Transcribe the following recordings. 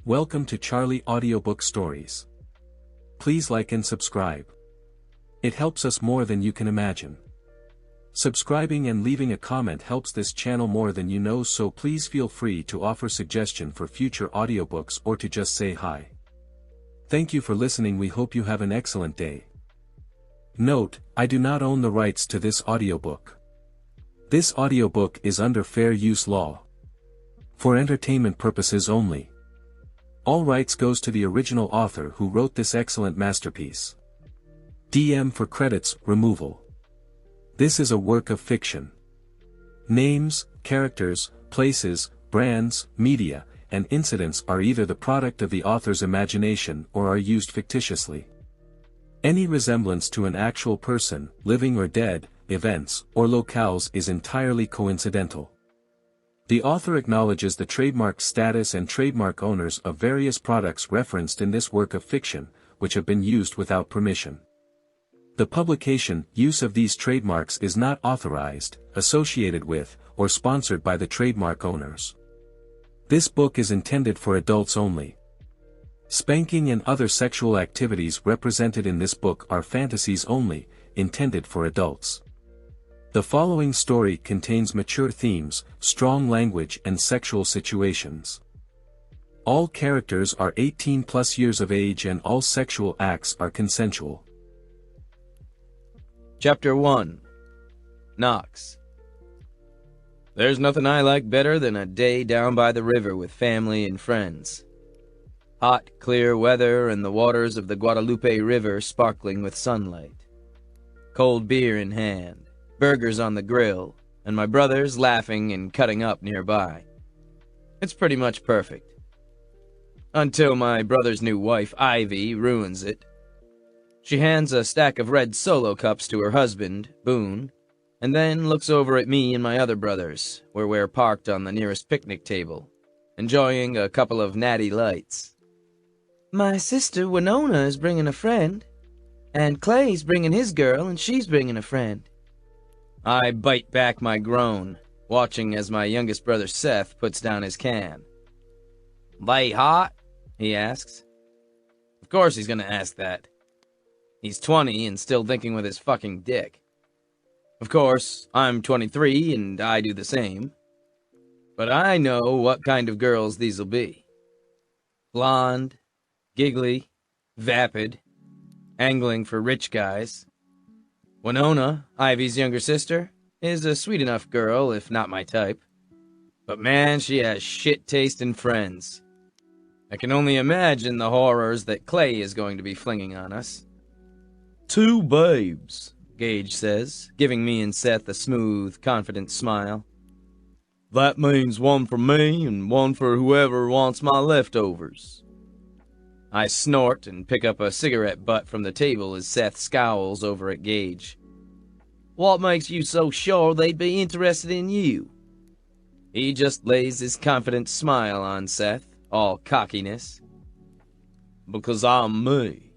Welcome to Charlie Audiobook Stories. Please like and subscribe. It helps us more than you can imagine. Subscribing and leaving a comment helps this channel more than you know, so please feel free to offer suggestion for future audiobooks or to just say hi. Thank you for listening. We hope you have an excellent day. Note, I do not own the rights to this audiobook. This audiobook is under fair use law. For entertainment purposes only. All rights goes to the original author who wrote this excellent masterpiece. DM for credits removal. This is a work of fiction. Names, characters, places, brands, media, and incidents are either the product of the author's imagination or are used fictitiously. Any resemblance to an actual person, living or dead, events, or locales is entirely coincidental. The author acknowledges the trademark status and trademark owners of various products referenced in this work of fiction, which have been used without permission. The publication, use of these trademarks is not authorized, associated with, or sponsored by the trademark owners. This book is intended for adults only. Spanking and other sexual activities represented in this book are fantasies only, intended for adults. The following story contains mature themes, strong language and sexual situations. All characters are 18+ years of age and all sexual acts are consensual. Chapter 1. Knox. There's nothing I like better than a day down by the river with family and friends. Hot, clear weather and the waters of the Guadalupe River sparkling with sunlight. Cold beer in hand. Burgers on the grill, and my brothers laughing and cutting up nearby. It's pretty much perfect. Until my brother's new wife, Ivy, ruins it. She hands a stack of red Solo cups to her husband, Boone, and then looks over at me and my other brothers, where we're parked on the nearest picnic table, enjoying a couple of natty lights. My sister Winona is bringing a friend, and Clay's bringing his girl, and she's bringing a friend. I bite back my groan, watching as my youngest brother Seth puts down his can. "They hot?" he asks. Of course he's gonna ask that. He's 20 and still thinking with his fucking dick. Of course, I'm 23 and I do the same. But I know what kind of girls these'll be. Blonde, giggly, vapid, angling for rich guys. Winona, Ivy's younger sister, is a sweet enough girl, if not my type. But man, she has shit taste in friends. I can only imagine the horrors that Clay is going to be flinging on us. 2 babes, Gage says, giving me and Seth a smooth, confident smile. That means one for me and one for whoever wants my leftovers. I snort and pick up a cigarette butt from the table as Seth scowls over at Gage. What makes you so sure they'd be interested in you? He just lays his confident smile on Seth, all cockiness. Because I'm me.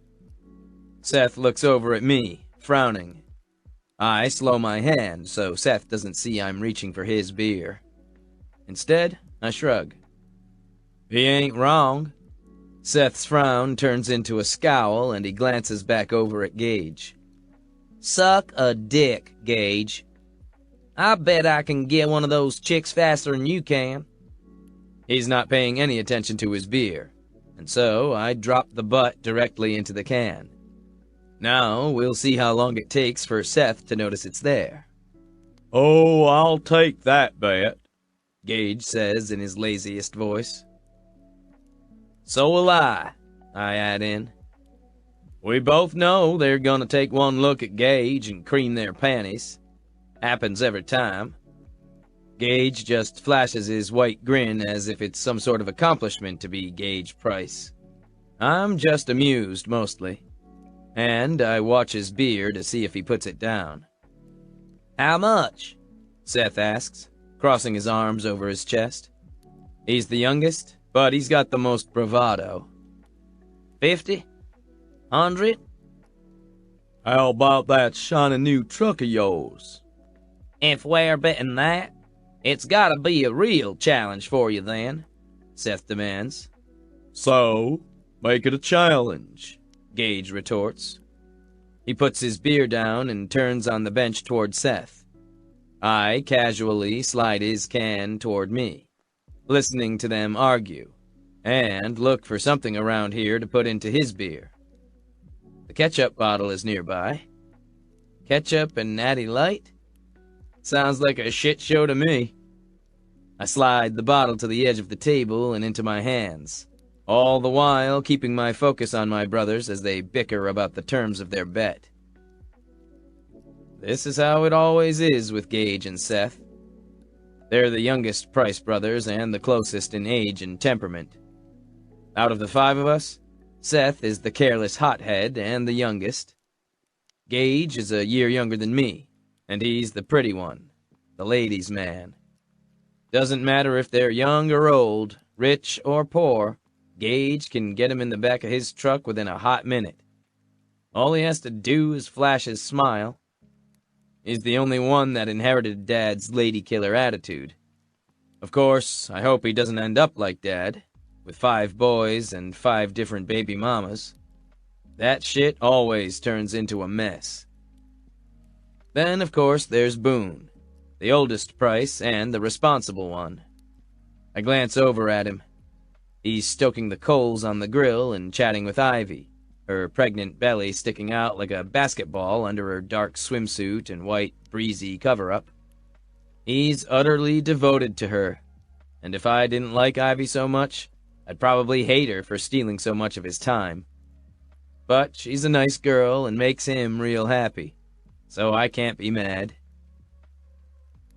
Seth looks over at me, frowning. I slow my hand so Seth doesn't see I'm reaching for his beer. Instead, I shrug. He ain't wrong. Seth's frown turns into a scowl and he glances back over at Gage. Suck a dick, Gage. I bet I can get one of those chicks faster than you can. He's not paying any attention to his beer, and so I drop the butt directly into the can. Now we'll see how long it takes for Seth to notice it's there. Oh, I'll take that bet, Gage says in his laziest voice. So will I add in. We both know they're gonna take one look at Gage and cream their panties. Happens every time. Gage just flashes his white grin as if it's some sort of accomplishment to be Gage Price. I'm just amused, mostly. And I watch his beer to see if he puts it down. How much? Seth asks, crossing his arms over his chest. He's the youngest, but he's got the most bravado. 50? 100? How about that shiny new truck of yours? If we're betting that, it's gotta be a real challenge for you then, Seth demands. So, make it a challenge, Gage retorts. He puts his beer down and turns on the bench toward Seth. I casually slide his can toward me, listening to them argue, and look for something around here to put into his beer. The ketchup bottle is nearby. Ketchup and Natty Light? Sounds like a shit show to me. I slide the bottle to the edge of the table and into my hands, all the while keeping my focus on my brothers as they bicker about the terms of their bet. This is how it always is with Gage and Seth. They're the youngest Price brothers and the closest in age and temperament. Out of the 5 of us, Seth is the careless hothead and the youngest. Gage is a year younger than me, and he's the pretty one, the ladies' man. Doesn't matter if they're young or old, rich or poor, Gage can get him in the back of his truck within a hot minute. All he has to do is flash his smile. He's the only one that inherited Dad's lady killer attitude. Of course, I hope he doesn't end up like Dad, with 5 boys and 5 different baby mamas. That shit always turns into a mess. Then, of course, there's Boone, the oldest Price and the responsible one. I glance over at him. He's stoking the coals on the grill and chatting with Ivy, her pregnant belly sticking out like a basketball under her dark swimsuit and white, breezy cover-up. He's utterly devoted to her, and if I didn't like Ivy so much, I'd probably hate her for stealing so much of his time. But she's a nice girl and makes him real happy, so I can't be mad.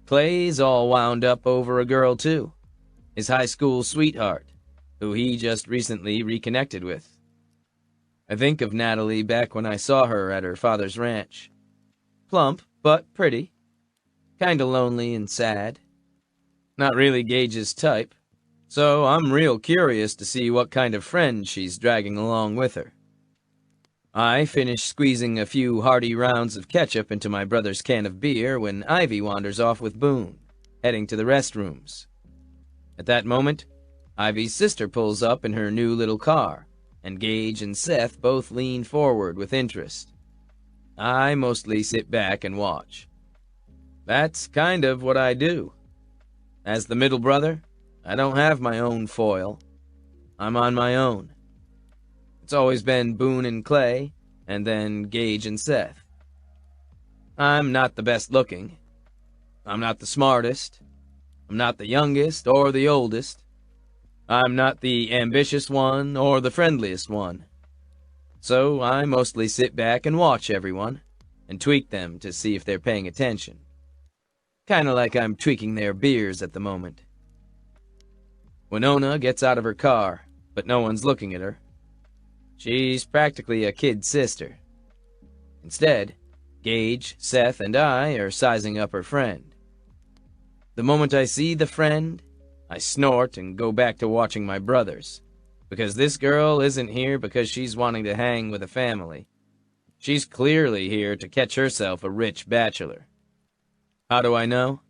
Clay's all wound up over a girl, too. His high school sweetheart, who he just recently reconnected with. I think of Natalie back when I saw her at her father's ranch. Plump, but pretty. Kinda lonely and sad. Not really Gage's type, so I'm real curious to see what kind of friend she's dragging along with her. I finish squeezing a few hearty rounds of ketchup into my brother's can of beer when Ivy wanders off with Boone, heading to the restrooms. At that moment, Ivy's sister pulls up in her new little car, and Gage and Seth both lean forward with interest. I mostly sit back and watch. That's kind of what I do. As the middle brother, I don't have my own foil. I'm on my own. It's always been Boone and Clay, and then Gage and Seth. I'm not the best looking. I'm not the smartest. I'm not the youngest or the oldest. I'm not the ambitious one or the friendliest one. So I mostly sit back and watch everyone, and tweak them to see if they're paying attention. Kinda like I'm tweaking their beers at the moment. Winona gets out of her car, but no one's looking at her. She's practically a kid sister. Instead, Gage, Seth, and I are sizing up her friend. The moment I see the friend, I snort and go back to watching my brothers, because this girl isn't here because she's wanting to hang with a family. She's clearly here to catch herself a rich bachelor. How do I know?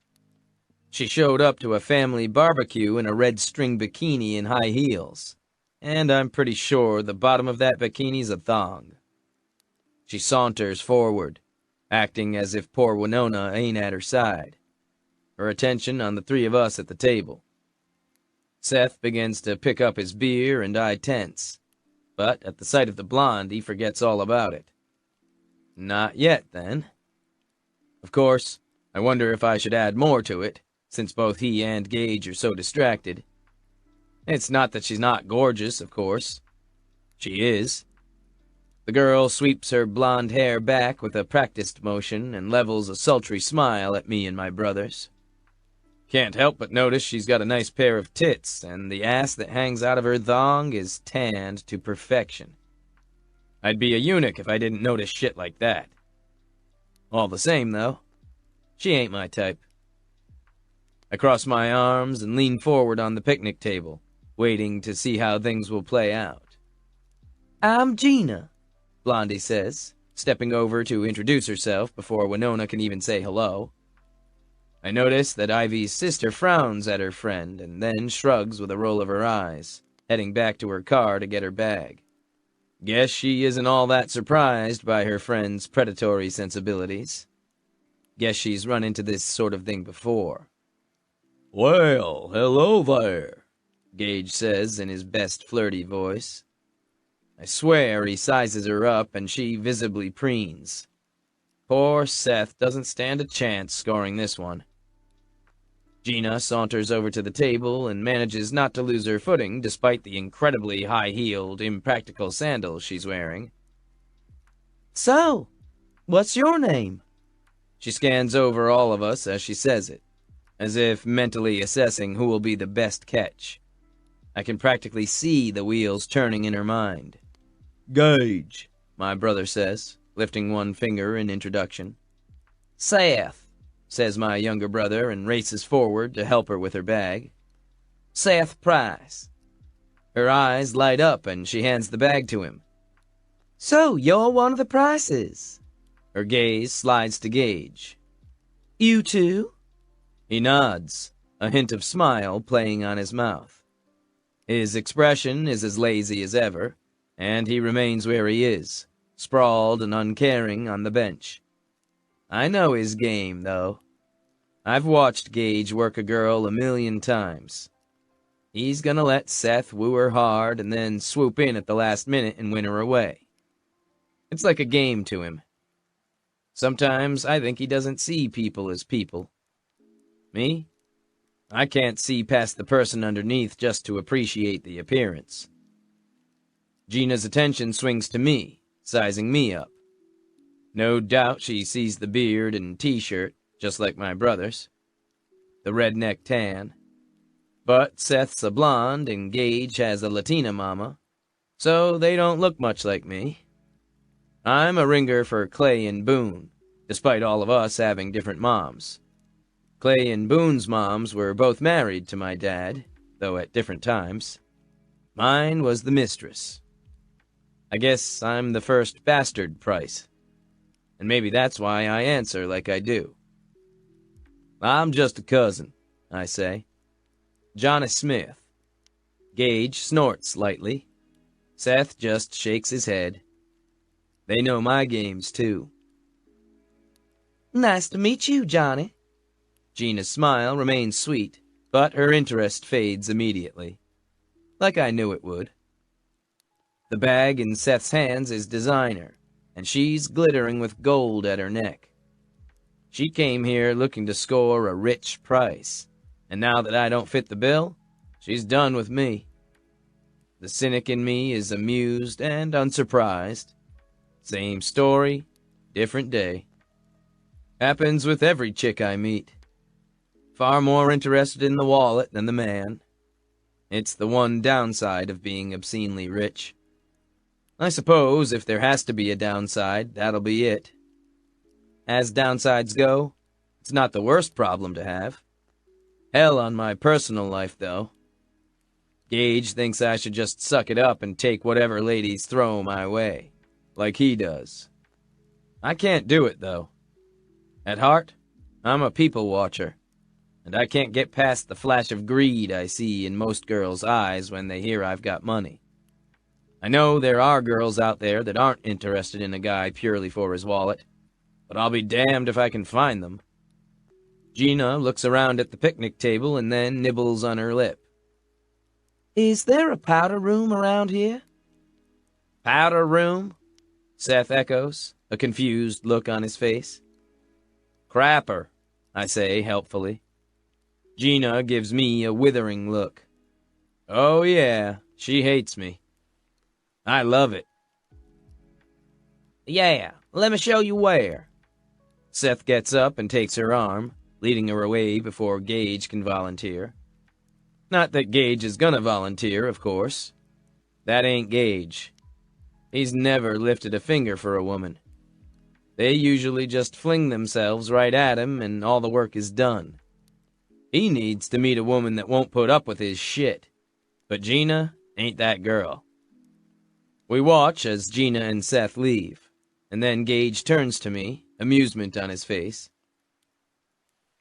She showed up to a family barbecue in a red string bikini and high heels, and I'm pretty sure the bottom of that bikini's a thong. She saunters forward, acting as if poor Winona ain't at her side, her attention on the 3 of us at the table. Seth begins to pick up his beer and I tense, but at the sight of the blonde he forgets all about it. Not yet, then. Of course, I wonder if I should add more to it, since both he and Gage are so distracted. It's not that she's not gorgeous, of course. She is. The girl sweeps her blonde hair back with a practiced motion and levels a sultry smile at me and my brothers. Can't help but notice she's got a nice pair of tits, and the ass that hangs out of her thong is tanned to perfection. I'd be a eunuch if I didn't notice shit like that. All the same, though, she ain't my type. I cross my arms and lean forward on the picnic table, waiting to see how things will play out. "I'm Gina," Blondie says, stepping over to introduce herself before Winona can even say hello. I notice that Ivy's sister frowns at her friend and then shrugs with a roll of her eyes. heading back to her car to get her bag. Guess she isn't all that surprised by her friend's predatory sensibilities. Guess she's run into this sort of thing before. "Well, hello there," Gage says in his best flirty voice. I swear he sizes her up and she visibly preens. Poor Seth doesn't stand a chance scoring this one. Gina saunters over to the table and manages not to lose her footing despite the incredibly high-heeled, impractical sandals she's wearing. "So, what's your name?" She scans over all of us as she says it, as if mentally assessing who will be the best catch. I can practically see the wheels turning in her mind. "Gage," my brother says, lifting one finger in introduction. "Seth," says my younger brother and races forward to help her with her bag. "Seth Price." Her eyes light up and she hands the bag to him. "So, you're one of the Prices." Her gaze slides to Gage. "You too?" He nods, a hint of smile playing on his mouth. His expression is as lazy as ever, and he remains where he is, sprawled and uncaring on the bench. I know his game, though. I've watched Gage work a girl 1,000,000 times. He's gonna let Seth woo her hard and then swoop in at the last minute and win her away. It's like a game to him. Sometimes I think he doesn't see people as people. Me? I can't see past the person underneath just to appreciate the appearance. Gina's attention swings to me, sizing me up. No doubt she sees the beard and t-shirt, just like my brother's. The redneck tan. But Seth's a blonde and Gage has a Latina mama, so they don't look much like me. I'm a ringer for Clay and Boone, despite all of us having different moms. Clay and Boone's moms were both married to my dad, though at different times. Mine was the mistress. I guess I'm the first bastard Price. And maybe that's why I answer like I do. "I'm just a cousin," I say. "Johnny Smith." Gage snorts lightly. Seth just shakes his head. They know my games, too. "Nice to meet you, Johnny." Gina's smile remains sweet, but her interest fades immediately. Like I knew it would. The bag in Seth's hands is designer, and she's glittering with gold at her neck. She came here looking to score a rich price, and now that I don't fit the bill, she's done with me. The cynic in me is amused and unsurprised. Same story, different day. Happens with every chick I meet. Far more interested in the wallet than the man. It's the one downside of being obscenely rich. I suppose if there has to be a downside, that'll be it. As downsides go, it's not the worst problem to have. Hell on my personal life, though. Gage thinks I should just suck it up and take whatever ladies throw my way, like he does. I can't do it, though. At heart, I'm a people watcher, and I can't get past the flash of greed I see in most girls' eyes when they hear I've got money. I know there are girls out there that aren't interested in a guy purely for his wallet, but I'll be damned if I can find them. Gina looks around at the picnic table and then nibbles on her lip. "Is there a powder room around here?" "Powder room?" Seth echoes, a confused look on his face. "Crapper," I say helpfully. Gina gives me a withering look. Oh yeah, she hates me. I love it. "Yeah, let me show you where." Seth gets up and takes her arm, leading her away before Gage can volunteer. Not that Gage is gonna volunteer, of course. That ain't Gage. He's never lifted a finger for a woman. They usually just fling themselves right at him and all the work is done. He needs to meet a woman that won't put up with his shit. But Gina ain't that girl. We watch as Gina and Seth leave, and then Gage turns to me, amusement on his face.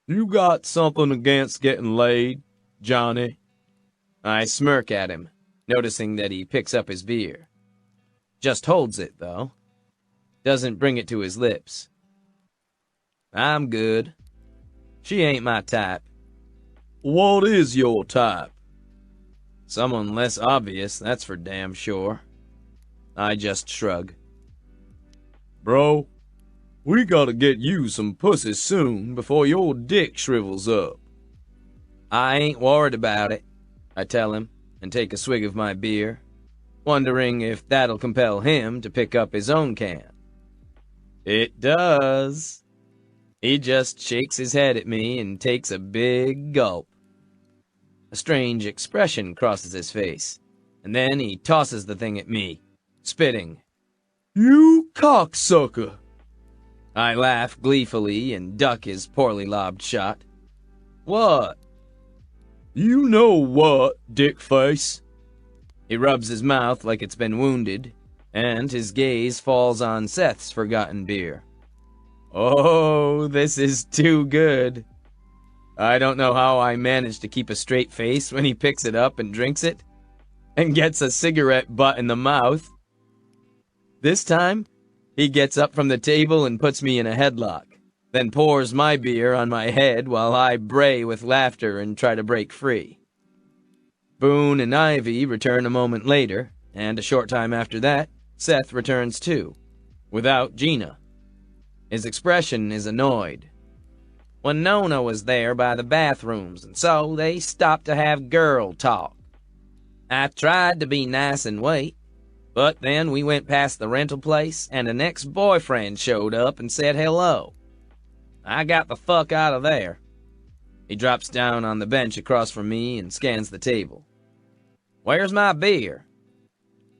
"You got something against getting laid, Johnny?" I smirk at him, noticing that he picks up his beer. Just holds it, though. Doesn't bring it to his lips. I'm good. She ain't my type. What is your type? Someone less obvious, that's for damn sure. I just shrug. Bro, we gotta get you some pussy soon before your dick shrivels up. I ain't worried about it, I tell him, and take a swig of my beer, wondering if that'll compel him to pick up his own can. It does. He just shakes his head at me and takes a big gulp. A strange expression crosses his face, and then he tosses the thing at me, spitting. You cocksucker! I laugh gleefully and duck his poorly lobbed shot. What? You know what, dickface? He rubs his mouth like it's been wounded, and his gaze falls on Seth's forgotten beer. Oh, this is too good. I don't know how I managed to keep a straight face when he picks it up and drinks it, and gets a cigarette butt in the mouth. This time, he gets up from the table and puts me in a headlock, then pours my beer on my head while I bray with laughter and try to break free. Boone and Ivy return a moment later, and a short time after that, Seth returns too, without Gina. His expression is annoyed. Winona was there by the bathrooms, and so they stopped to have girl talk. I tried to be nice and wait, but then we went past the rental place, and an ex-boyfriend showed up and said hello. I got the fuck out of there. He drops down on the bench across from me and scans the table. Where's my beer?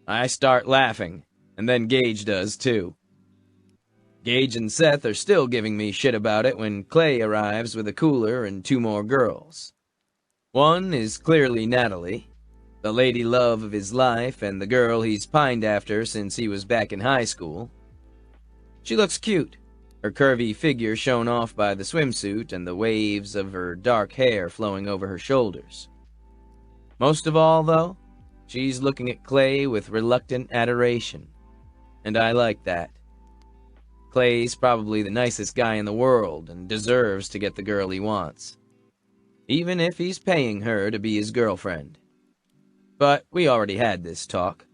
I start laughing, and then Gage does too. Gage and Seth are still giving me shit about it when Clay arrives with a cooler and two more girls. One is clearly Natalie, the lady love of his life and the girl he's pined after since he was back in high school. She looks cute, her curvy figure shown off by the swimsuit and the waves of her dark hair flowing over her shoulders. Most of all, though, she's looking at Clay with reluctant adoration, and I like that. Clay's probably the nicest guy in the world and deserves to get the girl he wants, even if he's paying her to be his girlfriend. But we already had this talk.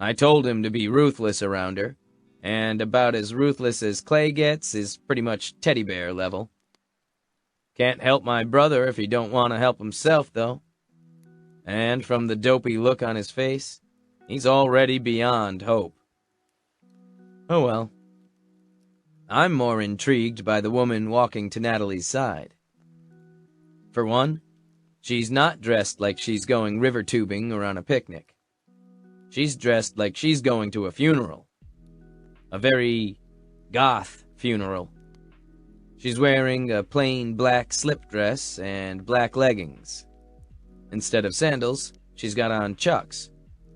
I told him to be ruthless around her, and about as ruthless as Clay gets is pretty much teddy bear level. Can't help my brother if he don't want to help himself, though. And from the dopey look on his face, he's already beyond hope. Oh well. I'm more intrigued by the woman walking to Natalie's side. For one, she's not dressed like she's going river tubing or on a picnic. She's dressed like she's going to a funeral. A very goth funeral. She's wearing a plain black slip dress and black leggings. Instead of sandals, she's got on Chucks,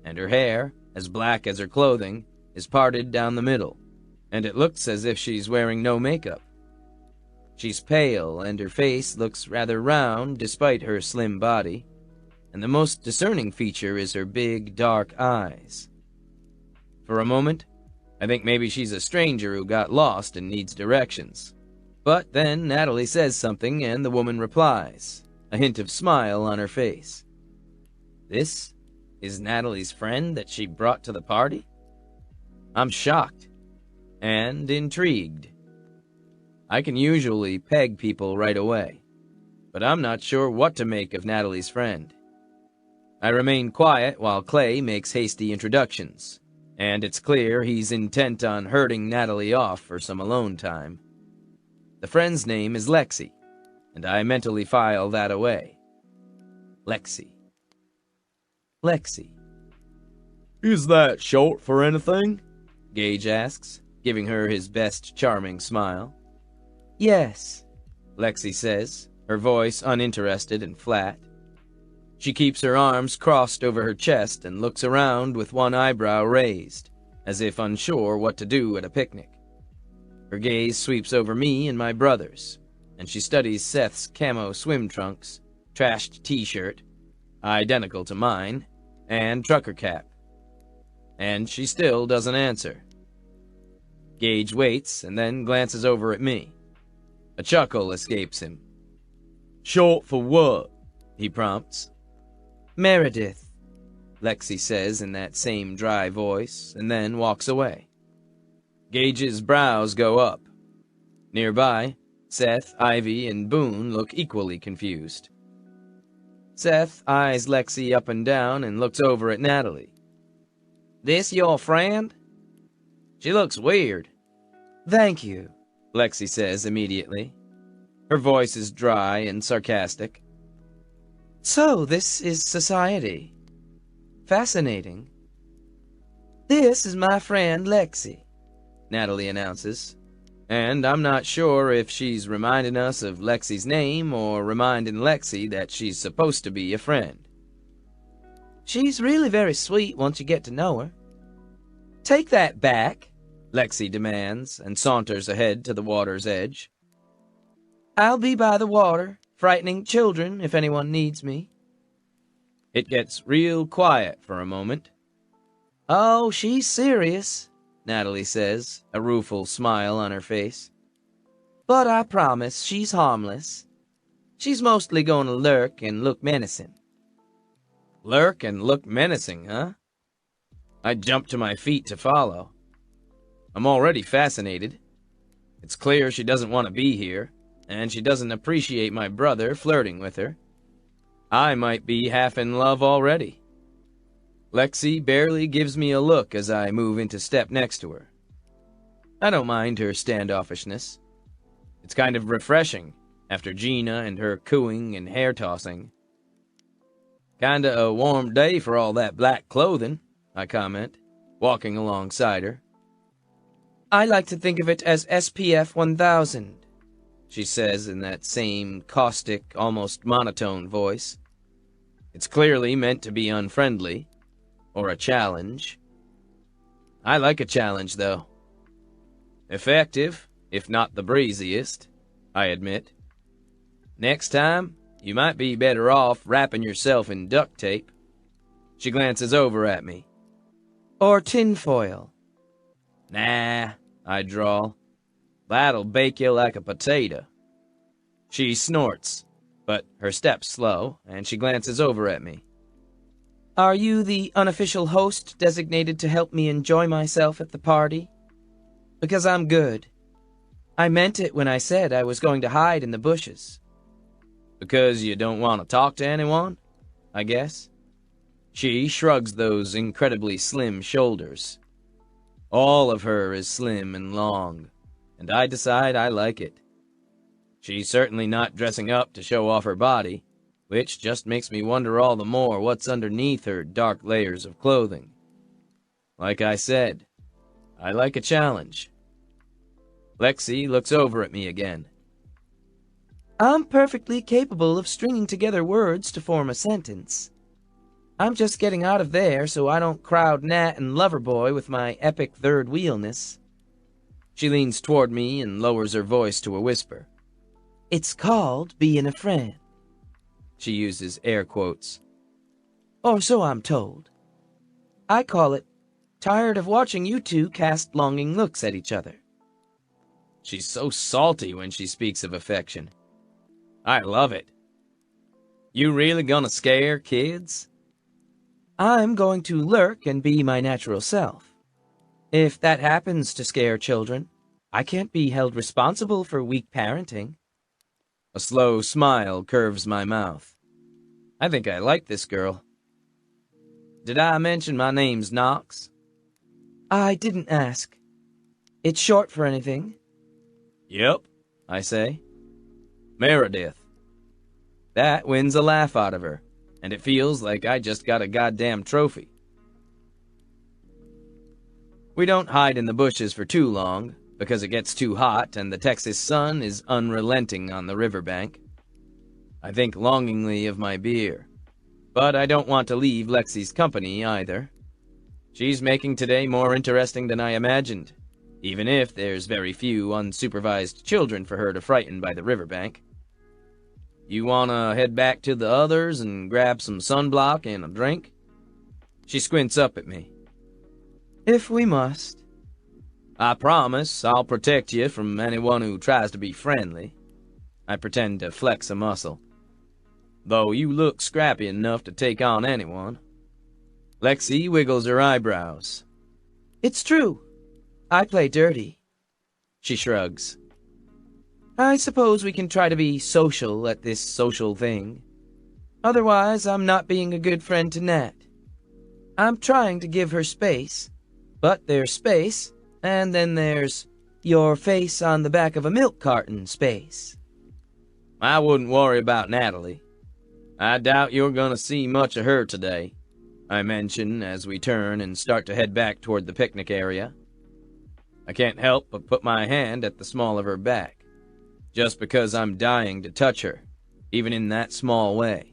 and her hair, as black as her clothing, is parted down the middle, and it looks as if she's wearing no makeup. She's pale, and her face looks rather round despite her slim body, and the most discerning feature is her big, dark eyes. For a moment, I think maybe she's a stranger who got lost and needs directions. But then Natalie says something, and the woman replies, a hint of smile on her face. This is Natalie's friend that she brought to the party? I'm shocked and intrigued. I can usually peg people right away, but I'm not sure what to make of Natalie's friend. I remain quiet while Clay makes hasty introductions, and it's clear he's intent on herding Natalie off for some alone time. The friend's name is Lexi, and I mentally file that away. Lexi. Lexi. Is that short for anything? Gage asks, giving her his best charming smile. Yes, Lexi says, her voice uninterested and flat. She keeps her arms crossed over her chest and looks around with one eyebrow raised, as if unsure what to do at a picnic. Her gaze sweeps over me and my brothers, and she studies Seth's camo swim trunks, trashed t-shirt, identical to mine, and trucker cap. And she still doesn't answer. Gage waits and then glances over at me. A chuckle escapes him. "Short for what?" he prompts. "Meredith," Lexi says in that same dry voice, and then walks away. Gage's brows go up. Nearby, Seth, Ivy, and Boone look equally confused. Seth eyes Lexi up and down and looks over at Natalie. "This your friend?" "She looks weird." "Thank you," Lexi says immediately. Her voice is dry and sarcastic. "So this is society. Fascinating." "This is my friend Lexi," Natalie announces. And I'm not sure if she's reminding us of Lexi's name or reminding Lexi that she's supposed to be a friend. "She's really very sweet once you get to know her." "Take that back," Lexi demands and saunters ahead to the water's edge. "I'll be by the water, frightening children if anyone needs me." It gets real quiet for a moment. "Oh, she's serious," Natalie says, a rueful smile on her face. "But I promise she's harmless. She's mostly going to lurk and look menacing." Lurk and look menacing, huh? I jump to my feet to follow. I'm already fascinated. It's clear she doesn't want to be here, and she doesn't appreciate my brother flirting with her. I might be half in love already. Lexi barely gives me a look as I move into step next to her. I don't mind her standoffishness. It's kind of refreshing after Gina and her cooing and hair-tossing. "Kinda a warm day for all that black clothing," I comment, walking alongside her. "I like to think of it as SPF 1000, she says in that same caustic, almost monotone voice. It's clearly meant to be unfriendly, or a challenge. I like a challenge, though. Effective, if not the breeziest, I admit. Next time, you might be better off wrapping yourself in duct tape. She glances over at me. "Or tinfoil." "Nah," I drawl. "That'll bake you like a potato." She snorts, but her step's slow, and she glances over at me. "Are you the unofficial host designated to help me enjoy myself at the party? Because I'm good. I meant it when I said I was going to hide in the bushes." "Because you don't want to talk to anyone, I guess?" She shrugs those incredibly slim shoulders. All of her is slim and long, and I decide I like it. She's certainly not dressing up to show off her body, which just makes me wonder all the more what's underneath her dark layers of clothing. Like I said, I like a challenge. Lexi looks over at me again. "I'm perfectly capable of stringing together words to form a sentence. I'm just getting out of there so I don't crowd Nat and Loverboy with my epic third wheelness." She leans toward me and lowers her voice to a whisper. "It's called being a friend." She uses air quotes. "Or so I'm told. I call it tired of watching you two cast longing looks at each other." She's so salty when she speaks of affection. I love it. "You really gonna scare kids?" "I'm going to lurk and be my natural self. If that happens to scare children, I can't be held responsible for weak parenting." A slow smile curves my mouth. I think I like this girl. "Did I mention my name's Knox?" "I didn't ask. It's short for anything?" "Yep," I say. "Meredith." That wins a laugh out of her, and it feels like I just got a goddamn trophy. We don't hide in the bushes for too long, because it gets too hot and the Texas sun is unrelenting on the riverbank. I think longingly of my beer, but I don't want to leave Lexi's company either. She's making today more interesting than I imagined, even if there's very few unsupervised children for her to frighten by the riverbank. "You wanna head back to the others and grab some sunblock and a drink?" She squints up at me. If we must. I promise I'll protect you from anyone who tries to be friendly. I pretend to flex a muscle. Though you look scrappy enough to take on anyone. Lexi wiggles her eyebrows. It's true. I play dirty. She shrugs. I suppose we can try to be social at this social thing. Otherwise, I'm not being a good friend to Nat. I'm trying to give her space. But there's space, and then there's your face on the back of a milk carton space. I wouldn't worry about Natalie. I doubt you're gonna see much of her today, I mention as we turn and start to head back toward the picnic area. I can't help but put my hand at the small of her back, just because I'm dying to touch her, even in that small way.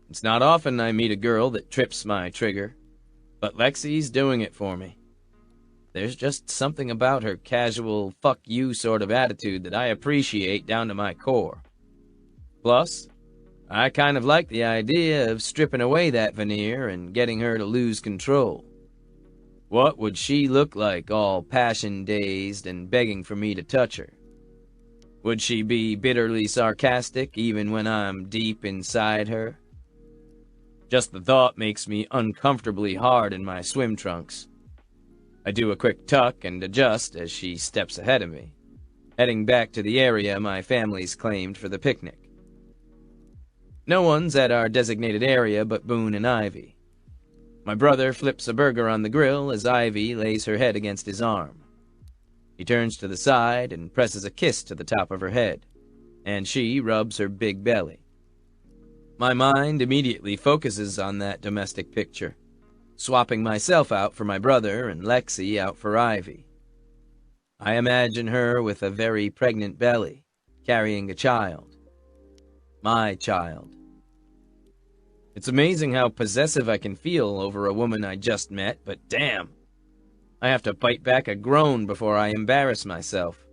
It's not often I meet a girl that trips my trigger, but Lexi's doing it for me. There's just something about her casual, fuck you sort of attitude that I appreciate down to my core. Plus, I kind of like the idea of stripping away that veneer and getting her to lose control. What would she look like all passion-dazed and begging for me to touch her? Would she be bitterly sarcastic even when I'm deep inside her? Just the thought makes me uncomfortably hard in my swim trunks. I do a quick tuck and adjust as she steps ahead of me, heading back to the area my family's claimed for the picnic. No one's at our designated area but Boone and Ivy. My brother flips a burger on the grill as Ivy lays her head against his arm. He turns to the side and presses a kiss to the top of her head, and she rubs her big belly. My mind immediately focuses on that domestic picture, swapping myself out for my brother and Lexi out for Ivy. I imagine her with a very pregnant belly, carrying a child. My child. It's amazing how possessive I can feel over a woman I just met, but damn, I have to bite back a groan before I embarrass myself.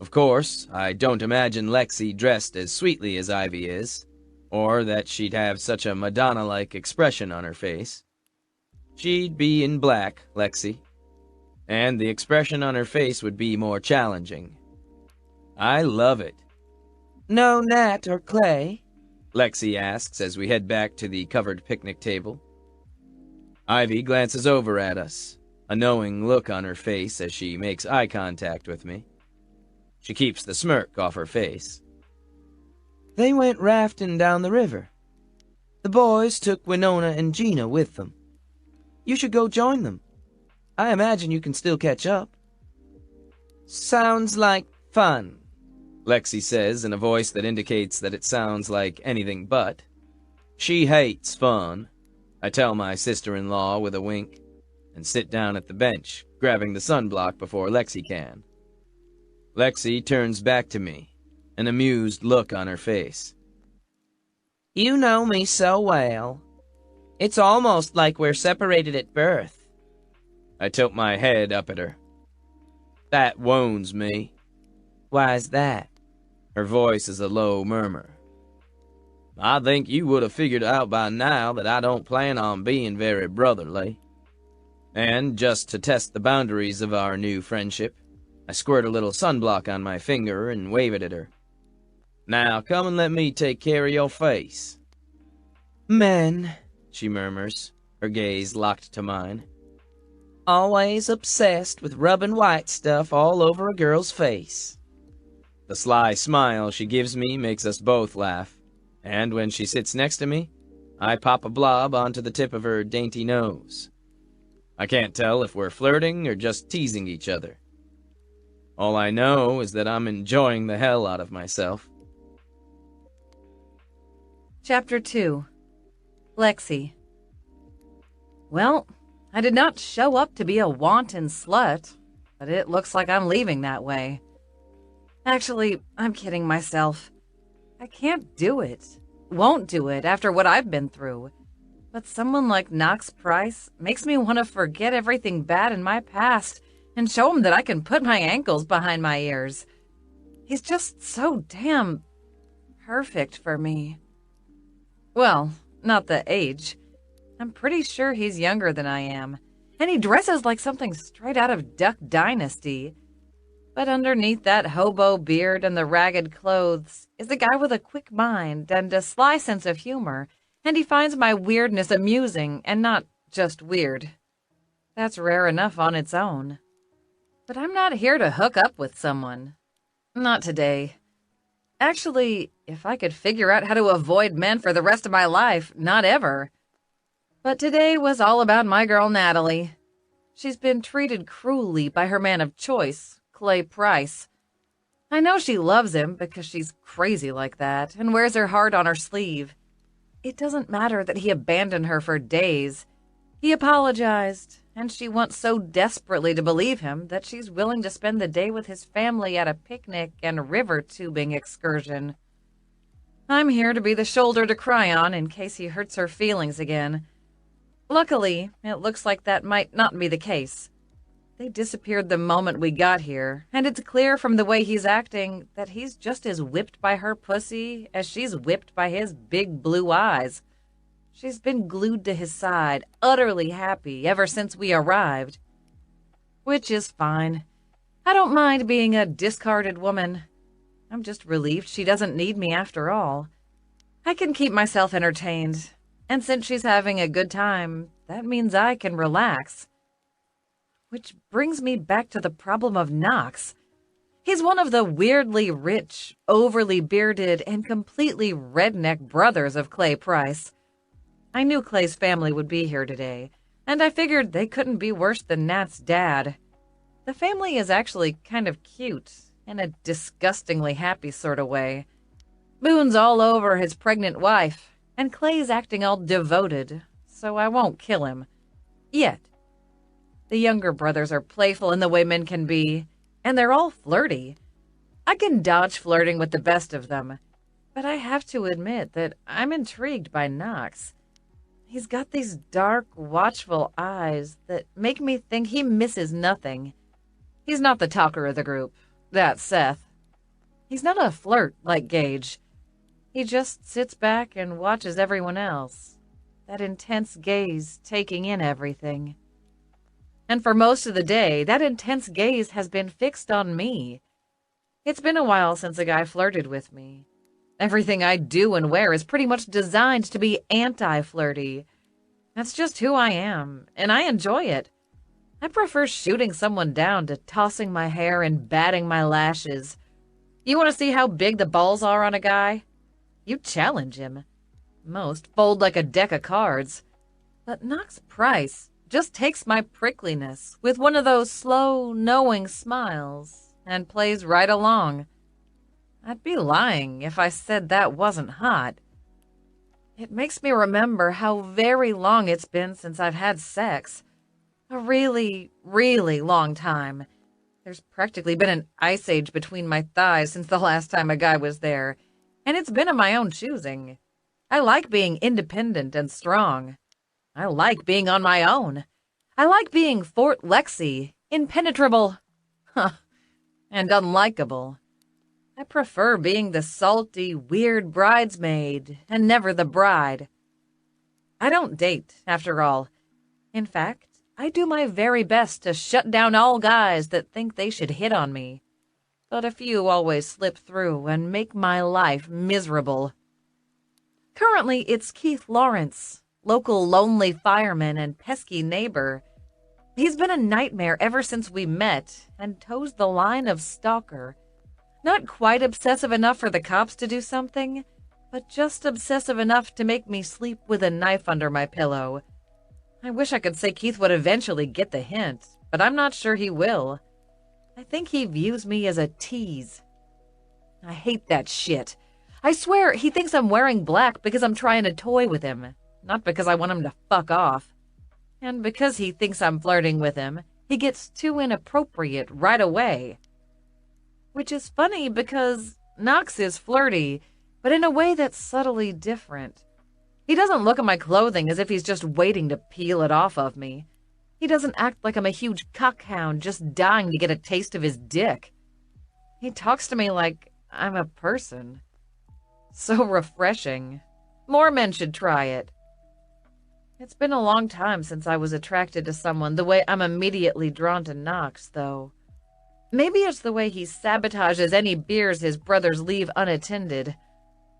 Of course, I don't imagine Lexi dressed as sweetly as Ivy is, or that she'd have such a Madonna-like expression on her face. She'd be in black, Lexi, and the expression on her face would be more challenging. I love it. No Nat or Clay? Lexi asks as we head back to the covered picnic table. Ivy glances over at us, a knowing look on her face as she makes eye contact with me. She keeps the smirk off her face. They went rafting down the river. The boys took Winona and Gina with them. You should go join them. I imagine you can still catch up. Sounds like fun, Lexi says in a voice that indicates that it sounds like anything but. She hates fun, I tell my sister-in-law with a wink, and sit down at the bench, grabbing the sunblock before Lexi can. Lexi turns back to me, an amused look on her face. You know me so well. It's almost like we're separated at birth. I tilt my head up at her. That wounds me. Why's that? Her voice is a low murmur. I think you would have figured out by now that I don't plan on being very brotherly. And just to test the boundaries of our new friendship, I squirt a little sunblock on my finger and wave it at her. Now come and let me take care of your face. Men, she murmurs, her gaze locked to mine. Always obsessed with rubbing white stuff all over a girl's face. The sly smile she gives me makes us both laugh, and when she sits next to me, I pop a blob onto the tip of her dainty nose. I can't tell if we're flirting or just teasing each other. All I know is that I'm enjoying the hell out of myself. Chapter 2. Lexi. Well, I did not show up to be a wanton slut, but it looks like I'm leaving that way. Actually, I'm kidding myself. I can't do it. Won't do it after what I've been through. But someone like Knox Price makes me want to forget everything bad in my past and show him that I can put my ankles behind my ears. He's just so damn perfect for me. Well, not the age. I'm pretty sure he's younger than I am, and he dresses like something straight out of Duck Dynasty. But underneath that hobo beard and the ragged clothes is a guy with a quick mind and a sly sense of humor, and he finds my weirdness amusing and not just weird. That's rare enough on its own. But I'm not here to hook up with someone. Not today. Actually, if I could figure out how to avoid men for the rest of my life, not ever. But today was all about my girl Natalie. She's been treated cruelly by her man of choice, Clay Price. I know she loves him because she's crazy like that and wears her heart on her sleeve. It doesn't matter that he abandoned her for days. He apologized, and she wants so desperately to believe him that she's willing to spend the day with his family at a picnic and river tubing excursion. I'm here to be the shoulder to cry on in case he hurts her feelings again. Luckily, it looks like that might not be the case. They disappeared the moment we got here, and it's clear from the way he's acting that he's just as whipped by her pussy as she's whipped by his big blue eyes. She's been glued to his side, utterly happy ever since we arrived. Which is fine. I don't mind being a discarded woman. I'm just relieved she doesn't need me after all. I can keep myself entertained, and since she's having a good time, that means I can relax. Which brings me back to the problem of Knox. He's one of the weirdly rich, overly bearded, and completely redneck brothers of Clay Price. I knew Clay's family would be here today, and I figured they couldn't be worse than Nat's dad. The family is actually kind of cute, in a disgustingly happy sort of way. Boone's all over his pregnant wife, and Clay's acting all devoted, so I won't kill him. Yet. The younger brothers are playful in the way men can be, and they're all flirty. I can dodge flirting with the best of them, but I have to admit that I'm intrigued by Knox. He's got these dark, watchful eyes that make me think he misses nothing. He's not the talker of the group. That's Seth. He's not a flirt like Gage. He just sits back and watches everyone else. That intense gaze taking in everything. And for most of the day, that intense gaze has been fixed on me. It's been a while since a guy flirted with me. Everything I do and wear is pretty much designed to be anti-flirty. That's just who I am, and I enjoy it. I prefer shooting someone down to tossing my hair and batting my lashes. You want to see how big the balls are on a guy? You challenge him. Most fold like a deck of cards. But Knox Price just takes my prickliness with one of those slow, knowing smiles and plays right along. I'd be lying if I said that wasn't hot. It makes me remember how very long it's been since I've had sex. A really, really long time. There's practically been an ice age between my thighs since the last time a guy was there, and it's been of my own choosing. I like being independent and strong. I like being on my own. I like being Fort Lexi, impenetrable, and unlikable. I prefer being the salty, weird bridesmaid and never the bride. I don't date, after all. In fact, I do my very best to shut down all guys that think they should hit on me. But a few always slip through and make my life miserable. Currently, it's Keith Lawrence, local lonely fireman and pesky neighbor. He's been a nightmare ever since we met and toes the line of stalker. Not quite obsessive enough for the cops to do something, but just obsessive enough to make me sleep with a knife under my pillow. I wish I could say Keith would eventually get the hint, but I'm not sure he will. I think he views me as a tease. I hate that shit. I swear he thinks I'm wearing black because I'm trying to toy with him, not because I want him to fuck off. And because he thinks I'm flirting with him, he gets too inappropriate right away. Which is funny because Knox is flirty, but in a way that's subtly different. He doesn't look at my clothing as if he's just waiting to peel it off of me. He doesn't act like I'm a huge cockhound just dying to get a taste of his dick. He talks to me like I'm a person. So refreshing. More men should try it. It's been a long time since I was attracted to someone the way I'm immediately drawn to Knox, though. Maybe it's the way he sabotages any beers his brothers leave unattended.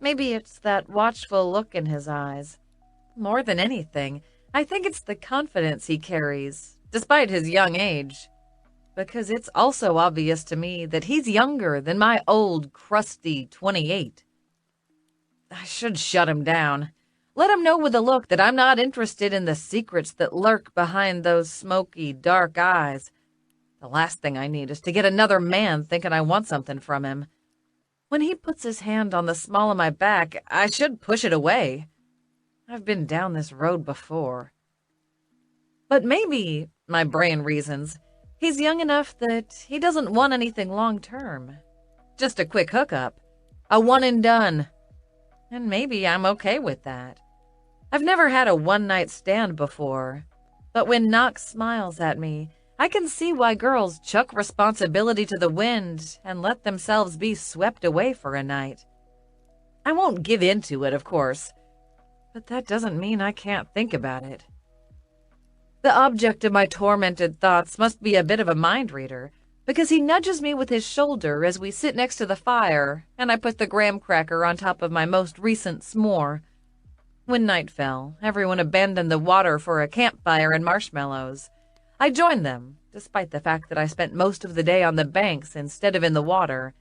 Maybe it's that watchful look in his eyes. More than anything, I think it's the confidence he carries, despite his young age. Because it's also obvious to me that he's younger than my old, crusty 28. I should shut him down. Let him know with a look that I'm not interested in the secrets that lurk behind those smoky, dark eyes. The last thing I need is to get another man thinking I want something from him. When he puts his hand on the small of my back, I should push it away. I've been down this road before. But maybe, my brain reasons, he's young enough that he doesn't want anything long-term. Just a quick hookup. A one and done. And maybe I'm okay with that. I've never had a one-night stand before. But when Knox smiles at me, I can see why girls chuck responsibility to the wind and let themselves be swept away for a night. I won't give in to it, of course. But that doesn't mean I can't think about it. The object of my tormented thoughts must be a bit of a mind reader, because he nudges me with his shoulder as we sit next to the fire, and I put the graham cracker on top of my most recent s'more. When night fell, everyone abandoned the water for a campfire and marshmallows. I joined them, despite the fact that I spent most of the day on the banks instead of in the water.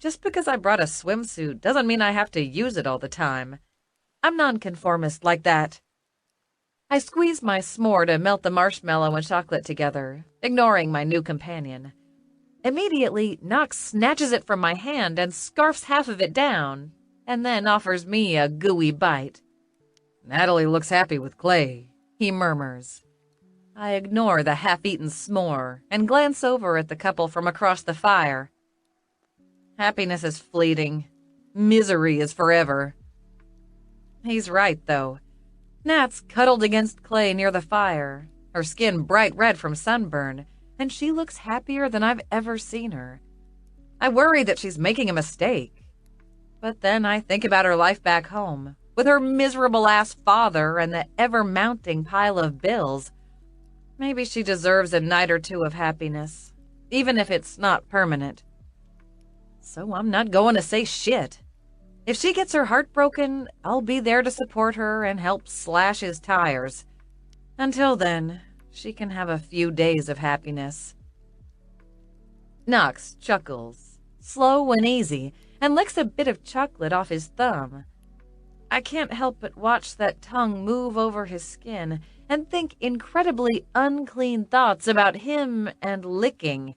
Just because I brought a swimsuit doesn't mean I have to use it all the time. I'm nonconformist like that. I squeeze my s'more to melt the marshmallow and chocolate together, ignoring my new companion. Immediately, Knox snatches it from my hand and scarfs half of it down, and then offers me a gooey bite. "Natalie looks happy with Clay," he murmurs. I ignore the half-eaten s'more and glance over at the couple from across the fire. Happiness is fleeting. Misery is forever. He's right, though. Nat's cuddled against Clay near the fire, her skin bright red from sunburn, and she looks happier than I've ever seen her. I worry that she's making a mistake. But then I think about her life back home, with her miserable-ass father and the ever-mounting pile of bills. Maybe she deserves a night or two of happiness, even if it's not permanent. So I'm not going to say shit. If she gets her heart broken, I'll be there to support her and help slash his tires. Until then, she can have a few days of happiness. Knox chuckles, slow and easy, and licks a bit of chocolate off his thumb. I can't help but watch that tongue move over his skin and think incredibly unclean thoughts about him and licking.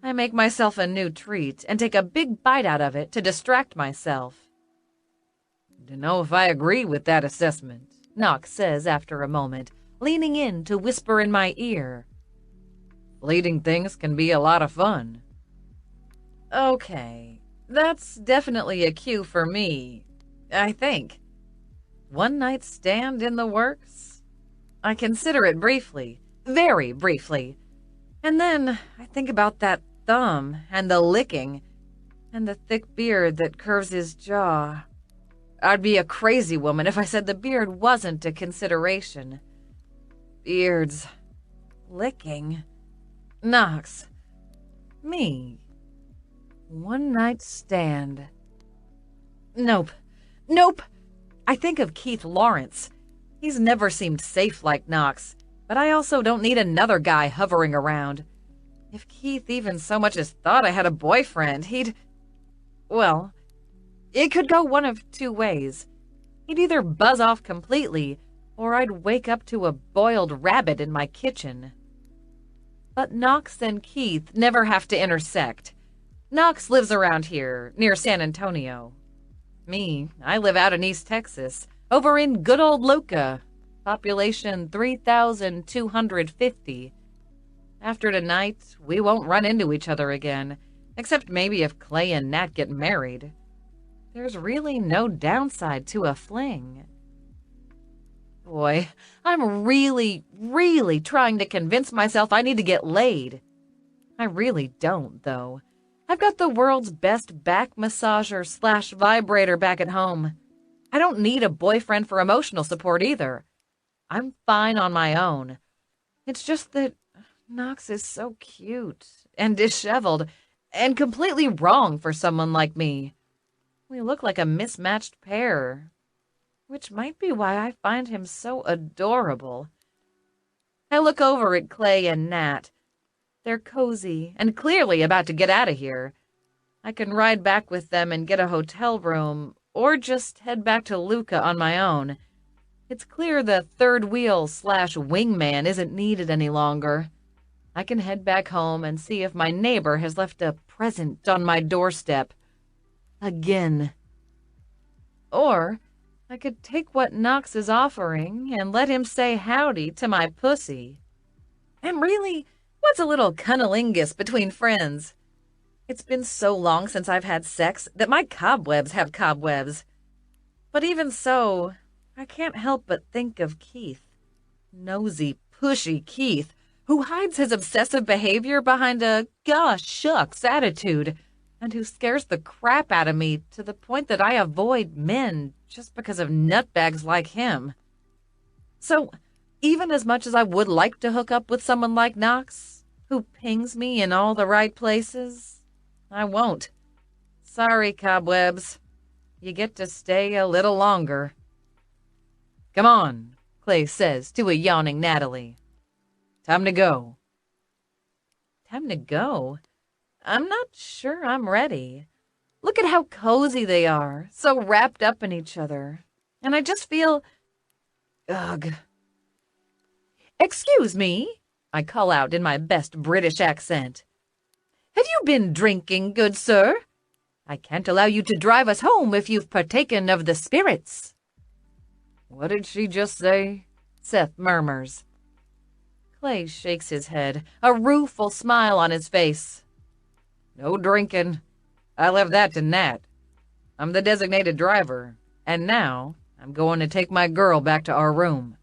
I make myself a new treat and take a big bite out of it to distract myself. "Dunno if I agree with that assessment," Knox says after a moment, leaning in to whisper in my ear. "Fleeting things can be a lot of fun." Okay, that's definitely a cue for me, I think. One night stand in the works? I consider it briefly, very briefly. And then I think about that thumb and the licking and the thick beard that curves his jaw. I'd be a crazy woman if I said the beard wasn't a consideration. Beards. Licking. Knox. Me. One night stand. Nope. Nope! I think of Keith Lawrence. He's never seemed safe like Knox, but I also don't need another guy hovering around. If Keith even so much as thought I had a boyfriend, well, it could go one of two ways. He'd either buzz off completely, or I'd wake up to a boiled rabbit in my kitchen. But Knox and Keith never have to intersect. Knox lives around here, near San Antonio. Me, I live out in East Texas, over in good old Luca, population 3,250. After tonight, we won't run into each other again, except maybe if Clay and Nat get married. There's really no downside to a fling. Boy, I'm really, really trying to convince myself I need to get laid. I really don't, though. I've got the world's best back massager / vibrator back at home. I don't need a boyfriend for emotional support either. I'm fine on my own. It's just that Knox is so cute and disheveled and completely wrong for someone like me. We look like a mismatched pair, which might be why I find him so adorable. I look over at Clay and Nat. They're cozy and clearly about to get out of here. I can ride back with them and get a hotel room, or just head back to Luca on my own. It's clear the third wheel / wingman isn't needed any longer. I can head back home and see if my neighbor has left a present on my doorstep. Again. Or I could take what Knox is offering and let him say howdy to my pussy. And really, what's a little cunnilingus between friends? It's been so long since I've had sex that my cobwebs have cobwebs. But even so, I can't help but think of Keith. Nosy, pushy Keith, who hides his obsessive behavior behind a gosh shucks attitude, and who scares the crap out of me to the point that I avoid men just because of nutbags like him. So, even as much as I would like to hook up with someone like Knox, who pings me in all the right places, I won't. Sorry, cobwebs. You get to stay a little longer. Come on, Clay says to a yawning Natalie. Time to go. Time to go? I'm not sure I'm ready. Look at how cozy they are, so wrapped up in each other. And I just feel... Ugh. Excuse me, I call out in my best British accent. Have you been drinking, good sir? I can't allow you to drive us home if you've partaken of the spirits. What did she just say? Seth murmurs. Clay shakes his head, a rueful smile on his face. No drinking. I left that to Nat. I'm the designated driver, and now I'm going to take my girl back to our room.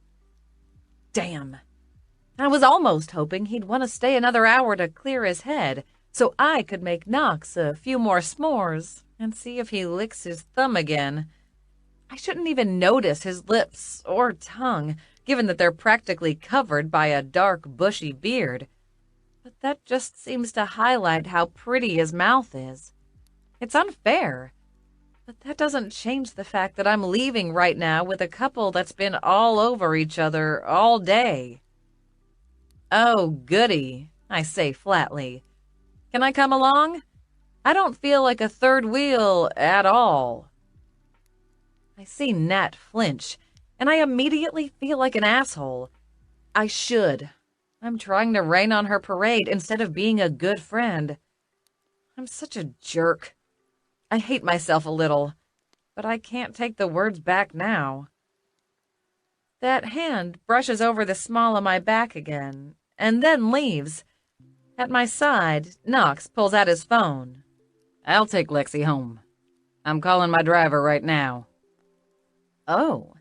Damn. I was almost hoping he'd want to stay another hour to clear his head, so I could make Knox a few more s'mores and see if he licks his thumb again. I shouldn't even notice his lips or tongue, given that they're practically covered by a dark, bushy beard. But that just seems to highlight how pretty his mouth is. It's unfair, but that doesn't change the fact that I'm leaving right now with a couple that's been all over each other all day. Oh, goody, I say flatly. Can I come along? I don't feel like a third wheel at all. I see Nat flinch, and I immediately feel like an asshole. I should. I'm trying to rain on her parade instead of being a good friend. I'm such a jerk. I hate myself a little, but I can't take the words back now. That hand brushes over the small of my back again, and then leaves. At my side, Knox pulls out his phone. I'll take Lexi home. I'm calling my driver right now. Oh,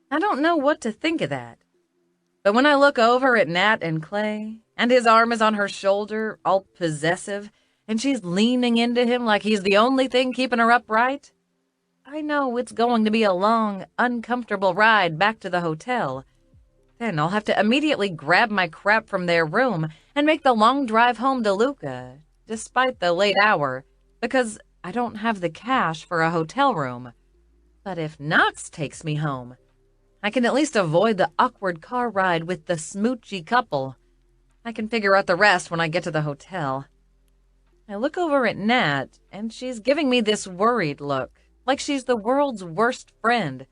I don't know what to think of that. But when I look over at Nat and Clay, and his arm is on her shoulder, all possessive, and she's leaning into him like he's the only thing keeping her upright, I know it's going to be a long, uncomfortable ride back to the hotel. Then I'll have to immediately grab my crap from their room and make the long drive home to Luca, despite the late hour, because I don't have the cash for a hotel room. But if Knox takes me home, I can at least avoid the awkward car ride with the smoochy couple. I can figure out the rest when I get to the hotel. I look over at Nat, and she's giving me this worried look, like she's the world's worst friend.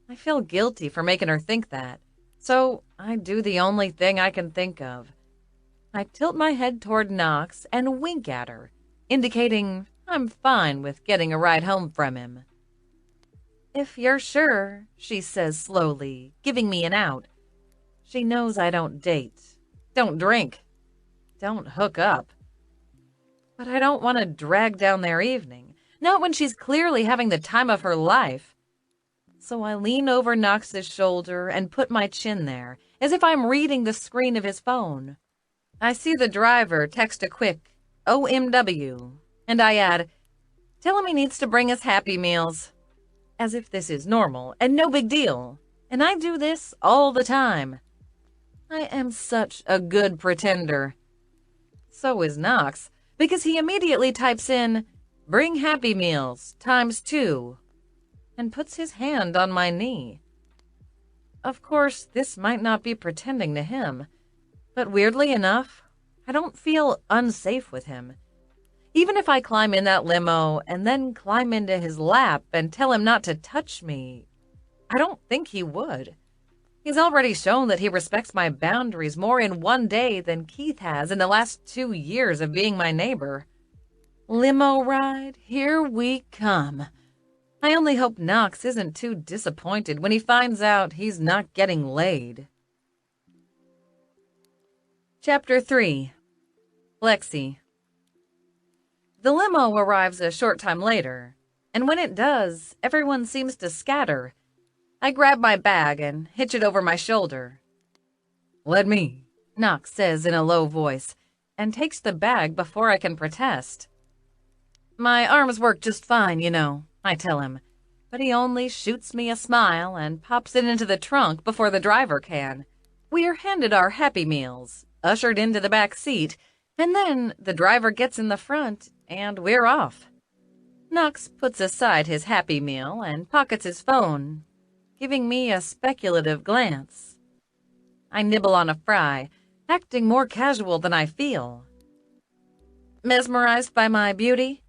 I feel guilty for making her think that, so I do the only thing I can think of. I tilt my head toward Knox and wink at her, indicating I'm fine with getting a ride home from him. If you're sure, she says slowly, giving me an out. She knows I don't date, don't drink, don't hook up. But I don't want to drag down their evening, not when she's clearly having the time of her life. So I lean over Knox's shoulder and put my chin there, as if I'm reading the screen of his phone. I see the driver text a quick OMW, and I add, tell him he needs to bring us Happy Meals. As if this is normal and no big deal, and I do this all the time. I am such a good pretender. So is Knox, because he immediately types in, "Bring Happy Meals ×2, and puts his hand on my knee. Of course, this might not be pretending to him, but weirdly enough, I don't feel unsafe with him. Even if I climb in that limo and then climb into his lap and tell him not to touch me, I don't think he would. He's already shown that he respects my boundaries more in one day than Keith has in the last 2 years of being my neighbor. Limo ride, here we come. I only hope Knox isn't too disappointed when he finds out he's not getting laid. Chapter 3. Lexi. The limo arrives a short time later, and when it does, everyone seems to scatter. I grab my bag and hitch it over my shoulder. "Let me," Knox says in a low voice, and takes the bag before I can protest. "My arms work just fine, you know," I tell him, but he only shoots me a smile and pops it into the trunk before the driver can. We are handed our Happy Meals, ushered into the back seat, and then the driver gets in the front, and we're off. Knox puts aside his Happy Meal and pockets his phone, giving me a speculative glance. I nibble on a fry, acting more casual than I feel. "Mesmerized by my beauty?"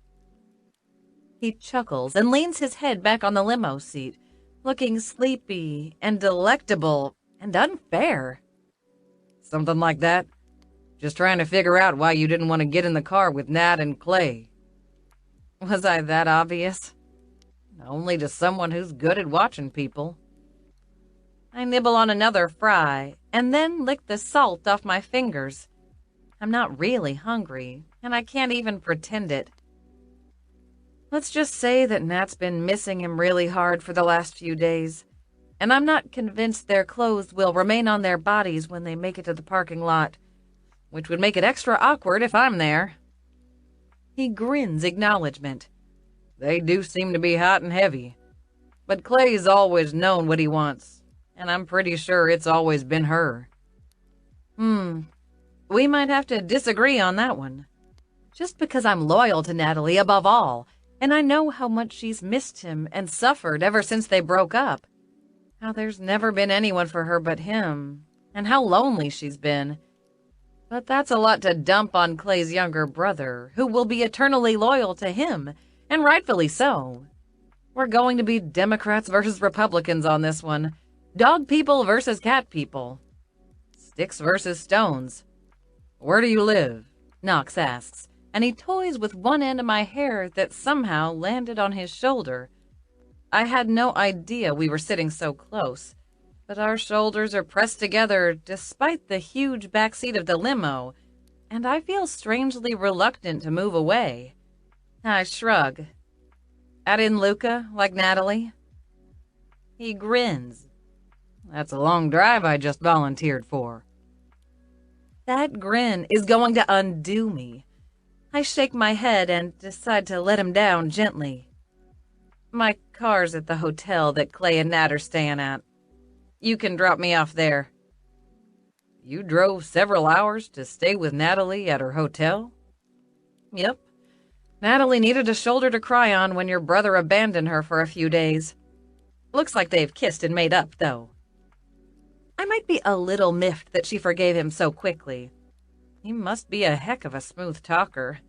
He chuckles and leans his head back on the limo seat, looking sleepy and delectable and unfair. "Something like that. Just trying to figure out why you didn't want to get in the car with Nat and Clay." Was I that obvious? Only to someone who's good at watching people. I nibble on another fry and then lick the salt off my fingers. I'm not really hungry, and I can't even pretend it. Let's just say that Nat's been missing him really hard for the last few days, and I'm not convinced their clothes will remain on their bodies when they make it to the parking lot, which would make it extra awkward if I'm there. He grins acknowledgement. "They do seem to be hot and heavy, but Clay's always known what he wants, and I'm pretty sure it's always been her." We might have to disagree on that one. Just because I'm loyal to Natalie above all, and I know how much she's missed him and suffered ever since they broke up. How there's never been anyone for her but him, and how lonely she's been. But that's a lot to dump on Clay's younger brother, who will be eternally loyal to him, and rightfully so. We're going to be Democrats versus Republicans on this one. Dog people versus cat people. Sticks versus stones. "Where do you live?" Knox asks, and he toys with one end of my hair that somehow landed on his shoulder. I had no idea we were sitting so close, but our shoulders are pressed together despite the huge backseat of the limo, and I feel strangely reluctant to move away. I shrug. "Add in Luca, like Natalie?" He grins. "That's a long drive I just volunteered for." That grin is going to undo me. I shake my head and decide to let him down gently. "My car's at the hotel that Clay and Nat are staying at. You can drop me off there." "You drove several hours to stay with Natalie at her hotel?" "Yep. Natalie needed a shoulder to cry on when your brother abandoned her for a few days. Looks like they've kissed and made up, though." I might be a little miffed that she forgave him so quickly. He must be a heck of a smooth talker.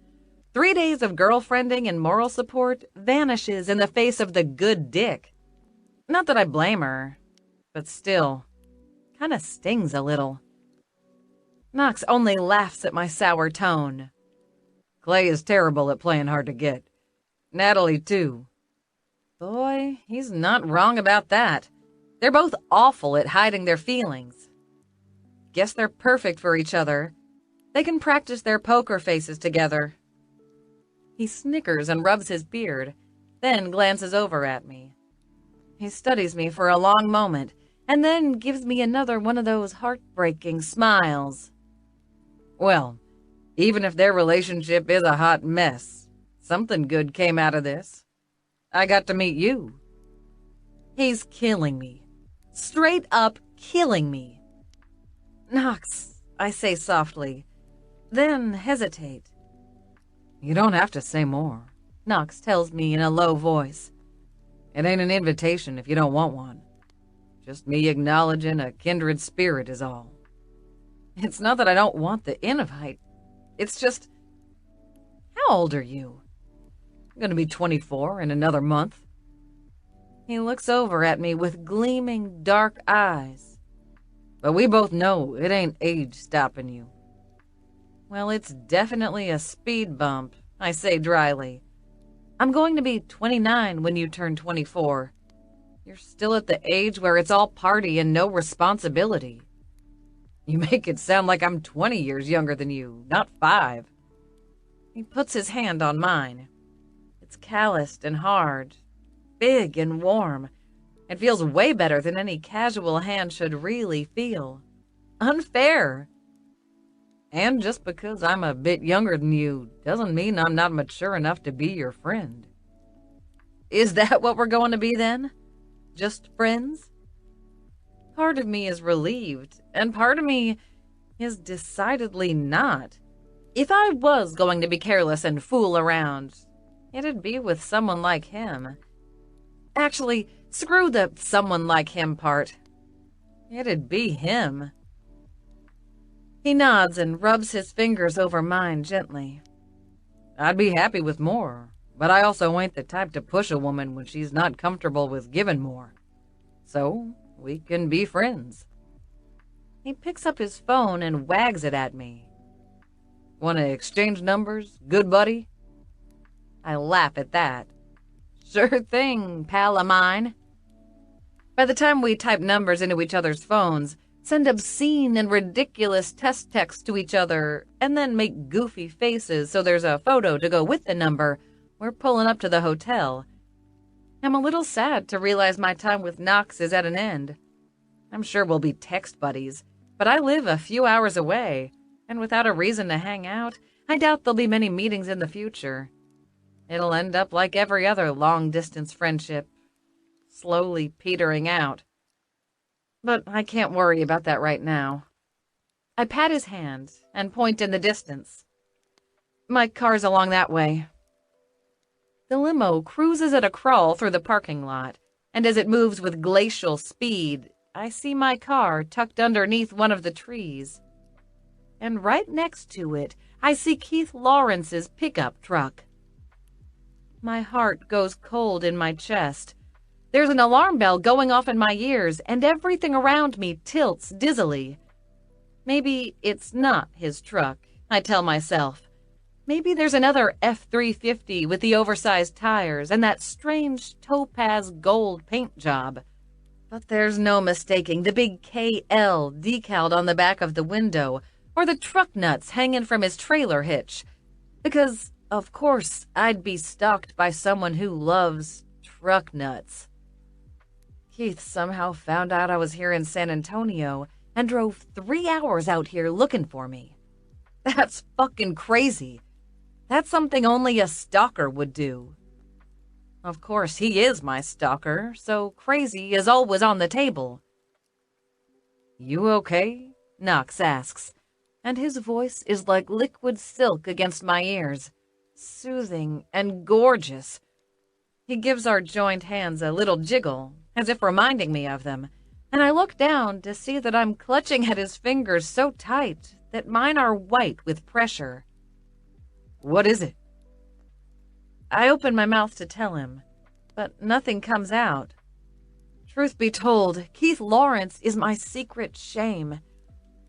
3 days of girlfriending and moral support vanishes in the face of the good dick. Not that I blame her, but still, kinda stings a little. Knox only laughs at my sour tone. "Clay is terrible at playing hard to get. Natalie, too." Boy, he's not wrong about that. They're both awful at hiding their feelings. Guess they're perfect for each other. They can practice their poker faces together. He snickers and rubs his beard, then glances over at me. He studies me for a long moment, and then gives me another one of those heartbreaking smiles. "Well, even if their relationship is a hot mess, something good came out of this. I got to meet you." He's killing me. straight up killing me. "Knox," I say softly, then hesitate. "You don't have to say more," Knox tells me in a low voice. "It ain't an invitation if you don't want one. Just me acknowledging a kindred spirit is all. It's not that I don't want the invite. It's just, how old are you?" "I'm going to be 24 in another month." He looks over at me with gleaming dark eyes. "But we both know it ain't age stopping you." "Well, it's definitely a speed bump," I say dryly. "I'm going to be 29 when you turn 24. You're still at the age where it's all party and no responsibility." "You make it sound like I'm 20 years younger than you, not 5. He puts his hand on mine. It's calloused and hard, big and warm. It feels way better than any casual hand should really feel. Unfair. And just because I'm a bit younger than you doesn't mean I'm not mature enough to be your friend." "Is that what we're going to be then? Just friends?" Part of me is relieved, and part of me is decidedly not. If I was going to be careless and fool around, it'd be with someone like him. Actually, screw the someone like him part. It'd be him. He nods and rubs his fingers over mine gently. "I'd be happy with more, but I also ain't the type to push a woman when she's not comfortable with giving more. So, we can be friends." He picks up his phone and wags it at me. "Want to exchange numbers, good buddy?" I laugh at that. "Sure thing, pal of mine." By the time we type numbers into each other's phones, send obscene and ridiculous test texts to each other, and then make goofy faces so there's a photo to go with the number, we're pulling up to the hotel. I'm a little sad to realize my time with Knox is at an end. I'm sure we'll be text buddies, but I live a few hours away, and without a reason to hang out, I doubt there'll be many meetings in the future. It'll end up like every other long-distance friendship, slowly petering out. But I can't worry about that right now. I pat his hand and point in the distance. "My car's along that way." The limo cruises at a crawl through the parking lot, and as it moves with glacial speed, I see my car tucked underneath one of the trees. And right next to it, I see Keith Lawrence's pickup truck. My heart goes cold in my chest. There's an alarm bell going off in my ears, and everything around me tilts dizzily. Maybe it's not his truck, I tell myself. Maybe there's another F-350 with the oversized tires and that strange topaz gold paint job. But there's no mistaking the big KL decaled on the back of the window, or the truck nuts hanging from his trailer hitch. Because, of course, I'd be stalked by someone who loves truck nuts. Keith somehow found out I was here in San Antonio and drove 3 hours out here looking for me. That's fucking crazy. That's something only a stalker would do. Of course, he is my stalker, so crazy is always on the table. "You okay?" Knox asks, and his voice is like liquid silk against my ears, soothing and gorgeous. He gives our joined hands a little jiggle, as if reminding me of them, and I look down to see that I'm clutching at his fingers so tight that mine are white with pressure. "What is it?" I open my mouth to tell him, but nothing comes out. Truth be told, Keith Lawrence is my secret shame.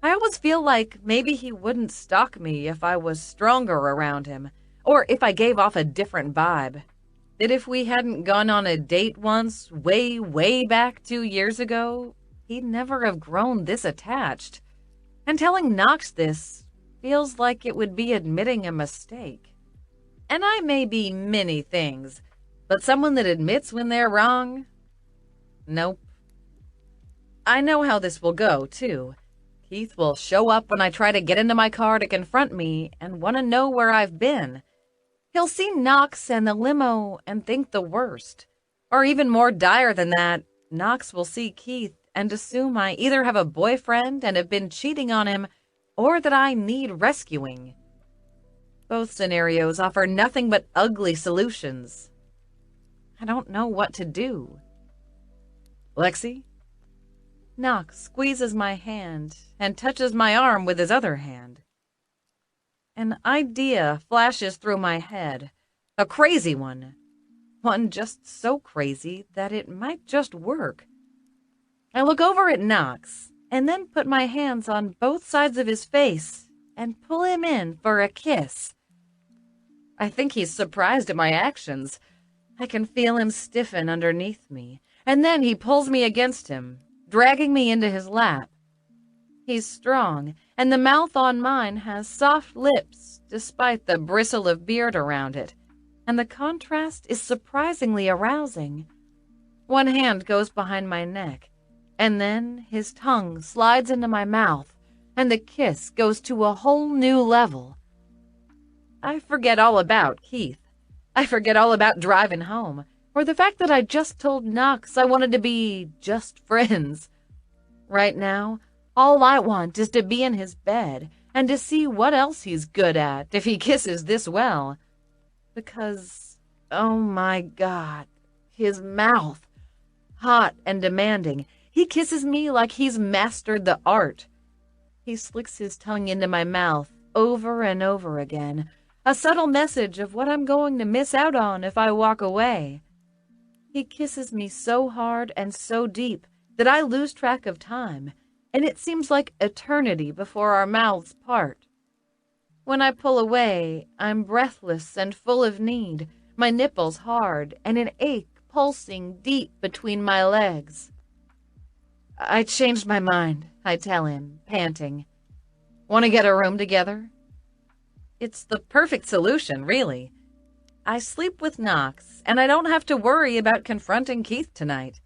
I always feel like maybe he wouldn't stalk me if I was stronger around him, or if I gave off a different vibe. That if we hadn't gone on a date once, way, way back 2 years ago, he'd never have grown this attached. And telling Knox this feels like it would be admitting a mistake. And I may be many things, but someone that admits when they're wrong? Nope. I know how this will go, too. Keith will show up when I try to get into my car to confront me and want to know where I've been. He'll see Knox and the limo and think the worst. Or even more dire than that, Knox will see Keith and assume I either have a boyfriend and have been cheating on him, or that I need rescuing. Both scenarios offer nothing but ugly solutions. I don't know what to do. Lexi? Knox squeezes my hand and touches my arm with his other hand. An idea flashes through my head, a crazy one. One just so crazy that it might just work. I look over at Knox and then put my hands on both sides of his face and pull him in for a kiss. I think he's surprised at my actions. I can feel him stiffen underneath me, and then he pulls me against him, dragging me into his lap. He's strong, and the mouth on mine has soft lips despite the bristle of beard around it, and the contrast is surprisingly arousing. One hand goes behind my neck, and then his tongue slides into my mouth, and the kiss goes to a whole new level. I forget all about Keith. I forget all about driving home, or the fact that I just told Knox I wanted to be just friends. Right now, all I want is to be in his bed and to see what else he's good at if he kisses this well. Because, oh my God, his mouth, hot and demanding. He kisses me like he's mastered the art. He slicks his tongue into my mouth over and over again, a subtle message of what I'm going to miss out on if I walk away. He kisses me so hard and so deep that I lose track of time, and it seems like eternity before our mouths part. When I pull away, I'm breathless and full of need, my nipples hard, and an ache pulsing deep between my legs. I changed my mind, I tell him, panting. Want to get a room together? It's the perfect solution, really. I sleep with Knox, and I don't have to worry about confronting Keith tonight.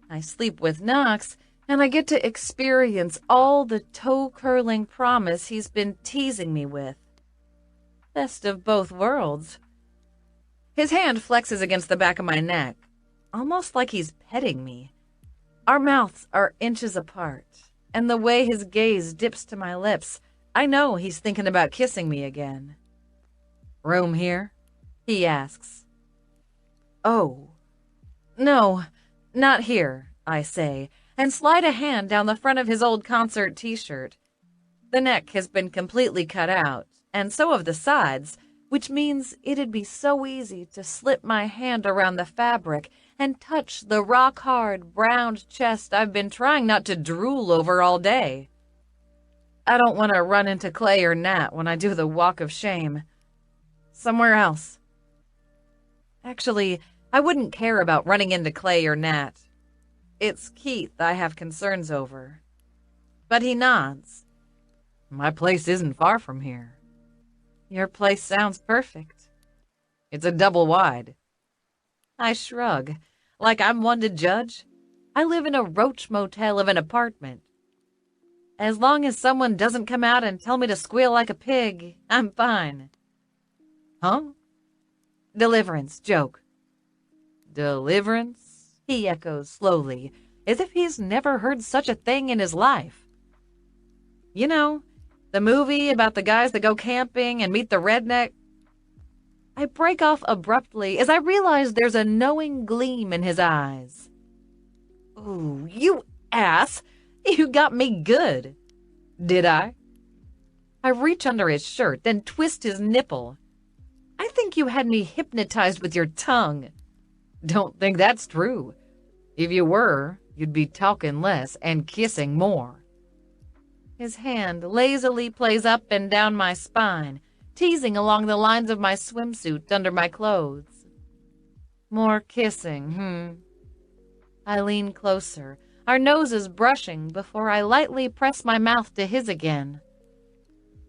I sleep with Knox, and I get to experience all the toe-curling promise he's been teasing me with. Best of both worlds. His hand flexes against the back of my neck, almost like he's petting me. Our mouths are inches apart, and the way his gaze dips to my lips, I know he's thinking about kissing me again. Room here? He asks. Oh. No, not here, I say, and slide a hand down the front of his old concert t-shirt. The neck has been completely cut out, and so have the sides, which means it'd be so easy to slip my hand around the fabric and touch the rock-hard, browned chest I've been trying not to drool over all day. I don't want to run into Clay or Nat when I do the walk of shame. Somewhere else. Actually, I wouldn't care about running into Clay or Nat. It's Keith I have concerns over. But he nods. My place isn't far from here. Your place sounds perfect. It's a double wide. I shrug, like I'm one to judge. I live in a roach motel of an apartment. As long as someone doesn't come out and tell me to squeal like a pig, I'm fine. Huh? Deliverance, joke. Deliverance? He echoes slowly, as if he's never heard such a thing in his life. You know, the movie about the guys that go camping and meet the redneck. I break off abruptly as I realize there's a knowing gleam in his eyes. Ooh, you ass! You got me good. Did I? I reach under his shirt, then twist his nipple. I think you had me hypnotized with your tongue. Don't think that's true. If you were, you'd be talking less and kissing more. His hand lazily plays up and down my spine, teasing along the lines of my swimsuit under my clothes. More kissing, I lean closer, our noses brushing before I lightly press my mouth to his again.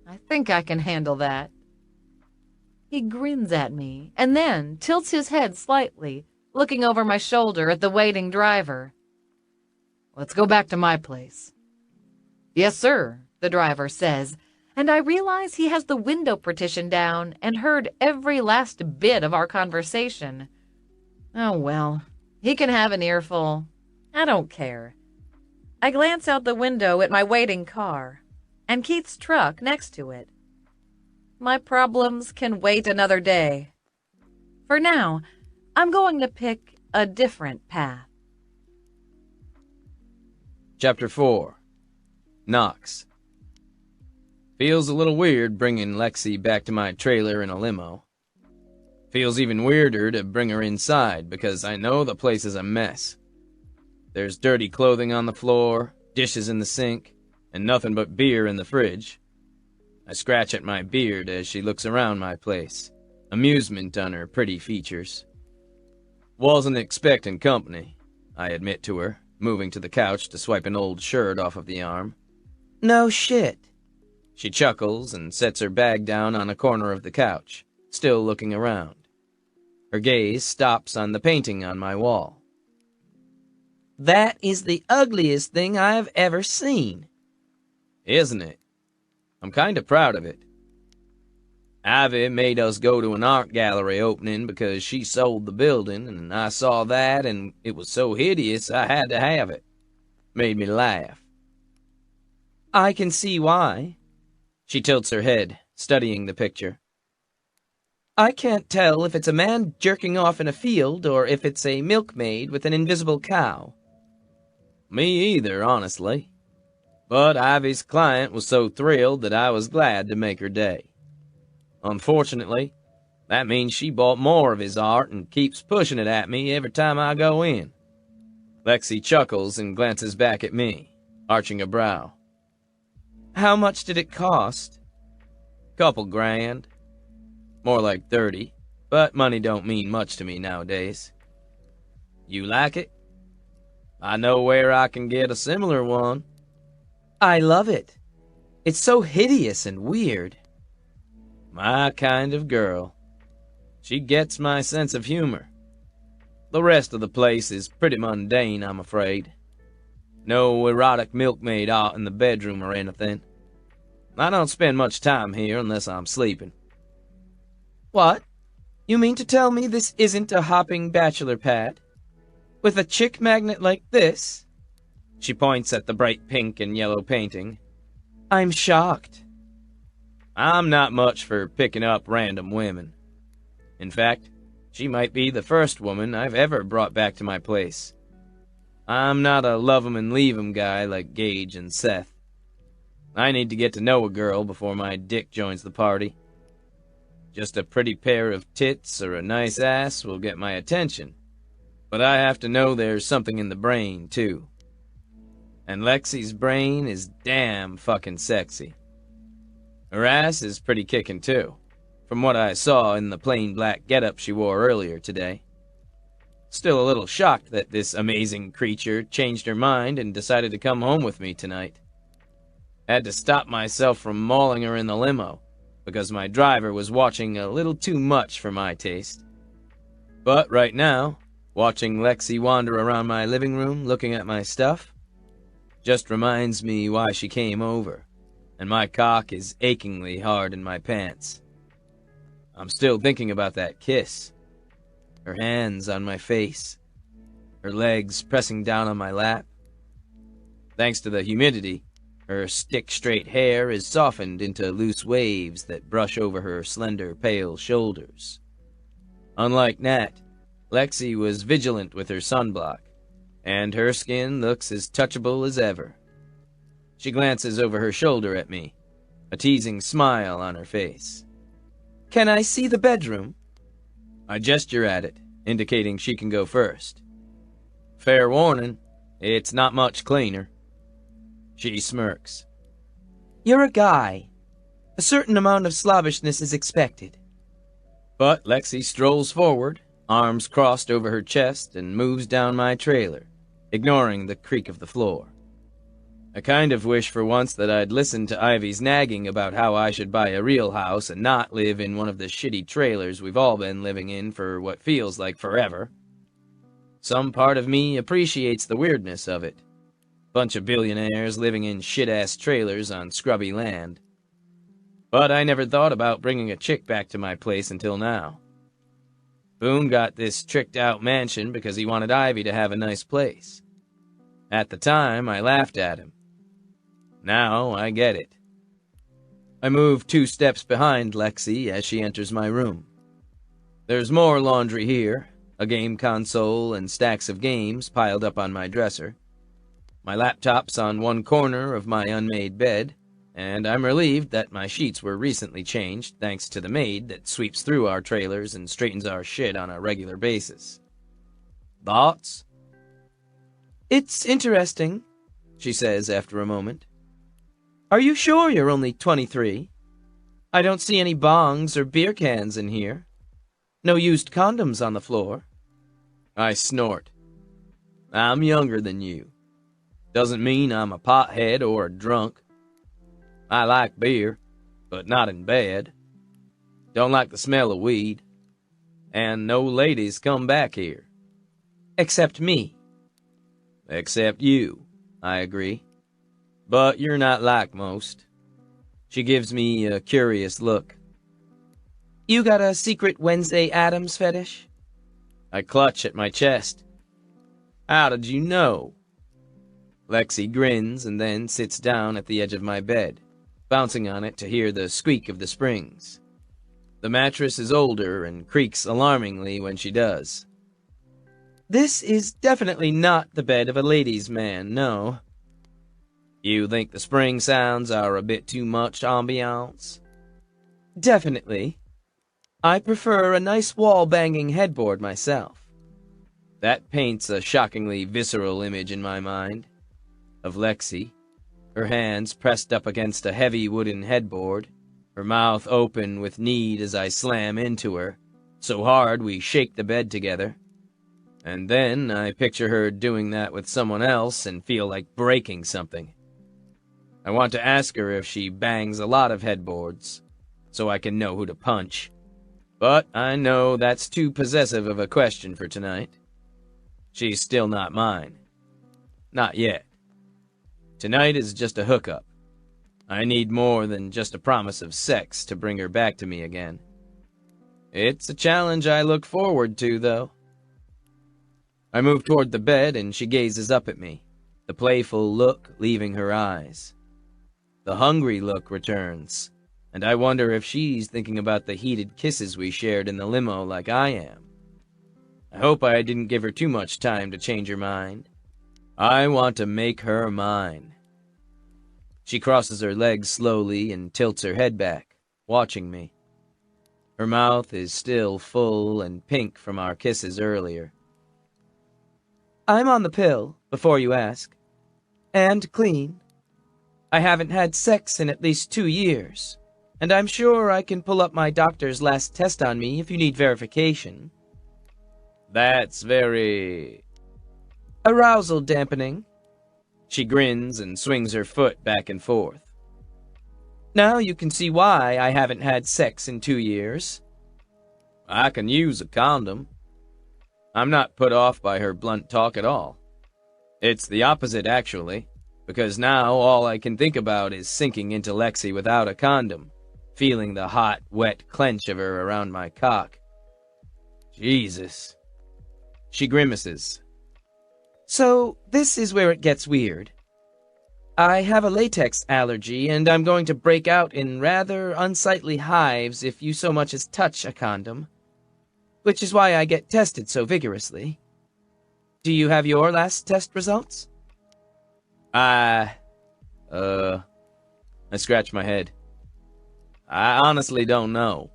I think I can handle that. He grins at me and then tilts his head slightly, looking over my shoulder at the waiting driver. Let's go back to my place. Yes, sir, the driver says, and I realize he has the window partition down and heard every last bit of our conversation. Oh, well, he can have an earful. I don't care. I glance out the window at my waiting car and Keith's truck next to it. My problems can wait another day. For now, I'm going to pick a different path. Chapter 4. Knox. Feels a little weird bringing Lexi back to my trailer in a limo. Feels even weirder to bring her inside because I know the place is a mess. There's dirty clothing on the floor, dishes in the sink, and nothing but beer in the fridge. I scratch at my beard as she looks around my place, amusement on her pretty features. Wasn't expecting company, I admit to her, moving to the couch to swipe an old shirt off of the arm. No shit. She chuckles and sets her bag down on a corner of the couch, still looking around. Her gaze stops on the painting on my wall. That is the ugliest thing I've ever seen. Isn't it? I'm kinda proud of it. Ivy made us go to an art gallery opening because she sold the building, and I saw that and it was so hideous I had to have it. Made me laugh. I can see why. She tilts her head, studying the picture. I can't tell if it's a man jerking off in a field or if it's a milkmaid with an invisible cow. Me either, honestly. But Ivy's client was so thrilled that I was glad to make her day. Unfortunately, that means she bought more of his art and keeps pushing it at me every time I go in. Lexi chuckles and glances back at me, arching a brow. How much did it cost? Couple grand. More like 30, but money don't mean much to me nowadays. You like it? I know where I can get a similar one. I love it. It's so hideous and weird. My kind of girl. She gets my sense of humor. The rest of the place is pretty mundane, I'm afraid. No erotic milkmaid art in the bedroom or anything. I don't spend much time here unless I'm sleeping. What? You mean to tell me this isn't a hopping bachelor pad? With a chick magnet like this? She points at the bright pink and yellow painting. I'm shocked. I'm not much for picking up random women. In fact, she might be the first woman I've ever brought back to my place. I'm not a love 'em and leave 'em guy like Gage and Seth. I need to get to know a girl before my dick joins the party. Just a pretty pair of tits or a nice ass will get my attention, but I have to know there's something in the brain, too. And Lexi's brain is damn fucking sexy. Her ass is pretty kickin' too, from what I saw in the plain black getup she wore earlier today. Still a little shocked that this amazing creature changed her mind and decided to come home with me tonight. Had to stop myself from mauling her in the limo, because my driver was watching a little too much for my taste. But right now, watching Lexi wander around my living room looking at my stuff, just reminds me why she came over, and my cock is achingly hard in my pants. I'm still thinking about that kiss. Her hands on my face, her legs pressing down on my lap. Thanks to the humidity, her stick-straight hair is softened into loose waves that brush over her slender, pale shoulders. Unlike Nat, Lexi was vigilant with her sunblock, and her skin looks as touchable as ever. She glances over her shoulder at me, a teasing smile on her face. Can I see the bedroom? I gesture at it, indicating she can go first. Fair warning, it's not much cleaner. She smirks. You're a guy. A certain amount of slobbishness is expected. But Lexi strolls forward, arms crossed over her chest, and moves down my trailer, ignoring the creak of the floor. I kind of wish for once that I'd listened to Ivy's nagging about how I should buy a real house and not live in one of the shitty trailers we've all been living in for what feels like forever. Some part of me appreciates the weirdness of it. Bunch of billionaires living in shit-ass trailers on scrubby land. But I never thought about bringing a chick back to my place until now. Boone got this tricked-out mansion because he wanted Ivy to have a nice place. At the time, I laughed at him. Now I get it. I move 2 steps behind Lexi as she enters my room. There's more laundry here, a game console and stacks of games piled up on my dresser. My laptop's on one corner of my unmade bed, and I'm relieved that my sheets were recently changed thanks to the maid that sweeps through our trailers and straightens our shit on a regular basis. Thoughts? It's interesting, she says after a moment. Are you sure you're only 23? I don't see any bongs or beer cans in here. No used condoms on the floor. I snort. I'm younger than you. Doesn't mean I'm a pothead or a drunk. I like beer, but not in bed. Don't like the smell of weed. And no ladies come back here. Except me. Except you, I agree. But you're not like most. She gives me a curious look. You got a secret Wednesday Addams fetish? I clutch at my chest. How did you know? Lexi grins and then sits down at the edge of my bed, bouncing on it to hear the squeak of the springs. The mattress is older and creaks alarmingly when she does. This is definitely not the bed of a ladies' man, no. You think the spring sounds are a bit too much ambiance? Definitely. I prefer a nice wall-banging headboard myself. That paints a shockingly visceral image in my mind. Of Lexi, her hands pressed up against a heavy wooden headboard, her mouth open with need as I slam into her, so hard we shake the bed together. And then I picture her doing that with someone else and feel like breaking something. I want to ask her if she bangs a lot of headboards, so I can know who to punch. But I know that's too possessive of a question for tonight. She's still not mine. Not yet. Tonight is just a hookup. I need more than just a promise of sex to bring her back to me again. It's a challenge I look forward to, though. I move toward the bed and she gazes up at me, the playful look leaving her eyes. The hungry look returns, and I wonder if she's thinking about the heated kisses we shared in the limo like I am. I hope I didn't give her too much time to change her mind. I want to make her mine. She crosses her legs slowly and tilts her head back, watching me. Her mouth is still full and pink from our kisses earlier. I'm on the pill, before you ask. And clean. I haven't had sex in at least 2 years, and I'm sure I can pull up my doctor's last test on me if you need verification. That's very... arousal dampening. She grins and swings her foot back and forth. Now you can see why I haven't had sex in 2 years. I can use a condom. I'm not put off by her blunt talk at all. It's the opposite, actually, because now all I can think about is sinking into Lexi without a condom, feeling the hot, wet clench of her around my cock. Jesus. She grimaces. So, this is where it gets weird. I have a latex allergy, and I'm going to break out in rather unsightly hives if you so much as touch a condom. Which is why I get tested so vigorously. Do you have your last test results? I scratch my head. I honestly don't know.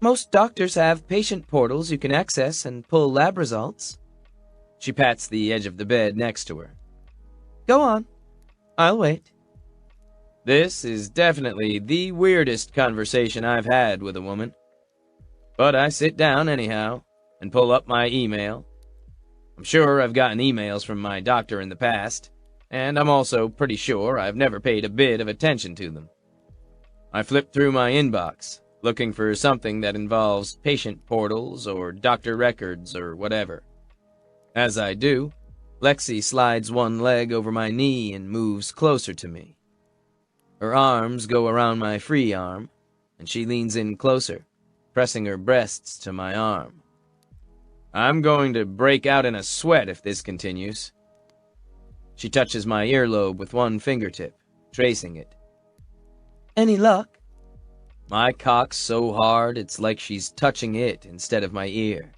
Most doctors have patient portals you can access and pull lab results. She pats the edge of the bed next to her. Go on. I'll wait. This is definitely the weirdest conversation I've had with a woman. But I sit down anyhow and pull up my email. I'm sure I've gotten emails from my doctor in the past, and I'm also pretty sure I've never paid a bit of attention to them. I flip through my inbox, looking for something that involves patient portals or doctor records or whatever. As I do, Lexi slides one leg over my knee and moves closer to me. Her arms go around my free arm, and she leans in closer, pressing her breasts to my arm. I'm going to break out in a sweat if this continues. She touches my earlobe with one fingertip, tracing it. Any luck? My cock's so hard it's like she's touching it instead of my ear.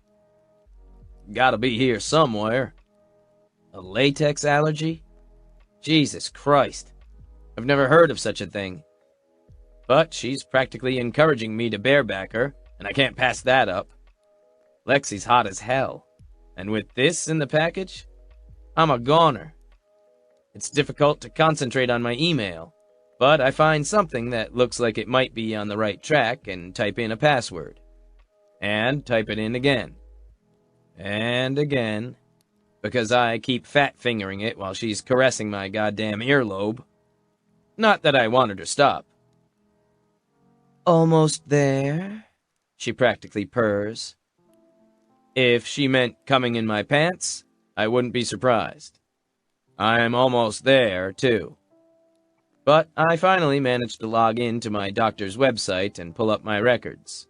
Gotta be here somewhere. A latex allergy? Jesus Christ. I've never heard of such a thing. But she's practically encouraging me to bareback her, and I can't pass that up. Lexi's hot as hell, and with this in the package, I'm a goner. It's difficult to concentrate on my email, but I find something that looks like it might be on the right track and type in a password. And type it in again. And again. Because I keep fat-fingering it while she's caressing my goddamn earlobe. Not that I want her to stop. Almost there, she practically purrs. If she meant coming in my pants, I wouldn't be surprised. I'm almost there, too. But I finally managed to log in to my doctor's website and pull up my records.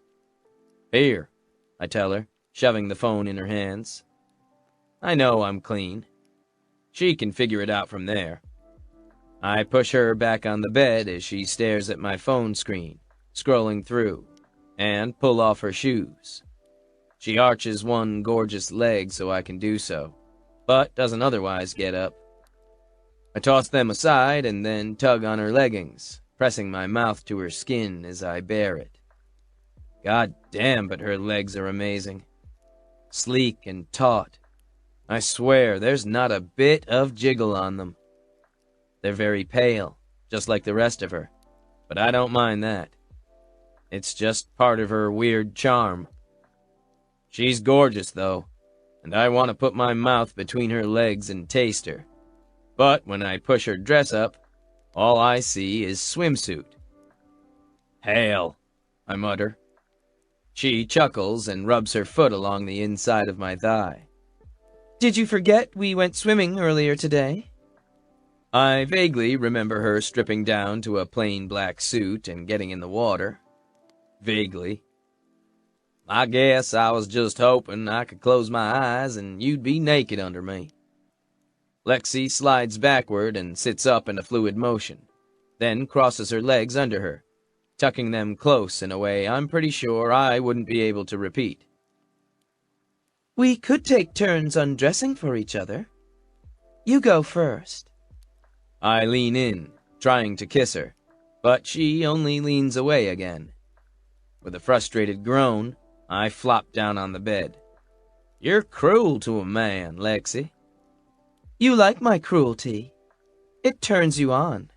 Here, I tell her, shoving the phone in her hands. I know I'm clean. She can figure it out from there. I push her back on the bed as she stares at my phone screen, scrolling through, and pull off her shoes. She arches one gorgeous leg so I can do so, but doesn't otherwise get up. I toss them aside and then tug on her leggings, pressing my mouth to her skin as I bare it. God damn, but her legs are amazing. Sleek and taut. I swear, there's not a bit of jiggle on them. They're very pale, just like the rest of her, but I don't mind that. It's just part of her weird charm. She's gorgeous, though, and I want to put my mouth between her legs and taste her. But when I push her dress up, all I see is swimsuit. Hell, I mutter. She chuckles and rubs her foot along the inside of my thigh. Did you forget we went swimming earlier today? I vaguely remember her stripping down to a plain black suit and getting in the water. Vaguely. I guess I was just hoping I could close my eyes and you'd be naked under me. Lexi slides backward and sits up in a fluid motion, then crosses her legs under her, tucking them close in a way I'm pretty sure I wouldn't be able to repeat. We could take turns undressing for each other. You go first. I lean in, trying to kiss her, but she only leans away again. With a frustrated groan, I flop down on the bed. You're cruel to a man, Lexi. You like my cruelty. It turns you on.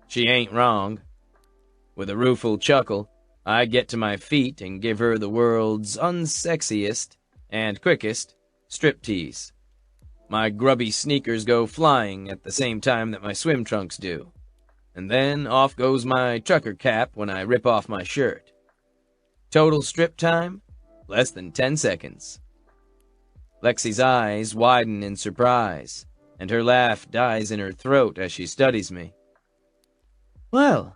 She ain't wrong. With a rueful chuckle, I get to my feet and give her the world's unsexiest and quickest striptease. My grubby sneakers go flying at the same time that my swim trunks do. And then off goes my trucker cap when I rip off my shirt. Total strip time? Less than 10 seconds. Lexi's eyes widen in surprise, and her laugh dies in her throat as she studies me. Well,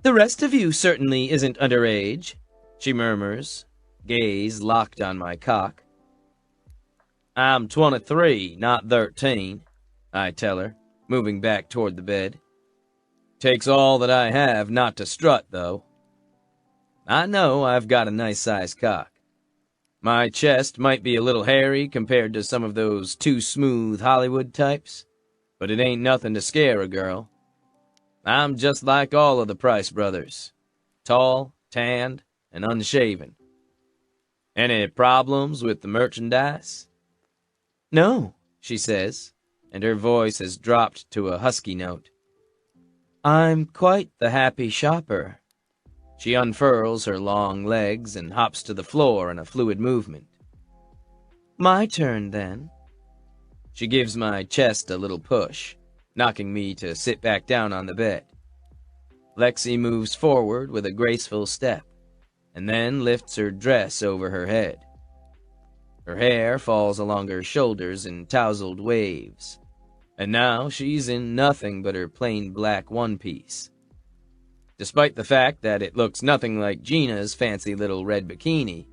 the rest of you certainly isn't underage, she murmurs, gaze locked on my cock. I'm 23, not 13, I tell her, moving back toward the bed. Takes all that I have not to strut, though. I know I've got a nice-sized cock. My chest might be a little hairy compared to some of those too-smooth Hollywood types, but it ain't nothing to scare a girl. I'm just like all of the Price brothers, tall, tanned, and unshaven. Any problems with the merchandise? No, she says, and her voice has dropped to a husky note. I'm quite the happy shopper. She unfurls her long legs and hops to the floor in a fluid movement. My turn, then. She gives my chest a little push, knocking me to sit back down on the bed. Lexi moves forward with a graceful step, and then lifts her dress over her head. Her hair falls along her shoulders in tousled waves, and now she's in nothing but her plain black one-piece. Despite the fact that it looks nothing like Gina's fancy little red bikini,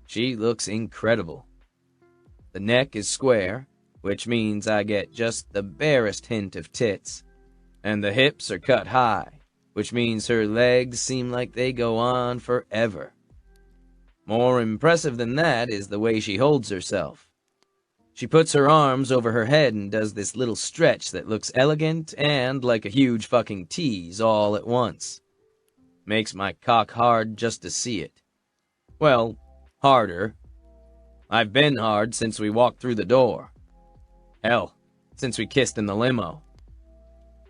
she looks incredible. The neck is square, which means I get just the barest hint of tits, and the hips are cut high, which means her legs seem like they go on forever. More impressive than that is the way she holds herself. She puts her arms over her head and does this little stretch that looks elegant and like a huge fucking tease all at once. Makes my cock hard just to see it. Well, harder. I've been hard since we walked through the door. Hell, since we kissed in the limo.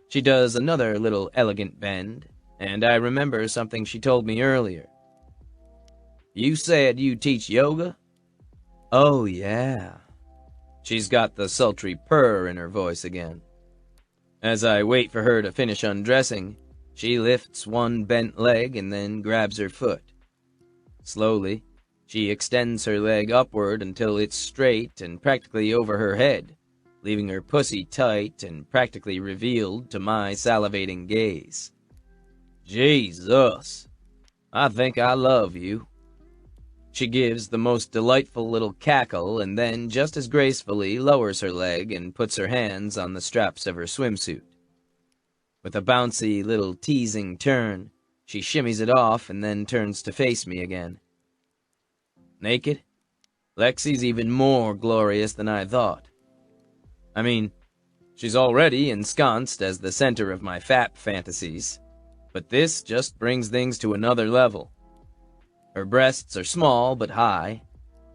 She does another little elegant bend, and I remember something she told me earlier. You said you teach yoga? Oh, yeah. She's got the sultry purr in her voice again. As I wait for her to finish undressing, she lifts one bent leg and then grabs her foot. Slowly, she extends her leg upward until it's straight and practically over her head, leaving her pussy tight and practically revealed to my salivating gaze. Jesus, I think I love you. She gives the most delightful little cackle and then just as gracefully lowers her leg and puts her hands on the straps of her swimsuit. With a bouncy little teasing turn, she shimmies it off and then turns to face me again. Naked, Lexi's even more glorious than I thought. I mean, she's already ensconced as the center of my fap fantasies, but this just brings things to another level. Her breasts are small but high,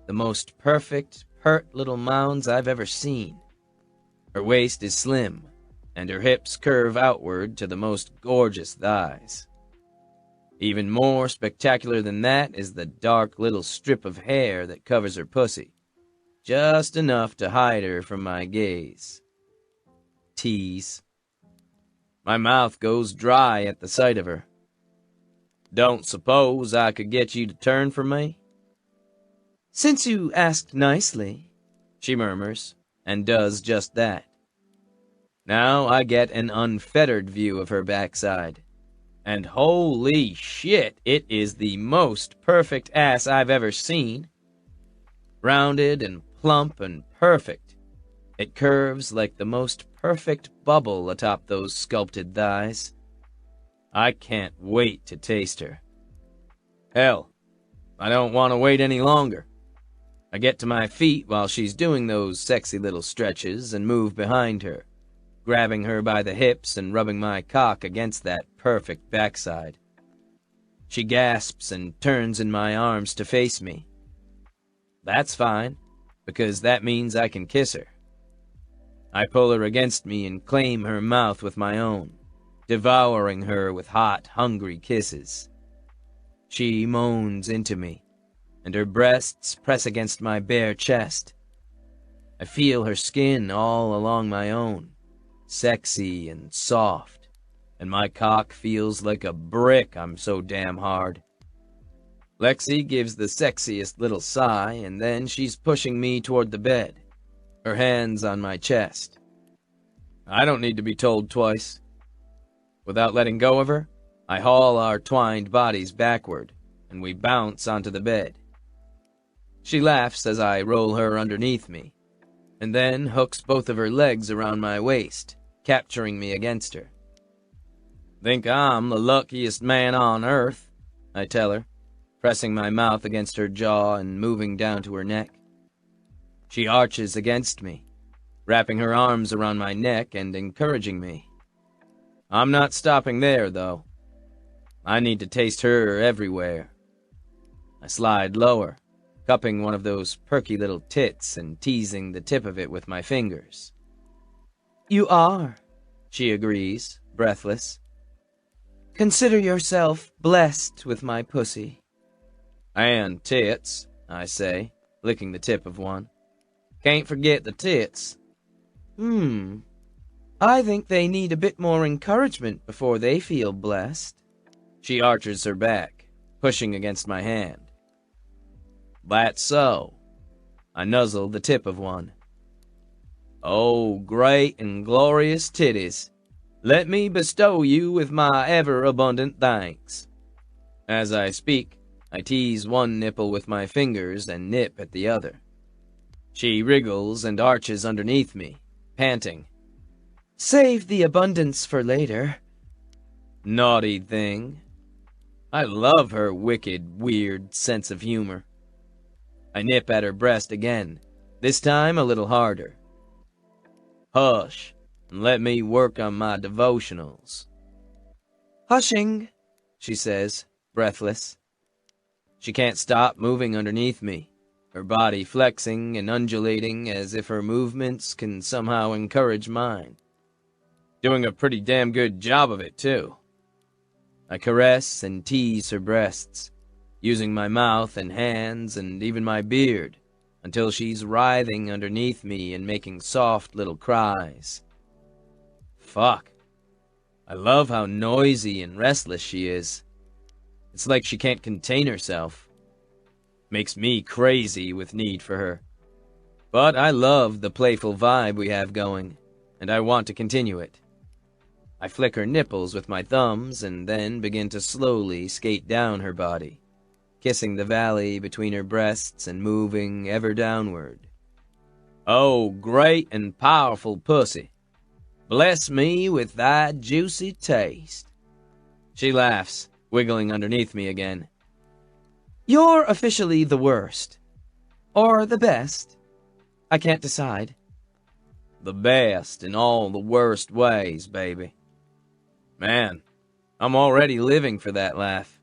the most perfect, pert little mounds I've ever seen. Her waist is slim, and her hips curve outward to the most gorgeous thighs. Even more spectacular than that is the dark little strip of hair that covers her pussy, just enough to hide her from my gaze. Tease. My mouth goes dry at the sight of her. Don't suppose I could get you to turn for me? Since you asked nicely, she murmurs, and does just that. Now I get an unfettered view of her backside. And holy shit, it is the most perfect ass I've ever seen. Rounded and plump and perfect. It curves like the most perfect bubble atop those sculpted thighs. I can't wait to taste her. Hell, I don't want to wait any longer. I get to my feet while she's doing those sexy little stretches and move behind her, grabbing her by the hips and rubbing my cock against that perfect backside. She gasps and turns in my arms to face me. That's fine, because that means I can kiss her. I pull her against me and claim her mouth with my own, devouring her with hot, hungry kisses. She moans into me, and her breasts press against my bare chest. I feel her skin all along my own, sexy and soft, and my cock feels like a brick, I'm so damn hard. Lexi gives the sexiest little sigh, and then she's pushing me toward the bed, her hands on my chest. I don't need to be told twice. Without letting go of her, I haul our twined bodies backward, and we bounce onto the bed. She laughs as I roll her underneath me, and then hooks both of her legs around my waist, capturing me against her. Think I'm the luckiest man on earth, I tell her, pressing my mouth against her jaw and moving down to her neck. She arches against me, wrapping her arms around my neck and encouraging me. I'm not stopping there, though. I need to taste her everywhere. I slide lower, cupping one of those perky little tits and teasing the tip of it with my fingers. You are, she agrees, breathless. Consider yourself blessed with my pussy. And tits, I say, licking the tip of one. Can't forget the tits. I think they need a bit more encouragement before they feel blessed. She arches her back, pushing against my hand. That's so. I nuzzle the tip of one. Oh, great and glorious titties, let me bestow you with my ever-abundant thanks. As I speak, I tease one nipple with my fingers and nip at the other. She wriggles and arches underneath me, panting. "Save the abundance for later." Naughty thing. I love her wicked, weird sense of humor. I nip at her breast again, this time a little harder. "Hush, and let me work on my devotionals." "Hushing," she says, breathless. She can't stop moving underneath me, her body flexing and undulating as if her movements can somehow encourage mine. Doing a pretty damn good job of it, too. I caress and tease her breasts, using my mouth and hands and even my beard, until she's writhing underneath me and making soft little cries. Fuck. I love how noisy and restless she is. It's like she can't contain herself. Makes me crazy with need for her. But I love the playful vibe we have going, and I want to continue it. I flick her nipples with my thumbs and then begin to slowly skate down her body, kissing the valley between her breasts and moving ever downward. Oh, great and powerful pussy. Bless me with thy juicy taste. She laughs, wiggling underneath me again. You're officially the worst. Or the best. I can't decide. The best in all the worst ways, baby. Man, I'm already living for that laugh.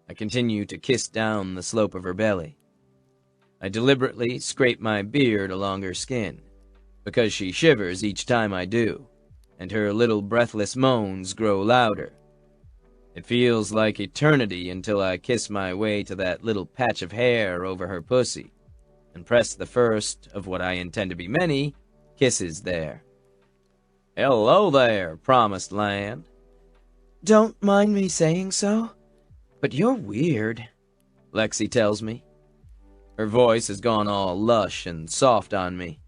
I continue to kiss down the slope of her belly. I deliberately scrape my beard along her skin, because she shivers each time I do, and her little breathless moans grow louder. It feels like eternity until I kiss my way to that little patch of hair over her pussy, and press the first of what I intend to be many kisses there. Hello there, promised land. Don't mind me saying so, but you're weird, Lexi tells me. Her voice has gone all lush and soft on me,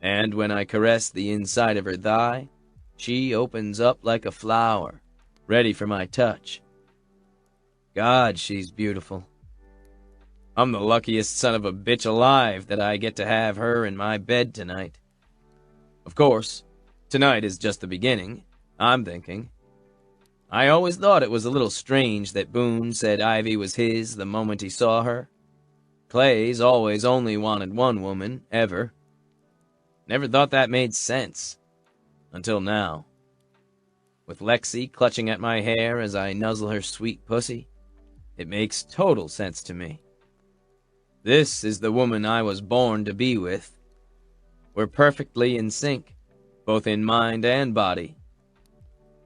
and when I caress the inside of her thigh, she opens up like a flower, ready for my touch. God, she's beautiful. I'm the luckiest son of a bitch alive that I get to have her in my bed tonight. Of course, tonight is just the beginning, I'm thinking. I always thought it was a little strange that Boone said Ivy was his the moment he saw her. Clay's always only wanted one woman, ever. Never thought that made sense. Until now. With Lexi clutching at my hair as I nuzzle her sweet pussy, it makes total sense to me. This is the woman I was born to be with. We're perfectly in sync, both in mind and body.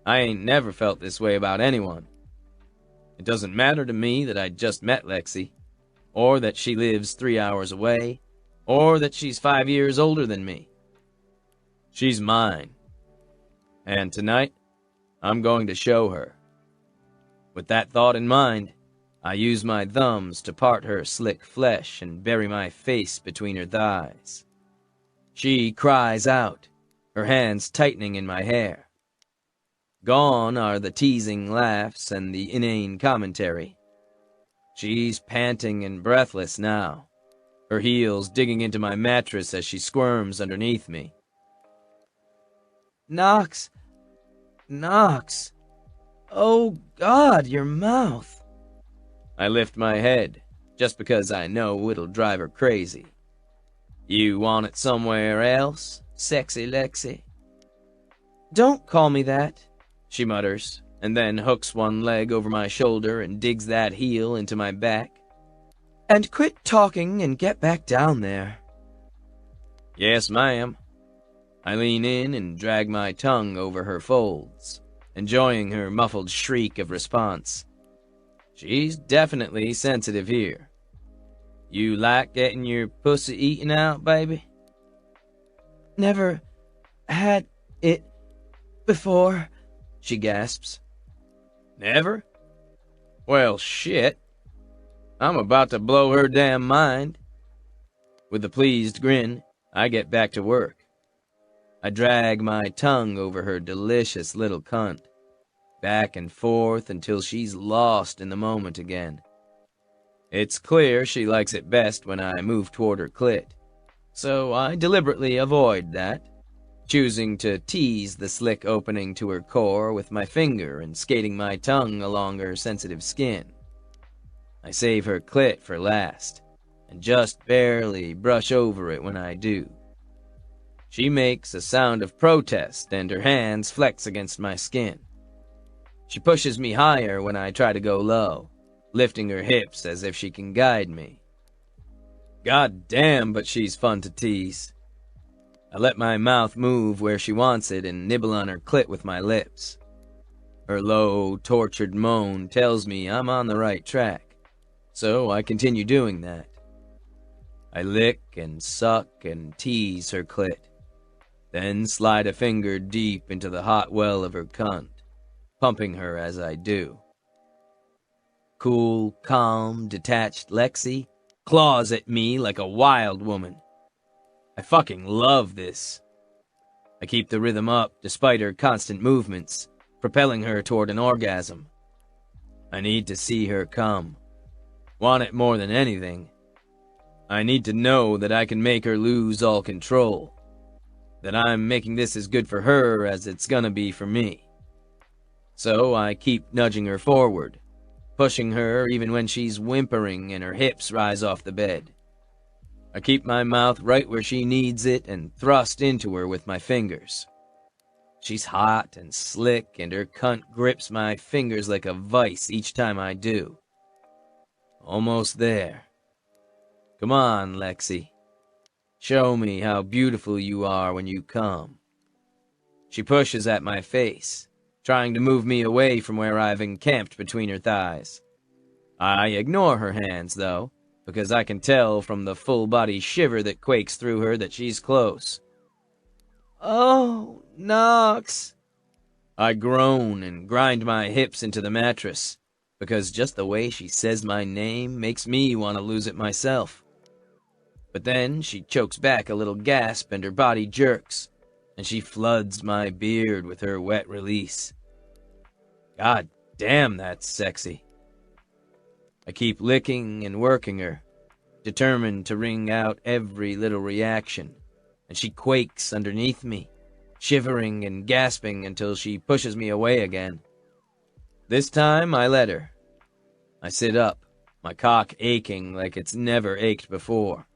I ain't never felt this way about anyone. It doesn't matter to me that I just met Lexi, or that she lives 3 hours away, or that she's 5 years older than me. She's mine. And tonight, I'm going to show her. With that thought in mind, I use my thumbs to part her slick flesh and bury my face between her thighs. She cries out, her hands tightening in my hair. Gone are the teasing laughs and the inane commentary. She's panting and breathless now, her heels digging into my mattress as she squirms underneath me. Knox! Knox! Oh, God, your mouth! I lift my head, just because I know it'll drive her crazy. You want it somewhere else, sexy Lexi? Don't call me that, she mutters, and then hooks one leg over my shoulder and digs that heel into my back. And quit talking and get back down there. Yes, ma'am. I lean in and drag my tongue over her folds, enjoying her muffled shriek of response. She's definitely sensitive here. You like getting your pussy eaten out, baby? Never had it before, she gasps. Never? Well, shit. I'm about to blow her damn mind. With a pleased grin, I get back to work. I drag my tongue over her delicious little cunt, back and forth until she's lost in the moment again. It's clear she likes it best when I move toward her clit, So I deliberately avoid that, choosing to tease the slick opening to her core with my finger and skating my tongue along her sensitive skin. I save her clit for last, and just barely brush over it when I do. She makes a sound of protest and her hands flex against my skin. She pushes me higher when I try to go low, lifting her hips as if she can guide me. God damn, but she's fun to tease. I let my mouth move where she wants it and nibble on her clit with my lips. Her low, tortured moan tells me I'm on the right track, so I continue doing that. I lick and suck and tease her clit, then slide a finger deep into the hot well of her cunt, pumping her as I do. Cool, calm, detached Lexi claws at me like a wild woman. I fucking love this. I keep the rhythm up despite her constant movements, propelling her toward an orgasm. I need to see her come. Want it more than anything. I need to know that I can make her lose all control. That I'm making this as good for her as it's gonna be for me. So I keep nudging her forward, pushing her even when she's whimpering and her hips rise off the bed. I keep my mouth right where she needs it and thrust into her with my fingers. She's hot and slick and her cunt grips my fingers like a vice each time I do. Almost there. Come on, Lexi. Show me how beautiful you are when you come. She pushes at my face, trying to move me away from where I've encamped between her thighs. I ignore her hands, though, because I can tell from the full-body shiver that quakes through her that she's close. Oh, Knox! I groan and grind my hips into the mattress, because just the way she says my name makes me want to lose it myself. But then she chokes back a little gasp and her body jerks, and she floods my beard with her wet release. God damn, that's sexy. I keep licking and working her, determined to wring out every little reaction, and she quakes underneath me, shivering and gasping until she pushes me away again. This time I let her. I sit up, my cock aching like it's never ached before,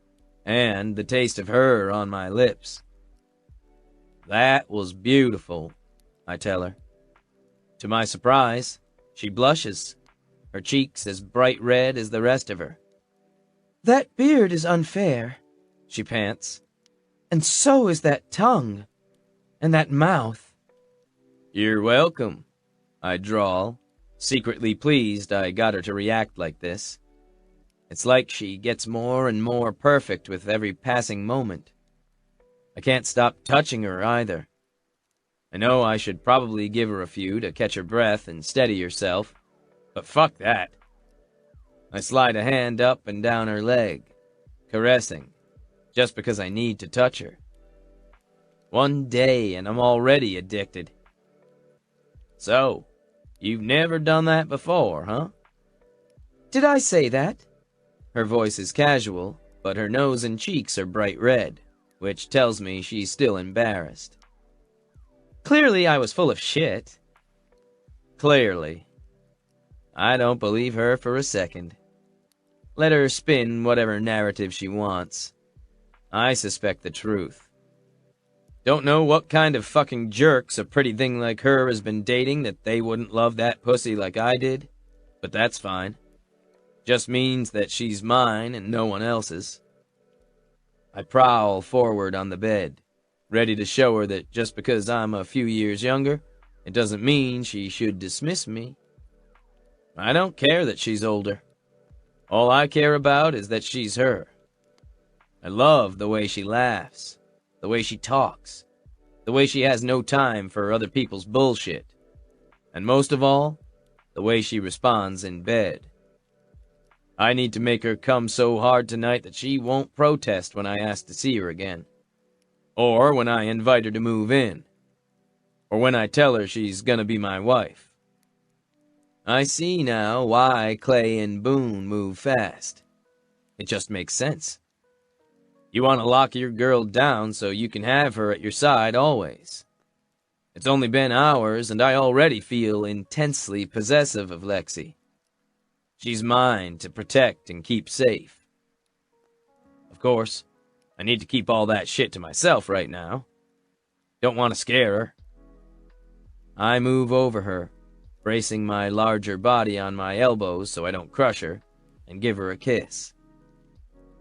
and the taste of her on my lips. That was beautiful, I tell her. To my surprise, she blushes, her cheeks as bright red as the rest of her. That beard is unfair, she pants, and so is that tongue, and that mouth. You're welcome, I drawl, secretly pleased I got her to react like this. It's like she gets more and more perfect with every passing moment. I can't stop touching her either. I know I should probably give her a few to catch her breath and steady herself, but fuck that. I slide a hand up and down her leg, caressing, just because I need to touch her. One day and I'm already addicted. So, you've never done that before, huh? Did I say that? Her voice is casual, but her nose and cheeks are bright red, which tells me she's still embarrassed. Clearly I was full of shit. Clearly. I don't believe her for a second. Let her spin whatever narrative she wants. I suspect the truth. Don't know what kind of fucking jerks a pretty thing like her has been dating that they wouldn't love that pussy like I did, but that's fine. Just means that she's mine and no one else's. I prowl forward on the bed, ready to show her that just because I'm a few years younger, it doesn't mean she should dismiss me. I don't care that she's older. All I care about is that she's her. I love the way she laughs, the way she talks, the way she has no time for other people's bullshit, and most of all, the way she responds in bed. I need to make her come so hard tonight that she won't protest when I ask to see her again, or when I invite her to move in, or when I tell her she's gonna be my wife. I see now why Clay and Boone move fast. It just makes sense. You want to lock your girl down so you can have her at your side always. It's only been hours, and I already feel intensely possessive of Lexi. She's mine to protect and keep safe. Of course, I need to keep all that shit to myself right now. Don't want to scare her. I move over her, bracing my larger body on my elbows so I don't crush her, and give her a kiss.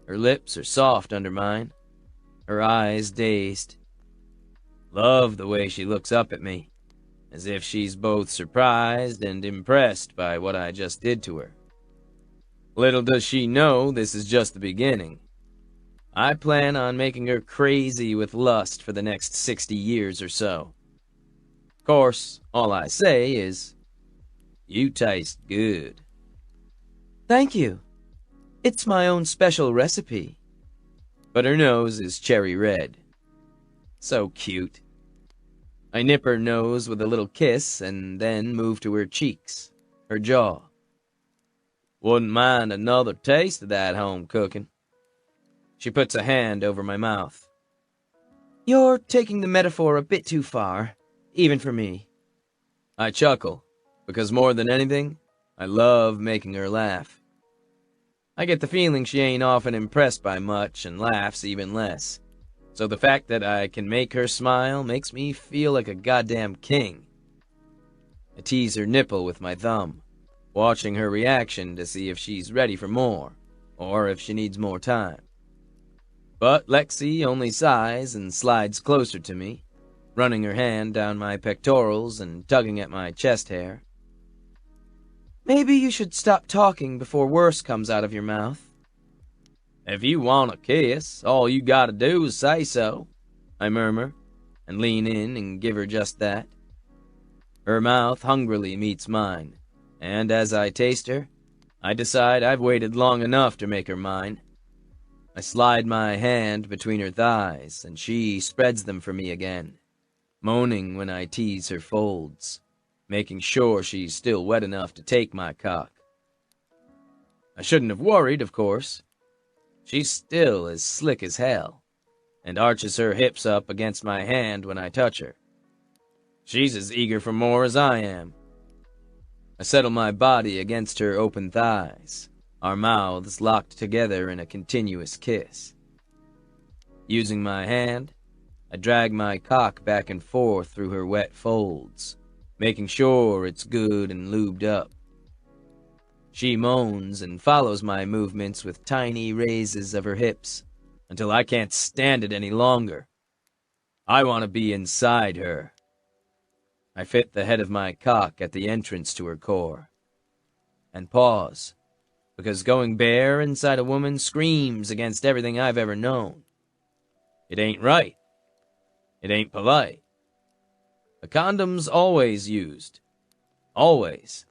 Her lips are soft under mine, her eyes dazed. Love the way she looks up at me, as if she's both surprised and impressed by what I just did to her. Little does she know this is just the beginning. I plan on making her crazy with lust for the next 60 years or so. Of course, all I say is, you taste good. Thank you. It's my own special recipe. But her nose is cherry red. So cute. I nip her nose with a little kiss and then move to her cheeks, her jaw. Wouldn't mind another taste of that home cooking. She puts a hand over my mouth. You're taking the metaphor a bit too far, even for me. I chuckle, because more than anything, I love making her laugh. I get the feeling she ain't often impressed by much and laughs even less. So the fact that I can make her smile makes me feel like a goddamn king. I tease her nipple with my thumb, watching her reaction to see if she's ready for more, or if she needs more time. But Lexi only sighs and slides closer to me, running her hand down my pectorals and tugging at my chest hair. Maybe you should stop talking before worse comes out of your mouth. If you want a kiss, all you gotta do is say so, I murmur, and lean in and give her just that. Her mouth hungrily meets mine, and as I taste her, I decide I've waited long enough to make her mine. I slide my hand between her thighs, and she spreads them for me again, moaning when I tease her folds, making sure she's still wet enough to take my cock. I shouldn't have worried, of course. She's still as slick as hell, and arches her hips up against my hand when I touch her. She's as eager for more as I am. I settle my body against her open thighs, our mouths locked together in a continuous kiss. Using my hand, I drag my cock back and forth through her wet folds, making sure it's good and lubed up. She moans and follows my movements with tiny raises of her hips until I can't stand it any longer. I want to be inside her. I fit the head of my cock at the entrance to her core, and pause, because going bare inside a woman screams against everything I've ever known. It ain't right. It ain't polite. A condom's always used. Always.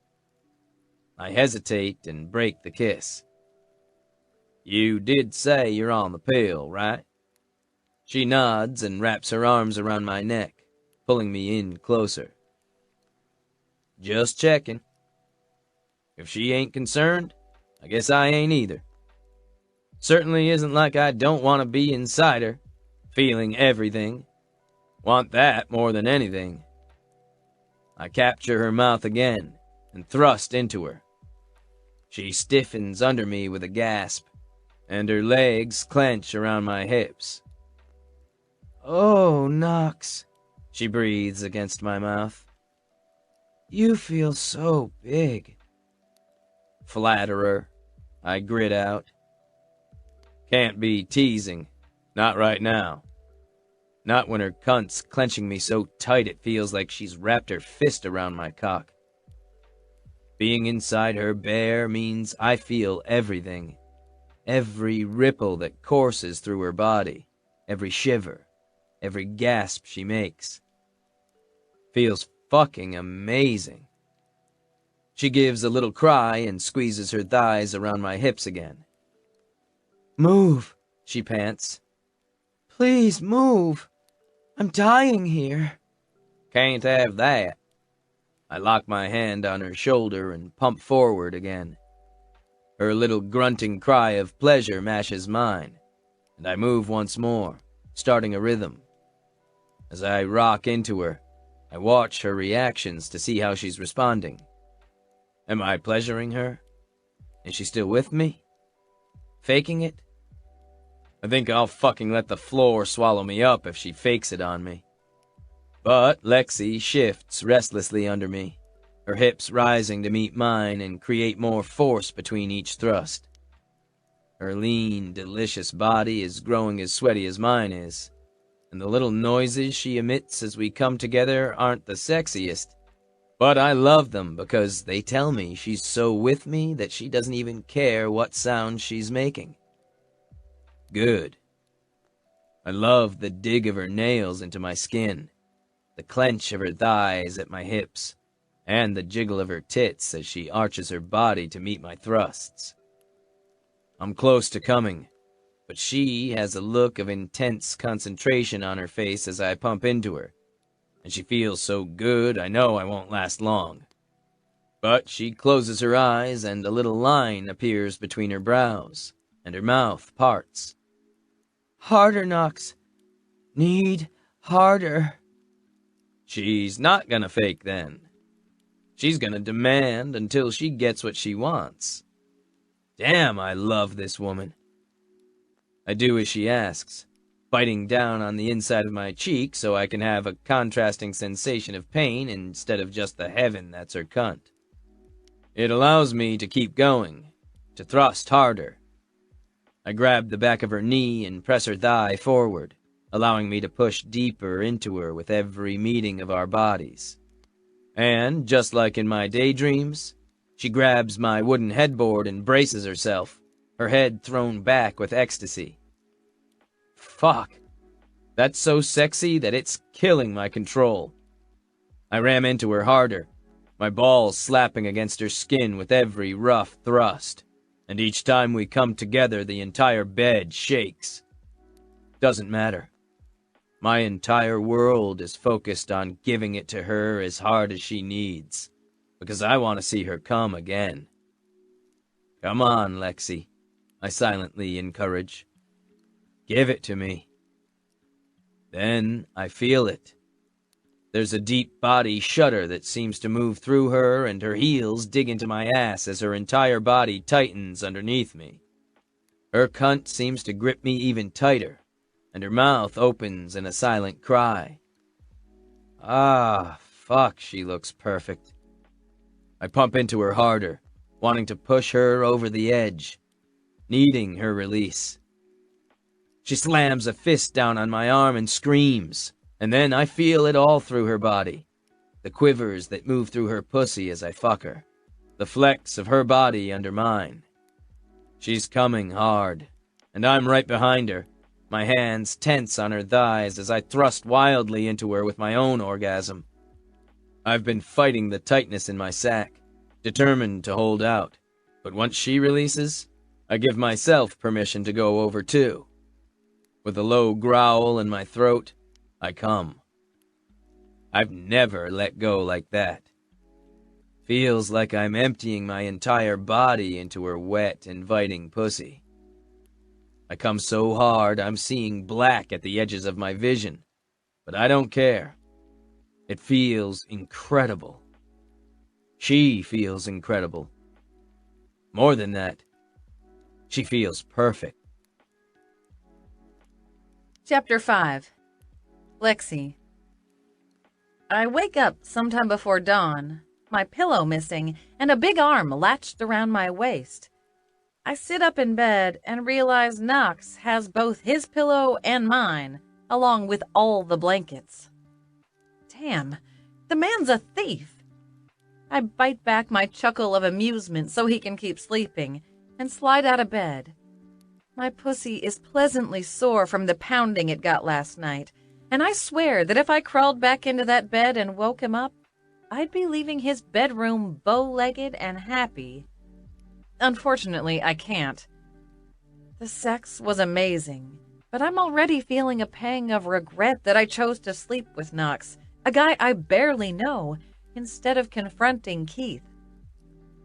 I hesitate and break the kiss. You did say you're on the pill, right? She nods and wraps her arms around my neck, pulling me in closer. Just checking. If she ain't concerned, I guess I ain't either. Certainly isn't like I don't want to be inside her, feeling everything. Want that more than anything. I capture her mouth again and thrust into her. She stiffens under me with a gasp, and her legs clench around my hips. Oh, Knox, she breathes against my mouth. You feel so big. Flatterer, I grit out. Can't be teasing. Not right now. Not when her cunt's clenching me so tight it feels like she's wrapped her fist around my cock. Being inside her bare means I feel everything. Every ripple that courses through her body. Every shiver. Every gasp she makes. Feels fucking amazing. She gives a little cry and squeezes her thighs around my hips again. Move, she pants. Please move. I'm dying here. Can't have that. I lock my hand on her shoulder and pump forward again. Her little grunting cry of pleasure matches mine. and I move once more, starting a rhythm. As I rock into her, I watch her reactions to see how she's responding. Am I pleasuring her? Is she still with me? Faking it? I think I'll fucking let the floor swallow me up if she fakes it on me. But Lexi shifts restlessly under me, her hips rising to meet mine and create more force between each thrust. Her lean, delicious body is growing as sweaty as mine is, and the little noises she emits as we come together aren't the sexiest, but I love them because they tell me she's so with me that she doesn't even care what sound she's making. Good. I love the dig of her nails into my skin, the clench of her thighs at my hips, and the jiggle of her tits as she arches her body to meet my thrusts. I'm close to coming, but she has a look of intense concentration on her face as I pump into her, and she feels so good I know I won't last long. But she closes her eyes and a little line appears between her brows, and her mouth parts. Harder, Knox. Need harder. She's not gonna fake then. She's gonna demand until she gets what she wants. Damn, I love this woman. I do as she asks, biting down on the inside of my cheek so I can have a contrasting sensation of pain instead of just the heaven that's her cunt. It allows me to keep going, to thrust harder. I grab the back of her knee and press her thigh forward, allowing me to push deeper into her with every meeting of our bodies. And, just like in my daydreams, she grabs my wooden headboard and braces herself, her head thrown back with ecstasy. Fuck. That's so sexy that it's killing my control. I ram into her harder, my balls slapping against her skin with every rough thrust, and each time we come together the entire bed shakes. Doesn't matter. My entire world is focused on giving it to her as hard as she needs, because I want to see her come again. Come on, Lexi, I silently encourage. Give it to me. Then I feel it. There's a deep body shudder that seems to move through her, and her heels dig into my ass as her entire body tightens underneath me. Her cunt seems to grip me even tighter, and her mouth opens in a silent cry. Ah, fuck, she looks perfect. I pump into her harder, wanting to push her over the edge, needing her release. She slams a fist down on my arm and screams, and then I feel it all through her body. The quivers that move through her pussy as I fuck her. The flex of her body under mine. She's coming hard, and I'm right behind her, my hands tense on her thighs as I thrust wildly into her with my own orgasm. I've been fighting the tightness in my sack, determined to hold out, but once she releases, I give myself permission to go over too. With a low growl in my throat, I come. I've never let go like that. Feels like I'm emptying my entire body into her wet, inviting pussy. I come so hard I'm seeing black at the edges of my vision, but I don't care. It feels incredible. She feels incredible. More than that, she feels perfect. Chapter 5. Lexi. I wake up sometime before dawn, my pillow missing, and a big arm latched around my waist. I sit up in bed and realize Knox has both his pillow and mine, along with all the blankets. Damn, the man's a thief. I bite back my chuckle of amusement so he can keep sleeping, and slide out of bed. My pussy is pleasantly sore from the pounding it got last night, and I swear that if I crawled back into that bed and woke him up, I'd be leaving his bedroom bow-legged and happy. Unfortunately, I can't. The sex was amazing, but I'm already feeling a pang of regret that I chose to sleep with Knox, a guy I barely know, instead of confronting Keith.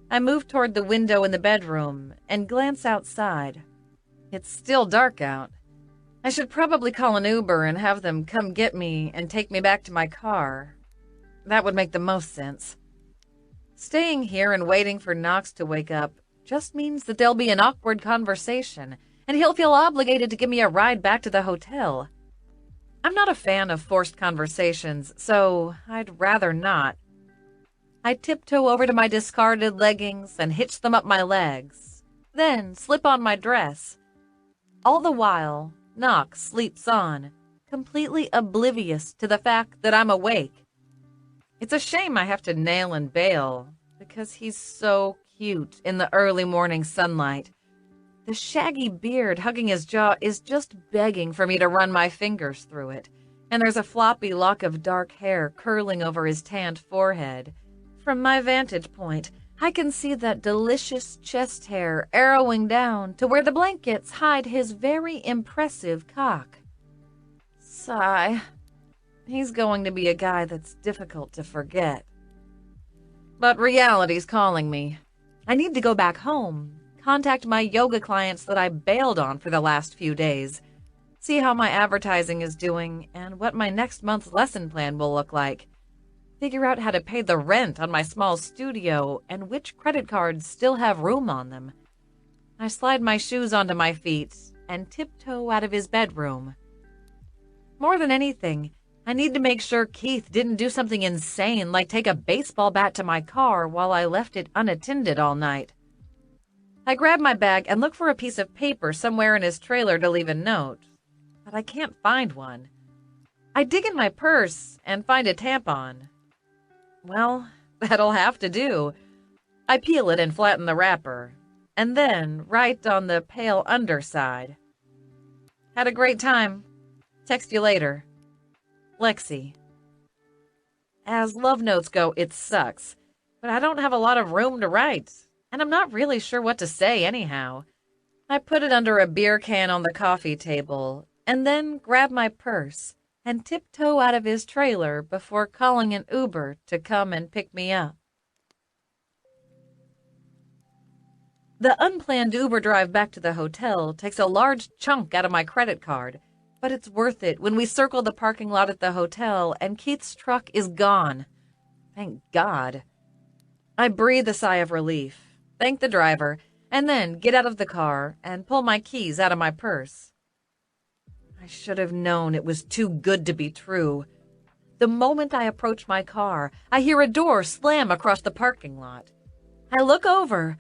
I move toward the window in the bedroom and glance outside. It's still dark out, I should probably call an Uber and have them come get me and take me back to my car. That would make the most sense. Staying here and waiting for Knox to wake up just means that there'll be an awkward conversation, and he'll feel obligated to give me a ride back to the hotel. I'm not a fan of forced conversations, so I'd rather not. I tiptoe over to my discarded leggings and hitch them up my legs, then slip on my dress. All the while, Knox sleeps on, completely oblivious to the fact that I'm awake. It's a shame I have to nail and bail, because he's so cute in the early morning sunlight. The shaggy beard hugging his jaw is just begging for me to run my fingers through it, and there's a floppy lock of dark hair curling over his tanned forehead. From my vantage point, I can see that delicious chest hair arrowing down to where the blankets hide his very impressive cock. Sigh. He's going to be a guy that's difficult to forget. But reality's calling me. I need to go back home, contact my yoga clients that I bailed on for the last few days, see how my advertising is doing, and what my next month's lesson plan will look like. Figure out how to pay the rent on my small studio and which credit cards still have room on them. I slide my shoes onto my feet and tiptoe out of his bedroom. More than anything, I need to make sure Keith didn't do something insane like take a baseball bat to my car while I left it unattended all night. I grab my bag and look for a piece of paper somewhere in his trailer to leave a note, but I can't find one. I dig in my purse and find a tampon. Well, that'll have to do. I peel it and flatten the wrapper, and then write on the pale underside. Had a great time. Text you later. Lexi. As love notes go, it sucks, but I don't have a lot of room to write, and I'm not really sure what to say anyhow. I put it under a beer can on the coffee table, and then grab my purse and tiptoe out of his trailer before calling an Uber to come and pick me up. The unplanned Uber drive back to the hotel takes a large chunk out of my credit card, but it's worth it when we circle the parking lot at the hotel and Keith's truck is gone. Thank God. I breathe a sigh of relief, thank the driver, and then get out of the car and pull my keys out of my purse. I should have known it was too good to be true. The moment I approach my car, I hear a door slam across the parking lot. I look over,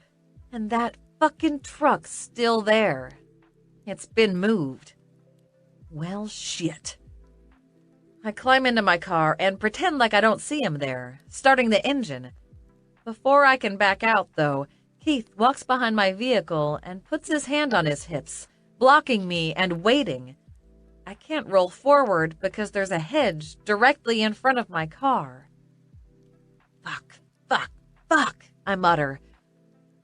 and that fucking truck's still there. It's been moved. Well, shit. I climb into my car and pretend like I don't see him there, starting the engine. Before I can back out, though, Keith walks behind my vehicle and puts his hand on his hips, blocking me and waiting. I can't roll forward because there's a hedge directly in front of my car. Fuck, fuck, fuck, I mutter.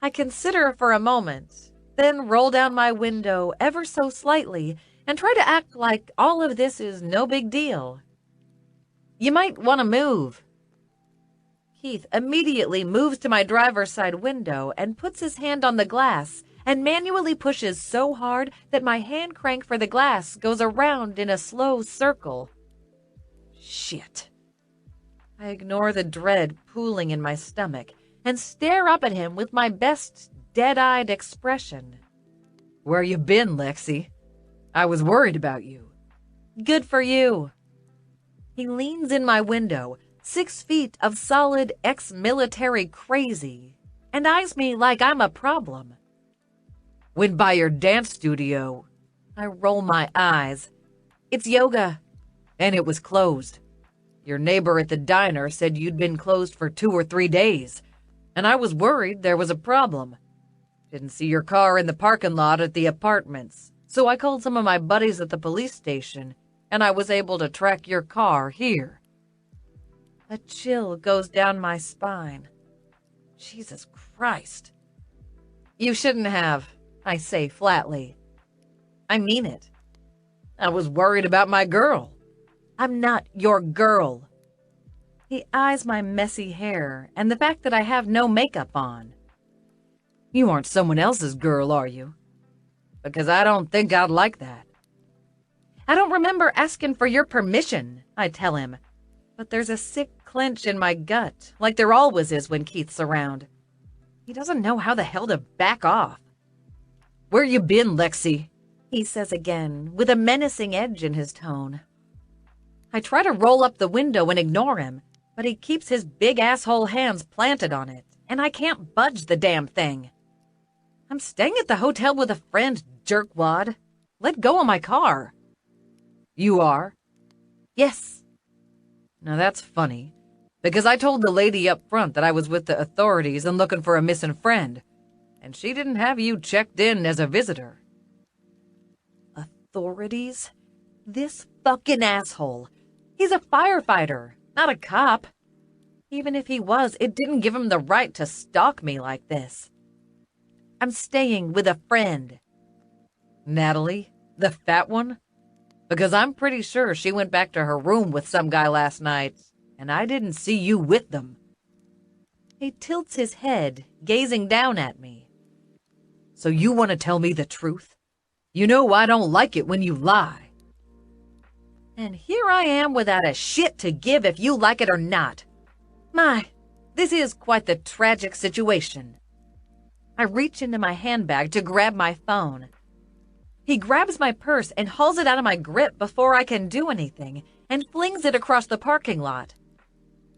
I consider for a moment, then roll down my window ever so slightly and try to act like all of this is no big deal. You might want to move. Keith immediately moves to my driver's side window and puts his hand on the glass and manually pushes so hard that my hand crank for the glass goes around in a slow circle. Shit. I ignore the dread pooling in my stomach and stare up at him with my best dead-eyed expression. Where you been, Lexi? I was worried about you. Good for you. He leans in my window, 6 feet of solid ex-military crazy, and eyes me like I'm a problem. Went by your dance studio. I roll my eyes. It's yoga, and it was closed. Your neighbor at the diner said you'd been closed for 2 or 3 days, and I was worried there was a problem. Didn't see your car in the parking lot at the apartments, so I called some of my buddies at the police station, and I was able to track your car here. A chill goes down my spine. Jesus Christ. You shouldn't have, I say flatly. I mean it. I was worried about my girl. I'm not your girl. He eyes my messy hair and the fact that I have no makeup on. You aren't someone else's girl, are you? Because I don't think I'd like that. I don't remember asking for your permission, I tell him. But there's a sick clench in my gut, like there always is when Keith's around. He doesn't know how the hell to back off. "Where you been, Lexi?" he says again, with a menacing edge in his tone. I try to roll up the window and ignore him, but he keeps his big asshole hands planted on it, and I can't budge the damn thing. "I'm staying at the hotel with a friend, jerkwad. Let go of my car." "You are?" "Yes." Now that's funny, because I told the lady up front that I was with the authorities and looking for a missing friend, and she didn't have you checked in as a visitor. Authorities? This fucking asshole. He's a firefighter, not a cop. Even if he was, it didn't give him the right to stalk me like this. "I'm staying with a friend." "Natalie? The fat one?" "Because I'm pretty sure she went back to her room with some guy last night, and I didn't see you with them." He tilts his head, gazing down at me. "So you want to tell me the truth? You know I don't like it when you lie." And here I am without a shit to give if you like it or not. My, this is quite the tragic situation. I reach into my handbag to grab my phone. He grabs my purse and hauls it out of my grip before I can do anything, and flings it across the parking lot.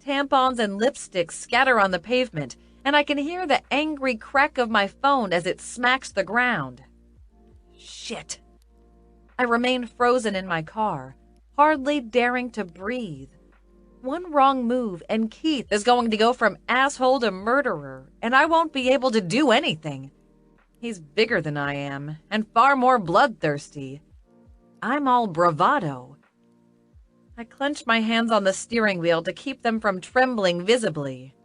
Tampons and lipsticks scatter on the pavement, and I can hear the angry crack of my phone as it smacks the ground. Shit. I remain frozen in my car, hardly daring to breathe. One wrong move and Keith is going to go from asshole to murderer, and I won't be able to do anything. He's bigger than I am, and far more bloodthirsty. I'm all bravado. I clench my hands on the steering wheel to keep them from trembling visibly.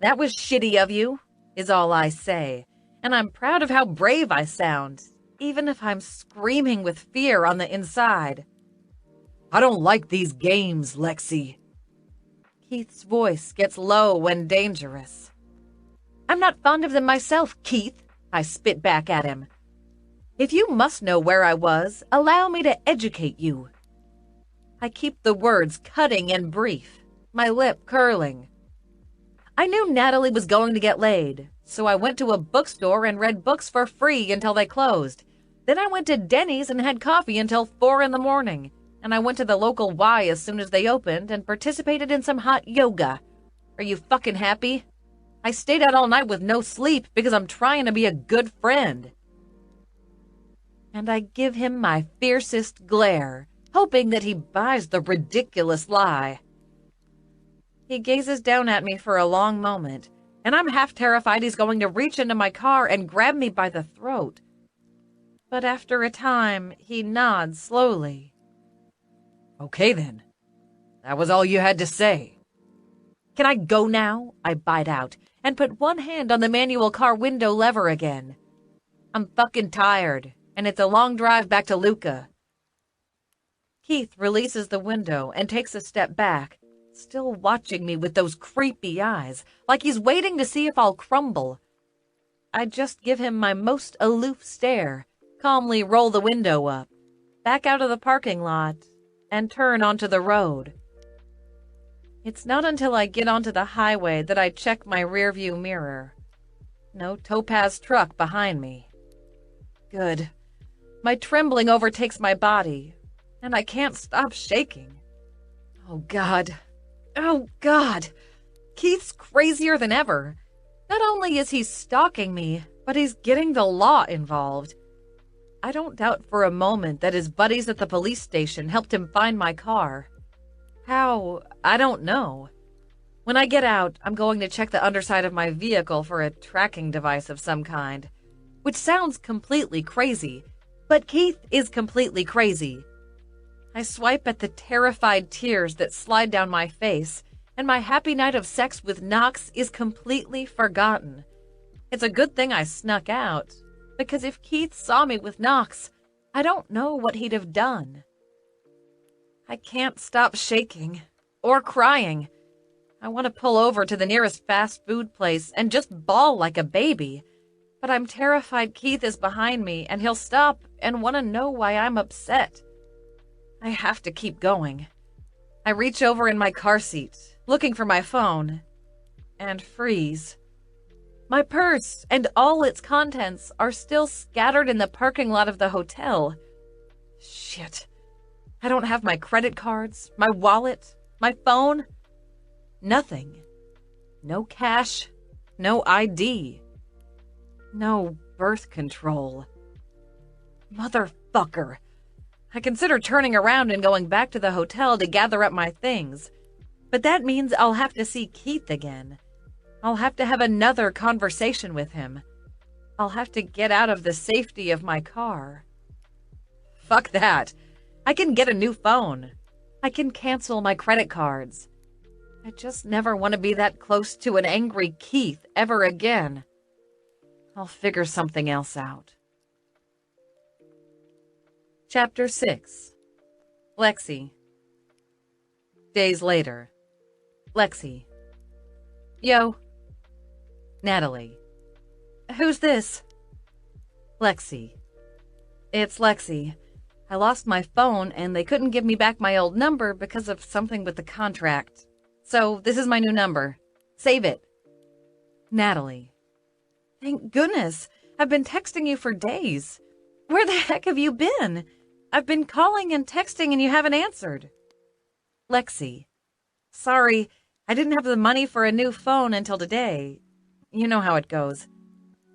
"That was shitty of you," is all I say, and I'm proud of how brave I sound, even if I'm screaming with fear on the inside. "I don't like these games, Lexi." Keith's voice gets low and dangerous. "I'm not fond of them myself, Keith," I spit back at him. "If you must know where I was, allow me to educate you." I keep the words cutting and brief, my lip curling. "I knew Natalie was going to get laid, so I went to a bookstore and read books for free until they closed. Then I went to Denny's and had coffee until 4 in the morning, and I went to the local Y as soon as they opened and participated in some hot yoga. Are you fucking happy? I stayed out all night with no sleep because I'm trying to be a good friend." And I give him my fiercest glare, hoping that he buys the ridiculous lie. He gazes down at me for a long moment, and I'm half terrified he's going to reach into my car and grab me by the throat. But after a time, he nods slowly. "Okay then. That was all you had to say." "Can I go now?" I bite out, and put one hand on the manual car window lever again. I'm fucking tired, and it's a long drive back to Luca. Keith releases the window and takes a step back, still watching me with those creepy eyes, like he's waiting to see if I'll crumble. I just give him my most aloof stare, calmly roll the window up, back out of the parking lot, and turn onto the road. It's not until I get onto the highway that I check my rearview mirror. No topaz truck behind me. Good. My trembling overtakes my body, and I can't stop shaking. Oh, God. Oh, God. Keith's crazier than ever. Not only is he stalking me, but he's getting the law involved. I don't doubt for a moment that his buddies at the police station helped him find my car. How? I don't know. When I get out, I'm going to check the underside of my vehicle for a tracking device of some kind, which sounds completely crazy, but Keith is completely crazy. I swipe at the terrified tears that slide down my face, and my happy night of sex with Knox is completely forgotten. It's a good thing I snuck out, because if Keith saw me with Knox, I don't know what he'd have done. I can't stop shaking or crying. I want to pull over to the nearest fast food place and just bawl like a baby, but I'm terrified Keith is behind me and he'll stop and want to know why I'm upset. I have to keep going. I reach over in my car seat, looking for my phone, and freeze. My purse and all its contents are still scattered in the parking lot of the hotel. Shit. I don't have my credit cards, my wallet, my phone. Nothing. No cash, no ID. No birth control. Motherfucker. I consider turning around and going back to the hotel to gather up my things. But that means I'll have to see Keith again. I'll have to have another conversation with him. I'll have to get out of the safety of my car. Fuck that. I can get a new phone. I can cancel my credit cards. I just never want to be that close to an angry Keith ever again. I'll figure something else out. Chapter 6. Lexi. Days later. Lexi. Yo. Natalie. Who's this? Lexi. It's Lexi. I lost my phone and they couldn't give me back my old number because of something with the contract. So this is my new number. Save it. Natalie. Thank goodness. I've been texting you for days. Where the heck have you been? I've been calling and texting and you haven't answered. Lexi. Sorry, I didn't have the money for a new phone until today. You know how it goes.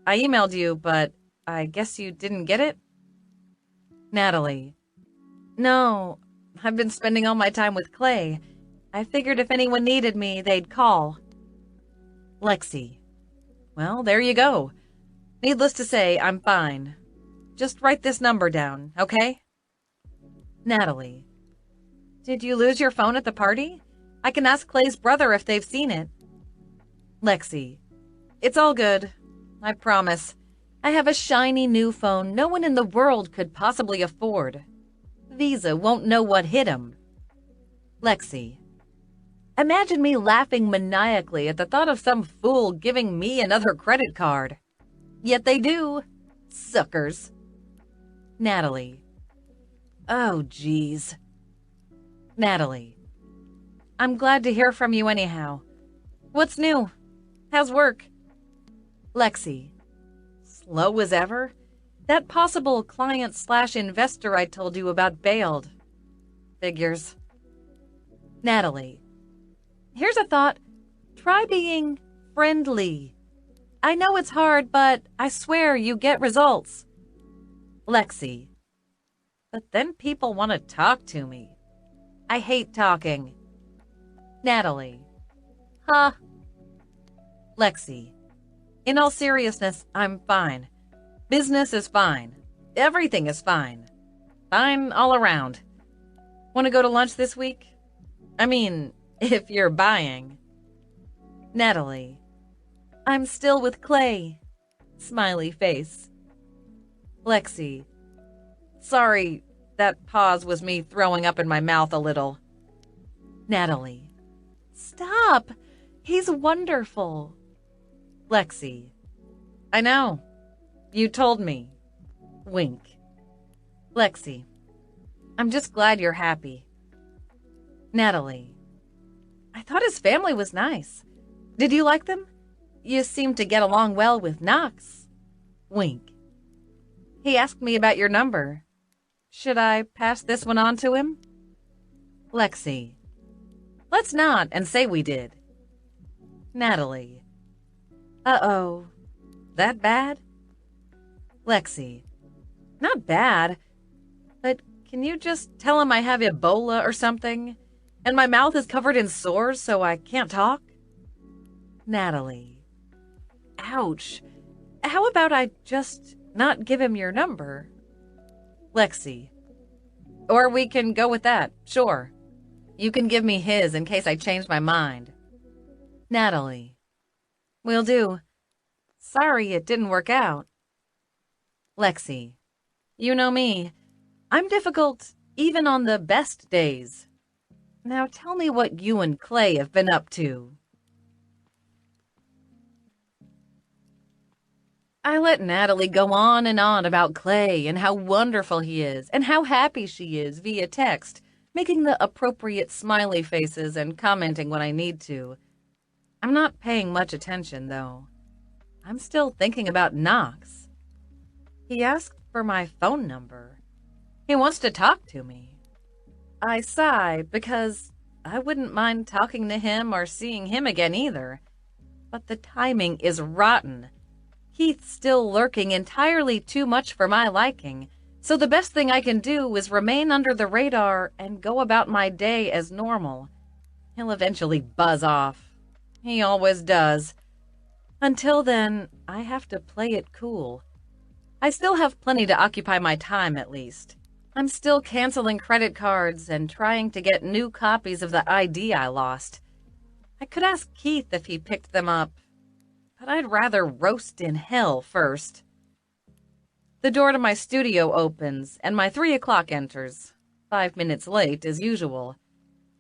I emailed you, but I guess you didn't get it? Natalie. No, I've been spending all my time with Clay. I figured if anyone needed me, they'd call. Lexi. Well, there you go. Needless to say, I'm fine. Just write this number down, okay? Natalie. Did you lose your phone at the party? I can ask Clay's brother if they've seen it. Lexi. It's all good. I promise. I have a shiny new phone no one in the world could possibly afford. Visa won't know what hit him. Lexi. Imagine me laughing maniacally at the thought of some fool giving me another credit card. Yet they do. Suckers. Natalie. Oh, geez. Natalie. I'm glad to hear from you anyhow. What's new? How's work? Lexi. Slow as ever? That possible client/investor I told you about bailed. Figures. Natalie. Here's a thought. Try being friendly. I know it's hard, but I swear you get results. Lexi. But then people want to talk to me. I hate talking. Natalie. Huh? Lexi. In all seriousness, I'm fine. Business is fine. Everything is fine. Fine all around. Want to go to lunch this week? I mean, if you're buying. Natalie. I'm still with Clay. Smiley face. Lexi. Sorry, that pause was me throwing up in my mouth a little. Natalie. Stop! He's wonderful. Lexi. I know. You told me. Wink. Lexi. I'm just glad you're happy. Natalie. I thought his family was nice. Did you like them? You seem to get along well with Knox. Wink. He asked me about your number. Should I pass this one on to him? Lexi. Let's not and say we did. Natalie. Uh-oh. That bad? Lexi. Not bad. But can you just tell him I have Ebola or something? And my mouth is covered in sores so I can't talk? Natalie. Ouch. How about I just not give him your number? Lexi. Or we can go with that, sure. You can give me his in case I change my mind. Natalie. Will do. Sorry it didn't work out. Lexi. You know me. I'm difficult even on the best days. Now tell me what you and Clay have been up to. I let Natalie go on and on about Clay and how wonderful he is and how happy she is via text, making the appropriate smiley faces and commenting when I need to. I'm not paying much attention, though. I'm still thinking about Knox. He asked for my phone number. He wants to talk to me. I sigh because I wouldn't mind talking to him or seeing him again either. But the timing is rotten. Keith's still lurking entirely too much for my liking, so the best thing I can do is remain under the radar and go about my day as normal. He'll eventually buzz off. He always does. Until then, I have to play it cool. I still have plenty to occupy my time, at least. I'm still canceling credit cards and trying to get new copies of the ID I lost. I could ask Keith if he picked them up, but I'd rather roast in hell first. The door to my studio opens, and my 3 o'clock enters, 5 minutes late as usual.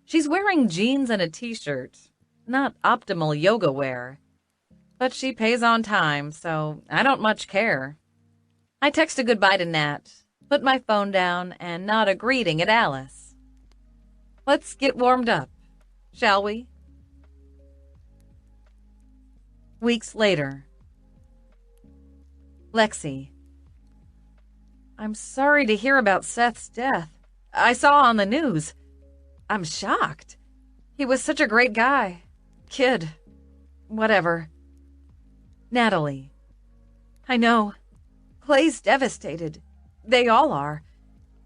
She's wearing jeans and a t-shirt, not optimal yoga wear. But she pays on time, so I don't much care. I text a goodbye to Nat, put my phone down, and nod a greeting at Alice. Let's get warmed up, shall we? Weeks later. Lexi. I'm sorry to hear about Seth's death. I saw on the news. I'm shocked. He was such a great guy. Kid. Whatever. Natalie. I know. Clay's devastated. They all are.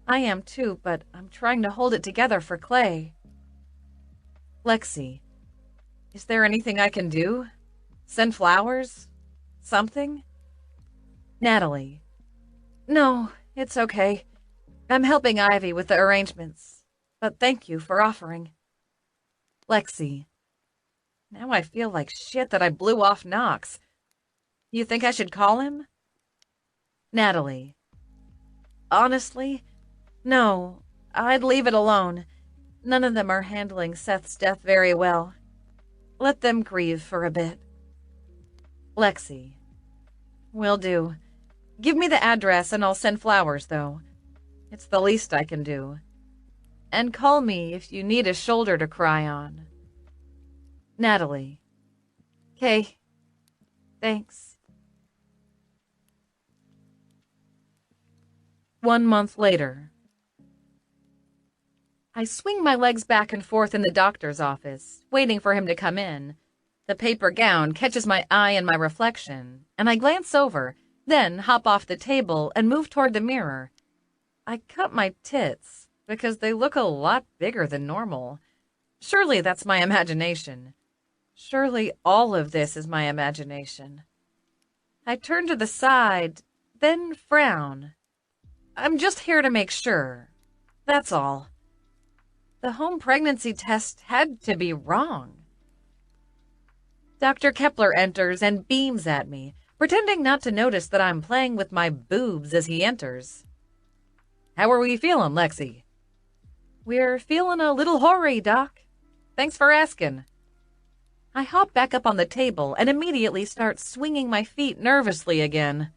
I am too, but I'm trying to hold it together for Clay. Lexi. Is there anything I can do? Send flowers? Something? Natalie. No, it's okay. I'm helping Ivy with the arrangements. But thank you for offering. Lexi. Now I feel like shit that I blew off Knox. You think I should call him? Natalie. Honestly, no. I'd leave it alone. None of them are handling Seth's death very well. Let them grieve for a bit. Lexi. Will do. Give me the address and I'll send flowers, though. It's the least I can do. And call me if you need a shoulder to cry on. Natalie. 'Kay. Thanks. 1 month later. I swing my legs back and forth in the doctor's office, waiting for him to come in. The paper gown catches my eye in my reflection, and I glance over, then hop off the table and move toward the mirror. I cut my tits because they look a lot bigger than normal. Surely that's my imagination. Surely all of this is my imagination. I turn to the side, then frown. I'm just here to make sure. That's all. The home pregnancy test had to be wrong. Dr. Kepler enters and beams at me, pretending not to notice that I'm playing with my boobs as he enters. How are we feeling, Lexi? We're feeling a little hoary, Doc. Thanks for asking. I hop back up on the table and immediately start swinging my feet nervously again.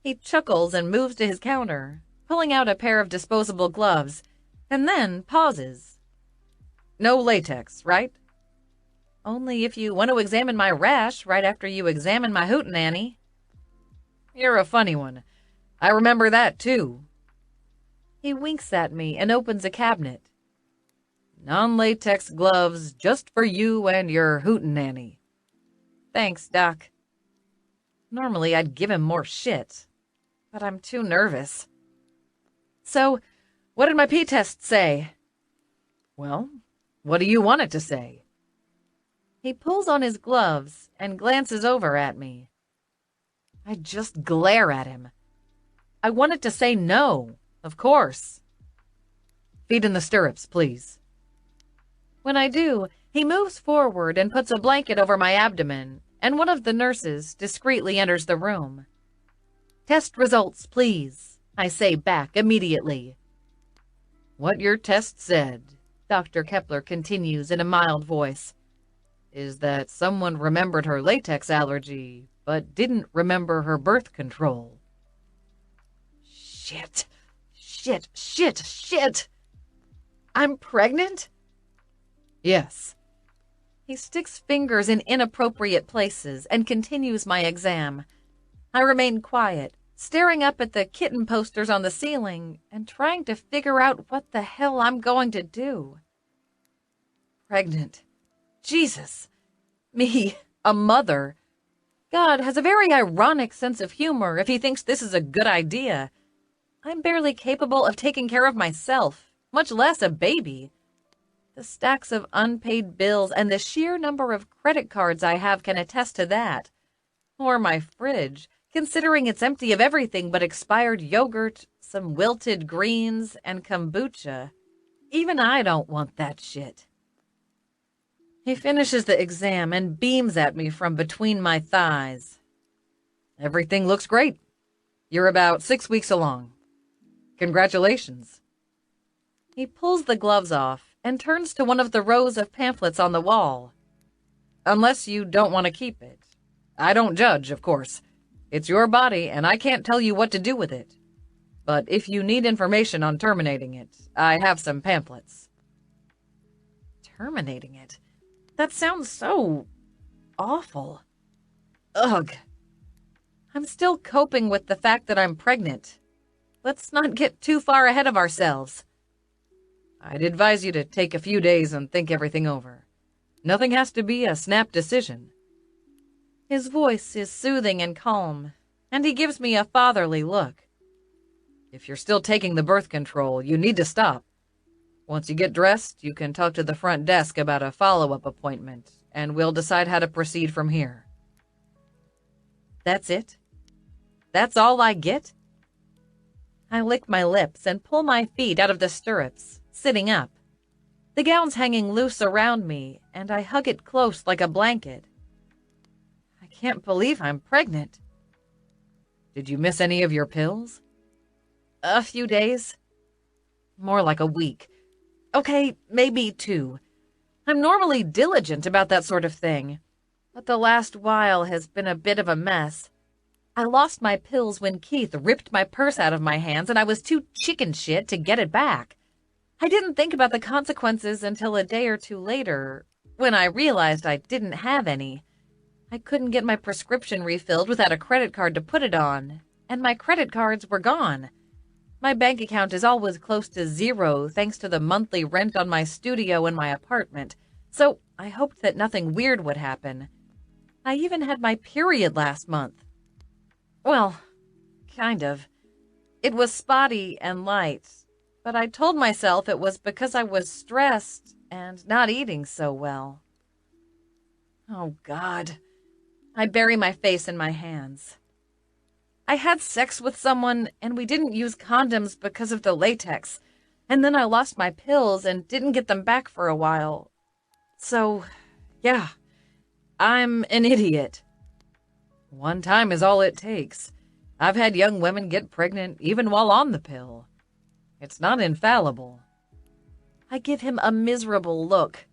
He chuckles and moves to his counter, pulling out a pair of disposable gloves, and then pauses. No latex, right? Only if you want to examine my rash right after you examine my hootenanny. You're a funny one. I remember that, too. He winks at me and opens a cabinet. Non-latex gloves just for you and your hootenanny. Thanks, Doc. Normally I'd give him more shit, but I'm too nervous. So, what did my pee test say? Well, what do you want it to say? He pulls on his gloves and glances over at me. I just glare at him. I want it to say no, of course. Feet in the stirrups, please. When I do, he moves forward and puts a blanket over my abdomen, and one of the nurses discreetly enters the room. Test results, please, I say back immediately. What your test said, Dr. Kepler continues in a mild voice, is that someone remembered her latex allergy but didn't remember her birth control. Shit. I'm pregnant? Yes. He sticks fingers in inappropriate places and continues my exam. I remain quiet, staring up at the kitten posters on the ceiling and trying to figure out what the hell I'm going to do. Pregnant. Jesus. Me, a mother. God has a very ironic sense of humor if he thinks this is a good idea. I'm barely capable of taking care of myself, much less a baby. The stacks of unpaid bills and the sheer number of credit cards I have can attest to that. Or my fridge, considering it's empty of everything but expired yogurt, some wilted greens, and kombucha. Even I don't want that shit. He finishes the exam and beams at me from between my thighs. Everything looks great. You're about 6 weeks along. Congratulations. He pulls the gloves off and turns to one of the rows of pamphlets on the wall. Unless you don't want to keep it. I don't judge, of course. It's your body, and I can't tell you what to do with it. But if you need information on terminating it, I have some pamphlets. Terminating it? That sounds so awful. Ugh. I'm still coping with the fact that I'm pregnant. Let's not get too far ahead of ourselves. I'd advise you to take a few days and think everything over. Nothing has to be a snap decision. His voice is soothing and calm, and he gives me a fatherly look. If you're still taking the birth control, you need to stop. Once you get dressed, you can talk to the front desk about a follow-up appointment, and we'll decide how to proceed from here. That's it? That's all I get? I lick my lips and pull my feet out of the stirrups, sitting up. The gown's hanging loose around me, and I hug it close like a blanket. I can't believe I'm pregnant. Did you miss any of your pills? A few days. More like a week. Okay, maybe 2. I'm normally diligent about that sort of thing, but the last while has been a bit of a mess. I lost my pills when Keith ripped my purse out of my hands, and I was too chicken shit to get it back. I didn't think about the consequences until a day or 2 later, when I realized I didn't have any. I couldn't get my prescription refilled without a credit card to put it on, and my credit cards were gone. My bank account is always close to 0 thanks to the monthly rent on my studio and my apartment, so I hoped that nothing weird would happen. I even had my period last month. Well, kind of. It was spotty and light, but I told myself it was because I was stressed and not eating so well. Oh, God. I bury my face in my hands. I had sex with someone, and we didn't use condoms because of the latex, and then I lost my pills and didn't get them back for a while. So, yeah, I'm an idiot. One time is all it takes. I've had young women get pregnant even while on the pill. It's not infallible. I give him a miserable look.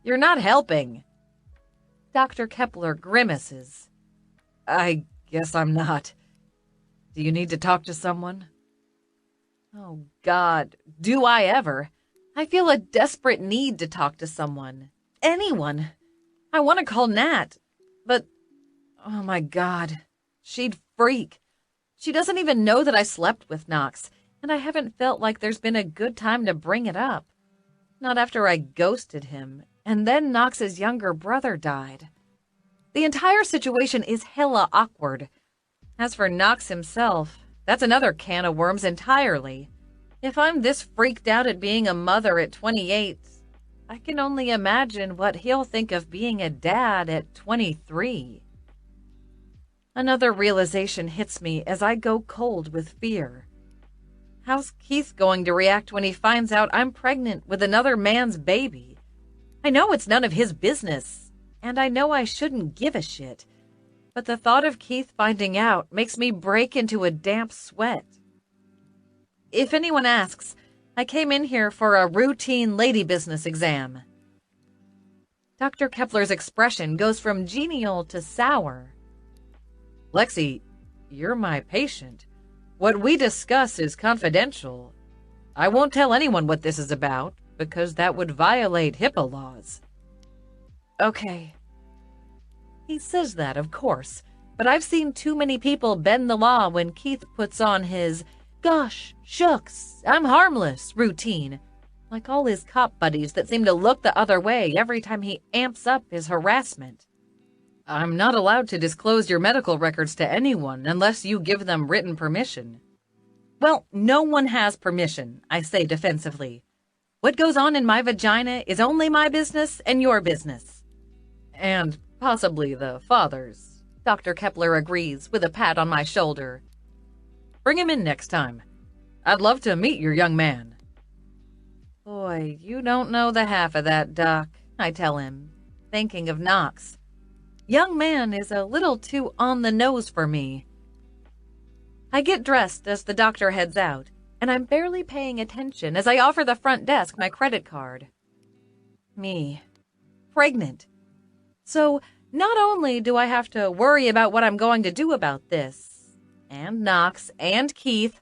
You're not helping. Dr. Kepler grimaces. I guess I'm not. Do you need to talk to someone? Oh, God, do I ever? I feel a desperate need to talk to someone. Anyone. I want to call Nat, but, oh my God, she'd freak. She doesn't even know that I slept with Knox, and I haven't felt like there's been a good time to bring it up. Not after I ghosted him, and then Knox's younger brother died. The entire situation is hella awkward. As for Knox himself, that's another can of worms entirely. If I'm this freaked out at being a mother at 28, I can only imagine what he'll think of being a dad at 23. Another realization hits me as I go cold with fear. How's Keith going to react when he finds out I'm pregnant with another man's baby? I know it's none of his business, and I know I shouldn't give a shit. But the thought of Keith finding out makes me break into a damp sweat. If anyone asks, I came in here for a routine lady business exam. Dr. Kepler's expression goes from genial to sour. Lexi, you're my patient. What we discuss is confidential. I won't tell anyone what this is about, because that would violate HIPAA laws. Okay. He says that, of course, but I've seen too many people bend the law when Keith puts on his "gosh, shucks, I'm harmless" routine, like all his cop buddies that seem to look the other way every time he amps up his harassment. I'm not allowed to disclose your medical records to anyone unless you give them written permission. Well, no one has permission, I say defensively. What goes on in my vagina is only my business and your business. And possibly the father's, Dr. Kepler agrees with a pat on my shoulder. Bring him in next time. I'd love to meet your young man. Boy, you don't know the half of that, Doc, I tell him, thinking of Knox. Young man is a little too on the nose for me. I get dressed as the doctor heads out, and I'm barely paying attention as I offer the front desk my credit card. Me. Pregnant. So, not only do I have to worry about what I'm going to do about this, and Knox, and Keith,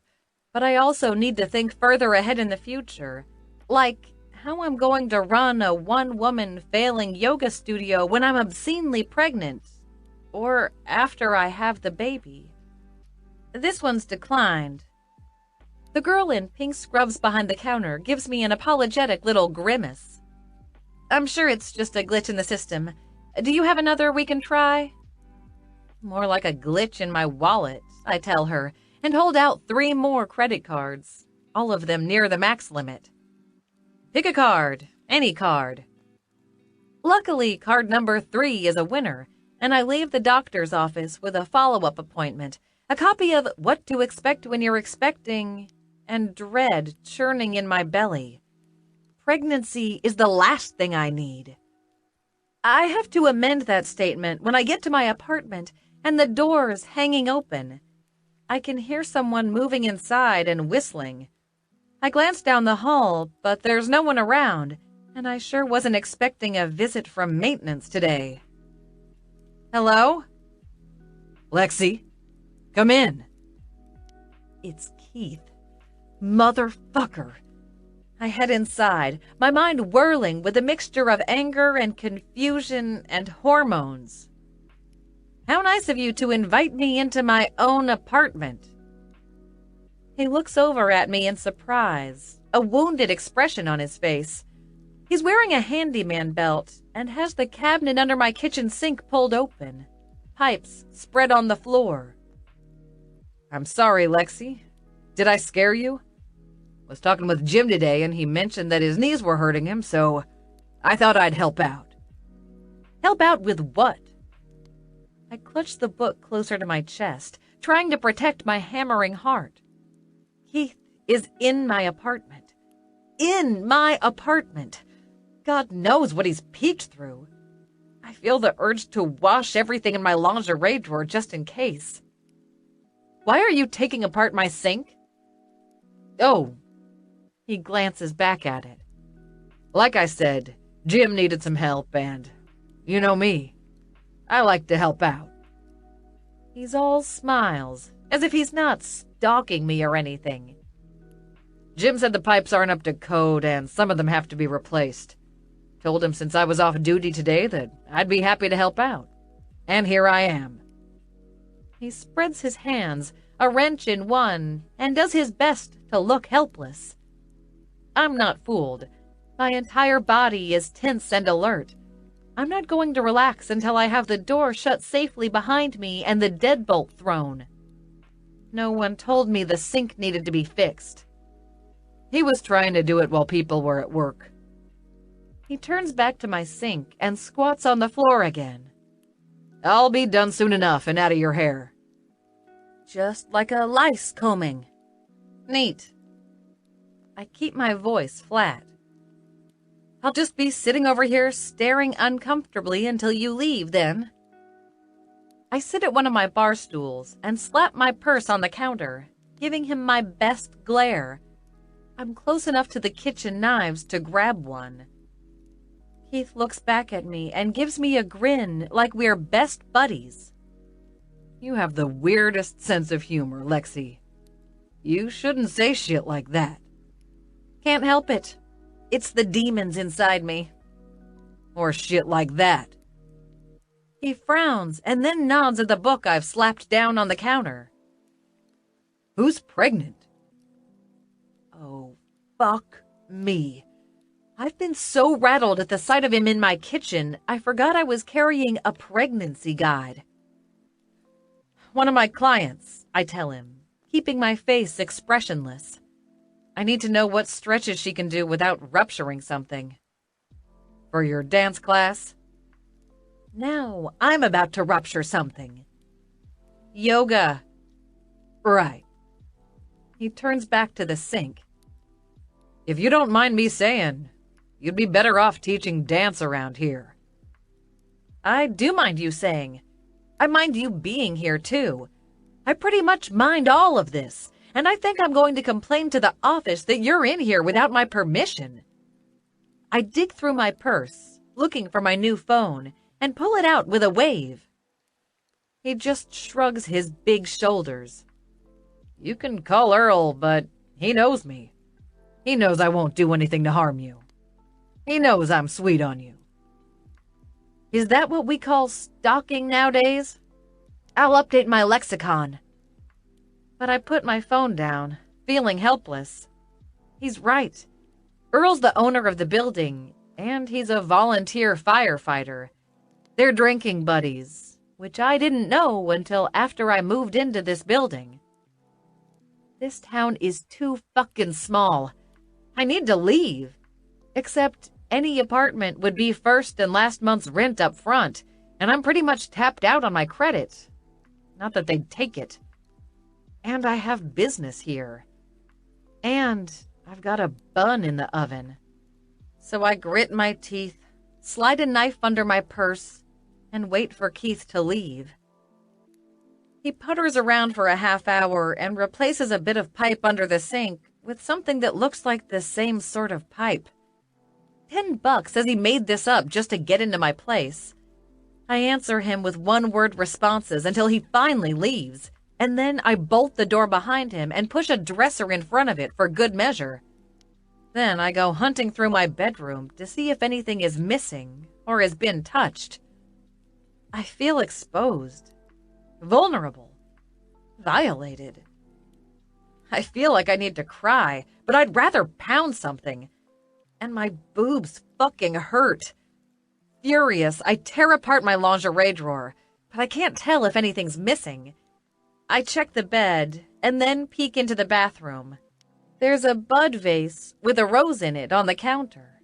but I also need to think further ahead in the future, like how I'm going to run a one-woman failing yoga studio when I'm obscenely pregnant, or after I have the baby. This one's declined. The girl in pink scrubs behind the counter gives me an apologetic little grimace. I'm sure it's just a glitch in the system. Do you have another we can try? More like a glitch in my wallet, I tell her, and hold out 3 more credit cards, all of them near the max limit. Pick a card, any card. Luckily, card number 3 is a winner, and I leave the doctor's office with a follow-up appointment, a copy of What to Expect When You're Expecting, and dread churning in my belly. Pregnancy is the last thing I need. I have to amend that statement when I get to my apartment and the door's hanging open. I can hear someone moving inside and whistling. I glance down the hall, but there's no one around, and I sure wasn't expecting a visit from maintenance today. Hello? Lexi, come in. It's Keith. Motherfucker. I head inside, my mind whirling with a mixture of anger and confusion and hormones. How nice of you to invite me into my own apartment. He looks over at me in surprise, a wounded expression on his face. He's wearing a handyman belt and has the cabinet under my kitchen sink pulled open, pipes spread on the floor. I'm sorry, Lexi. Did I scare you? Was talking with Jim today and he mentioned that his knees were hurting him, so I thought I'd help out. Help out with what? I clutched the book closer to my chest, trying to protect my hammering heart. Keith is in my apartment. In my apartment. God knows what he's peeked through. I feel the urge to wash everything in my lingerie drawer just in case. Why are you taking apart my sink? Oh. He glances back at it. Like I said, Jim needed some help and, you know me, I like to help out. He's all smiles, as if he's not stalking me or anything. Jim said the pipes aren't up to code and some of them have to be replaced. Told him since I was off duty today that I'd be happy to help out. And here I am. He spreads his hands, a wrench in one, and does his best to look helpless. I'm not fooled. My entire body is tense and alert. I'm not going to relax until I have the door shut safely behind me and the deadbolt thrown. No one told me the sink needed to be fixed. He was trying to do it while people were at work. He turns back to my sink and squats on the floor again. I'll be done soon enough and out of your hair. Just like a lice combing. Neat. I keep my voice flat. I'll just be sitting over here staring uncomfortably until you leave, then. I sit at one of my bar stools and slap my purse on the counter, giving him my best glare. I'm close enough to the kitchen knives to grab one. Keith looks back at me and gives me a grin like we're best buddies. You have the weirdest sense of humor, Lexi. You shouldn't say shit like that. Can't help it. It's the demons inside me. Or shit like that. He frowns and then nods at the book I've slapped down on the counter. Who's pregnant? Oh, fuck me. I've been so rattled at the sight of him in my kitchen, I forgot I was carrying a pregnancy guide. One of my clients, I tell him, keeping my face expressionless. I need to know what stretches she can do without rupturing something. For your dance class? Now I'm about to rupture something. Yoga. Right. He turns back to the sink. If you don't mind me saying, you'd be better off teaching dance around here. I do mind you saying. I mind you being here, too. I pretty much mind all of this, and I think I'm going to complain to the office that you're in here without my permission. I dig through my purse, looking for my new phone, and pull it out with a wave. He just shrugs his big shoulders. You can call Earl, but he knows me. He knows I won't do anything to harm you. He knows I'm sweet on you. Is that what we call stalking nowadays? I'll update my lexicon. But I put my phone down, feeling helpless. He's right. Earl's the owner of the building, and he's a volunteer firefighter. They're drinking buddies, which I didn't know until after I moved into this building. This town is too fucking small. I need to leave. Except any apartment would be first and last month's rent up front, and I'm pretty much tapped out on my credit. Not that they'd take it. And I have business here. And I've got a bun in the oven. So I grit my teeth, slide a knife under my purse, and wait for Keith to leave. He putters around for a half hour and replaces a bit of pipe under the sink with something that looks like the same sort of pipe. $10 says he made this up just to get into my place. I answer him with one-word responses until he finally leaves, and then I bolt the door behind him and push a dresser in front of it for good measure. Then I go hunting through my bedroom to see if anything is missing or has been touched. I feel exposed, vulnerable, violated. I feel like I need to cry, but I'd rather pound something. And my boobs fucking hurt. Furious, I tear apart my lingerie drawer, but I can't tell if anything's missing. I check the bed and then peek into the bathroom. There's a bud vase with a rose in it on the counter.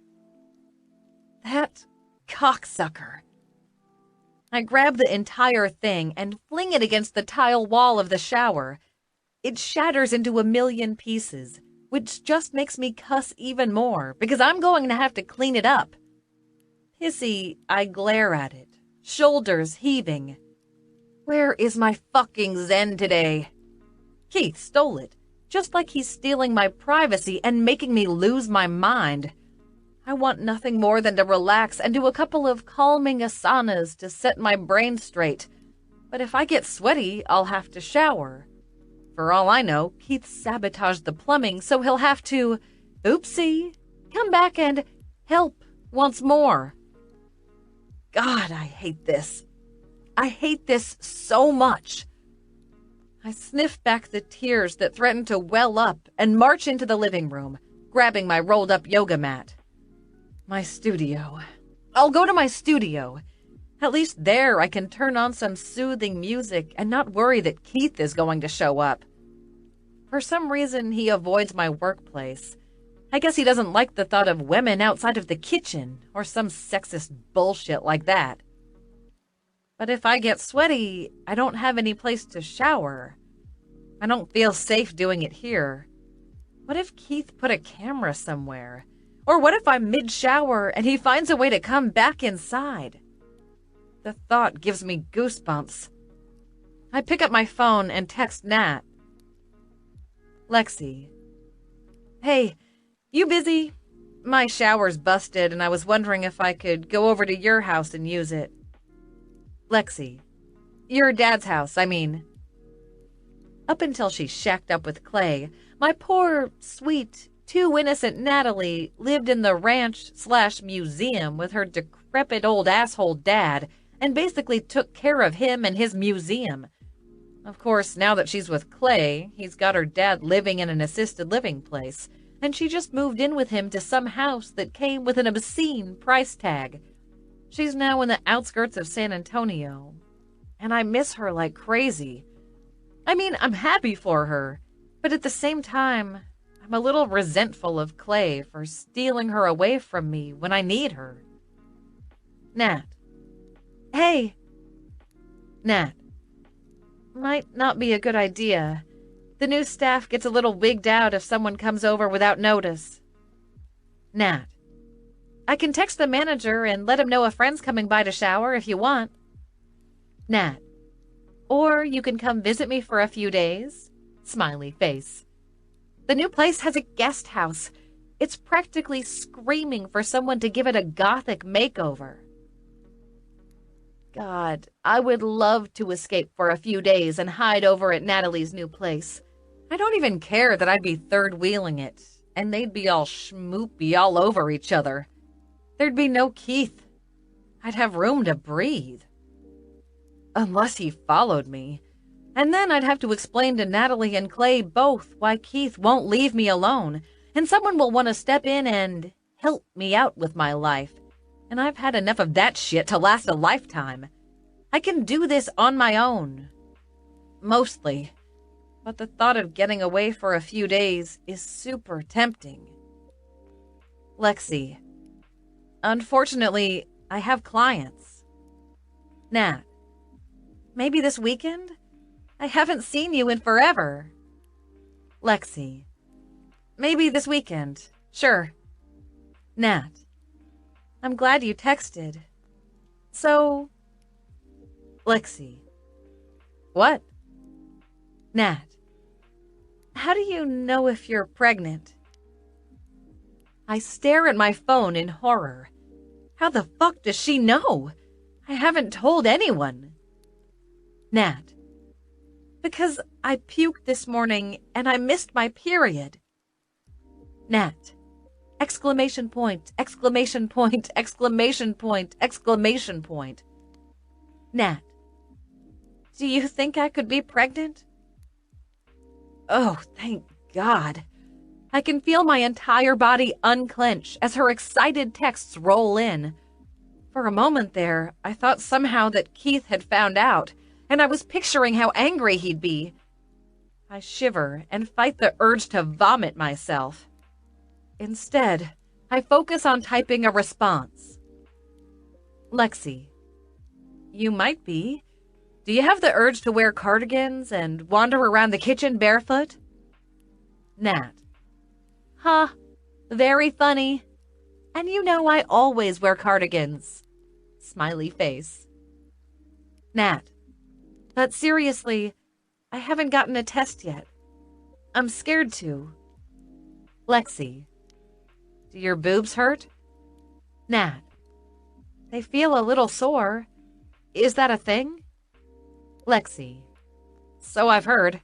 That cocksucker. I grab the entire thing and fling it against the tile wall of the shower. It shatters into a million pieces, which just makes me cuss even more because I'm going to have to clean it up. Pissy, I glare at it, shoulders heaving. Where is my fucking zen today? Keith stole it, just like he's stealing my privacy and making me lose my mind. I want nothing more than to relax and do a couple of calming asanas to set my brain straight. But if I get sweaty, I'll have to shower. For all I know, Keith sabotaged the plumbing, so he'll have to, oopsie, come back and help once more. God, I hate this. I hate this so much. I sniff back the tears that threaten to well up and march into the living room, grabbing my rolled-up yoga mat. My studio. I'll go to my studio. At least there I can turn on some soothing music and not worry that Keith is going to show up. For some reason, he avoids my workplace. I guess he doesn't like the thought of women outside of the kitchen or some sexist bullshit like that. But if I get sweaty, I don't have any place to shower. I don't feel safe doing it here. What if Keith put a camera somewhere? Or what if I'm mid-shower and he finds a way to come back inside? The thought gives me goosebumps. I pick up my phone and text Nat. Lexi. Hey, you busy? My shower's busted and I was wondering if I could go over to your house and use it. Lexi. Your dad's house, I mean. Up until she shacked up with Clay, my poor, sweet, too innocent Natalie lived in the ranch/museum with her decrepit old asshole dad and basically took care of him and his museum. Of course, now that she's with Clay, he's got her dad living in an assisted living place, and she just moved in with him to some house that came with an obscene price tag. She's now in the outskirts of San Antonio, and I miss her like crazy. I mean, I'm happy for her, but at the same time, I'm a little resentful of Clay for stealing her away from me when I need her. Nat. Hey. Nat. Might not be a good idea. The new staff gets a little wigged out if someone comes over without notice. Nat. I can text the manager and let him know a friend's coming by to shower if you want. Nat. Or you can come visit me for a few days. Smiley face. The new place has a guest house. It's practically screaming for someone to give it a gothic makeover. God, I would love to escape for a few days and hide over at Natalie's new place. I don't even care that I'd be third-wheeling it, and they'd be all schmoopy all over each other. There'd be no Keith. I'd have room to breathe. Unless he followed me. And then I'd have to explain to Natalie and Clay both why Keith won't leave me alone, and someone will want to step in and help me out with my life. And I've had enough of that shit to last a lifetime. I can do this on my own. Mostly. But the thought of getting away for a few days is super tempting. Lexi. Unfortunately, I have clients. Nat. Maybe this weekend? I haven't seen you in forever. Lexi. Maybe this weekend. Sure. Nat. I'm glad you texted. So... Lexi. What? Nat. How do you know if you're pregnant? I stare at my phone in horror. How the fuck does she know? I haven't told anyone. Nat. Because I puked this morning and I missed my period. Nat. Exclamation point, exclamation point, exclamation point, exclamation point. Nat. Do you think I could be pregnant? Oh, thank God. I can feel my entire body unclench as her excited texts roll in. For a moment there, I thought somehow that Keith had found out, and I was picturing how angry he'd be. I shiver and fight the urge to vomit myself. Instead, I focus on typing a response. Lexi. You might be. Do you have the urge to wear cardigans and wander around the kitchen barefoot? Nat. Huh. Very funny. And you know I always wear cardigans. Smiley face. Nat. But seriously, I haven't gotten a test yet. I'm scared to. Lexi. Do your boobs hurt? Nat. They feel a little sore. Is that a thing? Lexi. So I've heard.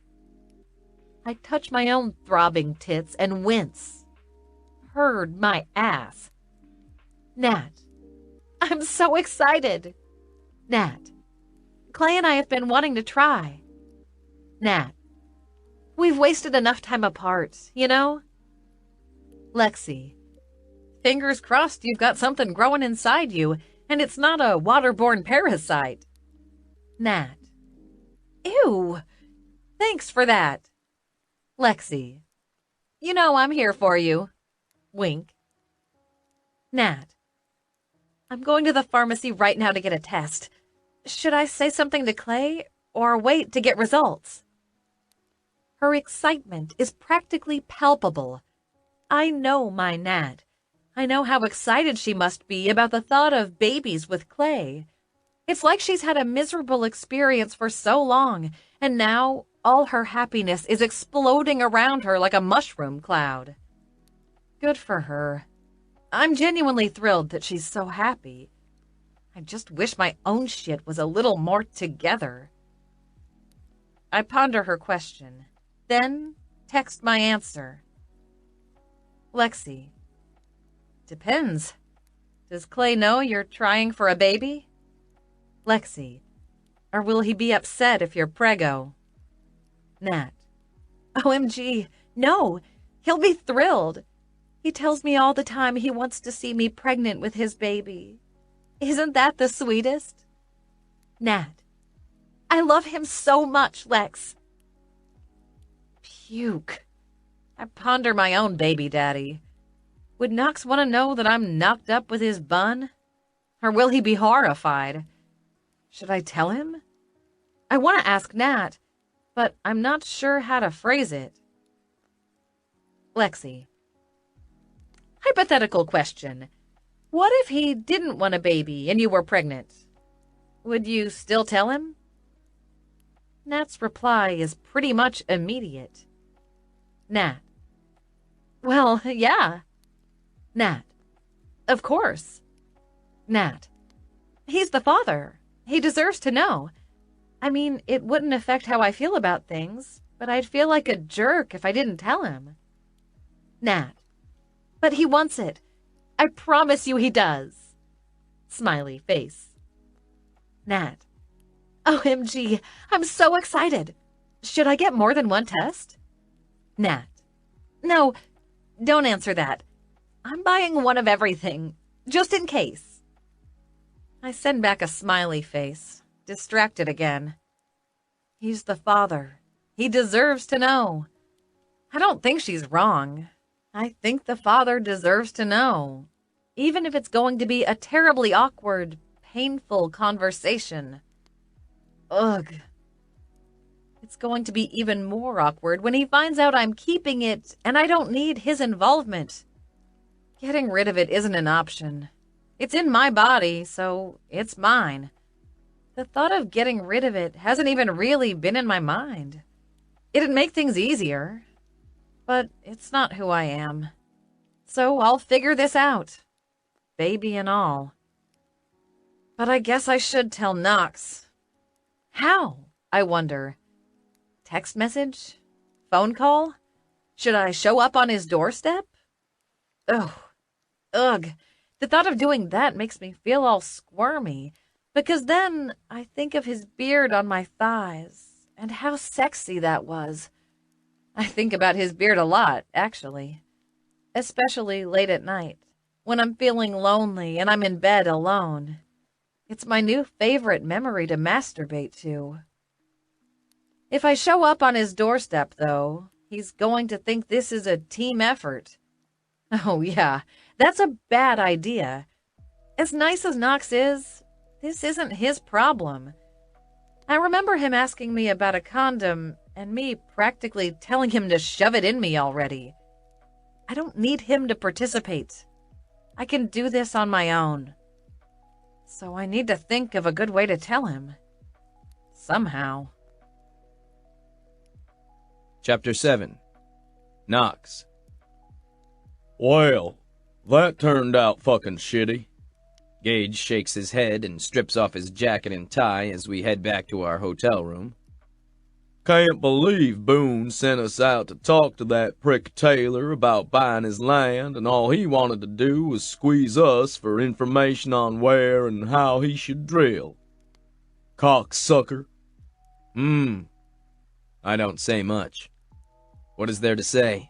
I touch my own throbbing tits and wince. Heard my ass. Nat. I'm so excited. Nat. Clay and I have been wanting to try. Nat. We've wasted enough time apart, you know? Lexi. Fingers crossed you've got something growing inside you, and it's not a waterborne parasite. Nat. Ew. Thanks for that. Lexi. You know I'm here for you. Wink. Nat. I'm going to the pharmacy right now to get a test. Should I say something to Clay or wait to get results? Her excitement is practically palpable. I know my Nat. I know how excited she must be about the thought of babies with Clay. It's like she's had a miserable experience for so long, and now all her happiness is exploding around her like a mushroom cloud. Good for her. I'm genuinely thrilled that she's so happy. I just wish my own shit was a little more together. I ponder her question, then text my answer. Lexi. Depends. Does Clay know you're trying for a baby? Lexi. Or will he be upset if you're preggo? Nat. OMG, no. He'll be thrilled. He tells me all the time he wants to see me pregnant with his baby. Isn't that the sweetest? Nat. I love him so much, Lex. Puke. I ponder my own baby daddy. Would Knox want to know that I'm knocked up with his bun? Or will he be horrified? Should I tell him? I want to ask Nat, but I'm not sure how to phrase it. Lexi. Hypothetical question. What if he didn't want a baby and you were pregnant? Would you still tell him? Nat's reply is pretty much immediate. Nat. Well, yeah. Nat. Of course. Nat. He's the father. He deserves to know. I mean, it wouldn't affect how I feel about things, but I'd feel like a jerk if I didn't tell him. Nat. But he wants it. I promise you he does. Smiley face. Nat. OMG, I'm so excited. Should I get more than one test? Nat. No, don't answer that. I'm buying one of everything, just in case. I send back a smiley face, distracted again. He's the father. He deserves to know. I don't think she's wrong. I think the father deserves to know, even if it's going to be a terribly awkward, painful conversation. Ugh. It's going to be even more awkward when he finds out I'm keeping it and I don't need his involvement. Getting rid of it isn't an option. It's in my body, so it's mine. The thought of getting rid of it hasn't even really been in my mind. It'd make things easier. But it's not who I am. So I'll figure this out. Baby and all. But I guess I should tell Knox. How, I wonder? Text message? Phone call? Should I show up on his doorstep? Ugh. The thought of doing that makes me feel all squirmy, because then I think of his beard on my thighs, and how sexy that was. I think about his beard a lot, actually. Especially late at night, when I'm feeling lonely and I'm in bed alone. It's my new favorite memory to masturbate to. If I show up on his doorstep, though, he's going to think this is a team effort. Oh, yeah, that's a bad idea. As nice as Knox is, this isn't his problem. I remember him asking me about a condom and me practically telling him to shove it in me already. I don't need him to participate. I can do this on my own. So I need to think of a good way to tell him. Somehow. Chapter 7. Knox. Well, that turned out fucking shitty. Gage shakes his head and strips off his jacket and tie as we head back to our hotel room. Can't believe Boone sent us out to talk to that prick Taylor about buying his land, and all he wanted to do was squeeze us for information on where and how he should drill. Cocksucker. I don't say much. What is there to say?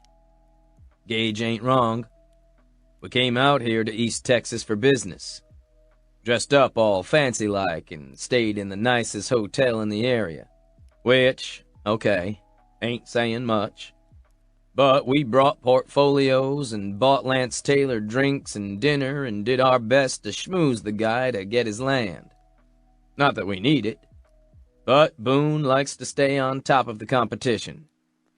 Gage ain't wrong. We came out here to East Texas for business. Dressed up all fancy-like and stayed in the nicest hotel in the area. Which, okay, ain't saying much. But we brought portfolios and bought Lance Taylor drinks and dinner and did our best to schmooze the guy to get his land. Not that we need it. But Boone likes to stay on top of the competition.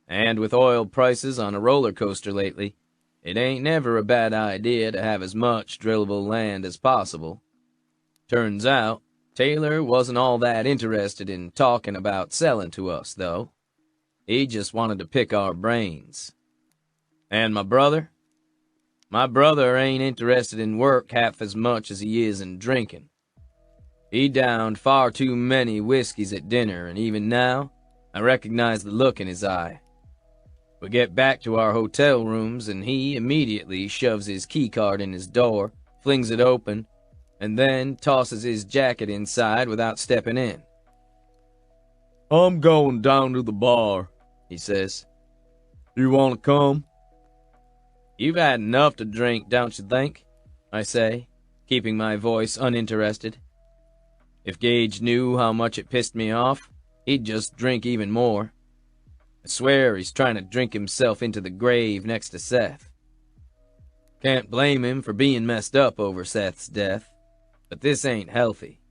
And with oil prices on a roller coaster lately, it ain't never a bad idea to have as much drillable land as possible. Turns out, Taylor wasn't all that interested in talking about selling to us, though. He just wanted to pick our brains. And my brother? My brother ain't interested in work half as much as he is in drinking. He downed far too many whiskeys at dinner, and even now, I recognize the look in his eye. We get back to our hotel rooms and he immediately shoves his keycard in his door, flings it open, and then tosses his jacket inside without stepping in. I'm going down to the bar, He says. You want to come? You've had enough to drink, don't you think? I say, keeping my voice uninterested. If Gage knew how much it pissed me off, he'd just drink even more. I swear he's trying to drink himself into the grave next to Seth. Can't blame him for being messed up over Seth's death, but this ain't healthy.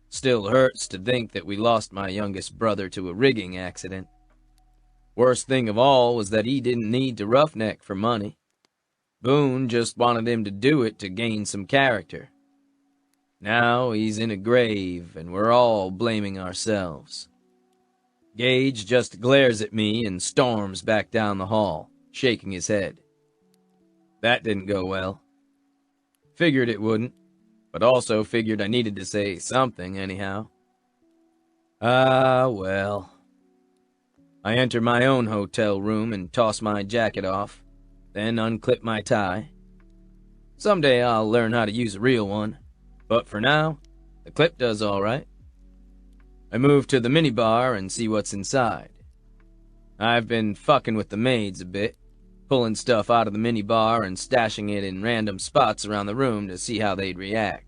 Still hurts to think that we lost my youngest brother to a rigging accident. Worst thing of all was that he didn't need to roughneck for money. Boone just wanted him to do it to gain some character. Now he's in a grave, and we're all blaming ourselves. Gage just glares at me and storms back down the hall, shaking his head. That didn't go well. Figured it wouldn't, but also figured I needed to say something anyhow. Well. I enter my own hotel room and toss my jacket off, then unclip my tie. Someday I'll learn how to use a real one, but for now, the clip does all right. I move to the minibar and see what's inside. I've been fucking with the maids a bit, pulling stuff out of the minibar and stashing it in random spots around the room to see how they'd react.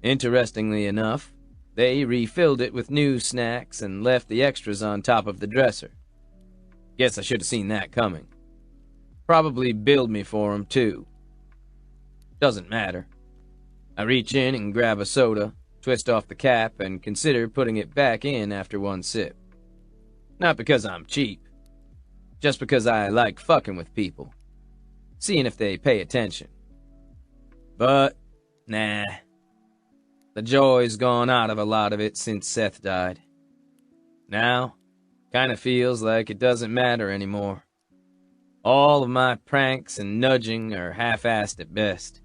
Interestingly enough, they refilled it with new snacks and left the extras on top of the dresser. Guess I should have seen that coming. Probably billed me for 'em too. Doesn't matter. I reach in and grab a soda, twist off the cap, and consider putting it back in after one sip. Not because I'm cheap. Just because I like fucking with people. Seeing if they pay attention. But, nah. The joy's gone out of a lot of it since Seth died. Now, kinda feels like it doesn't matter anymore. All of my pranks and nudging are half-assed at best.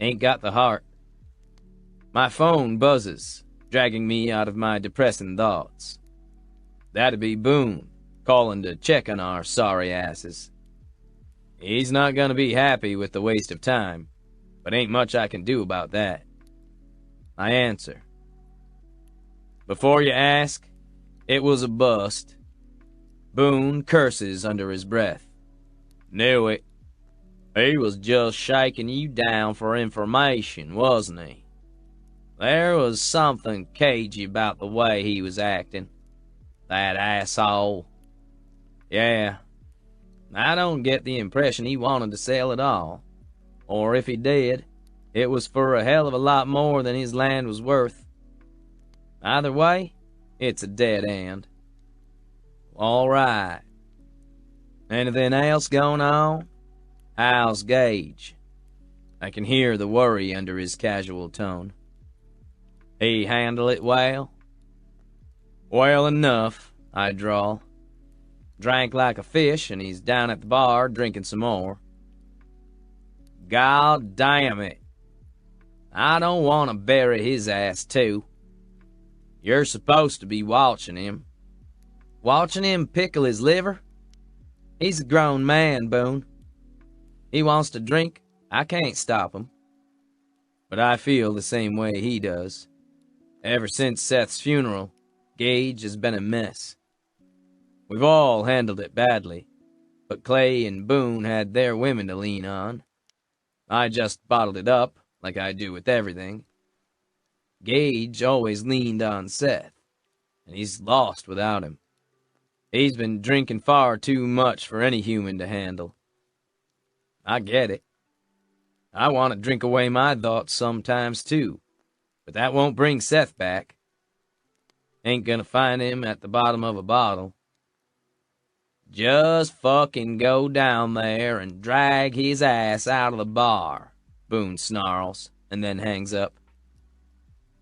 Ain't got the heart. My phone buzzes, dragging me out of my depressing thoughts. That'd be Boone, calling to check on our sorry asses. He's not gonna be happy with the waste of time, but ain't much I can do about that. I answer. Before you ask, it was a bust. Boone curses under his breath. Knew it. He was just shaking you down for information, wasn't he? There was something cagey about the way he was acting. That asshole. Yeah. I don't get the impression he wanted to sell at all. Or if he did, it was for a hell of a lot more than his land was worth. Either way, it's a dead end. All right. Anything else going on? How's Gage? I can hear the worry under his casual tone. He handle it well? Well enough, I drawl. Drank like a fish, and he's down at the bar drinking some more. God damn it. I don't want to bury his ass, too. You're supposed to be watching him. Watching him pickle his liver? He's a grown man, Boone. He wants to drink, I can't stop him. But I feel the same way he does. Ever since Seth's funeral, Gage has been a mess. We've all handled it badly, but Clay and Boone had their women to lean on. I just bottled it up, like I do with everything. Gage always leaned on Seth, and he's lost without him. He's been drinking far too much for any human to handle. I get it. I want to drink away my thoughts sometimes too, but that won't bring Seth back. Ain't gonna find him at the bottom of a bottle. Just fucking go down there and drag his ass out of the bar, Boone snarls, and then hangs up.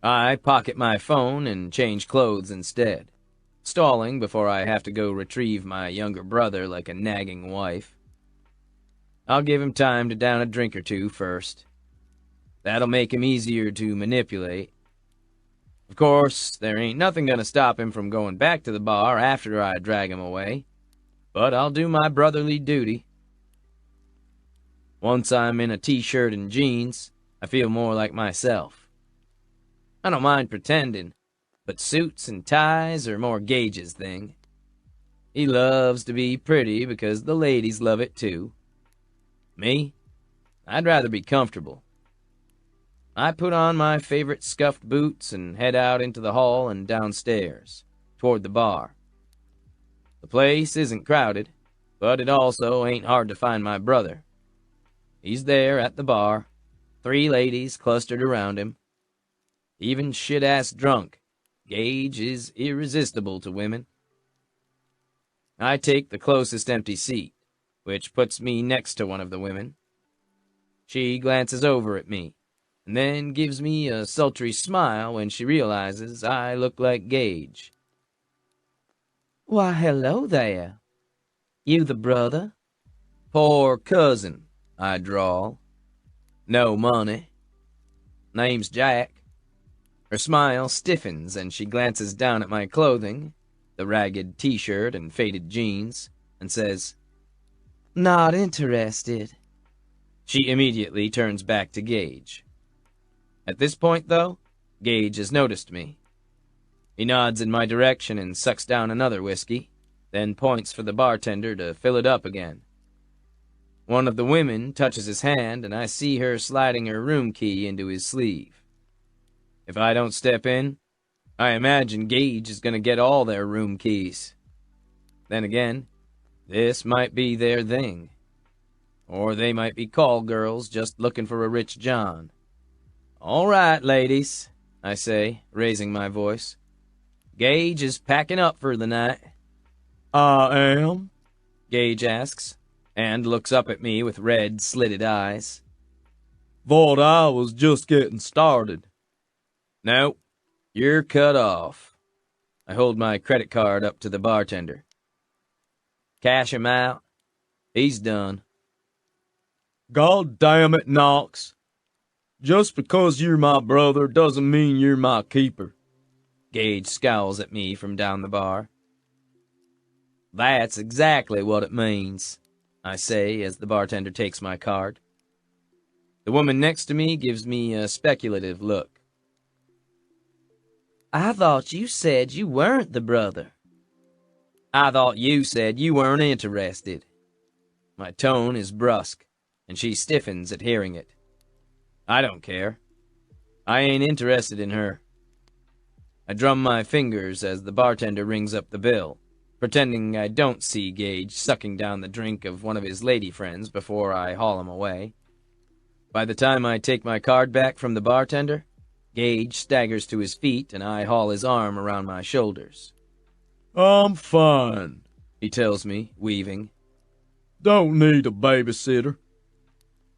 I pocket my phone and change clothes instead, stalling before I have to go retrieve my younger brother like a nagging wife. I'll give him time to down a drink or two first. That'll make him easier to manipulate. Of course, there ain't nothing gonna stop him from going back to the bar after I drag him away, but I'll do my brotherly duty. Once I'm in a t-shirt and jeans, I feel more like myself. I don't mind pretending, but suits and ties are more Gage's thing. He loves to be pretty because the ladies love it too. Me? I'd rather be comfortable. I put on my favorite scuffed boots and head out into the hall and downstairs, toward the bar. The place isn't crowded, but it also ain't hard to find my brother. He's there at the bar, 3 ladies clustered around him. Even shit-ass drunk, Gage is irresistible to women. I take the closest empty seat, which puts me next to one of the women. She glances over at me, and then gives me a sultry smile when she realizes I look like Gage. Why, hello there. You the brother? Poor cousin, I drawl. No money. Name's Jack. Her smile stiffens and she glances down at my clothing, the ragged t-shirt and faded jeans, and says, Not interested. She immediately turns back to Gage. At this point, though, Gage has noticed me. He nods in my direction and sucks down another whiskey, then points for the bartender to fill it up again. One of the women touches his hand, and I see her sliding her room key into his sleeve. If I don't step in, I imagine Gage is going to get all their room keys. Then again, this might be their thing. Or they might be call girls just looking for a rich John. All right, ladies, I say, raising my voice. Gage is packing up for the night. I am? Gage asks, and looks up at me with red, slitted eyes. Thought I was just getting started. No, you're cut off. I hold my credit card up to the bartender. Cash him out. He's done. God damn it, Knox. Just because you're my brother doesn't mean you're my keeper. Gage scowls at me from down the bar. That's exactly what it means, I say as the bartender takes my card. The woman next to me gives me a speculative look. I thought you said you weren't the brother. I thought you said you weren't interested. My tone is brusque, and she stiffens at hearing it. I don't care. I ain't interested in her. I drum my fingers as the bartender rings up the bill, pretending I don't see Gage sucking down the drink of one of his lady friends before I haul him away. By the time I take my card back from the bartender, Gage staggers to his feet and I haul his arm around my shoulders. I'm fine, he tells me, weaving. Don't need a babysitter.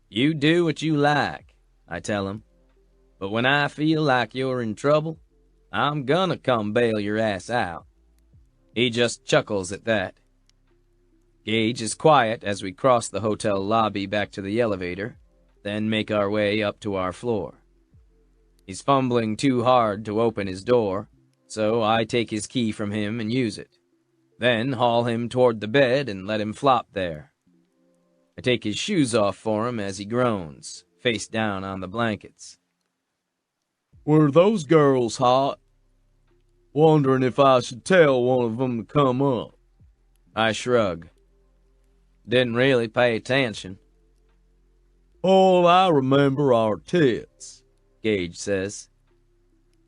You do what you like, I tell him. But when I feel like you're in trouble, I'm gonna come bail your ass out. He just chuckles at that. Gage is quiet as we cross the hotel lobby back to the elevator, then make our way up to our floor. He's fumbling too hard to open his door, so I take his key from him and use it, then haul him toward the bed and let him flop there. I take his shoes off for him as he groans, face down on the blankets. Were those girls hot? Wondering if I should tell one of them to come up. I shrug. Didn't really pay attention. All I remember are tits, Gage says.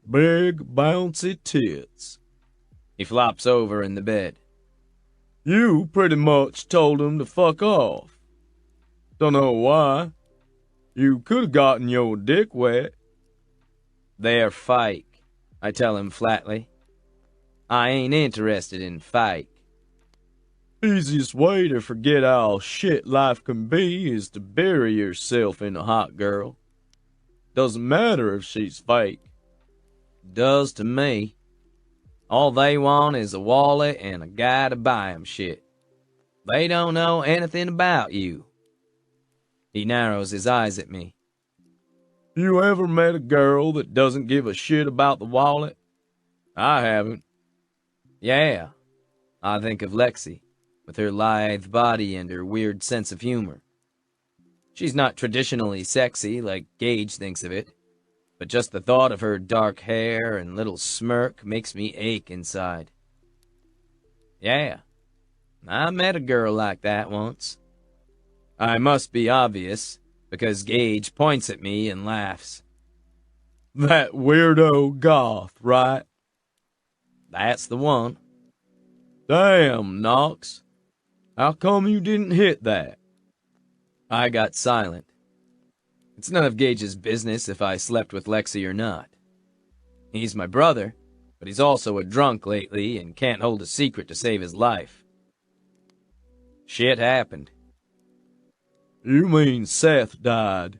Big, bouncy tits. He flops over in the bed. You pretty much told him to fuck off. Dunno why. You could've gotten your dick wet. They're fake, I tell him flatly. I ain't interested in fake. Easiest way to forget how shit life can be is to bury yourself in a hot girl. Doesn't matter if she's fake. Does to me. All they want is a wallet and a guy to buy 'em shit. They don't know anything about you. He narrows his eyes at me. You ever met a girl that doesn't give a shit about the wallet? I haven't. Yeah, I think of Lexi, with her lithe body and her weird sense of humor. She's not traditionally sexy like Gage thinks of it, but just the thought of her dark hair and little smirk makes me ache inside. Yeah, I met a girl like that once. I must be obvious, because Gage points at me and laughs. That weirdo goth, right? That's the one. Damn, Knox. How come you didn't hit that? I got silent. It's none of Gage's business if I slept with Lexi or not. He's my brother, but he's also a drunk lately and can't hold a secret to save his life. Shit happened. You mean Seth died?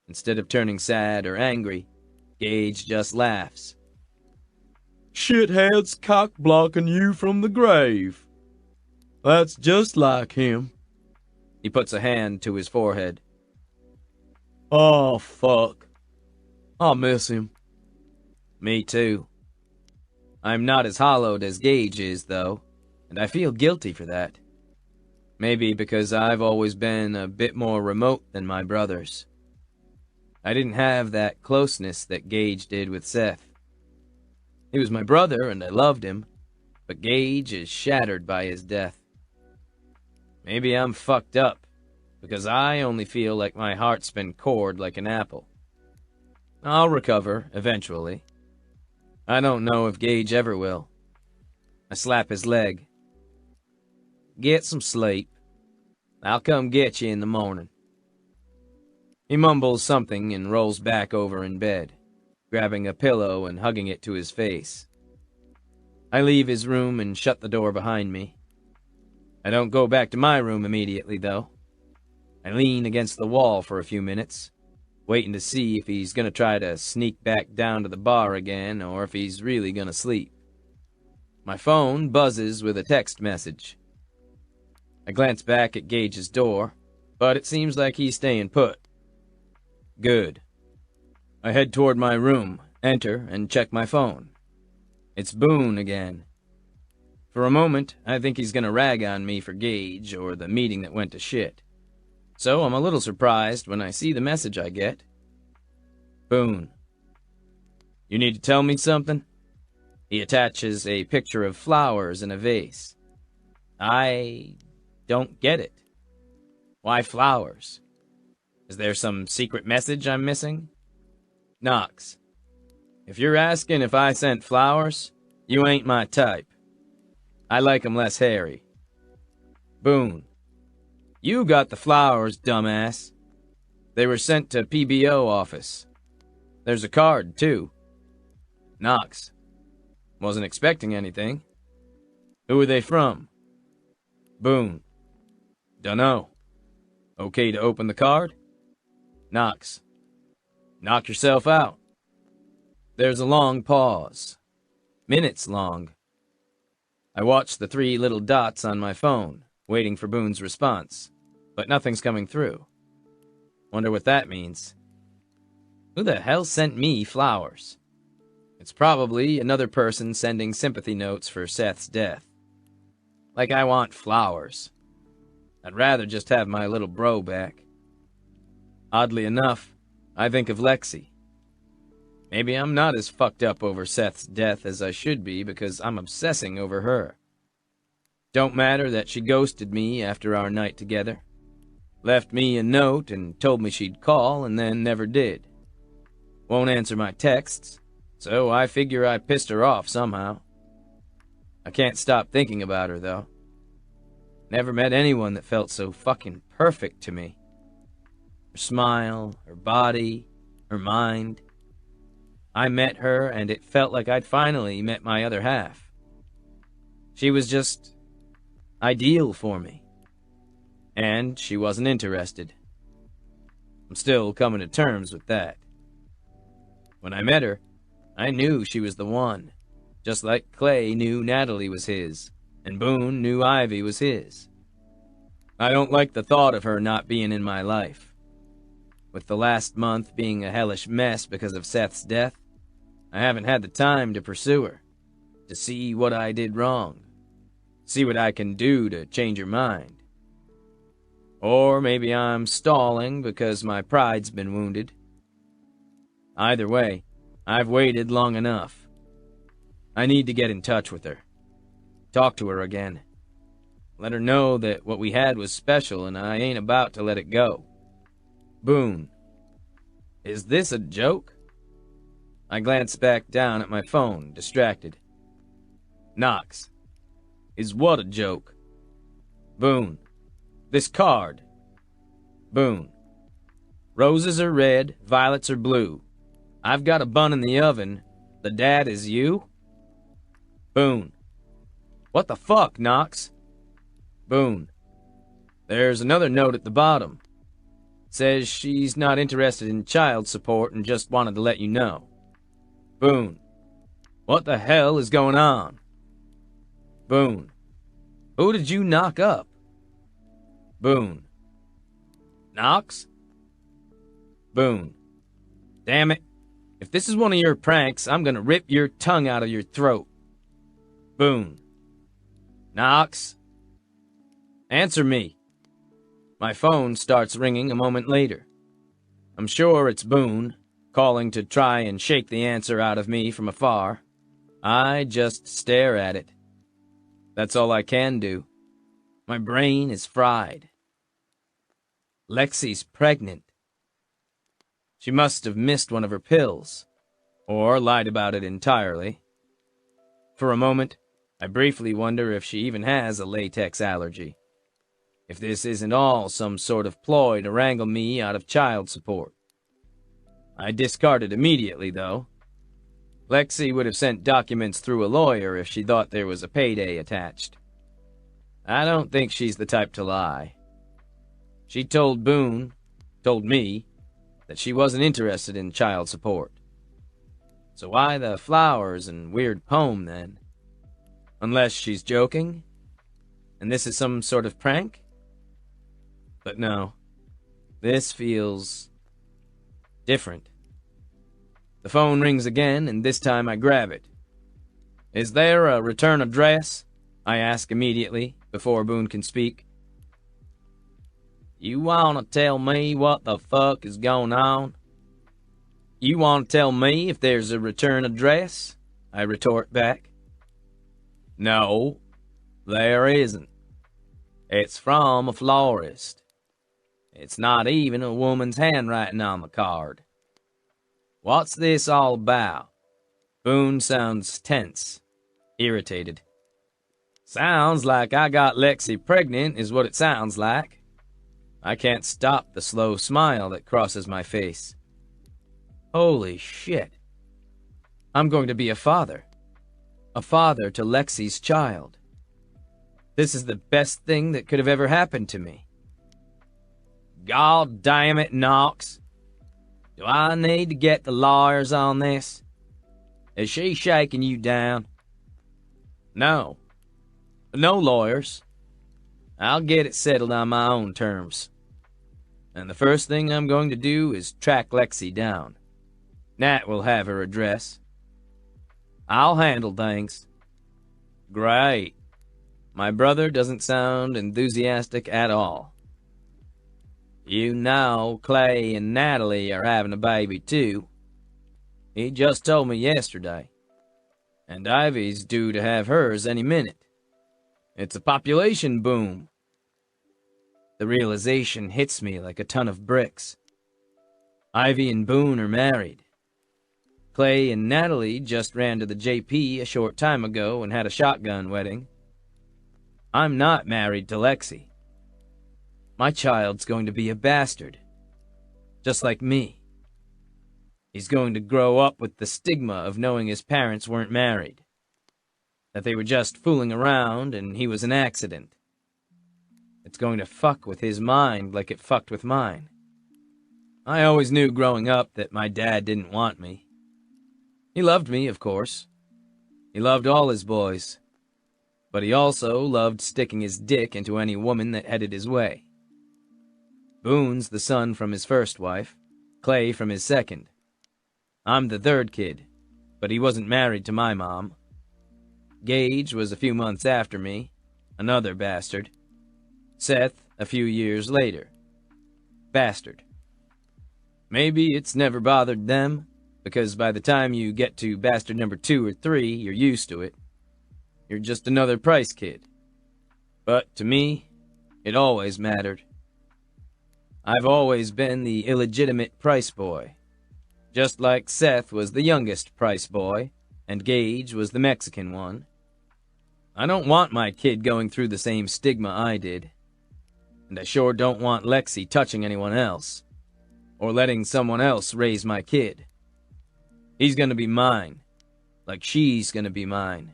Instead of turning sad or angry, Gage just laughs. Shithead's cock-blocking you from the grave. That's just like him. He puts a hand to his forehead. Oh, fuck. I miss him. Me too. I'm not as hollowed as Gage is, though, and I feel guilty for that. Maybe because I've always been a bit more remote than my brothers. I didn't have that closeness that Gage did with Seth. He was my brother and I loved him, but Gage is shattered by his death. Maybe I'm fucked up, because I only feel like my heart's been cored like an apple. I'll recover, eventually. I don't know if Gage ever will. I slap his leg. Get some sleep. I'll come get you in the morning. He mumbles something and rolls back over in bed, grabbing a pillow and hugging it to his face. I leave his room and shut the door behind me. I don't go back to my room immediately, though. I lean against the wall for a few minutes, waiting to see if he's gonna try to sneak back down to the bar again or if he's really gonna sleep. My phone buzzes with a text message. I glance back at Gage's door, but it seems like he's staying put. Good. I head toward my room, enter, and check my phone. It's Boone again. For a moment, I think he's gonna rag on me for Gage or the meeting that went to shit. So I'm a little surprised when I see the message I get. Boone. You need to tell me something? He attaches a picture of flowers in a vase. I don't get it. Why flowers? Is there some secret message I'm missing? Knox. If you're asking if I sent flowers, you ain't my type. I like 'em less hairy. Boone. You got the flowers, dumbass. They were sent to PBO office. There's a card, too. Knox. Wasn't expecting anything. Who are they from? Boone. Dunno. Okay to open the card? Knox. Knock yourself out. There's a long pause. Minutes long. I watch the 3 little dots on my phone, waiting for Boone's response, but nothing's coming through. Wonder what that means. Who the hell sent me flowers? It's probably another person sending sympathy notes for Seth's death. Like I want flowers. I'd rather just have my little bro back. Oddly enough, I think of Lexi. Maybe I'm not as fucked up over Seth's death as I should be because I'm obsessing over her. Don't matter that she ghosted me after our night together. Left me a note and told me she'd call and then never did. Won't answer my texts, so I figure I pissed her off somehow. I can't stop thinking about her, though. Never met anyone that felt so fucking perfect to me. Her smile, her body, her mind. I met her, and it felt like I'd finally met my other half. She was just ideal for me. And she wasn't interested. I'm still coming to terms with that. When I met her, I knew she was the one, just like Clay knew Natalie was his, and Boone knew Ivy was his. I don't like the thought of her not being in my life. With the last month being a hellish mess because of Seth's death, I haven't had the time to pursue her, to see what I did wrong, see what I can do to change her mind. Or maybe I'm stalling because my pride's been wounded. Either way, I've waited long enough. I need to get in touch with her. Talk to her again. Let her know that what we had was special and I ain't about to let it go. Boone. Is this a joke? I glanced back down at my phone, distracted. Knox. Is what a joke? Boone. This card. Boone. Roses are red, violets are blue. I've got a bun in the oven. The dad is you? Boone. What the fuck, Knox? Boone. There's another note at the bottom. Says she's not interested in child support and just wanted to let you know. Boone. What the hell is going on? Boone. Who did you knock up? Boone. Knox? Boone. Damn it. If this is one of your pranks, I'm gonna rip your tongue out of your throat. Boone. Knox? Answer me. My phone starts ringing a moment later. I'm sure it's Boone, calling to try and shake the answer out of me from afar. I just stare at it. That's all I can do. My brain is fried. Lexi's pregnant. She must have missed one of her pills, or lied about it entirely. For a moment, I briefly wonder if she even has a latex allergy. If this isn't all some sort of ploy to wrangle me out of child support. I discard it immediately, though. Lexi would have sent documents through a lawyer if she thought there was a payday attached. I don't think she's the type to lie. She told me, that she wasn't interested in child support. So why the flowers and weird poem, then? Unless she's joking? And this is some sort of prank? But no, this feels different. The phone rings again, and this time I grab it. Is there a return address? I ask immediately, before Boone can speak. You wanna tell me what the fuck is going on? You wanna tell me if there's a return address? I retort back. No, there isn't. It's from a florist. It's not even a woman's handwriting on the card. What's this all about? Boone sounds tense, irritated. Sounds like I got Lexi pregnant is what it sounds like. I can't stop the slow smile that crosses my face. Holy shit. I'm going to be a father. A father to Lexi's child. This is the best thing that could have ever happened to me. God damn it, Knox. Do I need to get the lawyers on this? Is she shaking you down? No. No lawyers. I'll get it settled on my own terms. And the first thing I'm going to do is track Lexi down. Nat will have her address. I'll handle things. Great. My brother doesn't sound enthusiastic at all. You know Clay and Natalie are having a baby too. He just told me yesterday. And Ivy's due to have hers any minute. It's a population boom. The realization hits me like a ton of bricks. Ivy and Boone are married. Clay and Natalie just ran to the JP a short time ago and had a shotgun wedding. I'm not married to Lexi. My child's going to be a bastard. Just like me. He's going to grow up with the stigma of knowing his parents weren't married. That they were just fooling around and he was an accident. It's going to fuck with his mind like it fucked with mine. I always knew growing up that my dad didn't want me. He loved me, of course. He loved all his boys. But he also loved sticking his dick into any woman that headed his way. Boone's the son from his first wife, Clay from his second. I'm the third kid, but he wasn't married to my mom. Gage was a few months after me, another bastard. Seth a few years later. Bastard. Maybe it's never bothered them, because by the time you get to bastard number 2 or 3, you're used to it. You're just another Price kid. But to me, it always mattered. I've always been the illegitimate Price boy, just like Seth was the youngest Price boy, and Gage was the Mexican one. I don't want my kid going through the same stigma I did. And I sure don't want Lexi touching anyone else, or letting someone else raise my kid. He's gonna be mine, like she's gonna be mine.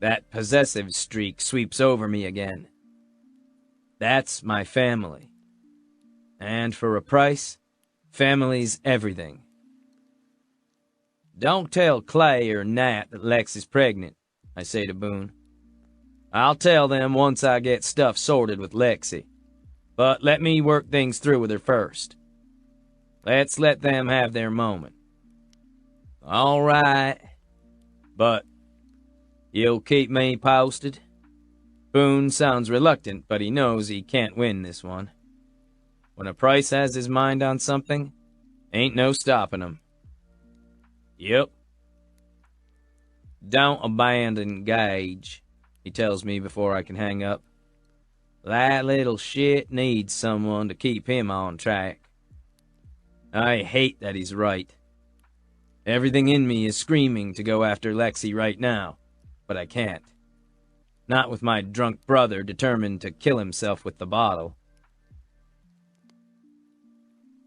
That possessive streak sweeps over me again. That's my family. And for a Price, family's everything. Don't tell Clay or Nat that Lex is pregnant, I say to Boone. I'll tell them once I get stuff sorted with Lexi. But let me work things through with her first. Let's let them have their moment. All right. But you'll keep me posted? Boone sounds reluctant, but he knows he can't win this one. When a Price has his mind on something, ain't no stopping him. Yep. Don't abandon Gage, he tells me before I can hang up. That little shit needs someone to keep him on track. I hate that he's right. Everything in me is screaming to go after Lexi right now, but I can't. Not with my drunk brother determined to kill himself with the bottle.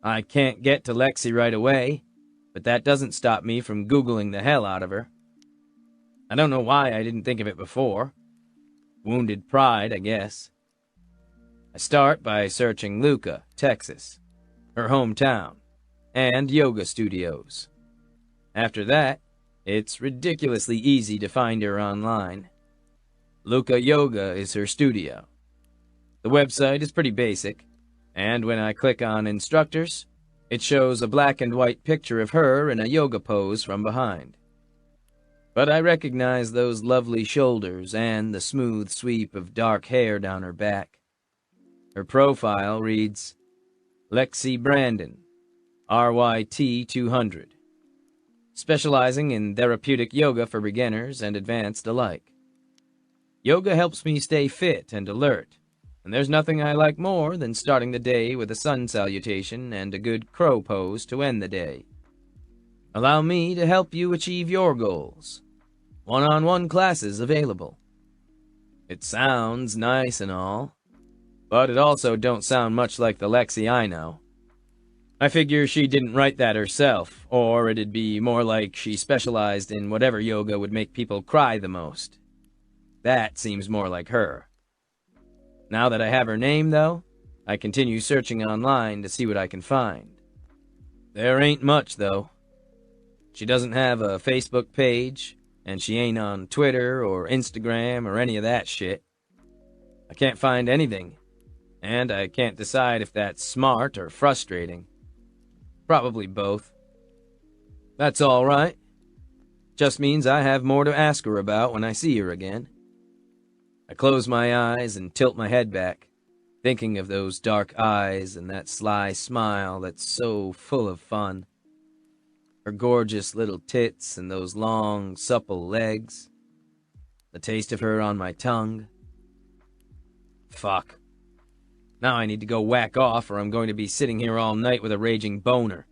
I can't get to Lexi right away, but that doesn't stop me from Googling the hell out of her. I don't know why I didn't think of it before. Wounded pride, I guess. I start by searching Luca, Texas, her hometown, and yoga studios. After that, it's ridiculously easy to find her online. Luca Yoga is her studio. The website is pretty basic, and when I click on instructors, it shows a black and white picture of her in a yoga pose from behind. But I recognize those lovely shoulders and the smooth sweep of dark hair down her back. Her profile reads, Lexi Brandon, RYT 200, specializing in therapeutic yoga for beginners and advanced alike. Yoga helps me stay fit and alert, and there's nothing I like more than starting the day with a sun salutation and a good crow pose to end the day. Allow me to help you achieve your goals. One-on-one classes available. It sounds nice and all, but it also don't sound much like the Lexi I know. I figure she didn't write that herself, or it'd be more like she specialized in whatever yoga would make people cry the most. That seems more like her. Now that I have her name, though, I continue searching online to see what I can find. There ain't much, though. She doesn't have a Facebook page, and she ain't on Twitter or Instagram or any of that shit. I can't find anything, and I can't decide if that's smart or frustrating. Probably both. That's all right. Just means I have more to ask her about when I see her again. I close my eyes and tilt my head back, thinking of those dark eyes and that sly smile that's so full of fun. Her gorgeous little tits and those long, supple legs. The taste of her on my tongue. Fuck. Now I need to go whack off or I'm going to be sitting here all night with a raging boner.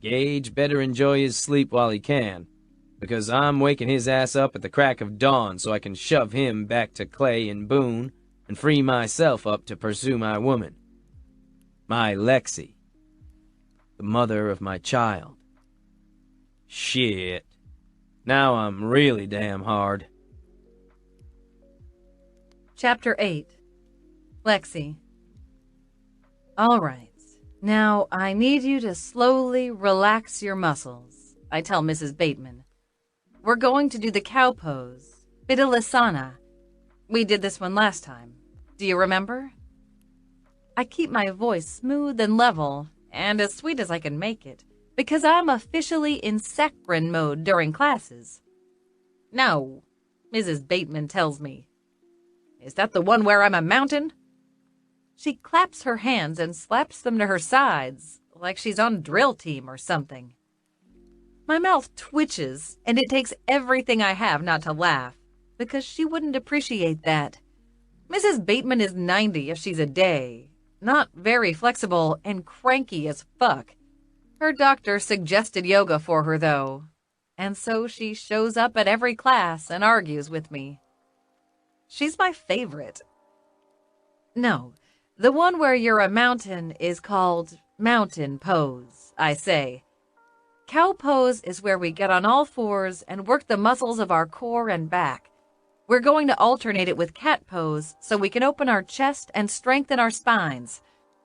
Gage better enjoy his sleep while he can, because I'm waking his ass up at the crack of dawn so I can shove him back to Clay and Boone and free myself up to pursue my woman. My Lexi. The mother of my child. Shit. Now I'm really damn hard. Chapter 8. Lexi. All right. Now, I need you to slowly relax your muscles, I tell Mrs. Bateman. We're going to do the cow pose, Vidalasana. We did this one last time. Do you remember? I keep my voice smooth and level, and as sweet as I can make it, because I'm officially in saccharine mode during classes. No, Mrs. Bateman tells me. Is that the one where I'm a mountain? She claps her hands and slaps them to her sides, like she's on drill team or something. My mouth twitches, and it takes everything I have not to laugh, because she wouldn't appreciate that. Mrs. Bateman is 90 if she's a day, not very flexible and cranky as fuck. Her doctor suggested yoga for her, though, and so she shows up at every class and argues with me. She's my favorite. No, the one where you're a mountain is called mountain pose, I say. Cow pose is where we get on all fours and work the muscles of our core and back. We're going to alternate it with cat pose so we can open our chest and strengthen our spines.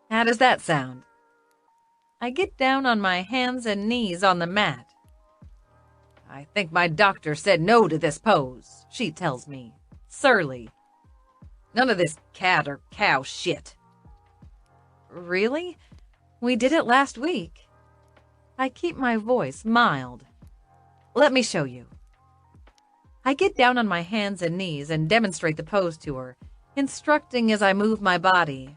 How does that sound? I get down on my hands and knees on the mat. I think my doctor said no to this pose, she tells me, surly. None of this cat or cow shit. Really? We did it last week. I keep my voice mild. Let me show you. I get down on my hands and knees and demonstrate the pose to her, instructing as I move my body.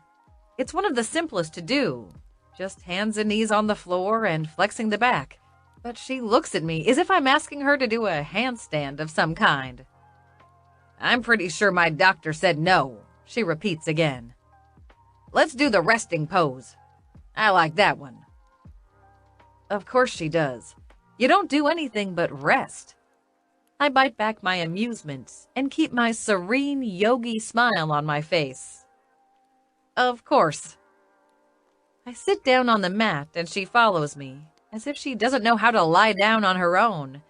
It's one of the simplest to do, just hands and knees on the floor and flexing the back. But she looks at me as if I'm asking her to do a handstand of some kind. I'm pretty sure my doctor said no, she repeats again. Let's do the resting pose. I like that one. Of course she does. You don't do anything but rest. I bite back my amusement and keep my serene yogi smile on my face. Of course. I sit down on the mat and she follows me, as if she doesn't know how to lie down on her own.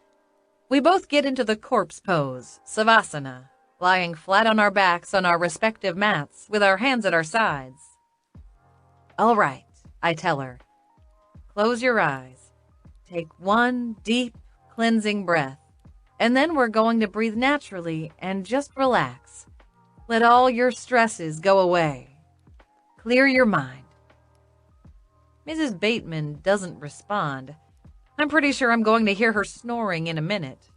We both get into the corpse pose, savasana, lying flat on our backs on our respective mats with our hands at our sides. All right, I tell her. Close your eyes. Take one deep, cleansing breath. And then we're going to breathe naturally and just relax. Let all your stresses go away. Clear your mind. Mrs. Bateman doesn't respond. I'm pretty sure I'm going to hear her snoring in a minute.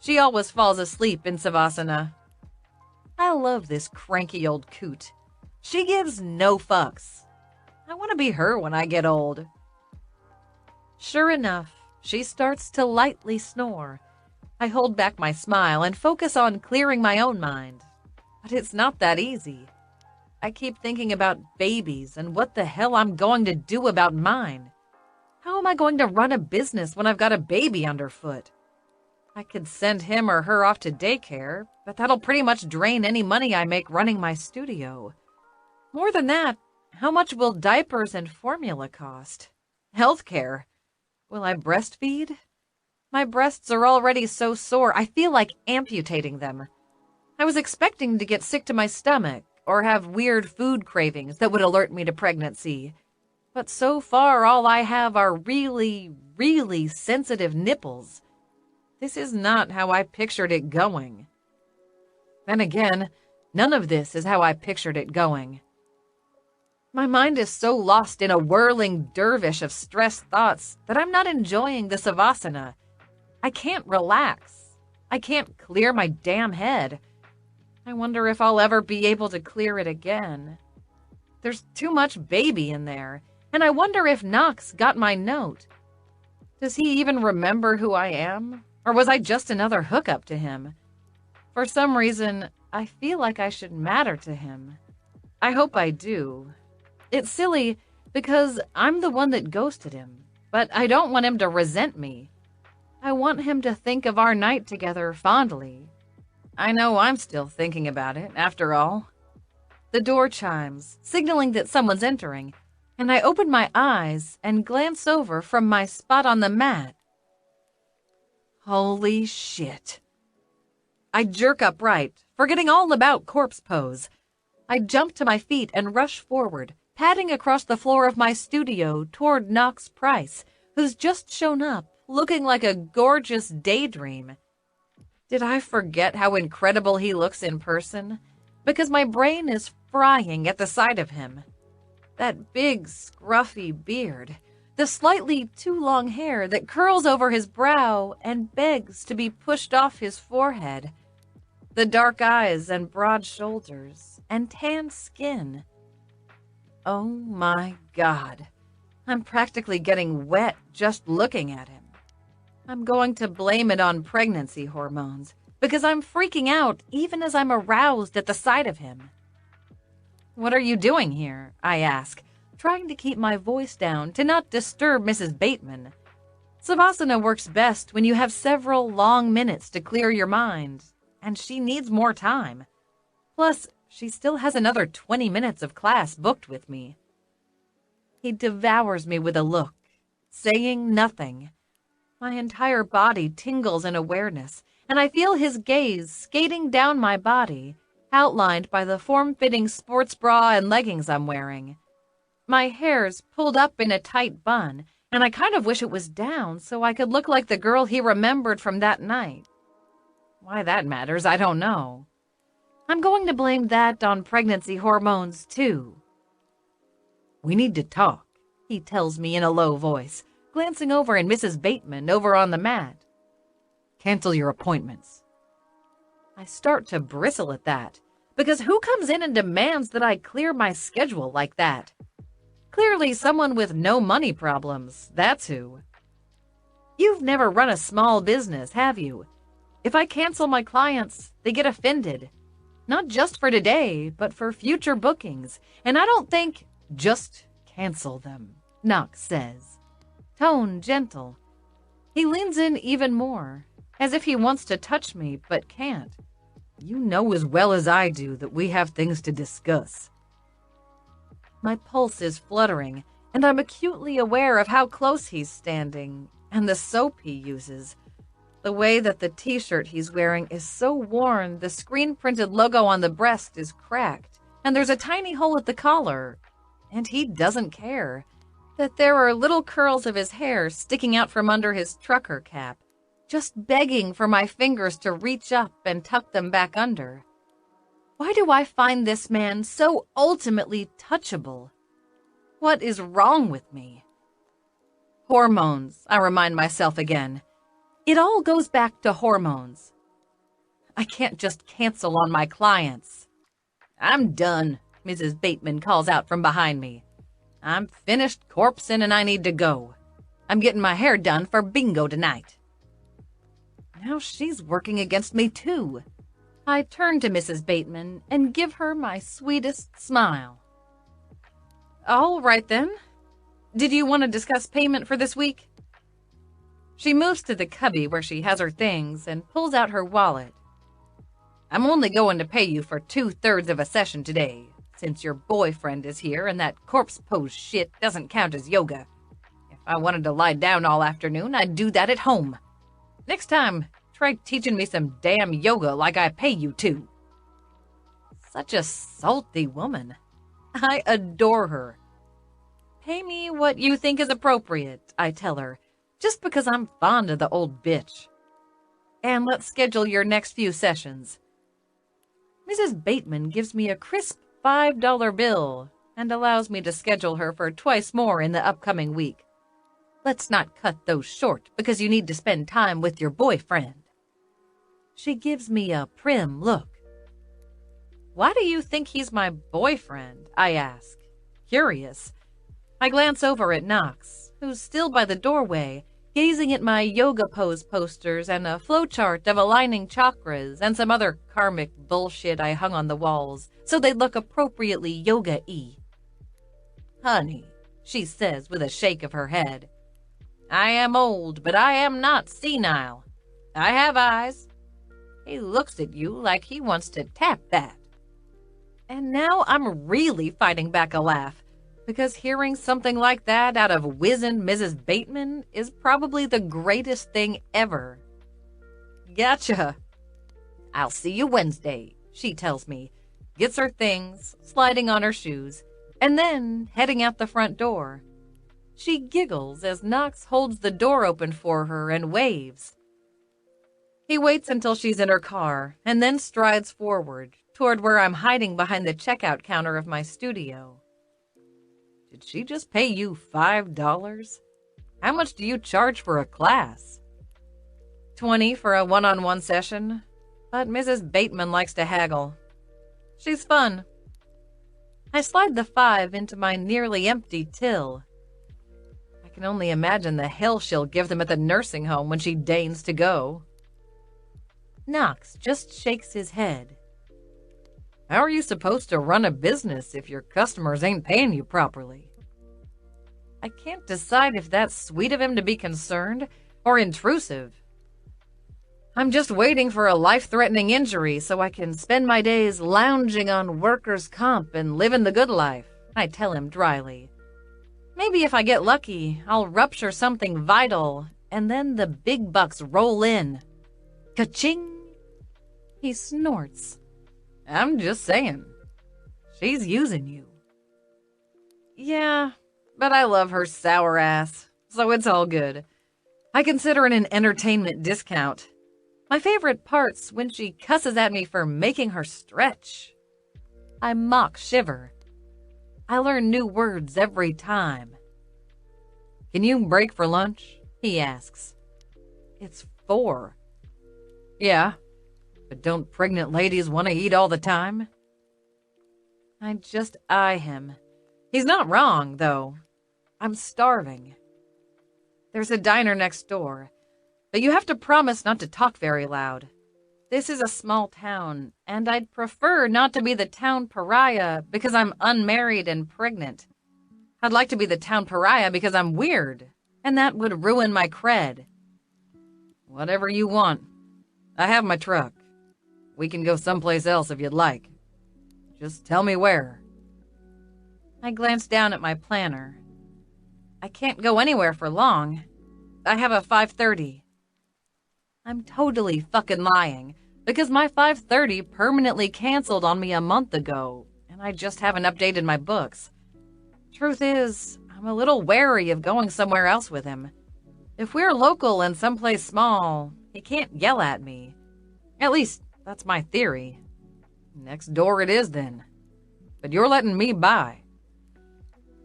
She always falls asleep in savasana. I love this cranky old coot. She gives no fucks. I want to be her when I get old. Sure enough, she starts to lightly snore. I hold back my smile and focus on clearing my own mind. But it's not that easy. I keep thinking about babies and what the hell I'm going to do about mine. How am I going to run a business when I've got a baby underfoot? I could send him or her off to daycare, but that'll pretty much drain any money I make running my studio. More than that, how much will diapers and formula cost? Healthcare. Will I breastfeed? My breasts are already so sore, I feel like amputating them. I was expecting to get sick to my stomach or have weird food cravings that would alert me to pregnancy. But so far, all I have are really, really sensitive nipples. This is not how I pictured it going. Then again, none of this is how I pictured it going. My mind is so lost in a whirling dervish of stressed thoughts that I'm not enjoying the savasana. I can't relax. I can't clear my damn head. I wonder if I'll ever be able to clear it again. There's too much baby in there, and I wonder if Knox got my note. Does he even remember who I am? Or was I just another hookup to him? For some reason, I feel like I should matter to him. I hope I do. It's silly because I'm the one that ghosted him, but I don't want him to resent me. I want him to think of our night together fondly. I know I'm still thinking about it, after all. The door chimes, signaling that someone's entering, and I open my eyes and glance over from my spot on the mat. Holy shit. I jerk upright, forgetting all about corpse pose. I jump to my feet and rush forward, padding across the floor of my studio toward Knox Price, who's just shown up, looking like a gorgeous daydream. Did I forget how incredible he looks in person? Because my brain is frying at the sight of him. That big, scruffy beard, the slightly too long hair that curls over his brow and begs to be pushed off his forehead, the dark eyes and broad shoulders and tanned skin. Oh my God, I'm practically getting wet just looking at him. I'm going to blame it on pregnancy hormones because I'm freaking out even as I'm aroused at the sight of him. "What are you doing here?" I ask, trying to keep my voice down to not disturb Mrs. Bateman. Savasana works best when you have several long minutes to clear your mind, and she needs more time. Plus, she still has another 20 minutes of class booked with me. He devours me with a look, saying nothing. My entire body tingles in awareness, and I feel his gaze skating down my body, outlined by the form-fitting sports bra and leggings I'm wearing. My hair's pulled up in a tight bun, and I kind of wish it was down so I could look like the girl he remembered from that night. Why that matters, I don't know. I'm going to blame that on pregnancy hormones, too. "We need to talk," he tells me in a low voice, glancing over at Mrs. Bateman over on the mat. "Cancel your appointments." I start to bristle at that, because who comes in and demands that I clear my schedule like that? Clearly someone with no money problems, that's who. You've never run a small business, have you? If I cancel my clients, they get offended. Not just for today, but for future bookings. And I don't think, "Just cancel them," Knox says. Tone gentle. He leans in even more, as if he wants to touch me, but can't. "You know as well as I do that we have things to discuss." My pulse is fluttering, and I'm acutely aware of how close he's standing, and the soap he uses. The way that the t-shirt he's wearing is so worn, the screen-printed logo on the breast is cracked, and there's a tiny hole at the collar. And he doesn't care that there are little curls of his hair sticking out from under his trucker cap, just begging for my fingers to reach up and tuck them back under. Why do I find this man so ultimately touchable? What is wrong with me? Hormones, I remind myself again. It all goes back to hormones. I can't just cancel on my clients. "I'm done," Mrs. Bateman calls out from behind me. "I'm finished corpsing and I need to go. I'm getting my hair done for bingo tonight." Now she's working against me too. I turn to Mrs. Bateman and give her my sweetest smile. "All right then. Did you want to discuss payment for this week?" She moves to the cubby where she has her things and pulls out her wallet. "I'm only going to pay you for 2/3 of a session today, since your boyfriend is here and that corpse pose shit doesn't count as yoga. If I wanted to lie down all afternoon, I'd do that at home. Next time, try teaching me some damn yoga like I pay you to." Such a salty woman. I adore her. "Pay me what you think is appropriate," I tell her, just because I'm fond of the old bitch. "And let's schedule your next few sessions." Mrs. Bateman gives me a crisp $5 bill and allows me to schedule her for twice more in the upcoming week. Let's not cut those short because you need to spend time with your boyfriend. She gives me a prim look. "Why do you think he's my boyfriend?" I ask, curious. I glance over at Knox, who's still by the doorway, gazing at my yoga pose posters and a flowchart of aligning chakras and some other karmic bullshit I hung on the walls so they look appropriately yoga-y. "Honey," she says with a shake of her head, "I am old, but I am not senile. I have eyes." He looks at you like he wants to tap that. And now I'm really fighting back a laugh, because hearing something like that out of wizened Mrs. Bateman is probably the greatest thing ever. "Gotcha. I'll see you Wednesday," she tells me, gets her things, sliding on her shoes, and then heading out the front door. She giggles as Knox holds the door open for her and waves. He waits until she's in her car and then strides forward toward where I'm hiding behind the checkout counter of my studio. Did she just pay you $5? How much do you charge for a class? $20 for a one-on-one session, but Mrs. Bateman likes to haggle. She's fun. I slide the $5 into my nearly empty till. I can only imagine the hell she'll give them at the nursing home when she deigns to go. Knox just shakes his head. How are you supposed to run a business if your customers ain't paying you properly? I can't decide if that's sweet of him to be concerned or intrusive. I'm just waiting for a life-threatening injury so I can spend my days lounging on workers' comp and living the good life, I tell him dryly. Maybe if I get lucky, I'll rupture something vital, and then the big bucks roll in. Ka-ching! He snorts. I'm just saying. She's using you. Yeah, but I love her sour ass, so it's all good. I consider it an entertainment discount. My favorite part's when she cusses at me for making her stretch. I mock shiver. I learn new words every time. Can you break for lunch? He asks. It's 4. Yeah, but don't pregnant ladies want to eat all the time? I just eye him. He's not wrong, though. I'm starving. There's a diner next door, but you have to promise not to talk very loud. This is a small town, and I'd prefer not to be the town pariah because I'm unmarried and pregnant. I'd like to be the town pariah because I'm weird, and that would ruin my cred. Whatever you want. I have my truck. We can go someplace else if you'd like. Just tell me where. I glance down at my planner. I can't go anywhere for long. I have a 5:30. I'm totally fucking lying, because my 5:30 permanently canceled on me a month ago, and I just haven't updated my books. Truth is, I'm a little wary of going somewhere else with him. If we're local and someplace small, he can't yell at me. At least, that's my theory. Next door it is, then. But you're letting me by.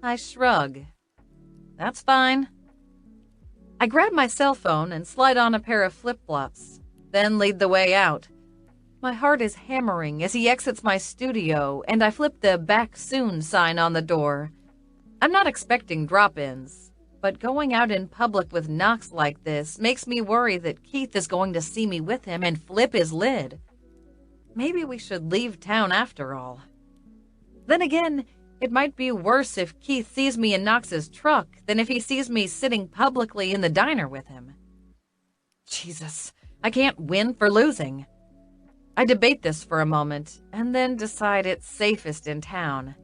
I shrug. That's fine. I grab my cell phone and slide on a pair of flip-flops, then lead the way out. My heart is hammering as he exits my studio, and I flip the "Back Soon" sign on the door. I'm not expecting drop-ins, but going out in public with Knox like this makes me worry that Keith is going to see me with him and flip his lid. Maybe we should leave town after all. Then again, it might be worse if Keith sees me in Knox's truck than if he sees me sitting publicly in the diner with him. Jesus, I can't win for losing. I debate this for a moment, and then decide it's safest in town.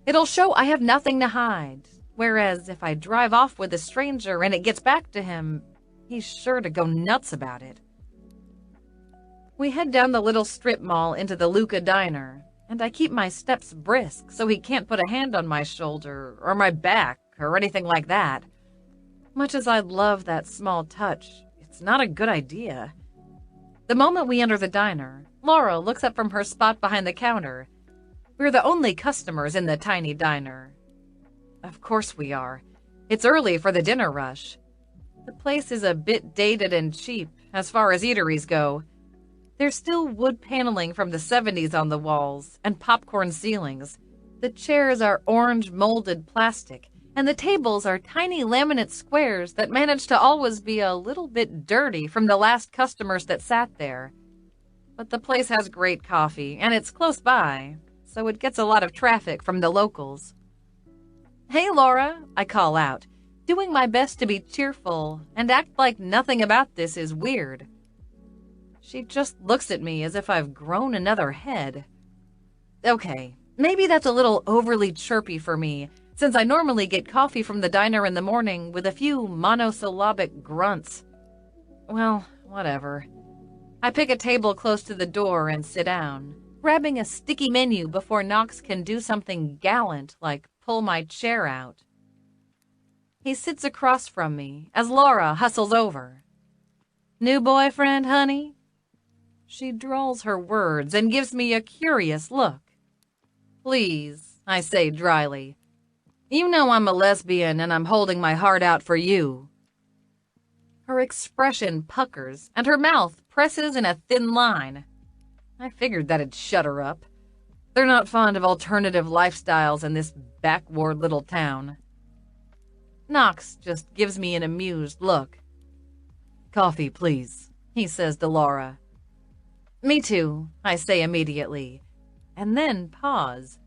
It'll show I have nothing to hide, whereas if I drive off with a stranger and it gets back to him, he's sure to go nuts about it. We head down the little strip mall into the Luca Diner, and I keep my steps brisk so he can't put a hand on my shoulder or my back or anything like that. Much as I'd love that small touch, it's not a good idea. The moment we enter the diner, Laura looks up from her spot behind the counter. We're the only customers in the tiny diner. Of course we are. It's early for the dinner rush. The place is a bit dated and cheap as far as eateries go. There's still wood paneling from the 70s on the walls and popcorn ceilings. The chairs are orange molded plastic, and the tables are tiny laminate squares that manage to always be a little bit dirty from the last customers that sat there. But the place has great coffee, and it's close by, so it gets a lot of traffic from the locals. Hey, Laura, I call out, doing my best to be cheerful and act like nothing about this is weird. She just looks at me as if I've grown another head. Okay, maybe that's a little overly chirpy for me, since I normally get coffee from the diner in the morning with a few monosyllabic grunts. Well, whatever. I pick a table close to the door and sit down, grabbing a sticky menu before Knox can do something gallant like pull my chair out. He sits across from me as Laura hustles over. New boyfriend, honey? She drawls her words and gives me a curious look. Please, I say dryly. You know I'm a lesbian and I'm holding my heart out for you. Her expression puckers and her mouth presses in a thin line. I figured that'd shut her up. They're not fond of alternative lifestyles in this backward little town. Knox just gives me an amused look. Coffee, please, he says to Laura. Me too, I say immediately, and then pause.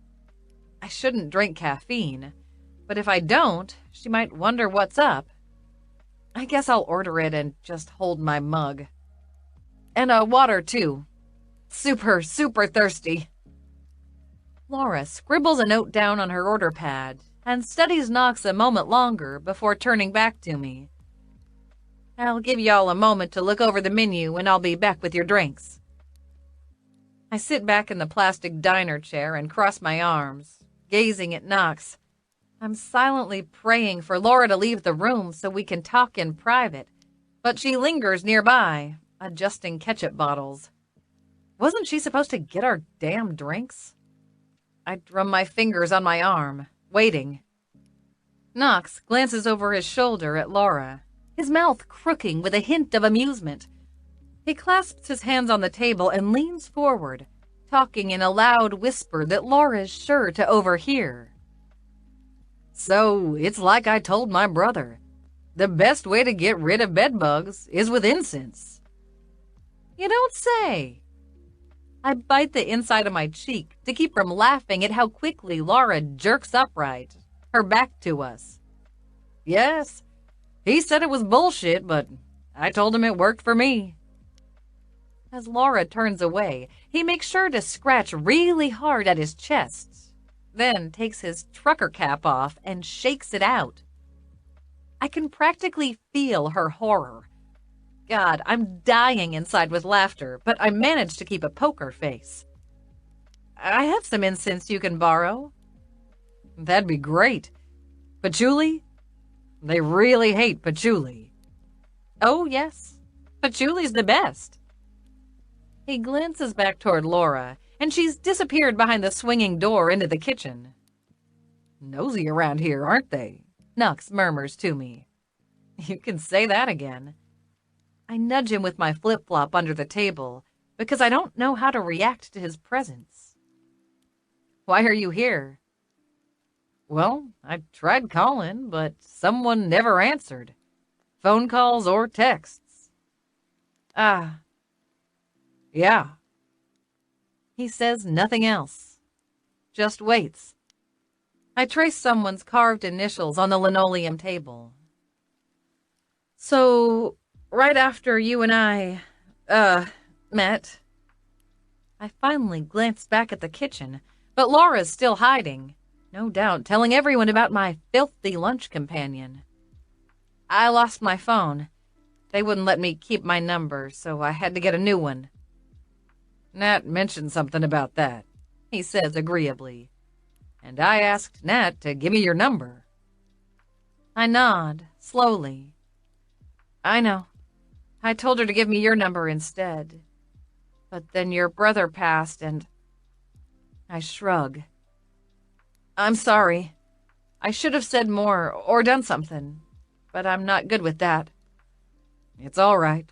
I shouldn't drink caffeine, but if I don't, she might wonder what's up. I guess I'll order it and just hold my mug. And a water, too. Super thirsty. Laura scribbles a note down on her order pad and studies Knox a moment longer before turning back to me. I'll give y'all a moment to look over the menu and I'll be back with your drinks. I sit back in the plastic diner chair and cross my arms, gazing at Knox. I'm silently praying for Laura to leave the room so we can talk in private, but she lingers nearby, adjusting ketchup bottles. Wasn't she supposed to get our damn drinks? I drum my fingers on my arm, waiting. Knox glances over his shoulder at Laura, his mouth crooking with a hint of amusement. He clasps his hands on the table and leans forward, talking in a loud whisper that Laura's sure to overhear. So, it's like I told my brother. The best way to get rid of bedbugs is with incense. You don't say. I bite the inside of my cheek to keep from laughing at how quickly Laura jerks upright, her back to us. Yes, he said it was bullshit, but I told him it worked for me. As Laura turns away, he makes sure to scratch really hard at his chest, then takes his trucker cap off and shakes it out. I can practically feel her horror. God, I'm dying inside with laughter, but I manage to keep a poker face. I have some incense you can borrow. That'd be great. Patchouli? They really hate patchouli. Oh, yes. Patchouli's the best. He glances back toward Laura, and she's disappeared behind the swinging door into the kitchen. Nosy around here, aren't they? Knox murmurs to me. You can say that again. I nudge him with my flip-flop under the table because I don't know how to react to his presence. Why are you here? Well, I tried calling, but someone never answered. Phone calls or texts. Ah. Yeah. He says nothing else. Just waits. I trace someone's carved initials on the linoleum table. So, right after you and I, met, I finally glanced back at the kitchen, but Laura's still hiding, no doubt telling everyone about my filthy lunch companion. I lost my phone. They wouldn't let me keep my number, so I had to get a new one. Nat mentioned something about that, he says agreeably, and I asked Nat to give me your number. I nod, slowly. I know. I told her to give me your number instead. But then your brother passed and... I shrug. I'm sorry. I should have said more or done something, but I'm not good with that. It's all right.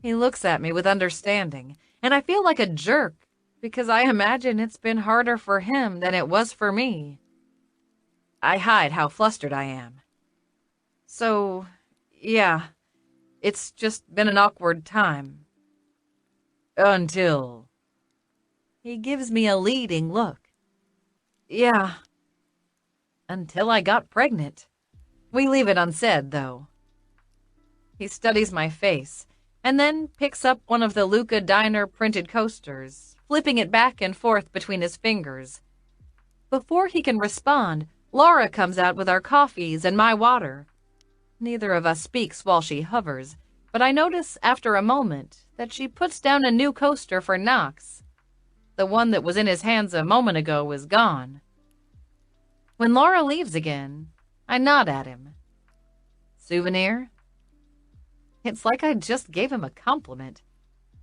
He looks at me with understanding, and I feel like a jerk because I imagine it's been harder for him than it was for me. I hide how flustered I am. So, yeah, it's just been an awkward time. Until... He gives me a leading look. Yeah. Until I got pregnant. We leave it unsaid, though. He studies my face, and then picks up one of the Luca Diner printed coasters, flipping it back and forth between his fingers. Before he can respond, Laura comes out with our coffees and my water. Neither of us speaks while she hovers, but I notice after a moment that she puts down a new coaster for Knox. The one that was in his hands a moment ago is gone. When Laura leaves again, I nod at him. Souvenir? It's like I just gave him a compliment.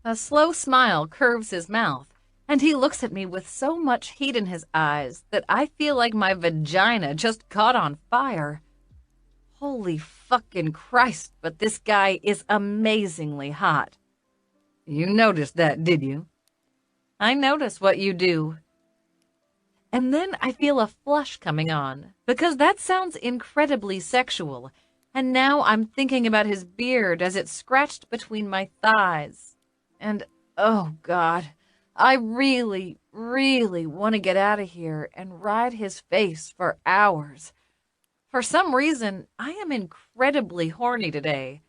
A slow smile curves his mouth, and he looks at me with so much heat in his eyes that I feel like my vagina just caught on fire. Holy fucking Christ, but this guy is amazingly hot. You noticed that, did you? I notice what you do. And then I feel a flush coming on, because that sounds incredibly sexual, and now I'm thinking about his beard as it scratched between my thighs. And, oh God, I really, really want to get out of here and ride his face for hours. For some reason, I am incredibly horny today.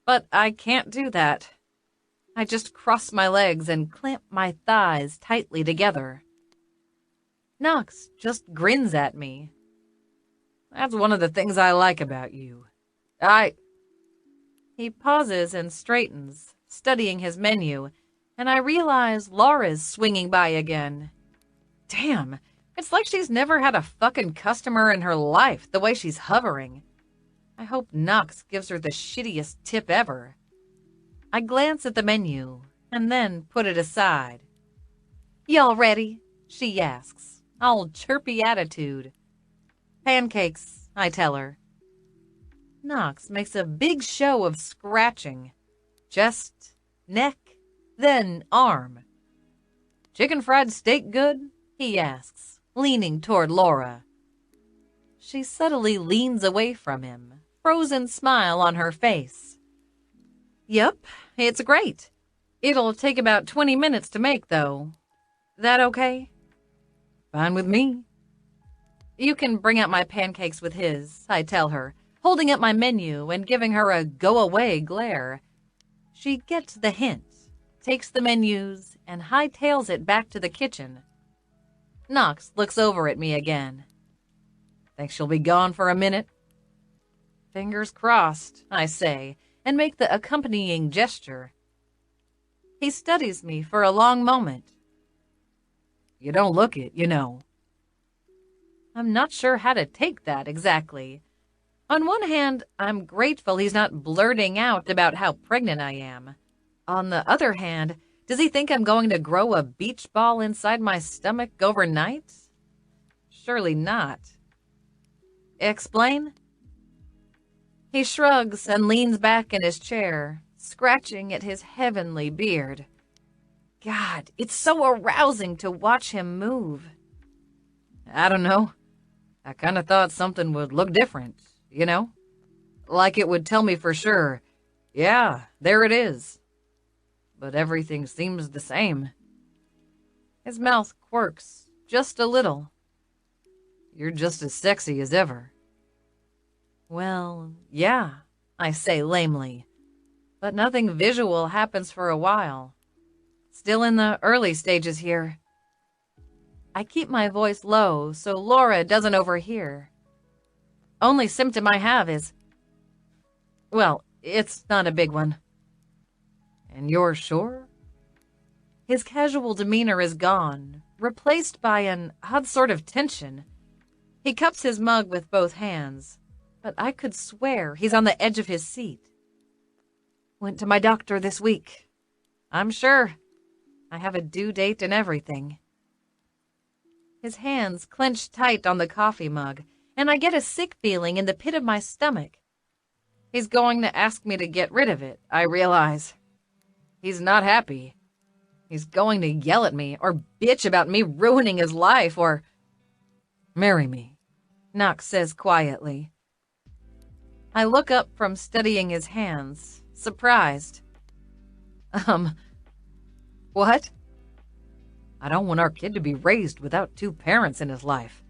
But I can't do that. I just cross my legs and clamp my thighs tightly together. Knox just grins at me. That's one of the things I like about you. He pauses and straightens, studying his menu, and I realize Laura's swinging by again. Damn, it's like she's never had a fucking customer in her life, the way she's hovering. I hope Knox gives her the shittiest tip ever. I glance at the menu, and then put it aside. Y'all ready? She asks, all chirpy attitude. Pancakes, I tell her. Knox makes a big show of scratching. Chest, neck, then arm. Chicken fried steak good? He asks, leaning toward Laura. She subtly leans away from him, frozen smile on her face. Yup, it's great. It'll take about 20 minutes to make, though. That okay? Fine with me. You can bring out my pancakes with his, I tell her, holding up my menu and giving her a go-away glare. She gets the hint, takes the menus, and hightails it back to the kitchen. Knox looks over at me again. Think she'll be gone for a minute? Fingers crossed, I say, and make the accompanying gesture. He studies me for a long moment. You don't look it, you know. I'm not sure how to take that exactly. On one hand, I'm grateful he's not blurting out about how pregnant I am. On the other hand, does he think I'm going to grow a beach ball inside my stomach overnight? Surely not. Explain? He shrugs and leans back in his chair, scratching at his heavenly beard. God, it's so arousing to watch him move. I don't know. I kind of thought something would look different, you know? Like it would tell me for sure, yeah, there it is. But everything seems the same. His mouth quirks just a little. You're just as sexy as ever. Well, yeah, I say lamely. But nothing visual happens for a while. Still in the early stages here. I keep my voice low so Laura doesn't overhear. Only symptom I have is... well, it's not a big one. And you're sure? His casual demeanor is gone, replaced by an odd sort of tension. He cups his mug with both hands, but I could swear he's on the edge of his seat. Went to my doctor this week. I'm sure. I have a due date and everything. His hands clench tight on the coffee mug, and I get a sick feeling in the pit of my stomach. He's going to ask me to get rid of it, I realize. He's not happy. He's going to yell at me or bitch about me ruining his life or... Marry me, Knox says quietly. I look up from studying his hands, surprised. What? I don't want our kid to be raised without two parents in his life.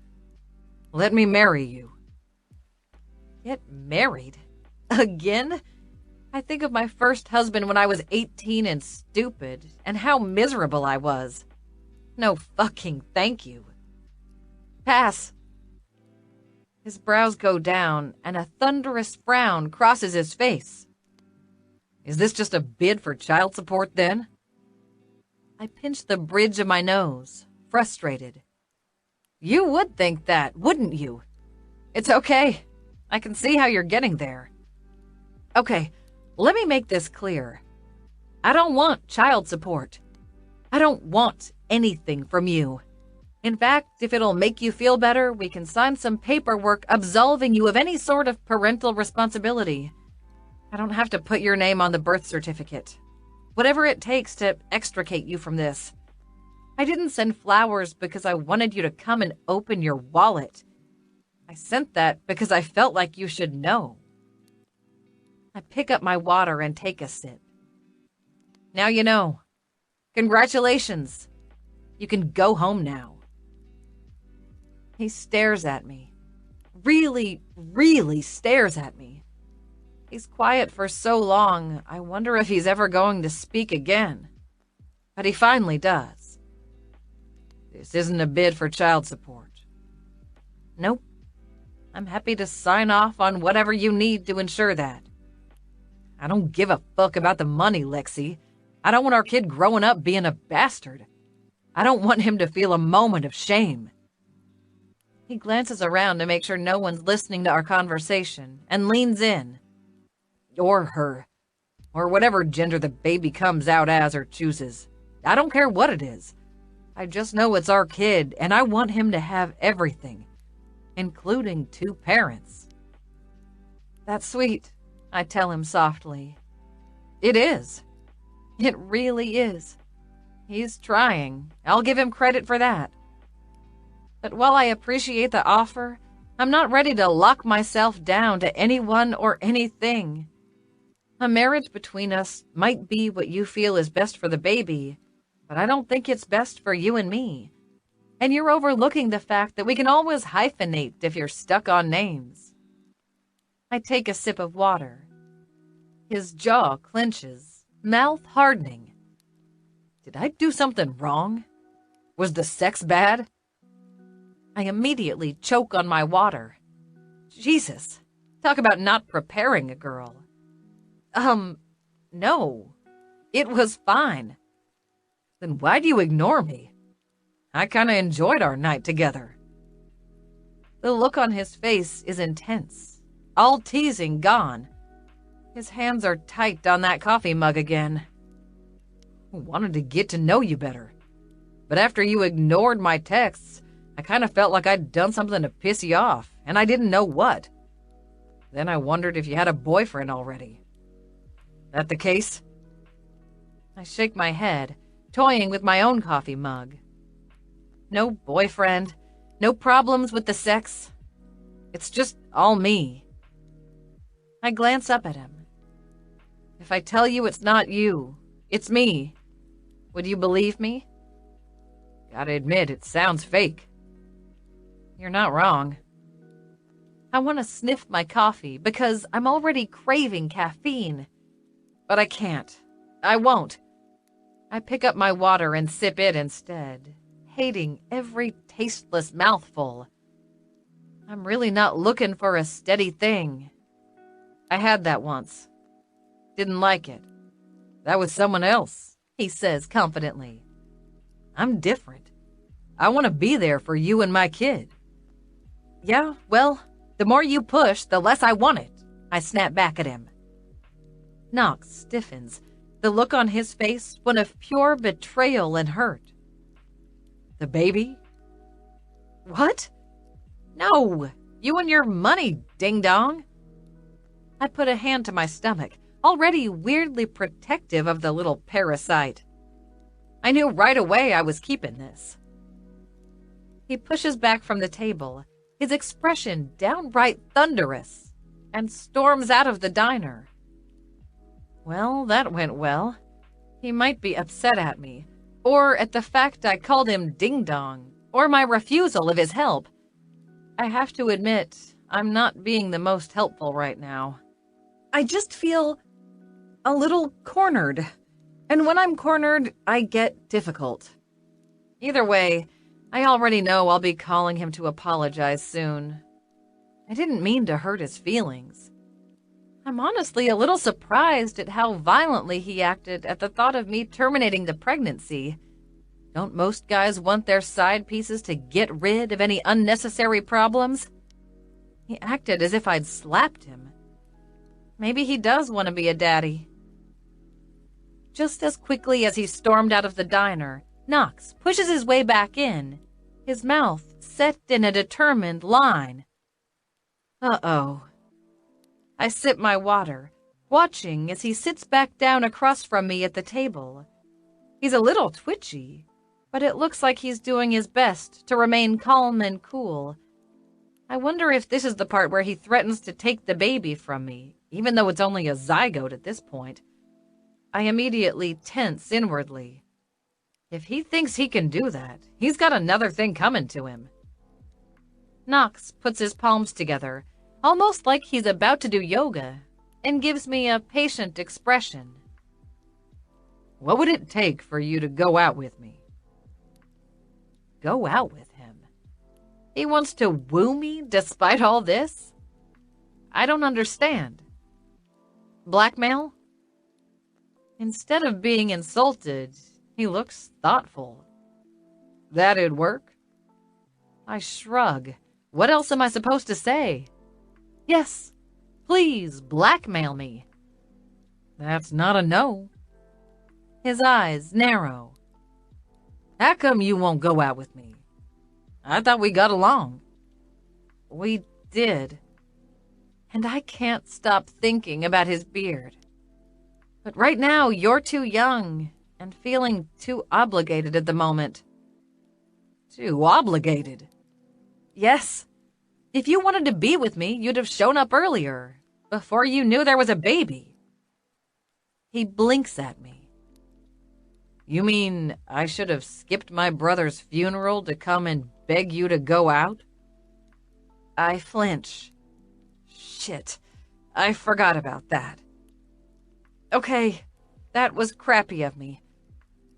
Let me marry you. Get married? Again? I think of my first husband when I was 18 and stupid, and how miserable I was. No fucking thank you. Pass. His brows go down, and a thunderous frown crosses his face. Is this just a bid for child support, then? I pinch the bridge of my nose, frustrated. You would think that, wouldn't you? It's okay. I can see how you're getting there. Okay, let me make this clear. I don't want child support. I don't want anything from you. In fact, if it'll make you feel better, we can sign some paperwork absolving you of any sort of parental responsibility. I don't have to put your name on the birth certificate. Whatever it takes to extricate you from this. I didn't send flowers because I wanted you to come and open your wallet. I sent that because I felt like you should know. I pick up my water and take a sip. Now you know. Congratulations. You can go home now. He stares at me. Really, really stares at me. He's quiet for so long, I wonder if he's ever going to speak again. But he finally does. This isn't a bid for child support. Nope. I'm happy to sign off on whatever you need to ensure that. I don't give a fuck about the money, Lexi. I don't want our kid growing up being a bastard. I don't want him to feel a moment of shame. He glances around to make sure no one's listening to our conversation and leans in. Or her. Or whatever gender the baby comes out as or chooses. I don't care what it is. I just know it's our kid, and I want him to have everything, including 2 parents. That's sweet, I tell him softly. It is. It really is. He's trying. I'll give him credit for that. But while I appreciate the offer, I'm not ready to lock myself down to anyone or anything. A marriage between us might be what you feel is best for the baby, but I don't think it's best for you and me. And you're overlooking the fact that we can always hyphenate if you're stuck on names. I take a sip of water. His jaw clenches, mouth hardening. Did I do something wrong? Was the sex bad? I immediately choke on my water. Jesus, talk about not preparing a girl. No. It was fine. Then why do you ignore me? I kinda enjoyed our night together. The look on his face is intense. All teasing gone. His hands are tight on that coffee mug again. I wanted to get to know you better. But after you ignored my texts, I kind of felt like I'd done something to piss you off, and I didn't know what. Then I wondered if you had a boyfriend already. That the case? I shake my head, toying with my own coffee mug. No boyfriend, no problems with the sex. It's just all me. I glance up at him. If I tell you it's not you, it's me, would you believe me? Gotta admit, it sounds fake. You're not wrong. I want to sniff my coffee because I'm already craving caffeine. But I can't. I won't. I pick up my water and sip it instead, hating every tasteless mouthful. I'm really not looking for a steady thing. I had that once. Didn't like it. That was someone else, he says confidently. I'm different. I want to be there for you and my kid. Yeah, well, the more you push, the less I want it, I snap back at him. Knox stiffens, the look on his face one of pure betrayal and hurt. The baby? What? No, you and your money, ding-dong. I put a hand to my stomach, already weirdly protective of the little parasite. I knew right away I was keeping this. He pushes back from the table, his expression downright thunderous, and storms out of the diner. Well, that went well. He might be upset at me, or at the fact I called him ding-dong, or my refusal of his help. I have to admit, I'm not being the most helpful right now. I just feel a little cornered, and when I'm cornered, I get difficult. Either way, I already know I'll be calling him to apologize soon. I didn't mean to hurt his feelings. I'm honestly a little surprised at how violently he acted at the thought of me terminating the pregnancy. Don't most guys want their side pieces to get rid of any unnecessary problems? He acted as if I'd slapped him. Maybe he does want to be a daddy. Just as quickly as he stormed out of the diner, Knox pushes his way back in, his mouth set in a determined line. Uh-oh. I sip my water, watching as he sits back down across from me at the table. He's a little twitchy, but it looks like he's doing his best to remain calm and cool. I wonder if this is the part where he threatens to take the baby from me, even though it's only a zygote at this point. I immediately tense inwardly. If he thinks he can do that, he's got another thing coming to him. Knox puts his palms together, almost like he's about to do yoga, and gives me a patient expression. What would it take for you to go out with me? Go out with him? He wants to woo me despite all this? I don't understand. Blackmail? Instead of being insulted, he looks thoughtful. That'd work? I shrug. What else am I supposed to say? Yes, please blackmail me. That's not a no. His eyes narrow. How come you won't go out with me? I thought we got along. We did. And I can't stop thinking about his beard. But right now, you're too young and feeling too obligated at the moment. Too obligated? Yes. If you wanted to be with me, you'd have shown up earlier, before you knew there was a baby. He blinks at me. You mean I should have skipped my brother's funeral to come and beg you to go out? I flinch. Shit, I forgot about that. Okay, that was crappy of me.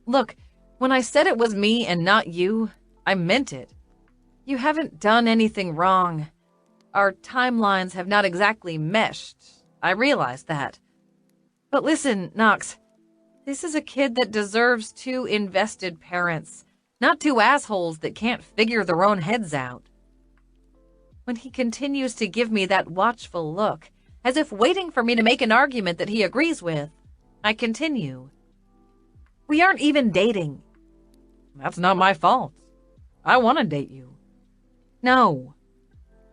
Look, when I said it was me and not you, I meant it. You haven't done anything wrong. Our timelines have not exactly meshed. I realize that. But listen, Knox, this is a kid that deserves two invested parents, not two assholes that can't figure their own heads out. When he continues to give me that watchful look, as if waiting for me to make an argument that he agrees with, I continue. We aren't even dating. That's not my fault. I want to date you. No.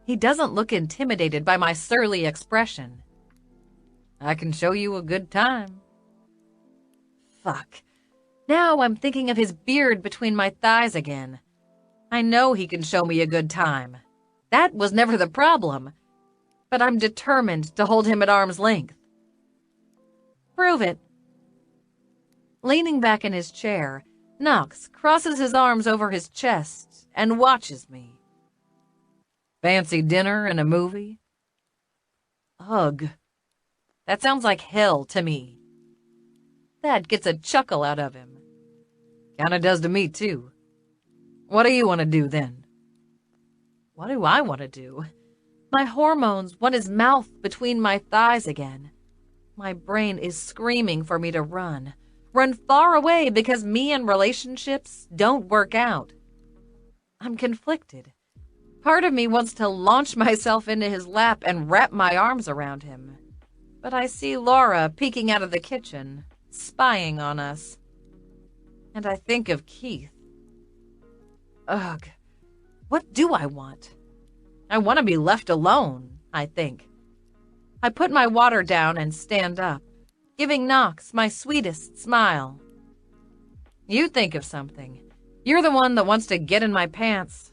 He doesn't look intimidated by my surly expression. I can show you a good time. Fuck. Now I'm thinking of his beard between my thighs again. I know he can show me a good time. That was never the problem. But I'm determined to hold him at arm's length. Prove it. Leaning back in his chair, Knox crosses his arms over his chest and watches me. Fancy dinner and a movie? Ugh. That sounds like hell to me. That gets a chuckle out of him. Kinda does to me, too. What do you want to do, then? What do I want to do? My hormones want his mouth between my thighs again. My brain is screaming for me to run. Run far away because me and relationships don't work out. I'm conflicted. Part of me wants to launch myself into his lap and wrap my arms around him. But I see Laura peeking out of the kitchen, spying on us. And I think of Keith. Ugh. What do I want? I want to be left alone, I think. I put my water down and stand up, giving Knox my sweetest smile. You think of something. You're the one that wants to get in my pants.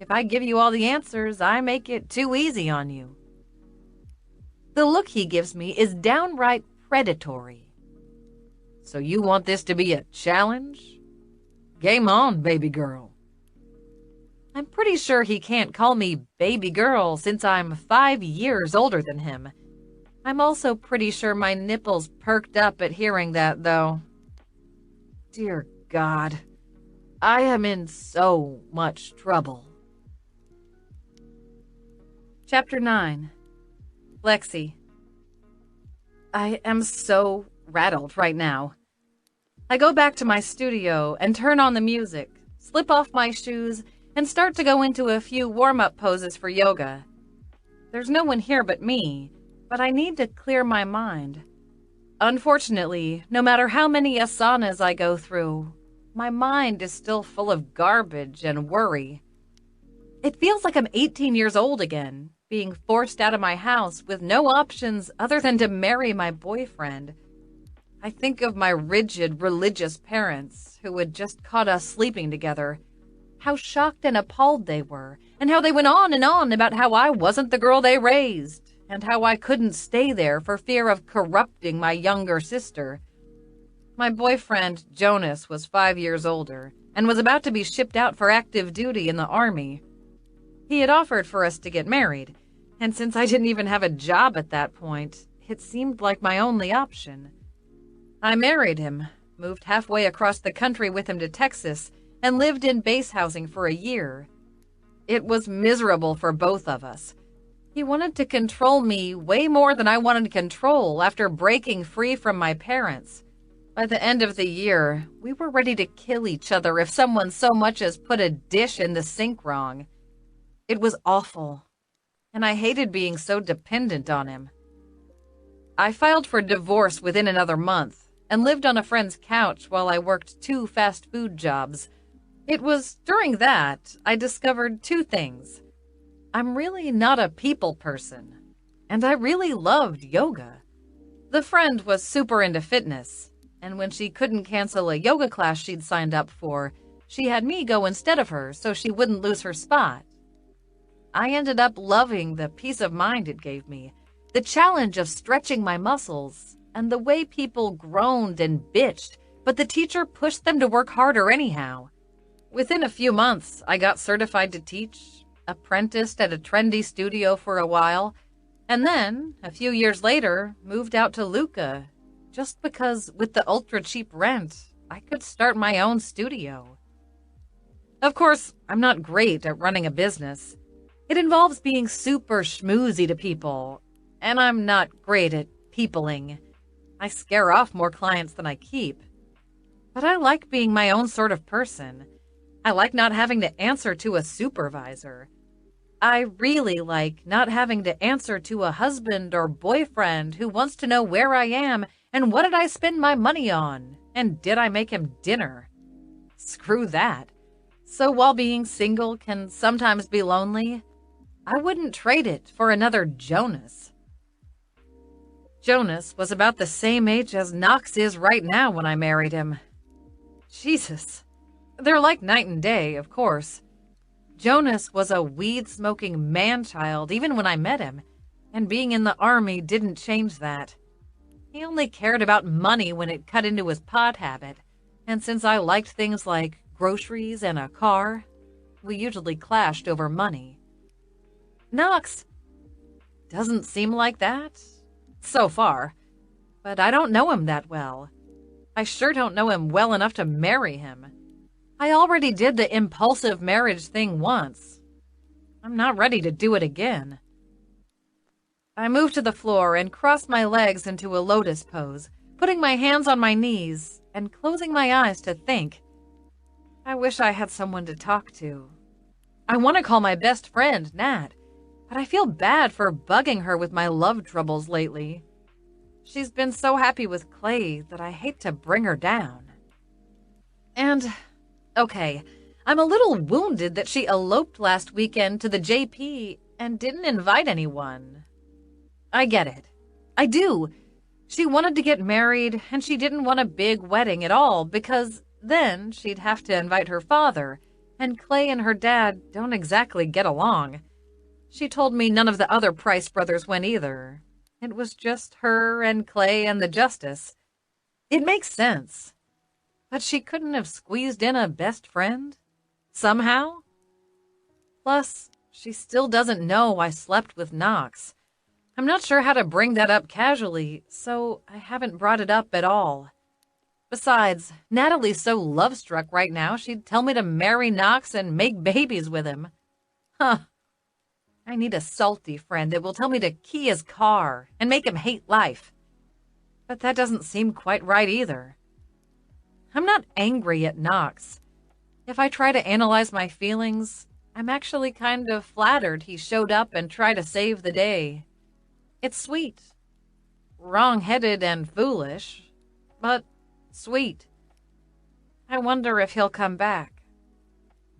If I give you all the answers, I make it too easy on you. The look he gives me is downright predatory. So you want this to be a challenge? Game on, baby girl. I'm pretty sure he can't call me baby girl since I'm 5 years older than him. I'm also pretty sure my nipples perked up at hearing that, though. Dear God, I am in so much trouble. Chapter 9. Lexi. I am so rattled right now. I go back to my studio and turn on the music, slip off my shoes, and start to go into a few warm-up poses for yoga. There's no one here but me, but I need to clear my mind. Unfortunately, no matter how many asanas I go through, my mind is still full of garbage and worry. It feels like I'm 18 years old again, being forced out of my house with no options other than to marry my boyfriend. I think of my rigid, religious parents who had just caught us sleeping together, how shocked and appalled they were, and how they went on and on about how I wasn't the girl they raised, and how I couldn't stay there for fear of corrupting my younger sister. My boyfriend, Jonas, was 5 years older and was about to be shipped out for active duty in the Army. He had offered for us to get married, and since I didn't even have a job at that point, it seemed like my only option. I married him, moved halfway across the country with him to Texas, and lived in base housing for a year. It was miserable for both of us. He wanted to control me way more than I wanted to control after breaking free from my parents. By the end of the year, we were ready to kill each other if someone so much as put a dish in the sink wrong. It was awful, and I hated being so dependent on him. I filed for divorce within another month and lived on a friend's couch while I worked 2 fast food jobs. It was during that I discovered 2 things. I'm really not a people person, and I really loved yoga. The friend was super into fitness, and when she couldn't cancel a yoga class she'd signed up for, she had me go instead of her so she wouldn't lose her spot. I ended up loving the peace of mind it gave me, the challenge of stretching my muscles, and the way people groaned and bitched, but the teacher pushed them to work harder anyhow. Within a few months, I got certified to teach, apprenticed at a trendy studio for a while, and then, a few years later, moved out to Lucca, just because with the ultra-cheap rent, I could start my own studio. Of course, I'm not great at running a business. It involves being super schmoozy to people, and I'm not great at peopling. I scare off more clients than I keep. But I like being my own sort of person. I like not having to answer to a supervisor. I really like not having to answer to a husband or boyfriend who wants to know where I am and what did I spend my money on, and did I make him dinner. Screw that. So while being single can sometimes be lonely, I wouldn't trade it for another Jonas. Jonas was about the same age as Knox is right now when I married him. Jesus. They're like night and day, of course. Jonas was a weed-smoking man-child even when I met him, and being in the Army didn't change that. He only cared about money when it cut into his pot habit, and since I liked things like groceries and a car, we usually clashed over money. Knox doesn't seem like that, so far, but I don't know him that well. I sure don't know him well enough to marry him. I already did the impulsive marriage thing once. I'm not ready to do it again. I moved to the floor and crossed my legs into a lotus pose, putting my hands on my knees and closing my eyes to think. I wish I had someone to talk to. I want to call my best friend, Nat, but I feel bad for bugging her with my love troubles lately. She's been so happy with Clay that I hate to bring her down. And, okay, I'm a little wounded that she eloped last weekend to the JP and didn't invite anyone. I get it. I do. She wanted to get married, and she didn't want a big wedding at all because then she'd have to invite her father, and Clay and her dad don't exactly get along. She told me none of the other Price brothers went either. It was just her and Clay and the Justice. It makes sense. But she couldn't have squeezed in a best friend? Somehow? Plus, she still doesn't know I slept with Knox. I'm not sure how to bring that up casually, so I haven't brought it up at all. Besides, Natalie's so love-struck right now, she'd tell me to marry Knox and make babies with him. Huh. I need a salty friend that will tell me to key his car and make him hate life. But that doesn't seem quite right either. I'm not angry at Knox. If I try to analyze my feelings, I'm actually kind of flattered he showed up and tried to save the day. It's sweet. Wrong-headed and foolish, but sweet. I wonder if he'll come back.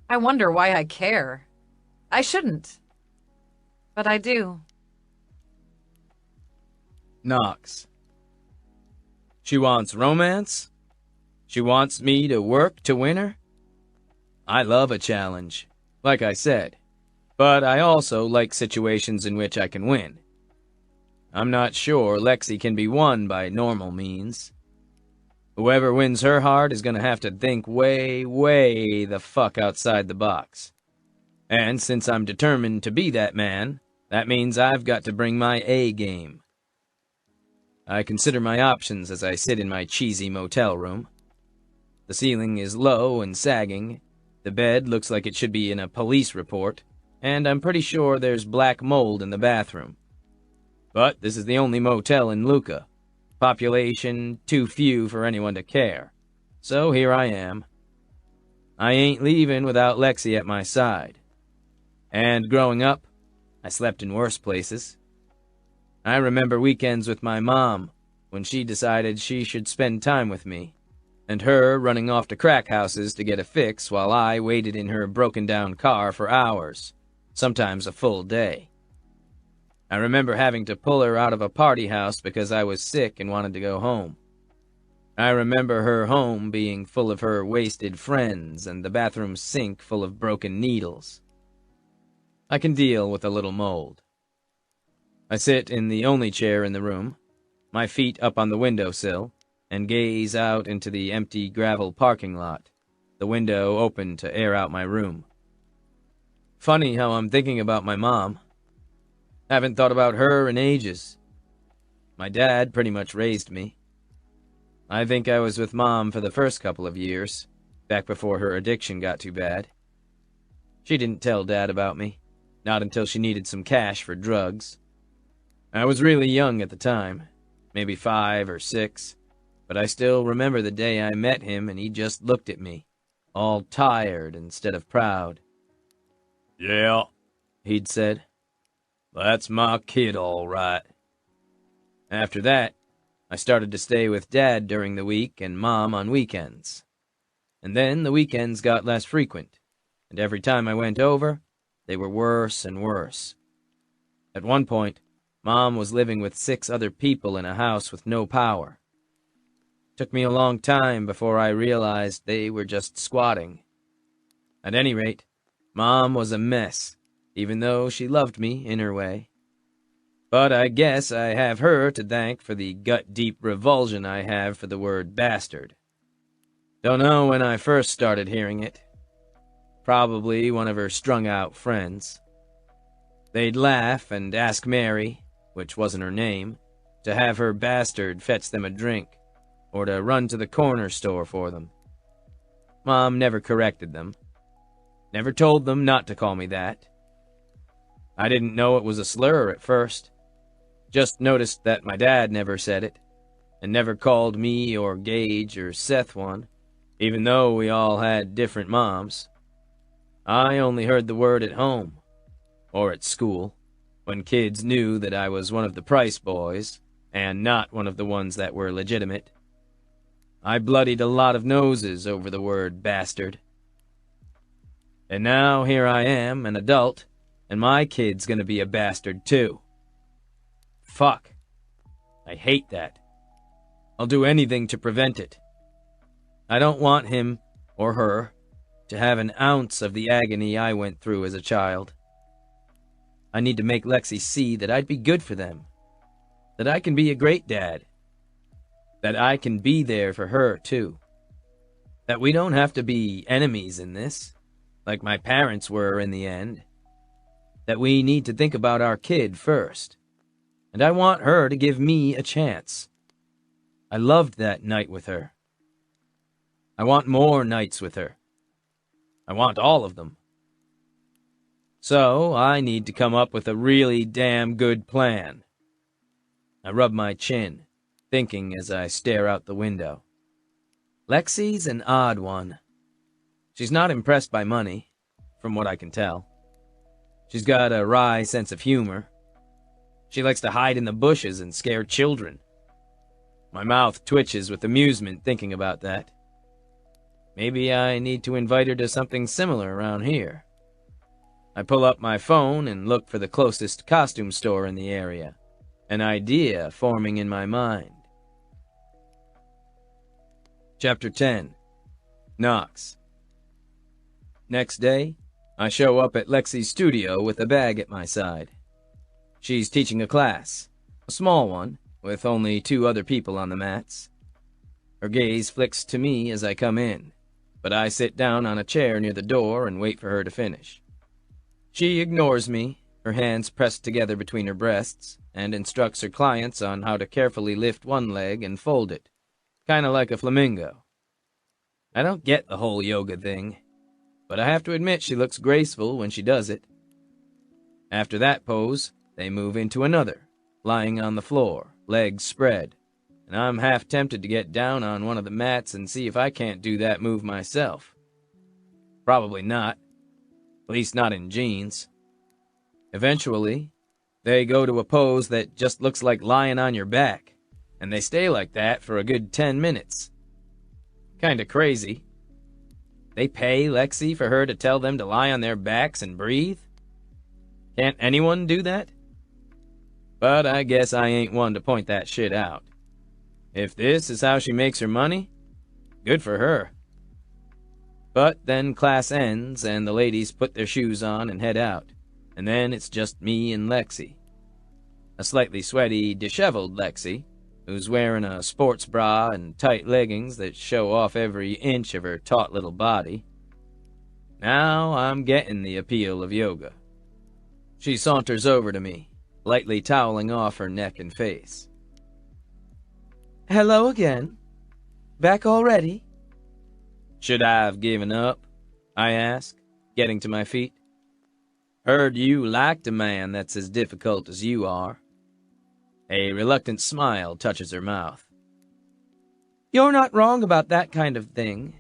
I wonder why I care. I shouldn't. But I do. Knox. She wants romance? She wants me to work to win her? I love a challenge, like I said, but I also like situations in which I can win. I'm not sure Lexi can be won by normal means. Whoever wins her heart is gonna have to think way, way the fuck outside the box. And since I'm determined to be that man, that means I've got to bring my A game. I consider my options as I sit in my cheesy motel room. The ceiling is low and sagging, the bed looks like it should be in a police report, and I'm pretty sure there's black mold in the bathroom. But this is the only motel in Luca. Population too few for anyone to care. So here I am. I ain't leaving without Lexi at my side. And growing up, I slept in worse places. I remember weekends with my mom when she decided she should spend time with me, and her running off to crack houses to get a fix while I waited in her broken-down car for hours, sometimes a full day. I remember having to pull her out of a party house because I was sick and wanted to go home. I remember her home being full of her wasted friends and the bathroom sink full of broken needles. I can deal with a little mold. I sit in the only chair in the room, my feet up on the windowsill, and gaze out into the empty gravel parking lot, the window open to air out my room. Funny how I'm thinking about my mom. Haven't thought about her in ages. My dad pretty much raised me. I think I was with Mom for the first couple of years, back before her addiction got too bad. She didn't tell Dad about me, not until she needed some cash for drugs. I was really young at the time, maybe 5 or 6, but I still remember the day I met him and he just looked at me, all tired instead of proud. "Yeah," he'd said. "that's my kid all right." After that, I started to stay with Dad during the week and Mom on weekends. And then the weekends got less frequent, and every time I went over, they were worse and worse. At one point, Mom was living with 6 other people in a house with no power. Took me a long time before I realized they were just squatting. At any rate, Mom was a mess, even though she loved me in her way. But I guess I have her to thank for the gut-deep revulsion I have for the word bastard. Don't know when I first started hearing it. Probably one of her strung-out friends. They'd laugh and ask Mary, which wasn't her name, to have her bastard fetch them a drink, or to run to the corner store for them. Mom never corrected them. Never told them not to call me that. I didn't know it was a slur at first. Just noticed that my dad never said it, and never called me or Gage or Seth one, even though we all had different moms. I only heard the word at home, or at school, when kids knew that I was one of the Price boys, and not one of the ones that were legitimate. I bloodied a lot of noses over the word bastard. And now here I am, an adult, and my kid's gonna be a bastard too. Fuck. I hate that. I'll do anything to prevent it. I don't want him, or her, to have an ounce of the agony I went through as a child. I need to make Lexi see that I'd be good for them. That I can be a great dad. That I can be there for her, too. That we don't have to be enemies in this, like my parents were in the end. That we need to think about our kid first. And I want her to give me a chance. I loved that night with her. I want more nights with her. I want all of them. So I need to come up with a really damn good plan. I rub my chin, thinking as I stare out the window. Lexi's an odd one. She's not impressed by money, from what I can tell. She's got a wry sense of humor. She likes to hide in the bushes and scare children. My mouth twitches with amusement thinking about that. Maybe I need to invite her to something similar around here. I pull up my phone and look for the closest costume store in the area, an idea forming in my mind. Chapter 10. Knox. Next day, I show up at Lexi's studio with a bag at my side. She's teaching a class, a small one, with only 2 other people on the mats. Her gaze flicks to me as I come in, but I sit down on a chair near the door and wait for her to finish. She ignores me, her hands pressed together between her breasts, and instructs her clients on how to carefully lift one leg and fold it, kinda like a flamingo. I don't get the whole yoga thing, but I have to admit she looks graceful when she does it. After that pose, they move into another, lying on the floor, legs spread, and I'm half tempted to get down on one of the mats and see if I can't do that move myself. Probably not, at least not in jeans. Eventually, they go to a pose that just looks like lying on your back, and they stay like that for a good 10 minutes. Kinda crazy. They pay Lexi for her to tell them to lie on their backs and breathe? Can't anyone do that? But I guess I ain't one to point that shit out. If this is how she makes her money, good for her. But then class ends and the ladies put their shoes on and head out, and then it's just me and Lexi. A slightly sweaty, disheveled Lexi, who's wearing a sports bra and tight leggings that show off every inch of her taut little body. Now I'm getting the appeal of yoga. She saunters over to me, lightly toweling off her neck and face. Hello again. Back already? Should I have given up? I ask, getting to my feet. Heard you liked a man that's as difficult as you are. A reluctant smile touches her mouth. You're not wrong about that kind of thing.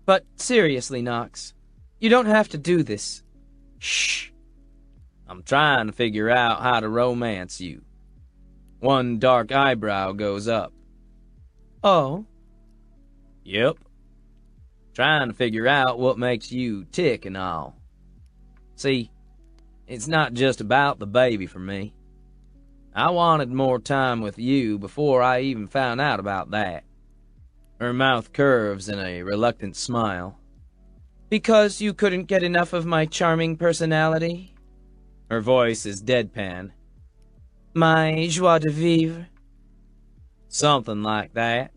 But seriously, Knox, you don't have to do this. Shh. I'm trying to figure out how to romance you. One dark eyebrow goes up. Oh? Yep. Trying to figure out what makes you tick and all. See, it's not just about the baby for me. I wanted more time with you before I even found out about that. Her mouth curves in a reluctant smile. Because you couldn't get enough of my charming personality? Her voice is deadpan. My joie de vivre? Something like that.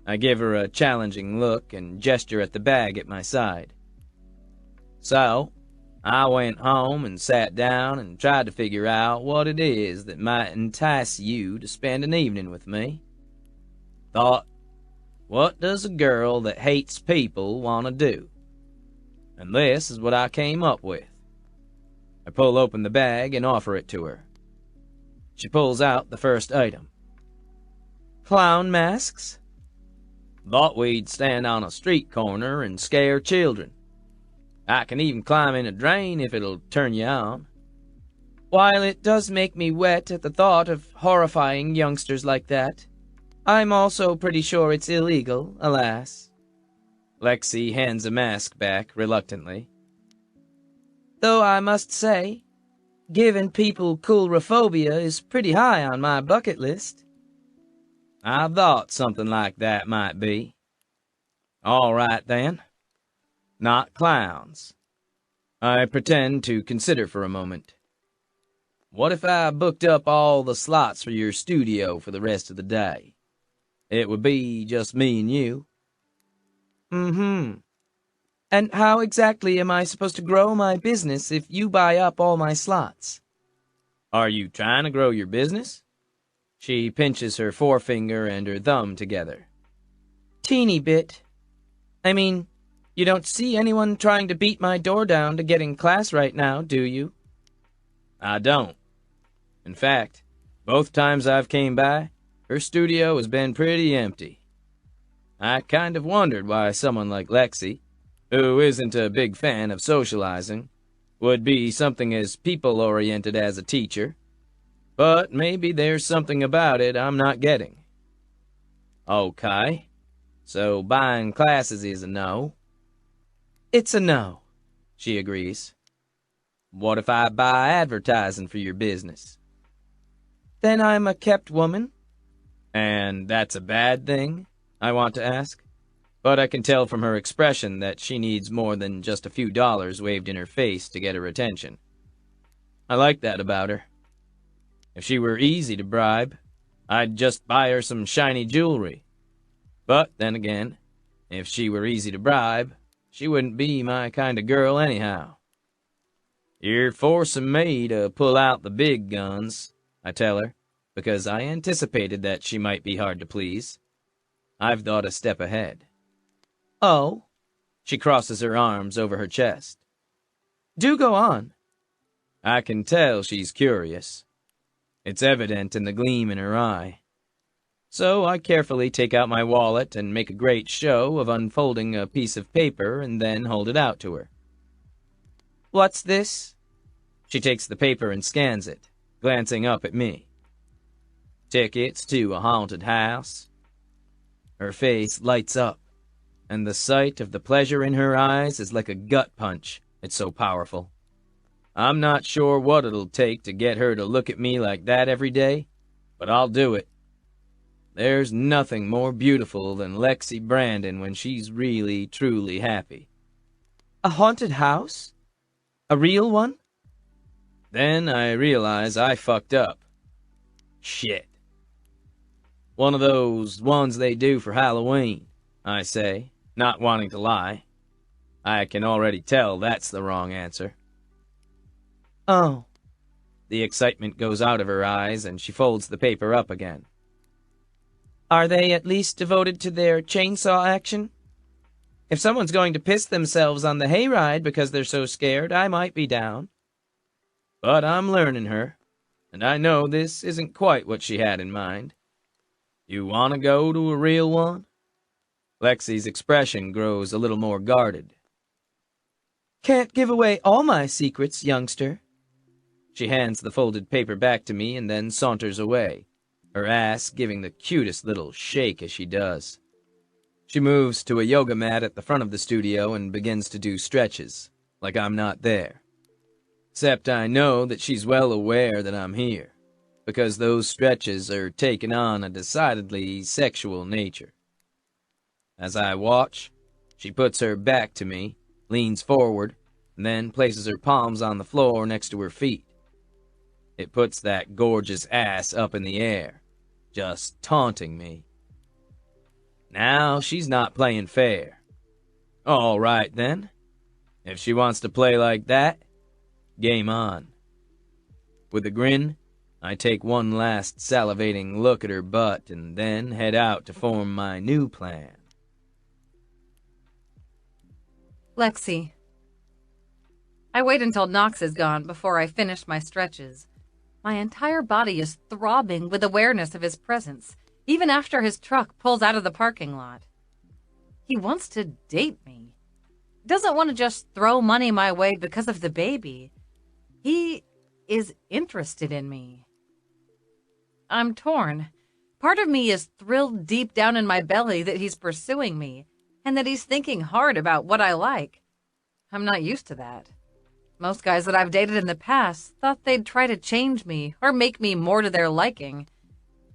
I give her a challenging look and gesture at the bag at my side. So, I went home and sat down and tried to figure out what it is that might entice you to spend an evening with me. Thought, what does a girl that hates people want to do? And this is what I came up with. I pull open the bag and offer it to her. She pulls out the first item. Clown masks? Thought we'd stand on a street corner and scare children. I can even climb in a drain if it'll turn you on. While it does make me wet at the thought of horrifying youngsters like that, I'm also pretty sure it's illegal, alas. Lexi hands a mask back reluctantly. Though I must say, giving people coulrophobia is pretty high on my bucket list. I thought something like that might be. All right, then. Not clowns. I pretend to consider for a moment. What if I booked up all the slots for your studio for the rest of the day? It would be just me and you. Mm-hmm. And how exactly am I supposed to grow my business if you buy up all my slots? Are you trying to grow your business? She pinches her forefinger and her thumb together. Teeny bit. I mean, you don't see anyone trying to beat my door down to get in class right now, do you? I don't. In fact, both times I've came by, her studio has been pretty empty. I kind of wondered why someone like Lexi, who isn't a big fan of socializing, would be something as people-oriented as a teacher. But maybe there's something about it I'm not getting. Okay, So buying classes is a no. It's a no. She agrees. What if I buy advertising for your business? Then I'm a kept woman? And that's a bad thing, I want to ask. But I can tell from her expression that she needs more than just a few dollars waved in her face to get her attention. I like that about her. If she were easy to bribe, I'd just buy her some shiny jewelry. But then again, if she were easy to bribe, she wouldn't be my kind of girl anyhow. You're forcing me to pull out the big guns, I tell her, because I anticipated that she might be hard to please. I've thought a step ahead. Oh? She crosses her arms over her chest. Do go on. I can tell she's curious. It's evident in the gleam in her eye. So I carefully take out my wallet and make a great show of unfolding a piece of paper and then hold it out to her. What's this? She takes the paper and scans it, glancing up at me. Tickets to a haunted house. Her face lights up, and the sight of the pleasure in her eyes is like a gut punch. It's so powerful. I'm not sure what it'll take to get her to look at me like that every day, but I'll do it. There's nothing more beautiful than Lexi Brandon when she's really, truly happy. A haunted house? A real one? Then I realize I fucked up. Shit. One of those ones they do for Halloween, I say, not wanting to lie. I can already tell that's the wrong answer. Oh. The excitement goes out of her eyes and she folds the paper up again. Are they at least devoted to their chainsaw action? If someone's going to piss themselves on the hayride because they're so scared, I might be down. But I'm learning her, and I know this isn't quite what she had in mind. You want to go to a real one? Lexi's expression grows a little more guarded. Can't give away all my secrets, youngster. She hands the folded paper back to me and then saunters away, her ass giving the cutest little shake as she does. She moves to a yoga mat at the front of the studio and begins to do stretches, like I'm not there. Except I know that she's well aware that I'm here, because those stretches are taking on a decidedly sexual nature. As I watch, she puts her back to me, leans forward, and then places her palms on the floor next to her feet. It puts that gorgeous ass up in the air, just taunting me. Now she's not playing fair. All right, then. If she wants to play like that, game on. With a grin, I take one last salivating look at her butt and then head out to form my new plan. Lexi. I wait until Knox is gone before I finish my stretches. My entire body is throbbing with awareness of his presence, even after his truck pulls out of the parking lot. He wants to date me. He doesn't want to just throw money my way because of the baby. He is interested in me. I'm torn. Part of me is thrilled deep down in my belly that he's pursuing me, and that he's thinking hard about what I like. I'm not used to that. Most guys that I've dated in the past thought they'd try to change me or make me more to their liking.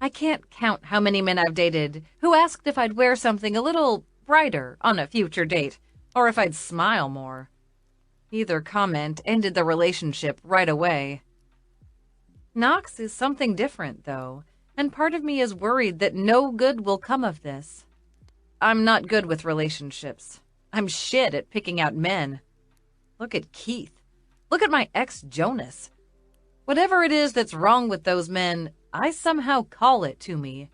I can't count how many men I've dated who asked if I'd wear something a little brighter on a future date, or if I'd smile more. Either comment ended the relationship right away. Knox is something different, though, and part of me is worried that no good will come of this. I'm not good with relationships. I'm shit at picking out men. Look at Keith. Look at my ex Jonas. Whatever it is that's wrong with those men, I somehow call it to me.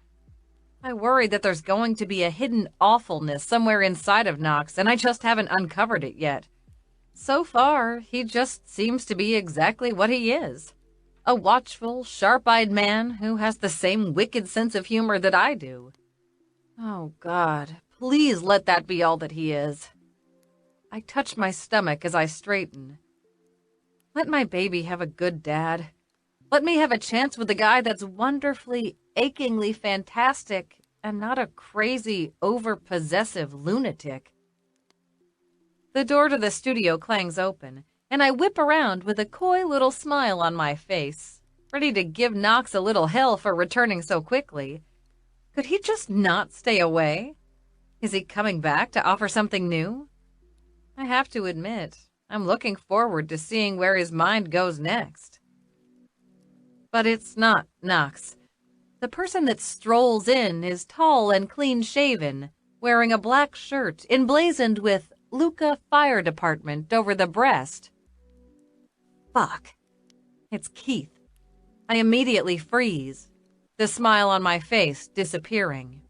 I worry that there's going to be a hidden awfulness somewhere inside of Knox, and I just haven't uncovered it yet. So far, he just seems to be exactly what he is. A watchful, sharp-eyed man who has the same wicked sense of humor that I do. Oh, God, please let that be all that he is. I touch my stomach as I straighten. Let my baby have a good dad. Let me have a chance with a guy that's wonderfully, achingly fantastic and not a crazy, over-possessive lunatic. The door to the studio clangs open, and I whip around with a coy little smile on my face, ready to give Knox a little hell for returning so quickly. Could he just not stay away? Is he coming back to offer something new? I have to admit, I'm looking forward to seeing where his mind goes next. But it's not Knox. The person that strolls in is tall and clean-shaven, wearing a black shirt emblazoned with Luca Fire Department over the breast. Fuck. It's Keith. I immediately freeze, the smile on my face disappearing.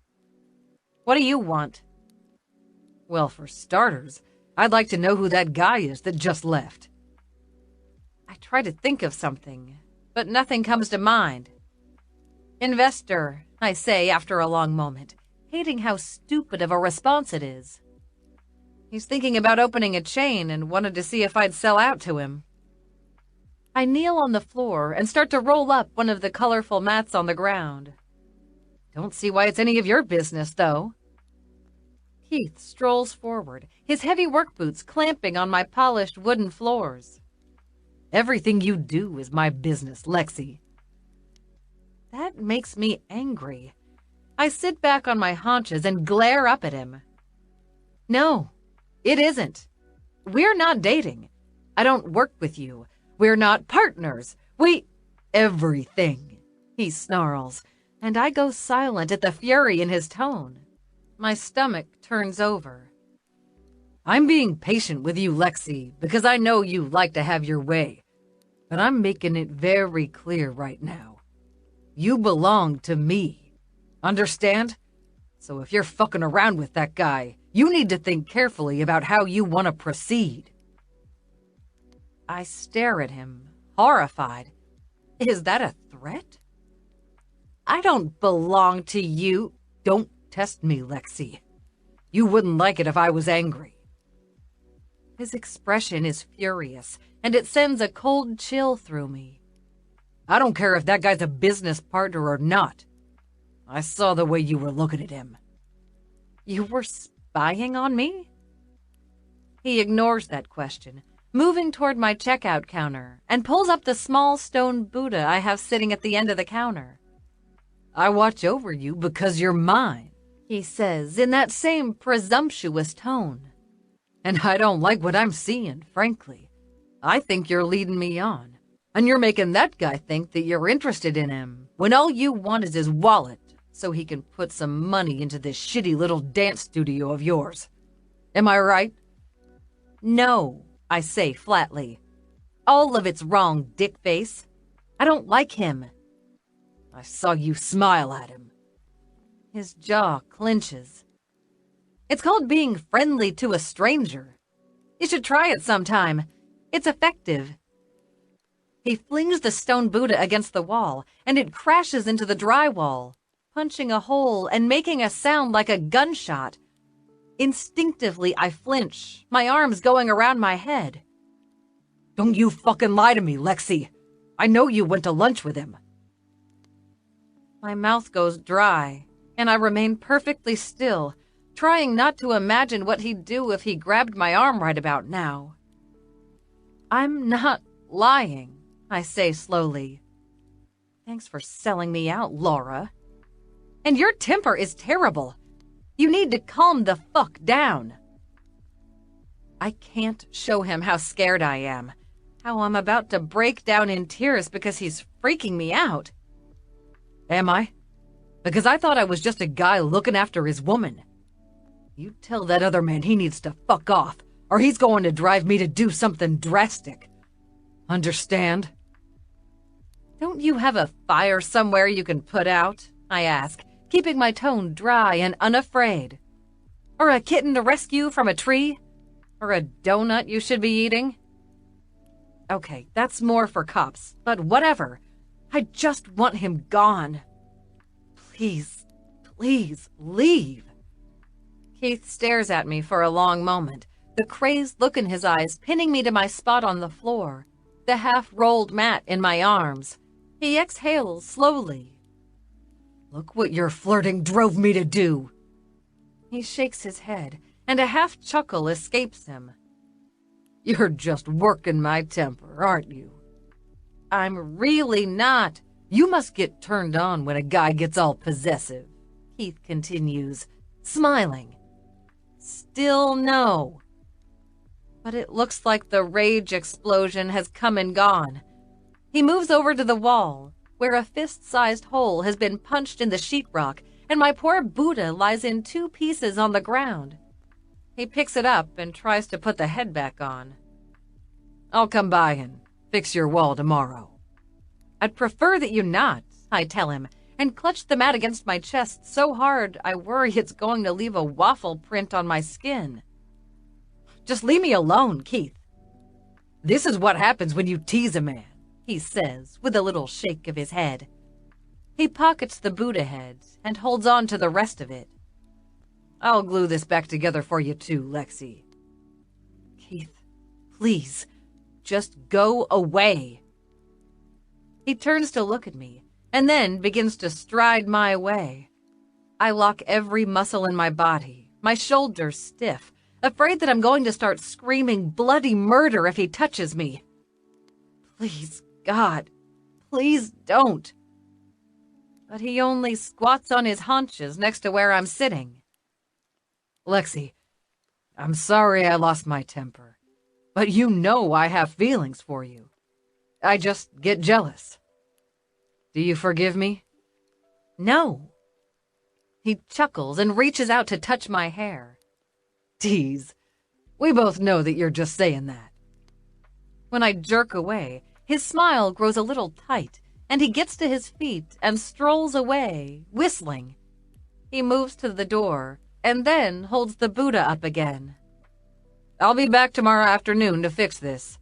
What do you want? Well, for starters, I'd like to know who that guy is that just left. I try to think of something, but nothing comes to mind. Investor, I say after a long moment, hating how stupid of a response it is. He's thinking about opening a chain and wanted to see if I'd sell out to him. I kneel on the floor and start to roll up one of the colorful mats on the ground. Don't see why it's any of your business, though. Keith strolls forward, his heavy work boots clamping on my polished wooden floors. Everything you do is my business, Lexi. That makes me angry. I sit back on my haunches and glare up at him. No, it isn't. We're not dating. I don't work with you. We're not partners. Everything, he snarls, and I go silent at the fury in his tone. My stomach turns over. I'm being patient with you, Lexi, because I know you like to have your way. But I'm making it very clear right now. You belong to me. Understand? So if you're fucking around with that guy, you need to think carefully about how you want to proceed. I stare at him, horrified. Is that a threat? I don't belong to you. Don't test me, Lexi. You wouldn't like it if I was angry. His expression is furious, and it sends a cold chill through me. I don't care if that guy's a business partner or not. I saw the way you were looking at him. You were spying on me? He ignores that question, moving toward my checkout counter, and pulls up the small stone Buddha I have sitting at the end of the counter. I watch over you because you're mine, he says in that same presumptuous tone. And I don't like what I'm seeing, frankly. I think you're leading me on, and you're making that guy think that you're interested in him, when all you want is his wallet, so he can put some money into this shitty little dance studio of yours. Am I right? No, I say flatly. All of it's wrong, dickface. I don't like him. I saw you smile at him. His jaw clenches. It's called being friendly to a stranger. You should try it sometime. It's effective. He flings the stone Buddha against the wall, and it crashes into the drywall, punching a hole and making a sound like a gunshot. Instinctively, I flinch, my arms going around my head. Don't you fucking lie to me, Lexi. I know you went to lunch with him. My mouth goes dry, and I remain perfectly still, trying not to imagine what he'd do if he grabbed my arm right about now. I'm not lying, I say slowly. Thanks for selling me out, Laura. And your temper is terrible. You need to calm the fuck down. I can't show him how scared I am, how I'm about to break down in tears because he's freaking me out. Am I? Because I thought I was just a guy looking after his woman. You tell that other man he needs to fuck off, or he's going to drive me to do something drastic. Understand? Don't you have a fire somewhere you can put out? I ask, keeping my tone dry and unafraid. Or a kitten to rescue from a tree? Or a donut you should be eating? Okay, that's more for cops, but whatever. I just want him gone. Please, please leave. Keith stares at me for a long moment, the crazed look in his eyes pinning me to my spot on the floor, the half-rolled mat in my arms. He exhales slowly. Look what your flirting drove me to do. He shakes his head, and a half chuckle escapes him. You're just working my temper, aren't you? I'm really not. You must get turned on when a guy gets all possessive, Keith continues, smiling. Still no. But it looks like the rage explosion has come and gone. He moves over to the wall, where a fist-sized hole has been punched in the sheetrock, and my poor Buddha lies in 2 pieces on the ground. He picks it up and tries to put the head back on. I'll come by and fix your wall tomorrow. I'd prefer that you not, I tell him, and clutch the mat against my chest so hard I worry it's going to leave a waffle print on my skin. Just leave me alone, Keith. This is what happens when you tease a man, he says, with a little shake of his head. He pockets the Buddha head and holds on to the rest of it. I'll glue this back together for you too, Lexi. Keith, please, just go away. He turns to look at me, and then begins to stride my way. I lock every muscle in my body, my shoulders stiff, afraid that I'm going to start screaming bloody murder if he touches me. Please, God, please don't. But he only squats on his haunches next to where I'm sitting. Lexi, I'm sorry I lost my temper, but you know I have feelings for you. I just get jealous. Do you forgive me? No. He chuckles and reaches out to touch my hair. Tease. We both know that you're just saying that. When I jerk away, his smile grows a little tight, and he gets to his feet and strolls away, whistling. He moves to the door, and then holds the Buddha up again. I'll be back tomorrow afternoon to fix this.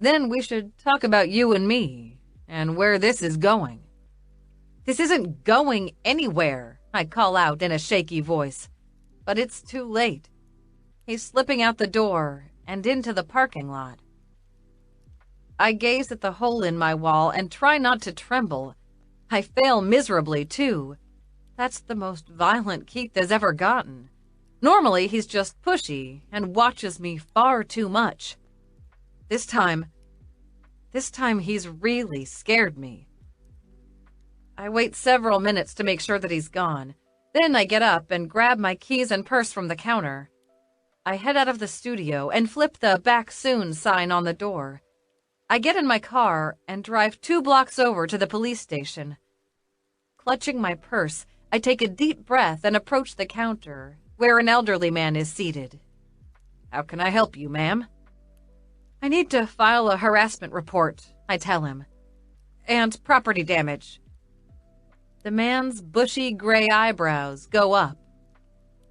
Then we should talk about you and me, and where this is going. This isn't going anywhere, I call out in a shaky voice. But it's too late. He's slipping out the door and into the parking lot. I gaze at the hole in my wall and try not to tremble. I fail miserably, too. That's the most violent Keith has ever gotten. Normally, he's just pushy and watches me far too much. This time he's really scared me. I wait several minutes to make sure that he's gone. Then I get up and grab my keys and purse from the counter. I head out of the studio and flip the "Back Soon" sign on the door. I get in my car and drive 2 blocks over to the police station. Clutching my purse, I take a deep breath and approach the counter, where an elderly man is seated. How can I help you, ma'am? I need to file a harassment report, I tell him. And property damage. The man's bushy gray eyebrows go up.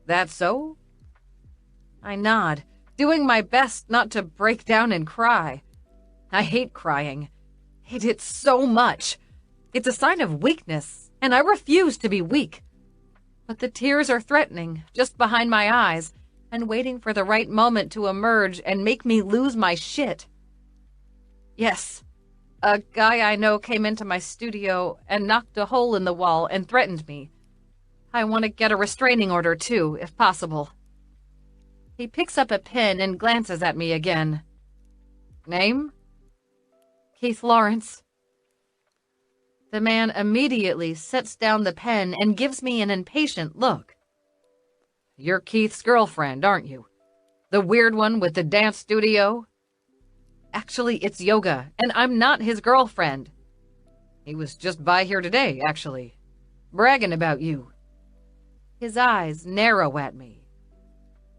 That so? I nod, doing my best not to break down and cry. I hate crying. Hate it so much. It's a sign of weakness, and I refuse to be weak. But the tears are threatening, just behind my eyes, and waiting for the right moment to emerge and make me lose my shit. Yes, a guy I know came into my studio and knocked a hole in the wall and threatened me. I want to get a restraining order, too, if possible. He picks up a pen and glances at me again. Name? Keith Lawrence. The man immediately sets down the pen and gives me an impatient look. You're Keith's girlfriend, aren't you? The weird one with the dance studio? Actually, it's Yoga, and I'm not his girlfriend. He was just by here today, actually. Bragging about you. His eyes narrow at me.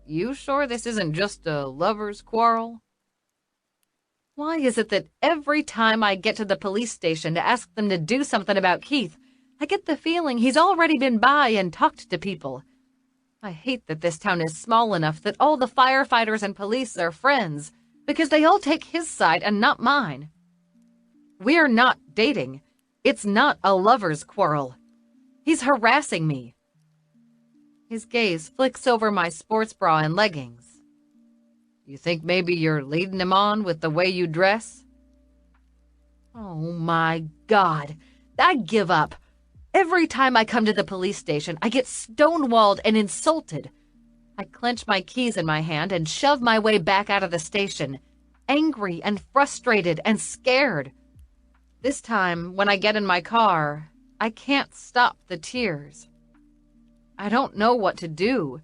You sure this isn't just a lover's quarrel? Why is it that every time I get to the police station to ask them to do something about Keith, I get the feeling he's already been by and talked to people? I hate that this town is small enough that all the firefighters and police are friends, because they all take his side and not mine. We're not dating. It's not a lover's quarrel. He's harassing me. His gaze flicks over my sports bra and leggings. You think maybe you're leading him on with the way you dress? Oh my God, I give up. Every time I come to the police station, I get stonewalled and insulted. I clench my keys in my hand and shove my way back out of the station, angry and frustrated and scared. This time, when I get in my car, I can't stop the tears. I don't know what to do.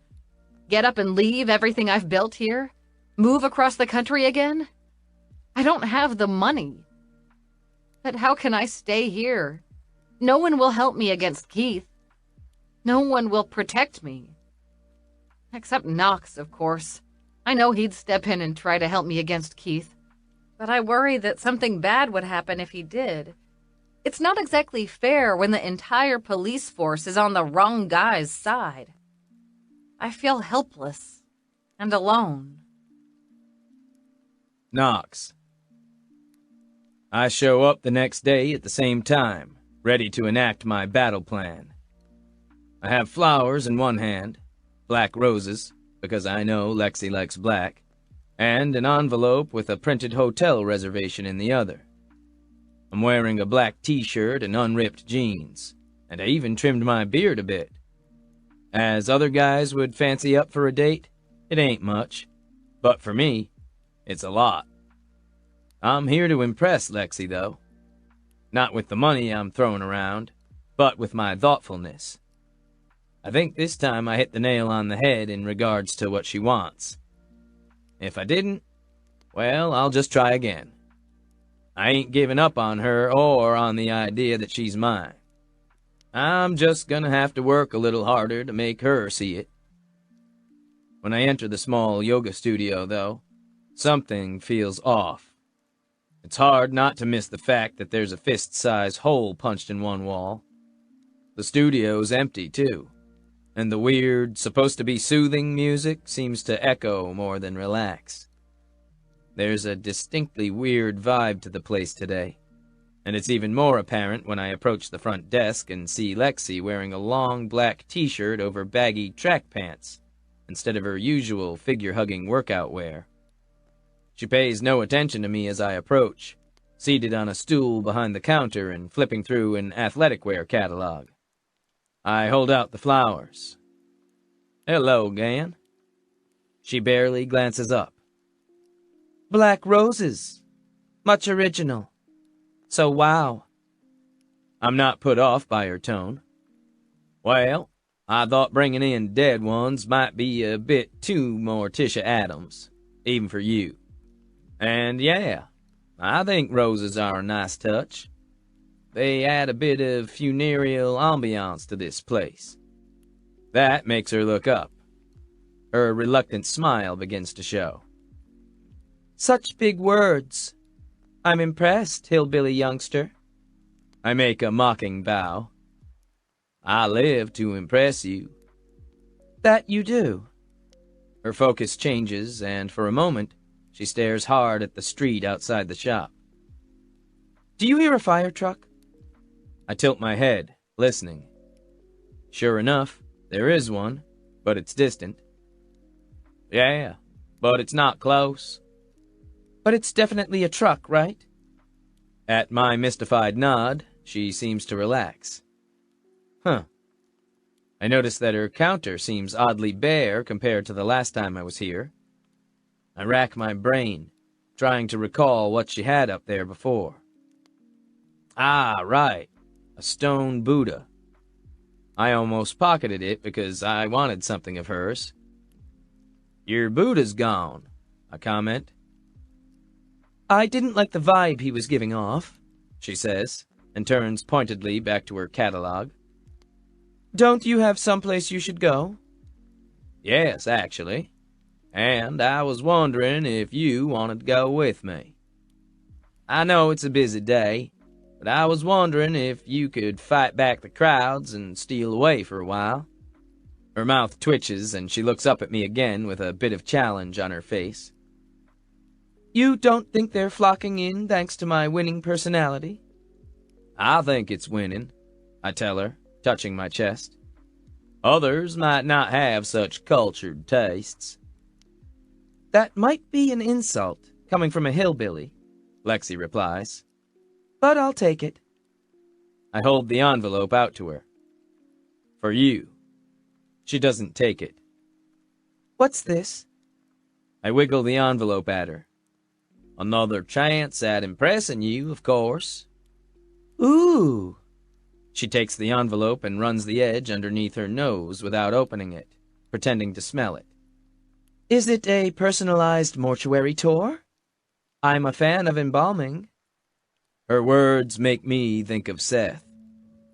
Get up and leave everything I've built here? Move across the country again? I don't have the money. But how can I stay here? No one will help me against Keith. No one will protect me. Except Knox, of course. I know he'd step in and try to help me against Keith. But I worry that something bad would happen if he did. It's not exactly fair when the entire police force is on the wrong guy's side. I feel helpless and alone. Knox. I show up the next day at the same time, ready to enact my battle plan. I have flowers in one hand, black roses, because I know Lexi likes black, and an envelope with a printed hotel reservation in the other. I'm wearing a black t-shirt and unripped jeans, and I even trimmed my beard a bit. As other guys would fancy up for a date, it ain't much, but for me, it's a lot. I'm here to impress Lexi, though. Not with the money I'm throwing around, but with my thoughtfulness. I think this time I hit the nail on the head in regards to what she wants. If I didn't, well, I'll just try again. I ain't giving up on her or on the idea that she's mine. I'm just gonna have to work a little harder to make her see it. When I enter the small yoga studio, though, something feels off. It's hard not to miss the fact that there's a fist-sized hole punched in one wall. The studio's empty, too, and the weird, supposed-to-be soothing music seems to echo more than relax. There's a distinctly weird vibe to the place today, and it's even more apparent when I approach the front desk and see Lexi wearing a long black t-shirt over baggy track pants, instead of her usual figure-hugging workout wear. She pays no attention to me as I approach, seated on a stool behind the counter and flipping through an athletic wear catalog. I hold out the flowers. "Hello, Gan." She barely glances up. Black roses. Much original. So wow. I'm not put off by her tone. "Well, I thought bringing in dead ones might be a bit too Morticia Adams, even for you. And yeah, I think roses are a nice touch. They add a bit of funereal ambiance to this place." That makes her look up. Her reluctant smile begins to show. Such big words. I'm impressed, hillbilly youngster. I make a mocking bow. "I live to impress you." That you do. Her focus changes, and for a moment, she stares hard at the street outside the shop. Do you hear a fire truck? I tilt my head, listening. Sure enough, there is one, but it's distant. "Yeah, but it's not close." But it's definitely a truck, right? At my mystified nod, she seems to relax. Huh. I notice that her counter seems oddly bare compared to the last time I was here. I rack my brain, trying to recall what she had up there before. Ah, right. A stone Buddha. I almost pocketed it because I wanted something of hers. "Your Buddha's gone," I comment. I didn't like the vibe he was giving off, she says, and turns pointedly back to her catalog. Don't you have someplace you should go? Yes, actually. And I was wondering if you wanted to go with me. I know it's a busy day, but I was wondering if you could fight back the crowds and steal away for a while. Her mouth twitches and she looks up at me again with a bit of challenge on her face. You don't think they're flocking in thanks to my winning personality? I think it's winning, I tell her, touching my chest. Others might not have such cultured tastes. That might be an insult, coming from a hillbilly, Lexi replies. But I'll take it. I hold the envelope out to her. For you. She doesn't take it. What's this? I wiggle the envelope at her. Another chance at impressing you, of course. Ooh. She takes the envelope and runs the edge underneath her nose without opening it, pretending to smell it. Is it a personalized mortuary tour? I'm a fan of embalming. Her words make me think of Seth.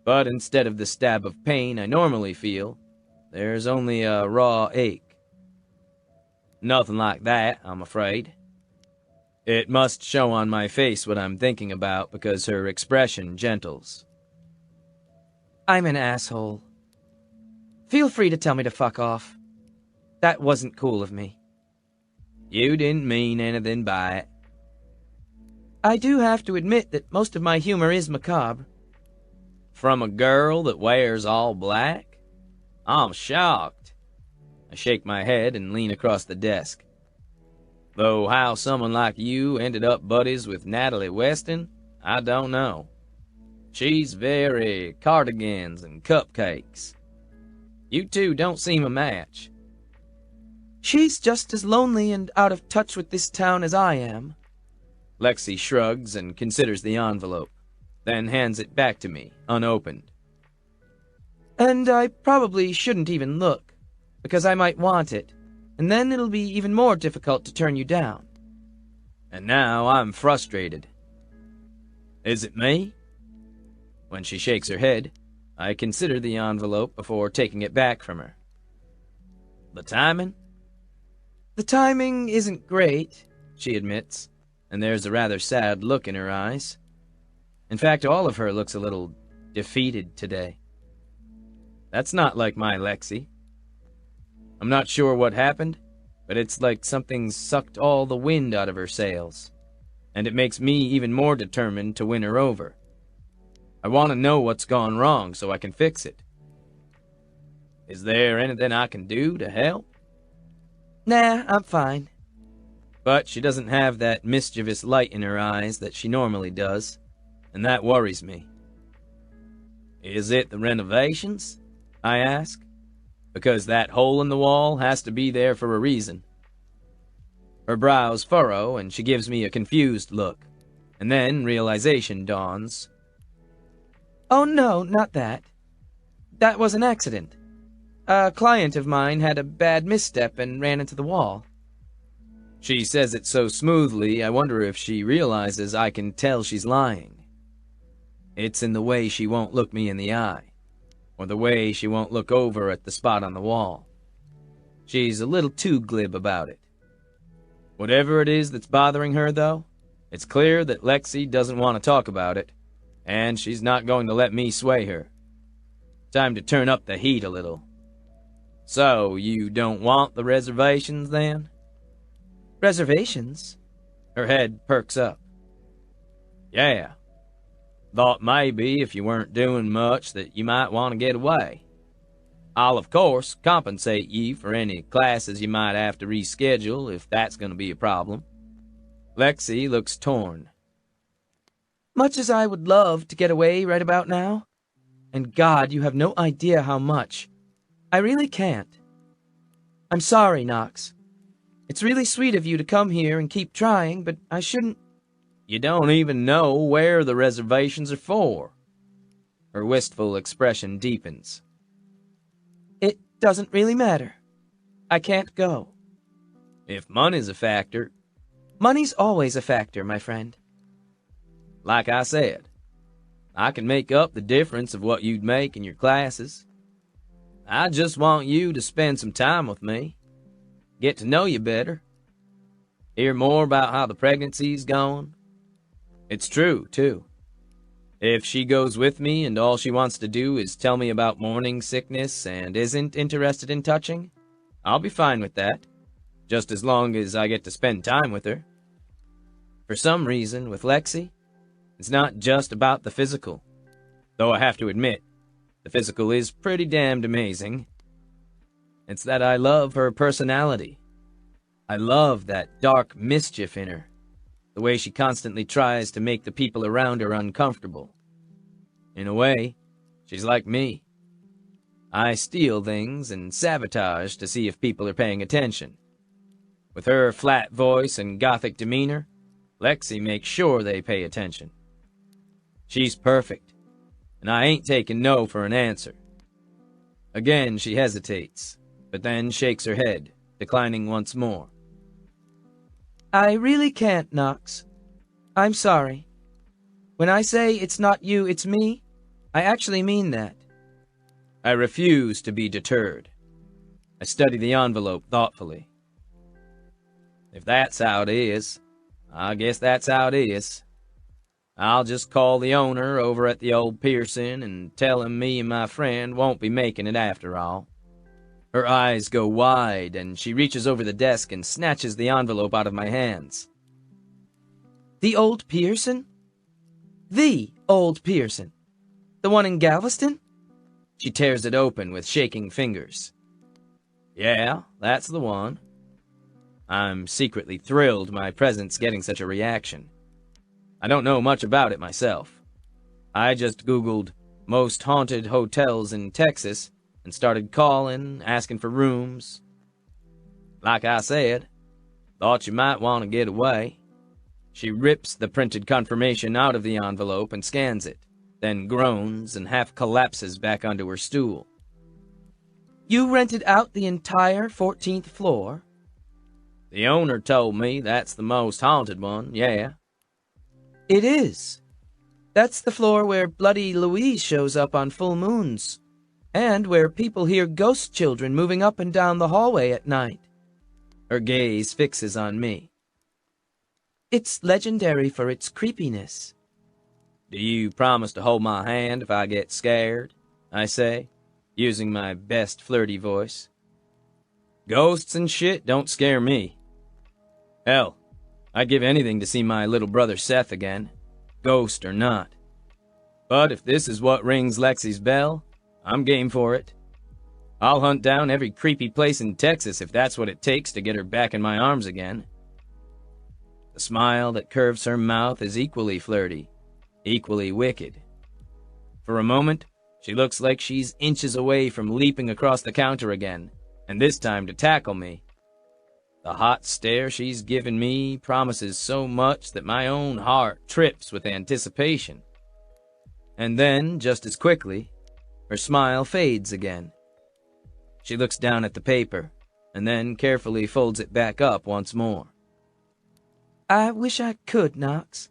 But instead of the stab of pain I normally feel, there's only a raw ache. Nothing like that, I'm afraid. It must show on my face what I'm thinking about because her expression gentles. I'm an asshole. Feel free to tell me to fuck off. That wasn't cool of me. You didn't mean anything by it. I do have to admit that most of my humor is macabre. From a girl that wears all black? I'm shocked. I shake my head and lean across the desk. Though how someone like you ended up buddies with Natalie Weston, I don't know. She's very cardigans and cupcakes. You two don't seem a match. She's just as lonely and out of touch with this town as I am. Lexi shrugs and considers the envelope, then hands it back to me, unopened. And I probably shouldn't even look, because I might want it, and then it'll be even more difficult to turn you down. And now I'm frustrated. Is it me? When she shakes her head, I consider the envelope before taking it back from her. The timing? The timing isn't great, she admits, and there's a rather sad look in her eyes. In fact, all of her looks a little defeated today. That's not like my Lexi. I'm not sure what happened, but it's like something sucked all the wind out of her sails, and it makes me even more determined to win her over. I want to know what's gone wrong so I can fix it. Is there anything I can do to help? Nah, I'm fine. But she doesn't have that mischievous light in her eyes that she normally does, and that worries me. Is it the renovations? I ask, because that hole in the wall has to be there for a reason. Her brows furrow, and she gives me a confused look, and then realization dawns. Oh no, not that. That was an accident. A client of mine had a bad misstep and ran into the wall. She says it so smoothly, I wonder if she realizes I can tell she's lying. It's in the way she won't look me in the eye, or the way she won't look over at the spot on the wall. She's a little too glib about it. Whatever it is that's bothering her, though, it's clear that Lexi doesn't want to talk about it, and she's not going to let me sway her. Time to turn up the heat a little. So, you don't want the reservations, then? Reservations? Her head perks up. Yeah. Thought maybe if you weren't doing much that you might want to get away. I'll, of course, compensate you for any classes you might have to reschedule if that's going to be a problem. Lexi looks torn. Much as I would love to get away right about now, and God, you have no idea how much, I really can't. I'm sorry, Knox. It's really sweet of you to come here and keep trying, but I shouldn't... You don't even know where the reservations are for. Her wistful expression deepens. It doesn't really matter. I can't go. If money's a factor... Money's always a factor, my friend. Like I said, I can make up the difference of what you'd make in your classes. I just want you to spend some time with me. Get to know you better. Hear more about how the pregnancy's going. It's true, too. If she goes with me and all she wants to do is tell me about morning sickness and isn't interested in touching, I'll be fine with that, just as long as I get to spend time with her. For some reason, with Lexi, it's not just about the physical, though I have to admit, the physical is pretty damned amazing. It's that I love her personality. I love that dark mischief in her, the way she constantly tries to make the people around her uncomfortable. In a way, she's like me. I steal things and sabotage to see if people are paying attention. With her flat voice and gothic demeanor, Lexi makes sure they pay attention. She's perfect, and I ain't taking no for an answer. Again, she hesitates, but then shakes her head, declining once more. I really can't, Knox. I'm sorry. When I say it's not you, it's me, I actually mean that. I refuse to be deterred. I study the envelope thoughtfully. If that's how it is, I guess that's how it is. I'll just call the owner over at the old Pearson and tell him me and my friend won't be making it after all. Her eyes go wide, and she reaches over the desk and snatches the envelope out of my hands. The old Pearson? The old Pearson? The one in Galveston? She tears it open with shaking fingers. Yeah, that's the one. I'm secretly thrilled my present's getting such a reaction. I don't know much about it myself. I just Googled most haunted hotels in Texas and started calling, asking for rooms. Like I said, thought you might want to get away. She rips the printed confirmation out of the envelope and scans it, then groans and half collapses back onto her stool. You rented out the entire 14th floor? The owner told me that's the most haunted one, yeah. It is. That's the floor where Bloody Louise shows up on full moons, and where people hear ghost children moving up and down the hallway at night. Her gaze fixes on me. It's legendary for its creepiness. Do you promise to hold my hand if I get scared? I say, using my best flirty voice. Ghosts and shit don't scare me. Hell, I'd give anything to see my little brother Seth again, ghost or not. But if this is what rings Lexi's bell, I'm game for it. I'll hunt down every creepy place in Texas if that's what it takes to get her back in my arms again. The smile that curves her mouth is equally flirty, equally wicked. For a moment, she looks like she's inches away from leaping across the counter again, and this time to tackle me. The hot stare she's given me promises so much that my own heart trips with anticipation. And then, just as quickly, her smile fades again. She looks down at the paper, and then carefully folds it back up once more. I wish I could, Knox.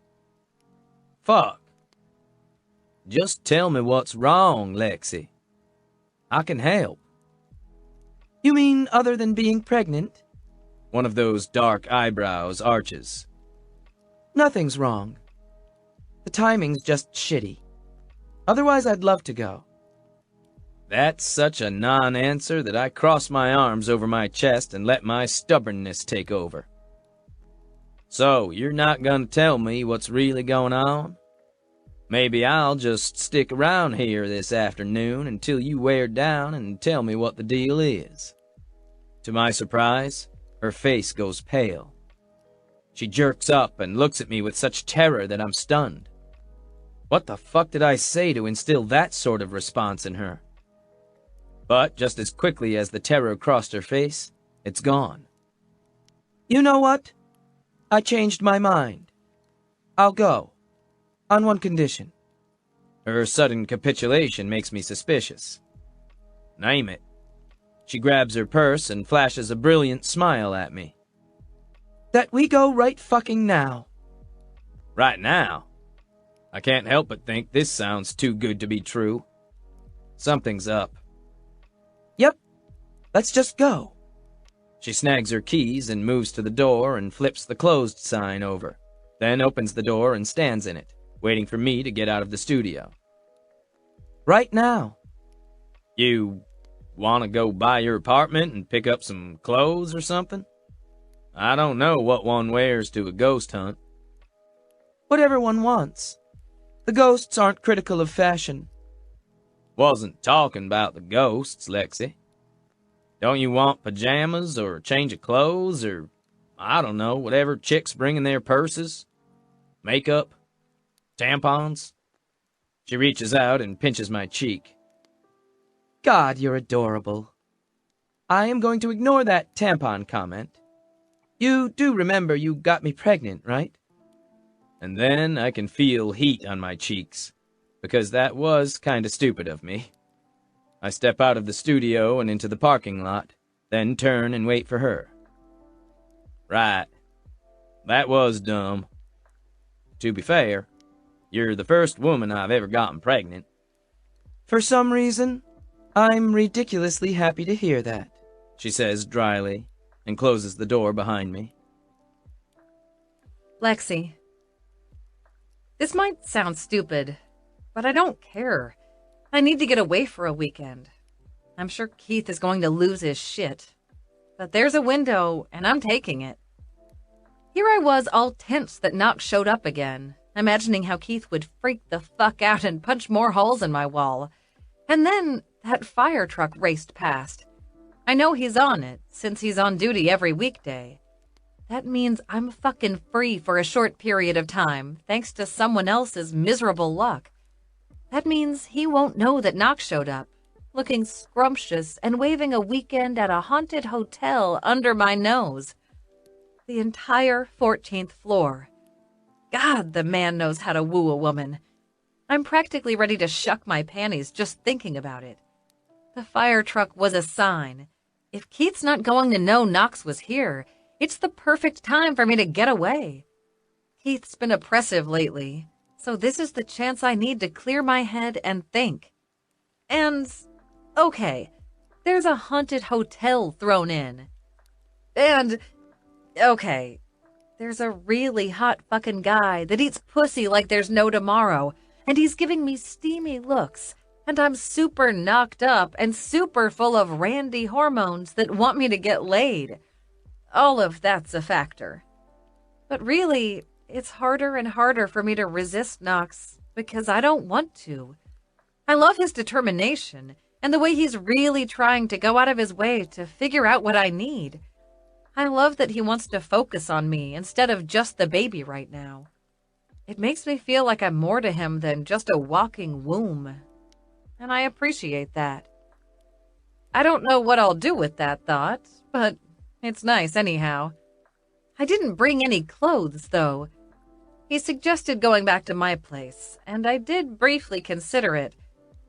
Fuck. Just tell me what's wrong, Lexi. I can help. You mean other than being pregnant? One of those dark eyebrows arches. Nothing's wrong. The timing's just shitty. Otherwise, I'd love to go. That's such a non-answer that I cross my arms over my chest and let my stubbornness take over. So, you're not gonna tell me what's really going on? Maybe I'll just stick around here this afternoon until you wear down and tell me what the deal is. To my surprise, her face goes pale. She jerks up and looks at me with such terror that I'm stunned. What the fuck did I say to instill that sort of response in her? But just as quickly as the terror crossed her face, it's gone. You know what? I changed my mind. I'll go. On one condition. Her sudden capitulation makes me suspicious. Name it. She grabs her purse and flashes a brilliant smile at me. That we go right fucking now. Right now? I can't help but think this sounds too good to be true. Something's up. Yep. Let's just go. She snags her keys and moves to the door and flips the closed sign over, then opens the door and stands in it, waiting for me to get out of the studio. Right now. You want to go by your apartment and pick up some clothes or something? I don't know what one wears to a ghost hunt. Whatever one wants. The ghosts aren't critical of fashion. Wasn't talking about the ghosts, Lexi. Don't you want pajamas or a change of clothes or, I don't know, whatever chicks bring in their purses? Makeup? Tampons? She reaches out and pinches my cheek. God, you're adorable. I am going to ignore that tampon comment. You do remember you got me pregnant, right? And then I can feel heat on my cheeks, because that was kinda stupid of me. I step out of the studio and into the parking lot, then turn and wait for her. Right. That was dumb. To be fair, you're the first woman I've ever gotten pregnant. For some reason, I'm ridiculously happy to hear that, She says dryly, and closes the door behind me. Lexi. This might sound stupid, but I don't care. I need to get away for a weekend. I'm sure Keith is going to lose his shit. But there's a window, and I'm taking it. Here I was all tense that Knox showed up again, imagining how Keith would freak the fuck out and punch more holes in my wall. And then that fire truck raced past. I know he's on it, since he's on duty every weekday. That means I'm fucking free for a short period of time, thanks to someone else's miserable luck. That means he won't know that Knox showed up, looking scrumptious and waving a weekend at a haunted hotel under my nose. The entire 14th floor. God, the man knows how to woo a woman. I'm practically ready to shuck my panties just thinking about it. The fire truck was a sign. If Keith's not going to know Knox was here, it's the perfect time for me to get away. Keith's been oppressive lately, so this is the chance I need to clear my head and think. And, okay, there's a haunted hotel thrown in. And, okay, there's a really hot fucking guy that eats pussy like there's no tomorrow, and he's giving me steamy looks, and I'm super knocked up and super full of randy hormones that want me to get laid. All of that's a factor. But really, it's harder and harder for me to resist Knox because I don't want to. I love his determination and the way he's really trying to go out of his way to figure out what I need. I love that he wants to focus on me instead of just the baby right now. It makes me feel like I'm more to him than just a walking womb. And I appreciate that. I don't know what I'll do with that thought, but it's nice anyhow. I didn't bring any clothes, though. He suggested going back to my place, and I did briefly consider it,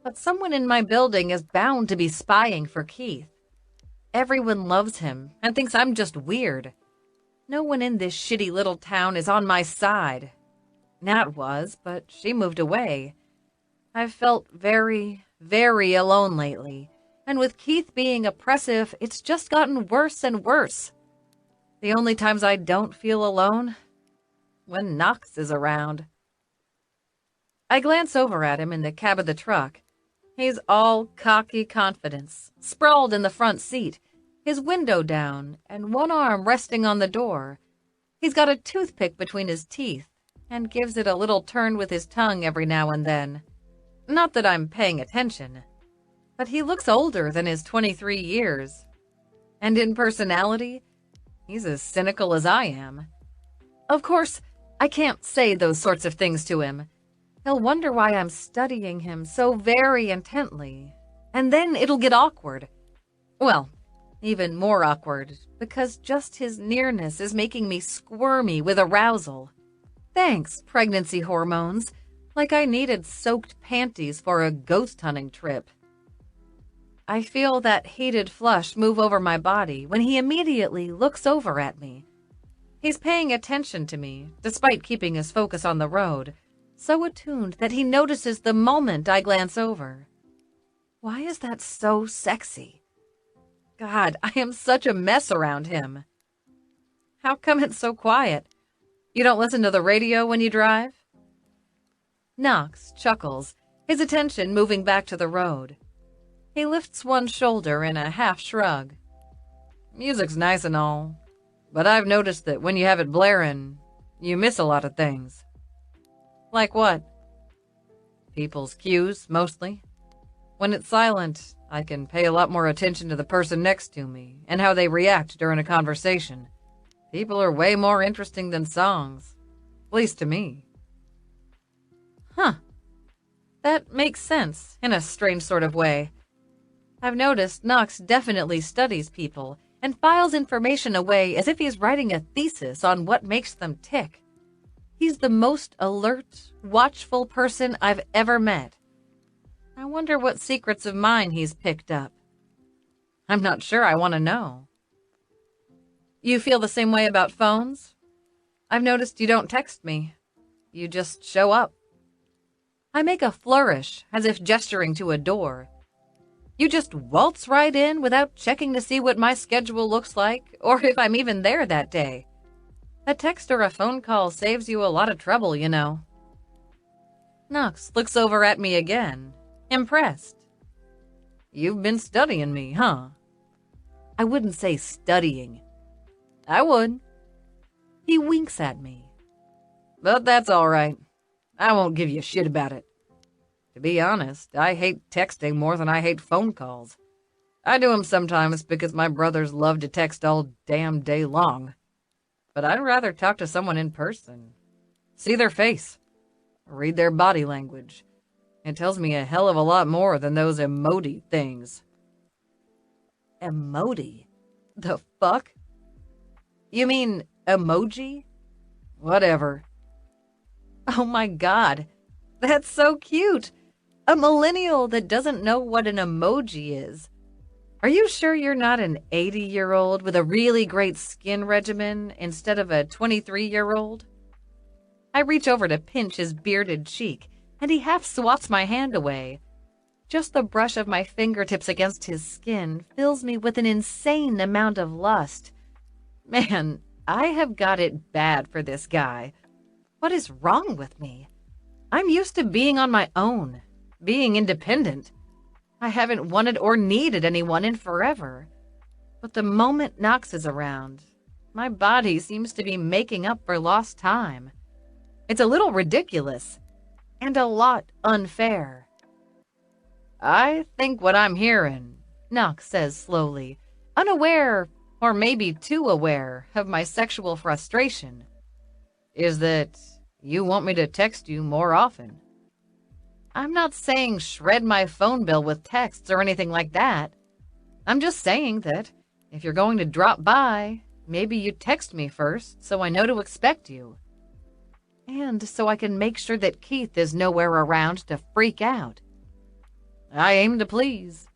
but someone in my building is bound to be spying for Keith. Everyone loves him and thinks I'm just weird. No one in this shitty little town is on my side. Nat was, but she moved away. I've felt very, very alone lately, and with Keith being oppressive, it's just gotten worse and worse. The only times I don't feel alone? When Knox is around. I glance over at him in the cab of the truck. He's all cocky confidence, sprawled in the front seat, his window down, and one arm resting on the door. He's got a toothpick between his teeth, and gives it a little turn with his tongue every now and then. Not that I'm paying attention, but he looks older than his 23 years. And in personality, he's as cynical as I am. Of course, I can't say those sorts of things to him. He'll wonder why I'm studying him so very intently, and then it'll get awkward. Well, even more awkward, because just his nearness is making me squirmy with arousal. Thanks, pregnancy hormones. Like I needed soaked panties for a ghost hunting trip. I feel that hated flush move over my body when he immediately looks over at me. He's paying attention to me, despite keeping his focus on the road, so attuned that he notices the moment I glance over. Why is that so sexy? God, I am such a mess around him. How come it's so quiet? You don't listen to the radio when you drive? Knox chuckles, his attention moving back to the road. He lifts one shoulder in a half shrug. Music's nice and all, but I've noticed that when you have it blaring, you miss a lot of things. Like what? People's cues, mostly. When it's silent, I can pay a lot more attention to the person next to me and how they react during a conversation. People are way more interesting than songs, at least to me. Huh. That makes sense, in a strange sort of way. I've noticed Knox definitely studies people and files information away as if he's writing a thesis on what makes them tick. He's the most alert, watchful person I've ever met. I wonder what secrets of mine he's picked up. I'm not sure I want to know. You feel the same way about phones? I've noticed you don't text me. You just show up. I make a flourish, as if gesturing to a door. You just waltz right in without checking to see what my schedule looks like, or if I'm even there that day. A text or a phone call saves you a lot of trouble, you know. Knox looks over at me again, impressed. You've been studying me, huh? I wouldn't say studying. I would. He winks at me. But that's all right. I won't give you shit about it. To be honest, I hate texting more than I hate phone calls. I do them sometimes because my brothers love to text all damn day long. But I'd rather talk to someone in person. See their face. Read their body language. It tells me a hell of a lot more than those emoji things. Emoji? The fuck? You mean emoji? Whatever. Oh my god. That's so cute. A millennial that doesn't know what an emoji is. Are you sure you're not an 80-year-old with a really great skin regimen instead of a 23-year-old? I reach over to pinch his bearded cheek, and he half swats my hand away. Just the brush of my fingertips against his skin fills me with an insane amount of lust. Man, I have got it bad for this guy. What is wrong with me? I'm used to being on my own, being independent. I haven't wanted or needed anyone in forever. But the moment Knox is around, my body seems to be making up for lost time. It's a little ridiculous, and a lot unfair. I think what I'm hearing, Knox says slowly, unaware, or maybe too aware, of my sexual frustration, is that you want me to text you more often. I'm not saying shred my phone bill with texts or anything like that. I'm just saying that if you're going to drop by, maybe you text me first so I know to expect you. And so I can make sure that Keith is nowhere around to freak out. I aim to please.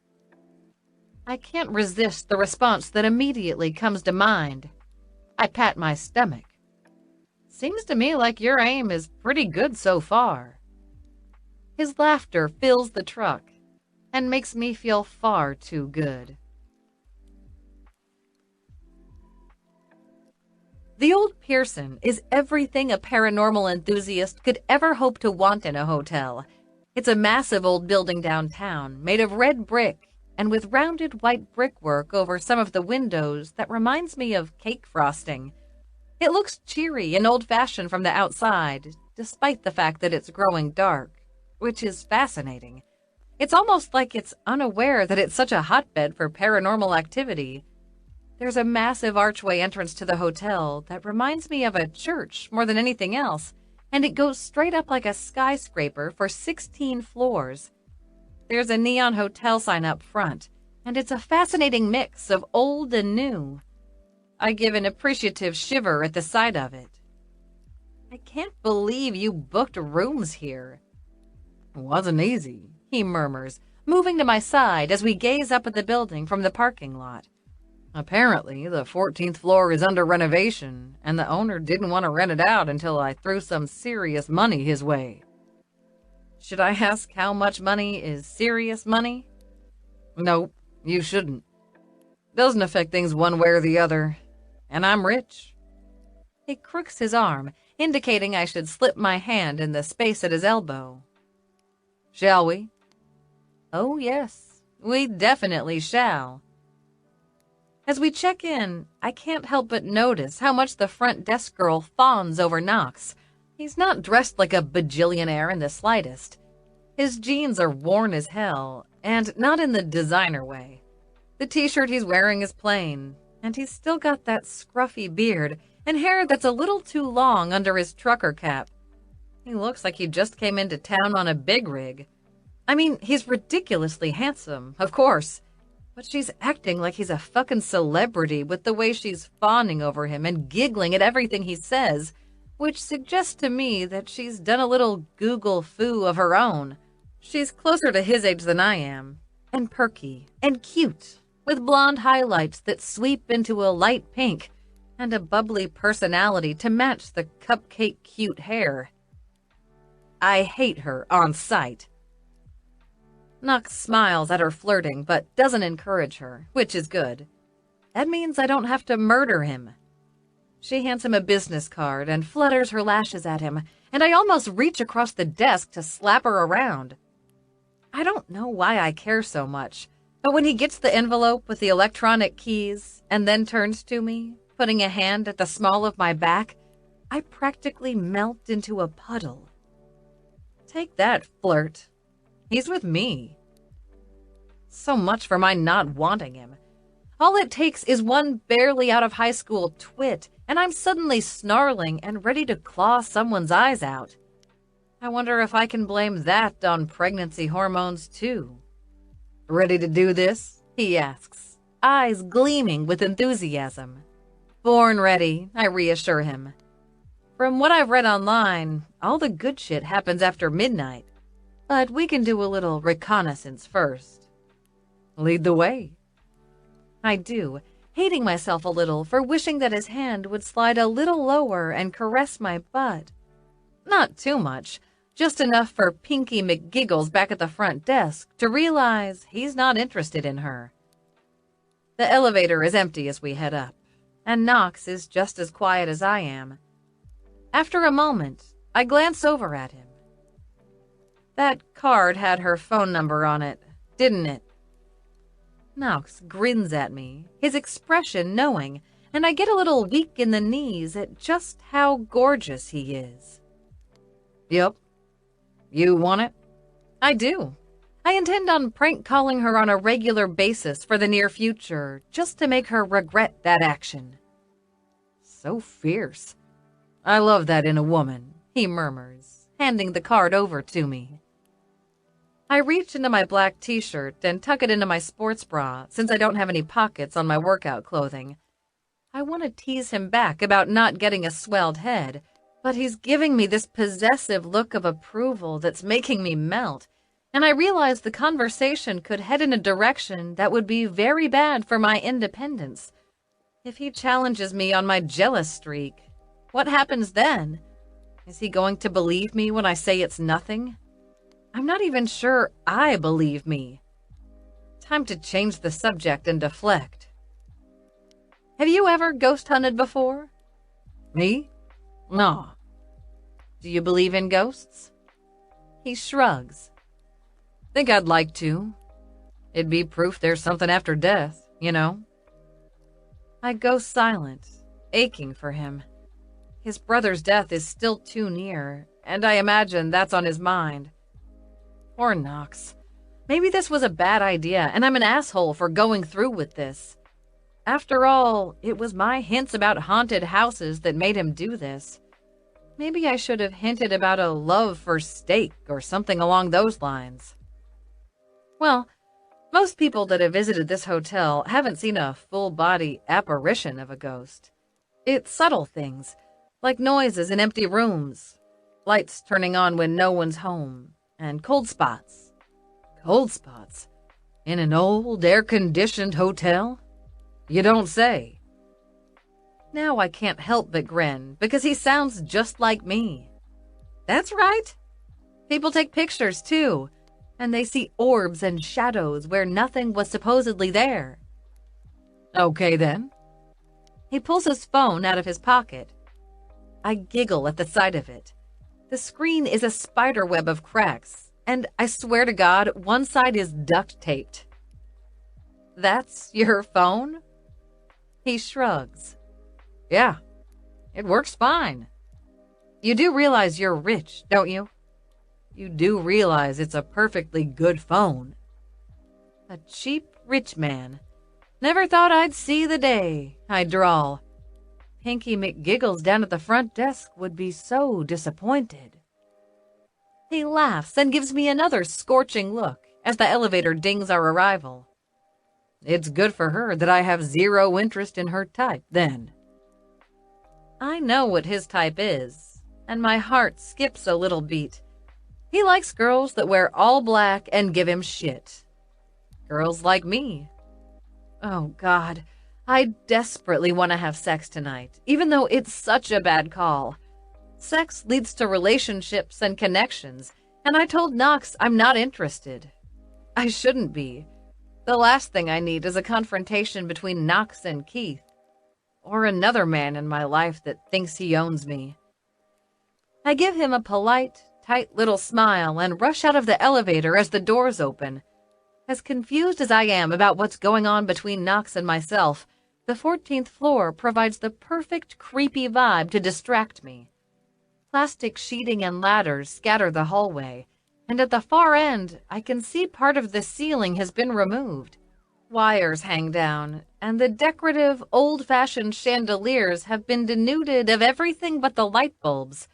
I can't resist the response that immediately comes to mind. I pat my stomach. Seems to me like your aim is pretty good so far. His laughter fills the truck and makes me feel far too good. The Old Pearson is everything a paranormal enthusiast could ever hope to want in a hotel. It's a massive old building downtown, made of red brick, and with rounded white brickwork over some of the windows that reminds me of cake frosting. It looks cheery and old-fashioned from the outside, despite the fact that it's growing dark, which is fascinating. It's almost like it's unaware that it's such a hotbed for paranormal activity. There's a massive archway entrance to the hotel that reminds me of a church more than anything else, and it goes straight up like a skyscraper for 16 floors. There's a neon hotel sign up front, and it's a fascinating mix of old and new. I give an appreciative shiver at the sight of it. I can't believe you booked rooms here. Wasn't easy, he murmurs, moving to my side as we gaze up at the building from the parking lot. Apparently, the 14th floor is under renovation, and the owner didn't want to rent it out until I threw some serious money his way. Should I ask how much money is serious money? Nope, you shouldn't. Doesn't affect things one way or the other, and I'm rich. He crooks his arm, indicating I should slip my hand in the space at his elbow. Shall we? Oh, yes, we definitely shall. As we check in, I can't help but notice how much the front desk girl fawns over Knox. He's not dressed like a bajillionaire in the slightest. His jeans are worn as hell, and not in the designer way. The t-shirt he's wearing is plain, and he's still got that scruffy beard and hair that's a little too long under his trucker cap. He looks like he just came into town on a big rig. I mean, he's ridiculously handsome, of course, but she's acting like he's a fucking celebrity with the way she's fawning over him and giggling at everything he says, which suggests to me that she's done a little Google foo of her own. She's closer to his age than I am, and perky, and cute, with blonde highlights that sweep into a light pink, and a bubbly personality to match the cupcake cute hair. I hate her on sight. Knox smiles at her flirting, but doesn't encourage her, which is good. That means I don't have to murder him. She hands him a business card and flutters her lashes at him, and I almost reach across the desk to slap her around. I don't know why I care so much, but when he gets the envelope with the electronic keys and then turns to me, putting a hand at the small of my back, I practically melt into a puddle. Take that, flirt. He's with me. So much for my not wanting him. All it takes is one barely out of high school twit, and I'm suddenly snarling and ready to claw someone's eyes out. I wonder if I can blame that on pregnancy hormones too. Ready to do this? He asks, eyes gleaming with enthusiasm. Born ready, I reassure him. From what I've read online, all the good shit happens after midnight. But we can do a little reconnaissance first. Lead the way. I do, hating myself a little for wishing that his hand would slide a little lower and caress my butt. Not too much, just enough for Pinky McGiggles back at the front desk to realize he's not interested in her. The elevator is empty as we head up, and Knox is just as quiet as I am. After a moment, I glance over at him. That card had her phone number on it, didn't it? Knox grins at me, his expression knowing, and I get a little weak in the knees at just how gorgeous he is. Yup. You want it? I do. I intend on prank calling her on a regular basis for the near future, just to make her regret that action. So fierce. I love that in a woman, he murmurs, handing the card over to me. I reach into my black t-shirt and tuck it into my sports bra since I don't have any pockets on my workout clothing. I want to tease him back about not getting a swelled head, but he's giving me this possessive look of approval that's making me melt, and I realize the conversation could head in a direction that would be very bad for my independence. If he challenges me on my jealous streak, what happens then? Is he going to believe me when I say it's nothing? I'm not even sure I believe me. Time to change the subject and deflect. Have you ever ghost hunted before? Me? No. Do you believe in ghosts? He shrugs. Think I'd like to. It'd be proof there's something after death, you know? I go silent, aching for him. His brother's death is still too near, and I imagine that's on his mind. Poor Knox. Maybe this was a bad idea, and I'm an asshole for going through with this. After all, it was my hints about haunted houses that made him do this. Maybe I should have hinted about a love for steak or something along those lines. Well, most people that have visited this hotel haven't seen a full-body apparition of a ghost. It's subtle things, like noises in empty rooms, lights turning on when no one's home, and cold spots. Cold spots? In an old, air-conditioned hotel? You don't say. Now I can't help but grin, because he sounds just like me. That's right. People take pictures, too, and they see orbs and shadows where nothing was supposedly there. Okay, then. He pulls his phone out of his pocket. I giggle at the sight of it. The screen is a spider web of cracks, and I swear to God, one side is duct taped. That's your phone? He shrugs. Yeah, it works fine. You do realize you're rich, don't you? You do realize it's a perfectly good phone. A cheap rich man. Never thought I'd see the day, I drawl. Pinky McGiggles down at the front desk would be so disappointed. He laughs and gives me another scorching look as the elevator dings our arrival. It's good for her that I have zero interest in her type, then. I know what his type is, and my heart skips a little beat. He likes girls that wear all black and give him shit. Girls like me. Oh, God, I desperately want to have sex tonight, even though it's such a bad call. Sex leads to relationships and connections, and I told Knox I'm not interested. I shouldn't be. The last thing I need is a confrontation between Knox and Keith, or another man in my life that thinks he owns me. I give him a polite, tight little smile and rush out of the elevator as the doors open. As confused as I am about what's going on between Knox and myself, the 14th floor provides the perfect creepy vibe to distract me. Plastic sheeting and ladders scatter the hallway, and at the far end, I can see part of the ceiling has been removed. Wires hang down, and the decorative, old-fashioned chandeliers have been denuded of everything but the light bulbs.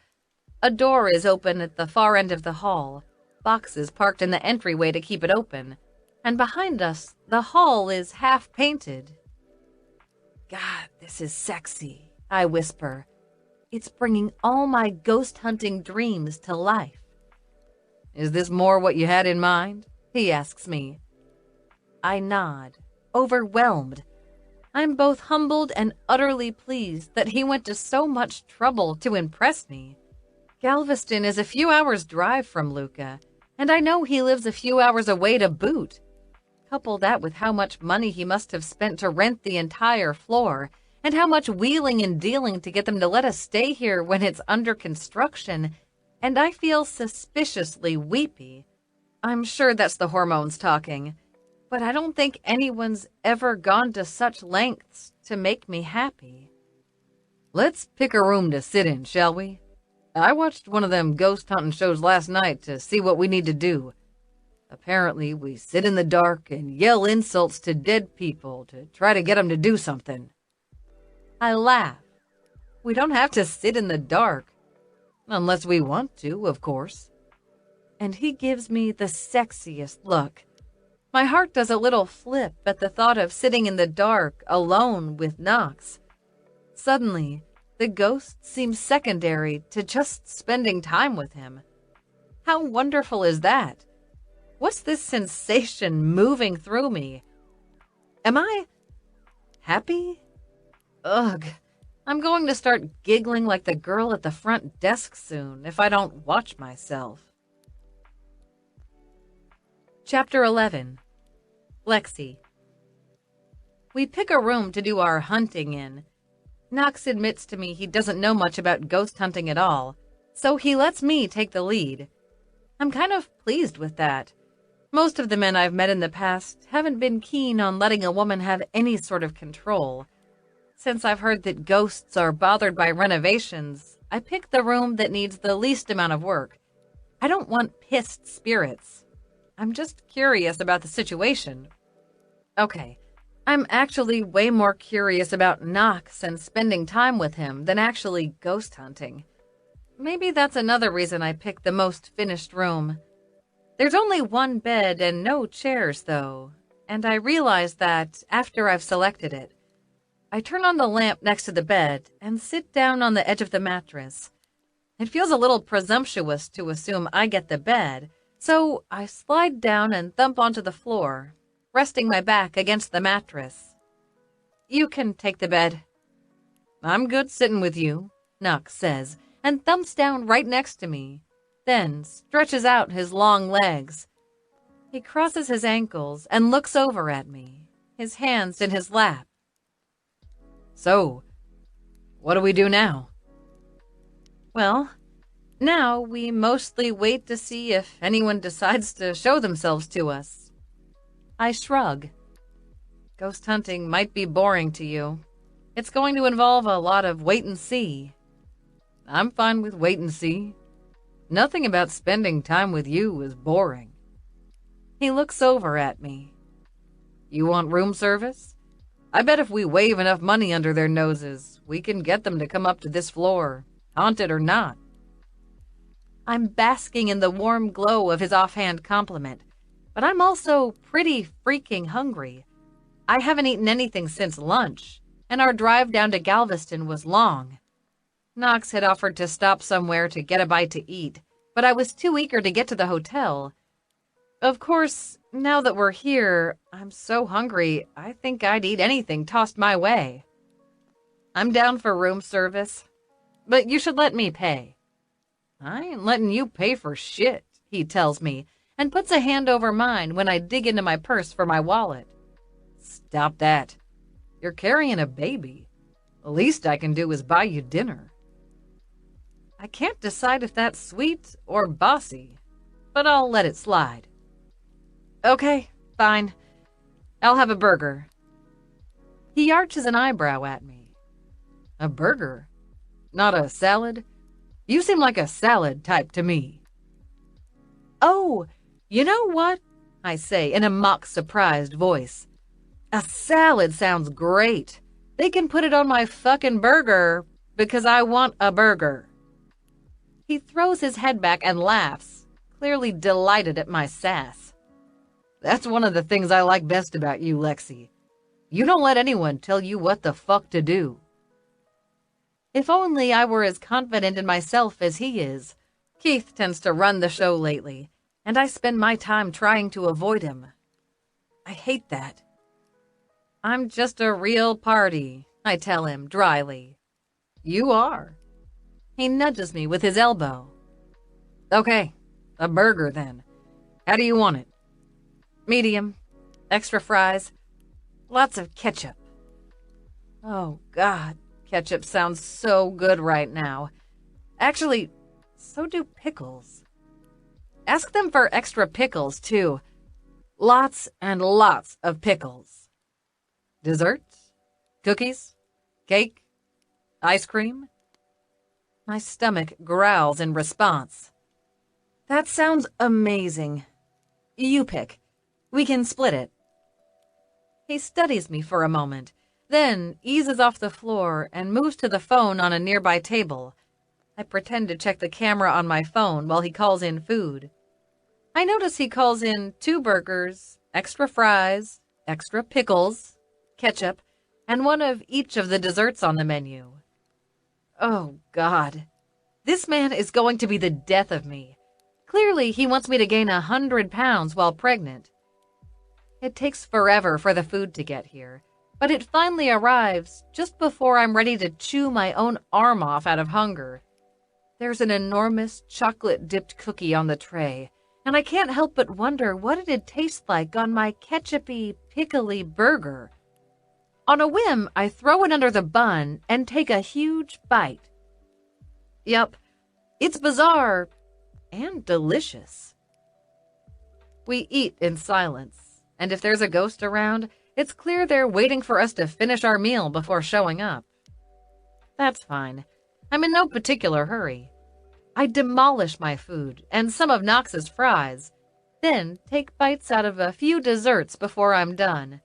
A door is open at the far end of the hall, boxes parked in the entryway to keep it open, and behind us, the hall is half-painted. God, this is sexy, I whisper. It's bringing all my ghost-hunting dreams to life. Is this more what you had in mind? He asks me. I nod, overwhelmed. I'm both humbled and utterly pleased that he went to so much trouble to impress me. Galveston is a few hours' drive from Lucca, and I know he lives a few hours away to boot. Couple that with how much money he must have spent to rent the entire floor, and how much wheeling and dealing to get them to let us stay here when it's under construction, and I feel suspiciously weepy. I'm sure that's the hormones talking, but I don't think anyone's ever gone to such lengths to make me happy. Let's pick a room to sit in, shall we? I watched one of them ghost hunting shows last night to see what we need to do. Apparently, we sit in the dark and yell insults to dead people to try to get them to do something. I laugh. We don't have to sit in the dark. Unless we want to, of course. And he gives me the sexiest look. My heart does a little flip at the thought of sitting in the dark alone with Knox. Suddenly, the ghost seems secondary to just spending time with him. How wonderful is that? What's this sensation moving through me? Am I happy? Ugh, I'm going to start giggling like the girl at the front desk soon if I don't watch myself. Chapter 11. Lexi. We pick a room to do our hunting in. Knox admits to me he doesn't know much about ghost hunting at all, so he lets me take the lead. I'm kind of pleased with that. Most of the men I've met in the past haven't been keen on letting a woman have any sort of control. Since I've heard that ghosts are bothered by renovations, I picked the room that needs the least amount of work. I don't want pissed spirits. I'm just curious about the situation. Okay, I'm actually way more curious about Knox and spending time with him than actually ghost hunting. Maybe that's another reason I picked the most finished room. There's only one bed and no chairs, though, and I realize that after I've selected it. I turn on the lamp next to the bed and sit down on the edge of the mattress. It feels a little presumptuous to assume I get the bed, so I slide down and thump onto the floor, resting my back against the mattress. You can take the bed. I'm good sitting with you, Knox says, and thumps down right next to me, then stretches out his long legs. He crosses his ankles and looks over at me, his hands in his lap. So, what do we do now? Well, now we mostly wait to see if anyone decides to show themselves to us. I shrug. Ghost hunting might be boring to you. It's going to involve a lot of wait and see. I'm fine with wait and see. Nothing about spending time with you is boring. He looks over at me. You want room service? I bet if we wave enough money under their noses, we can get them to come up to this floor, haunted or not. I'm basking in the warm glow of his offhand compliment, but I'm also pretty freaking hungry. I haven't eaten anything since lunch, and our drive down to Galveston was long. Knox had offered to stop somewhere to get a bite to eat, but I was too eager to get to the hotel. Of course, now that we're here, I'm so hungry, I think I'd eat anything tossed my way. I'm down for room service, but you should let me pay. I ain't letting you pay for shit, he tells me, and puts a hand over mine when I dig into my purse for my wallet. Stop that. You're carrying a baby. The least I can do is buy you dinner. I can't decide if that's sweet or bossy, but I'll let it slide. Okay, fine. I'll have a burger. He arches an eyebrow at me. A burger? Not a salad? You seem like a salad type to me. Oh, you know what? I say in a mock surprised voice. A salad sounds great. They can put it on my fucking burger because I want a burger. He throws his head back and laughs, clearly delighted at my sass. That's one of the things I like best about you, Lexi. You don't let anyone tell you what the fuck to do. If only I were as confident in myself as he is. Keith tends to run the show lately, and I spend my time trying to avoid him. I hate that. I'm just a real party, I tell him dryly. You are. He nudges me with his elbow. Okay, a burger then. How do you want it? Medium. Extra fries. Lots of ketchup. Oh, God. Ketchup sounds so good right now. Actually, so do pickles. Ask them for extra pickles, too. Lots and lots of pickles. Desserts? Cookies? Cake? Ice cream? My stomach growls in response. That sounds amazing. You pick. We can split it. He studies me for a moment, then eases off the floor and moves to the phone on a nearby table. I pretend to check the camera on my phone while he calls in food. I notice he calls in 2 burgers, extra fries, extra pickles, ketchup, and one of each of the desserts on the menu. Oh, God. This man is going to be the death of me. Clearly, he wants me to gain 100 pounds while pregnant. It takes forever for the food to get here, but it finally arrives just before I'm ready to chew my own arm off out of hunger. There's an enormous chocolate-dipped cookie on the tray, and I can't help but wonder what it'd taste like on my ketchupy, pickly burger. On a whim, I throw it under the bun and take a huge bite. Yup, it's bizarre and delicious. We eat in silence, and if there's a ghost around, it's clear they're waiting for us to finish our meal before showing up. That's fine. I'm in no particular hurry. I demolish my food and some of Knox's fries, then take bites out of a few desserts before I'm done.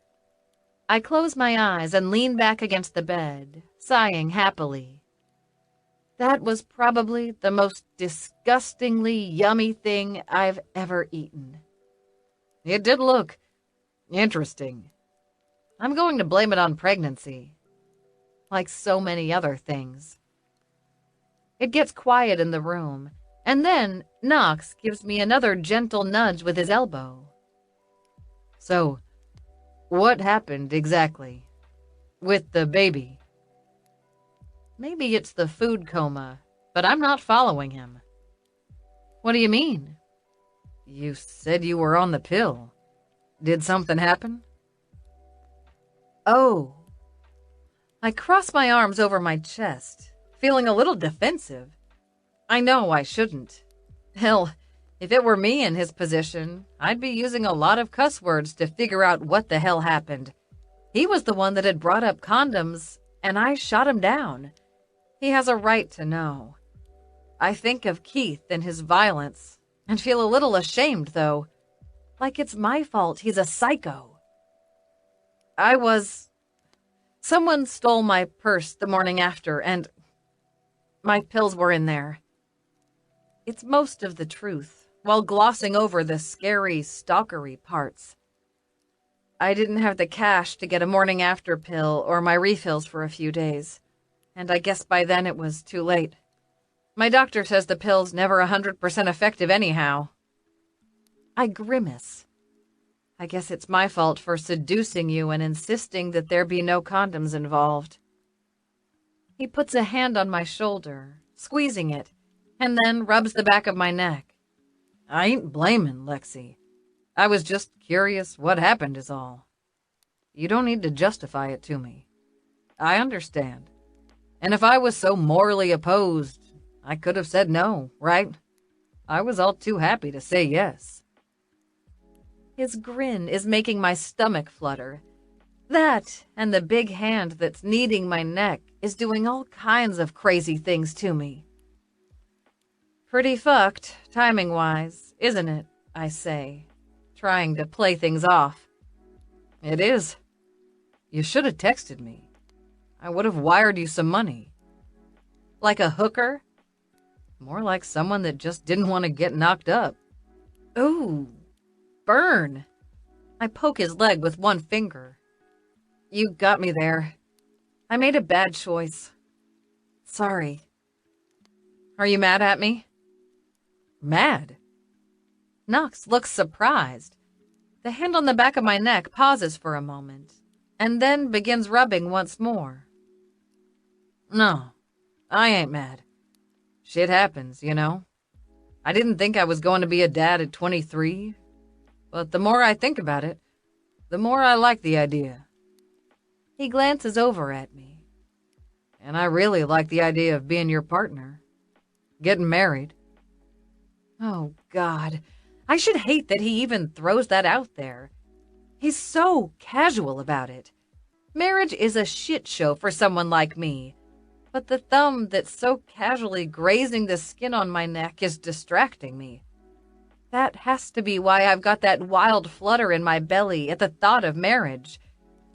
I close my eyes and lean back against the bed, sighing happily. That was probably the most disgustingly yummy thing I've ever eaten. It did look interesting. I'm going to blame it on pregnancy, like so many other things. It gets quiet in the room, and then Knox gives me another gentle nudge with his elbow. So, what happened exactly with the baby? Maybe it's the food coma, but I'm not following him. What do you mean? You said you were on the pill. Did something happen? Oh. I cross my arms over my chest, feeling a little defensive. I know I shouldn't. Hell, if it were me in his position, I'd be using a lot of cuss words to figure out what the hell happened. He was the one that had brought up condoms, and I shot him down. He has a right to know. I think of Keith and his violence, and feel a little ashamed, though. Like it's my fault he's a psycho. Someone stole my purse the morning after, and my pills were in there. it's most of the truth, while glossing over the scary, stalkery parts. I didn't have the cash to get a morning after pill or my refills for a few days, and I guess by then it was too late. My doctor says the pill's never 100% effective anyhow. I grimace. I guess it's my fault for seducing you and insisting that there be no condoms involved. He puts a hand on my shoulder, squeezing it, and then rubs the back of my neck. I ain't blaming Lexi. I was just curious what happened is all. You don't need to justify it to me. I understand. And if I was so morally opposed, I could have said no, right? I was all too happy to say yes. His grin is making my stomach flutter. That and the big hand that's kneading my neck is doing all kinds of crazy things to me. Pretty fucked, timing-wise, isn't it? I say, trying to play things off. It is. You should have texted me. I would have wired you some money. Like a hooker? More like someone that just didn't want to get knocked up. Ooh, burn. I poke his leg with one finger. You got me there. I made a bad choice. Sorry. Are you mad at me? Mad? Knox looks surprised. The hand on the back of my neck pauses for a moment, and then begins rubbing once more. No, I ain't mad. Shit happens, you know. I didn't think I was going to be a dad at 23, but the more I think about it, the more I like the idea. He glances over at me. And I really like the idea of being your partner. Getting married. Oh, God. I should hate that he even throws that out there. He's so casual about it. Marriage is a shit show for someone like me. But the thumb that's so casually grazing the skin on my neck is distracting me. That has to be why I've got that wild flutter in my belly at the thought of marriage.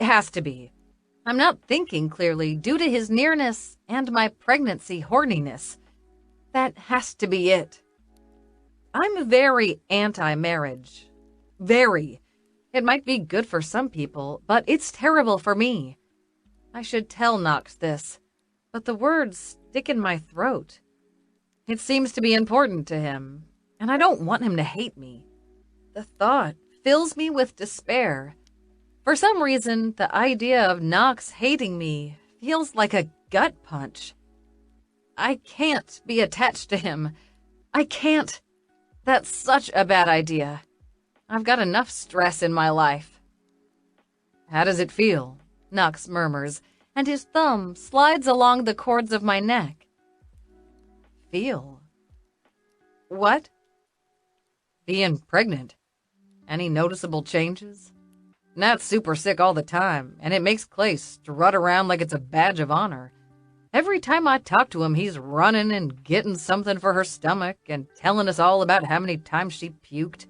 It has to be. I'm not thinking clearly due to his nearness and my pregnancy horniness. That has to be it. I'm very anti-marriage. Very. It might be good for some people, but it's terrible for me. I should tell Knox this, but the words stick in my throat. It seems to be important to him, and I don't want him to hate me. The thought fills me with despair. For some reason, the idea of Knox hating me feels like a gut punch. I can't be attached to him. I can't. That's such a bad idea. I've got enough stress in my life. How does it feel? Knox murmurs, and his thumb slides along the cords of my neck. Feel? What? Being pregnant. Any noticeable changes? Nat's super sick all the time, and it makes Clay strut around like it's a badge of honor. Every time I talk to him, he's running and getting something for her stomach and telling us all about how many times she puked.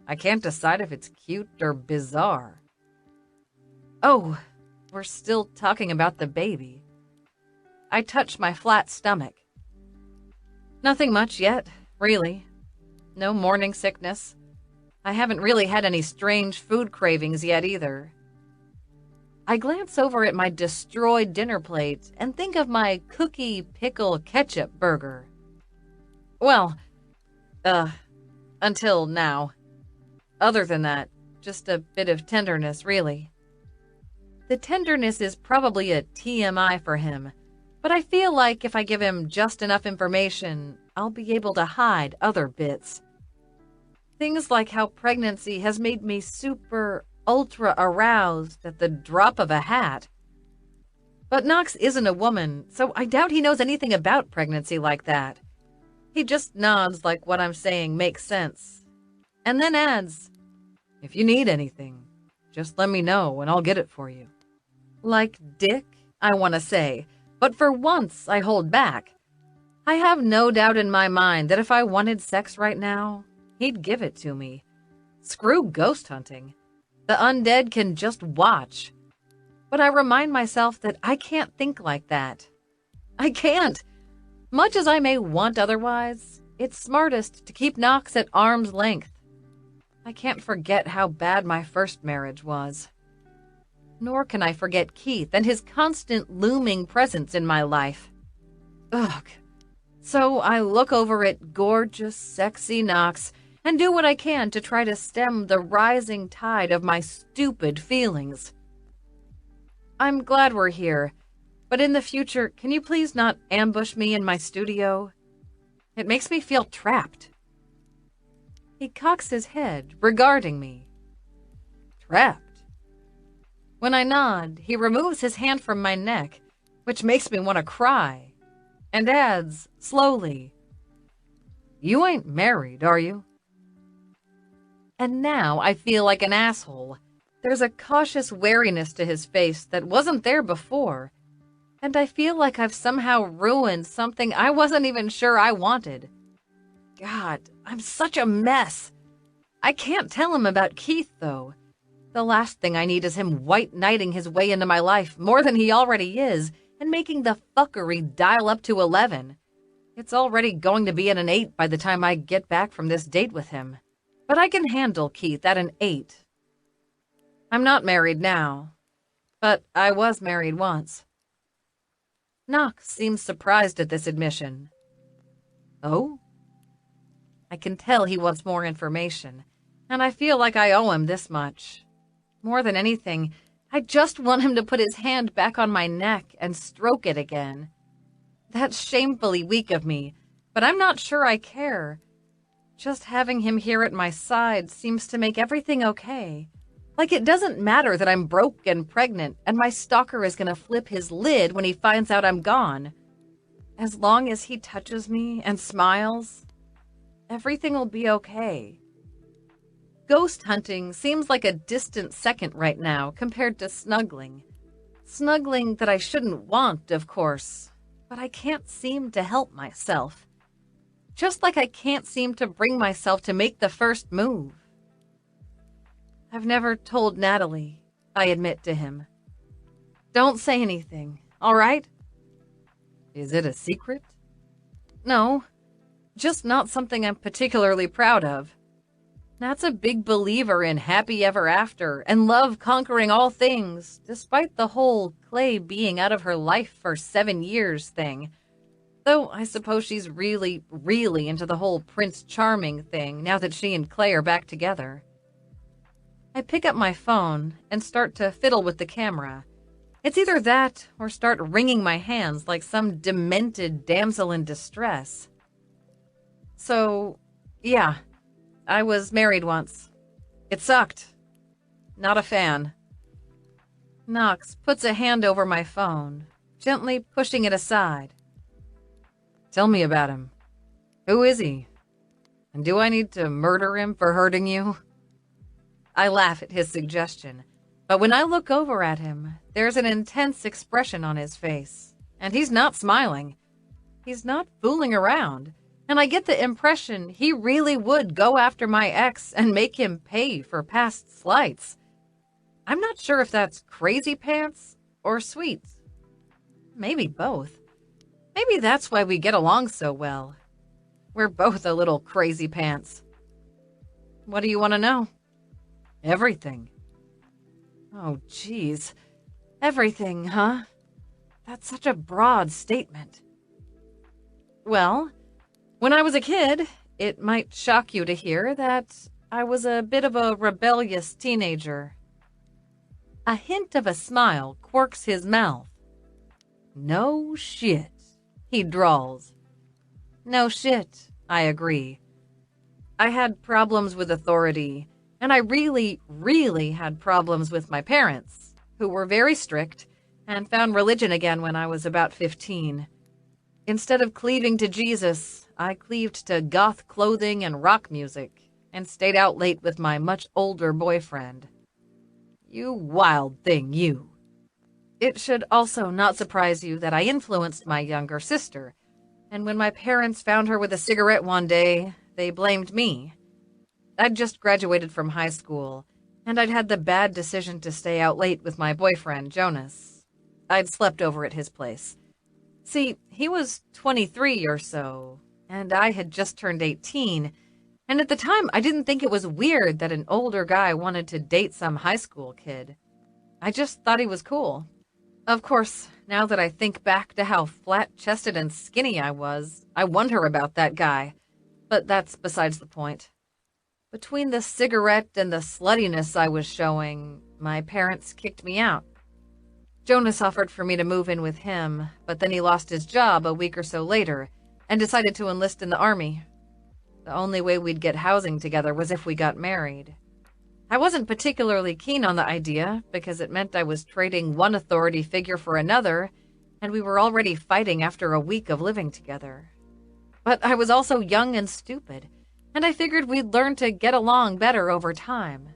I can't decide if it's cute or bizarre. Oh, we're still talking about the baby. I touch my flat stomach. Nothing much yet, really. No morning sickness. I haven't really had any strange food cravings yet either. I glance over at my destroyed dinner plate and think of my cookie pickle ketchup burger. Well, until now. Other than that, just a bit of tenderness, really. The tenderness is probably a TMI for him, but I feel like if I give him just enough information, I'll be able to hide other bits. Things like how pregnancy has made me super ultra aroused at the drop of a hat. But Knox isn't a woman, so I doubt he knows anything about pregnancy like that. He just nods like what I'm saying makes sense, and then adds, "If you need anything, just let me know and I'll get it for you." Like dick, I want to say, but for once I hold back. I have no doubt in my mind that if I wanted sex right now, he'd give it to me. Screw ghost hunting. The undead can just watch. But I remind myself that I can't think like that. I can't. Much as I may want otherwise, it's smartest to keep Knox at arm's length. I can't forget how bad my first marriage was. Nor can I forget Keith and his constant looming presence in my life. Ugh. So I look over at gorgeous, sexy Knox and do what I can to try to stem the rising tide of my stupid feelings. I'm glad we're here, but in the future, can you please not ambush me in my studio? It makes me feel trapped. He cocks his head, regarding me. Trapped? When I nod, he removes his hand from my neck, which makes me want to cry, and adds, slowly, "You ain't married, are you?" And now I feel like an asshole. There's a cautious wariness to his face that wasn't there before, and I feel like I've somehow ruined something I wasn't even sure I wanted. God, I'm such a mess. I can't tell him about Keith, though. The last thing I need is him white knighting his way into my life more than he already is, and making the fuckery dial up to 11. It's already going to be at an 8 by the time I get back from this date with him. But I can handle Keith at an 8. I'm not married now, but I was married once. Knox seems surprised at this admission. Oh? I can tell he wants more information, and I feel like I owe him this much. More than anything, I just want him to put his hand back on my neck and stroke it again. That's shamefully weak of me, but I'm not sure I care. Just having him here at my side seems to make everything okay. Like it doesn't matter that I'm broke and pregnant and my stalker is going to flip his lid when he finds out I'm gone. As long as he touches me and smiles, everything will be okay. Ghost hunting seems like a distant second right now compared to snuggling. Snuggling that I shouldn't want, of course, but I can't seem to help myself. Just like I can't seem to bring myself to make the first move. I've never told Natalie, I admit to him. Don't say anything, all right? Is it a secret? No, just not something I'm particularly proud of. Nat's a big believer in happy ever after and love conquering all things, despite the whole Clay being out of her life for 7 years thing. Though I suppose she's really, really into the whole Prince Charming thing now that she and Clay are back together. I pick up my phone and start to fiddle with the camera. It's either that or start wringing my hands like some demented damsel in distress. So, yeah, I was married once. It sucked. Not a fan. Knox puts a hand over my phone, gently pushing it aside. Tell me about him. Who is he? And do I need to murder him for hurting you? I laugh at his suggestion, but when I look over at him, there's an intense expression on his face, and he's not smiling. He's not fooling around, and I get the impression he really would go after my ex and make him pay for past slights. I'm not sure if that's crazy pants or sweet. Maybe both. Maybe that's why we get along so well. We're both a little crazy pants. What do you want to know? Everything. Oh, geez. Everything, huh? That's such a broad statement. Well, when I was a kid, it might shock you to hear that I was a bit of a rebellious teenager. A hint of a smile quirks his mouth. No shit, he drawls. No shit, I agree. I had problems with authority, and I really, really had problems with my parents, who were very strict and found religion again when I was about 15. Instead of cleaving to Jesus, I cleaved to goth clothing and rock music and stayed out late with my much older boyfriend. You wild thing, you. It should also not surprise you that I influenced my younger sister, and when my parents found her with a cigarette one day, they blamed me. I'd just graduated from high school, and I'd had the bad decision to stay out late with my boyfriend, Jonas. I'd slept over at his place. See, he was 23 or so, and I had just turned 18, and at the time I didn't think it was weird that an older guy wanted to date some high school kid. I just thought he was cool. Of course, now that I think back to how flat-chested and skinny I was, I wonder about that guy, but that's besides the point. Between the cigarette and the sluttiness I was showing, my parents kicked me out. Jonas offered for me to move in with him, but then he lost his job a week or so later and decided to enlist in the army. The only way we'd get housing together was if we got married. I wasn't particularly keen on the idea because it meant I was trading one authority figure for another, and we were already fighting after a week of living together. But I was also young and stupid, and I figured we'd learn to get along better over time.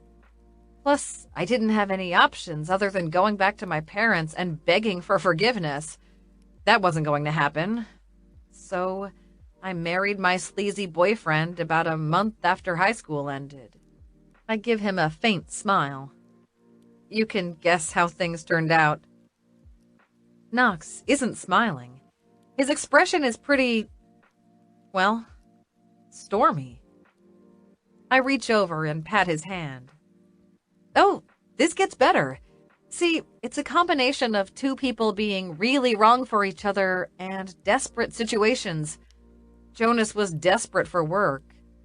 Plus, I didn't have any options other than going back to my parents and begging for forgiveness. That wasn't going to happen. So, I married my sleazy boyfriend about a month after high school ended. I give him a faint smile. You can guess how things turned out. Knox isn't smiling. His expression is pretty, well, stormy. I reach over and pat his hand. Oh, this gets better. See, it's a combination of two people being really wrong for each other and desperate situations. Jonas was desperate for work,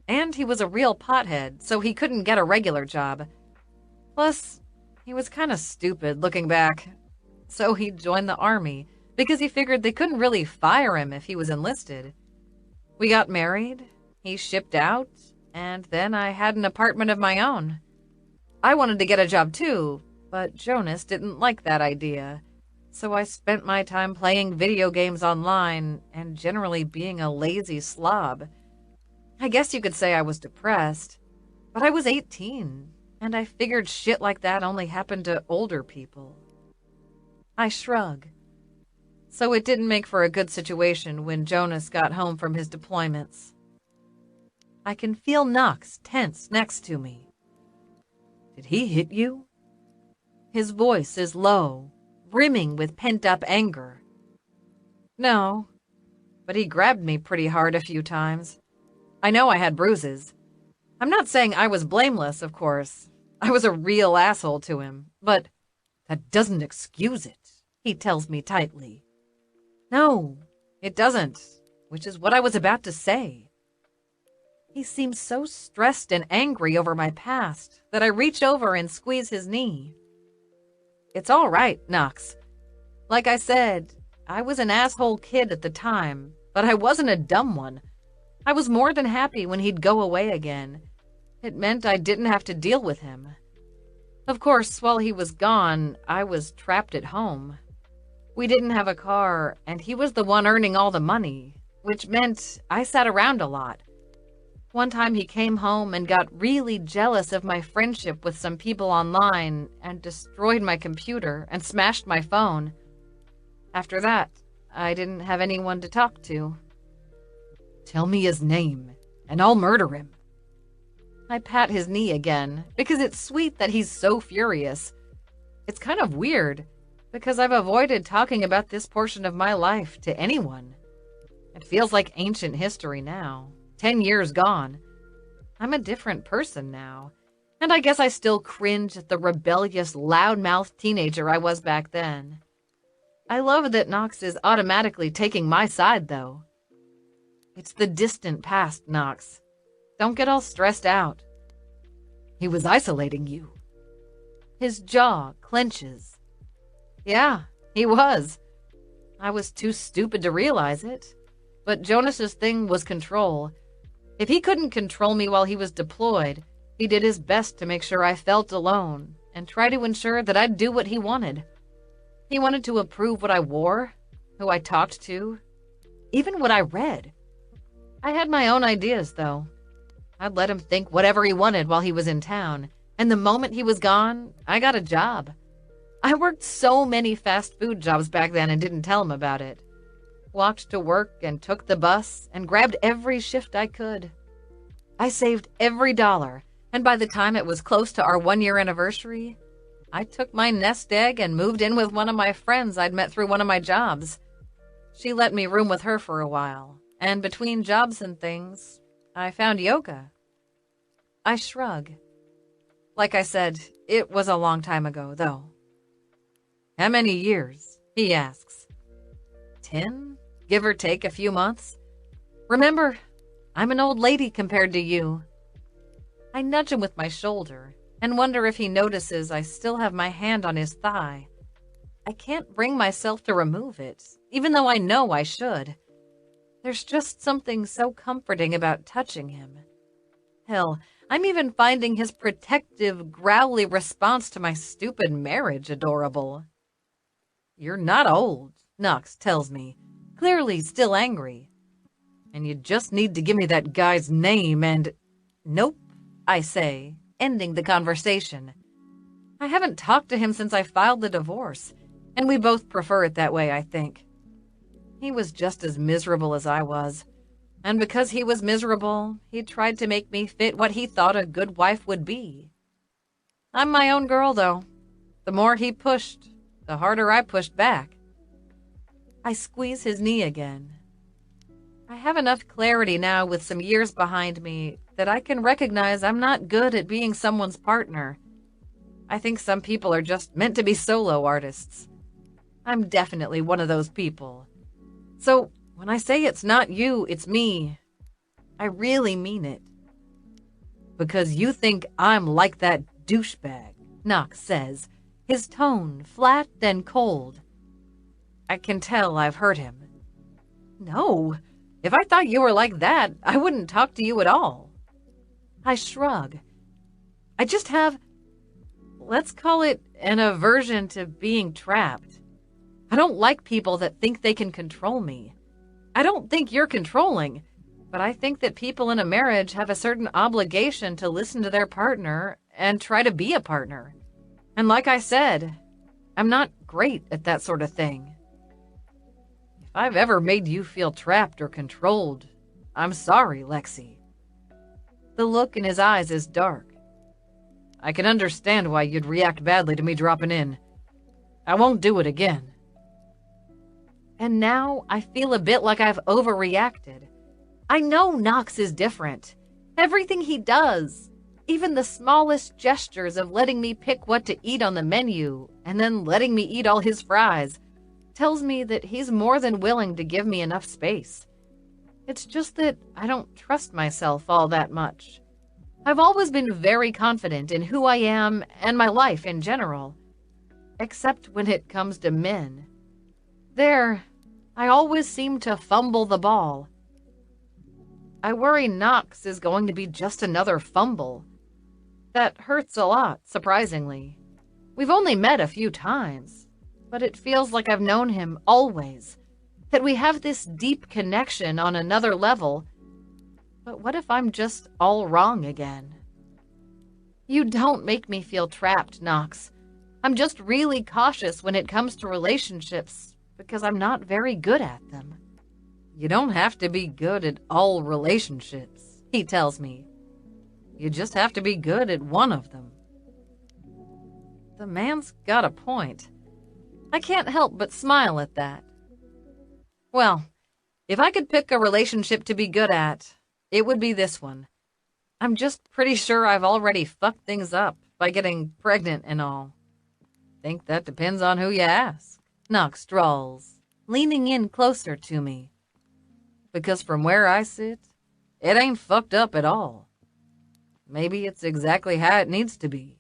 and he was a real pothead, so he couldn't get a regular job. Plus, he was kind of stupid looking back. So he joined the army because he figured they couldn't really fire him if he was enlisted. We got married, he shipped out, and then I had an apartment of my own. I wanted to get a job too, but Jonas didn't like that idea. So I spent my time playing video games online and generally being a lazy slob. I guess you could say I was depressed, but I was 18, and I figured shit like that only happened to older people. I shrug. So it didn't make for a good situation when Jonas got home from his deployments. I can feel Knox tense next to me. Did he hit you? His voice is low, brimming with pent-up anger. No, but he grabbed me pretty hard a few times. I know I had bruises. I'm not saying I was blameless, of course. I was a real asshole to him, but that doesn't excuse it, he tells me tightly. No, it doesn't, which is what I was about to say. He seems so stressed and angry over my past that I reach over and squeeze his knee. It's all right, Knox. Like I said, I was an asshole kid at the time, but I wasn't a dumb one. I was more than happy when he'd go away again. It meant I didn't have to deal with him. Of course, while he was gone, I was trapped at home. We didn't have a car, and he was the one earning all the money, which meant I sat around a lot. One time he came home and got really jealous of my friendship with some people online and destroyed my computer and smashed my phone. After that, I didn't have anyone to talk to. Tell me his name, and I'll murder him. I pat his knee again, because it's sweet that he's so furious. It's kind of weird, because I've avoided talking about this portion of my life to anyone. It feels like ancient history now. 10 years gone. I'm a different person now, and I guess I still cringe at the rebellious, loudmouthed teenager I was back then. I love that Knox is automatically taking my side, though. It's the distant past, Knox. Don't get all stressed out. He was isolating you. His jaw clenches. Yeah, he was. I was too stupid to realize it. But Jonas's thing was control. If he couldn't control me while he was deployed, he did his best to make sure I felt alone and try to ensure that I'd do what he wanted. He wanted to approve what I wore, who I talked to, even what I read. I had my own ideas, though. I'd let him think whatever he wanted while he was in town, and the moment he was gone, I got a job. I worked so many fast food jobs back then and didn't tell him about it. Walked to work and took the bus and grabbed every shift I could. I saved every dollar, and by the time it was close to our 1-year anniversary, I took my nest egg and moved in with one of my friends I'd met through one of my jobs. She let me room with her for a while, and between jobs and things, I found yoga. I shrug. Like I said, it was a long time ago, though. How many years? He asks. 10, give or take a few months. Remember, I'm an old lady compared to you. I nudge him with my shoulder and wonder if he notices I still have my hand on his thigh. I can't bring myself to remove it, even though I know I should. There's just something so comforting about touching him. Hell, I'm even finding his protective, growly response to my stupid marriage adorable. You're not old, Knox tells me, clearly still angry. And you just need to give me that guy's name and... Nope, I say, ending the conversation. I haven't talked to him since I filed the divorce, and we both prefer it that way, I think. He was just as miserable as I was. And because he was miserable, he tried to make me fit what he thought a good wife would be. I'm my own girl, though. The more he pushed, the harder I pushed back. I squeeze his knee again. I have enough clarity now with some years behind me that I can recognize I'm not good at being someone's partner. I think some people are just meant to be solo artists. I'm definitely one of those people. So, when I say it's not you, it's me, I really mean it. Because you think I'm like that douchebag, Knox says, his tone flat and cold. I can tell I've hurt him. No, if I thought you were like that, I wouldn't talk to you at all. I shrug. I just have, let's call it an aversion to being trapped. I don't like people that think they can control me. I don't think you're controlling, but I think that people in a marriage have a certain obligation to listen to their partner and try to be a partner. And like I said, I'm not great at that sort of thing. If I've ever made you feel trapped or controlled, I'm sorry, Lexi. The look in his eyes is dark. I can understand why you'd react badly to me dropping in. I won't do it again. And now I feel a bit like I've overreacted. I know Knox is different. Everything he does, even the smallest gestures of letting me pick what to eat on the menu and then letting me eat all his fries, tells me that he's more than willing to give me enough space. It's just that I don't trust myself all that much. I've always been very confident in who I am and my life in general, except when it comes to men. There, I always seem to fumble the ball. I worry Knox is going to be just another fumble. That hurts a lot, surprisingly. We've only met a few times, but it feels like I've known him always, that we have this deep connection on another level. But what if I'm just all wrong again? You don't make me feel trapped, Knox. I'm just really cautious when it comes to relationships, because I'm not very good at them. You don't have to be good at all relationships, he tells me. You just have to be good at one of them. The man's got a point. I can't help but smile at that. Well, if I could pick a relationship to be good at, it would be this one. I'm just pretty sure I've already fucked things up by getting pregnant and all. Think that depends on who you ask, Knox drawls, leaning in closer to me. Because from where I sit, it ain't fucked up at all. Maybe it's exactly how it needs to be.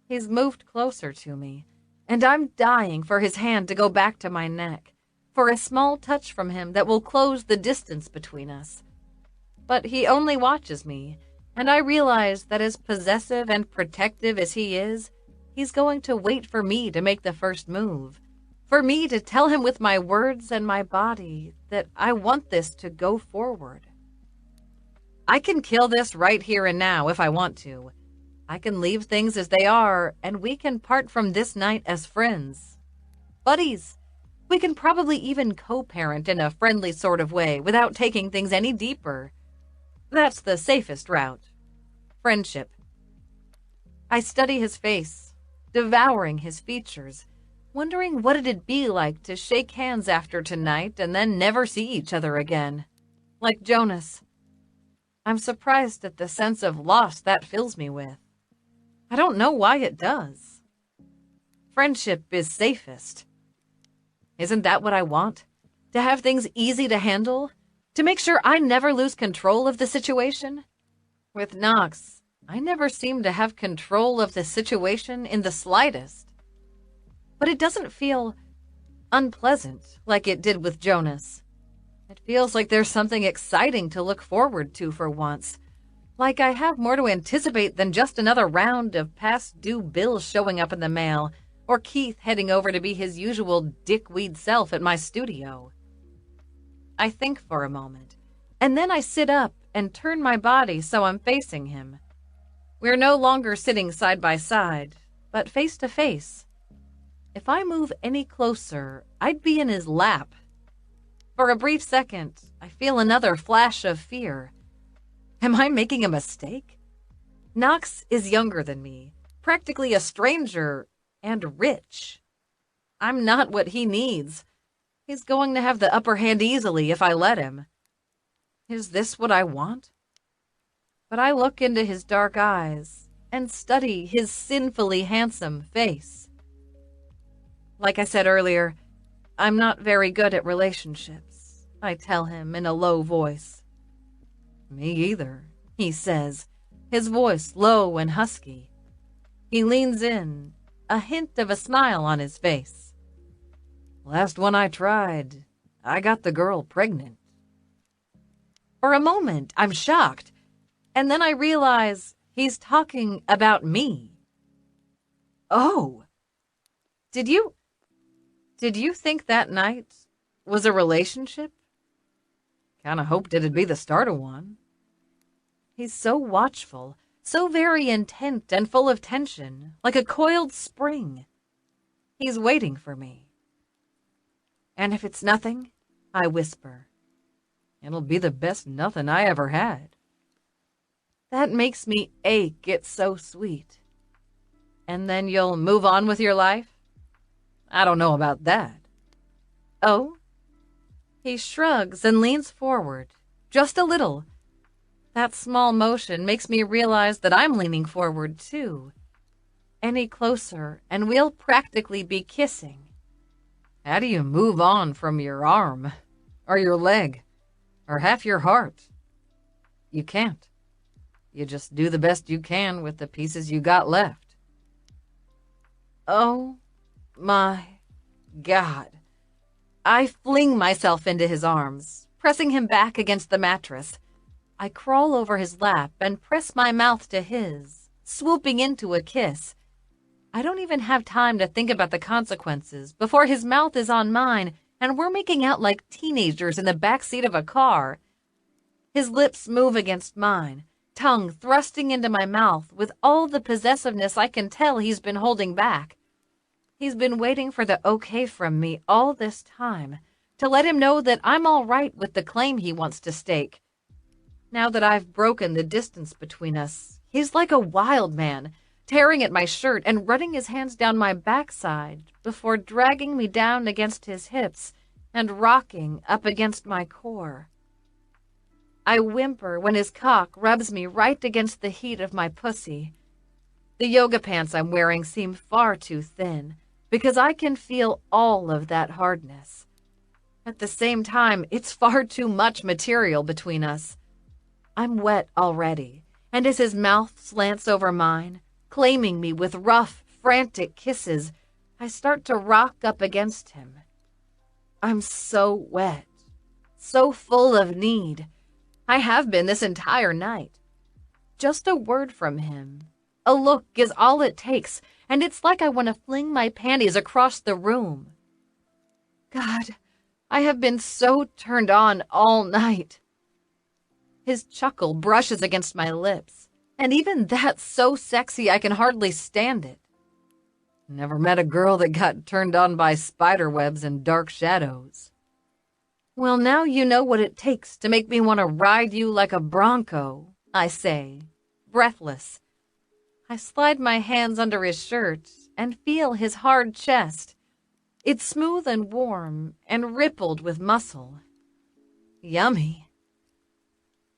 He's moved closer to me, and I'm dying for his hand to go back to my neck, for a small touch from him that will close the distance between us. But he only watches me, and I realize that as possessive and protective as he is, he's going to wait for me to make the first move, for me to tell him with my words and my body that I want this to go forward. I can kill this right here and now if I want to. I can leave things as they are, and we can part from this night as friends. Buddies. We can probably even co-parent in a friendly sort of way without taking things any deeper. That's the safest route. Friendship. I study his face, devouring his features, wondering what it'd be like to shake hands after tonight and then never see each other again. Like Jonas. I'm surprised at the sense of loss that fills me with. I don't know why it does. Friendship is safest. Isn't that what I want? To have things easy to handle? To make sure I never lose control of the situation? With Knox, I never seem to have control of the situation in the slightest. But it doesn't feel unpleasant like it did with Jonas. It feels like there's something exciting to look forward to for once. Like I have more to anticipate than just another round of past due bills showing up in the mail, or Keith heading over to be his usual dickweed self at my studio. I think for a moment, and then I sit up and turn my body so I'm facing him. We're no longer sitting side by side, but face to face. If I move any closer, I'd be in his lap. For a brief second, I feel another flash of fear. Am I making a mistake? Knox is younger than me, practically a stranger, and rich. I'm not what he needs. He's going to have the upper hand easily if I let him. Is this what I want? But I look into his dark eyes and study his sinfully handsome face. Like I said earlier, I'm not very good at relationships, I tell him in a low voice. Me either, he says, his voice low and husky. He leans in, a hint of a smile on his face. Last one I tried, I got the girl pregnant. For a moment, I'm shocked, and then I realize he's talking about me. Oh, did you think that night was a relationship? Kinda hoped it'd be the start of one. He's so watchful, so very intent and full of tension, like a coiled spring. He's waiting for me. And if it's nothing, I whisper, it'll be the best nothing I ever had. That makes me ache, it's so sweet. And then you'll move on with your life? I don't know about that. Oh? He shrugs and leans forward, just a little. That small motion makes me realize that I'm leaning forward, too. Any closer, and we'll practically be kissing. How do you move on from your arm, or your leg, or half your heart? You can't. You just do the best you can with the pieces you got left. Oh, my God. I fling myself into his arms, pressing him back against the mattress. I crawl over his lap and press my mouth to his, swooping into a kiss. I don't even have time to think about the consequences before his mouth is on mine and we're making out like teenagers in the backseat of a car. His lips move against mine, tongue thrusting into my mouth with all the possessiveness I can tell he's been holding back. He's been waiting for the okay from me all this time, to let him know that I'm all right with the claim he wants to stake. Now that I've broken the distance between us, he's like a wild man, tearing at my shirt and running his hands down my backside before dragging me down against his hips and rocking up against my core. I whimper when his cock rubs me right against the heat of my pussy. The yoga pants I'm wearing seem far too thin because I can feel all of that hardness. At the same time, it's far too much material between us. I'm wet already, and as his mouth slants over mine, claiming me with rough, frantic kisses, I start to rock up against him. I'm so wet, so full of need. I have been this entire night. Just a word from him, a look is all it takes, and it's like I want to fling my panties across the room. God, I have been so turned on all night. His chuckle brushes against my lips, and even that's so sexy I can hardly stand it. Never met a girl that got turned on by spiderwebs and dark shadows. Well, now you know what it takes to make me want to ride you like a bronco, I say, breathless. I slide my hands under his shirt and feel his hard chest. It's smooth and warm and rippled with muscle. Yummy.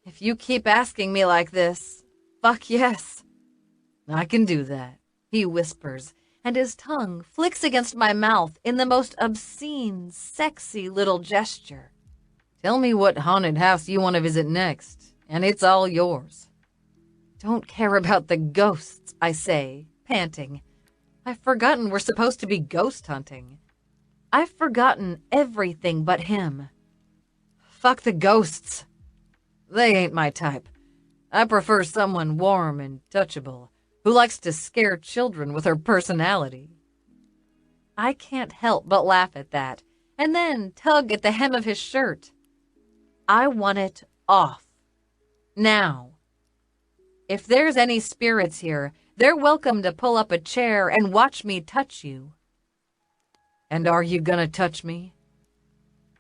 If you keep asking me like this, fuck yes. I can do that, he whispers, and his tongue flicks against my mouth in the most obscene, sexy little gesture. Tell me what haunted house you want to visit next, and it's all yours. Don't care about the ghosts, I say, panting. I've forgotten we're supposed to be ghost hunting. I've forgotten everything but him. Fuck the ghosts. They ain't my type. I prefer someone warm and touchable, who likes to scare children with her personality. I can't help but laugh at that, and then tug at the hem of his shirt. I want it off. Now. If there's any spirits here, they're welcome to pull up a chair and watch me touch you. And are you gonna touch me?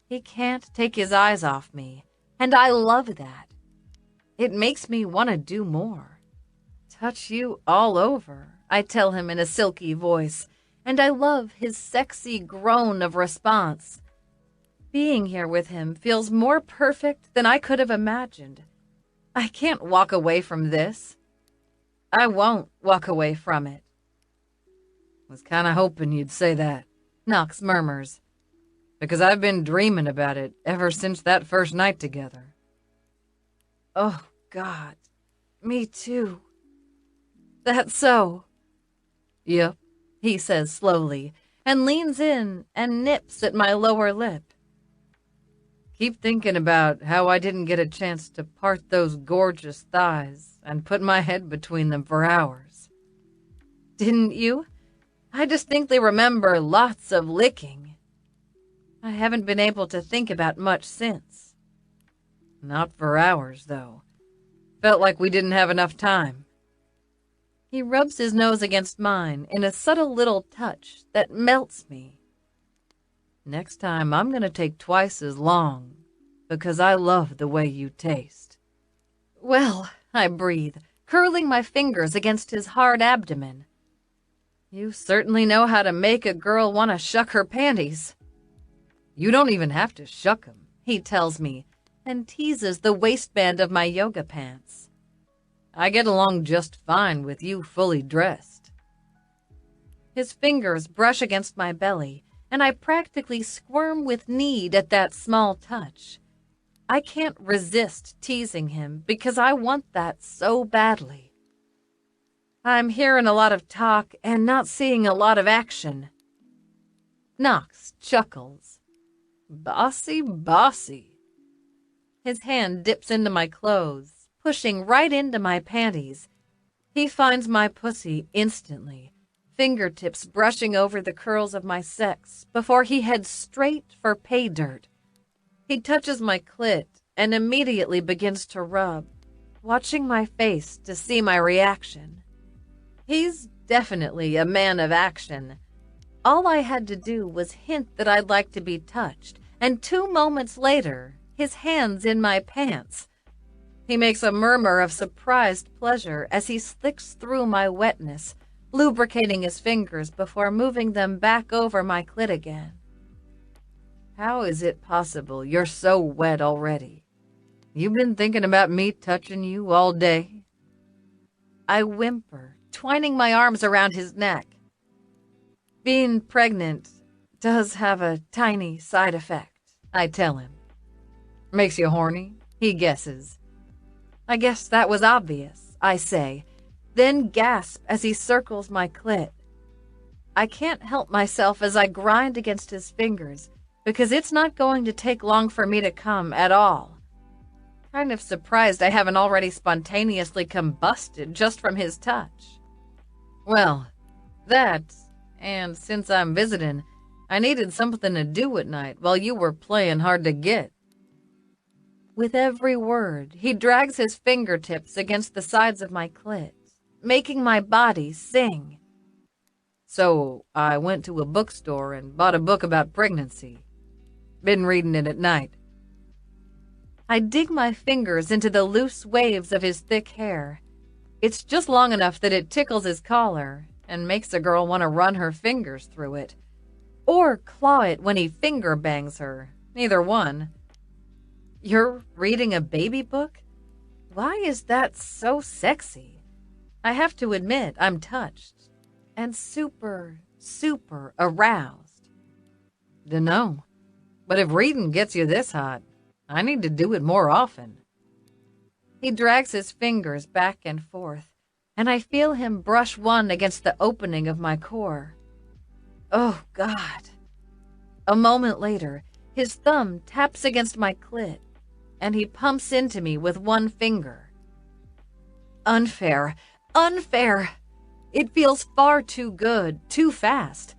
He can't take his eyes off me, and I love that. It makes me want to do more. Touch you all over, I tell him in a silky voice, and I love his sexy groan of response. Being here with him feels more perfect than I could have imagined. I can't walk away from this. I won't walk away from it. Was kinda hoping you'd say that, Knox murmurs, because I've been dreaming about it ever since that first night together. Oh, God. Me too. That's so. Yep, he says slowly, and leans in and nips at my lower lip. Keep thinking about how I didn't get a chance to part those gorgeous thighs and put my head between them for hours. Didn't you? I distinctly remember lots of licking. I haven't been able to think about much since. Not for hours, though. Felt like we didn't have enough time. He rubs his nose against mine in a subtle little touch that melts me. Next time, I'm going to take twice as long, because I love the way you taste. Well, I breathe, curling my fingers against his hard abdomen. You certainly know how to make a girl want to shuck her panties. You don't even have to shuck 'em, he tells me, and teases the waistband of my yoga pants. I get along just fine with you fully dressed. His fingers brush against my belly, and I practically squirm with need at that small touch. I can't resist teasing him because I want that so badly. I'm hearing a lot of talk and not seeing a lot of action. Knox chuckles. Bossy, bossy. His hand dips into my clothes, pushing right into my panties. He finds my pussy instantly, fingertips brushing over the curls of my sex before he heads straight for pay dirt. He touches my clit and immediately begins to rub, watching my face to see my reaction. He's definitely a man of action. All I had to do was hint that I'd like to be touched, and 2 moments later, his hand's in my pants. He makes a murmur of surprised pleasure as he slicks through my wetness, lubricating his fingers before moving them back over my clit again. How is it possible you're so wet already? You been thinking about me touching you all day? I whimper, twining my arms around his neck. Being pregnant does have a tiny side effect, I tell him. Makes you horny? He guesses. I guess that was obvious, I say, then gasp as he circles my clit. I can't help myself as I grind against his fingers, because it's not going to take long for me to come at all. Kind of surprised I haven't already spontaneously combusted just from his touch. Well, that, and since I'm visiting, I needed something to do at night while you were playing hard to get. With every word, he drags his fingertips against the sides of my clit, making my body sing. So I went to a bookstore and bought a book about pregnancy. Been reading it at night. I dig my fingers into the loose waves of his thick hair. It's just long enough that it tickles his collar and makes a girl want to run her fingers through it. or claw it when he finger bangs her. Neither one. You're reading a baby book? Why is that so sexy? I have to admit, I'm touched and super aroused. Dunno, but if reading gets you this hot, I need to do it more often. He drags his fingers back and forth, and I feel him brush one against the opening of my core. Oh, God. A moment later, his thumb taps against my clit, and he pumps into me with one finger. Unfair. It feels far too good, too fast.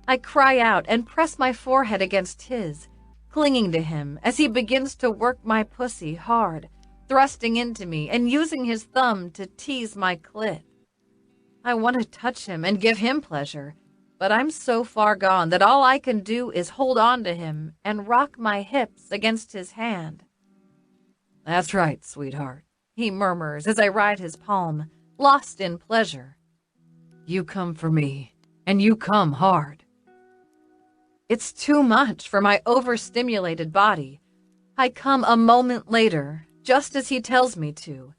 I cry out and press my forehead against his, clinging to him as he begins to work my pussy hard, thrusting into me and using his thumb to tease my clit. I want to touch him and give him pleasure, but I'm so far gone that all I can do is hold on to him and rock my hips against his hand. That's right, sweetheart, he murmurs as I ride his palm, lost in pleasure. You come for me, and you come hard. It's too much for my overstimulated body. I come a moment later, just as he tells me to.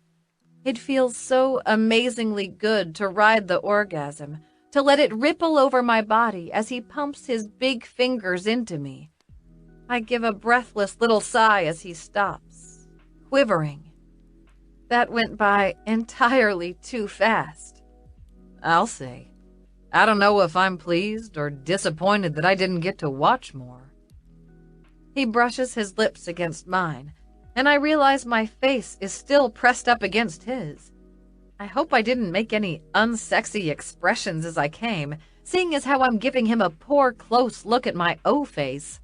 It feels so amazingly good to ride the orgasm, to let it ripple over my body as he pumps his big fingers into me. I give a breathless little sigh as he stops, quivering. That went by entirely too fast. I'll say. I don't know if I'm pleased or disappointed that I didn't get to watch more. He brushes his lips against mine, and I realize my face is still pressed up against his. I hope I didn't make any unsexy expressions as I came, seeing as how I'm giving him a poor close look at my O-face.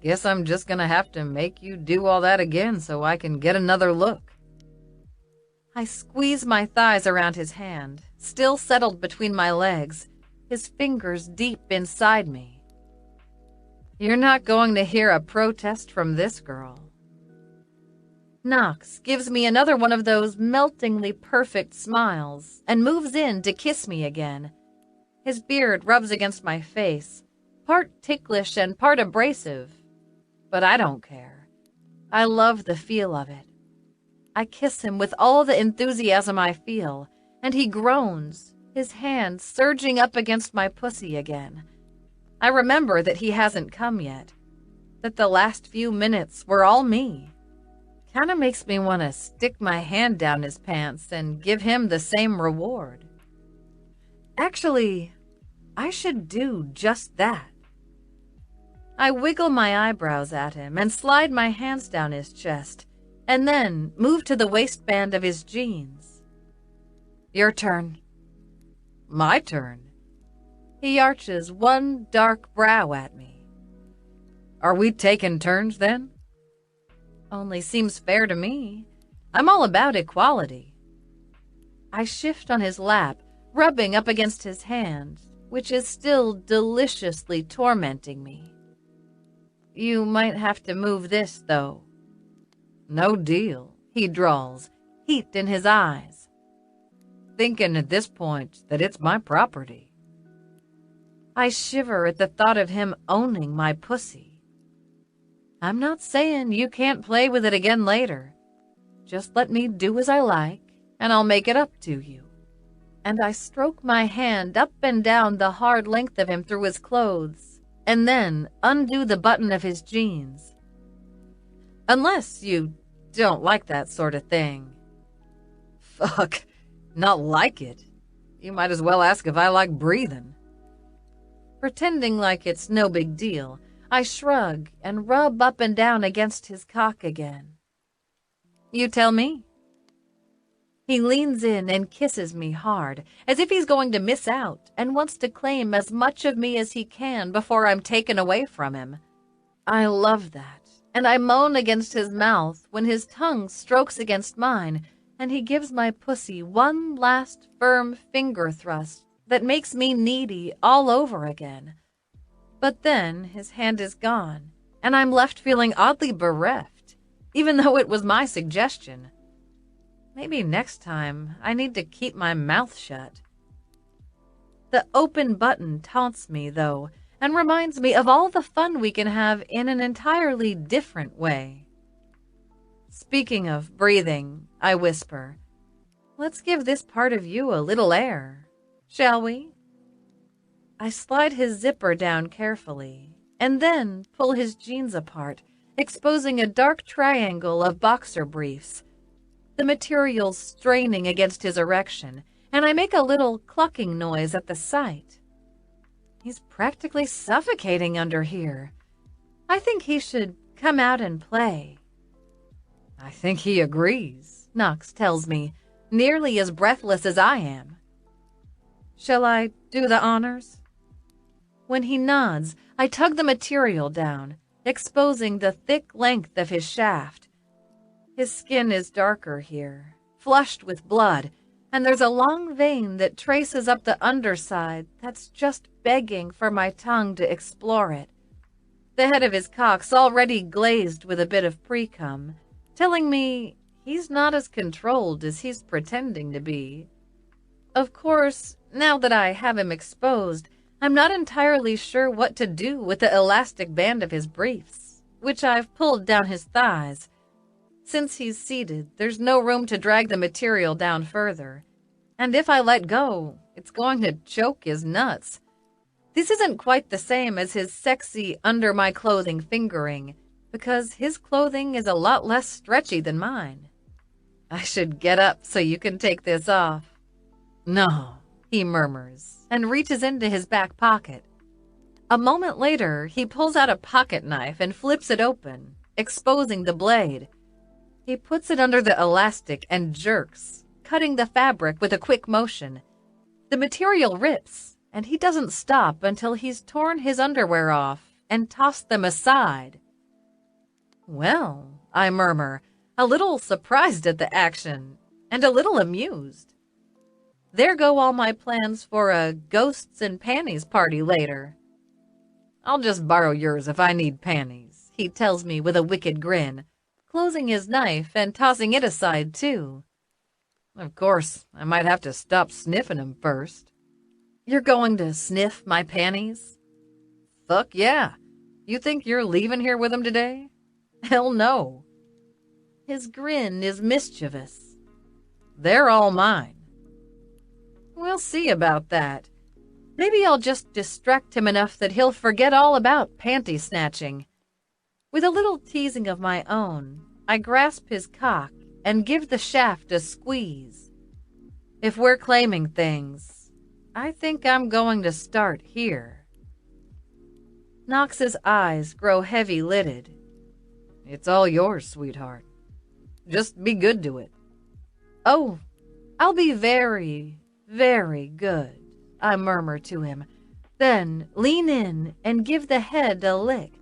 Guess I'm just gonna have to make you do all that again so I can get another look. I squeeze my thighs around his hand, still settled between my legs, his fingers deep inside me. You're not going to hear a protest from this girl. Knox gives me another one of those meltingly perfect smiles and moves in to kiss me again. His beard rubs against my face, part ticklish and part abrasive, but I don't care. I love the feel of it. I kiss him with all the enthusiasm I feel, and he groans, his hand surging up against my pussy again. I remember that he hasn't come yet, that the last few minutes were all me. Kinda makes me want to stick my hand down his pants and give him the same reward. Actually, I should do just that. I wiggle my eyebrows at him and slide my hands down his chest, and then move to the waistband of his jeans. Your turn. My turn. He arches one dark brow at me. Are we taking turns then? Only seems fair to me. I'm all about equality. I shift on his lap, rubbing up against his hand, which is still deliciously tormenting me. You might have to move this, though. No deal, he drawls, heat in his eyes. Thinking at this point that it's my property. I shiver at the thought of him owning my pussy. I'm not saying you can't play with it again later. Just let me do as I like, and I'll make it up to you. And I stroke my hand up and down the hard length of him through his clothes, and then undo the button of his jeans. Unless you don't like that sort of thing. Fuck, not like it. You might as well ask if I like breathing. Pretending like it's no big deal, I shrug and rub up and down against his cock again. You tell me. He leans in and kisses me hard, as if he's going to miss out and wants to claim as much of me as he can before I'm taken away from him. I love that, and I moan against his mouth when his tongue strokes against mine, and he gives my pussy one last firm finger thrust that makes me needy all over again. But then his hand is gone, and I'm left feeling oddly bereft, even though it was my suggestion. Maybe next time I need to keep my mouth shut. The open button taunts me, though, and reminds me of all the fun we can have in an entirely different way. Speaking of breathing, I whisper, let's give this part of you a little air, shall we? I slide his zipper down carefully, and then pull his jeans apart, exposing a dark triangle of boxer briefs. The material's straining against his erection, and I make a little clucking noise at the sight. He's practically suffocating under here. I think he should come out and play. I think he agrees, Knox tells me, nearly as breathless as I am. Shall I do the honors? When he nods, I tug the material down, exposing the thick length of his shaft. His skin is darker here, flushed with blood, and there's a long vein that traces up the underside that's just begging for my tongue to explore it. The head of his cock's already glazed with a bit of pre-cum, telling me he's not as controlled as he's pretending to be. Of course, now that I have him exposed, I'm not entirely sure what to do with the elastic band of his briefs, which I've pulled down his thighs. Since he's seated, there's no room to drag the material down further, and if I let go, it's going to choke his nuts. This isn't quite the same as his sexy under-my-clothing fingering, because his clothing is a lot less stretchy than mine. I should get up so you can take this off. No, he murmurs, and reaches into his back pocket. A moment later, he pulls out a pocket knife and flips it open, exposing the blade. He puts it under the elastic and jerks, cutting the fabric with a quick motion. The material rips, and he doesn't stop until he's torn his underwear off and tossed them aside. Well, I murmur, a little surprised at the action, and a little amused. There go all my plans for a ghosts and panties party later. I'll just borrow yours if I need panties, he tells me with a wicked grin, closing his knife and tossing it aside too. Of course, I might have to stop sniffing them first. You're going to sniff my panties? Fuck yeah. You think you're leaving here with them today? Hell no. His grin is mischievous. They're all mine. We'll see about that. Maybe I'll just distract him enough that he'll forget all about panty snatching. With a little teasing of my own, I grasp his cock and give the shaft a squeeze. If we're claiming things, I think I'm going to start here. Knox's eyes grow heavy-lidded. It's all yours, sweetheart. Just be good to it. Oh, I'll be very, very good, I murmur to him, then lean in and give the head a lick.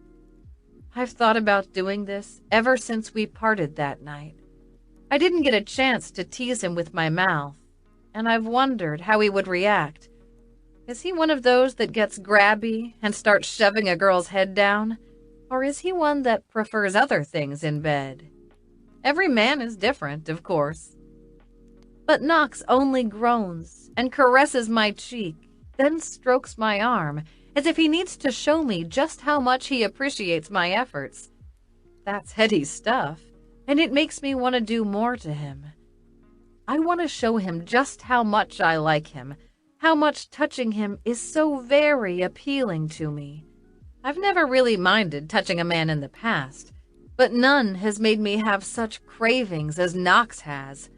I've thought about doing this ever since we parted that night. I didn't get a chance to tease him with my mouth, and I've wondered how he would react. Is he one of those that gets grabby and starts shoving a girl's head down? Or is he one that prefers other things in bed? Every man is different, of course. But Knox only groans and caresses my cheek, then strokes my arm, as if he needs to show me just how much he appreciates my efforts. That's heady stuff, and it makes me want to do more to him. I want to show him just how much I like him, how much touching him is so very appealing to me. I've never really minded touching a man in the past, but none has made me have such cravings as Knox has.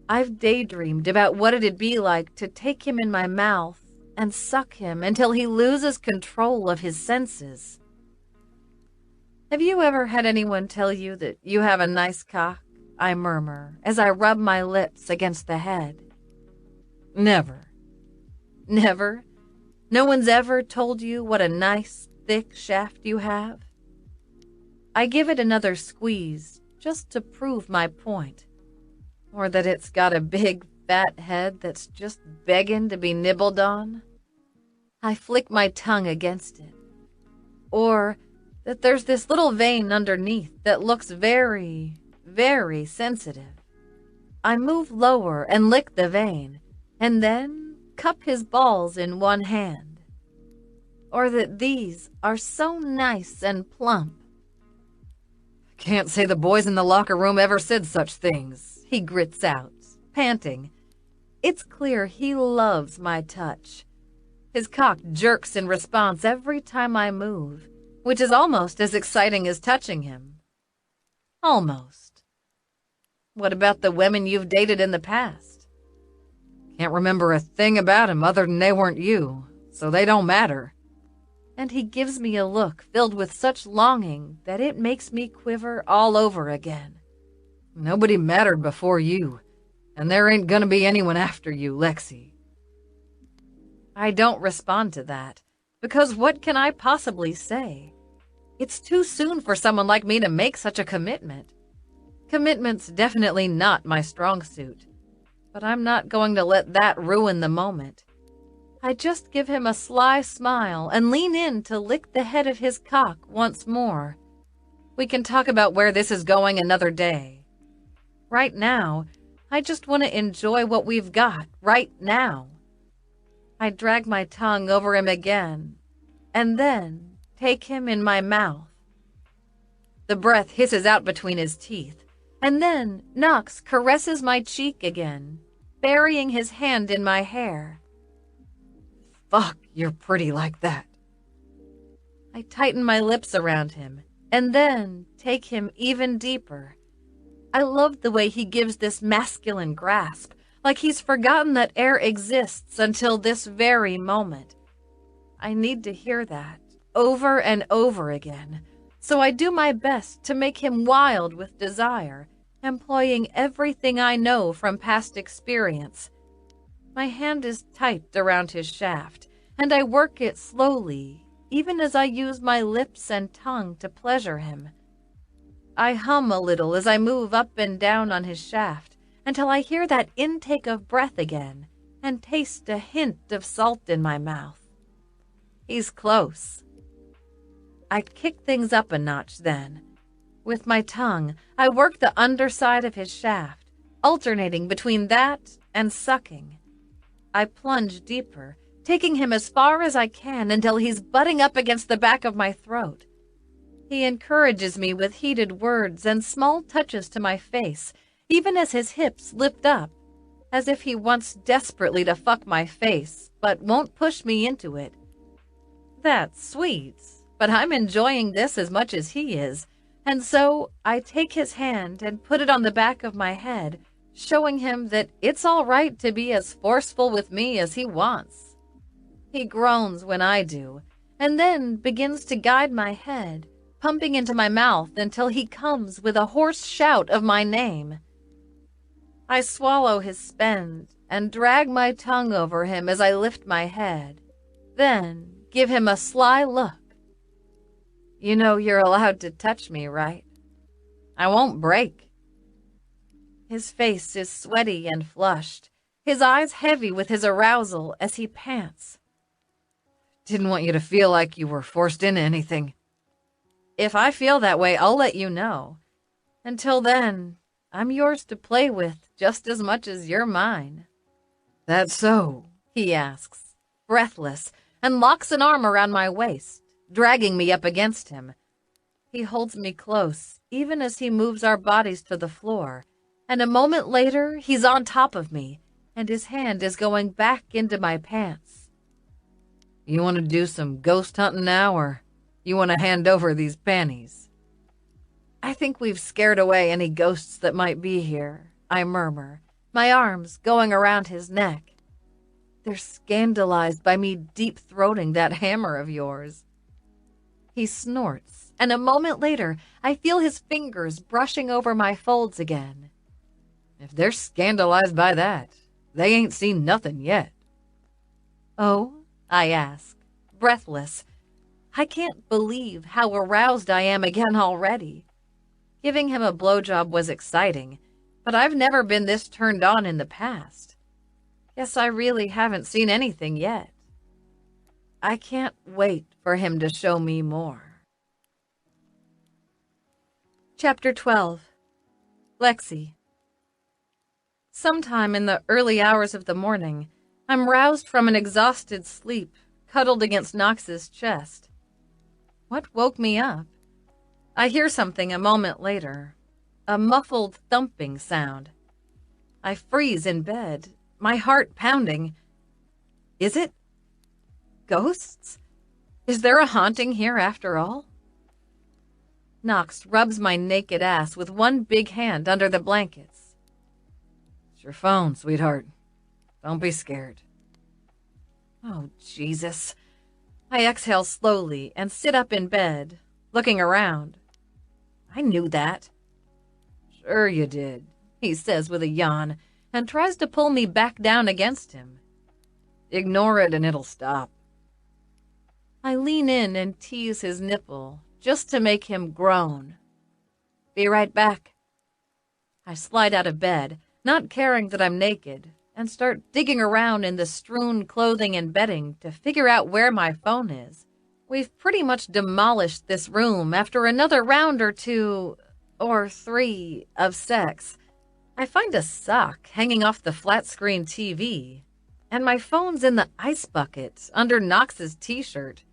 I've daydreamed about what it'd be like to take him in my mouth and suck him until he loses control of his senses. Have you ever had anyone tell you that you have a nice cock? I murmur as I rub my lips against the head. Never. Never? No one's ever told you what a nice, thick shaft you have? I give it another squeeze just to prove my point. Or that it's got a big, fat head that's just begging to be nibbled on. I flick my tongue against it. Or that there's this little vein underneath that looks very, very sensitive. I move lower and lick the vein, and then cup his balls in one hand. or that these are so nice and plump. Can't say the boys in the locker room ever said such things, he grits out, panting. It's clear he loves my touch. His cock jerks in response every time I move, which is almost as exciting as touching him. Almost. What about the women you've dated in the past? Can't remember a thing about 'em other than they weren't you, so they don't matter. And he gives me a look filled with such longing that it makes me quiver all over again. Nobody mattered before you, and there ain't gonna be anyone after you, Lexi. I don't respond to that, because what can I possibly say? It's too soon for someone like me to make such a commitment. Commitment's definitely not my strong suit, but I'm not going to let that ruin the moment. I just give him a sly smile and lean in to lick the head of his cock once more. We can talk about where this is going another day. Right now, I just want to enjoy what we've got right now. I drag my tongue over him again, and then take him in my mouth. The breath hisses out between his teeth, and then Knox caresses my cheek again, burying his hand in my hair. Fuck, you're pretty like that. I tighten my lips around him, and then take him even deeper. I love the way he gives this masculine grasp, like he's forgotten that air exists until this very moment. I need to hear that over and over again, so I do my best to make him wild with desire, employing everything I know from past experience. My hand is tight around his shaft, and I work it slowly, even as I use my lips and tongue to pleasure him. I hum a little as I move up and down on his shaft until I hear that intake of breath again and taste a hint of salt in my mouth. He's close. I kick things up a notch then. With my tongue, I work the underside of his shaft, alternating between that and sucking. I plunge deeper, taking him as far as I can until he's butting up against the back of my throat. He encourages me with heated words and small touches to my face, even as his hips lift up, as if he wants desperately to fuck my face, but won't push me into it. That's sweet, but I'm enjoying this as much as he is, and so I take his hand and put it on the back of my head, showing him that it's all right to be as forceful with me as he wants. He groans when I do, and then begins to guide my head, pumping into my mouth until he comes with a hoarse shout of my name. I swallow his spend and drag my tongue over him as I lift my head, then give him a sly look. You know you're allowed to touch me, right? I won't break. His face is sweaty and flushed, his eyes heavy with his arousal as he pants. Didn't want you to feel like you were forced into anything. If I feel that way, I'll let you know. Until then, I'm yours to play with just as much as you're mine. That's so, he asks, breathless, and locks an arm around my waist, dragging me up against him. He holds me close, even as he moves our bodies to the floor, and a moment later, he's on top of me, and his hand is going back into my pants. You want to do some ghost hunting now, or you want to hand over these panties? I think we've scared away any ghosts that might be here, I murmur, my arms going around his neck. They're scandalized by me deep-throating that hammer of yours. He snorts, and a moment later, I feel his fingers brushing over my folds again. If they're scandalized by that, they ain't seen nothing yet. Oh? I ask, breathless. I can't believe how aroused I am again already. Giving him a blowjob was exciting, but I've never been this turned on in the past. Guess I really haven't seen anything yet. I can't wait for him to show me more. Chapter 12. Lexi. Sometime in the early hours of the morning, I'm roused from an exhausted sleep, cuddled against Knox's chest. What woke me up? I hear something a moment later, a muffled thumping sound. I freeze in bed, my heart pounding. Is it ghosts? Is there a haunting here after all? Knox rubs my naked ass with one big hand under the blankets. It's your phone, sweetheart. Don't be scared. Oh, Jesus. I exhale slowly and sit up in bed, looking around. I knew that. Sure you did, he says with a yawn, and tries to pull me back down against him. Ignore it and it'll stop. I lean in and tease his nipple, just to make him groan. Be right back. I slide out of bed, not caring that I'm naked, and start digging around in the strewn clothing and bedding to figure out where my phone is. We've pretty much demolished this room after another round or two, or three, of sex. I find a sock hanging off the flat-screen TV, and my phone's in the ice bucket under Knox's t-shirt.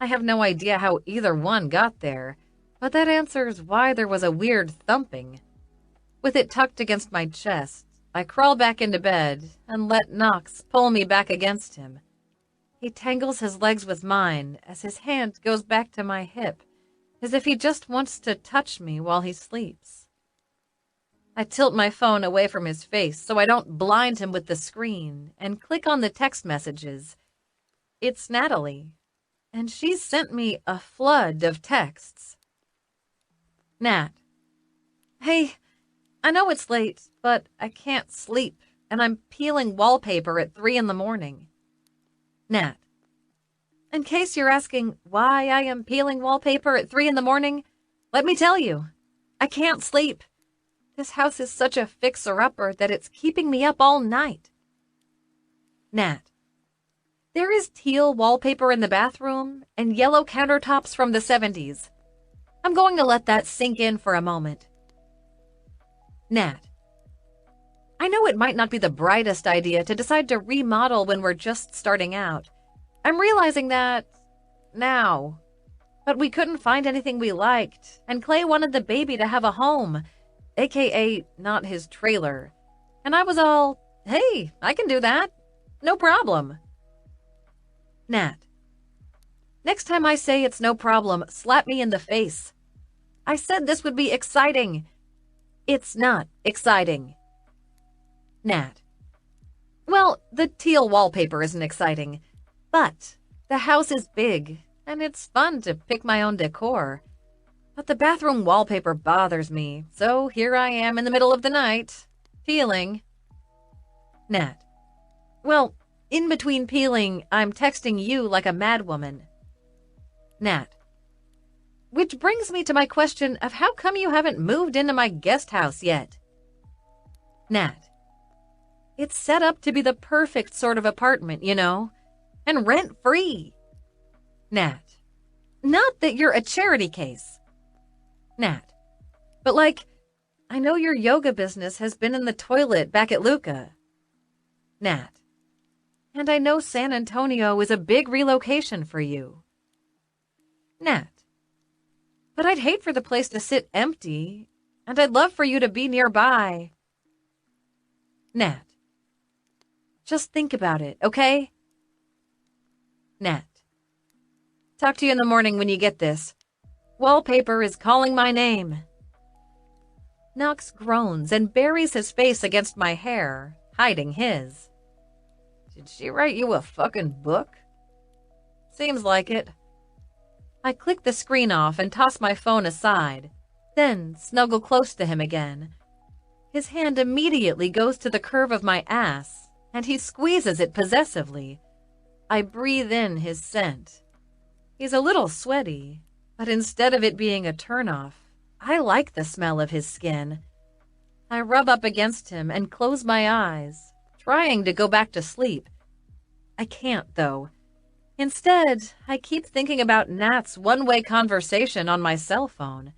I have no idea how either one got there, but that answers why there was a weird thumping. With it tucked against my chest, I crawl back into bed and let Knox pull me back against him. He tangles his legs with mine as his hand goes back to my hip, as if he just wants to touch me while he sleeps. I tilt my phone away from his face so I don't blind him with the screen and click on the text messages. It's Natalie, and she's sent me a flood of texts. Nat. Hey, I know it's late, but I can't sleep, and I'm peeling wallpaper at 3 a.m. Nat. In case you're asking why I am peeling wallpaper at 3 a.m, let me tell you, I can't sleep. This house is such a fixer-upper that it's keeping me up all night. Nat. There is teal wallpaper in the bathroom and yellow countertops from the 70s. I'm going to let that sink in for a moment. Nat. I know it might not be the brightest idea to decide to remodel when we're just starting out. I'm realizing that now. But we couldn't find anything we liked, and Clay wanted the baby to have a home, aka not his trailer. And I was all, hey, I can do that. No problem. Nat. Next time I say it's no problem, slap me in the face. I said this would be exciting. It's not exciting. Nat. Well, the teal wallpaper isn't exciting, but the house is big, and it's fun to pick my own decor. But the bathroom wallpaper bothers me, so here I am in the middle of the night, peeling. Nat. Well, in between peeling, I'm texting you like a madwoman. Nat. Which brings me to my question of how come you haven't moved into my guest house yet? Nat. It's set up to be the perfect sort of apartment, you know, and rent-free. Nat. Not that you're a charity case. Nat. But like, I know your yoga business has been in the toilet back at Luca. Nat. And I know San Antonio is a big relocation for you. Nat. But I'd hate for the place to sit empty, and I'd love for you to be nearby. Nat. Just think about it, okay? Nat. Talk to you in the morning when you get this. Wallpaper is calling my name. Knox groans and buries his face against my hair, hiding his. Did she write you a fucking book? Seems like it. I click the screen off and toss my phone aside, then snuggle close to him again. His hand immediately goes to the curve of my ass, and he squeezes it possessively. I breathe in his scent. He's a little sweaty, but instead of it being a turnoff, I like the smell of his skin. I rub up against him and close my eyes, trying to go back to sleep. I can't, though. Instead, I keep thinking about Nat's one-way conversation on my cell phone.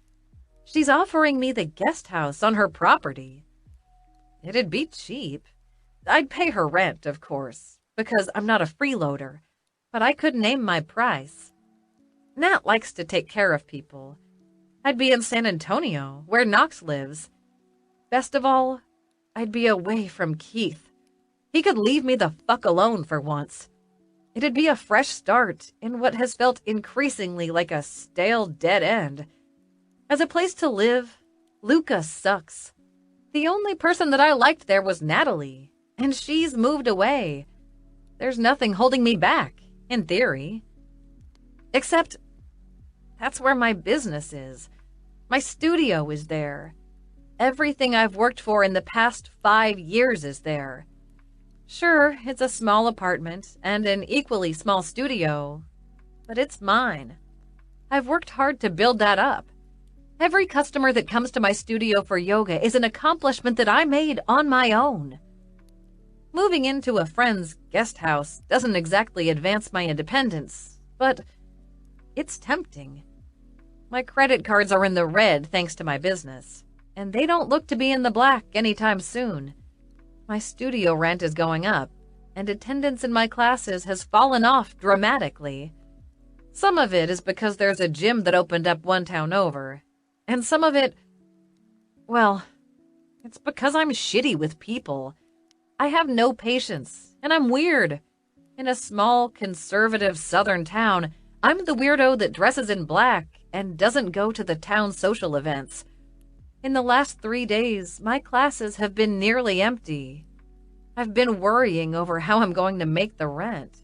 She's offering me the guest house on her property. It'd be cheap. I'd pay her rent, of course, because I'm not a freeloader. but I could name my price. Nat likes to take care of people. I'd be in San Antonio, where Knox lives. Best of all, I'd be away from Keith. He could leave me the fuck alone for once. It'd be a fresh start in what has felt increasingly like a stale dead end. As a place to live, Luca sucks. The only person that I liked there was Natalie, and she's moved away. There's nothing holding me back, in theory. Except, that's where my business is. My studio is there. Everything I've worked for in the past 5 years is there. Sure, it's a small apartment and an equally small studio, but it's mine. I've worked hard to build that up. Every customer that comes to my studio for yoga is an accomplishment that I made on my own. Moving into a friend's guest house doesn't exactly advance my independence, but it's tempting. My credit cards are in the red thanks to my business, and they don't look to be in the black anytime soon. My studio rent is going up, and attendance in my classes has fallen off dramatically. Some of it is because there's a gym that opened up one town over, and some of it, well, it's because I'm shitty with people. I have no patience, and I'm weird. In a small, conservative southern town, I'm the weirdo that dresses in black and doesn't go to the town social events. In the last 3 days, my classes have been nearly empty. I've been worrying over how I'm going to make the rent.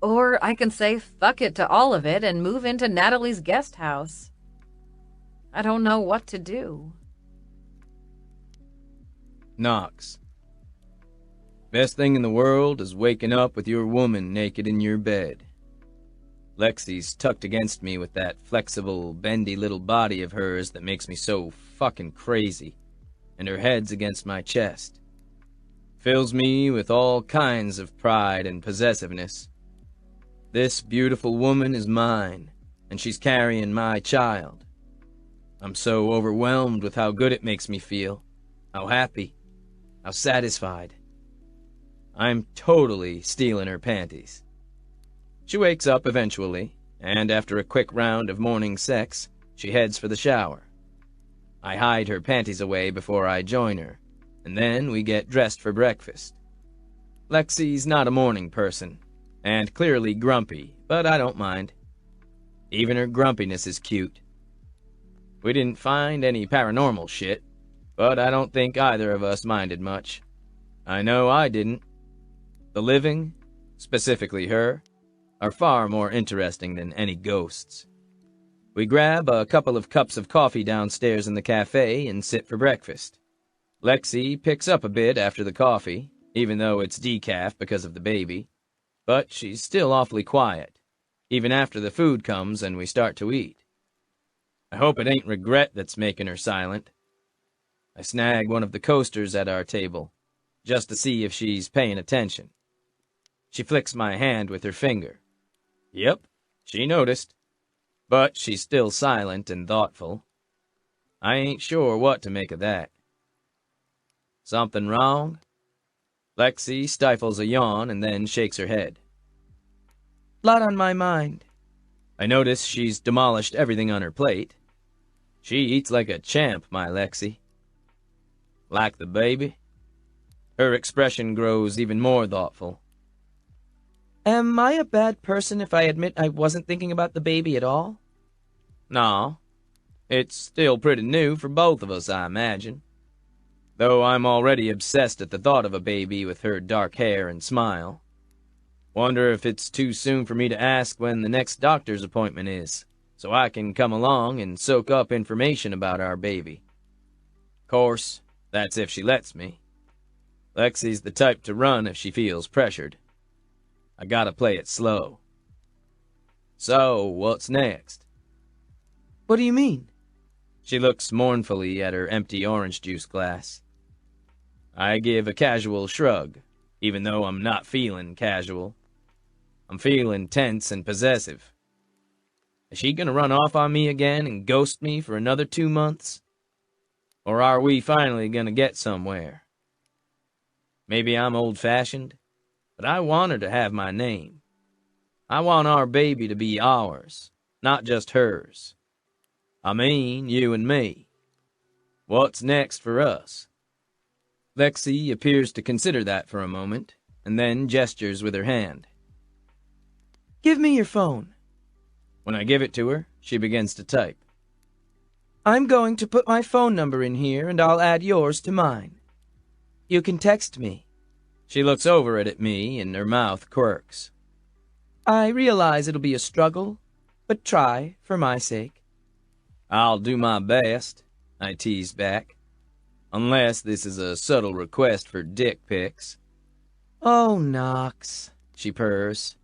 Or I can say fuck it to all of it and move into Natalie's guest house. I don't know what to do. Knox. Best thing in the world is waking up with your woman naked in your bed. Lexi's tucked against me with that flexible, bendy little body of hers that makes me so fucking crazy, and her head's against my chest. Fills me with all kinds of pride and possessiveness. This beautiful woman is mine, and she's carrying my child. I'm so overwhelmed with how good it makes me feel, how happy, how satisfied. I'm totally stealing her panties. She wakes up eventually, and after a quick round of morning sex, she heads for the shower. I hide her panties away before I join her, and then we get dressed for breakfast. Lexi's not a morning person, and clearly grumpy, but I don't mind. Even her grumpiness is cute. We didn't find any paranormal shit, but I don't think either of us minded much. I know I didn't. The living, specifically her, are far more interesting than any ghosts. We grab a couple of cups of coffee downstairs in the cafe and sit for breakfast. Lexi picks up a bit after the coffee, even though it's decaf because of the baby, but she's still awfully quiet, even after the food comes and we start to eat. I hope it ain't regret that's making her silent. I snag one of the coasters at our table, just to see if she's paying attention. She flicks my hand with her finger. Yep, she noticed. But she's still silent and thoughtful. I ain't sure what to make of that. Something wrong? Lexi stifles a yawn and then shakes her head. Lot on my mind. I notice she's demolished everything on her plate. She eats like a champ, my Lexi. Like the baby? Her expression grows even more thoughtful. Am I a bad person if I admit I wasn't thinking about the baby at all? No. It's still pretty new for both of us, I imagine. Though I'm already obsessed at the thought of a baby with her dark hair and smile. Wonder if it's too soon for me to ask when the next doctor's appointment is, so I can come along and soak up information about our baby. Course, that's if she lets me. Lexi's the type to run if she feels pressured. I gotta play it slow. So, what's next? What do you mean? She looks mournfully at her empty orange juice glass. I give a casual shrug, even though I'm not feeling casual. I'm feeling tense and possessive. Is she gonna run off on me again and ghost me for another 2 months? Or are we finally gonna get somewhere? Maybe I'm old-fashioned, but I want her to have my name, I want our baby to be ours, not just hers. I mean, you and me. What's next for us?" Lexi appears to consider that for a moment, and then gestures with her hand. "Give me your phone." When I give it to her, she begins to type. "I'm going to put my phone number in here, and I'll add yours to mine. You can text me." She looks over at me, and her mouth quirks. "I realize it'll be a struggle, but try, for my sake." "I'll do my best," I tease back. "Unless this is a subtle request for dick pics." "Oh, Knox," she purrs.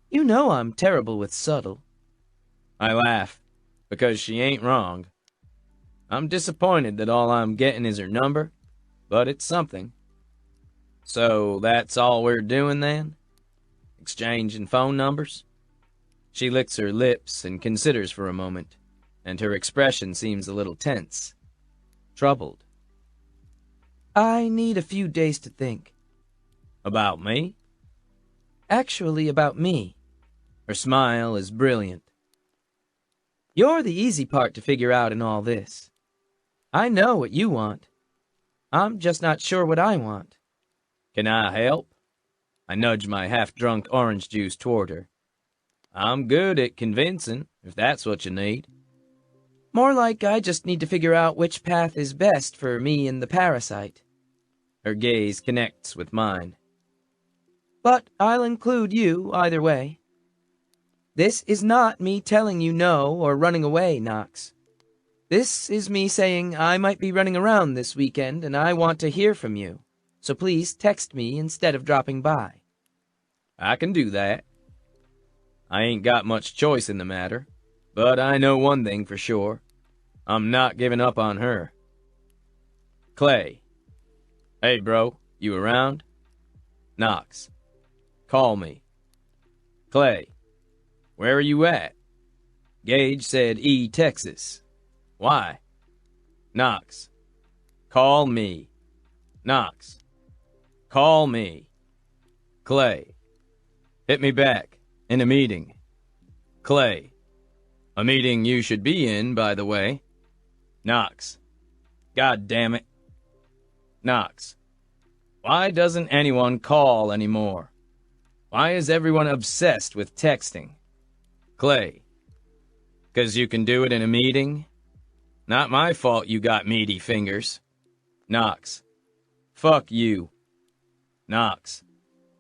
"You know I'm terrible with subtle." I laugh, because she ain't wrong. I'm disappointed that all I'm getting is her number, but it's something. "So that's all we're doing then? Exchanging phone numbers?" She licks her lips and considers for a moment, and her expression seems a little tense. Troubled. "I need a few days to think." "About me?" "Actually, about me." Her smile is brilliant. "You're the easy part to figure out in all this. I know what you want. I'm just not sure what I want." "Can I help?" I nudge my half-drunk orange juice toward her. "I'm good at convincing, if that's what you need." "More like I just need to figure out which path is best for me and the parasite." Her gaze connects with mine. "But I'll include you either way. This is not me telling you no or running away, Knox. This is me saying I might be running around this weekend and I want to hear from you, so please text me instead of dropping by." "I can do that. I ain't got much choice in the matter, but I know one thing for sure. I'm not giving up on her." Clay. "Hey, bro, you around?" Knox. "Call me." Clay. "Where are you at?" Gage said Texas. "Why?" Knox. "Call me." Knox. "Call me." Clay. "Hit me back. In a meeting." Clay. "A meeting you should be in, by the way." Knox. "God damn it." Knox. "Why doesn't anyone call anymore? Why is everyone obsessed with texting?" Clay. "'Cause you can do it in a meeting? Not my fault you got meaty fingers." Knox. "Fuck you." Knox.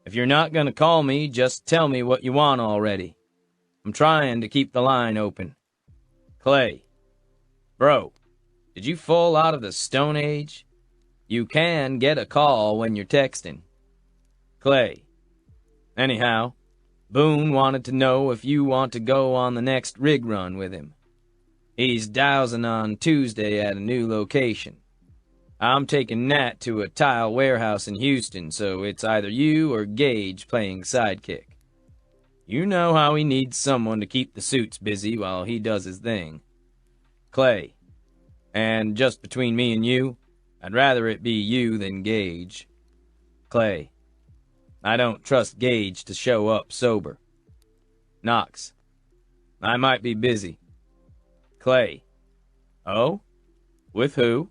"If you're not gonna call me, just tell me what you want already. I'm trying to keep the line open." Clay. "Bro, did you fall out of the Stone Age? You can get a call when you're texting." Clay. "Anyhow, Boone wanted to know if you want to go on the next rig run with him. He's dowsing on Tuesday at a new location. I'm taking Nat to a tile warehouse in Houston, so it's either you or Gage playing sidekick. You know how he needs someone to keep the suits busy while he does his thing." Clay. "And just between me and you, I'd rather it be you than Gage." Clay. "I don't trust Gage to show up sober." Knox. "I might be busy." Clay. "Oh? With who?"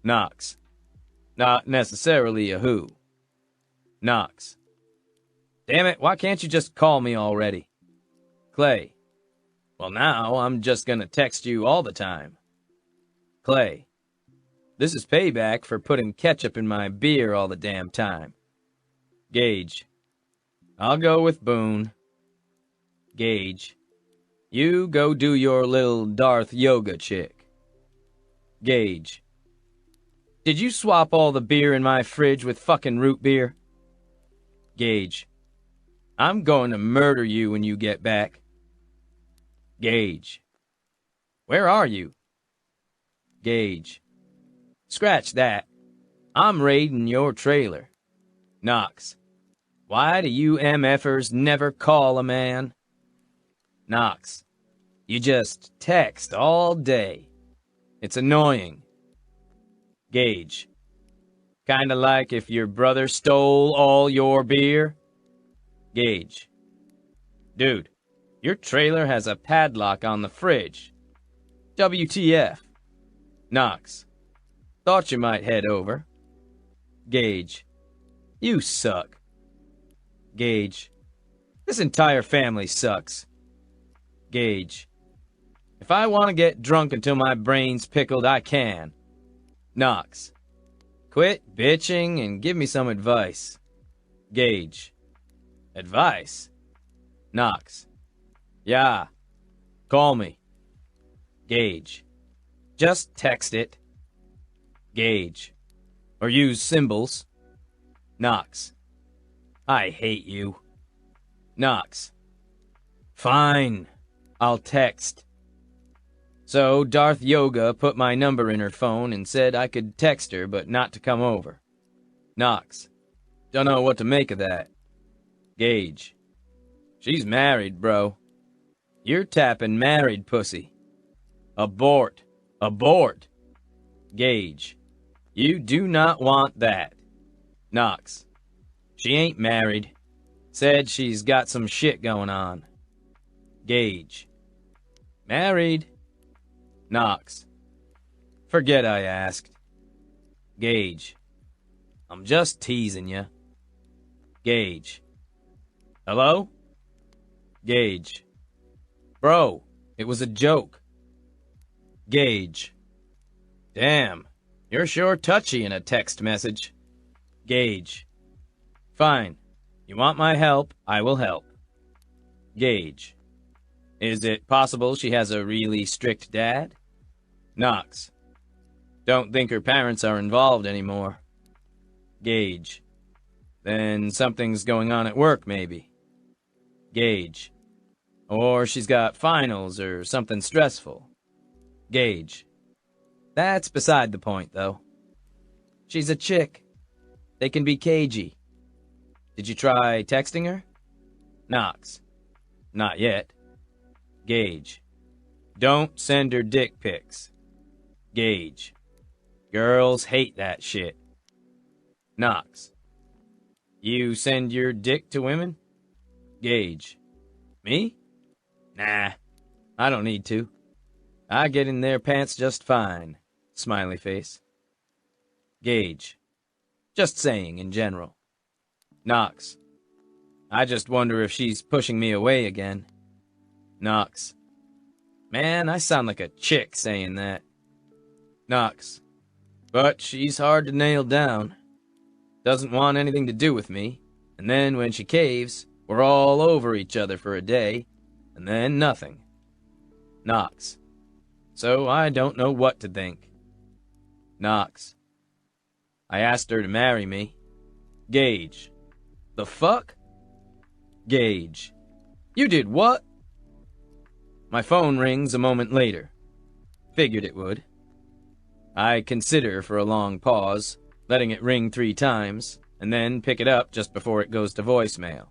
Knox. "Not necessarily a who." Knox. "Damn it, why can't you just call me already?" Clay. "Well, now I'm just gonna text you all the time." Clay. "This is payback for putting ketchup in my beer all the damn time." Gage. "I'll go with Boone." Gage. "You go do your little Darth yoga chick." Gage. "Did you swap all the beer in my fridge with fucking root beer?" Gage. "I'm going to murder you when you get back." Gage. "Where are you?" Gage. "Scratch that. I'm raiding your trailer." Knox. "Why do you MFers never call a man?" Knox. "You just text all day. It's annoying." Gage. "Kinda like if your brother stole all your beer?" Gage. Dude, your trailer has a padlock on the fridge. WTF? Knox, thought you might head over. Gage, you suck. Gage, this entire family sucks. Gage, if I want to get drunk until my brain's pickled, I can. Knox, quit bitching and give me some advice. Gage, advice? Knox, yeah, call me. Gage, just text it. Gage, or use symbols. Knox, I hate you. Knox, fine, I'll text. So Darth Yoga put my number in her phone and said I could text her but not to come over. Knox, don't know what to make of that. Gage, she's married, bro. You're tapping married pussy. Abort. Abort. Gage, you do not want that. Knox, she ain't married. Said she's got some shit going on. Gage, married. Knox, forget I asked. Gage, I'm just teasing you. Gage, hello? Gage, bro, it was a joke. Gage, damn, you're sure touchy in a text message. Gage, fine, you want my help, I will help. Gage, is it possible she has a really strict dad? Knox, don't think her parents are involved anymore. Gage, then something's going on at work, maybe. Gage, or she's got finals or something stressful. Gage, that's beside the point, though. She's a chick. They can be cagey. Did you try texting her? Knox, not yet. Gage, don't send her dick pics. Gage, girls hate that shit. Knox, you send your dick to women? Gage, me? Nah, I don't need to. I get in their pants just fine. Smiley face. Gage, just saying in general. Knox, I just wonder if she's pushing me away again. Knox, man, I sound like a chick saying that. Knox, but she's hard to nail down. Doesn't want anything to do with me, and then when she caves, we're all over each other for a day, and then nothing. Knox, so I don't know what to think. Knox, I asked her to marry me. Gage, the fuck? Gage, you did what? My phone rings a moment later. Figured it would. I consider for a long pause, letting it ring 3 times, and then pick it up just before it goes to voicemail.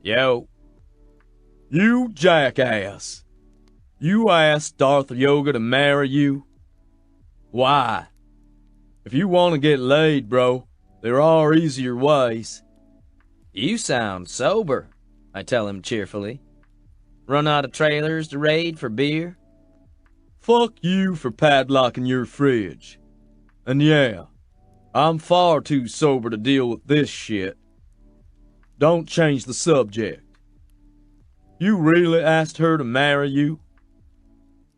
Yo. You jackass. You asked Darth Yoga to marry you? Why? If you want to get laid, bro, there are easier ways. You sound sober, I tell him cheerfully. Run out of trailers to raid for beer? Fuck you for padlocking your fridge. And yeah, I'm far too sober to deal with this shit. Don't change the subject. You really asked her to marry you?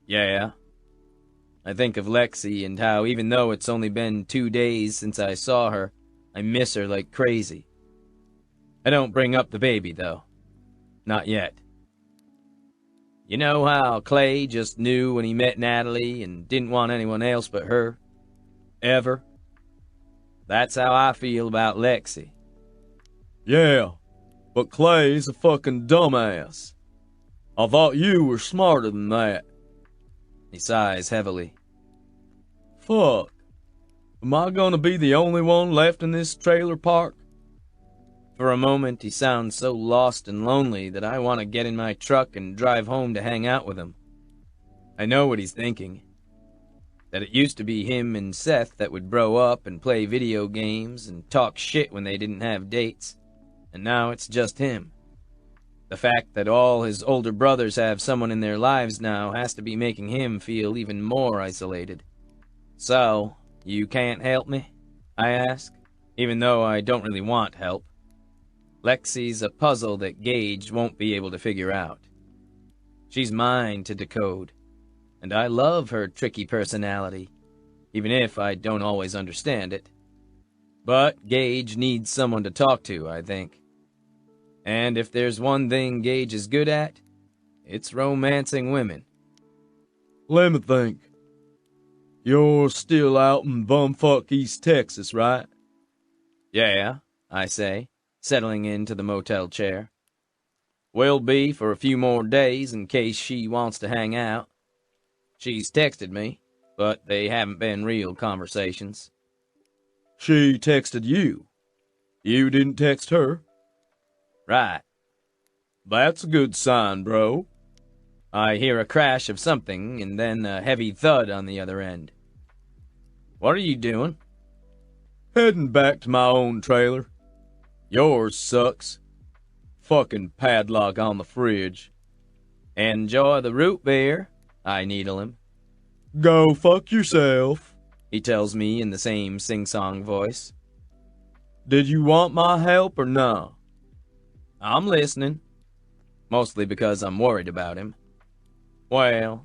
Yeah. I think of Lexi and how even though it's only been 2 days since I saw her, I miss her like crazy. I don't bring up the baby, though. Not yet. You know how Clay just knew when he met Natalie and didn't want anyone else but her? Ever? That's how I feel about Lexi. Yeah, but Clay's a fucking dumbass. I thought you were smarter than that. He sighs heavily. Fuck. Am I gonna be the only one left in this trailer park? For a moment, he sounds so lost and lonely that I want to get in my truck and drive home to hang out with him. I know what he's thinking. That it used to be him and Seth that would bro up and play video games and talk shit when they didn't have dates. And now it's just him. The fact that all his older brothers have someone in their lives now has to be making him feel even more isolated. So, you can't help me? I ask, even though I don't really want help. Lexi's a puzzle that Gage won't be able to figure out. She's mine to decode, and I love her tricky personality, even if I don't always understand it. But Gage needs someone to talk to, I think. And if there's one thing Gage is good at, it's romancing women. Let me think. You're still out in bumfuck East Texas, right? Yeah, I say, settling into the motel chair. Will be for a few more days in case she wants to hang out. She's texted me, but they haven't been real conversations. She texted you. You didn't text her? Right. That's a good sign, bro. I hear a crash of something and then a heavy thud on the other end. What are you doing? Heading back to my own trailer. Yours sucks. Fucking padlock on the fridge. Enjoy the root beer, I needle him. Go fuck yourself, he tells me in the same sing-song voice. Did you want my help or no? I'm listening. Mostly because I'm worried about him. Well,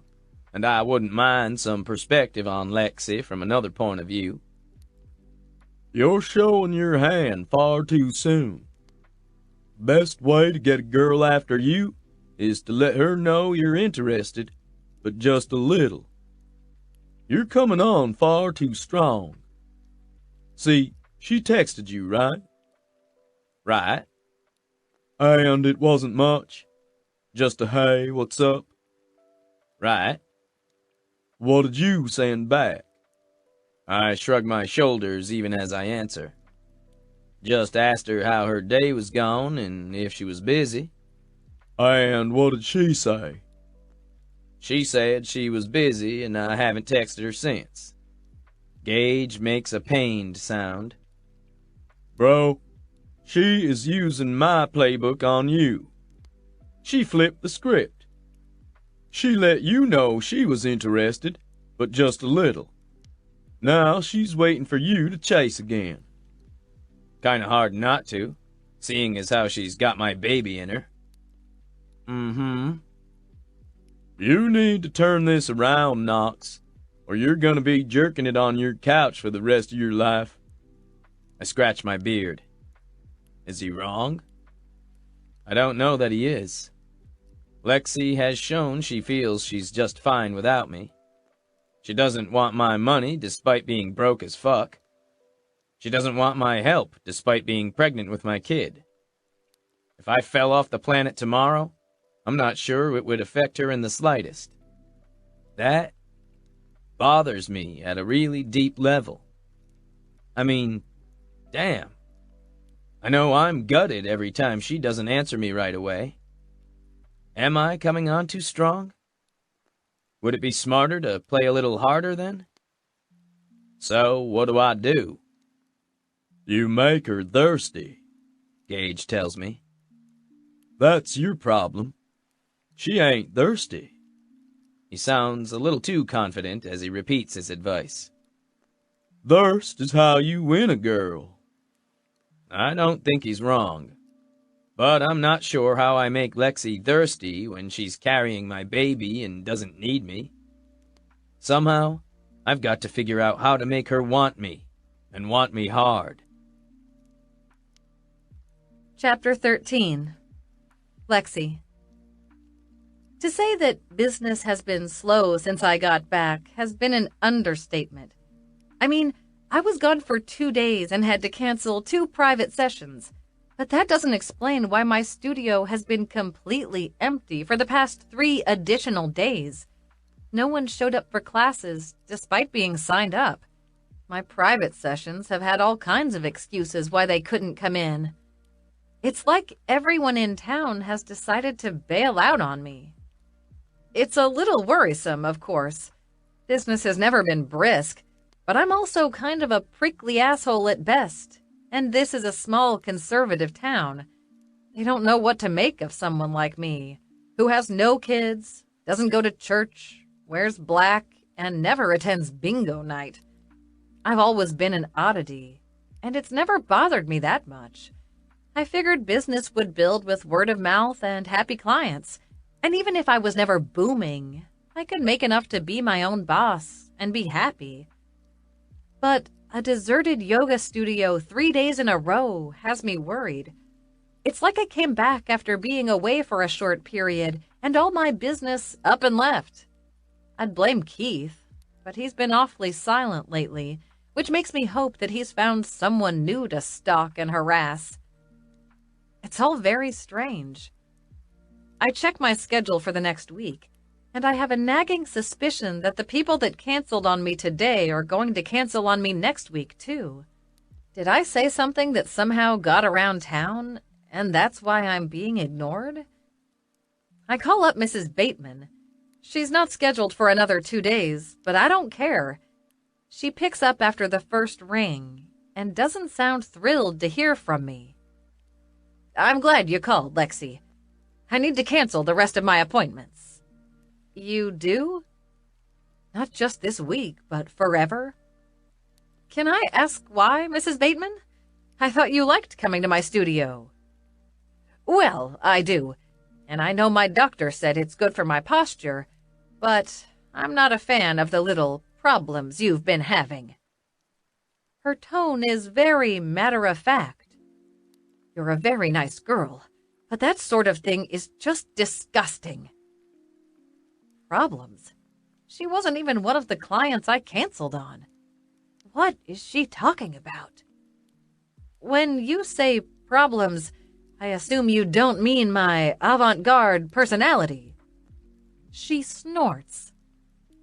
and I wouldn't mind some perspective on Lexi from another point of view. You're showing your hand far too soon. Best way to get a girl after you is to let her know you're interested, but just a little. You're coming on far too strong. See, she texted you, right? Right. And it wasn't much. Just a hey, what's up? Right. What did you send back? I shrug my shoulders even as I answer. Just asked her how her day was gone and if she was busy. And what did she say? She said she was busy and I haven't texted her since. Gage makes a pained sound. Bro, she is using my playbook on you. She flipped the script. She let you know she was interested, but just a little. Now she's waiting for you to chase again. Kinda hard not to, seeing as how she's got my baby in her. Mm-hmm. You need to turn this around, Knox, or you're gonna be jerking it on your couch for the rest of your life. I scratch my beard. Is he wrong? I don't know that he is. Lexi has shown she feels she's just fine without me. She doesn't want my money despite being broke as fuck. She doesn't want my help despite being pregnant with my kid. If I fell off the planet tomorrow, I'm not sure it would affect her in the slightest. That bothers me at a really deep level. I mean, damn. I know I'm gutted every time she doesn't answer me right away. Am I coming on too strong? Would it be smarter to play a little harder then? So, what do I do? You make her thirsty, Gage tells me. That's your problem. She ain't thirsty. He sounds a little too confident as he repeats his advice. Thirst is how you win a girl. I don't think he's wrong. But I'm not sure how I make Lexi thirsty when she's carrying my baby and doesn't need me. Somehow, I've got to figure out how to make her want me, and want me hard. Chapter 13. Lexi. To say that business has been slow since I got back has been an understatement. I mean, I was gone for 2 days and had to cancel 2 private sessions. But that doesn't explain why my studio has been completely empty for the past 3 additional days. No one showed up for classes, despite being signed up. My private sessions have had all kinds of excuses why they couldn't come in. It's like everyone in town has decided to bail out on me. It's a little worrisome, of course. Business has never been brisk, but I'm also kind of a prickly asshole at best. And this is a small conservative town. They don't know what to make of someone like me, who has no kids, doesn't go to church, wears black, and never attends bingo night. I've always been an oddity, and it's never bothered me that much. I figured business would build with word of mouth and happy clients, and even if I was never booming, I could make enough to be my own boss and be happy. But a deserted yoga studio 3 days in a row has me worried. It's like I came back after being away for a short period and all my business up and left. I'd blame Keith, but he's been awfully silent lately, which makes me hope that he's found someone new to stalk and harass. It's all very strange. I check my schedule for the next week, and I have a nagging suspicion that the people that canceled on me today are going to cancel on me next week, too. Did I say something that somehow got around town, and that's why I'm being ignored? I call up Mrs. Bateman. She's not scheduled for another 2 days, but I don't care. She picks up after the first ring and doesn't sound thrilled to hear from me. I'm glad you called, Lexi. I need to cancel the rest of my appointments. You do? Not just this week, but forever? Can I ask why, Mrs. Bateman? I thought you liked coming to my studio. Well, I do, and I know my doctor said it's good for my posture, but I'm not a fan of the little problems you've been having. Her tone is very matter-of-fact. You're a very nice girl, but that sort of thing is just disgusting. Problems? She wasn't even one of the clients I canceled on. What is she talking about? When you say problems, I assume you don't mean my avant-garde personality. She snorts.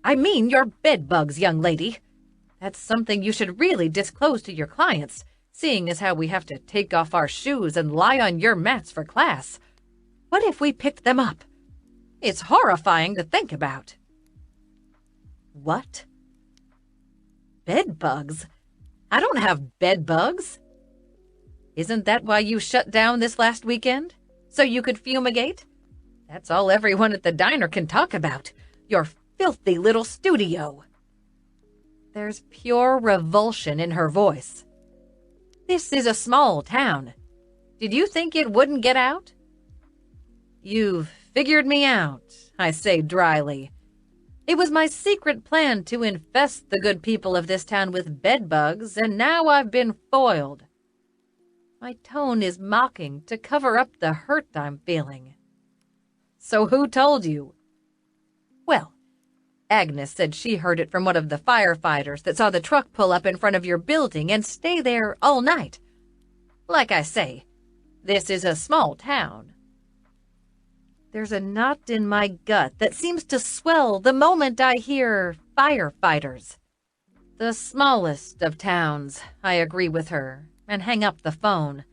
I mean your bedbugs, young lady. That's something you should really disclose to your clients, seeing as how we have to take off our shoes and lie on your mats for class. What if we picked them up? It's horrifying to think about. What? Bedbugs? I don't have bedbugs. Isn't that why you shut down this last weekend? So you could fumigate? That's all everyone at the diner can talk about. Your filthy little studio. There's pure revulsion in her voice. This is a small town. Did you think it wouldn't get out? You've figured me out, I say dryly. It was my secret plan to infest the good people of this town with bedbugs, and now I've been foiled. My tone is mocking to cover up the hurt I'm feeling. So who told you? Well, Agnes said she heard it from one of the firefighters that saw the truck pull up in front of your building and stay there all night. Like I say, this is a small town. There's a knot in my gut that seems to swell the moment I hear firefighters. The smallest of towns, I agree with her, and hang up the phone.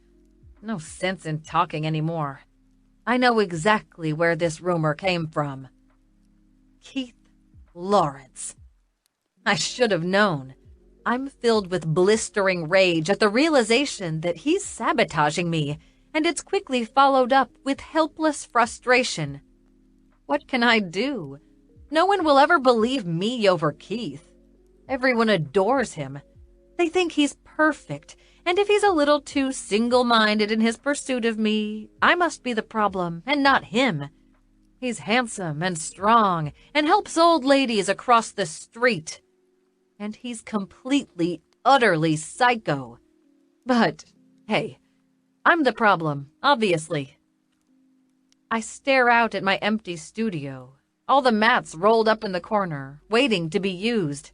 No sense in talking anymore. I know exactly where this rumor came from. Keith Lawrence. I should have known. I'm filled with blistering rage at the realization that he's sabotaging me, and it's quickly followed up with helpless frustration. What can I do? No one will ever believe me over Keith. Everyone adores him. They think he's perfect, and if he's a little too single-minded in his pursuit of me, I must be the problem, and not him. He's handsome and strong, and helps old ladies across the street. And he's completely, utterly psycho. But, hey, I'm the problem, obviously. I stare out at my empty studio, all the mats rolled up in the corner, waiting to be used.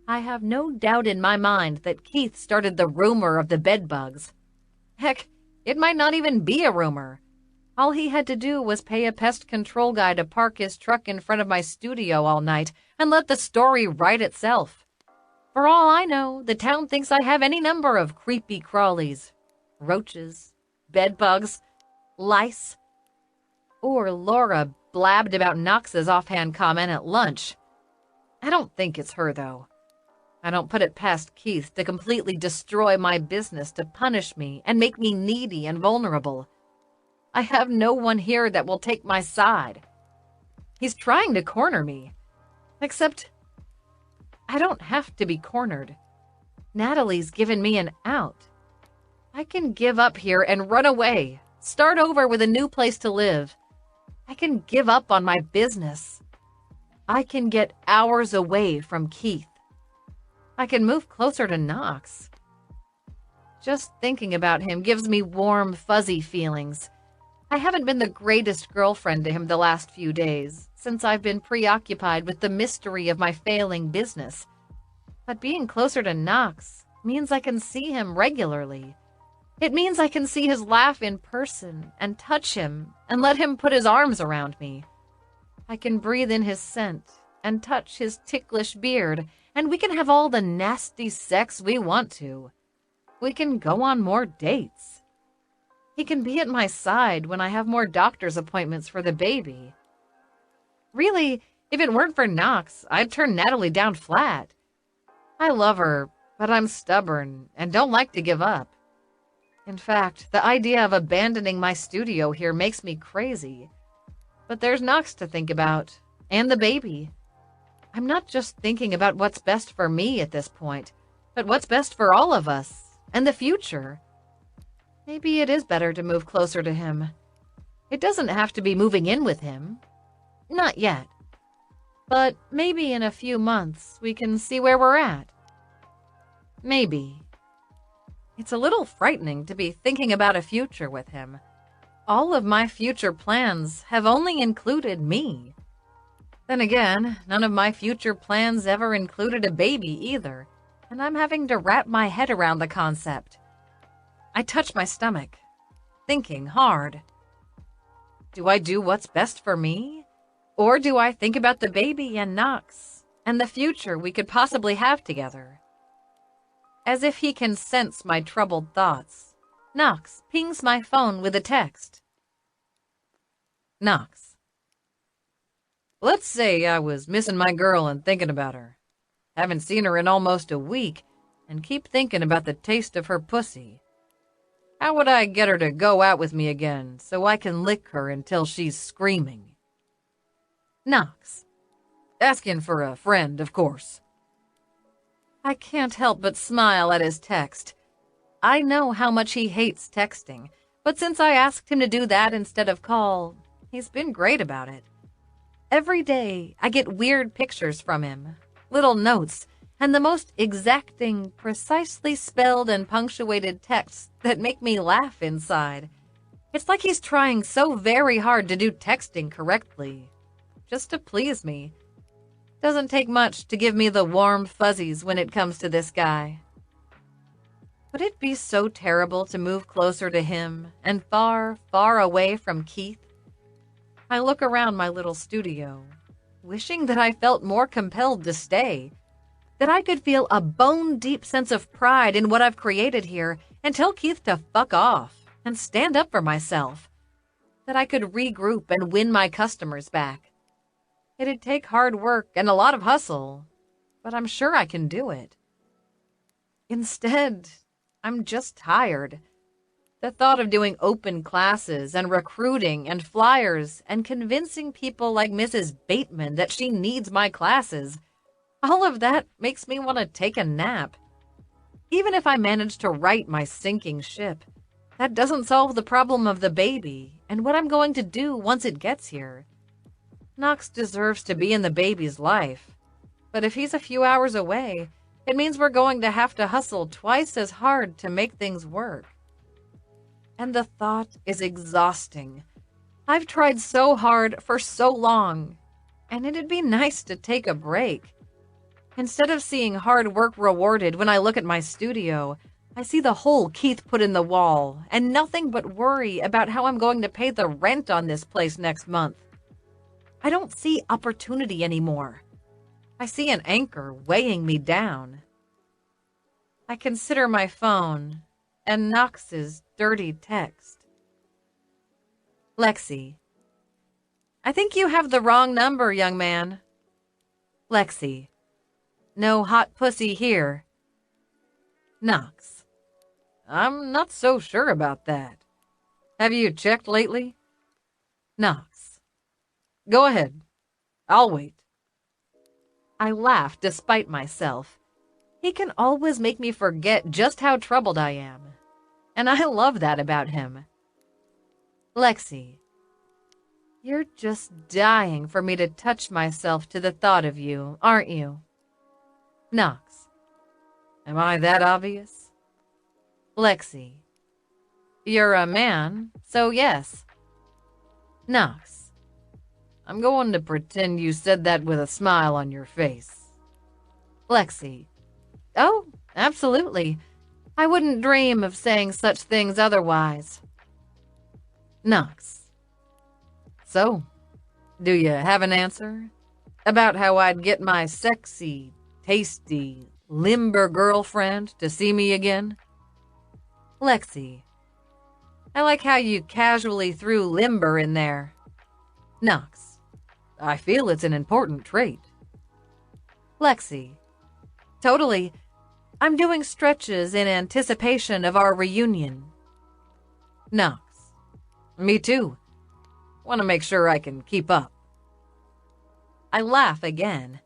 I have no doubt in my mind that Keith started the rumor of the bedbugs. Heck, it might not even be a rumor. All he had to do was pay a pest control guy to park his truck in front of my studio all night and let the story write itself. For all I know, the town thinks I have any number of creepy crawlies, roaches, bedbugs, lice. Or Laura blabbed about Knox's offhand comment at lunch. I don't think it's her, though. I don't put it past Keith to completely destroy my business to punish me and make me needy and vulnerable. I have no one here that will take my side. He's trying to corner me. Except, I don't have to be cornered. Natalie's given me an out. I can give up here and run away, start over with a new place to live. I can give up on my business. I can get hours away from Keith. I can move closer to Knox. Just thinking about him gives me warm, fuzzy feelings. I haven't been the greatest girlfriend to him the last few days, since I've been preoccupied with the mystery of my failing business. But being closer to Knox means I can see him regularly. It means I can see his laugh in person and touch him and let him put his arms around me. I can breathe in his scent and touch his ticklish beard, and we can have all the nasty sex we want to. We can go on more dates. He can be at my side when I have more doctor's appointments for the baby. Really, if it weren't for Knox, I'd turn Natalie down flat. I love her, but I'm stubborn and don't like to give up. In fact, the idea of abandoning my studio here makes me crazy. But there's Knox to think about, and the baby. I'm not just thinking about what's best for me at this point, but what's best for all of us, and the future. Maybe it is better to move closer to him. It doesn't have to be moving in with him. Not yet. But maybe in a few months we can see where we're at. Maybe. It's a little frightening to be thinking about a future with him. All of my future plans have only included me. Then again, none of my future plans ever included a baby either, and I'm having to wrap my head around the concept. I touch my stomach, thinking hard. Do I do what's best for me? Or do I think about the baby and Knox, and the future we could possibly have together? As if he can sense my troubled thoughts, Knox pings my phone with a text. Knox. Let's say I was missing my girl and thinking about her. Haven't seen her in almost a week, and keep thinking about the taste of her pussy. How would I get her to go out with me again so I can lick her until she's screaming? Knox. Asking for a friend, of course. I can't help but smile at his text. I know how much he hates texting, but since I asked him to do that instead of call, he's been great about it. Every day, I get weird pictures from him, little notes, and the most exacting, precisely spelled and punctuated texts that make me laugh inside. It's like he's trying so very hard to do texting correctly, just to please me. Doesn't take much to give me the warm fuzzies when it comes to this guy. Would it be so terrible to move closer to him and far, far away from Keith? I look around my little studio, wishing that I felt more compelled to stay, that I could feel a bone-deep sense of pride in what I've created here and tell Keith to fuck off and stand up for myself, that I could regroup and win my customers back. It'd take hard work and a lot of hustle, but I'm sure I can do it. Instead, I'm just tired. The thought of doing open classes and recruiting and flyers and convincing people like Mrs. Bateman that she needs my classes, all of that makes me want to take a nap. Even if I manage to right my sinking ship, that doesn't solve the problem of the baby and what I'm going to do once it gets here. Knox deserves to be in the baby's life, but if he's a few hours away, it means we're going to have to hustle twice as hard to make things work. And the thought is exhausting. I've tried so hard for so long, and it'd be nice to take a break. Instead of seeing hard work rewarded when I look at my studio, I see the hole Keith put in the wall and nothing but worry about how I'm going to pay the rent on this place next month. I don't see opportunity anymore. I see an anchor weighing me down. I consider my phone and Knox's dirty text. Lexi. I think you have the wrong number, young man. Lexi. No hot pussy here. Knox. I'm not so sure about that. Have you checked lately? Knox. Go ahead. I'll wait. I laughed despite myself. He can always make me forget just how troubled I am. And I love that about him. Lexi. You're just dying for me to touch myself to the thought of you, aren't you? Knox. Am I that obvious? Lexi. You're a man, so yes. Knox. I'm going to pretend you said that with a smile on your face. Lexi. Oh, absolutely. I wouldn't dream of saying such things otherwise. Knox. So, do you have an answer? About how I'd get my sexy, tasty, limber girlfriend to see me again? Lexi. I like how you casually threw limber in there. Knox. I feel it's an important trait. Lexi. Totally. I'm doing stretches in anticipation of our reunion. Knox. Me too. Want to make sure I can keep up. I laugh again.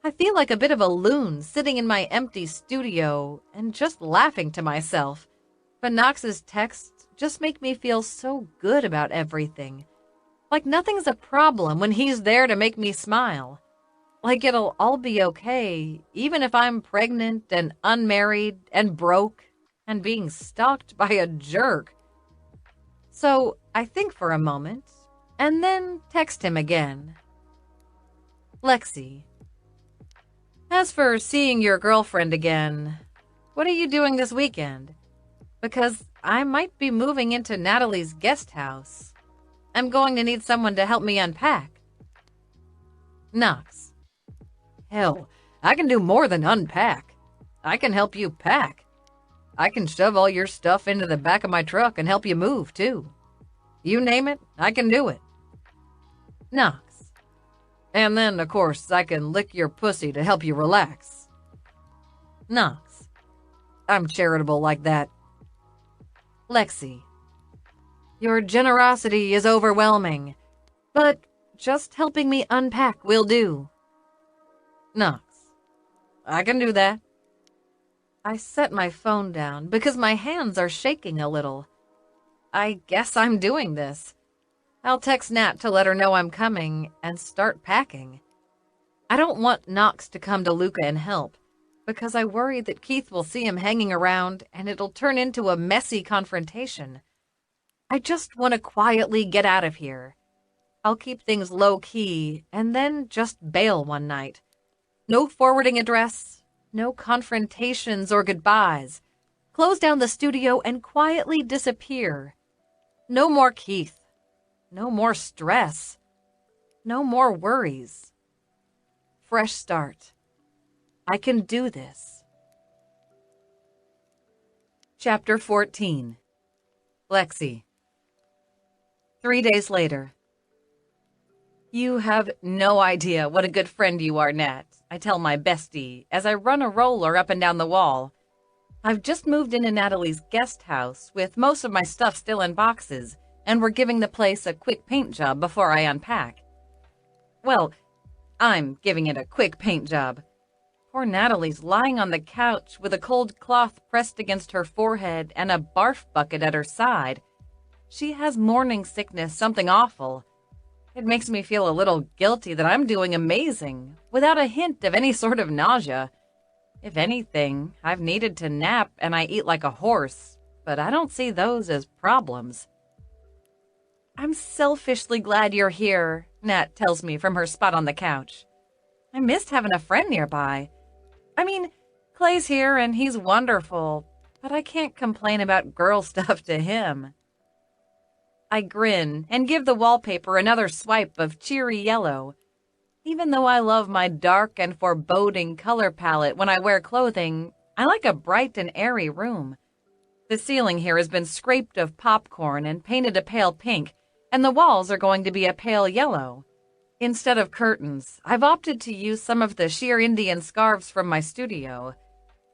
I feel like a bit of a loon sitting in my empty studio and just laughing to myself. But Knox's texts just make me feel so good about everything. Like nothing's a problem when he's there to make me smile. Like it'll all be okay, even if I'm pregnant and unmarried and broke and being stalked by a jerk. So I think for a moment, and then text him again. Lexi. As for seeing your girlfriend again, what are you doing this weekend? Because I might be moving into Natalie's guest house. I'm going to need someone to help me unpack. Knox. Hell, I can do more than unpack. I can help you pack. I can shove all your stuff into the back of my truck and help you move, too. You name it, I can do it. Knox. And then, of course, I can lick your pussy to help you relax. Knox. I'm charitable like that. Lexi. Your generosity is overwhelming, but just helping me unpack will do. Knox. I can do that. I set my phone down because my hands are shaking a little. I guess I'm doing this. I'll text Nat to let her know I'm coming and start packing. I don't want Knox to come to Luca and help, because I worry that Keith will see him hanging around and it'll turn into a messy confrontation. I just want to quietly get out of here. I'll keep things low-key and then just bail one night. No forwarding address, no confrontations or goodbyes. Close down the studio and quietly disappear. No more Keith. No more stress. No more worries. Fresh start. I can do this. Chapter 14. Lexi. 3 days later. You have no idea what a good friend you are, Nat, I tell my bestie as I run a roller up and down the wall. I've just moved into Natalie's guest house with most of my stuff still in boxes, and we're giving the place a quick paint job before I unpack. Well, I'm giving it a quick paint job. Poor Natalie's lying on the couch with a cold cloth pressed against her forehead and a barf bucket at her side. She has morning sickness, something awful. It makes me feel a little guilty that I'm doing amazing, without a hint of any sort of nausea. If anything, I've needed to nap and I eat like a horse, but I don't see those as problems. I'm selfishly glad you're here, Nat tells me from her spot on the couch. I missed having a friend nearby. I mean, Clay's here and he's wonderful, but I can't complain about girl stuff to him. I grin and give the wallpaper another swipe of cheery yellow. Even though I love my dark and foreboding color palette when I wear clothing, I like a bright and airy room. The ceiling here has been scraped of popcorn and painted a pale pink, and the walls are going to be a pale yellow. Instead of curtains, I've opted to use some of the sheer Indian scarves from my studio.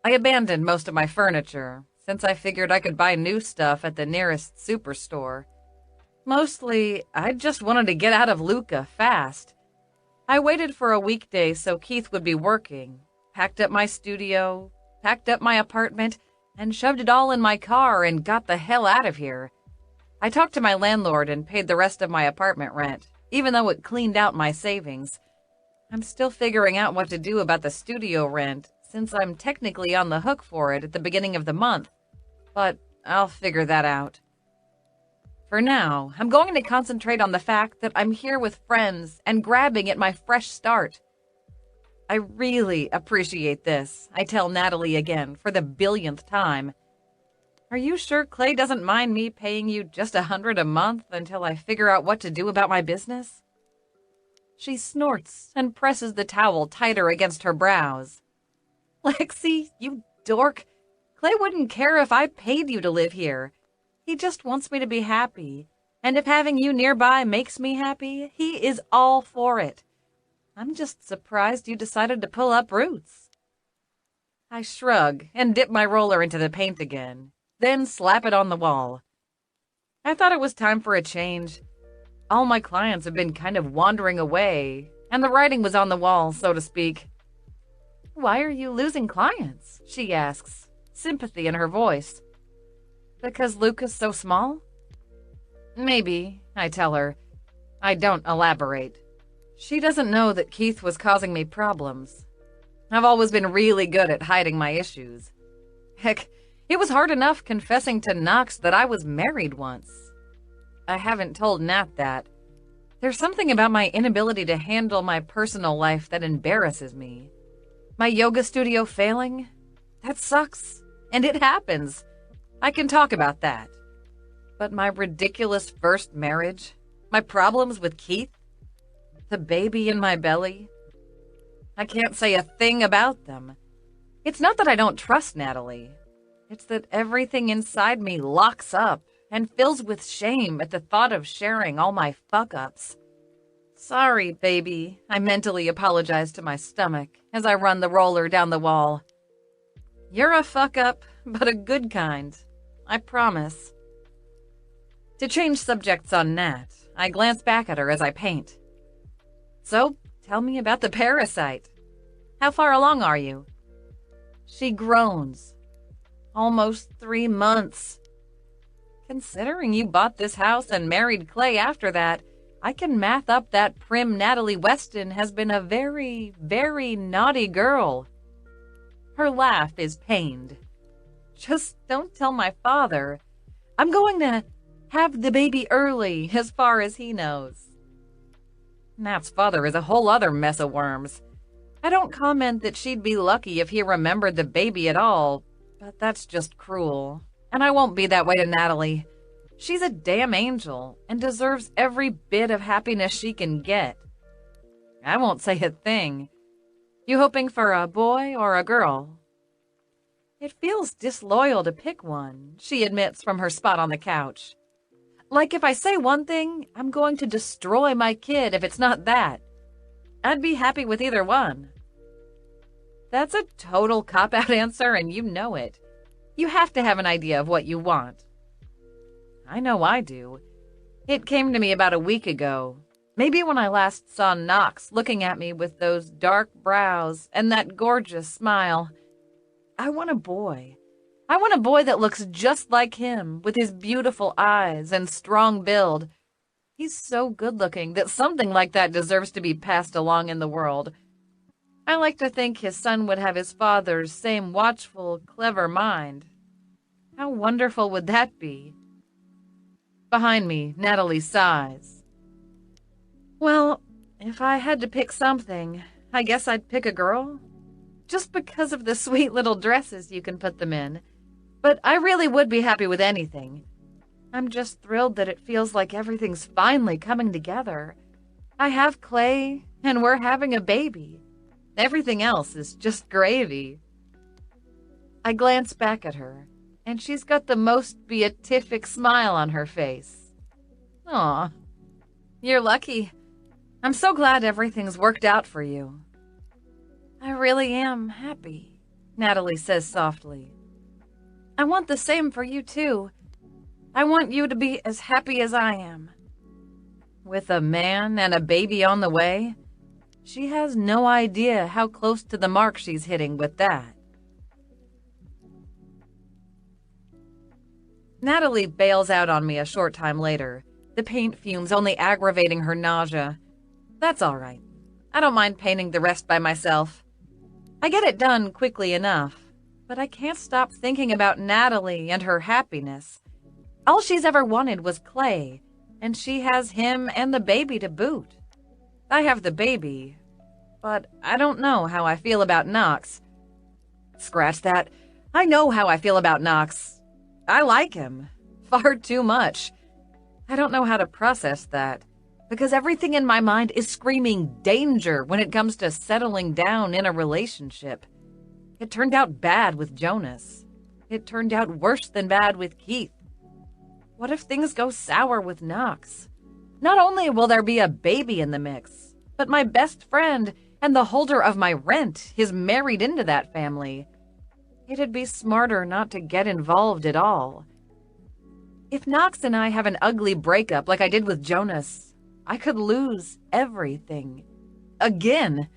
I abandoned most of my furniture, since I figured I could buy new stuff at the nearest superstore. Mostly, I just wanted to get out of Luca fast. I waited for a weekday so Keith would be working, packed up my studio, packed up my apartment, and shoved it all in my car and got the hell out of here. I talked to my landlord and paid the rest of my apartment rent, even though it cleaned out my savings. I'm still figuring out what to do about the studio rent, since I'm technically on the hook for it at the beginning of the month. But I'll figure that out. For now, I'm going to concentrate on the fact that I'm here with friends and grabbing at my fresh start. I really appreciate this, I tell Natalie again for the billionth time. Are you sure Clay doesn't mind me paying you just $100 a month until I figure out what to do about my business? She snorts and presses the towel tighter against her brows. Lexi, you dork. Clay wouldn't care if I paid you to live here. He just wants me to be happy, and if having you nearby makes me happy, he is all for it. I'm just surprised you decided to pull up roots. I shrug and dip my roller into the paint again, then slap it on the wall. I thought it was time for a change. All my clients have been kind of wandering away, and the writing was on the wall, so to speak. Why are you losing clients? She asks, sympathy in her voice. Because Luca's so small? Maybe, I tell her. I don't elaborate. She doesn't know that Keith was causing me problems. I've always been really good at hiding my issues. Heck, it was hard enough confessing to Knox that I was married once. I haven't told Nat that. There's something about my inability to handle my personal life that embarrasses me. My yoga studio failing? That sucks, and it happens. I can talk about that. But my ridiculous first marriage, my problems with Keith, the baby in my belly, I can't say a thing about them. It's not that I don't trust Natalie. It's that everything inside me locks up and fills with shame at the thought of sharing all my fuck-ups. Sorry, baby, I mentally apologize to my stomach as I run the roller down the wall. You're a fuck-up, but a good kind. I promise. To change subjects on Nat, I glance back at her as I paint. So, tell me about the parasite. How far along are you? She groans. Almost 3 months. Considering you bought this house and married Clay after that, I can math up that prim Natalie Weston has been a very, very naughty girl. Her laugh is pained. Just don't tell my father. I'm going to have the baby early, as far as he knows. Nat's father is a whole other mess of worms. I don't comment that she'd be lucky if he remembered the baby at all, but that's just cruel. And I won't be that way to Natalie. She's a damn angel and deserves every bit of happiness she can get. I won't say a thing. You hoping for a boy or a girl? It feels disloyal to pick one, she admits from her spot on the couch. Like if I say one thing, I'm going to destroy my kid if it's not that. I'd be happy with either one. That's a total cop-out answer, and you know it. You have to have an idea of what you want. I know I do. It came to me about a week ago. Maybe when I last saw Knox looking at me with those dark brows and that gorgeous smile. I want a boy. I want a boy that looks just like him, with his beautiful eyes and strong build. He's so good-looking that something like that deserves to be passed along in the world. I like to think his son would have his father's same watchful, clever mind. How wonderful would that be? Behind me, Natalie sighs. Well, if I had to pick something, I guess I'd pick a girl. Just because of the sweet little dresses you can put them in. But I really would be happy with anything. I'm just thrilled that it feels like everything's finally coming together. I have Clay, and we're having a baby. Everything else is just gravy. I glance back at her, and she's got the most beatific smile on her face. Aw, you're lucky. I'm so glad everything's worked out for you. I really am happy, Natalie says softly. I want the same for you, too. I want you to be as happy as I am. with a man and a baby on the way. She has no idea how close to the mark she's hitting with that. Natalie bails out on me a short time later, the paint fumes only aggravating her nausea. That's all right. I don't mind painting the rest by myself. I get it done quickly enough, but I can't stop thinking about Natalie and her happiness. All she's ever wanted was Clay, and she has him and the baby to boot. I have the baby, but I don't know how I feel about Knox. Scratch that. I know how I feel about Knox. I like him. Far too much. I don't know how to process that, because everything in my mind is screaming danger when it comes to settling down in a relationship. It turned out bad with Jonas. It turned out worse than bad with Keith. What if things go sour with Knox? Not only will there be a baby in the mix, but my best friend and the holder of my rent is married into that family. It'd be smarter not to get involved at all. If Knox and I have an ugly breakup like I did with Jonas, I could lose everything. Again.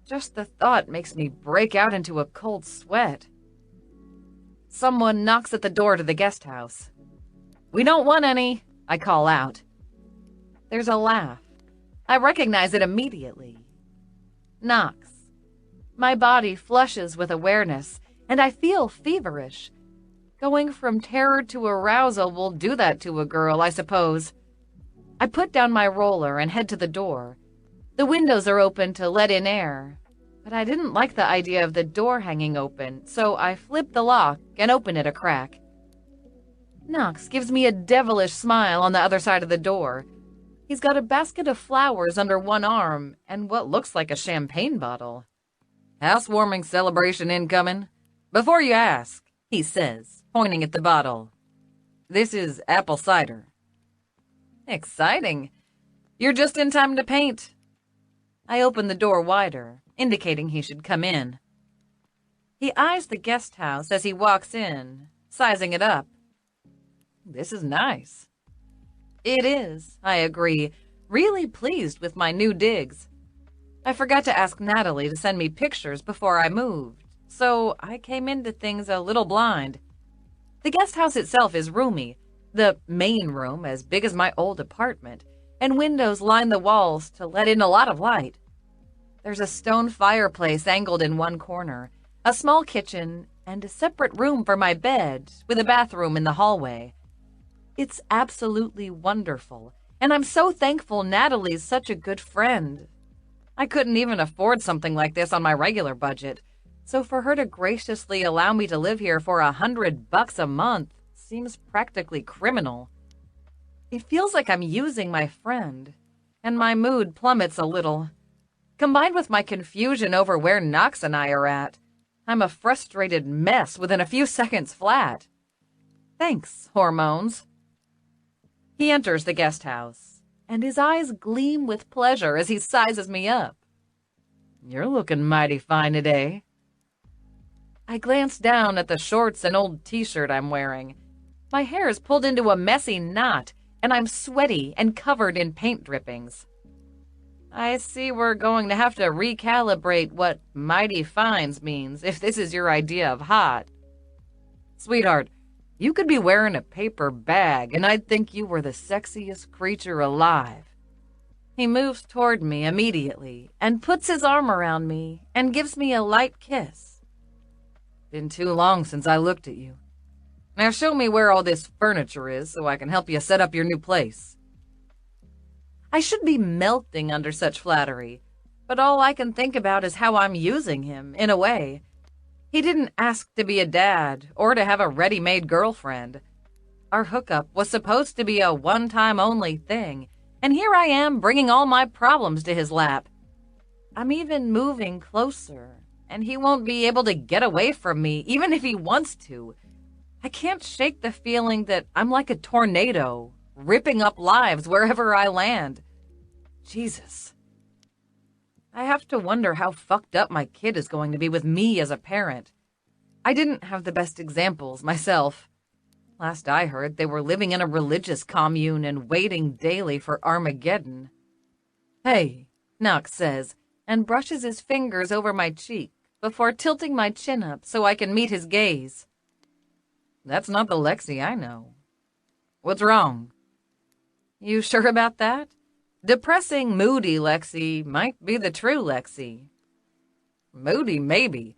Just the thought makes me break out into a cold sweat. Someone knocks at the door to the guest house. "We don't want any," I call out. There's a laugh. I recognize it immediately. Knox. My body flushes with awareness, and I feel feverish. Going from terror to arousal will do that to a girl, I suppose. I put down my roller and head to the door. The windows are open to let in air, but I didn't like the idea of the door hanging open, so I flip the lock and open it a crack. Knox gives me a devilish smile on the other side of the door. He's got a basket of flowers under one arm and what looks like a champagne bottle. "Housewarming celebration incoming? Before you ask," he says, pointing at the bottle. "This is apple cider." Exciting. You're just in time to paint. I open the door wider, indicating he should come in. He eyes the guest house as he walks in, sizing it up. This is nice. It is, I agree, really pleased with my new digs. I forgot to ask Natalie to send me pictures before I moved, so I came into things a little blind. The guest house itself is roomy, the main room as big as my old apartment, and windows line the walls to let in a lot of light. There's a stone fireplace angled in one corner, a small kitchen, and a separate room for my bed, with a bathroom in the hallway. It's absolutely wonderful, and I'm so thankful Natalie's such a good friend. I couldn't even afford something like this on my regular budget, so for her to graciously allow me to live here for $100 a month seems practically criminal. It feels like I'm using my friend, and my mood plummets a little. Combined with my confusion over where Knox and I are at, I'm a frustrated mess within a few seconds flat. Thanks, hormones. He enters the guest house, and his eyes gleam with pleasure as he sizes me up. You're looking mighty fine today. I glance down at the shorts and old t-shirt I'm wearing. My hair is pulled into a messy knot, and I'm sweaty and covered in paint drippings. I see we're going to have to recalibrate what mighty fines means if this is your idea of hot. Sweetheart, you could be wearing a paper bag, and I'd think you were the sexiest creature alive. He moves toward me immediately and puts his arm around me and gives me a light kiss. Been too long since I looked at you. Now show me where all this furniture is so I can help you set up your new place. I should be melting under such flattery, but all I can think about is how I'm using him, in a way. He didn't ask to be a dad or to have a ready-made girlfriend. Our hookup was supposed to be a one-time only thing, and here I am bringing all my problems to his lap. I'm even moving closer, and he won't be able to get away from me, even if he wants to. I can't shake the feeling that I'm like a tornado, ripping up lives wherever I land. Jesus. I have to wonder how fucked up my kid is going to be with me as a parent. I didn't have the best examples myself. Last I heard, they were living in a religious commune and waiting daily for Armageddon. Hey, Knox says, and brushes his fingers over my cheek before tilting my chin up so I can meet his gaze. That's not the Lexi I know. What's wrong? You sure about that? Depressing, moody Lexi might be the true Lexi. Moody, maybe,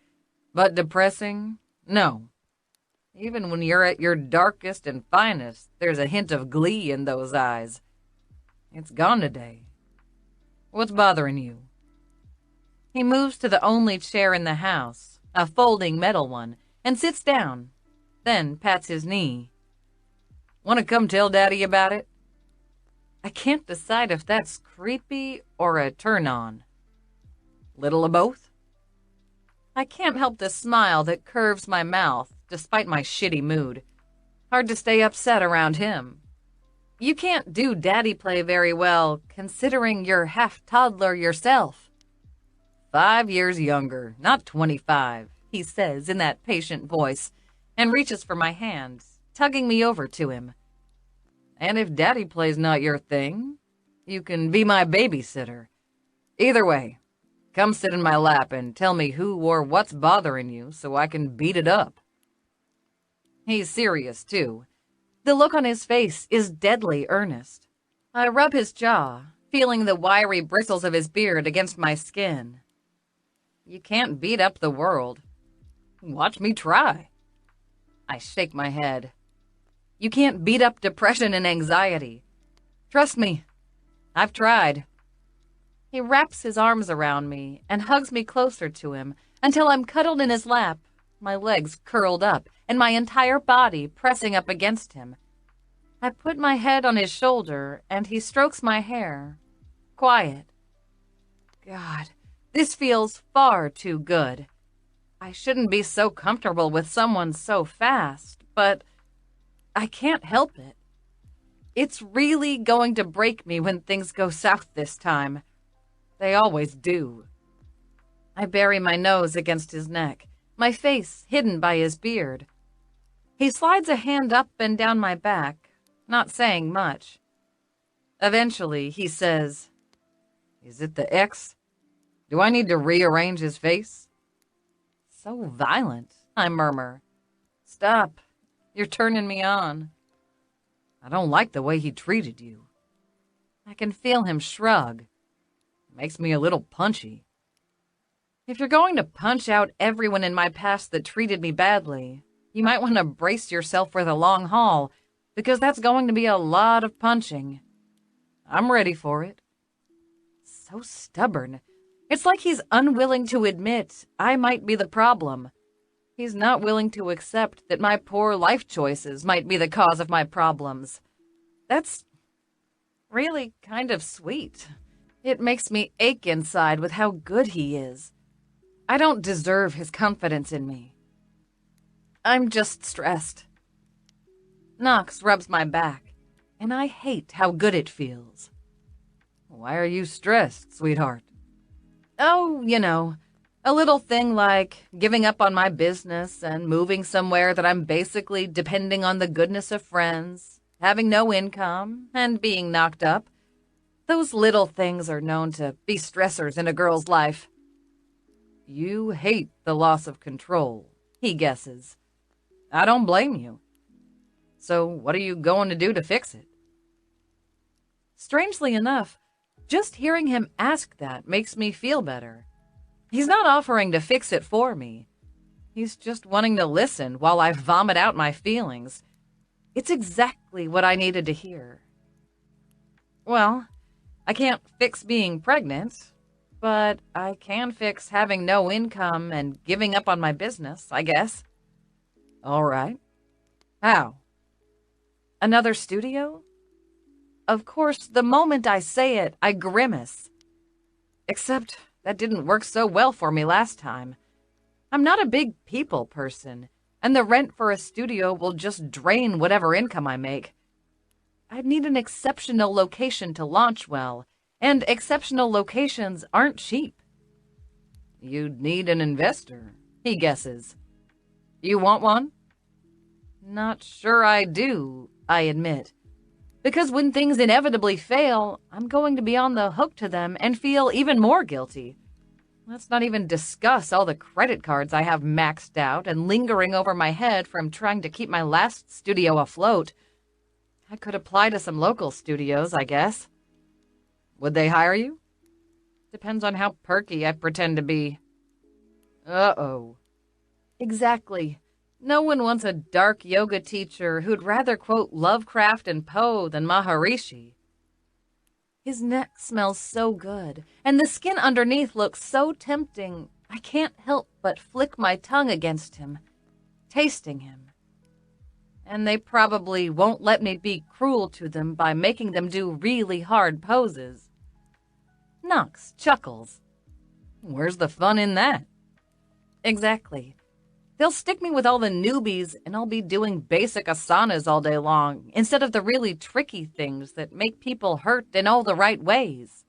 but depressing, no. Even when you're at your darkest and finest, there's a hint of glee in those eyes. It's gone today. What's bothering you? He moves to the only chair in the house, a folding metal one, and sits down, then pats his knee. Want to come tell Daddy about it? I can't decide if that's creepy or a turn-on. Little of both? I can't help the smile that curves my mouth, despite my shitty mood. Hard to stay upset around him. You can't do daddy play very well, considering you're half-toddler yourself. 5 years younger, not 25, he says in that patient voice, and reaches for my hand, tugging me over to him. And if daddy play's not your thing, you can be my babysitter. Either way, come sit in my lap and tell me who or what's bothering you so I can beat it up. He's serious, too. The look on his face is deadly earnest. I rub his jaw, feeling the wiry bristles of his beard against my skin. You can't beat up the world. Watch me try. I shake my head. You can't beat up depression and anxiety. Trust me, I've tried. He wraps his arms around me and hugs me closer to him until I'm cuddled in his lap, my legs curled up and my entire body pressing up against him. I put my head on his shoulder and he strokes my hair. Quiet. God, this feels far too good. I shouldn't be so comfortable with someone so fast, but I can't help it. It's really going to break me when things go south this time. They always do. I bury my nose against his neck, my face hidden by his beard. He slides a hand up and down my back, not saying much. Eventually, he says, "Is it the X? Do I need to rearrange his face?" So violent, I murmur. Stop. You're turning me on. I don't like the way he treated you. I can feel him shrug. Makes me a little punchy. If you're going to punch out everyone in my past that treated me badly, you might want to brace yourself for the long haul, because that's going to be a lot of punching. I'm ready for it. So stubborn. It's like he's unwilling to admit I might be the problem. He's not willing to accept that my poor life choices might be the cause of my problems. That's really kind of sweet. It makes me ache inside with how good he is. I don't deserve his confidence in me. I'm just stressed. Knox rubs my back, and I hate how good it feels. Why are you stressed, sweetheart? Oh, a little thing like giving up on my business and moving somewhere that I'm basically depending on the goodness of friends, having no income, and being knocked up. Those little things are known to be stressors in a girl's life. You hate the loss of control, he guesses. I don't blame you. So what are you going to do to fix it? Strangely enough, just hearing him ask that makes me feel better. He's not offering to fix it for me. He's just wanting to listen while I vomit out my feelings. It's exactly what I needed to hear. Well, I can't fix being pregnant, but I can fix having no income and giving up on my business, I guess. All right. How? Another studio? Of course, the moment I say it, I grimace. Except that didn't work so well for me last time. I'm not a big people person, and the rent for a studio will just drain whatever income I make. I'd need an exceptional location to launch well, and exceptional locations aren't cheap. You'd need an investor, he guesses. You want one? Not sure I do, I admit. Because when things inevitably fail, I'm going to be on the hook to them and feel even more guilty. Let's not even discuss all the credit cards I have maxed out and lingering over my head from trying to keep my last studio afloat. I could apply to some local studios, I guess. Would they hire you? Depends on how perky I pretend to be. Uh-oh. Exactly. No one wants a dark yoga teacher who'd rather quote Lovecraft and Poe than Maharishi. His neck smells so good, and the skin underneath looks so tempting, I can't help but flick my tongue against him, tasting him. And they probably won't let me be cruel to them by making them do really hard poses. Knox chuckles. Where's the fun in that? Exactly. They'll stick me with all the newbies, and I'll be doing basic asanas all day long, instead of the really tricky things that make people hurt in all the right ways.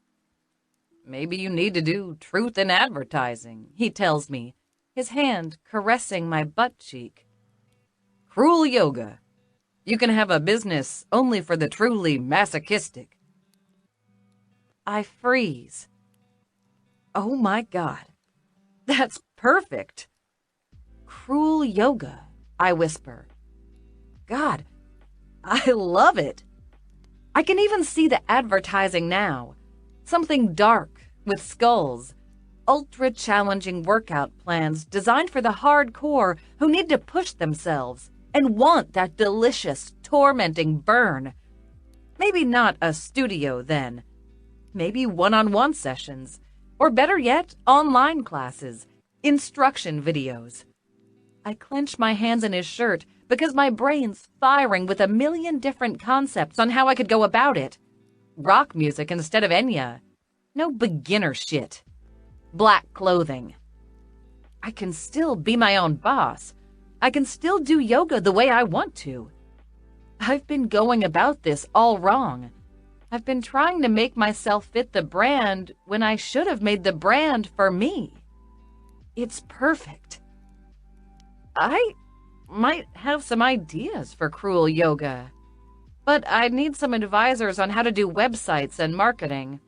Maybe you need to do truth in advertising, he tells me, his hand caressing my butt cheek. Cruel yoga. You can have a business only for the truly masochistic. I freeze. Oh my God. That's perfect. Cruel yoga, I whisper. God, I love it. I can even see the advertising now. Something dark with skulls. Ultra-challenging workout plans designed for the hardcore who need to push themselves and want that delicious, tormenting burn. Maybe not a studio then. Maybe one-on-one sessions. Or better yet, online classes. Instruction videos. I clench my hands in his shirt because my brain's firing with a million different concepts on how I could go about it. Rock music instead of Enya. No beginner shit. Black clothing. I can still be my own boss. I can still do yoga the way I want to. I've been going about this all wrong. I've been trying to make myself fit the brand when I should have made the brand for me. It's perfect. I might have some ideas for cruel yoga, but I need some advisors on how to do websites and marketing.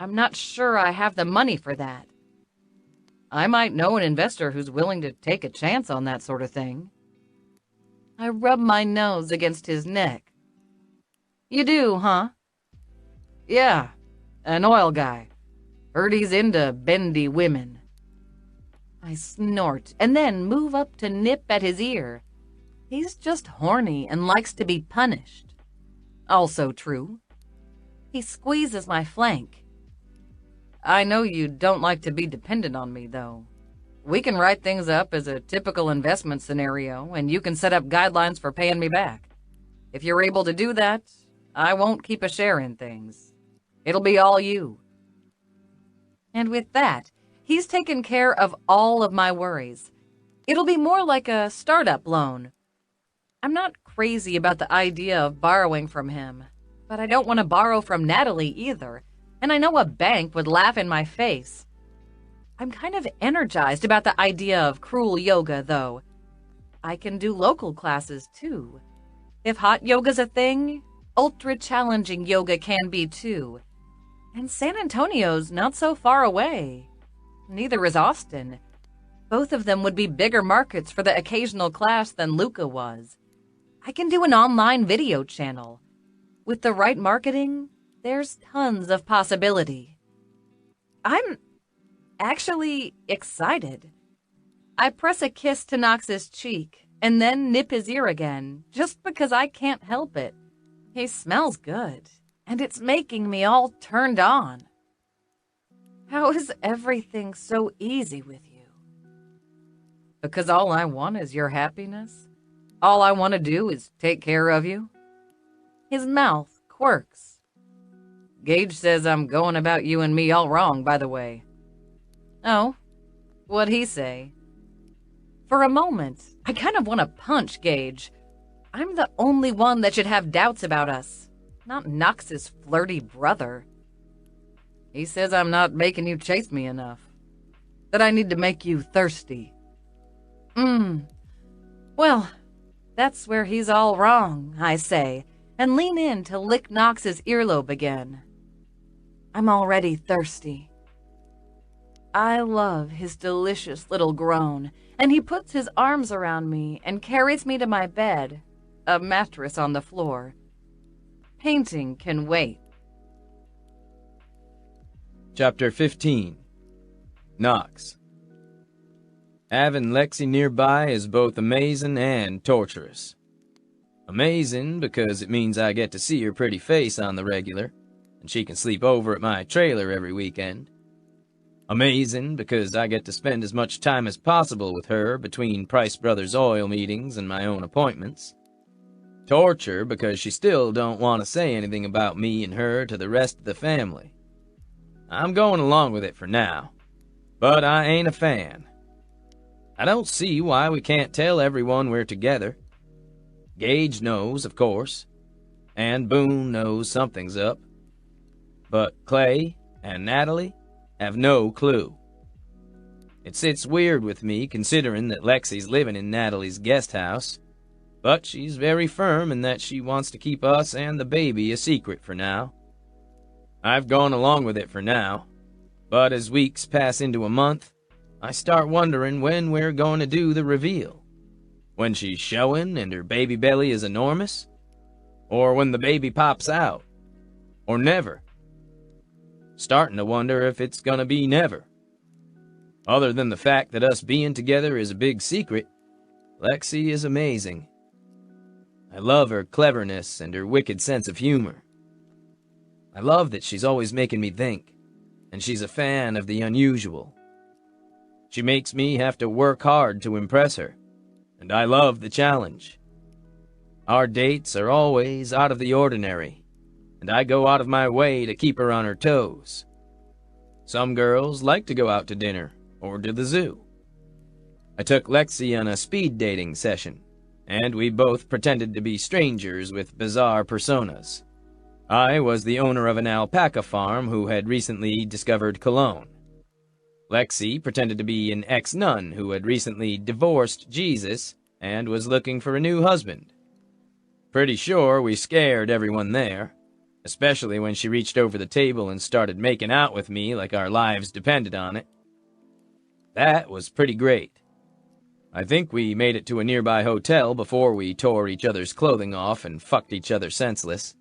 I'm not sure I have the money for that. I might know an investor who's willing to take a chance on that sort of thing. I rub my nose against his neck. You do, huh? Yeah, an oil guy. Heard he's into bendy women. I snort and then move up to nip at his ear. He's just horny and likes to be punished. Also true. He squeezes my flank. I know you don't like to be dependent on me, though. We can write things up as a typical investment scenario, and you can set up guidelines for paying me back. If you're able to do that, I won't keep a share in things. It'll be all you. And with that, he's taken care of all of my worries. It'll be more like a startup loan. I'm not crazy about the idea of borrowing from him, but I don't want to borrow from Natalie either, and I know a bank would laugh in my face. I'm kind of energized about the idea of cruel yoga, though. I can do local classes, too. If hot yoga's a thing, ultra-challenging yoga can be, too. And San Antonio's not so far away. Neither is Austin. Both of them would be bigger markets for the occasional class than Luca was. I can do an online video channel. With the right marketing, there's tons of possibility. I'm actually excited. I press a kiss to Knox's cheek and then nip his ear again, just because I can't help it. He smells good, and it's making me all turned on. How is everything so easy with you? Because all I want is your happiness. All I want to do is take care of you. His mouth quirks. Gage says I'm going about you and me all wrong, by the way. Oh, what'd he say? For a moment, I kind of want to punch Gage. I'm the only one that should have doubts about us, not Knox's flirty brother. He says I'm not making you chase me enough, that I need to make you thirsty. Well, That's where he's all wrong, I say, and lean in to lick Knox's earlobe again. I'm already thirsty. I love his delicious little groan, and he puts his arms around me and carries me to my bed, a mattress on the floor. Painting can wait. Chapter 15. Knox. Having Lexi nearby is both amazing and torturous. Amazing because it means I get to see her pretty face on the regular, and she can sleep over at my trailer every weekend. Amazing because I get to spend as much time as possible with her between Price Brothers oil meetings and my own appointments. Torture because she still don't want to say anything about me and her to the rest of the family. I'm going along with it for now, but I ain't a fan. I don't see why we can't tell everyone we're together. Gage knows, of course, and Boone knows something's up. But Clay and Natalie have no clue. It sits weird with me considering that Lexi's living in Natalie's guest house, but she's very firm in that she wants to keep us and the baby a secret for now. I've gone along with it for now, but as weeks pass into a month, I start wondering when we're going to do the reveal. When she's showing and her baby belly is enormous? Or when the baby pops out? Or never? Starting to wonder if it's gonna be never. Other than the fact that us being together is a big secret, Lexi is amazing. I love her cleverness and her wicked sense of humor. I love that she's always making me think, and she's a fan of the unusual. She makes me have to work hard to impress her, and I love the challenge. Our dates are always out of the ordinary, and I go out of my way to keep her on her toes. Some girls like to go out to dinner or to the zoo. I took Lexi on a speed dating session, and we both pretended to be strangers with bizarre personas. I was the owner of an alpaca farm who had recently discovered cologne. Lexi pretended to be an ex-nun who had recently divorced Jesus and was looking for a new husband. Pretty sure we scared everyone there, especially when she reached over the table and started making out with me like our lives depended on it. That was pretty great. I think we made it to a nearby hotel before we tore each other's clothing off and fucked each other senseless.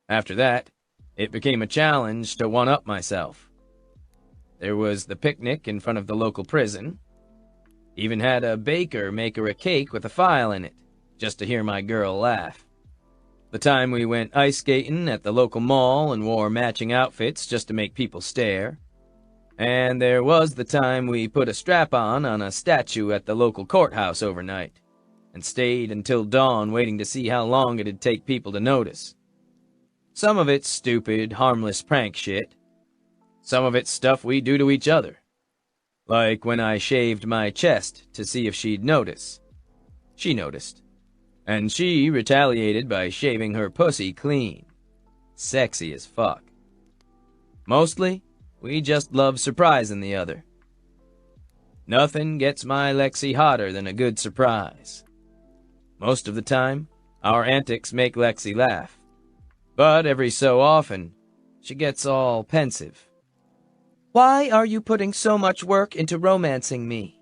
After that, it became a challenge to one-up myself. There was the picnic in front of the local prison. Even had a baker make her a cake with a file in it, just to hear my girl laugh. The time we went ice skating at the local mall and wore matching outfits just to make people stare. And there was the time we put a strap-on a statue at the local courthouse overnight, and stayed until dawn waiting to see how long it'd take people to notice. Some of it's stupid, harmless prank shit. Some of it's stuff we do to each other. Like when I shaved my chest to see if she'd notice. She noticed. And she retaliated by shaving her pussy clean. Sexy as fuck. Mostly, we just love surprising the other. Nothing gets my Lexi hotter than a good surprise. Most of the time, our antics make Lexi laugh. But every so often, she gets all pensive. "Why are you putting so much work into romancing me?"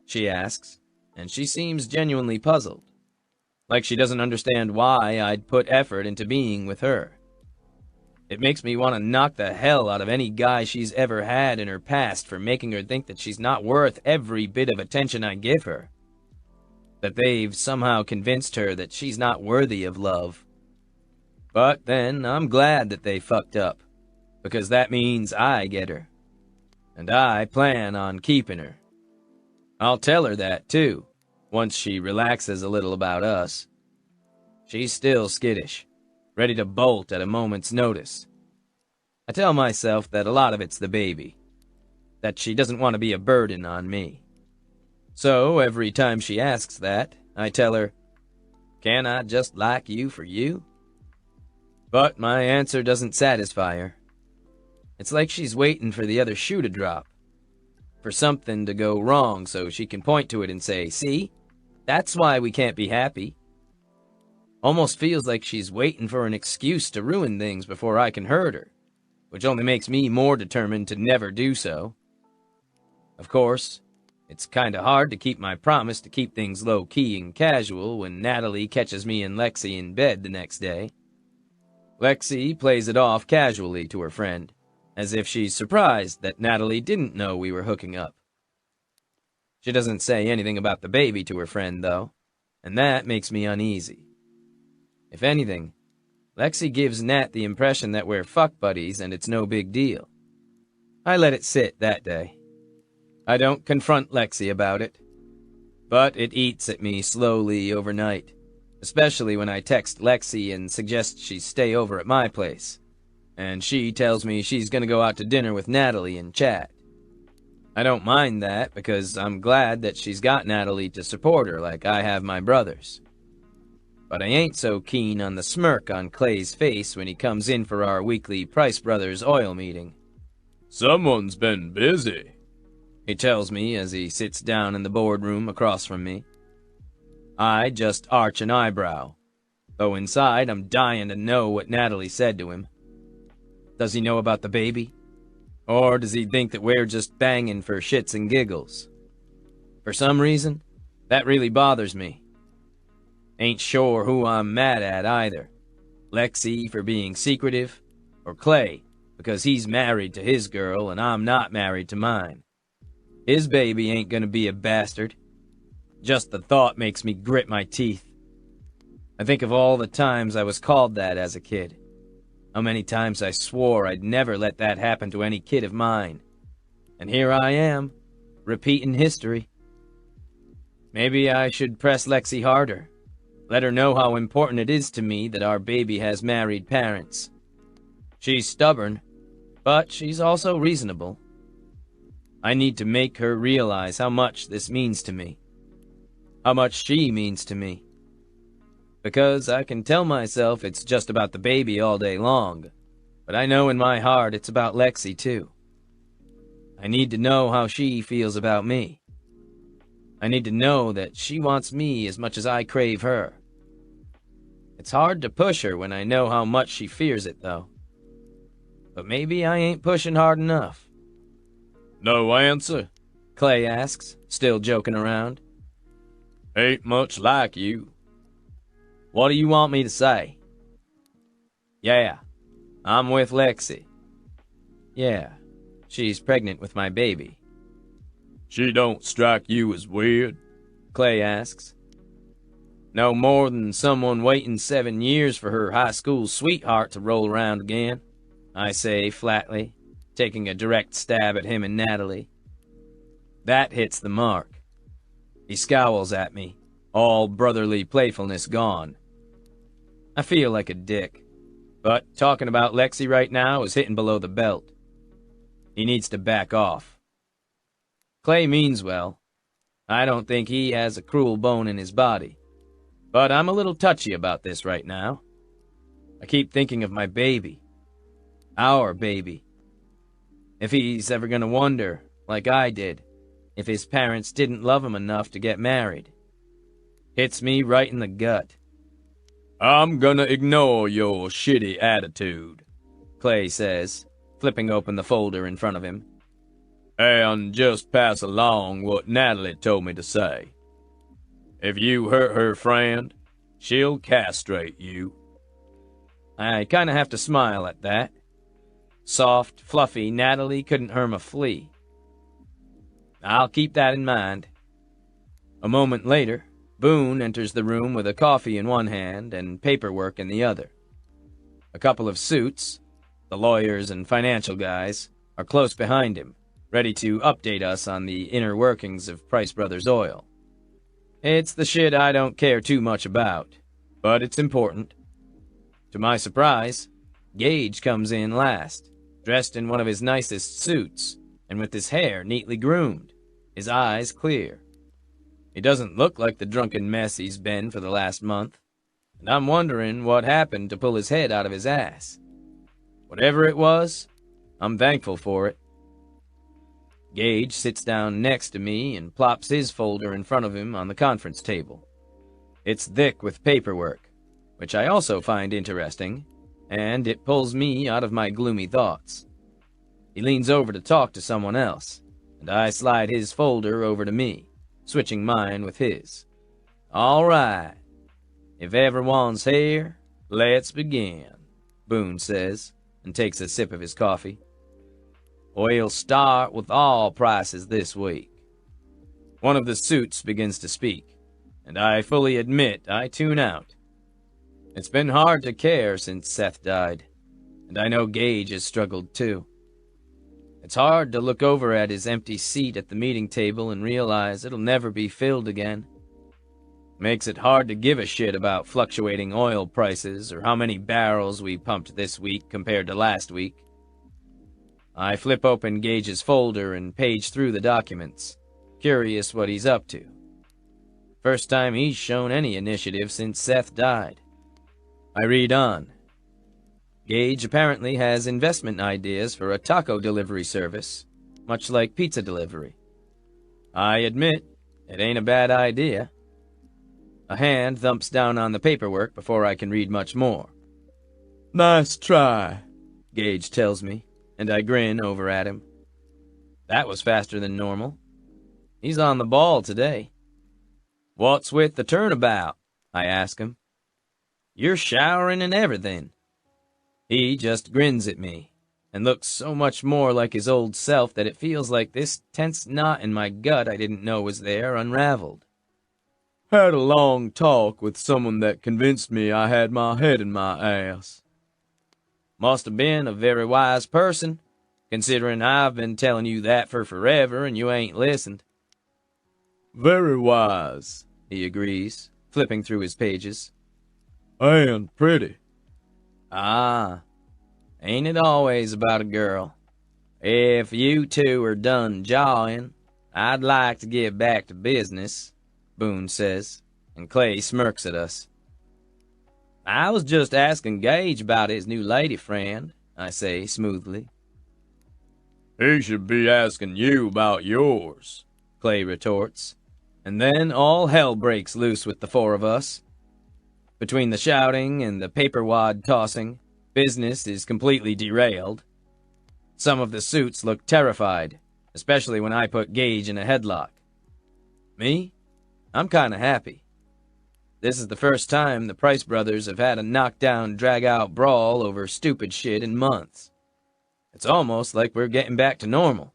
she asks, and she seems genuinely puzzled. Like she doesn't understand why I'd put effort into being with her. It makes me want to knock the hell out of any guy she's ever had in her past for making her think that she's not worth every bit of attention I give her. That they've somehow convinced her that she's not worthy of love. But then I'm glad that they fucked up, because that means I get her. And I plan on keeping her. I'll tell her that, too, once she relaxes a little about us. She's still skittish, ready to bolt at a moment's notice. I tell myself that a lot of it's the baby, that she doesn't want to be a burden on me. So every time she asks that, I tell her, "Can I just like you for you?" But my answer doesn't satisfy her. It's like she's waiting for the other shoe to drop, for something to go wrong so she can point to it and say, "See? That's why we can't be happy. Almost feels like she's waiting for an excuse to ruin things before I can hurt her, which only makes me more determined to never do so. Of course, it's kinda hard to keep my promise to keep things low-key and casual when Natalie catches me and Lexi in bed the next day. Lexi plays it off casually to her friend, as if she's surprised that Natalie didn't know we were hooking up. She doesn't say anything about the baby to her friend, though, and that makes me uneasy. If anything, Lexi gives Nat the impression that we're fuck buddies and it's no big deal. I let it sit that day. I don't confront Lexi about it, but it eats at me slowly overnight, especially when I text Lexi and suggest she stay over at my place, and she tells me she's gonna go out to dinner with Natalie and chat. I don't mind that because I'm glad that she's got Natalie to support her like I have my brothers. But I ain't so keen on the smirk on Clay's face when he comes in for our weekly Price Brothers oil meeting. Someone's been busy, he tells me as he sits down in the boardroom across from me. I just arch an eyebrow, though inside I'm dying to know what Natalie said to him. Does he know about the baby? Or does he think that we're just banging for shits and giggles? For some reason, that really bothers me. Ain't sure who I'm mad at either. Lexi for being secretive, or Clay because he's married to his girl and I'm not married to mine. His baby ain't gonna be a bastard. Just the thought makes me grit my teeth. I think of all the times I was called that as a kid. How many times I swore I'd never let that happen to any kid of mine. And here I am, repeating history. Maybe I should press Lexi harder. Let her know how important it is to me that our baby has married parents. She's stubborn, but she's also reasonable. I need to make her realize how much this means to me. How much she means to me. Because I can tell myself it's just about the baby all day long, but I know in my heart it's about Lexi too. I need to know how she feels about me. I need to know that she wants me as much as I crave her. It's hard to push her when I know how much she fears it, though. But maybe I ain't pushing hard enough. No answer? Clay asks, still joking around. Ain't much like you. What do you want me to say? Yeah, I'm with Lexi. Yeah, she's pregnant with my baby. She don't strike you as weird? Clay asks. No more than someone waiting 7 years for her high school sweetheart to roll around again, I say flatly, taking a direct stab at him and Natalie. That hits the mark. He scowls at me, all brotherly playfulness gone. I feel like a dick, but talking about Lexi right now is hitting below the belt. He needs to back off. Clay means well. I don't think he has a cruel bone in his body, but I'm a little touchy about this right now. I keep thinking of my baby. Our baby. If he's ever gonna wonder, like I did, if his parents didn't love him enough to get married. Hits me right in the gut. I'm gonna ignore your shitty attitude, Clay says, flipping open the folder in front of him. And just pass along what Natalie told me to say. If you hurt her friend, she'll castrate you. I kinda have to smile at that. Soft, fluffy Natalie couldn't harm a flea. I'll keep that in mind. A moment later, Boone enters the room with a coffee in one hand and paperwork in the other. A couple of suits, the lawyers and financial guys, are close behind him, ready to update us on the inner workings of Price Brothers Oil. It's the shit I don't care too much about, but it's important. To my surprise, Gage comes in last, dressed in one of his nicest suits, and with his hair neatly groomed, his eyes clear. He doesn't look like the drunken mess he's been for the last month, and I'm wondering what happened to pull his head out of his ass. Whatever it was, I'm thankful for it. Gage sits down next to me and plops his folder in front of him on the conference table. It's thick with paperwork, which I also find interesting, and it pulls me out of my gloomy thoughts. He leans over to talk to someone else, and I slide his folder over to me, switching mine with his. All right. If everyone's here, let's begin, Boone says, and takes a sip of his coffee. We'll start with all prices this week. One of the suits begins to speak, and I fully admit I tune out. It's been hard to care since Seth died, and I know Gage has struggled too. It's hard to look over at his empty seat at the meeting table and realize it'll never be filled again. Makes it hard to give a shit about fluctuating oil prices or how many barrels we pumped this week compared to last week. I flip open Gage's folder and page through the documents, curious what he's up to. First time he's shown any initiative since Seth died. I read on. Gage apparently has investment ideas for a taco delivery service, much like pizza delivery. I admit, it ain't a bad idea. A hand thumps down on the paperwork before I can read much more. Nice try, Gage tells me, and I grin over at him. That was faster than normal. He's on the ball today. What's with the turnabout? I ask him. You're showering and everything. He just grins at me, and looks so much more like his old self that it feels like this tense knot in my gut I didn't know was there unraveled. Had a long talk with someone that convinced me I had my head in my ass. Must have been a very wise person, considering I've been telling you that for forever and you ain't listened. Very wise, he agrees, flipping through his pages. And pretty. Ah, ain't it always about a girl? If you two are done jawing, I'd like to get back to business, Boone says, and Clay smirks at us. I was just asking Gage about his new lady friend, I say smoothly. He should be asking you about yours, Clay retorts, and then all hell breaks loose with the four of us. Between the shouting and the paper wad tossing, business is completely derailed. Some of the suits look terrified, especially when I put Gage in a headlock. Me? I'm kinda happy. This is the first time the Price brothers have had a knockdown, drag-out brawl over stupid shit in months. It's almost like we're getting back to normal.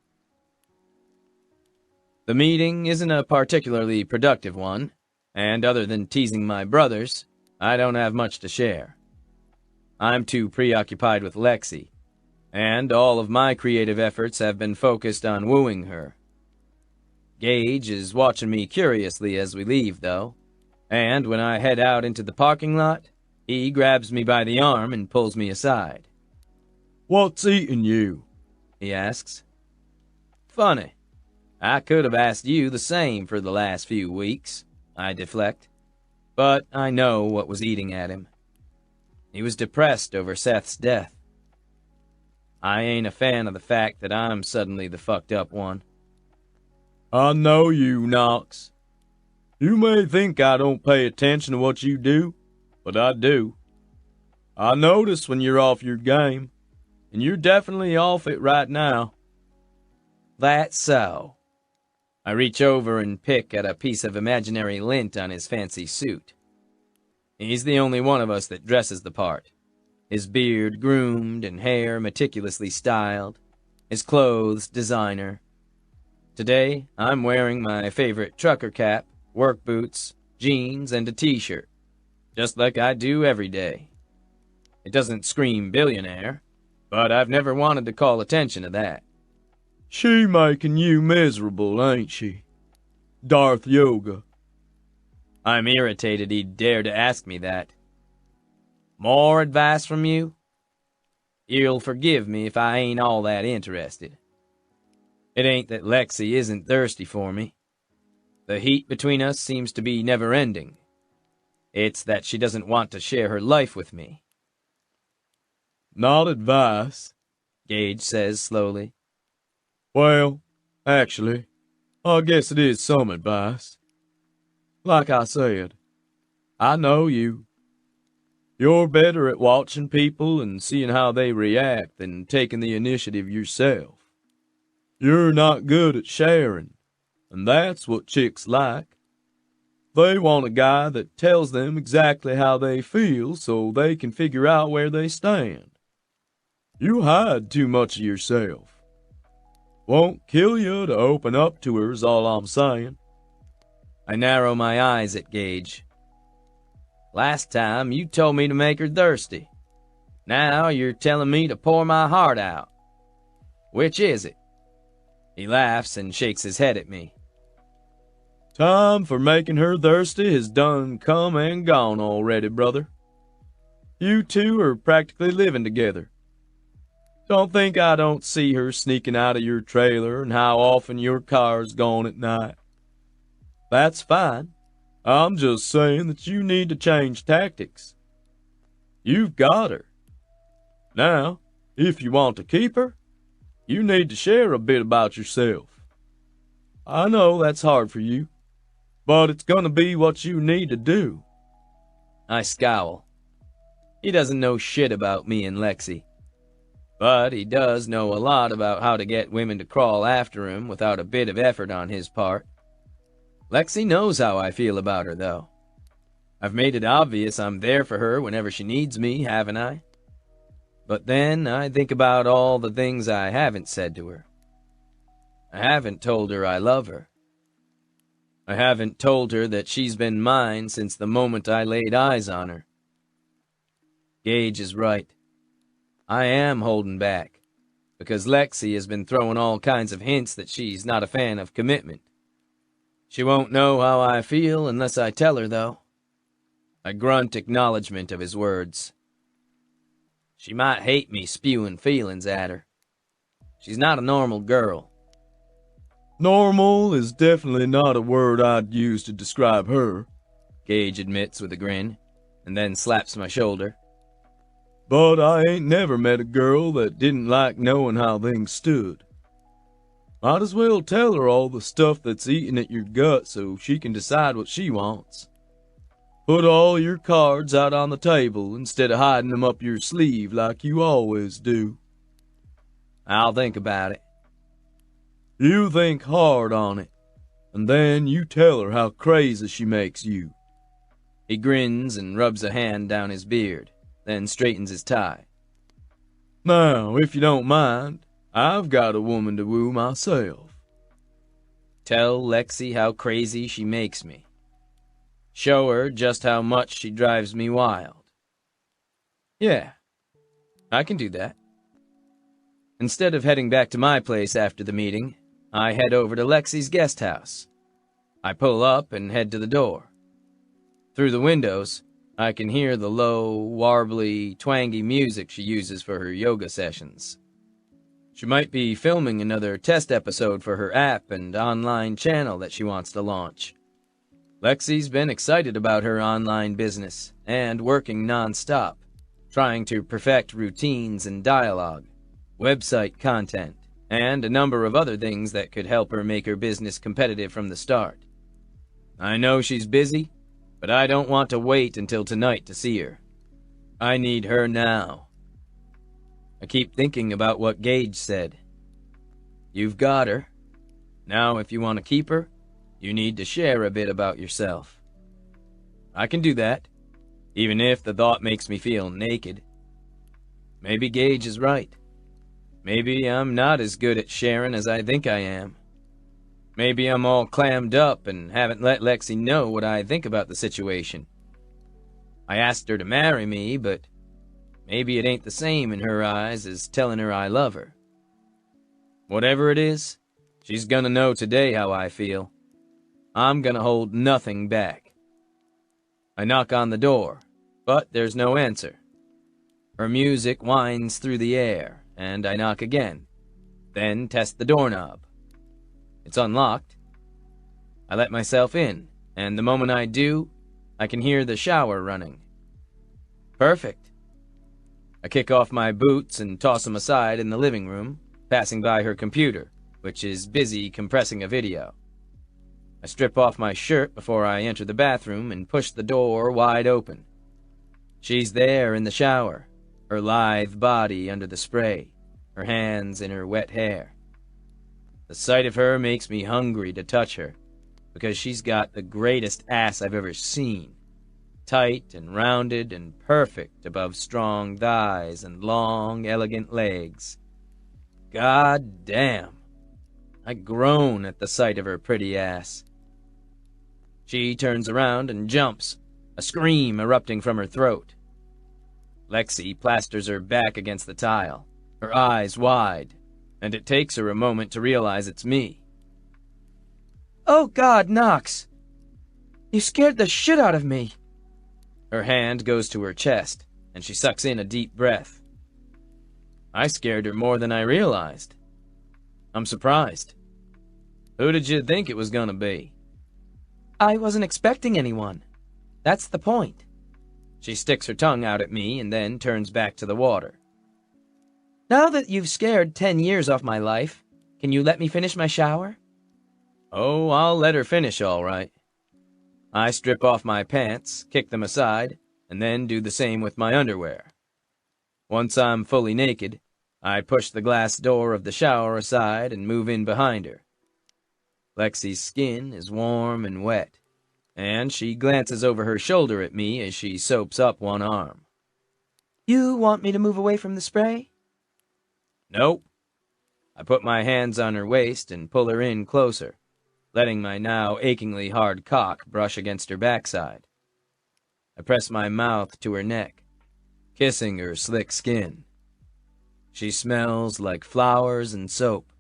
The meeting isn't a particularly productive one, and other than teasing my brothers, I don't have much to share. I'm too preoccupied with Lexi, and all of my creative efforts have been focused on wooing her. Gage is watching me curiously as we leave, though, and when I head out into the parking lot, he grabs me by the arm and pulls me aside. What's eating you? He asks. Funny. I could have asked you the same for the last few weeks, I deflect. But I know what was eating at him. He was depressed over Seth's death. I ain't a fan of the fact that I'm suddenly the fucked up one. I know you, Knox. You may think I don't pay attention to what you do, but I do. I notice when you're off your game, and you're definitely off it right now. That's so. I reach over and pick at a piece of imaginary lint on his fancy suit. He's the only one of us that dresses the part. His beard groomed and hair meticulously styled. His clothes designer. Today, I'm wearing my favorite trucker cap, work boots, jeans, and a t-shirt. Just like I do every day. It doesn't scream billionaire, but I've never wanted to call attention to that. She making you miserable, ain't she? Darth Yoga. I'm irritated he'd dare to ask me that. More advice from you? You'll forgive me if I ain't all that interested. It ain't that Lexi isn't thirsty for me. The heat between us seems to be never-ending. It's that she doesn't want to share her life with me. Not advice, Gage says slowly. Well, Actually, I guess it is some advice. Like I said, I know you. You're better at watching people and seeing how they react than taking the initiative yourself. You're not good at sharing, and that's what chicks like. They want a guy that tells them exactly how they feel so they can figure out where they stand. You hide too much of yourself. Won't kill you to open up to her is all I'm saying. I narrow my eyes at Gage. Last time you told me to make her thirsty. Now you're telling me to pour my heart out. Which is it? He laughs and shakes his head at me. Time for making her thirsty has done come and gone already, brother. You two are practically living together. Don't think I don't see her sneaking out of your trailer and how often your car's gone at night. That's fine. I'm just saying that you need to change tactics. You've got her. Now, if you want to keep her, you need to share a bit about yourself. I know that's hard for you, but it's gonna be what you need to do. I scowl. He doesn't know shit about me and Lexi. But he does know a lot about how to get women to crawl after him without a bit of effort on his part. Lexi knows how I feel about her, though. I've made it obvious I'm there for her whenever she needs me, haven't I? But then I think about all the things I haven't said to her. I haven't told her I love her. I haven't told her that she's been mine since the moment I laid eyes on her. Gage is right. I am holding back, because Lexi has been throwing all kinds of hints that she's not a fan of commitment. She won't know how I feel unless I tell her, though. I grunt acknowledgement of his words. She might hate me spewing feelings at her. She's not a normal girl. Normal is definitely not a word I'd use to describe her, Gage admits with a grin, and then slaps my shoulder. But I ain't never met a girl that didn't like knowing how things stood. Might as well tell her all the stuff that's eating at your gut so she can decide what she wants. Put all your cards out on the table instead of hiding them up your sleeve like you always do. I'll think about it. You think hard on it, and then you tell her how crazy she makes you. He grins and rubs a hand down his beard, then straightens his tie. Now, if you don't mind, I've got a woman to woo myself. Tell Lexi how crazy she makes me. Show her just how much she drives me wild. Yeah, I can do that. Instead of heading back to my place after the meeting, I head over to Lexi's guest house. I pull up and head to the door. Through the windows, I can hear the low, warbly, twangy music she uses for her yoga sessions. She might be filming another test episode for her app and online channel that she wants to launch. Lexi's been excited about her online business and working non-stop, trying to perfect routines and dialogue, website content, and a number of other things that could help her make her business competitive from the start. I know she's busy, but I don't want to wait until tonight to see her. I need her now. I keep thinking about what Gage said. You've got her. Now if you want to keep her, you need to share a bit about yourself. I can do that, even if the thought makes me feel naked. Maybe Gage is right. Maybe I'm not as good at sharing as I think I am. Maybe I'm all clammed up and haven't let Lexi know what I think about the situation. I asked her to marry me, but maybe it ain't the same in her eyes as telling her I love her. Whatever it is, she's gonna know today how I feel. I'm gonna hold nothing back. I knock on the door, but there's no answer. Her music winds through the air, and I knock again, then test the doorknob. It's unlocked. I let myself in, and the moment I do, I can hear the shower running. Perfect. I kick off my boots and toss them aside in the living room, passing by her computer, which is busy compressing a video. I strip off my shirt before I enter the bathroom and push the door wide open. She's there in the shower, her lithe body under the spray, her hands in her wet hair. The sight of her makes me hungry to touch her, because she's got the greatest ass I've ever seen. Tight and rounded and perfect above strong thighs and long, elegant legs. God damn! I groan at the sight of her pretty ass. She turns around and jumps, a scream erupting from her throat. Lexi plasters her back against the tile, her eyes wide, and it takes her a moment to realize it's me. Oh God, Knox! You scared the shit out of me! Her hand goes to her chest, and she sucks in a deep breath. I scared her more than I realized. I'm surprised. Who did you think it was gonna be? I wasn't expecting anyone. That's the point. She sticks her tongue out at me and then turns back to the water. Now that you've scared 10 years off my life, can you let me finish my shower? Oh, I'll let her finish all right. I strip off my pants, kick them aside, and then do the same with my underwear. Once I'm fully naked, I push the glass door of the shower aside and move in behind her. Lexi's skin is warm and wet, and she glances over her shoulder at me as she soaps up one arm. You want me to move away from the spray? Nope. I put my hands on her waist and pull her in closer, letting my now achingly hard cock brush against her backside. I press my mouth to her neck, kissing her slick skin. She smells like flowers and soap,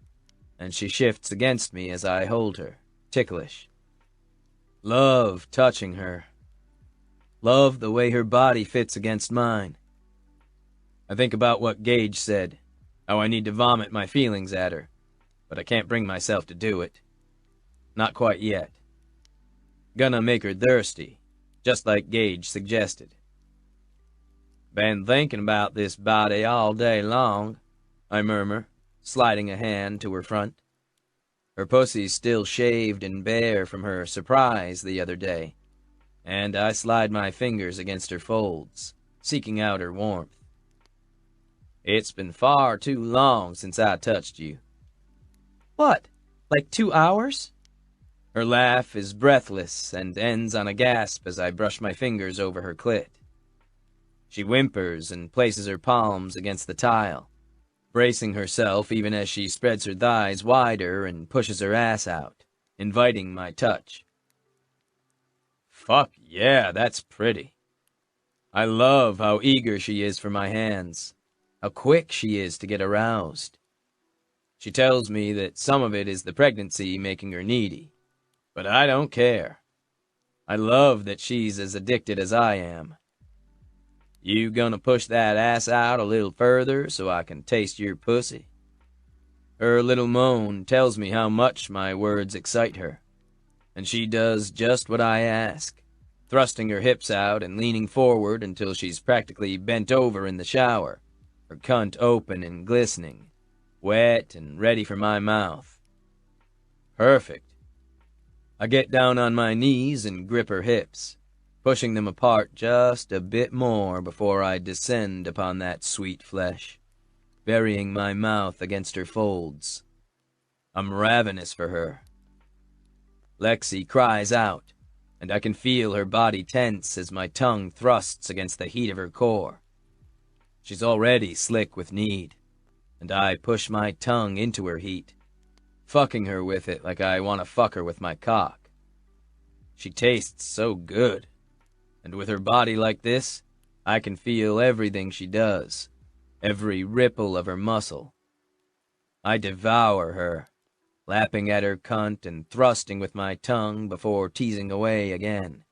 and she shifts against me as I hold her, ticklish. Love touching her. Love the way her body fits against mine. I think about what Gage said, how I need to vomit my feelings at her, but I can't bring myself to do it. Not quite yet. Gonna make her thirsty, just like Gage suggested. Been thinking about this body all day long, I murmur, sliding a hand to her front. Her pussy's still shaved and bare from her surprise the other day, and I slide my fingers against her folds, seeking out her warmth. It's been far too long since I touched you. What, like 2 hours? Her laugh is breathless and ends on a gasp as I brush my fingers over her clit. She whimpers and places her palms against the tile, bracing herself even as she spreads her thighs wider and pushes her ass out, inviting my touch. Fuck yeah, that's pretty. I love how eager she is for my hands, how quick she is to get aroused. She tells me that some of it is the pregnancy making her needy, but I don't care. I love that she's as addicted as I am. You gonna push that ass out a little further so I can taste your pussy? Her little moan tells me how much my words excite her, and she does just what I ask, thrusting her hips out and leaning forward until she's practically bent over in the shower, her cunt open and glistening, wet and ready for my mouth. Perfect. I get down on my knees and grip her hips, pushing them apart just a bit more before I descend upon that sweet flesh, burying my mouth against her folds. I'm ravenous for her. Lexi cries out, and I can feel her body tense as my tongue thrusts against the heat of her core. She's already slick with need, and I push my tongue into her heat, fucking her with it like I want to fuck her with my cock. She tastes so good. And with her body like this, I can feel everything she does, every ripple of her muscle. I devour her, lapping at her cunt and thrusting with my tongue before teasing away again.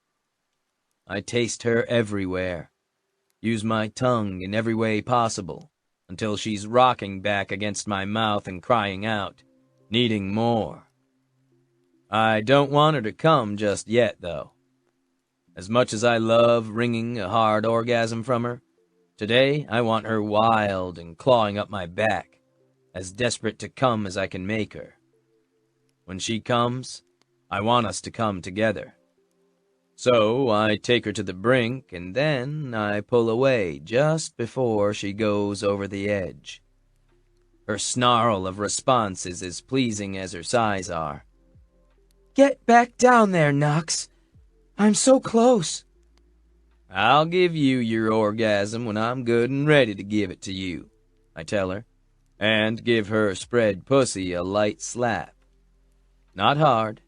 I taste her everywhere, use my tongue in every way possible, until she's rocking back against my mouth and crying out, needing more. I don't want her to come just yet, though. As much as I love wringing a hard orgasm from her, today I want her wild and clawing up my back, as desperate to come as I can make her. When she comes, I want us to come together. So I take her to the brink, and then I pull away just before she goes over the edge. Her snarl of response is as pleasing as her sighs are. Get back down there, Knox. I'm so close. I'll give you your orgasm when I'm good and ready to give it to you, I tell her, and give her spread pussy a light slap. Not hard,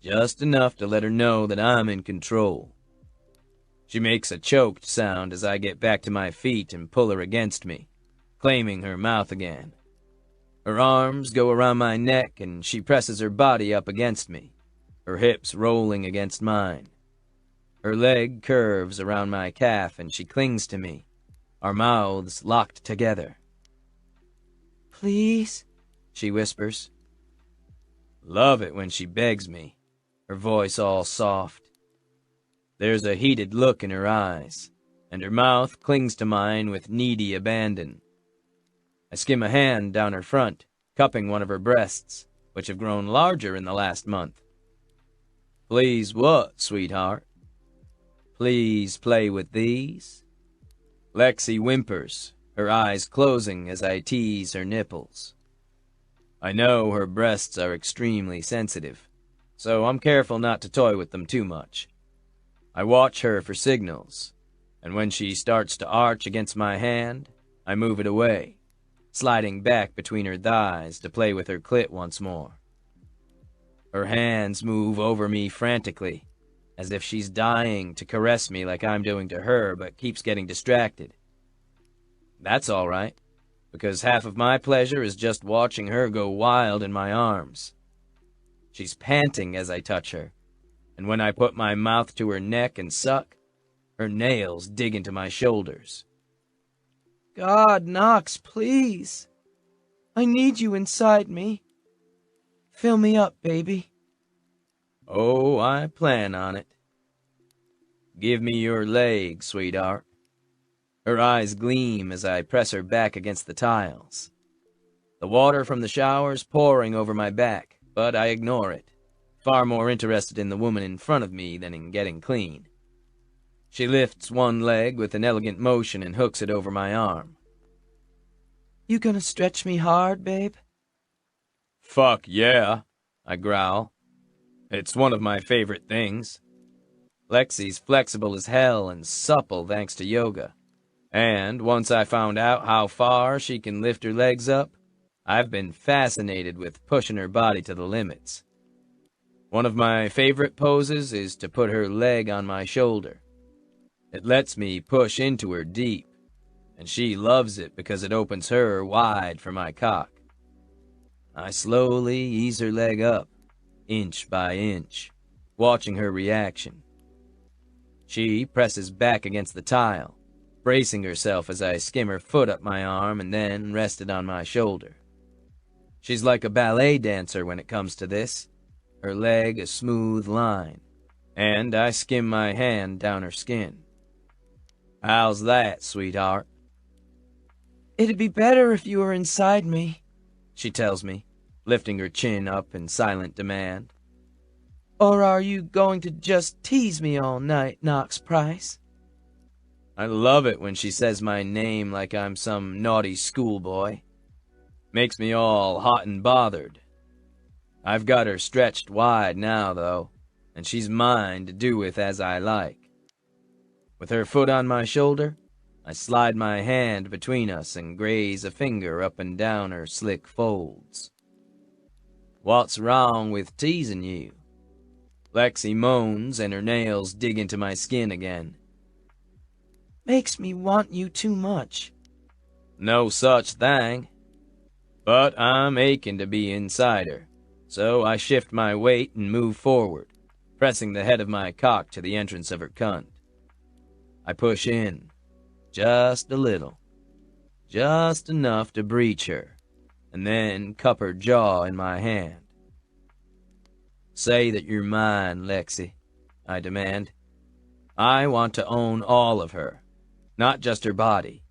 just enough to let her know that I'm in control. She makes a choked sound as I get back to my feet and pull her against me, claiming her mouth again. Her arms go around my neck and she presses her body up against me, her hips rolling against mine. Her leg curves around my calf and she clings to me, our mouths locked together. Please, she whispers. Love it when she begs me, her voice all soft. There's a heated look in her eyes, and her mouth clings to mine with needy abandon. I skim a hand down her front, cupping one of her breasts, which have grown larger in the last month. Please what, sweetheart? Please play with these? Lexi whimpers, her eyes closing as I tease her nipples. I know her breasts are extremely sensitive, so I'm careful not to toy with them too much. I watch her for signals, and when she starts to arch against my hand, I move it away, sliding back between her thighs to play with her clit once more. Her hands move over me frantically, as if she's dying to caress me like I'm doing to her, but keeps getting distracted. That's all right, because half of my pleasure is just watching her go wild in my arms. She's panting as I touch her, and when I put my mouth to her neck and suck, her nails dig into my shoulders. God, Knox, please. I need you inside me. Fill me up, baby. Oh, I plan on it. Give me your leg, sweetheart. Her eyes gleam as I press her back against the tiles. The water from the shower's pouring over my back, but I ignore it, far more interested in the woman in front of me than in getting clean. She lifts one leg with an elegant motion and hooks it over my arm. You gonna stretch me hard, babe? Fuck yeah, I growl. It's one of my favorite things. Lexi's flexible as hell and supple thanks to yoga. And once I found out how far she can lift her legs up, I've been fascinated with pushing her body to the limits. One of my favorite poses is to put her leg on my shoulder. It lets me push into her deep, and she loves it because it opens her wide for my cock. I slowly ease her leg up, inch by inch, watching her reaction. She presses back against the tile, bracing herself as I skim her foot up my arm and then rest it on my shoulder. She's like a ballet dancer when it comes to this, her leg a smooth line, and I skim my hand down her skin. How's that, sweetheart? It'd be better if you were inside me, she tells me, lifting her chin up in silent demand. Or are you going to just tease me all night, Knox Price? I love it when she says my name like I'm some naughty schoolboy. Makes me all hot and bothered. I've got her stretched wide now, though, and she's mine to do with as I like. With her foot on my shoulder, I slide my hand between us and graze a finger up and down her slick folds. What's wrong with teasing you? Lexi moans and her nails dig into my skin again. Makes me want you too much. No such thing. But I'm aching to be inside her, so I shift my weight and move forward, pressing the head of my cock to the entrance of her cunt. I push in, just a little, just enough to breach her, and then cup her jaw in my hand. Say that you're mine, Lexi, I demand. I want to own all of her, not just her body.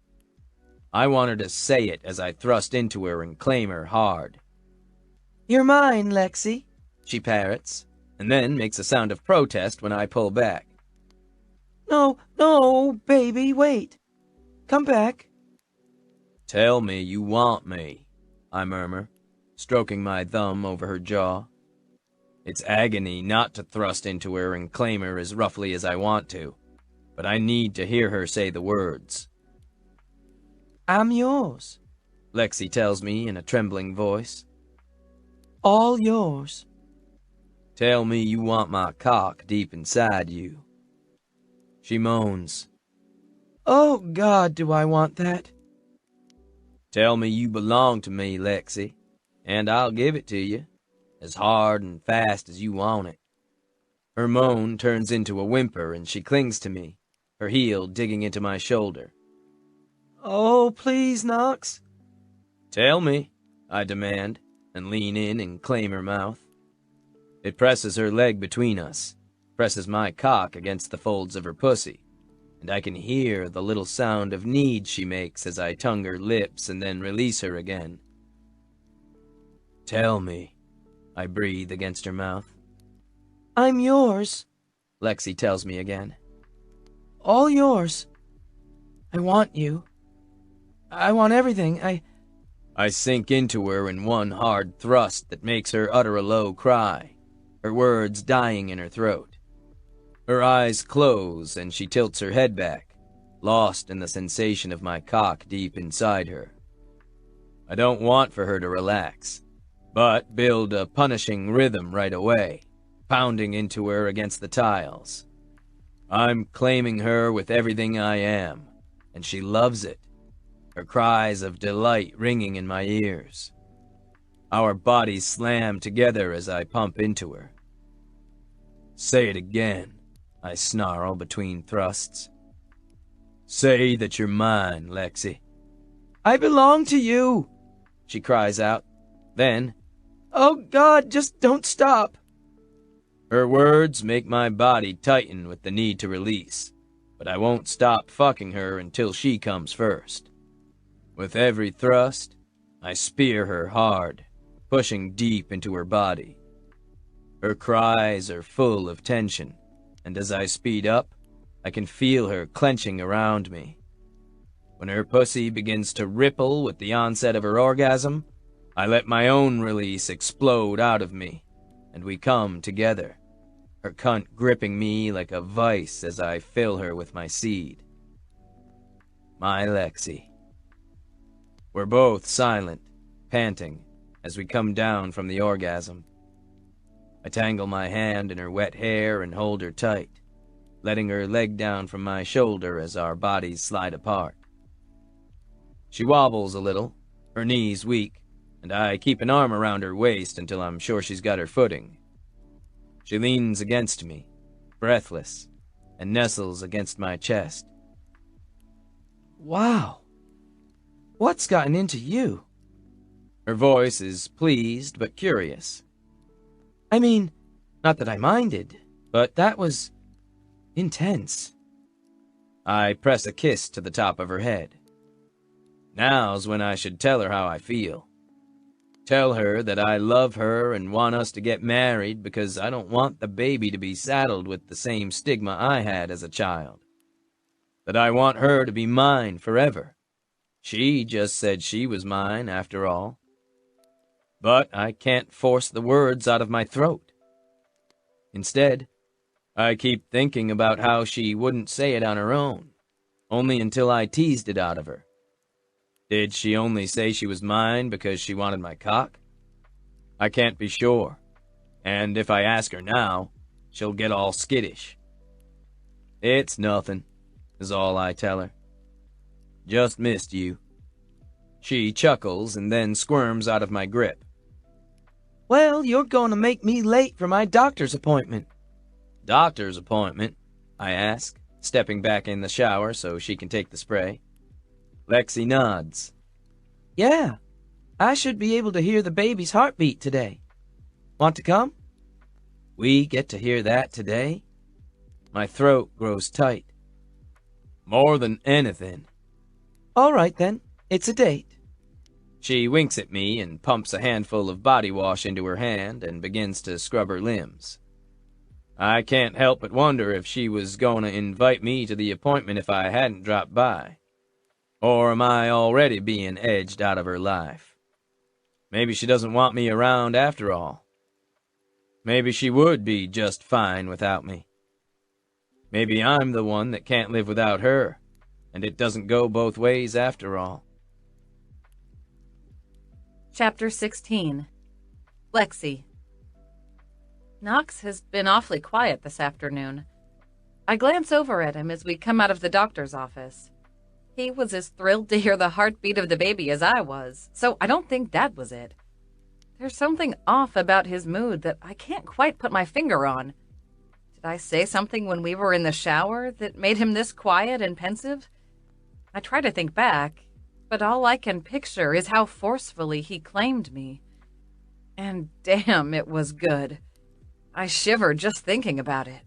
I want her to say it as I thrust into her and claim her hard. You're mine, Lexi. she parrots, and then makes a sound of protest when I pull back. No, no, baby, wait. Come back. Tell me you want me, I murmur, stroking my thumb over her jaw. It's agony not to thrust into her and claim her as roughly as I want to, but I need to hear her say the words. I'm yours, Lexi tells me in a trembling voice. all yours. Tell me you want my cock deep inside you. She moans. Oh, God, do I want that? Tell me you belong to me, Lexi, and I'll give it to you, as hard and fast as you want it. Her moan turns into a whimper and she clings to me, her heel digging into my shoulder. Oh, please, Knox. Tell me, I demand, and lean in and claim her mouth. It presses her leg between us, presses my cock against the folds of her pussy, and I can hear the little sound of need she makes as I tongue her lips and then release her again. Tell me, I breathe against her mouth. I'm yours, Lexi tells me again. all yours. I want you. I want everything. I sink into her in one hard thrust that makes her utter a low cry, her words dying in her throat. Her eyes close and she tilts her head back, lost in the sensation of my cock deep inside her. I don't want for her to relax, but build a punishing rhythm right away, pounding into her against the tiles. I'm claiming her with everything I am, and she loves it, her cries of delight ringing in my ears. Our bodies slam together as I pump into her. Say it again, I snarl between thrusts. Say that you're mine, Lexi. I belong to you, She cries out. Then, oh, God, just don't stop. her words make my body tighten with the need to release, but I won't stop fucking her until she comes first. With every thrust, I spear her hard, pushing deep into her body. Her cries are full of tension, and as I speed up, I can feel her clenching around me. When her pussy begins to ripple with the onset of her orgasm, I let my own release explode out of me, and we come together, her cunt gripping me like a vice as I fill her with my seed. My Lexi. We're both silent, panting, as we come down from the orgasm. I tangle my hand in her wet hair and hold her tight, letting her leg down from my shoulder as our bodies slide apart. She wobbles a little, her knees weak, and I keep an arm around her waist until I'm sure she's got her footing. She leans against me, breathless, and nestles against my chest. Wow. What's gotten into you? Her voice is pleased but curious. I mean, not that I minded, but that was intense. I press a kiss to the top of her head. Now's when I should tell her how I feel. Tell her that I love her and want us to get married because I don't want the baby to be saddled with the same stigma I had as a child. That I want her to be mine forever. She just said she was mine, after all. But I can't force the words out of my throat. Instead, I keep thinking about how she wouldn't say it on her own, only until I teased it out of her. Did she only say she was mine because she wanted my cock? I can't be sure, and if I ask her now, she'll get all skittish. It's nothing, is all I tell her. Just missed you. She chuckles and then squirms out of my grip. Well, you're going to make me late for my doctor's appointment. Doctor's appointment? I ask, stepping back in the shower so she can take the spray. Lexi nods. Yeah, I should be able to hear the baby's heartbeat today. Want to come? We get to hear that today? My throat grows tight. More than anything. All right, then. It's a date. She winks at me and pumps a handful of body wash into her hand and begins to scrub her limbs. I can't help but wonder if she was going to invite me to the appointment if I hadn't dropped by. Or am I already being edged out of her life? Maybe she doesn't want me around after all. Maybe she would be just fine without me. Maybe I'm the one that can't live without her, and it doesn't go both ways after all. Chapter 16. Lexi. Knox has been awfully quiet this afternoon. I glance over at him as we come out of the doctor's office. He was as thrilled to hear the heartbeat of the baby as I was, so I don't think that was it. There's something off about his mood that I can't quite put my finger on. Did I say something when we were in the shower that made him this quiet and pensive? I try to think back, but all I can picture is how forcefully he claimed me. And damn, it was good. I shiver just thinking about it.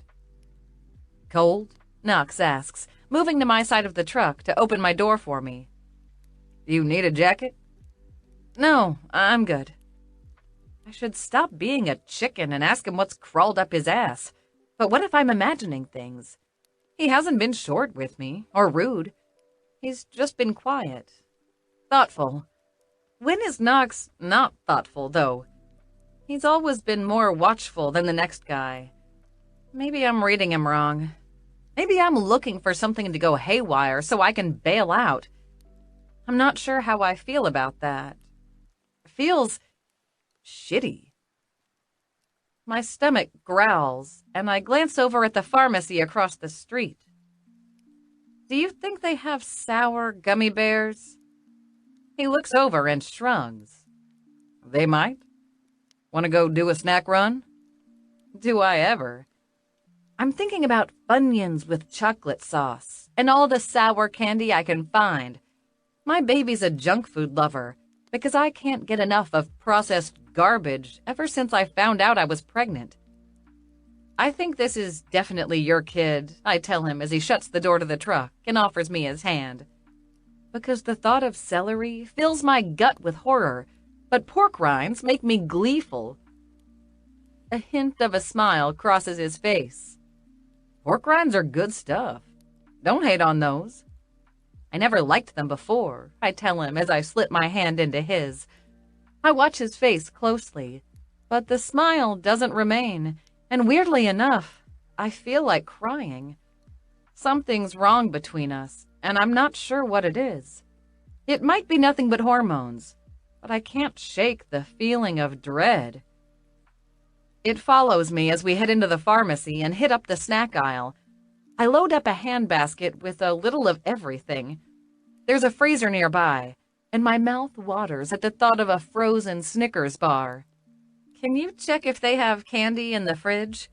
Cold? Knox asks, moving to my side of the truck to open my door for me. You need a jacket? No, I'm good. I should stop being a chicken and ask him what's crawled up his ass. But what if I'm imagining things? He hasn't been short with me, or rude. He's just been quiet. Thoughtful. When is Knox not thoughtful, though? He's always been more watchful than the next guy. Maybe I'm reading him wrong. Maybe I'm looking for something to go haywire so I can bail out. I'm not sure how I feel about that. It feels shitty. My stomach growls, and I glance over at the pharmacy across the street. Do you think they have sour gummy bears? He looks over and shrugs. They might. Want to go do a snack run? Do I ever? I'm thinking about Funyuns with chocolate sauce and all the sour candy I can find. My baby's a junk food lover because I can't get enough of processed garbage ever since I found out I was pregnant. I think this is definitely your kid, I tell him as he shuts the door to the truck and offers me his hand. Because the thought of celery fills my gut with horror, but pork rinds make me gleeful. A hint of a smile crosses his face. Pork rinds are good stuff. Don't hate on those. I never liked them before, I tell him as I slip my hand into his. I watch his face closely, but the smile doesn't remain, and weirdly enough, I feel like crying. Something's wrong between us, and I'm not sure what it is. It might be nothing but hormones, but I can't shake the feeling of dread. It follows me as we head into the pharmacy and hit up the snack aisle. I load up a handbasket with a little of everything. There's a freezer nearby, and my mouth waters at the thought of a frozen Snickers bar. Can you check if they have candy in the fridge?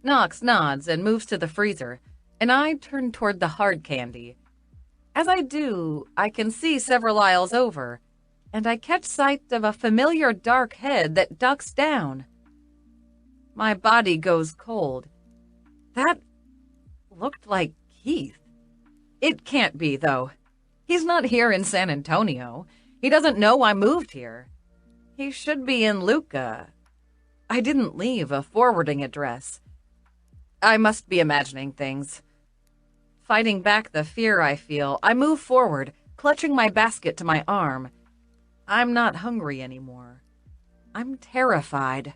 Knox nods and moves to the freezer, and I turn toward the hard candy. As I do, I can see several aisles over, and I catch sight of a familiar dark head that ducks down. My body goes cold. That looked like Keith. It can't be, though. He's not here in San Antonio. He doesn't know I moved here. He should be in Luca. I didn't leave a forwarding address. I must be imagining things. Fighting back the fear I feel, I move forward, clutching my basket to my arm. I'm not hungry anymore. I'm terrified.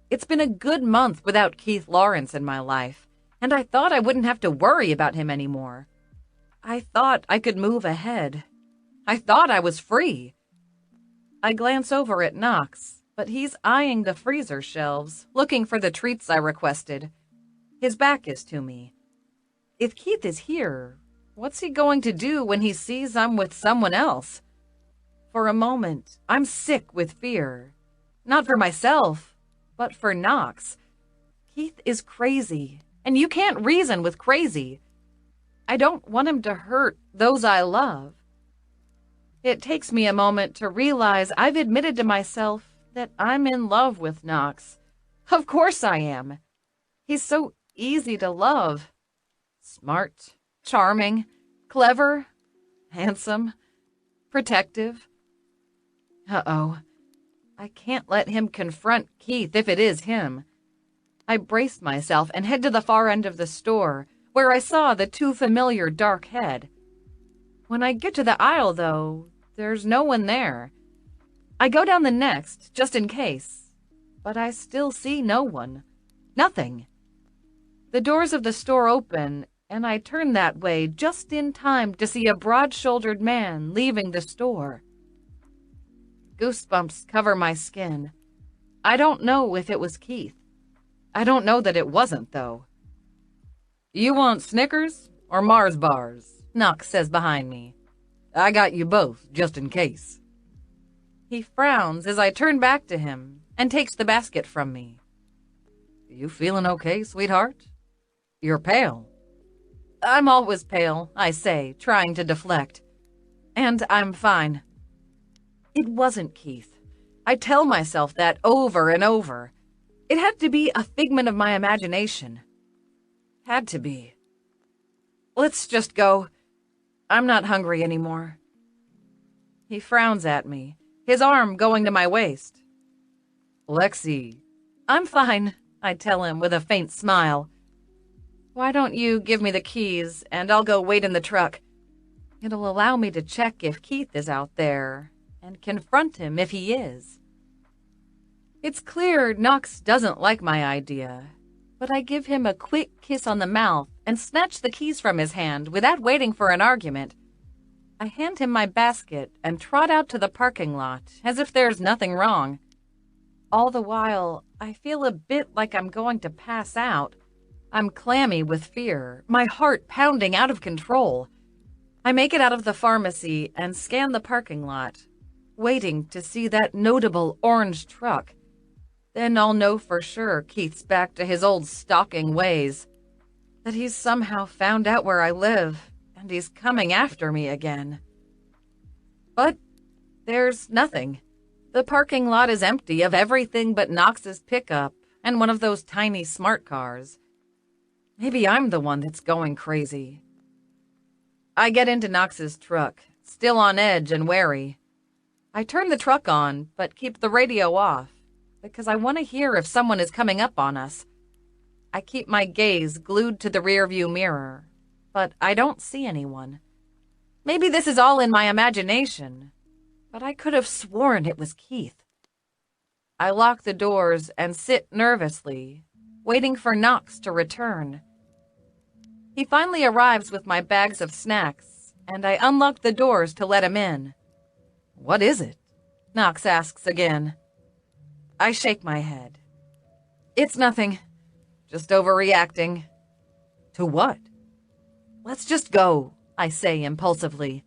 It's been a good month without Keith Lawrence in my life, and I thought I wouldn't have to worry about him anymore. I thought I could move ahead. I thought I was free. I glance over at Knox, but he's eyeing the freezer shelves, looking for the treats I requested. His back is to me. If Keith is here, what's he going to do when he sees I'm with someone else? For a moment, I'm sick with fear. Not for myself, but for Knox. Keith is crazy, and you can't reason with crazy. I don't want him to hurt those I love. It takes me a moment to realize I've admitted to myself that I'm in love with Knox. Of course I am. He's so easy to love. Smart, charming, clever, handsome, protective. Uh-oh. I can't let him confront Keith if it is him. I brace myself and head to the far end of the store, where I saw the too familiar dark head. When I get to the aisle, though, there's no one there. I go down the next, just in case, but I still see no one. Nothing. The doors of the store open, and I turn that way just in time to see a broad-shouldered man leaving the store. Goosebumps cover my skin. I don't know if it was Keith. I don't know that it wasn't, though. "You want Snickers or Mars bars?" Knox says behind me. "I got you both, just in case." He frowns as I turn back to him and takes the basket from me. "You feeling okay, sweetheart? You're pale." "I'm always pale," I say, trying to deflect. "And I'm fine." It wasn't Keith. I tell myself that over and over. It had to be a figment of my imagination. Had to be. "Let's just go. I'm not hungry anymore." He frowns at me, his arm going to my waist. "Lexi." "I'm fine," I tell him with a faint smile. "Why don't you give me the keys, and I'll go wait in the truck. It'll allow me to check if Keith is out there, and confront him if he is." It's clear Knox doesn't like my idea, but I give him a quick kiss on the mouth and snatch the keys from his hand without waiting for an argument. I hand him my basket and trot out to the parking lot as if there's nothing wrong. All the while, I feel a bit like I'm going to pass out. I'm clammy with fear, my heart pounding out of control. I make it out of the pharmacy and scan the parking lot, waiting to see that notable orange truck. Then I'll know for sure Keith's back to his old stalking ways, that he's somehow found out where I live, and he's coming after me again. But there's nothing. The parking lot is empty of everything but Knox's pickup and one of those tiny smart cars. Maybe I'm the one that's going crazy. I get into Knox's truck, still on edge and wary. I turn the truck on, but keep the radio off, because I want to hear if someone is coming up on us. I keep my gaze glued to the rearview mirror, but I don't see anyone. Maybe this is all in my imagination, but I could have sworn it was Keith. I lock the doors and sit nervously, waiting for Knox to return. He finally arrives with my bags of snacks, and I unlock the doors to let him in. "What is it?" Knox asks again. I shake my head. "It's nothing. Just overreacting." "To what?" "Let's just go," I say impulsively.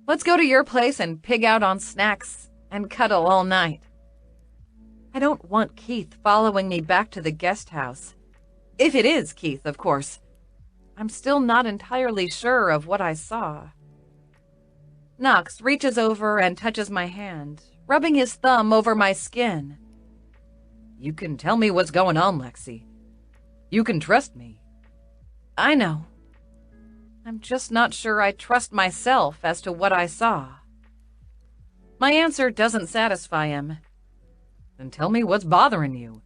"Let's go to your place and pig out on snacks and cuddle all night." I don't want Keith following me back to the guest house. If it is Keith, of course. I'm still not entirely sure of what I saw. Knox reaches over and touches my hand, rubbing his thumb over my skin. "You can tell me what's going on, Lexi. You can trust me." "I know. I'm just not sure I trust myself as to what I saw." My answer doesn't satisfy him. "Then tell me what's bothering you.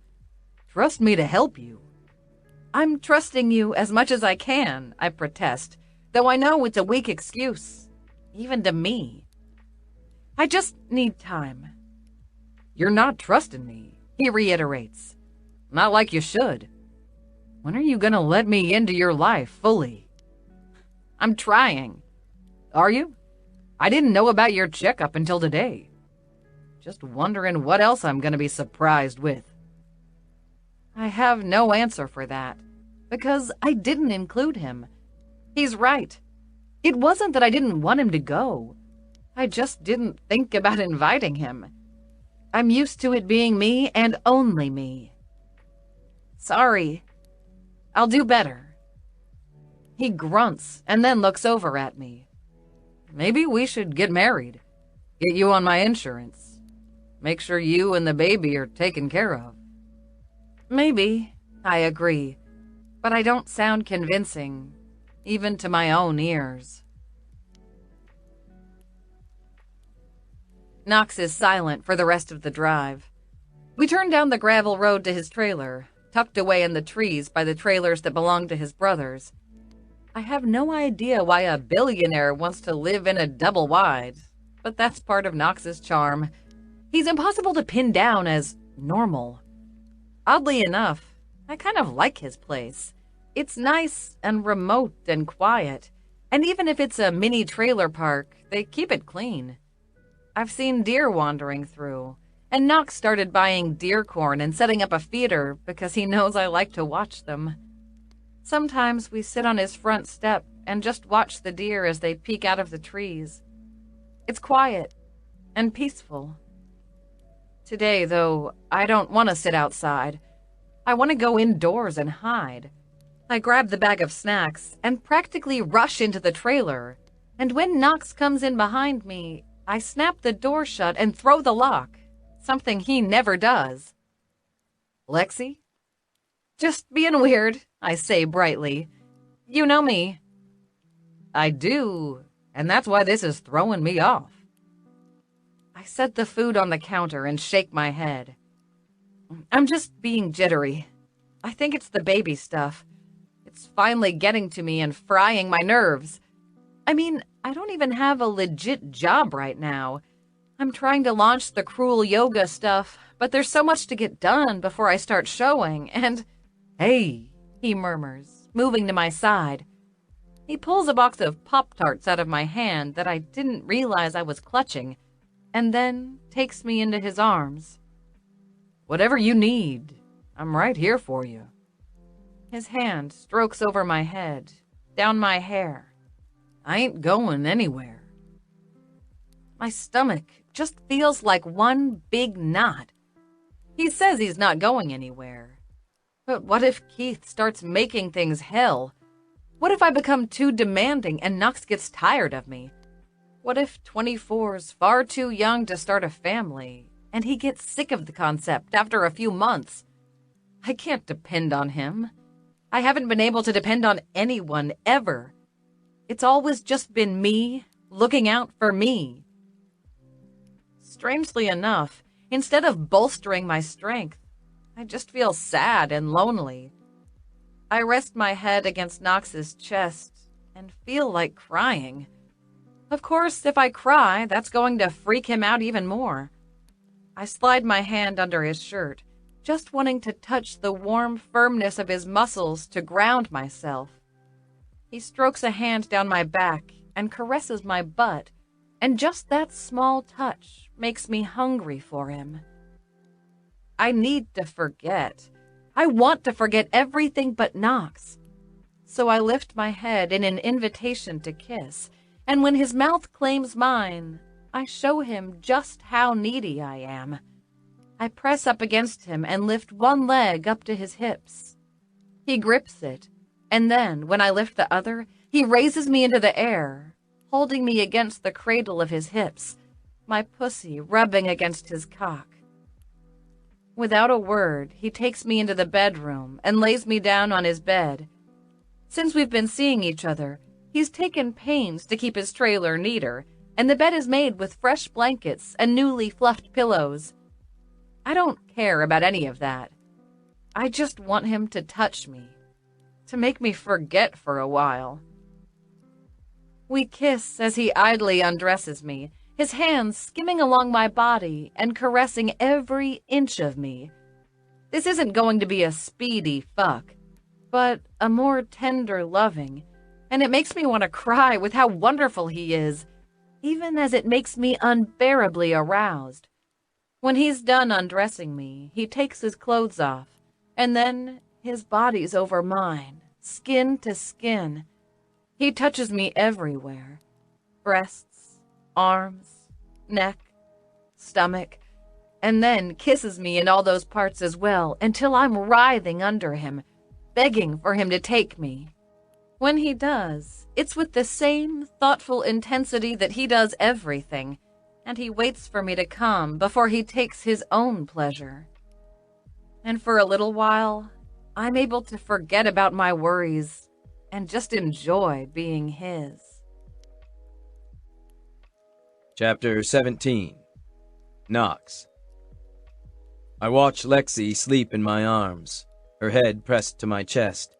Trust me to help you." "I'm trusting you as much as I can," I protest, though I know it's a weak excuse, even to me. "I just need time." "You're not trusting me," he reiterates. "Not like you should. When are you gonna let me into your life fully?" "I'm trying." "Are you? I didn't know about your checkup until today. Just wondering what else I'm gonna be surprised with." I have no answer for that, because I didn't include him. He's right. It wasn't that I didn't want him to go. I just didn't think about inviting him. I'm used to it being me and only me. "Sorry. I'll do better." He grunts and then looks over at me. "Maybe we should get married. Get you on my insurance. Make sure you and the baby are taken care of." "Maybe," I agree, but I don't sound convincing, even to my own ears. Knox is silent for the rest of the drive. We turn down the gravel road to his trailer, tucked away in the trees by the trailers that belong to his brothers. I have no idea why a billionaire wants to live in a double wide, but that's part of Knox's charm. He's impossible to pin down as normal. Oddly enough, I kind of like his place. It's nice and remote and quiet, and even if it's a mini trailer park, they keep it clean. I've seen deer wandering through, and Knox started buying deer corn and setting up a feeder because he knows I like to watch them. Sometimes we sit on his front step and just watch the deer as they peek out of the trees. It's quiet and peaceful. Today, though, I don't want to sit outside. I want to go indoors and hide. I grab the bag of snacks and practically rush into the trailer, and when Knox comes in behind me, I snap the door shut and throw the lock, something he never does. "Lexi?" "Just being weird," I say brightly. "You know me." "I do, and that's why this is throwing me off." I set the food on the counter and shake my head. "I'm just being jittery. I think it's the baby stuff. It's finally getting to me and frying my nerves. I mean, I don't even have a legit job right now. I'm trying to launch the cruel yoga stuff, but there's so much to get done before I start showing, and..." "Hey," he murmurs, moving to my side. He pulls a box of Pop-Tarts out of my hand that I didn't realize I was clutching, and then takes me into his arms. "Whatever you need, I'm right here for you." His hand strokes over my head, down my hair. "I ain't going anywhere." My stomach just feels like one big knot. He says he's not going anywhere. But what if Keith starts making things hell? What if I become too demanding and Knox gets tired of me? What if 24's far too young to start a family, and he gets sick of the concept after a few months? I can't depend on him. I haven't been able to depend on anyone ever. It's always just been me, looking out for me. Strangely enough, instead of bolstering my strength, I just feel sad and lonely. I rest my head against Knox's chest and feel like crying. Of course, if I cry, that's going to freak him out even more. I slide my hand under his shirt, just wanting to touch the warm firmness of his muscles to ground myself. He strokes a hand down my back and caresses my butt, and just that small touch makes me hungry for him. I need to forget. I want to forget everything but Knox. So I lift my head in an invitation to kiss, and when his mouth claims mine, I show him just how needy I am. I press up against him and lift one leg up to his hips. He grips it, and then, when I lift the other, he raises me into the air, holding me against the cradle of his hips, my pussy rubbing against his cock. Without a word, he takes me into the bedroom and lays me down on his bed. Since we've been seeing each other, he's taken pains to keep his trailer neater, and the bed is made with fresh blankets and newly fluffed pillows. I don't care about any of that. I just want him to touch me, to make me forget for a while. We kiss as he idly undresses me, his hands skimming along my body and caressing every inch of me. This isn't going to be a speedy fuck, but a more tender loving, and it makes me want to cry with how wonderful he is, even as it makes me unbearably aroused. When he's done undressing me, he takes his clothes off, and then his body's over mine, skin to skin. He touches me everywhere. Breasts, arms, neck, stomach, and then kisses me in all those parts as well until I'm writhing under him, begging for him to take me. When he does, it's with the same thoughtful intensity that he does everything, and he waits for me to come before he takes his own pleasure. And for a little while, I'm able to forget about my worries and just enjoy being his. Chapter 17. Knox. I watch Lexi sleep in my arms, her head pressed to my chest.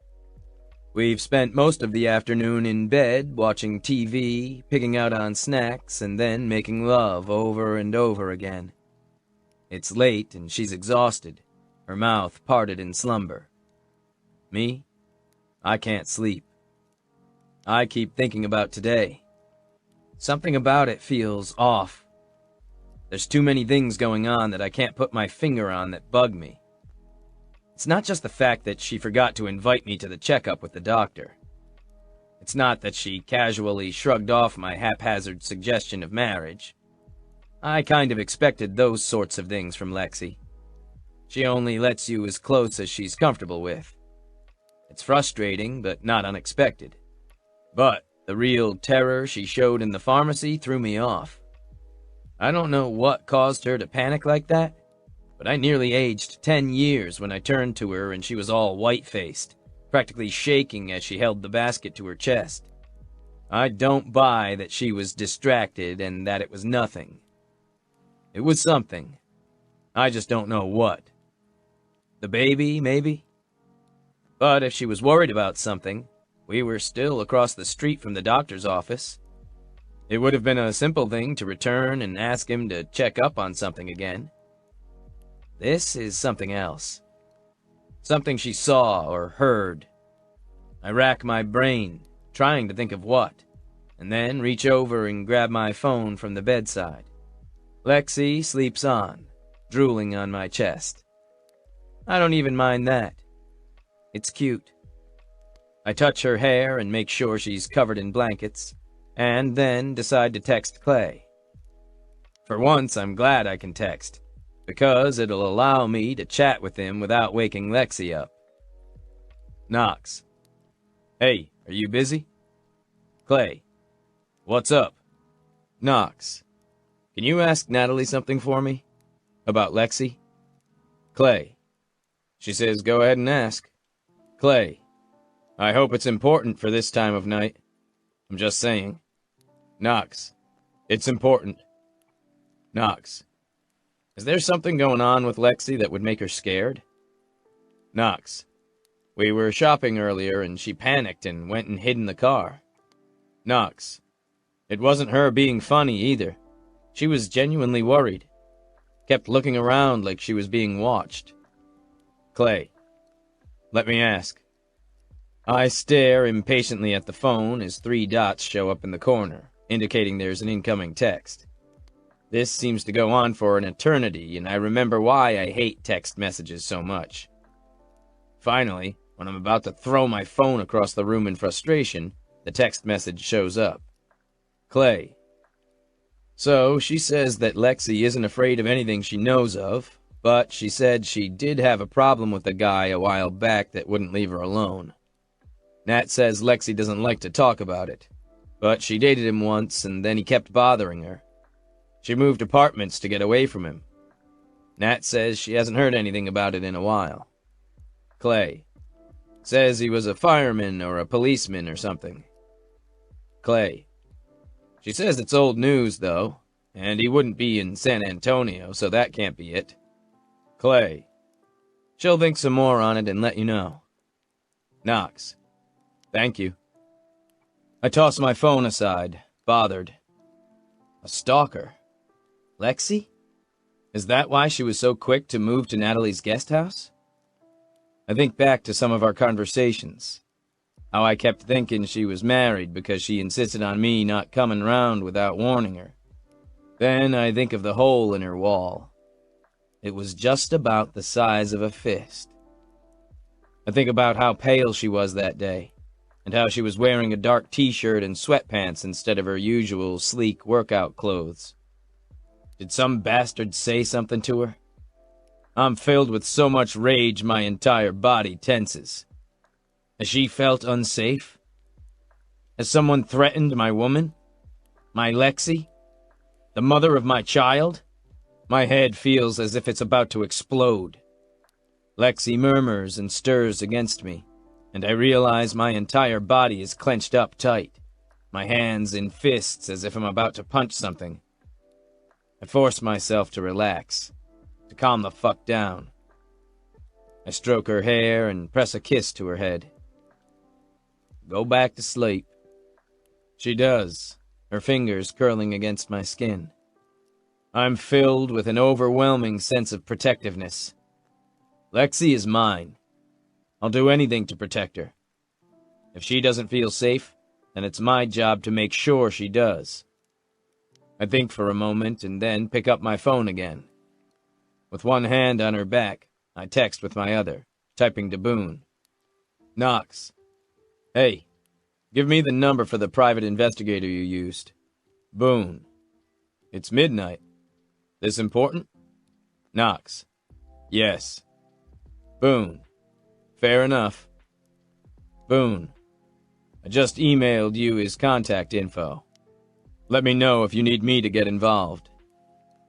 We've spent most of the afternoon in bed, watching TV, picking out on snacks, and then making love over and over again. It's late and she's exhausted, her mouth parted in slumber. Me? I can't sleep. I keep thinking about today. Something about it feels off. There's too many things going on that I can't put my finger on that bug me. It's not just the fact that she forgot to invite me to the checkup with the doctor. It's not that she casually shrugged off my haphazard suggestion of marriage. I kind of expected those sorts of things from Lexi. She only lets you as close as she's comfortable with. It's frustrating, but not unexpected. But the real terror she showed in the pharmacy threw me off. I don't know what caused her to panic like that, but I nearly aged 10 years when I turned to her and she was all white-faced, practically shaking as she held the basket to her chest. I don't buy that she was distracted and that it was nothing. It was something. I just don't know what. The baby, maybe? But if she was worried about something, we were still across the street from the doctor's office. It would have been a simple thing to return and ask him to check up on something again. This is something else. Something she saw or heard. I rack my brain, trying to think of what, and then reach over and grab my phone from the bedside. Lexi sleeps on, drooling on my chest. I don't even mind that. It's cute. I touch her hair and make sure she's covered in blankets, and then decide to text Clay. For once, I'm glad I can text, because it'll allow me to chat with him without waking Lexi up. Knox. Hey, are you busy? Clay. What's up? Knox. Can you ask Natalie something for me? About Lexi? Clay. She says go ahead and ask. Clay. I hope it's important for this time of night. I'm just saying. Knox. It's important. Knox. Is there something going on with Lexi that would make her scared? Knox. We were shopping earlier and she panicked and went and hid in the car. Knox. It wasn't her being funny either. She was genuinely worried. Kept looking around like she was being watched. Clay. Let me ask. I stare impatiently at the phone as 3 dots show up in the corner, indicating there's an incoming text. This seems to go on for an eternity, and I remember why I hate text messages so much. Finally, when I'm about to throw my phone across the room in frustration, the text message shows up. Clay. So, she says that Lexi isn't afraid of anything she knows of, but she said she did have a problem with a guy a while back that wouldn't leave her alone. Nat says Lexi doesn't like to talk about it, but she dated him once and then he kept bothering her. She moved apartments to get away from him. Nat says she hasn't heard anything about it in a while. Clay. Says he was a fireman or a policeman or something. Clay. She says it's old news, though, and he wouldn't be in San Antonio, so that can't be it. Clay. She'll think some more on it and let you know. Knox. Thank you. I toss my phone aside, bothered. A stalker. Lexi? Is that why she was so quick to move to Natalie's guest house? I think back to some of our conversations. How I kept thinking she was married because she insisted on me not coming round without warning her. Then I think of the hole in her wall. It was just about the size of a fist. I think about how pale she was that day, and how she was wearing a dark t-shirt and sweatpants instead of her usual sleek workout clothes. Did some bastard say something to her? I'm filled with so much rage my entire body tenses. Has she felt unsafe? Has someone threatened my woman? My Lexi? The mother of my child? My head feels as if it's about to explode. Lexi murmurs and stirs against me, and I realize my entire body is clenched up tight, my hands in fists as if I'm about to punch something. I force myself to relax, to calm the fuck down. I stroke her hair and press a kiss to her head. Go back to sleep. She does, her fingers curling against my skin. I'm filled with an overwhelming sense of protectiveness. Lexi is mine. I'll do anything to protect her. If she doesn't feel safe, then it's my job to make sure she does. I think for a moment and then pick up my phone again. With one hand on her back, I text with my other, typing to Boone. Knox. Hey, give me the number for the private investigator you used. Boone. It's midnight. This important? Knox. Yes. Boone. Fair enough. Boone. I just emailed you his contact info. Let me know if you need me to get involved.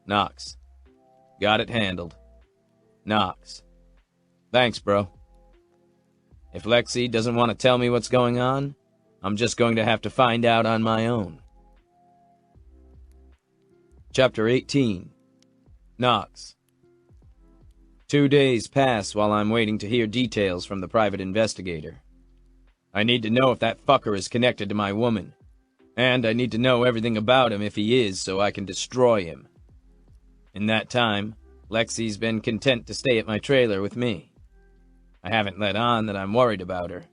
Knox. Got it handled. Knox. Thanks, bro. If Lexi doesn't want to tell me what's going on, I'm just going to have to find out on my own. Chapter 18. Knox. 2 days pass while I'm waiting to hear details from the private investigator. I need to know if that fucker is connected to my woman. And I need to know everything about him if he is, so I can destroy him. In that time, Lexi's been content to stay at my trailer with me. I haven't let on that I'm worried about her.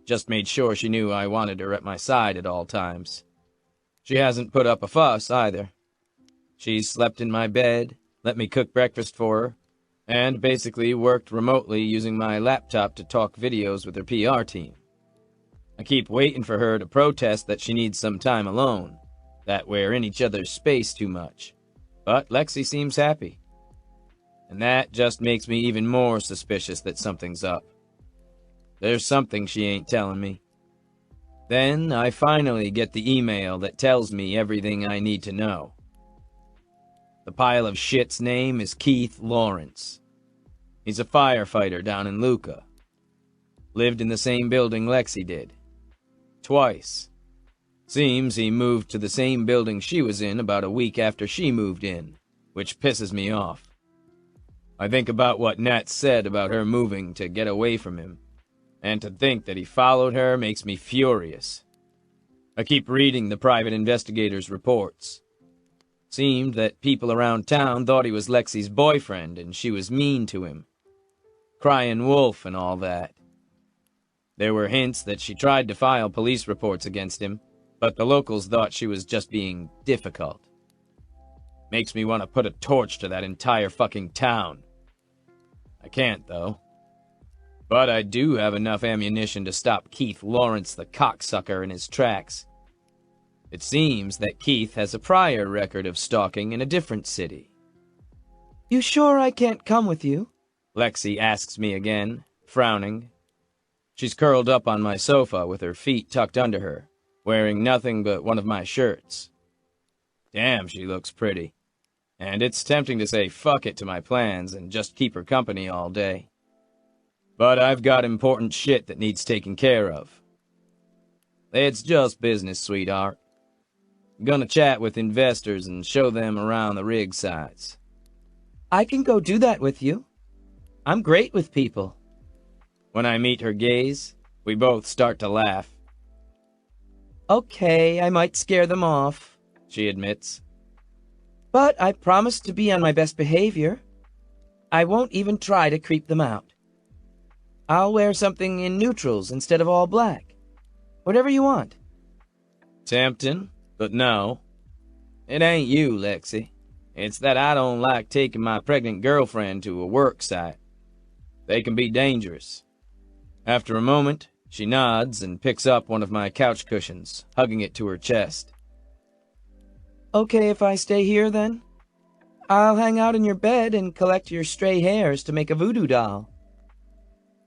Just made sure she knew I wanted her at my side at all times. She hasn't put up a fuss, either. She's slept in my bed, let me cook breakfast for her, and basically worked remotely using my laptop to talk videos with her PR team. I keep waiting for her to protest that she needs some time alone, that we're in each other's space too much. But Lexi seems happy. And that just makes me even more suspicious that something's up. There's something she ain't telling me. Then I finally get the email that tells me everything I need to know. The pile of shit's name is Keith Lawrence. He's a firefighter down in Luca. Lived in the same building Lexi did. Twice. Seems he moved to the same building she was in about a week after she moved in, which pisses me off. I think about what Nat said about her moving to get away from him, and to think that he followed her makes me furious. I keep reading the private investigator's reports. Seemed that people around town thought he was Lexi's boyfriend and she was mean to him. Crying wolf and all that. There were hints that she tried to file police reports against him, but the locals thought she was just being difficult. Makes me want to put a torch to that entire fucking town. I can't, though. But I do have enough ammunition to stop Keith Lawrence the cocksucker in his tracks. It seems that Keith has a prior record of stalking in a different city. You sure I can't come with you? Lexi asks me again, frowning. She's curled up on my sofa with her feet tucked under her, wearing nothing but one of my shirts. Damn, she looks pretty. And it's tempting to say fuck it to my plans and just keep her company all day. But I've got important shit that needs taken care of. It's just business, sweetheart. I'm gonna chat with investors and show them around the rig sites. I can go do that with you. I'm great with people. When I meet her gaze, we both start to laugh. Okay, I might scare them off, she admits. But I promise to be on my best behavior. I won't even try to creep them out. I'll wear something in neutrals instead of all black. Whatever you want. Tempting, but no. It ain't you, Lexi. It's that I don't like taking my pregnant girlfriend to a work site. They can be dangerous. After a moment, she nods and picks up one of my couch cushions, hugging it to her chest. Okay if I stay here, then? I'll hang out in your bed and collect your stray hairs to make a voodoo doll.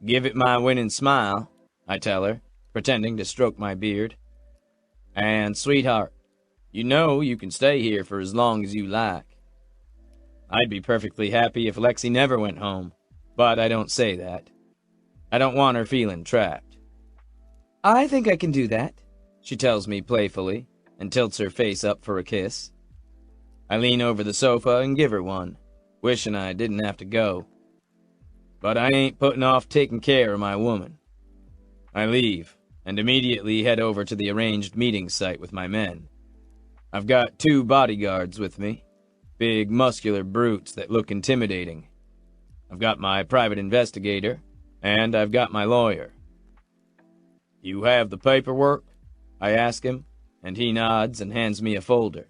Give it my winning smile, I tell her, pretending to stroke my beard. And, sweetheart, you know you can stay here for as long as you like. I'd be perfectly happy if Lexi never went home, but I don't say that. I don't want her feeling trapped. I think I can do that, she tells me playfully, and tilts her face up for a kiss. I lean over the sofa and give her one, wishing I didn't have to go. But I ain't putting off taking care of my woman. I leave, and immediately head over to the arranged meeting site with my men. I've got 2 bodyguards with me, big muscular brutes that look intimidating. I've got my private investigator, and I've got my lawyer. "You have the paperwork?" I ask him, and he nods and hands me a folder.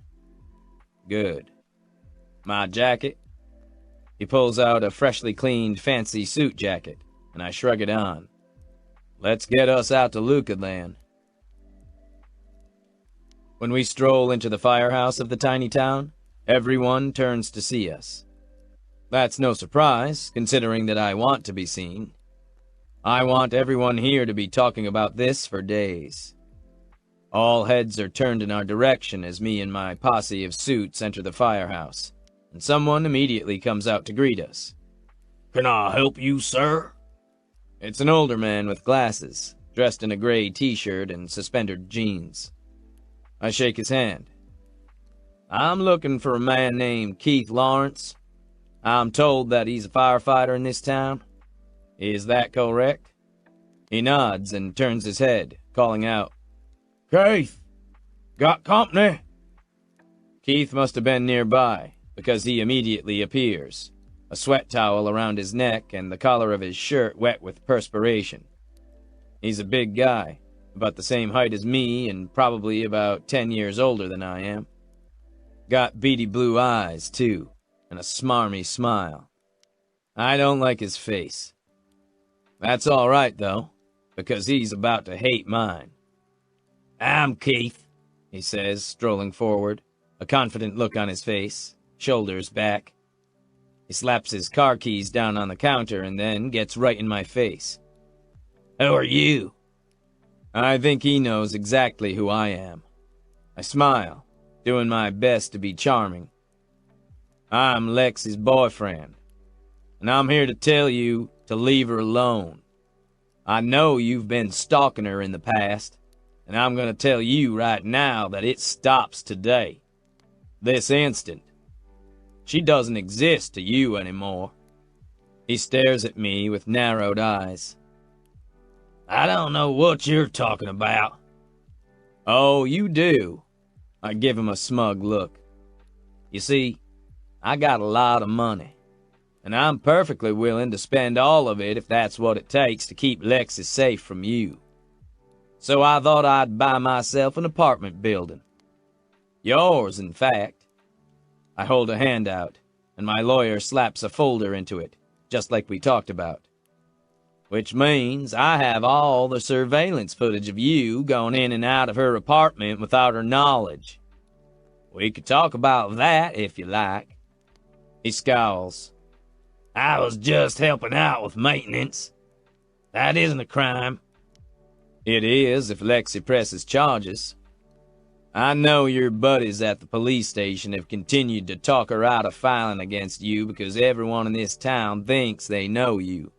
"Good. My jacket?" He pulls out a freshly cleaned fancy suit jacket, and I shrug it on. "Let's get us out to Luca, then." When we stroll into the firehouse of the tiny town, everyone turns to see us. That's no surprise, considering that I want to be seen. I want everyone here to be talking about this for days. All heads are turned in our direction as me and my posse of suits enter the firehouse, and someone immediately comes out to greet us. "Can I help you, sir?" It's an older man with glasses, dressed in a gray t-shirt and suspendered jeans. I shake his hand. "I'm looking for a man named Keith Lawrence. I'm told that he's a firefighter in this town. Is that correct?" He nods and turns his head, calling out, "Keith, got company?" Keith must have been nearby, because he immediately appears, a sweat towel around his neck and the collar of his shirt wet with perspiration. He's a big guy, about the same height as me and probably about 10 years older than I am. Got beady blue eyes, too, and a smarmy smile. I don't like his face. That's all right, though, because he's about to hate mine. "I'm Keith," he says, strolling forward, a confident look on his face, shoulders back. He slaps his car keys down on the counter and then gets right in my face. "Who are you?" I think he knows exactly who I am. I smile, doing my best to be charming. "I'm Lexi's boyfriend, and I'm here to tell you to leave her alone. I know you've been stalking her in the past, and I'm going to tell you right now that it stops today. This instant. She doesn't exist to you anymore." He stares at me with narrowed eyes. "I don't know what you're talking about." "Oh, you do." I give him a smug look. "You see, I got a lot of money, and I'm perfectly willing to spend all of it if that's what it takes to keep Lexi safe from you. So I thought I'd buy myself an apartment building. Yours, in fact." I hold a hand out, and my lawyer slaps a folder into it, just like we talked about. "Which means I have all the surveillance footage of you going in and out of her apartment without her knowledge. We could talk about that if you like." He scowls. "I was just helping out with maintenance. That isn't a crime." "It is if Lexi presses charges. I know your buddies at the police station have continued to talk her out of filing against you because everyone in this town thinks they know you.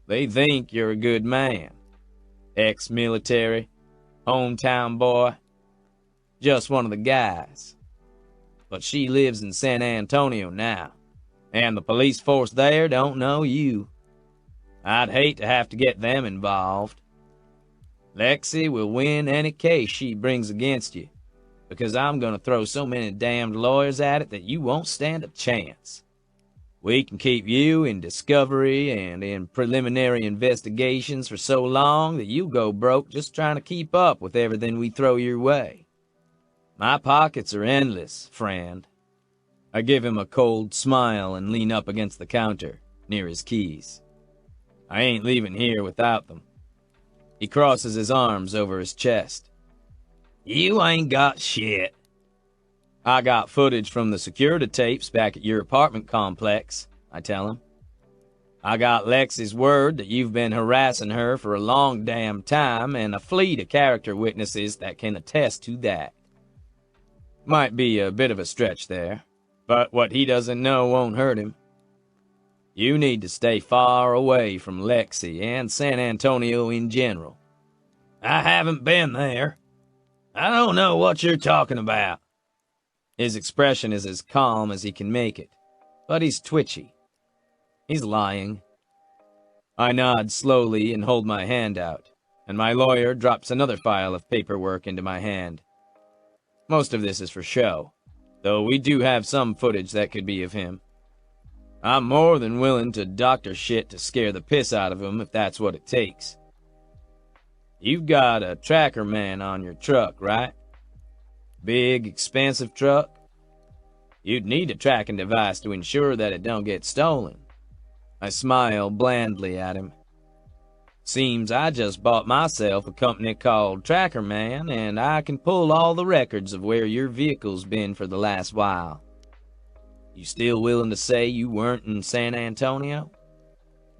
They think you're a good man. Ex-military, hometown boy, just one of the guys. But she lives in San Antonio now, and the police force there don't know you. I'd hate to have to get them involved. Lexi will win any case she brings against you, because I'm going to throw so many damned lawyers at it that you won't stand a chance. We can keep you in discovery and in preliminary investigations for so long that you go broke just trying to keep up with everything we throw your way. My pockets are endless, friend." I give him a cold smile and lean up against the counter, near his keys. I ain't leaving here without them. He crosses his arms over his chest. "You ain't got shit." "I got footage from the security tapes back at your apartment complex," I tell him. "I got Lexi's word that you've been harassing her for a long damn time and a fleet of character witnesses that can attest to that. Might be a bit of a stretch there, but what he doesn't know won't hurt him. You need to stay far away from Lexi and San Antonio in general." "I haven't been there. I don't know what you're talking about." His expression is as calm as he can make it, but he's twitchy. He's lying. I nod slowly and hold my hand out, and my lawyer drops another file of paperwork into my hand. Most of this is for show, though we do have some footage that could be of him. I'm more than willing to doctor shit to scare the piss out of him if that's what it takes. You've got a tracker man on your truck, right? Big, expensive truck? You'd need a tracking device to ensure that it don't get stolen. I smile blandly at him. Seems I just bought myself a company called Tracker Man, and I can pull all the records of where your vehicle's been for the last while. You still willing to say you weren't in San Antonio?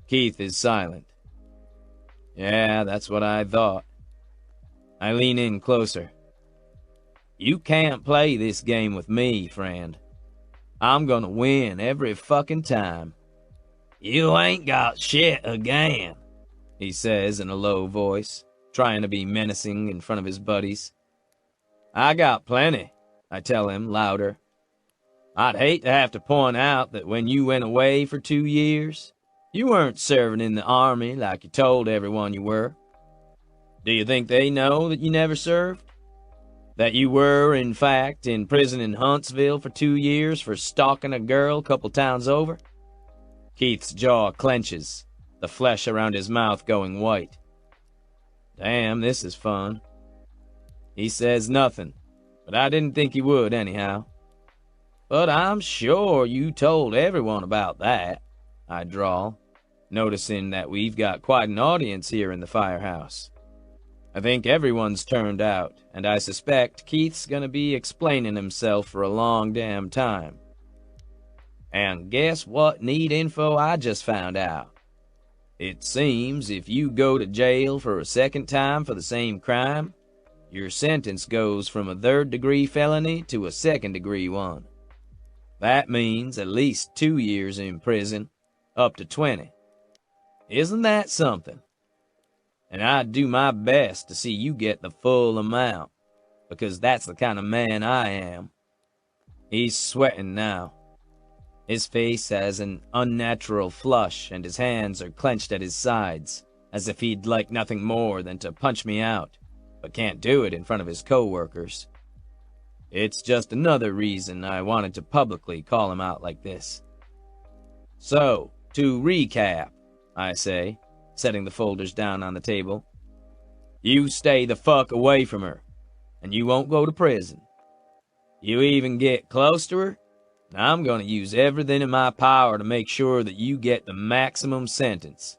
Keith is silent. Yeah, that's what I thought. I lean in closer. You can't play this game with me, friend. I'm gonna win every fucking time. You ain't got shit again, he says in a low voice, trying to be menacing in front of his buddies. I got plenty, I tell him louder. I'd hate to have to point out that when you went away for 2 years, you weren't serving in the army like you told everyone you were. Do you think they know that you never served? That you were, in fact, in prison in Huntsville for 2 years for stalking a girl a couple towns over? Keith's jaw clenches, the flesh around his mouth going white. Damn, this is fun. He says nothing, but I didn't think he would anyhow. But I'm sure you told everyone about that, I drawl, noticing that we've got quite an audience here in the firehouse. I think everyone's turned out, and I suspect Keith's gonna be explaining himself for a long damn time. And guess what neat info I just found out? It seems if you go to jail for a second time for the same crime, your sentence goes from a third-degree felony to a second-degree one. That means at least 2 years in prison, up to 20. Isn't that something? And I'd do my best to see you get the full amount, because that's the kind of man I am. He's sweating now. His face has an unnatural flush, and his hands are clenched at his sides, as if he'd like nothing more than to punch me out, but can't do it in front of his co-workers. It's just another reason I wanted to publicly call him out like this. So, to recap, I say, setting the folders down on the table. You stay the fuck away from her, and you won't go to prison. You even get close to her, and I'm gonna use everything in my power to make sure that you get the maximum sentence,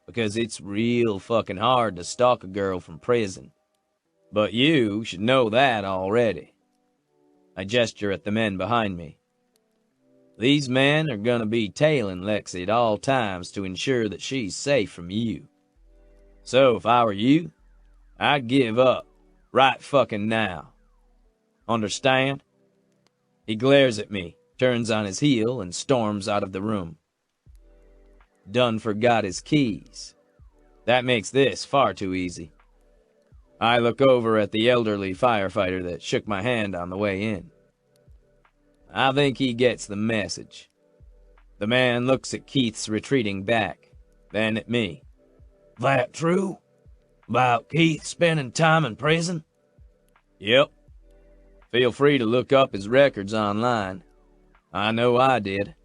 because it's real fucking hard to stalk a girl from prison. But you should know that already. I gesture at the men behind me. These men are gonna be tailing Lexi at all times to ensure that she's safe from you. So if I were you, I'd give up right fucking now. Understand? He glares at me, turns on his heel, and storms out of the room. Done forgot his keys. That makes this far too easy. I look over at the elderly firefighter that shook my hand on the way in. I think he gets the message. The man looks at Keith's retreating back, then at me. That true? About Keith spending time in prison? Yep. Feel free to look up his records online. I know I did.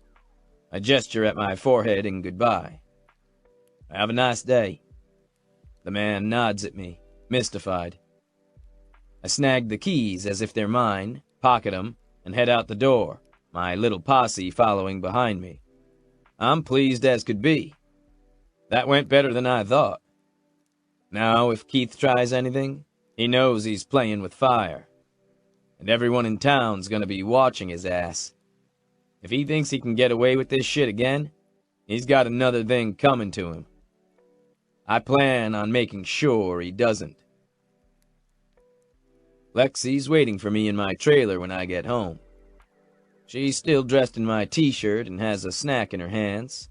I gesture at my forehead in goodbye. Have a nice day. The man nods at me, mystified. I snag the keys as if they're mine, pocket them, and head out the door, my little posse following behind me. I'm pleased as could be. That went better than I thought. Now, if Keith tries anything, he knows he's playing with fire. And everyone in town's gonna be watching his ass. If he thinks he can get away with this shit again, he's got another thing coming to him. I plan on making sure he doesn't. Lexi's waiting for me in my trailer when I get home. She's still dressed in my t-shirt and has a snack in her hands.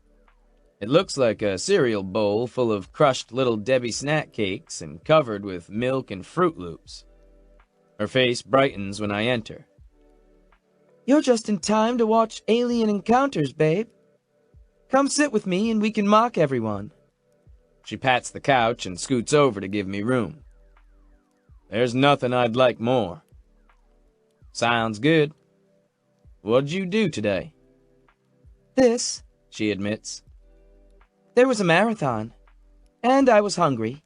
It looks like a cereal bowl full of crushed Little Debbie snack cakes and covered with milk and Fruit Loops. Her face brightens when I enter. You're just in time to watch alien encounters, babe. Come sit with me and we can mock everyone. She pats the couch and scoots over to give me room. There's nothing I'd like more. Sounds good. What'd you do today? This, she admits. There was a marathon, and I was hungry,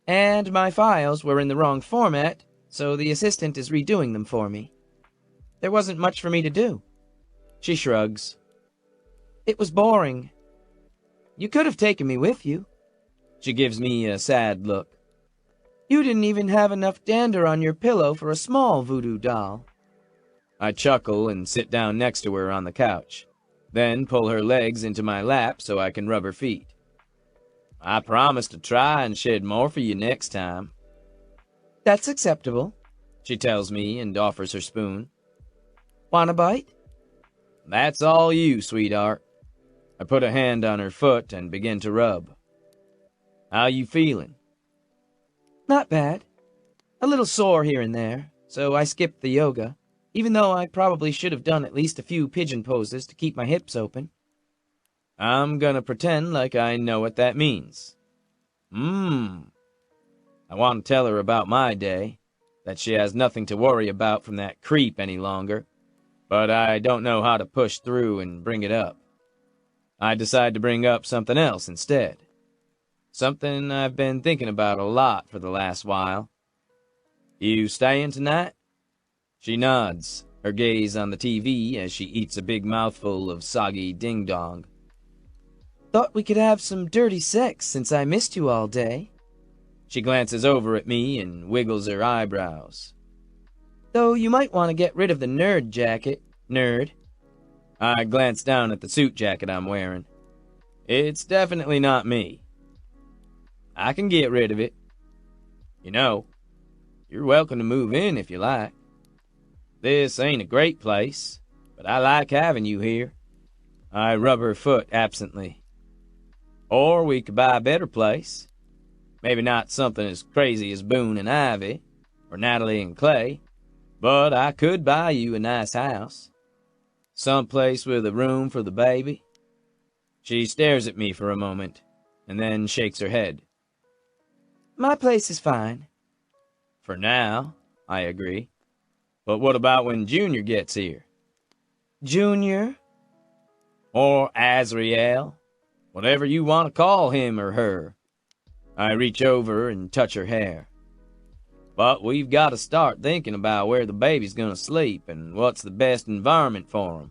and my files were in the wrong format, so the assistant is redoing them for me. There wasn't much for me to do. She shrugs. It was boring. You could have taken me with you. She gives me a sad look. You didn't even have enough dander on your pillow for a small voodoo doll. I chuckle and sit down next to her on the couch, then pull her legs into my lap so I can rub her feet. I promise to try and shed more for you next time. That's acceptable, she tells me and offers her spoon. Want a bite? That's all you, sweetheart. I put a hand on her foot and begin to rub. How you feeling? Not bad. A little sore here and there, so I skipped the yoga, even though I probably should have done at least a few pigeon poses to keep my hips open. I'm gonna pretend like I know what that means. I want to tell her about my day, that she has nothing to worry about from that creep any longer, but I don't know how to push through and bring it up. I decide to bring up something else instead. Something I've been thinking about a lot for the last while. You staying tonight? She nods, her gaze on the TV as she eats a big mouthful of soggy ding-dong. Thought we could have some dirty sex since I missed you all day. She glances over at me and wiggles her eyebrows. Though you might want to get rid of the nerd jacket, nerd. I glance down at the suit jacket I'm wearing. It's definitely not me. I can get rid of it. You know, you're welcome to move in if you like. This ain't a great place, but I like having you here. I rub her foot absently. Or we could buy a better place. Maybe not something as crazy as Boone and Ivy, or Natalie and Clay, but I could buy you a nice house. Someplace with a room for the baby. She stares at me for a moment, and then shakes her head. My place is fine. For now, I agree. But what about when Junior gets here? Junior? Or Azrael? Whatever you want to call him or her. I reach over and touch her hair. But we've got to start thinking about where the baby's gonna sleep and what's the best environment for him.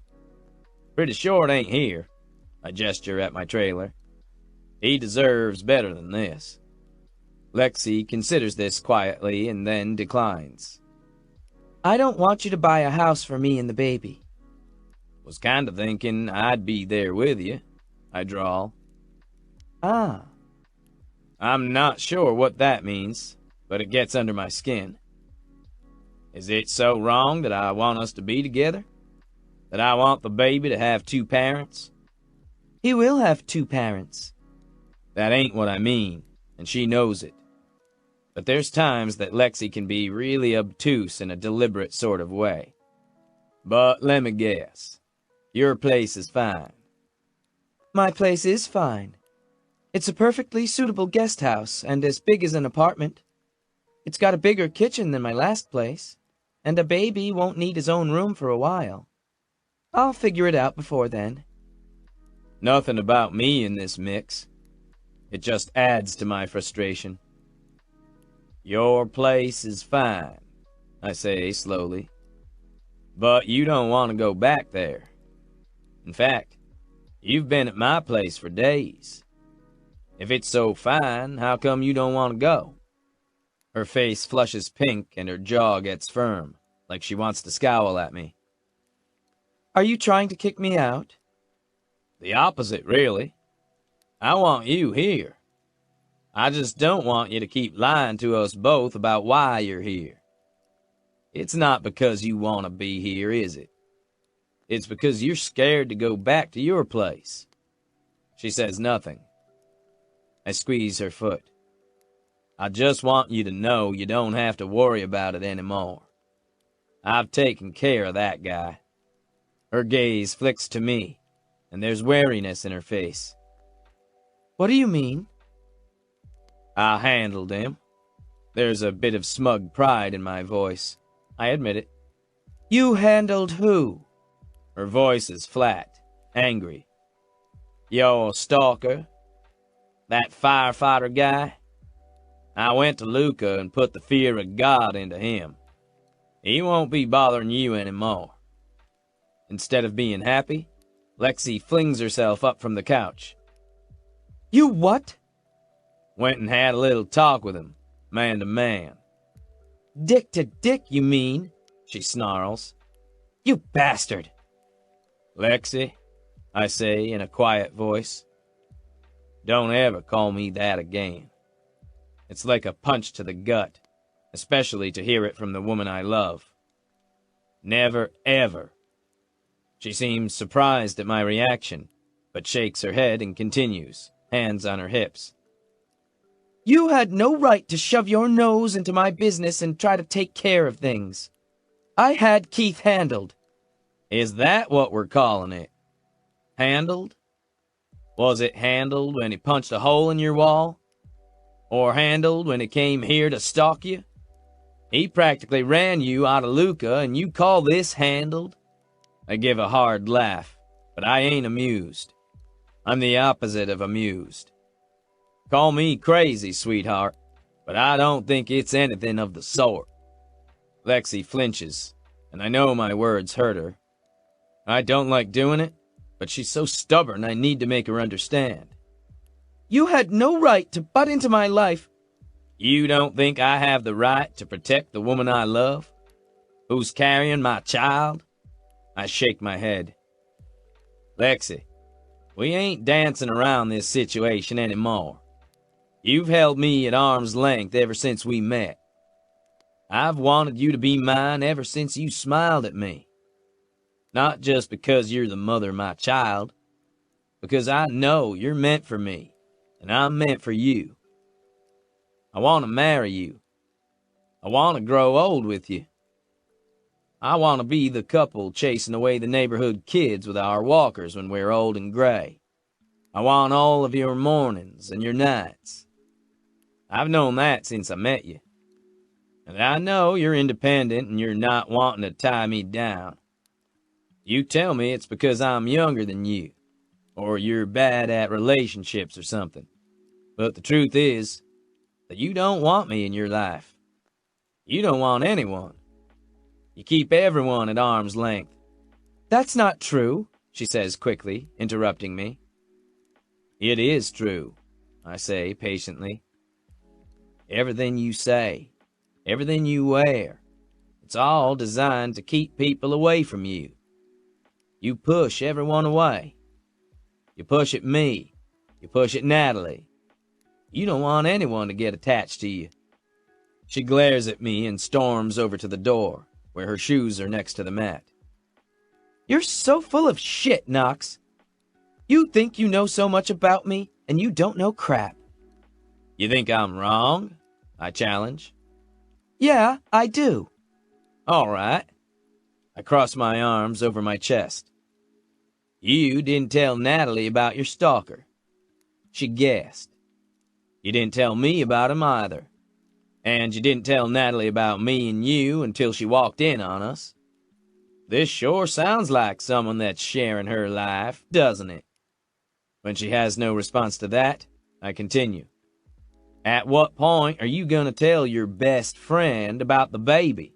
Pretty sure it ain't here. I gesture at my trailer. He deserves better than this. Lexi considers this quietly and then declines. I don't want you to buy a house for me and the baby. Was kinda thinking I'd be there with you, I drawl. Ah. I'm not sure what that means, but it gets under my skin. Is it so wrong that I want us to be together? That I want the baby to have two parents? He will have two parents. That ain't what I mean, and she knows it. But there's times that Lexi can be really obtuse in a deliberate sort of way. But let me guess. Your place is fine. My place is fine. It's a perfectly suitable guest house and as big as an apartment. It's got a bigger kitchen than my last place, and a baby won't need his own room for a while. I'll figure it out before then. Nothing about me in this mix. It just adds to my frustration. Your place is fine, I say slowly. But you don't want to go back there. In fact, you've been at my place for days. If it's so fine, how come you don't want to go? Her face flushes pink and her jaw gets firm, like she wants to scowl at me. Are you trying to kick me out? The opposite, really. I want you here. I just don't want you to keep lying to us both about why you're here. It's not because you want to be here, is it? It's because you're scared to go back to your place. She says nothing. I squeeze her foot. I just want you to know you don't have to worry about it anymore. I've taken care of that guy. Her gaze flicks to me, and there's wariness in her face. What do you mean? I handled him. There's a bit of smug pride in my voice. I admit it. You handled who? Her voice is flat, angry. Your stalker? That firefighter guy? I went to Luca and put the fear of God into him. He won't be bothering you anymore. Instead of being happy, Lexi flings herself up from the couch. You what? Went and had a little talk with him, man to man. Dick to dick, you mean? She snarls. You bastard! Lexi, I say in a quiet voice, don't ever call me that again. It's like a punch to the gut, especially to hear it from the woman I love. Never, ever. She seems surprised at my reaction, but shakes her head and continues, hands on her hips. You had no right to shove your nose into my business and try to take care of things. I had Keith handled. Is that what we're calling it? Handled? Was it handled when he punched a hole in your wall? Or handled when he came here to stalk you? He practically ran you out of Luca, and you call this handled? I give a hard laugh, but I ain't amused. I'm the opposite of amused. Call me crazy, sweetheart, but I don't think it's anything of the sort. Lexi flinches, and I know my words hurt her. I don't like doing it, but she's so stubborn I need to make her understand. You had no right to butt into my life. You don't think I have the right to protect the woman I love? Who's carrying my child? I shake my head. Lexi, we ain't dancing around this situation anymore. You've held me at arm's length ever since we met. I've wanted you to be mine ever since you smiled at me. Not just because you're the mother of my child, because I know you're meant for me, and I'm meant for you. I want to marry you. I want to grow old with you. I want to be the couple chasing away the neighborhood kids with our walkers when we're old and gray. I want all of your mornings and your nights. I've known that since I met you. And I know you're independent and you're not wanting to tie me down. You tell me it's because I'm younger than you, or you're bad at relationships or something. But the truth is that you don't want me in your life. You don't want anyone. You keep everyone at arm's length. That's not true, she says quickly, interrupting me. It is true, I say patiently. Everything you say, everything you wear, it's all designed to keep people away from you. You push everyone away. You push at me. You push at Natalie. You don't want anyone to get attached to you. She glares at me and storms over to the door, where her shoes are next to the mat. You're so full of shit, Knox. You think you know so much about me, and you don't know crap. You think I'm wrong? I challenge. Yeah, I do. All right. I cross my arms over my chest. You didn't tell Natalie about your stalker. She guessed. You didn't tell me about him either. And you didn't tell Natalie about me and you until she walked in on us. This sure sounds like someone that's sharing her life, doesn't it? When she has no response to that, I continue. At what point are you going to tell your best friend about the baby?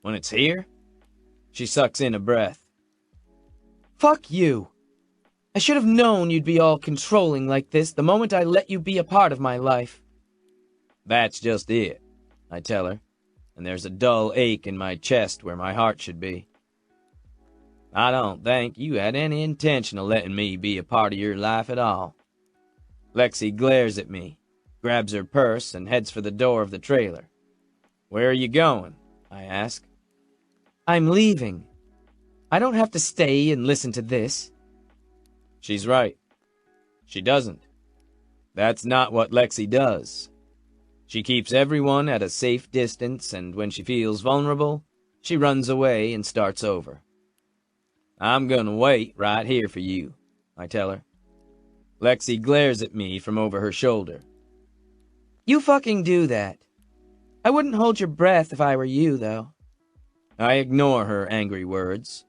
When it's here? She sucks in a breath. Fuck you. I should have known you'd be all controlling like this the moment I let you be a part of my life. That's just it, I tell her, and there's a dull ache in my chest where my heart should be. I don't think you had any intention of letting me be a part of your life at all. Lexi glares at me, grabs her purse, and heads for the door of the trailer. Where are you going? I ask. I'm leaving. I don't have to stay and listen to this. She's right. She doesn't. That's not what Lexi does. She keeps everyone at a safe distance, and when she feels vulnerable, she runs away and starts over. I'm gonna wait right here for you, I tell her. Lexi glares at me from over her shoulder. You fucking do that. I wouldn't hold your breath if I were you, though. I ignore her angry words.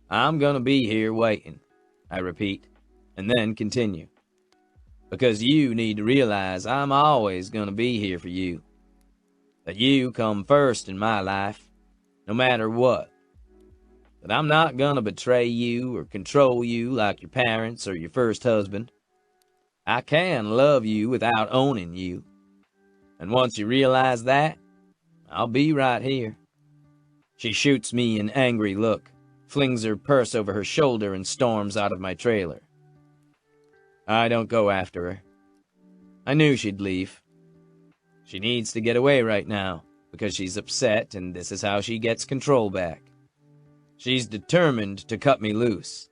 I'm gonna be here waiting, I repeat, and then continue. Because you need to realize I'm always gonna be here for you. That you come first in my life, no matter what. That I'm not gonna betray you or control you like your parents or your first husband. I can love you without owning you. And once you realize that, I'll be right here. She shoots me an angry look, flings her purse over her shoulder, and storms out of my trailer. I don't go after her. I knew she'd leave. She needs to get away right now, because she's upset, and this is how she gets control back. She's determined to cut me loose.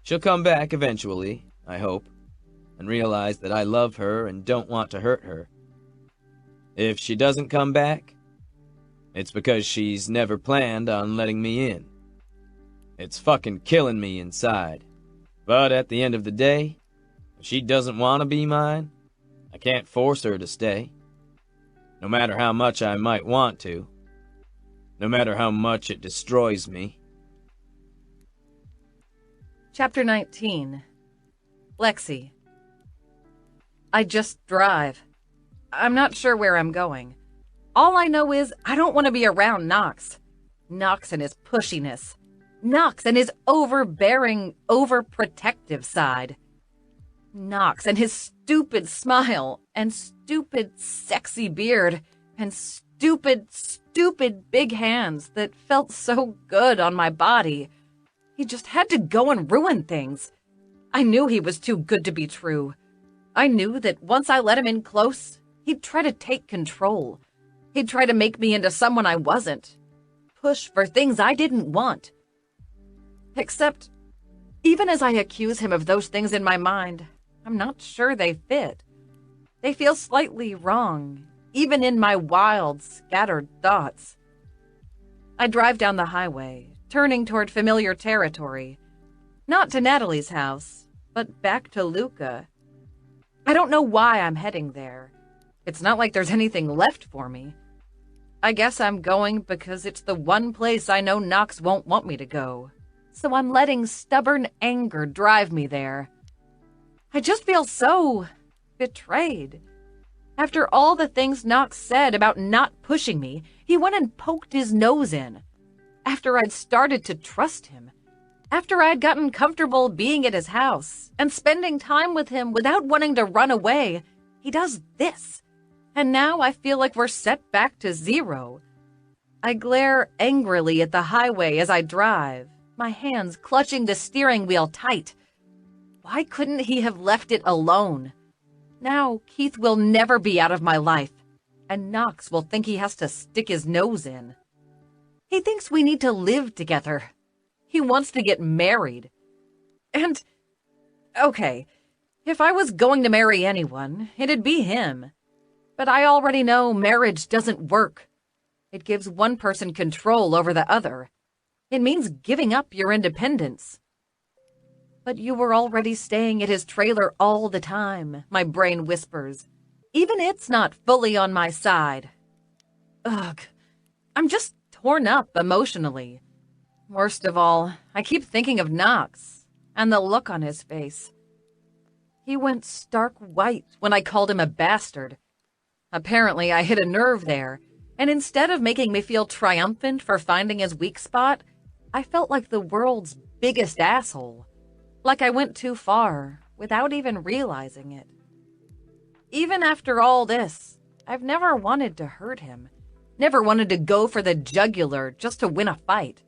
She'll come back eventually, I hope, and realize that I love her and don't want to hurt her. If she doesn't come back, it's because she's never planned on letting me in. It's fucking killing me inside. But at the end of the day, if she doesn't want to be mine, I can't force her to stay. No matter how much I might want to. No matter how much it destroys me. Chapter 19. Lexi. I just drive. I'm not sure where I'm going. All I know is I don't want to be around Knox. Knox and his pushiness. Knox and his overbearing, overprotective side. Knox and his stupid smile and stupid sexy beard and stupid big hands that felt so good on my body. He just had to go and ruin things. I knew he was too good to be true. I knew that once I let him in close, he'd try to take control. He'd try to make me into someone I wasn't. Push for things I didn't want. Except, even as I accuse him of those things in my mind, I'm not sure they fit. They feel slightly wrong, even in my wild, scattered thoughts. I drive down the highway, turning toward familiar territory. Not to Natalie's house, but back to Luca. I don't know why I'm heading there. It's not like there's anything left for me. I guess I'm going because it's the one place I know Knox won't want me to go. So I'm letting stubborn anger drive me there. I just feel so betrayed. After all the things Knox said about not pushing me, he went and poked his nose in. After I'd started to trust him. After I'd gotten comfortable being at his house and spending time with him without wanting to run away, he does this. And now I feel like we're set back to zero. I glare angrily at the highway as I drive, my hands clutching the steering wheel tight. Why couldn't he have left it alone? Now Keith will never be out of my life, and Knox will think he has to stick his nose in. He thinks we need to live together. He wants to get married. And, okay, if I was going to marry anyone, it'd be him. But I already know marriage doesn't work. It gives one person control over the other. It means giving up your independence. But you were already staying at his trailer all the time, my brain whispers. Even it's not fully on my side. Ugh, I'm just torn up emotionally. Worst of all, I keep thinking of Knox and the look on his face. He went stark white when I called him a bastard. Apparently, I hit a nerve there, and instead of making me feel triumphant for finding his weak spot, I felt like the world's biggest asshole. Like I went too far, without even realizing it. Even after all this, I've never wanted to hurt him. Never wanted to go for the jugular just to win a fight.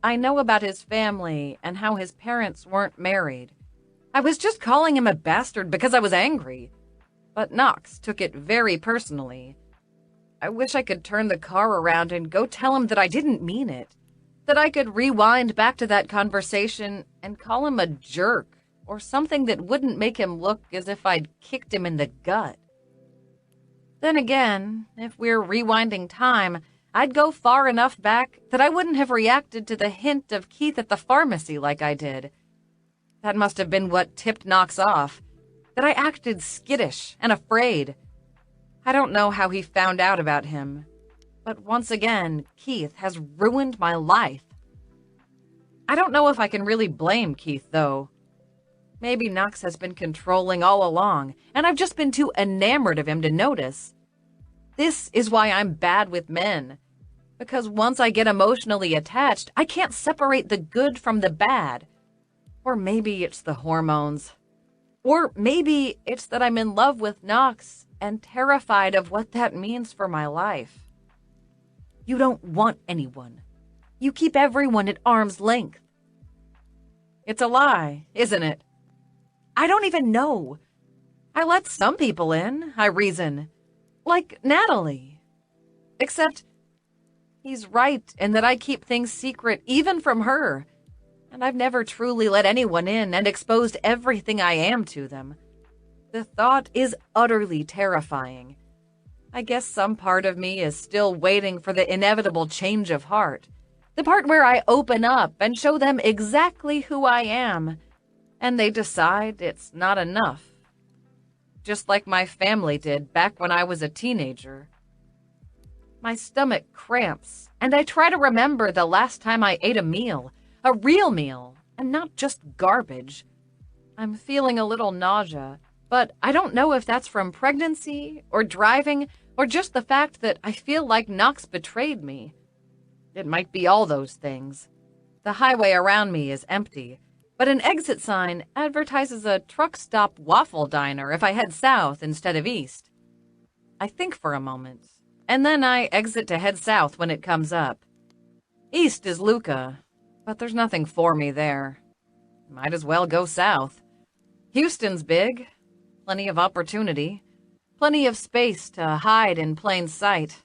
I know about his family and how his parents weren't married. I was just calling him a bastard because I was angry. But Knox took it very personally. I wish I could turn the car around and go tell him that I didn't mean it. That I could rewind back to that conversation and call him a jerk or something that wouldn't make him look as if I'd kicked him in the gut. Then again, if we're rewinding time, I'd go far enough back that I wouldn't have reacted to the hint of Keith at the pharmacy like I did. That must have been what tipped Knox off, that I acted skittish and afraid. I don't know how he found out about him, but once again, Keith has ruined my life. I don't know if I can really blame Keith, though. Maybe Knox has been controlling all along, and I've just been too enamored of him to notice. This is why I'm bad with men. Because once I get emotionally attached, I can't separate the good from the bad. Or maybe it's the hormones. Or maybe it's that I'm in love with Knox and terrified of what that means for my life. You don't want anyone. You keep everyone at arm's length. It's a lie, isn't it? I don't even know. I let some people in, I reason. Like Natalie. Except he's right in that I keep things secret even from her. And I've never truly let anyone in and exposed everything I am to them. The thought is utterly terrifying. I guess some part of me is still waiting for the inevitable change of heart. The part where I open up and show them exactly who I am, and they decide it's not enough. Just like my family did back when I was a teenager. My stomach cramps, and I try to remember the last time I ate a meal, a real meal, and not just garbage. I'm feeling a little nausea, but I don't know if that's from pregnancy or driving or just the fact that I feel like Knox betrayed me. It might be all those things. The highway around me is empty, but an exit sign advertises a truck stop waffle diner if I head south instead of east. I think for a moment, and then I exit to head south when it comes up. East is Luca, but there's nothing for me there. Might as well go south. Houston's big, plenty of opportunity, plenty of space to hide in plain sight.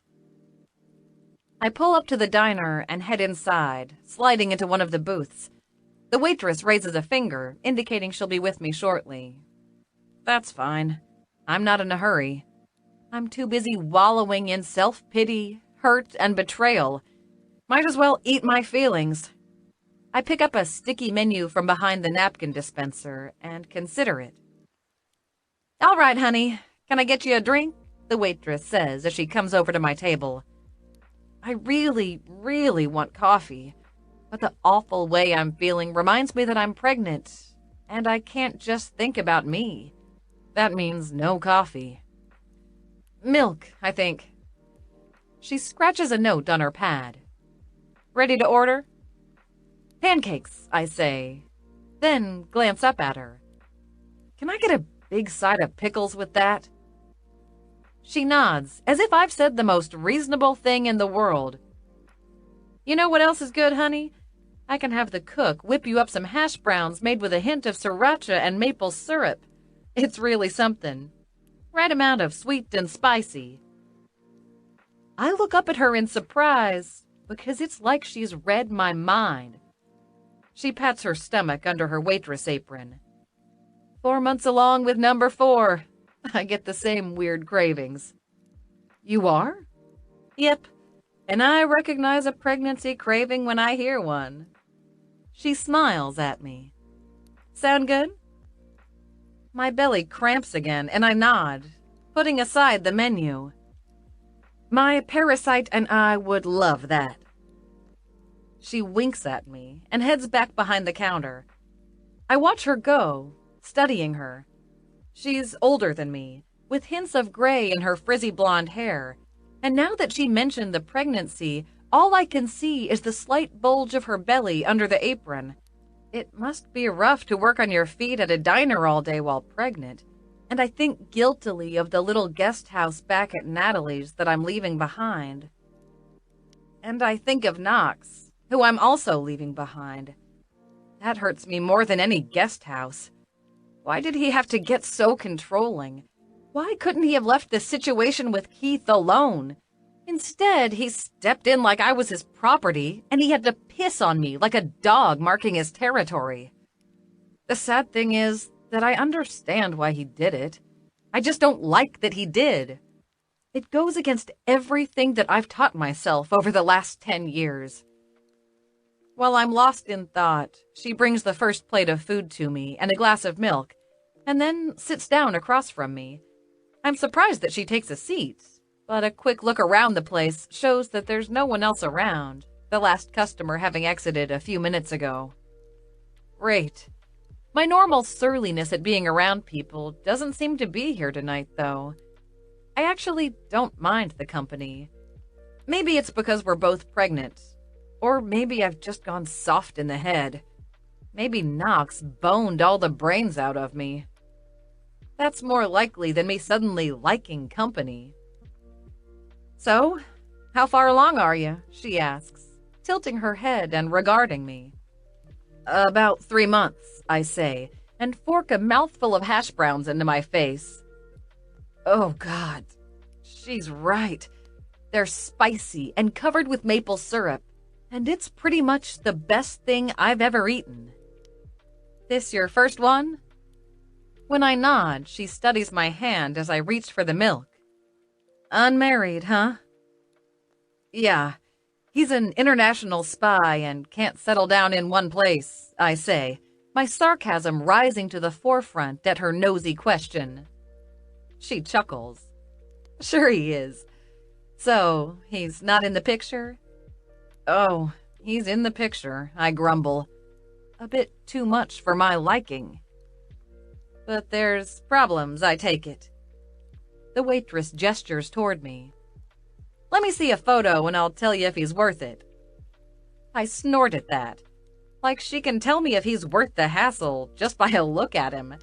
I pull up to the diner and head inside, sliding into one of the booths. The waitress raises a finger, indicating she'll be with me shortly. That's fine. I'm not in a hurry. I'm too busy wallowing in self-pity, hurt, and betrayal. Might as well eat my feelings. I pick up a sticky menu from behind the napkin dispenser and consider it. All right, honey. Can I get you a drink? The waitress says as she comes over to my table. I really, really want coffee, but the awful way I'm feeling reminds me that I'm pregnant, and I can't just think about me. That means no coffee. Milk, I think. She scratches a note on her pad. Ready to order? Pancakes, I say, then glance up at her. Can I get a big side of pickles with that? She nods, as if I've said the most reasonable thing in the world. You know what else is good, honey? I can have the cook whip you up some hash browns made with a hint of sriracha and maple syrup. It's really something. Right amount of sweet and spicy. I look up at her in surprise, because it's like she's read my mind. She pats her stomach under her waitress apron. 4 months along with number 4. I get the same weird cravings. You are? Yep, and I recognize a pregnancy craving when I hear one. She smiles at me. Sound good? My belly cramps again, and I nod, putting aside the menu. My parasite and I would love that. She winks at me and heads back behind the counter. I watch her go, studying her. She's older than me, with hints of gray in her frizzy blonde hair, and now that she mentioned the pregnancy, all I can see is the slight bulge of her belly under the apron. It must be rough to work on your feet at a diner all day while pregnant, and I think guiltily of the little guest house back at Natalie's that I'm leaving behind. And I think of Knox, who I'm also leaving behind. That hurts me more than any guest house. Why did he have to get so controlling? Why couldn't he have left the situation with Keith alone? Instead, he stepped in like I was his property, and he had to piss on me like a dog marking his territory. The sad thing is that I understand why he did it. I just don't like that he did. It goes against everything that I've taught myself over the last 10 years. While I'm lost in thought, she brings the first plate of food to me and a glass of milk, and then sits down across from me. I'm surprised that she takes a seat, but a quick look around the place shows that there's no one else around, the last customer having exited a few minutes ago. Great. My normal surliness at being around people doesn't seem to be here tonight, though. I actually don't mind the company. Maybe it's because we're both pregnant. Or maybe I've just gone soft in the head. Maybe Knox boned all the brains out of me. That's more likely than me suddenly liking company. So, how far along are you? She asks, tilting her head and regarding me. About 3 months, I say, and fork a mouthful of hash browns into my face. Oh, God. She's right. They're spicy and covered with maple syrup, and it's pretty much the best thing I've ever eaten. This your first one? When I nod, she studies my hand as I reach for the milk. Unmarried, huh? Yeah. He's an international spy and can't settle down in one place, I say, my sarcasm rising to the forefront at her nosy question. She chuckles. Sure he is. So, he's not in the picture? Oh, he's in the picture, I grumble. A bit too much for my liking. But there's problems, I take it. The waitress gestures toward me. Let me see a photo and I'll tell you if he's worth it. I snort at that. Like she can tell me if he's worth the hassle just by a look at him.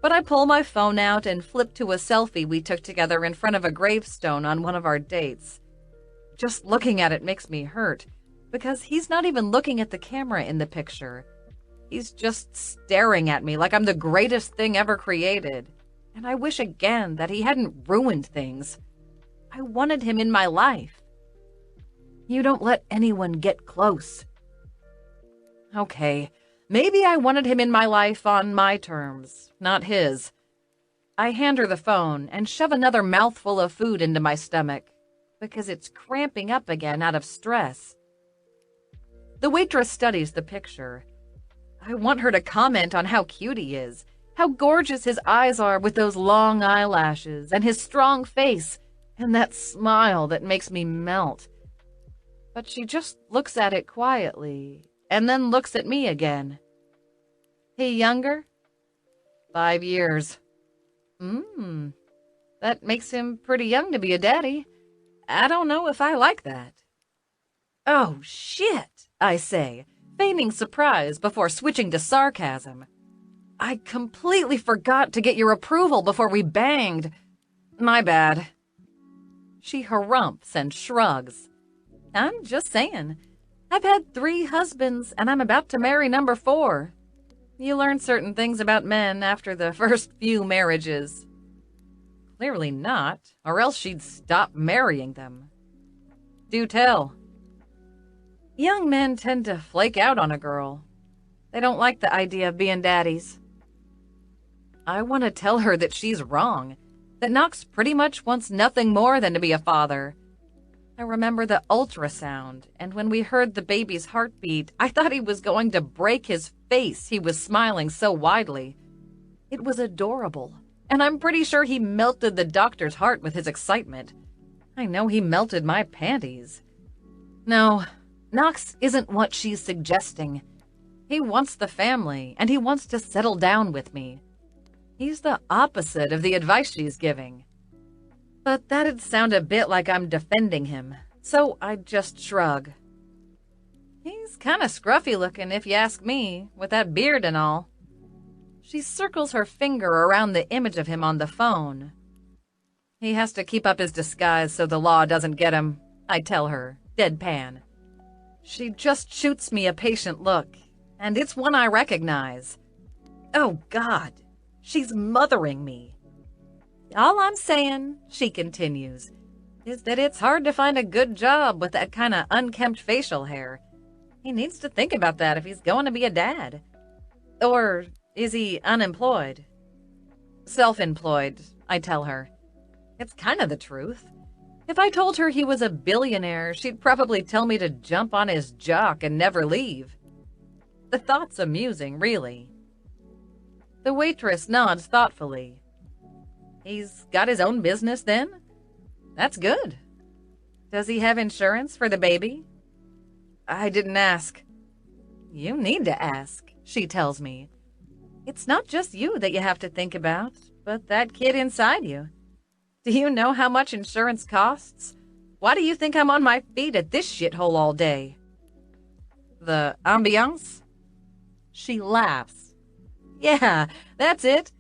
But I pull my phone out and flip to a selfie we took together in front of a gravestone on one of our dates. Just looking at it makes me hurt, because he's not even looking at the camera in the picture. He's just staring at me like I'm the greatest thing ever created. And I wish again that he hadn't ruined things. I wanted him in my life. You don't let anyone get close. Okay, maybe I wanted him in my life on my terms, not his. I hand her the phone and shove another mouthful of food into my stomach, because it's cramping up again out of stress. The waitress studies the picture. I want her to comment on how cute he is, how gorgeous his eyes are with those long eyelashes, and his strong face, and that smile that makes me melt. But she just looks at it quietly, and then looks at me again. He younger? 5 years. That makes him pretty young to be a daddy. I don't know if I like that. Oh, shit, I say, feigning surprise before switching to sarcasm. I completely forgot to get your approval before we banged. My bad. She harumphs and shrugs. I'm just saying. I've had 3 husbands, and I'm about to marry number 4. You learn certain things about men after the first few marriages. Clearly not, or else she'd stop marrying them. Do tell. Young men tend to flake out on a girl. They don't like the idea of being daddies. I want to tell her that she's wrong, that Knox pretty much wants nothing more than to be a father. I remember the ultrasound, and when we heard the baby's heartbeat, I thought he was going to break his face. He was smiling so widely. It was adorable, and I'm pretty sure he melted the doctor's heart with his excitement. I know he melted my panties. No, Knox isn't what she's suggesting. He wants the family, and he wants to settle down with me. He's the opposite of the advice she's giving. But that'd sound a bit like I'm defending him, so I'd just shrug. He's kind of scruffy looking, if you ask me, with that beard and all. She circles her finger around the image of him on the phone. He has to keep up his disguise so the law doesn't get him, I tell her, deadpan. She just shoots me a patient look, and it's one I recognize. Oh, God, she's mothering me. All I'm saying, she continues, is that it's hard to find a good job with that kind of unkempt facial hair. He needs to think about that if he's going to be a dad. Or is he unemployed? Self-employed, I tell her. It's kind of the truth. If I told her he was a billionaire, she'd probably tell me to jump on his jock and never leave. The thought's amusing, really. The waitress nods thoughtfully. He's got his own business, then? That's good. Does he have insurance for the baby? I didn't ask. You need to ask, she tells me. It's not just you that you have to think about, but that kid inside you. Do you know how much insurance costs? Why do you think I'm on my feet at this shithole all day? The ambiance? She laughs. Yeah, that's it.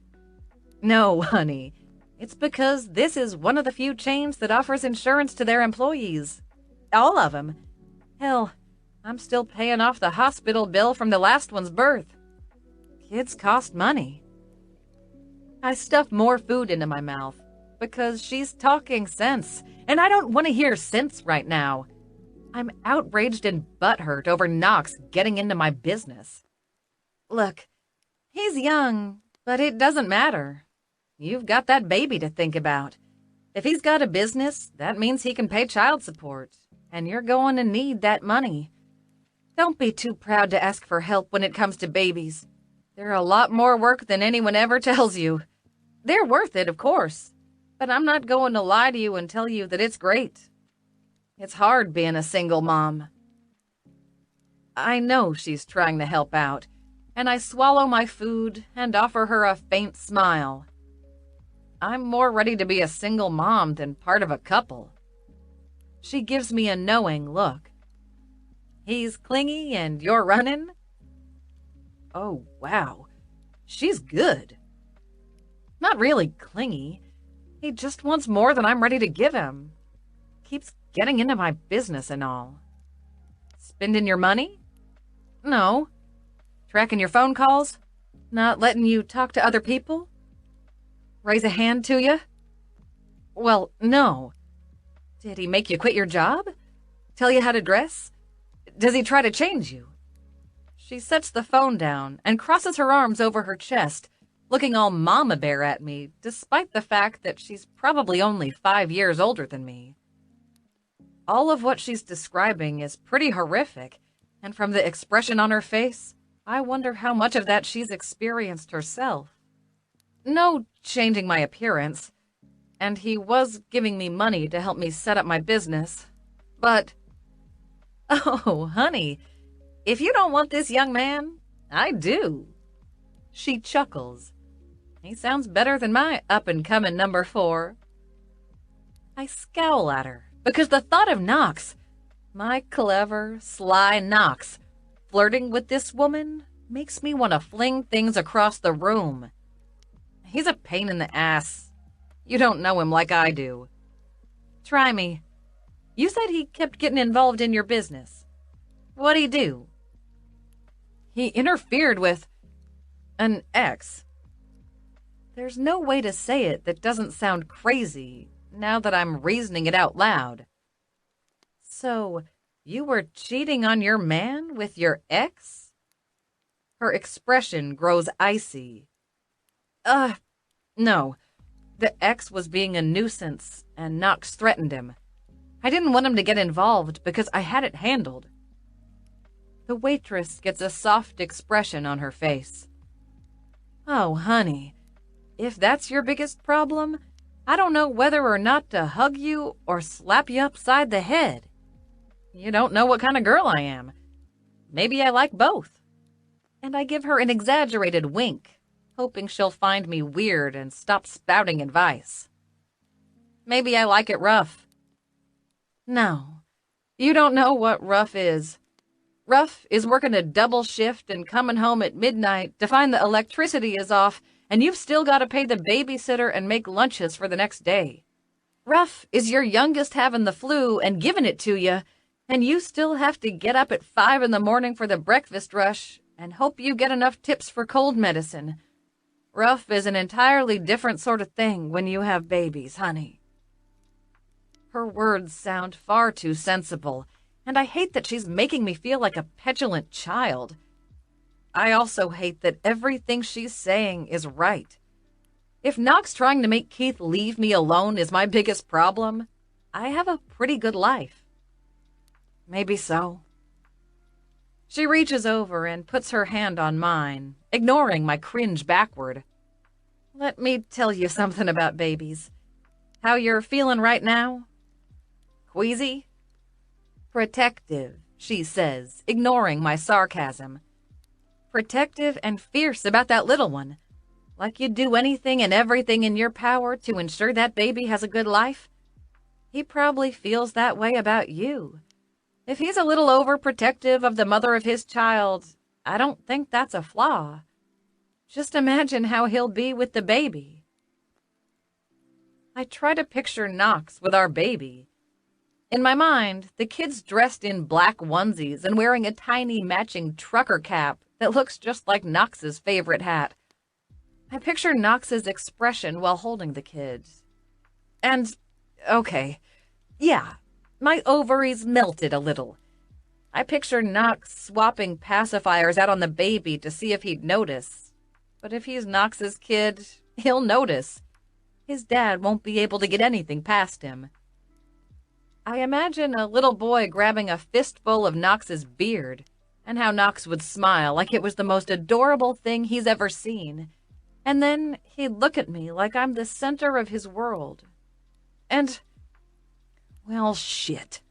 No, honey. It's because this is one of the few chains that offers insurance to their employees. All of them. Hell, I'm still paying off the hospital bill from the last one's birth. Kids cost money. I stuff more food into my mouth because she's talking sense, and I don't want to hear sense right now. I'm outraged and butthurt over Knox getting into my business. Look, he's young, but it doesn't matter. You've got that baby to think about. If he's got a business, that means he can pay child support, and you're going to need that money. Don't be too proud to ask for help when it comes to babies. They're a lot more work than anyone ever tells you. They're worth it, of course, but I'm not going to lie to you and tell you that it's great. It's hard being a single mom. I know she's trying to help out, and I swallow my food and offer her a faint smile. I'm more ready to be a single mom than part of a couple. She gives me a knowing look. He's clingy and you're running? Oh, wow. She's good. Not really clingy. He just wants more than I'm ready to give him. Keeps getting into my business and all. Spending your money? No. Tracking your phone calls? Not letting you talk to other people? Raise a hand to you? Well, no. Did he make you quit your job? Tell you how to dress? Does he try to change you? She sets the phone down and crosses her arms over her chest, looking all mama bear at me, despite the fact that she's probably only 5 years older than me. All of what she's describing is pretty horrific, and from the expression on her face, I wonder how much of that she's experienced herself. No changing my appearance, and he was giving me money to help me set up my business, but... Oh, honey, if you don't want this young man, I do. She chuckles. He sounds better than my up-and-coming number 4. I scowl at her, because the thought of Knox, my clever, sly Knox, flirting with this woman makes me want to fling things across the room. He's a pain in the ass. You don't know him like I do. Try me. You said he kept getting involved in your business. What'd he do? He interfered with an ex. There's no way to say it that doesn't sound crazy, now that I'm reasoning it out loud. So, you were cheating on your man with your ex? Her expression grows icy. No. The ex was being a nuisance, and Knox threatened him. I didn't want him to get involved because I had it handled. The waitress gets a soft expression on her face. Oh, honey, if that's your biggest problem, I don't know whether or not to hug you or slap you upside the head. You don't know what kind of girl I am. Maybe I like both. And I give her an exaggerated wink, hoping she'll find me weird and stop spouting advice. Maybe I like it rough. No, you don't know what rough is. Rough is working a double shift and coming home at midnight to find the electricity is off and you've still got to pay the babysitter and make lunches for the next day. Rough is your youngest having the flu and giving it to you, and you still have to get up at 5 in the morning for the breakfast rush and hope you get enough tips for cold medicine. Rough is an entirely different sort of thing when you have babies, honey. Her words sound far too sensible, and I hate that she's making me feel like a petulant child. I also hate that everything she's saying is right. If Knox trying to make Keith leave me alone is my biggest problem, I have a pretty good life. Maybe so. She reaches over and puts her hand on mine, ignoring my cringe backward. Let me tell you something about babies. How you're feeling right now? Queasy? Protective, she says, ignoring my sarcasm. Protective and fierce about that little one. Like you'd do anything and everything in your power to ensure that baby has a good life. He probably feels that way about you. If he's a little overprotective of the mother of his child, I don't think that's a flaw. Just imagine how he'll be with the baby. I try to picture Knox with our baby. In my mind, the kid's dressed in black onesies and wearing a tiny matching trucker cap that looks just like Knox's favorite hat. I picture Knox's expression while holding the kid. And, okay, yeah, my ovaries melted a little. I picture Knox swapping pacifiers out on the baby to see if he'd notice. But if he's Knox's kid, he'll notice. His dad won't be able to get anything past him. I imagine a little boy grabbing a fistful of Knox's beard, and how Knox would smile like it was the most adorable thing he's ever seen. And then he'd look at me like I'm the center of his world. And, well, shit.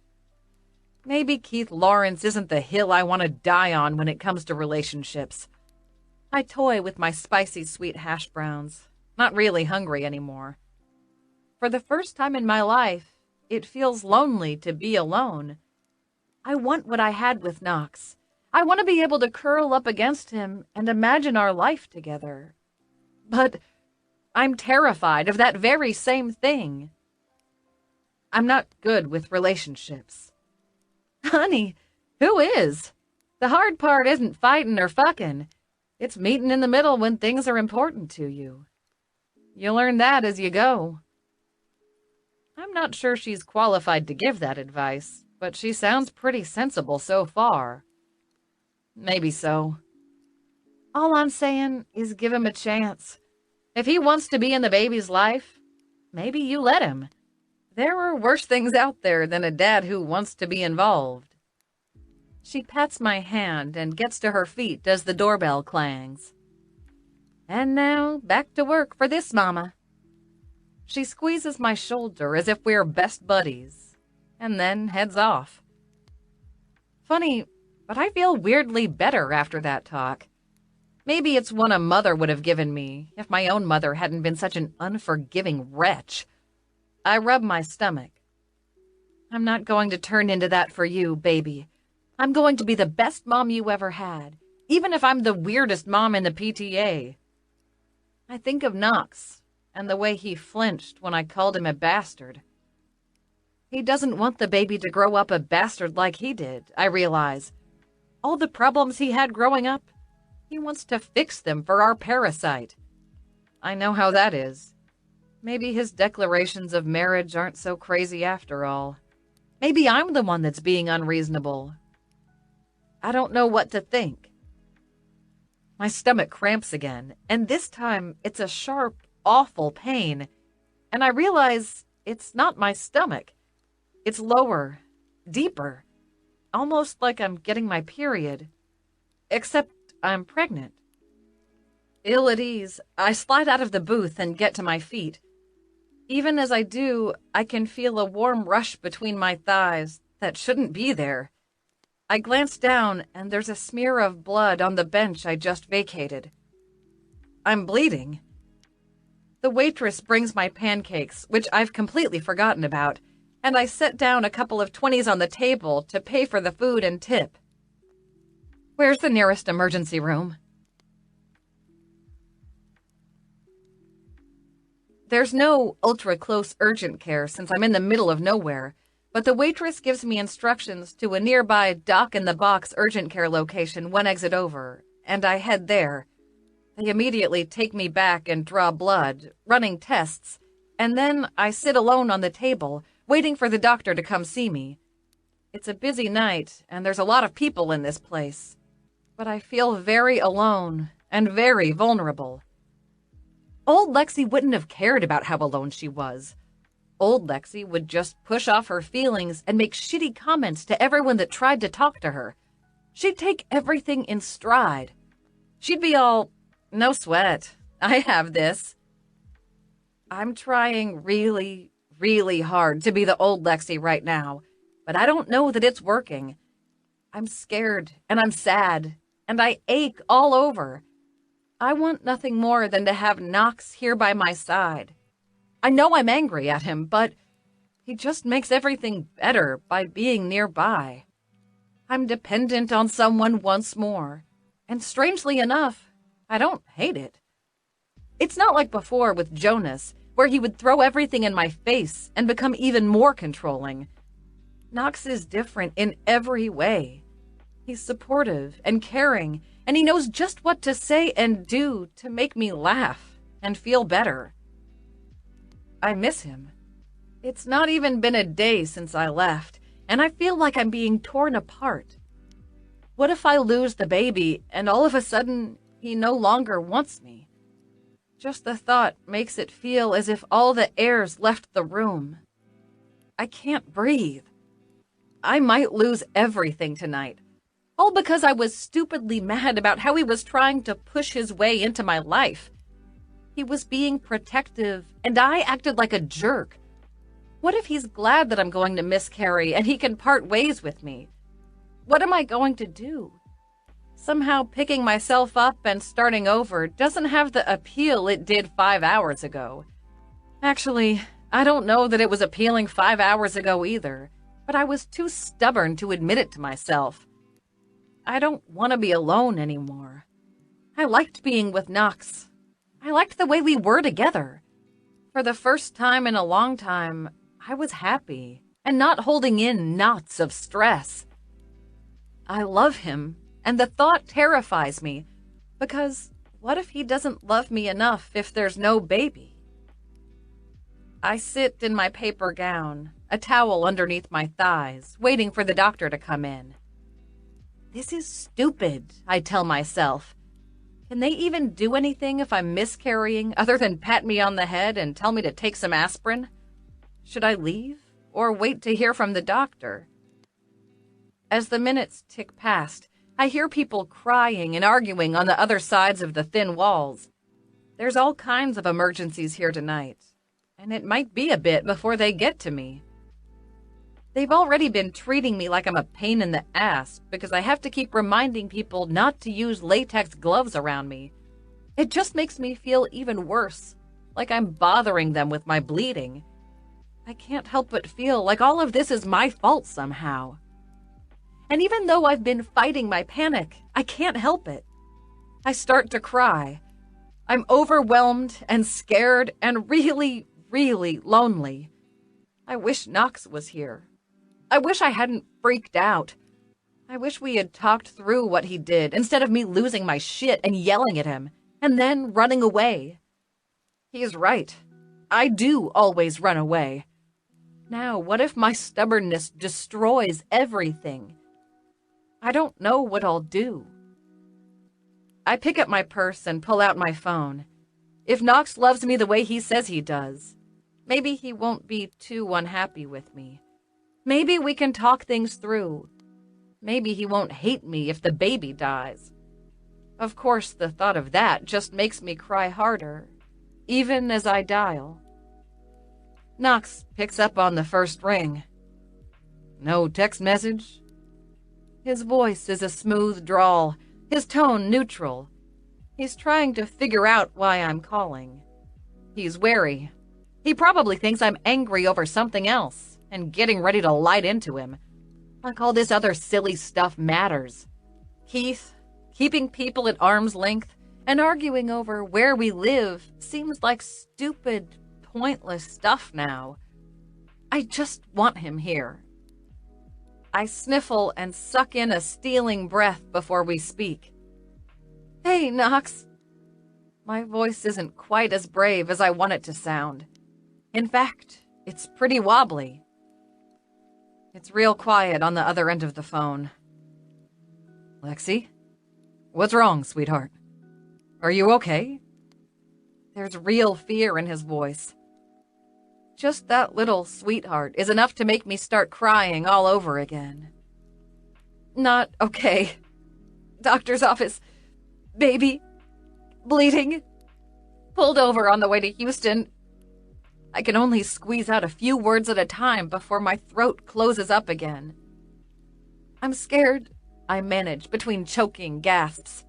Maybe Keith Lawrence isn't the hill I want to die on when it comes to relationships. I toy with my spicy sweet hash browns, not really hungry anymore. For the first time in my life, it feels lonely to be alone. I want what I had with Knox. I want to be able to curl up against him and imagine our life together. But I'm terrified of that very same thing. I'm not good with relationships. Honey, who is? The hard part isn't fighting or fucking. It's meeting in the middle when things are important to you. You learn that as you go. I'm not sure she's qualified to give that advice, but she sounds pretty sensible so far. Maybe so. All I'm saying is give him a chance. If he wants to be in the baby's life, maybe you let him. There are worse things out there than a dad who wants to be involved. She pats my hand and gets to her feet as the doorbell clangs. And now, back to work for this mama. She squeezes my shoulder as if we're best buddies, and then heads off. Funny, but I feel weirdly better after that talk. Maybe it's one a mother would have given me if my own mother hadn't been such an unforgiving wretch. I rub my stomach. I'm not going to turn into that for you, baby. I'm going to be the best mom you ever had, even if I'm the weirdest mom in the PTA. I think of Knox and the way he flinched when I called him a bastard. He doesn't want the baby to grow up a bastard like he did, I realize. All the problems he had growing up, he wants to fix them for our parasite. I know how that is. Maybe his declarations of marriage aren't so crazy after all. Maybe I'm the one that's being unreasonable. I don't know what to think. My stomach cramps again, and this time it's a sharp, awful pain, and I realize it's not my stomach. It's lower, deeper, almost like I'm getting my period, except I'm pregnant. Ill at ease, I slide out of the booth and get to my feet. Even as I do, I can feel a warm rush between my thighs that shouldn't be there. I glance down, and there's a smear of blood on the bench I just vacated. I'm bleeding. The waitress brings my pancakes, which I've completely forgotten about, and I set down a couple of 20s on the table to pay for the food and tip. Where's the nearest emergency room? There's no ultra-close urgent care since I'm in the middle of nowhere, but the waitress gives me instructions to a nearby dock-in-the-box urgent care location one exit over, and I head there. They immediately take me back and draw blood, running tests, and then I sit alone on the table, waiting for the doctor to come see me. It's a busy night, and there's a lot of people in this place, but I feel very alone and very vulnerable. Old Lexi wouldn't have cared about how alone she was. Old Lexi would just push off her feelings and make shitty comments to everyone that tried to talk to her. She'd take everything in stride. She'd be all, "No sweat. I have this." I'm trying really, really hard to be the old Lexi right now, but I don't know that it's working. I'm scared, and I'm sad, and I ache all over. I want nothing more than to have Knox here by my side. I know I'm angry at him, but he just makes everything better by being nearby. I'm dependent on someone once more, and strangely enough, I don't hate it. It's not like before with Jonas, where he would throw everything in my face and become even more controlling. Knox is different in every way. He's supportive and caring, and he knows just what to say and do to make me laugh and feel better. I miss him. It's not even been a day since I left, and I feel like I'm being torn apart. What if I lose the baby and all of a sudden he no longer wants me? Just the thought makes it feel as if all the air's left the room. I can't breathe. I might lose everything tonight. All because I was stupidly mad about how he was trying to push his way into my life. He was being protective, and I acted like a jerk. What if he's glad that I'm going to miscarry and he can part ways with me? What am I going to do? Somehow picking myself up and starting over doesn't have the appeal it did 5 hours ago. Actually, I don't know that it was appealing 5 hours ago either, but I was too stubborn to admit it to myself. I don't want to be alone anymore. I liked being with Knox. I liked the way we were together. For the first time in a long time, I was happy and not holding in knots of stress. I love him, and the thought terrifies me, because what if he doesn't love me enough if there's no baby? I sit in my paper gown, a towel underneath my thighs, waiting for the doctor to come in. This is stupid, I tell myself. Can they even do anything if I'm miscarrying other than pat me on the head and tell me to take some aspirin? Should I leave or wait to hear from the doctor? As the minutes tick past, I hear people crying and arguing on the other sides of the thin walls. There's all kinds of emergencies here tonight, and it might be a bit before they get to me. They've already been treating me like I'm a pain in the ass because I have to keep reminding people not to use latex gloves around me. It just makes me feel even worse, like I'm bothering them with my bleeding. I can't help but feel like all of this is my fault somehow. And even though I've been fighting my panic, I can't help it. I start to cry. I'm overwhelmed and scared and really, really lonely. I wish Knox was here. I wish I hadn't freaked out. I wish we had talked through what he did instead of me losing my shit and yelling at him and then running away. He's right. I do always run away. Now, what if my stubbornness destroys everything? I don't know what I'll do. I pick up my purse and pull out my phone. If Knox loves me the way he says he does, maybe he won't be too unhappy with me. Maybe we can talk things through. Maybe he won't hate me if the baby dies. Of course, the thought of that just makes me cry harder, even as I dial. Knox picks up on the first ring. No text message? His voice is a smooth drawl, his tone neutral. He's trying to figure out why I'm calling. He's wary. He probably thinks I'm angry over something else and getting ready to light into him. Like all this other silly stuff matters. Keith, keeping people at arm's length and arguing over where we live seems like stupid, pointless stuff now. I just want him here. I sniffle and suck in a stealing breath before we speak. Hey, Knox. My voice isn't quite as brave as I want it to sound. In fact, it's pretty wobbly. It's real quiet on the other end of the phone. Lexi? What's wrong, sweetheart? Are you okay? There's real fear in his voice. Just that little sweetheart is enough to make me start crying all over again. Not okay. Doctor's office. Baby. Bleeding. Pulled over on the way to Houston. I can only squeeze out a few words at a time before my throat closes up again. I'm scared, I manage between choking gasps.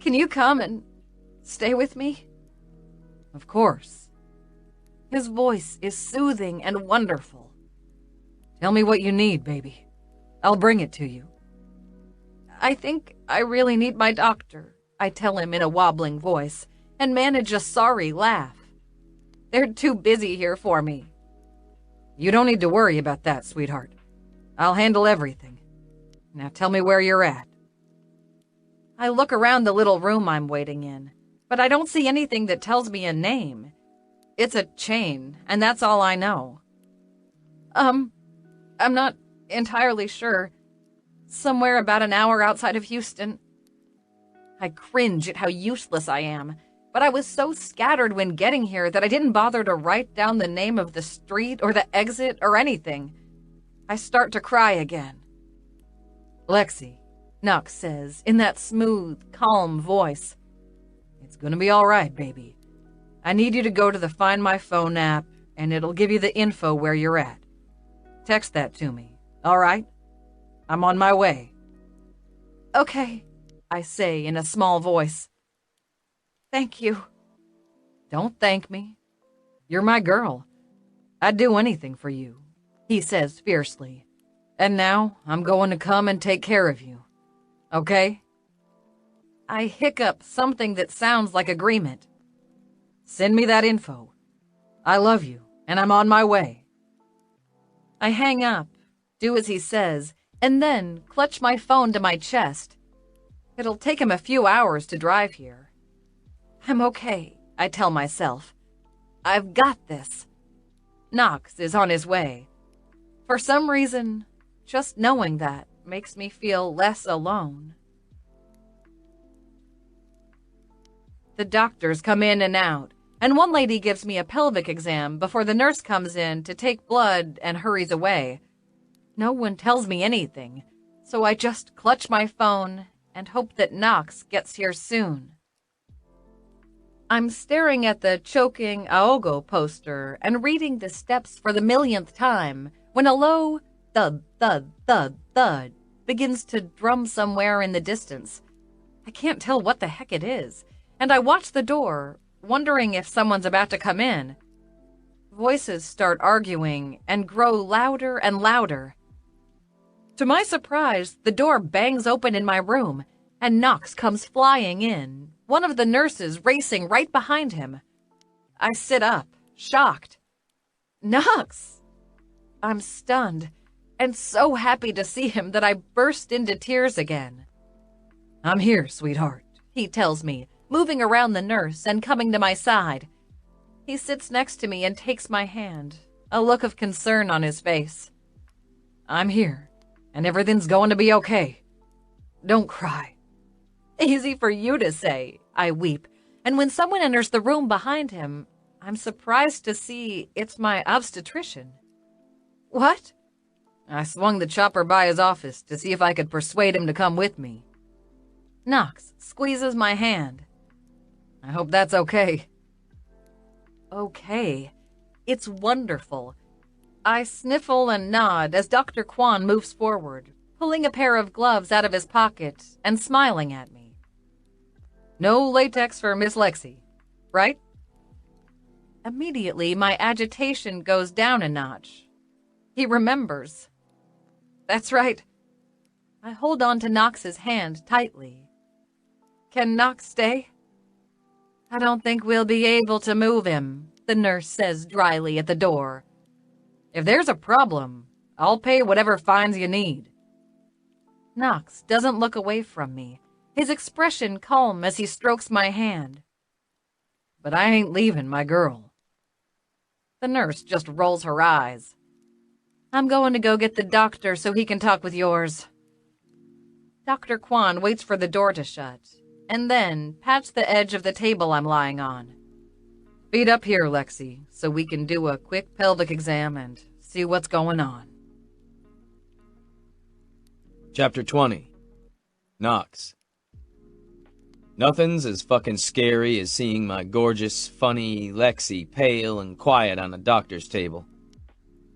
Can you come and stay with me? Of course. His voice is soothing and wonderful. Tell me what you need, baby. I'll bring it to you. I think I really need my doctor, I tell him in a wobbling voice, and manage a sorry laugh. They're too busy here for me. You don't need to worry about that, sweetheart. I'll handle everything. Now tell me where you're at. I look around the little room I'm waiting in, but I don't see anything that tells me a name. It's a chain, and that's all I know. I'm not entirely sure. Somewhere about an hour outside of Houston. I cringe at how useless I am, but I was so scattered when getting here that I didn't bother to write down the name of the street or the exit or anything. I start to cry again. Lexi, Knox says, in that smooth, calm voice. It's gonna be all right, baby. I need you to go to the Find My Phone app, and it'll give you the info where you're at. Text that to me, all right? I'm on my way. Okay, I say in a small voice. Thank you. Don't thank me. You're my girl. I'd do anything for you, he says fiercely. And now I'm going to come and take care of you. Okay? I hiccup something that sounds like agreement. Send me that info. I love you, and I'm on my way. I hang up, do as he says, and then clutch my phone to my chest. It'll take him a few hours to drive here. I'm okay, I tell myself. I've got this. Knox is on his way. For some reason, just knowing that makes me feel less alone. The doctors come in and out, and one lady gives me a pelvic exam before the nurse comes in to take blood and hurries away. No one tells me anything, so I just clutch my phone and hope that Knox gets here soon. I'm staring at the choking Aogo poster and reading the steps for the millionth time when a low thud, thud, thud, thud begins to drum somewhere in the distance. I can't tell what the heck it is, and I watch the door, wondering if someone's about to come in. Voices start arguing and grow louder and louder. To my surprise, the door bangs open in my room, and Knox comes flying in, one of the nurses racing right behind him. I sit up, shocked. Knox! I'm stunned, and so happy to see him that I burst into tears again. I'm here, sweetheart, he tells me, moving around the nurse and coming to my side. He sits next to me and takes my hand, a look of concern on his face. I'm here, and everything's going to be okay. Don't cry. Easy for you to say, I weep, and when someone enters the room behind him, I'm surprised to see it's my obstetrician. What? I swung the chopper by his office to see if I could persuade him to come with me. Knox squeezes my hand. I hope that's okay. Okay. It's wonderful. I sniffle and nod as Dr. Kwan moves forward, pulling a pair of gloves out of his pocket and smiling at me. No latex for Miss Lexi, right? Immediately, my agitation goes down a notch. He remembers. That's right. I hold on to Knox's hand tightly. Can Knox stay? I don't think we'll be able to move him, the nurse says dryly at the door. If there's a problem, I'll pay whatever fines you need. Knox doesn't look away from me, his expression calm as he strokes my hand. But I ain't leaving my girl. The nurse just rolls her eyes. I'm going to go get the doctor so he can talk with yours. Dr. Kwan waits for the door to shut, and then pats the edge of the table I'm lying on. Feet up here, Lexi, so we can do a quick pelvic exam and see what's going on. Chapter 20. Knox. Nothing's as fucking scary as seeing my gorgeous, funny Lexi pale and quiet on a doctor's table.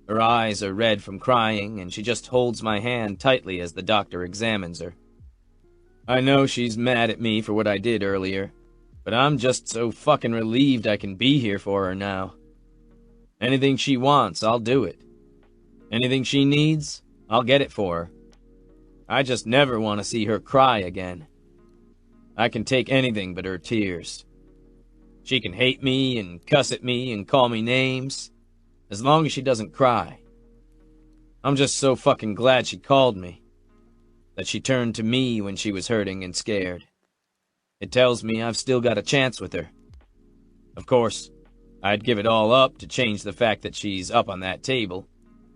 Her eyes are red from crying, and she just holds my hand tightly as the doctor examines her. I know she's mad at me for what I did earlier, but I'm just so fucking relieved I can be here for her now. Anything she wants, I'll do it. Anything she needs, I'll get it for her. I just never want to see her cry again. I can take anything but her tears. She can hate me and cuss at me and call me names, as long as she doesn't cry. I'm just so fucking glad she called me, that she turned to me when she was hurting and scared. It tells me I've still got a chance with her. Of course, I'd give it all up to change the fact that she's up on that table,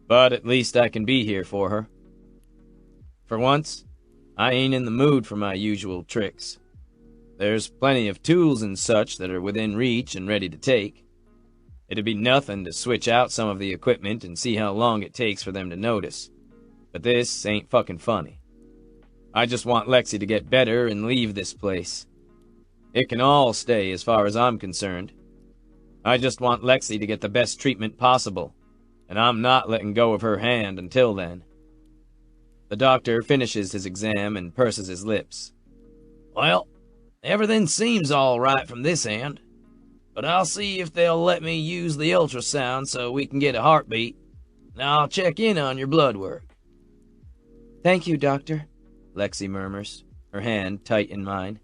but at least I can be here for her. For once, I ain't in the mood for my usual tricks. There's plenty of tools and such that are within reach and ready to take. It'd be nothing to switch out some of the equipment and see how long it takes for them to notice. But this ain't fucking funny. I just want Lexi to get better and leave this place. It can all stay as far as I'm concerned. I just want Lexi to get the best treatment possible, and I'm not letting go of her hand until then. The doctor finishes his exam and purses his lips. Well, everything seems all right from this end, but I'll see if they'll let me use the ultrasound so we can get a heartbeat. Now I'll check in on your blood work. Thank you, Doctor, Lexi murmurs, her hand tight in mine.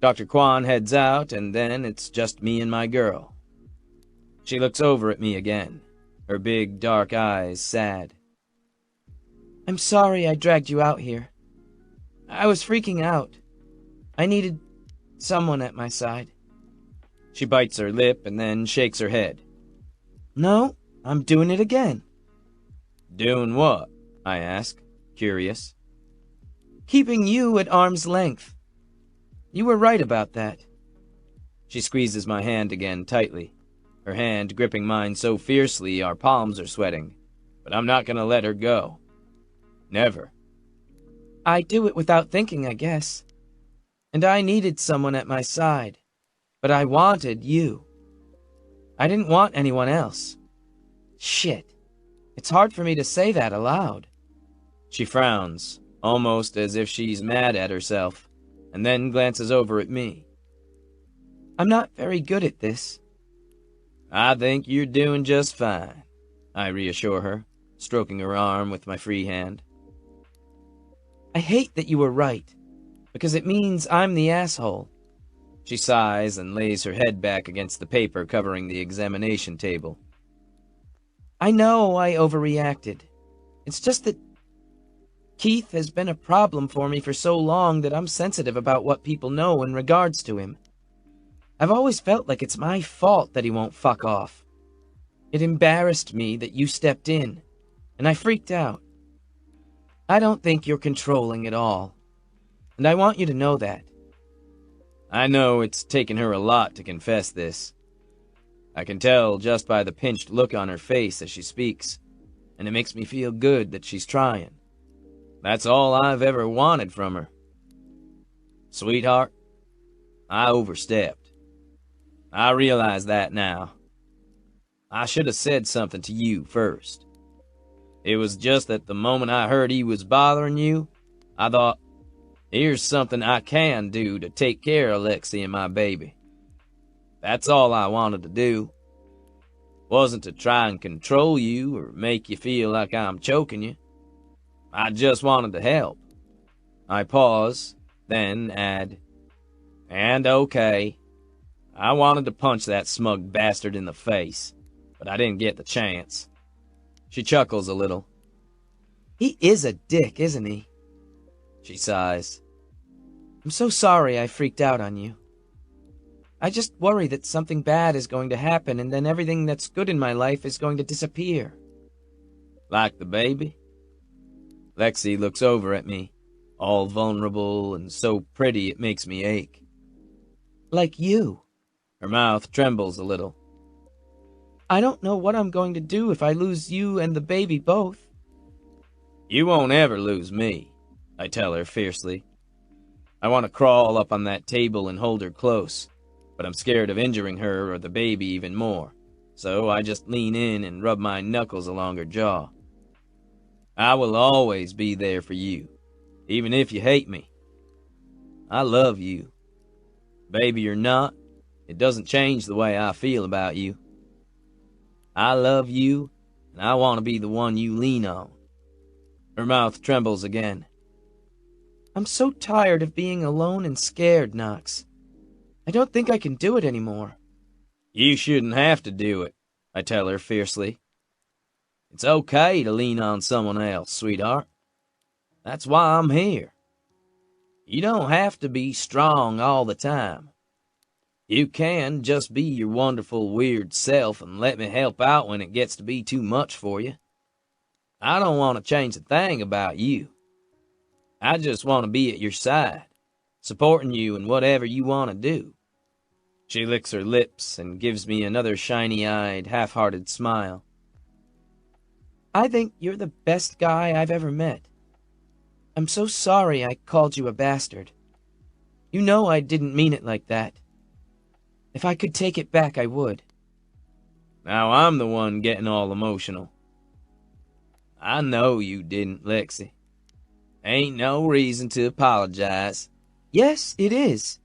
Dr. Kwan heads out, and then it's just me and my girl. She looks over at me again, her big dark eyes sad. I'm sorry I dragged you out here. I was freaking out. I needed someone at my side. She bites her lip and then shakes her head. No, I'm doing it again. Doing what? I ask, curious. Keeping you at arm's length. You were right about that. She squeezes my hand again tightly, her hand gripping mine so fiercely our palms are sweating, but I'm not gonna let her go. Never. I do it without thinking, I guess. And I needed someone at my side, but I wanted you. I didn't want anyone else. Shit. It's hard for me to say that aloud. She frowns, almost as if she's mad at herself, and then glances over at me. I'm not very good at this. I think you're doing just fine, I reassure her, stroking her arm with my free hand. I hate that you were right, because it means I'm the asshole. She sighs and lays her head back against the paper covering the examination table. I know I overreacted. It's just that Keith has been a problem for me for so long that I'm sensitive about what people know in regards to him. I've always felt like it's my fault that he won't fuck off. It embarrassed me that you stepped in, and I freaked out. I don't think you're controlling at all, and I want you to know that. I know it's taken her a lot to confess this. I can tell just by the pinched look on her face as she speaks, and it makes me feel good that she's trying. That's all I've ever wanted from her. Sweetheart, I overstepped. I realize that now. I should have said something to you first. It was just that the moment I heard he was bothering you, I thought, here's something I can do to take care of Lexi and my baby. That's all I wanted to do. Wasn't to try and control you or make you feel like I'm choking you. I just wanted to help. I pause, then add, and okay, I wanted to punch that smug bastard in the face, but I didn't get the chance. She chuckles a little. He is a dick, isn't he? She sighs. I'm so sorry I freaked out on you. I just worry that something bad is going to happen and then everything that's good in my life is going to disappear. Like the baby? Lexi looks over at me, all vulnerable and so pretty it makes me ache. Like you. Her mouth trembles a little. I don't know what I'm going to do if I lose you and the baby both. You won't ever lose me, I tell her fiercely. I want to crawl up on that table and hold her close, but I'm scared of injuring her or the baby even more, so I just lean in and rub my knuckles along her jaw. I will always be there for you, even if you hate me. I love you. Baby or not, it doesn't change the way I feel about you. I love you, and I want to be the one you lean on. Her mouth trembles again. I'm so tired of being alone and scared, Knox. I don't think I can do it anymore. You shouldn't have to do it, I tell her fiercely. It's okay to lean on someone else, sweetheart. That's why I'm here. You don't have to be strong all the time. You can just be your wonderful, weird self and let me help out when it gets to be too much for you. I don't want to change a thing about you. I just want to be at your side, supporting you in whatever you want to do. She licks her lips and gives me another shiny-eyed, half-hearted smile. I think you're the best guy I've ever met. I'm so sorry I called you a bastard. You know I didn't mean it like that. If I could take it back, I would. Now I'm the one getting all emotional. I know you didn't, Lexi. Ain't no reason to apologize. Yes, it is.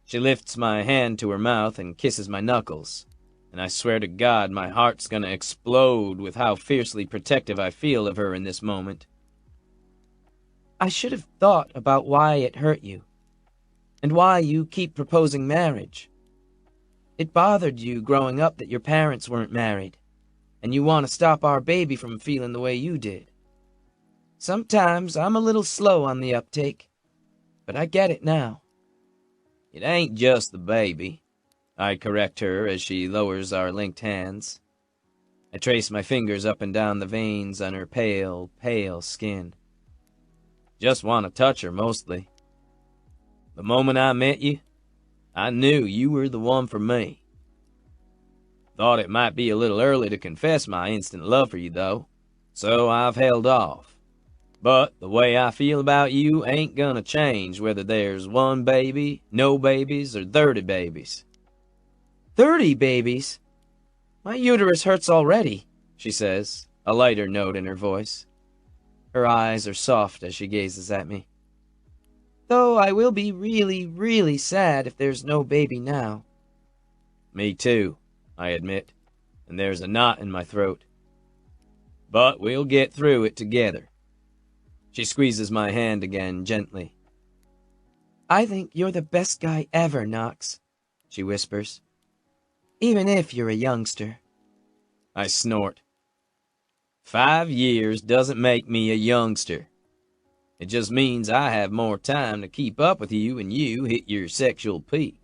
She lifts my hand to her mouth and kisses my knuckles, and I swear to God my heart's gonna explode with how fiercely protective I feel of her in this moment. I should have thought about why it hurt you, and why you keep proposing marriage. It bothered you growing up that your parents weren't married, and you want to stop our baby from feeling the way you did. Sometimes I'm a little slow on the uptake, but I get it now. It ain't just the baby, I correct her as she lowers our linked hands. I trace my fingers up and down the veins on her pale, pale skin. Just want to touch her mostly. The moment I met you, I knew you were the one for me. Thought it might be a little early to confess my instant love for you, though, so I've held off. But the way I feel about you ain't gonna change whether there's one baby, no babies, or 30 babies. 30 babies? My uterus hurts already, she says, a lighter note in her voice. Her eyes are soft as she gazes at me. Though I will be really, really sad if there's no baby now. Me too, I admit, and there's a knot in my throat. But we'll get through it together. She squeezes my hand again gently. I think you're the best guy ever, Knox, she whispers. Even if you're a youngster. I snort. 5 years doesn't make me a youngster. It just means I have more time to keep up with you when you hit your sexual peak.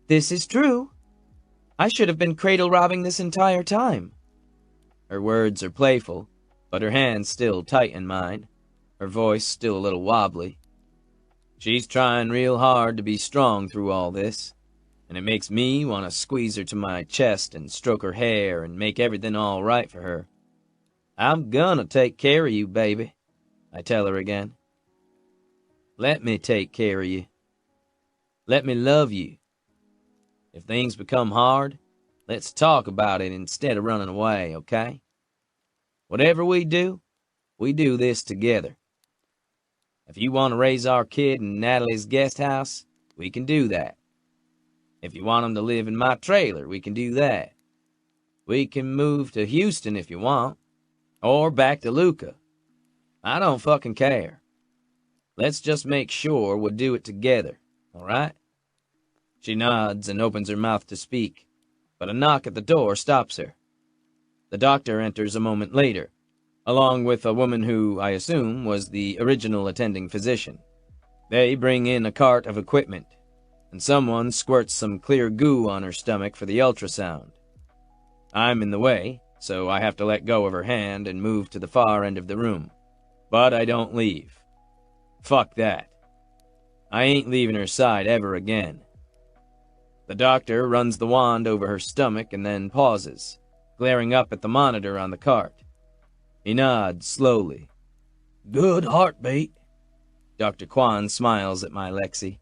This is true. I should have been cradle-robbing this entire time. Her words are playful, but her hands still tight in mine, her voice still a little wobbly. She's trying real hard to be strong through all this, and it makes me want to squeeze her to my chest and stroke her hair and make everything all right for her. I'm gonna take care of you, baby, I tell her again. Let me take care of you. Let me love you. If things become hard, let's talk about it instead of running away, okay? Whatever we do this together. If you want to raise our kid in Natalie's guest house, we can do that. If you want him to live in my trailer, we can do that. We can move to Houston if you want, or back to Luca. I don't fucking care. Let's just make sure we'll do it together, all right? She nods and opens her mouth to speak, but a knock at the door stops her. The doctor enters a moment later, along with a woman who, I assume, was the original attending physician. They bring in a cart of equipment, and someone squirts some clear goo on her stomach for the ultrasound. I'm in the way, so I have to let go of her hand and move to the far end of the room. But I don't leave. Fuck that. I ain't leaving her side ever again. The doctor runs the wand over her stomach and then pauses, glaring up at the monitor on the cart. He nods slowly. Good heartbeat. Dr. Quan smiles at my Lexi.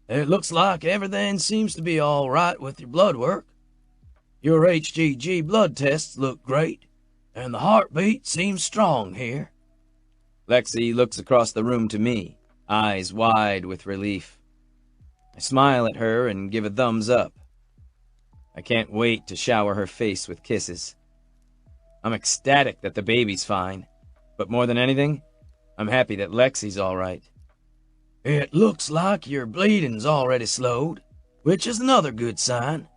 It looks like everything seems to be all right with your blood work. Your HGG blood tests look great, and the heartbeat seems strong here. Lexi looks across the room to me, eyes wide with relief. I smile at her and give a thumbs up. I can't wait to shower her face with kisses. I'm ecstatic that the baby's fine, but more than anything, I'm happy that Lexi's all right. It looks like your bleeding's already slowed, which is another good sign,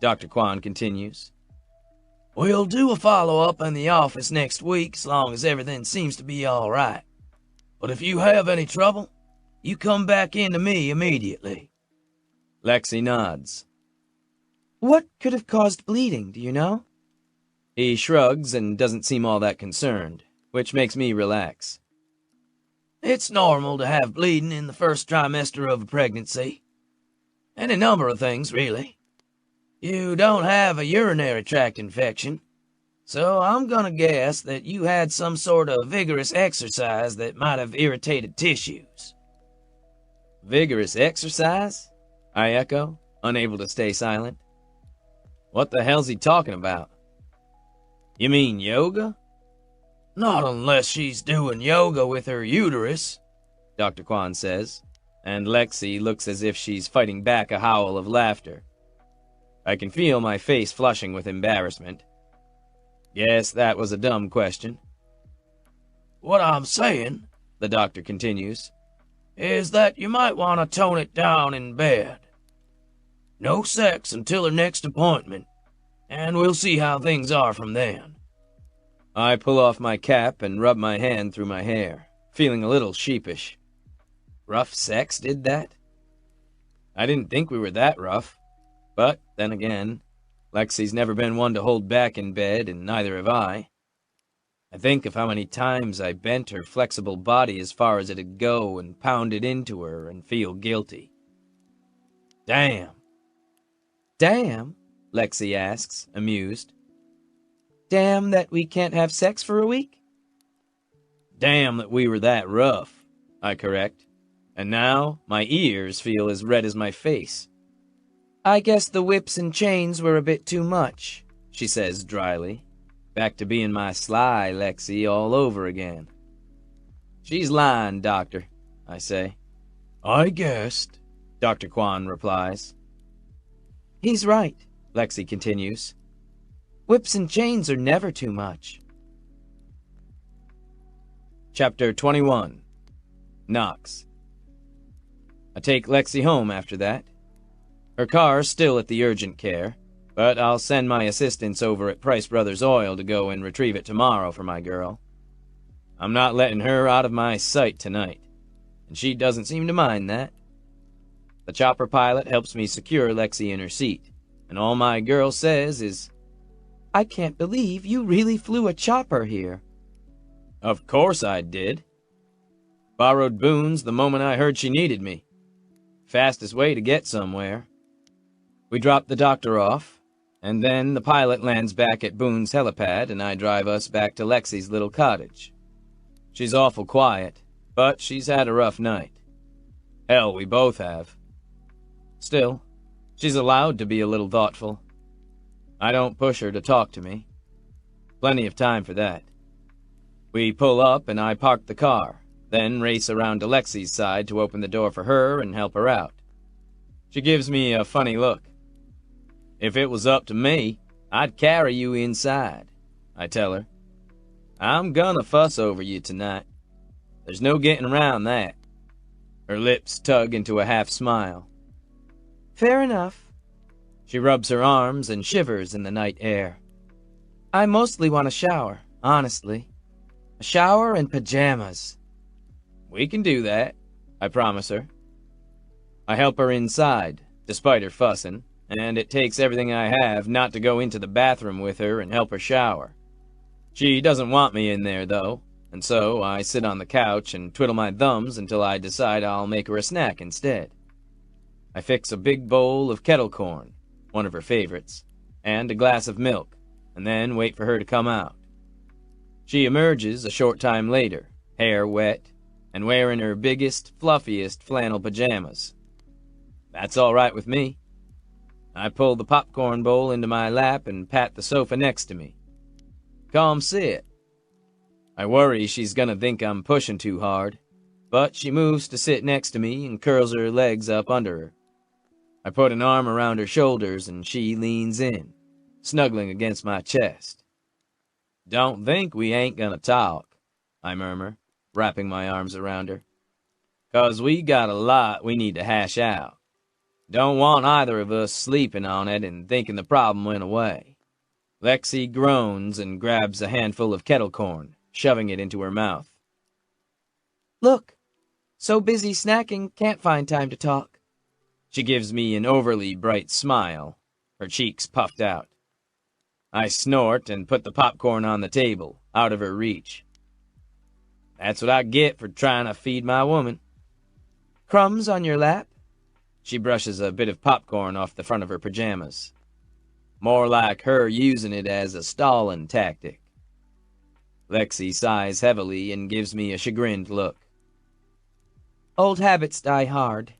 Dr. Quan continues. We'll do a follow-up in the office next week as long as everything seems to be all right. But if you have any trouble, you come back in to me immediately. Lexi nods. What could have caused bleeding, do you know? He shrugs and doesn't seem all that concerned, which makes me relax. It's normal to have bleeding in the first trimester of a pregnancy. Any number of things, really. You don't have a urinary tract infection, so I'm gonna guess that you had some sort of vigorous exercise that might have irritated tissues. Vigorous exercise? I echo, unable to stay silent. What the hell's he talking about? You mean yoga? Not unless she's doing yoga with her uterus, Dr. Quan says, and Lexi looks as if she's fighting back a howl of laughter. I can feel my face flushing with embarrassment. Yes, that was a dumb question. What I'm saying, the doctor continues, is that you might want to tone it down in bed. No sex until her next appointment, and we'll see how things are from then. I pull off my cap and rub my hand through my hair, feeling a little sheepish. Rough sex did that? I didn't think we were that rough. But, then again, Lexi's never been one to hold back in bed, and neither have I. I think of how many times I bent her flexible body as far as it'd go and pounded into her and feel guilty. Damn. Damn? Lexi asks, amused. Damn that we can't have sex for a week? Damn that we were that rough, I correct. And now my ears feel as red as my face. I guess the whips and chains were a bit too much, she says dryly. Back to being my sly Lexi all over again. She's lying, Doctor, I say. I guessed, Dr. Quan replies. He's right, Lexi continues. Whips and chains are never too much. Chapter 21. Knox. I take Lexi home after that. Her car's still at the urgent care, but I'll send my assistants over at Price Brothers Oil to go and retrieve it tomorrow for my girl. I'm not letting her out of my sight tonight, and she doesn't seem to mind that. The chopper pilot helps me secure Lexi in her seat, and all my girl says is, I can't believe you really flew a chopper here. Of course I did. Borrowed Boone's the moment I heard she needed me. Fastest way to get somewhere. We drop the doctor off, and then the pilot lands back at Boone's helipad and I drive us back to Lexi's little cottage. She's awful quiet, but she's had a rough night. Hell, we both have. Still, she's allowed to be a little thoughtful. I don't push her to talk to me. Plenty of time for that. We pull up and I park the car, then race around to Lexi's side to open the door for her and help her out. She gives me a funny look. If it was up to me, I'd carry you inside, I tell her. I'm gonna fuss over you tonight. There's no getting around that. Her lips tug into a half smile. Fair enough. She rubs her arms and shivers in the night air. I mostly want a shower, honestly. A shower and pajamas. We can do that, I promise her. I help her inside, despite her fussing, and it takes everything I have not to go into the bathroom with her and help her shower. She doesn't want me in there, though, and so I sit on the couch and twiddle my thumbs until I decide I'll make her a snack instead. I fix a big bowl of kettle corn, one of her favorites, and a glass of milk, and then wait for her to come out. She emerges a short time later, hair wet, and wearing her biggest, fluffiest flannel pajamas. That's all right with me. I pull the popcorn bowl into my lap and pat the sofa next to me. Come sit. I worry she's gonna think I'm pushing too hard, but she moves to sit next to me and curls her legs up under her. I put an arm around her shoulders and she leans in, snuggling against my chest. Don't think we ain't gonna talk, I murmur, wrapping my arms around her. 'Cause we got a lot we need to hash out. Don't want either of us sleeping on it and thinking the problem went away. Lexi groans and grabs a handful of kettle corn, shoving it into her mouth. Look, so busy snacking, can't find time to talk. She gives me an overly bright smile, her cheeks puffed out. I snort and put the popcorn on the table, out of her reach. That's what I get for trying to feed my woman. Crumbs on your lap? She brushes a bit of popcorn off the front of her pajamas. More like her using it as a stalling tactic. Lexi sighs heavily and gives me a chagrined look. Old habits die hard.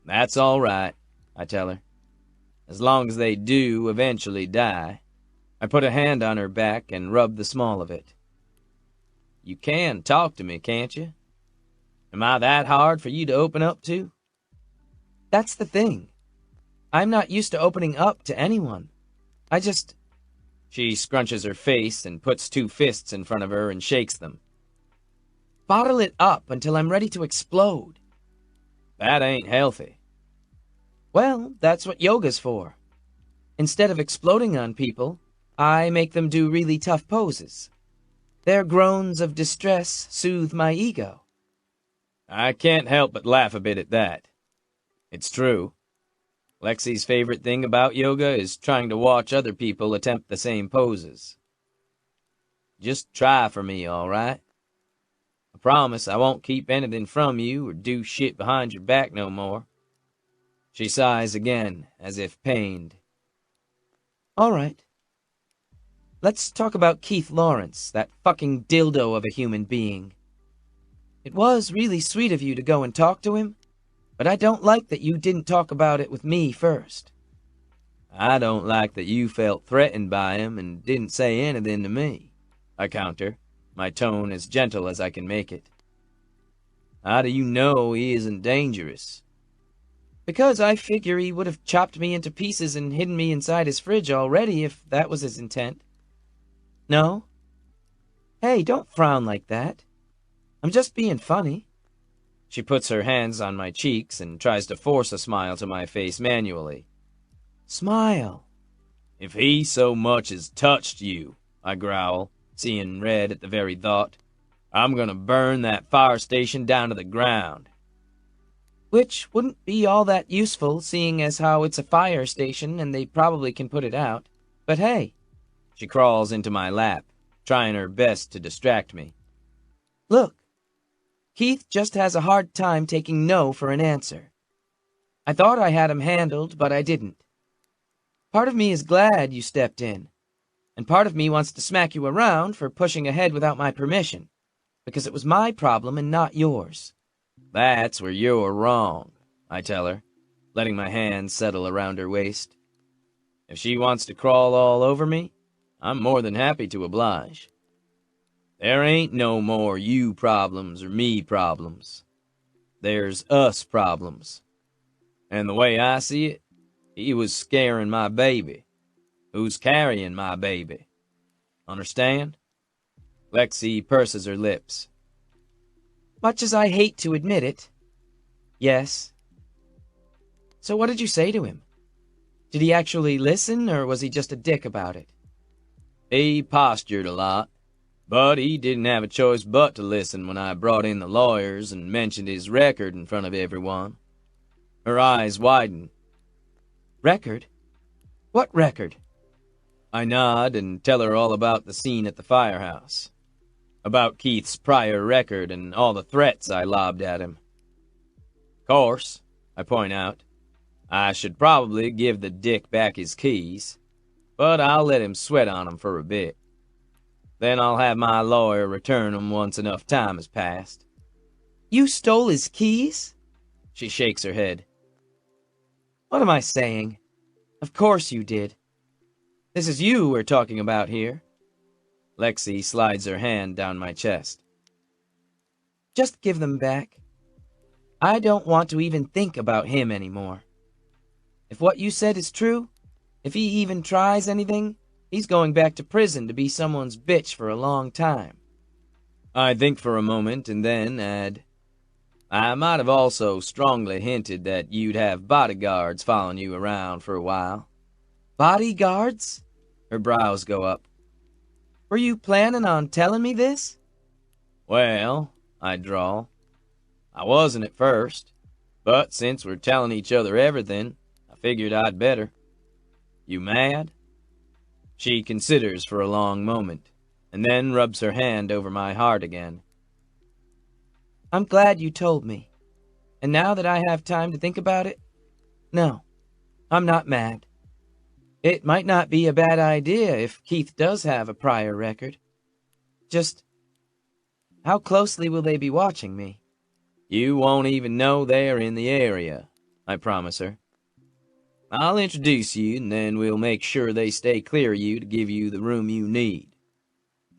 That's all right, I tell her. As long as they do eventually die. I put a hand on her back and rub the small of it. You can talk to me, can't you? Am I that hard for you to open up to? That's the thing. I'm not used to opening up to anyone. She scrunches her face and puts two fists in front of her and shakes them. Bottle it up until I'm ready to explode. That ain't healthy. Well, that's what yoga's for. Instead of exploding on people, I make them do really tough poses. Their groans of distress soothe my ego. I can't help but laugh a bit at that. It's true. Lexi's favorite thing about yoga is trying to watch other people attempt the same poses. Just try for me, all right? I promise I won't keep anything from you or do shit behind your back no more. She sighs again, as if pained. All right. Let's talk about Keith Lawrence, that fucking dildo of a human being. It was really sweet of you to go and talk to him, but I don't like that you didn't talk about it with me first. I don't like that you felt threatened by him and didn't say anything to me, I counter, my tone as gentle as I can make it. How do you know he isn't dangerous? Because I figure he would have chopped me into pieces and hidden me inside his fridge already if that was his intent. No? Hey, don't frown like that. I'm just being funny. She puts her hands on my cheeks and tries to force a smile to my face manually. Smile. If he so much as touched you, I growl, seeing red at the very thought, I'm gonna burn that fire station down to the ground. Which wouldn't be all that useful, seeing as how it's a fire station and they probably can put it out. But hey. She crawls into my lap, trying her best to distract me. Look. Keith just has a hard time taking no for an answer. I thought I had him handled, but I didn't. Part of me is glad you stepped in, and part of me wants to smack you around for pushing ahead without my permission, because it was my problem and not yours. That's where you're wrong, I tell her, letting my hands settle around her waist. If she wants to crawl all over me, I'm more than happy to oblige. There ain't no more you problems or me problems. There's us problems. And the way I see it, he was scaring my baby. Who's carrying my baby? Understand? Lexi purses her lips. Much as I hate to admit it, yes. So what did you say to him? Did he actually listen, or was he just a dick about it? He postured a lot. But he didn't have a choice but to listen when I brought in the lawyers and mentioned his record in front of everyone. Her eyes widen. Record? What record? I nod and tell her all about the scene at the firehouse. About Keith's prior record and all the threats I lobbed at him. Course, I point out, I should probably give the dick back his keys, but I'll let him sweat on 'em for a bit. Then I'll have my lawyer return 'em once enough time has passed." "You stole his keys?" She shakes her head. "What am I saying? Of course you did. This is you we're talking about here." Lexi slides her hand down my chest. "Just give them back. I don't want to even think about him anymore. If what you said is true, if he even tries anything, he's going back to prison to be someone's bitch for a long time." I think for a moment and then add, "I might have also strongly hinted that you'd have bodyguards following you around for a while." "Bodyguards?" Her brows go up. "Were you planning on telling me this?" "Well," I drawl, "I wasn't at first, but since we're telling each other everything, I figured I'd better. You mad?" She considers for a long moment, and then rubs her hand over my heart again. "I'm glad you told me. And now that I have time to think about it, no, I'm not mad. It might not be a bad idea if Keith does have a prior record. Just, how closely will they be watching me?" "You won't even know they're in the area," I promise her. "I'll introduce you, and then we'll make sure they stay clear of you to give you the room you need.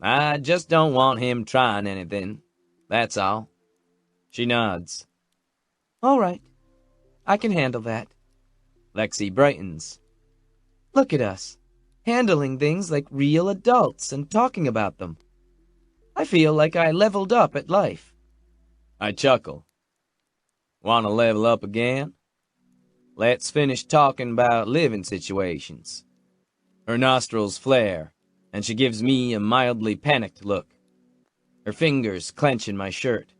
I just don't want him trying anything, that's all." She nods. "All right, I can handle that." Lexi brightens. "Look at us, handling things like real adults and talking about them. I feel like I leveled up at life." I chuckle. "Want to level up again? Let's finish talking about living situations." Her nostrils flare, and she gives me a mildly panicked look. Her fingers clench in my shirt.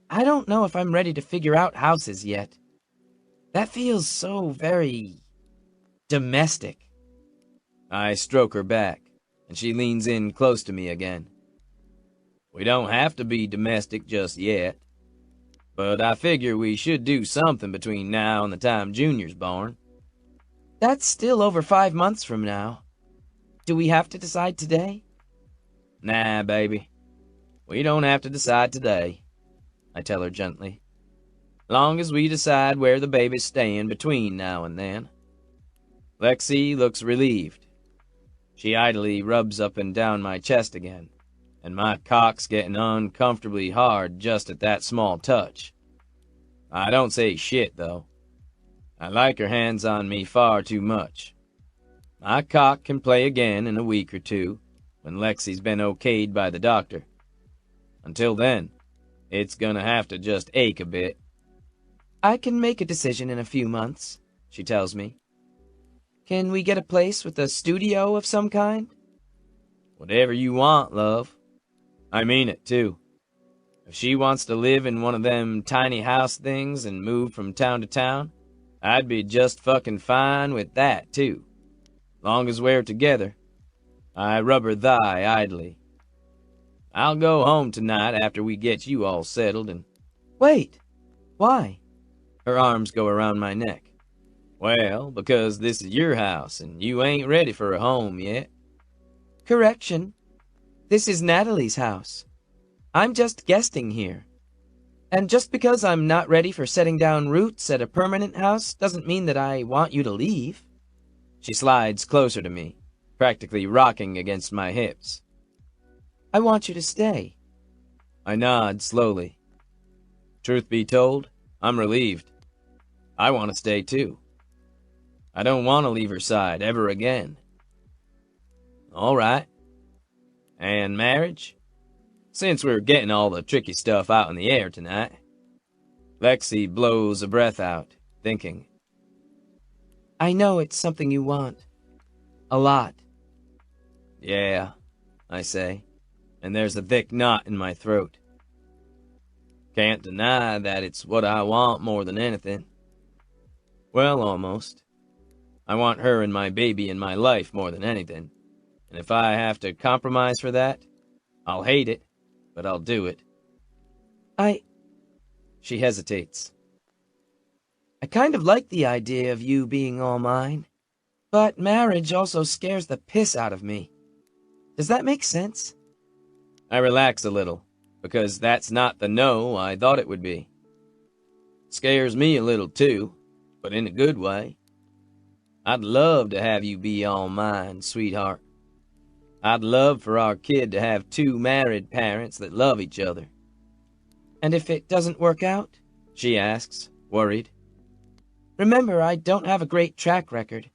"I don't know if I'm ready to figure out houses yet. That feels so very domestic." I stroke her back, and she leans in close to me again. "We don't have to be domestic just yet, but I figure we should do something between now and the time Junior's born." "That's still over 5 months from now. Do we have to decide today?" "Nah, baby. We don't have to decide today," I tell her gently. "Long as we decide where the baby's staying between now and then." Lexi looks relieved. She idly rubs up and down my chest again, and my cock's getting uncomfortably hard just at that small touch. I don't say shit, though. I like her hands on me far too much. My cock can play again in a week or two, when Lexi's been okayed by the doctor. Until then, it's gonna have to just ache a bit. "I can make a decision in a few months," she tells me. "Can we get a place with a studio of some kind?" Whatever you want, love. I mean it, too. If she wants to live in one of them tiny house things and move from town to town, I'd be just fucking fine with that, too. Long as we're together. I rub her thigh idly. I'll go home tonight after we get you all settled and... "Wait, why?" Her arms go around my neck. "Well, because this is your house and you ain't ready for a home yet." "Correction. This is Natalie's house. I'm just guesting here. And just because I'm not ready for setting down roots at a permanent house doesn't mean that I want you to leave." She slides closer to me, practically rocking against my hips. "I want you to stay." I nod slowly. Truth be told, I'm relieved. I want to stay too. I don't want to leave her side ever again. All right. And marriage? Since we're getting all the tricky stuff out in the air tonight. Lexi blows a breath out, thinking. "I know it's something you want. A lot." "Yeah," I say, and there's a thick knot in my throat. Can't deny that it's what I want more than anything. Well, almost. I want her and my baby in my life more than anything, and if I have to compromise for that, I'll hate it, but I'll do it. I She hesitates. I kind of like the idea of you being all mine, but marriage also scares the piss out of me. Does that make sense? I relax a little, because that's not the no I thought it would be. Scares me a little too, but in a good way. I'd love to have you be all mine, sweetheart. I'd love for our kid to have 2 married parents that love each other. And if it doesn't work out? She asks, worried. Remember, I don't have a great track record.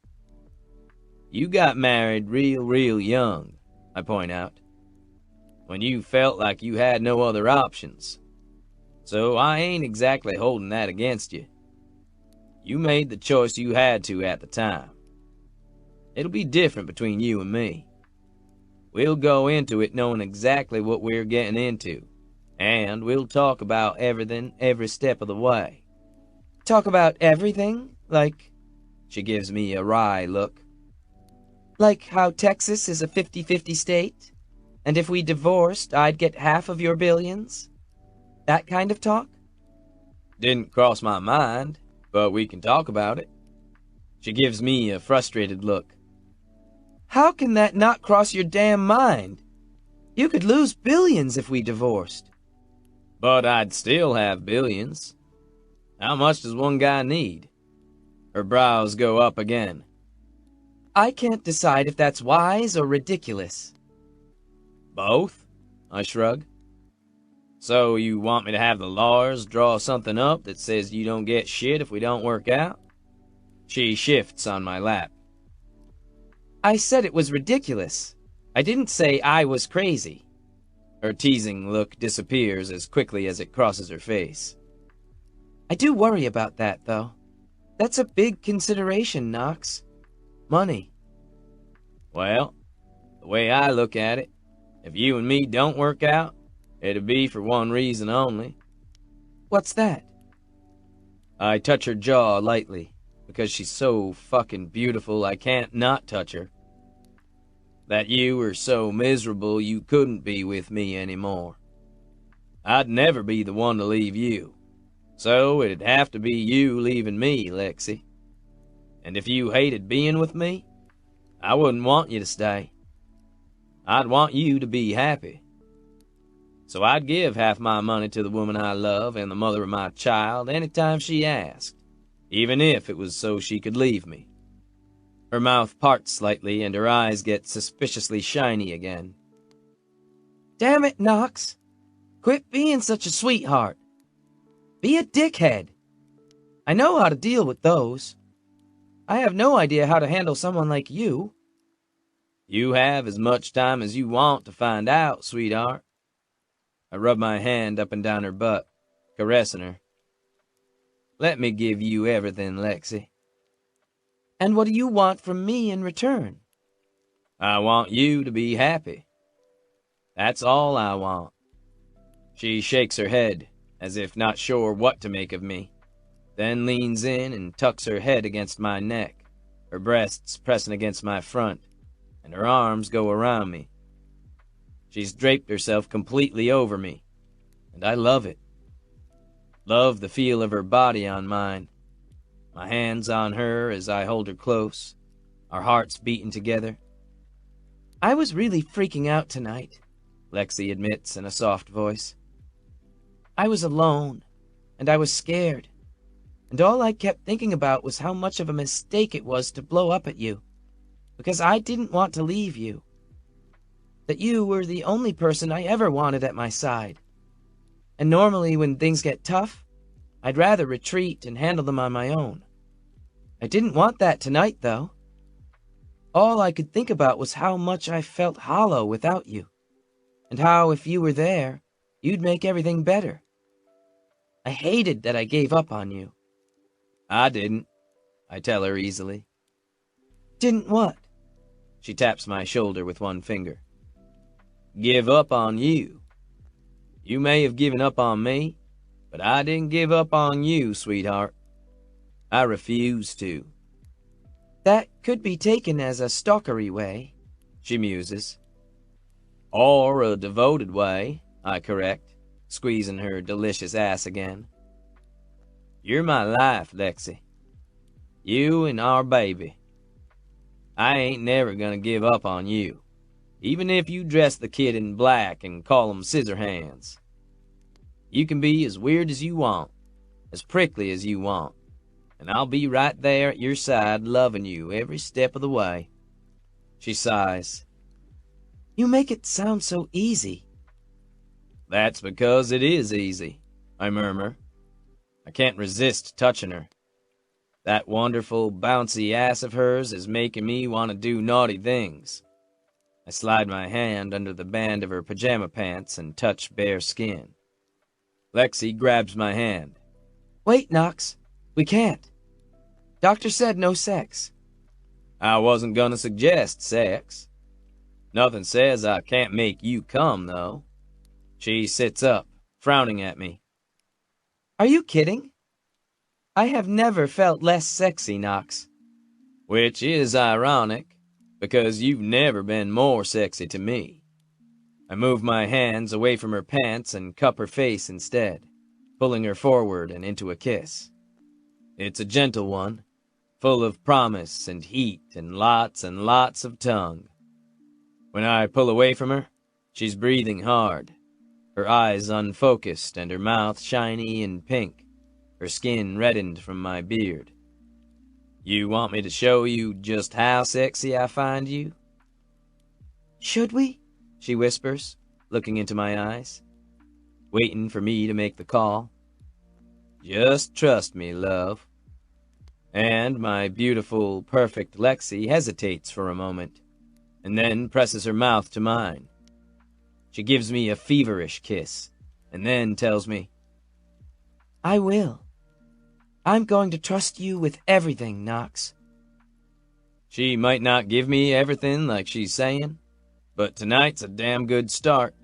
You got married real young, I point out, when you felt like you had no other options. So I ain't exactly holding that against you. You made the choice you had to at the time. It'll be different between you and me. We'll go into it knowing exactly what we're getting into, and we'll talk about everything every step of the way. Talk about everything? Like, she gives me a wry look. Like how Texas is a 50-50 state? And if we divorced, I'd get half of your billions? That kind of talk? Didn't cross my mind, but we can talk about it. She gives me a frustrated look. How can that not cross your damn mind? You could lose billions if we divorced. But I'd still have billions. How much does one guy need? Her brows go up again. I can't decide if that's wise or ridiculous. Both? I shrug. So you want me to have the lawyers draw something up that says you don't get shit if we don't work out? She shifts on my lap. I said it was ridiculous. I didn't say I was crazy. Her teasing look disappears as quickly as it crosses her face. I do worry about that, though. That's a big consideration, Knox. Money. Well, the way I look at it, if you and me don't work out, it'd be for one reason only. What's that? I touch her jaw lightly, because she's so fucking beautiful I can't not touch her. That you were so miserable you couldn't be with me anymore. I'd never be the one to leave you, so it'd have to be you leaving me, Lexi. And if you hated being with me, I wouldn't want you to stay. I'd want you to be happy. So I'd give half my money to the woman I love and the mother of my child anytime she asked, even if it was so she could leave me. Her mouth parts slightly and her eyes get suspiciously shiny again. Damn it, Knox. Quit being such a sweetheart. Be a dickhead. I know how to deal with those. I have no idea how to handle someone like you. You have as much time as you want to find out, sweetheart. I rub my hand up and down her butt, caressing her. Let me give you everything, Lexi. And what do you want from me in return? I want you to be happy. That's all I want. She shakes her head, as if not sure what to make of me, then leans in and tucks her head against my neck, her breasts pressing against my front, and her arms go around me. She's draped herself completely over me, and I love it. Love the feel of her body on mine, my hands on her as I hold her close, our hearts beating together. I was really freaking out tonight, Lexi admits in a soft voice. I was alone, and I was scared, and all I kept thinking about was how much of a mistake it was to blow up at you, because I didn't want to leave you. That you were the only person I ever wanted at my side. And normally when things get tough, I'd rather retreat and handle them on my own. I didn't want that tonight, though. All I could think about was how much I felt hollow without you, and how if you were there, you'd make everything better. I hated that I gave up on you. I didn't, I tell her easily. Didn't what? She taps my shoulder with one finger. Give up on you. You may have given up on me, but I didn't give up on you, sweetheart. I refuse to. That could be taken as a stalkery way, she muses. Or a devoted way, I correct, squeezing her delicious ass again. You're my life, Lexi. You and our baby. I ain't never gonna give up on you, even if you dress the kid in black and call him Scissorhands. You can be as weird as you want, as prickly as you want, and I'll be right there at your side loving you every step of the way. She sighs. You make it sound so easy. That's because it is easy, I murmur. I can't resist touching her. That wonderful, bouncy ass of hers is making me want to do naughty things. I slide my hand under the band of her pajama pants and touch bare skin. Lexi grabs my hand. Wait, Knox. We can't. Doctor said no sex. I wasn't gonna suggest sex. Nothing says I can't make you come, though. She sits up, frowning at me. Are you kidding? I have never felt less sexy, Knox. Which is ironic, because you've never been more sexy to me. I move my hands away from her pants and cup her face instead, pulling her forward and into a kiss. It's a gentle one, full of promise and heat and lots of tongue. When I pull away from her, she's breathing hard, her eyes unfocused and her mouth shiny and pink, her skin reddened from my beard. You want me to show you just how sexy I find you? Should we? She whispers, looking into my eyes, waiting for me to make the call. Just trust me, love. And my beautiful, perfect Lexi hesitates for a moment, and then presses her mouth to mine. She gives me a feverish kiss, and then tells me, I will. I'm going to trust you with everything, Knox. She might not give me everything like she's saying, but tonight's a damn good start.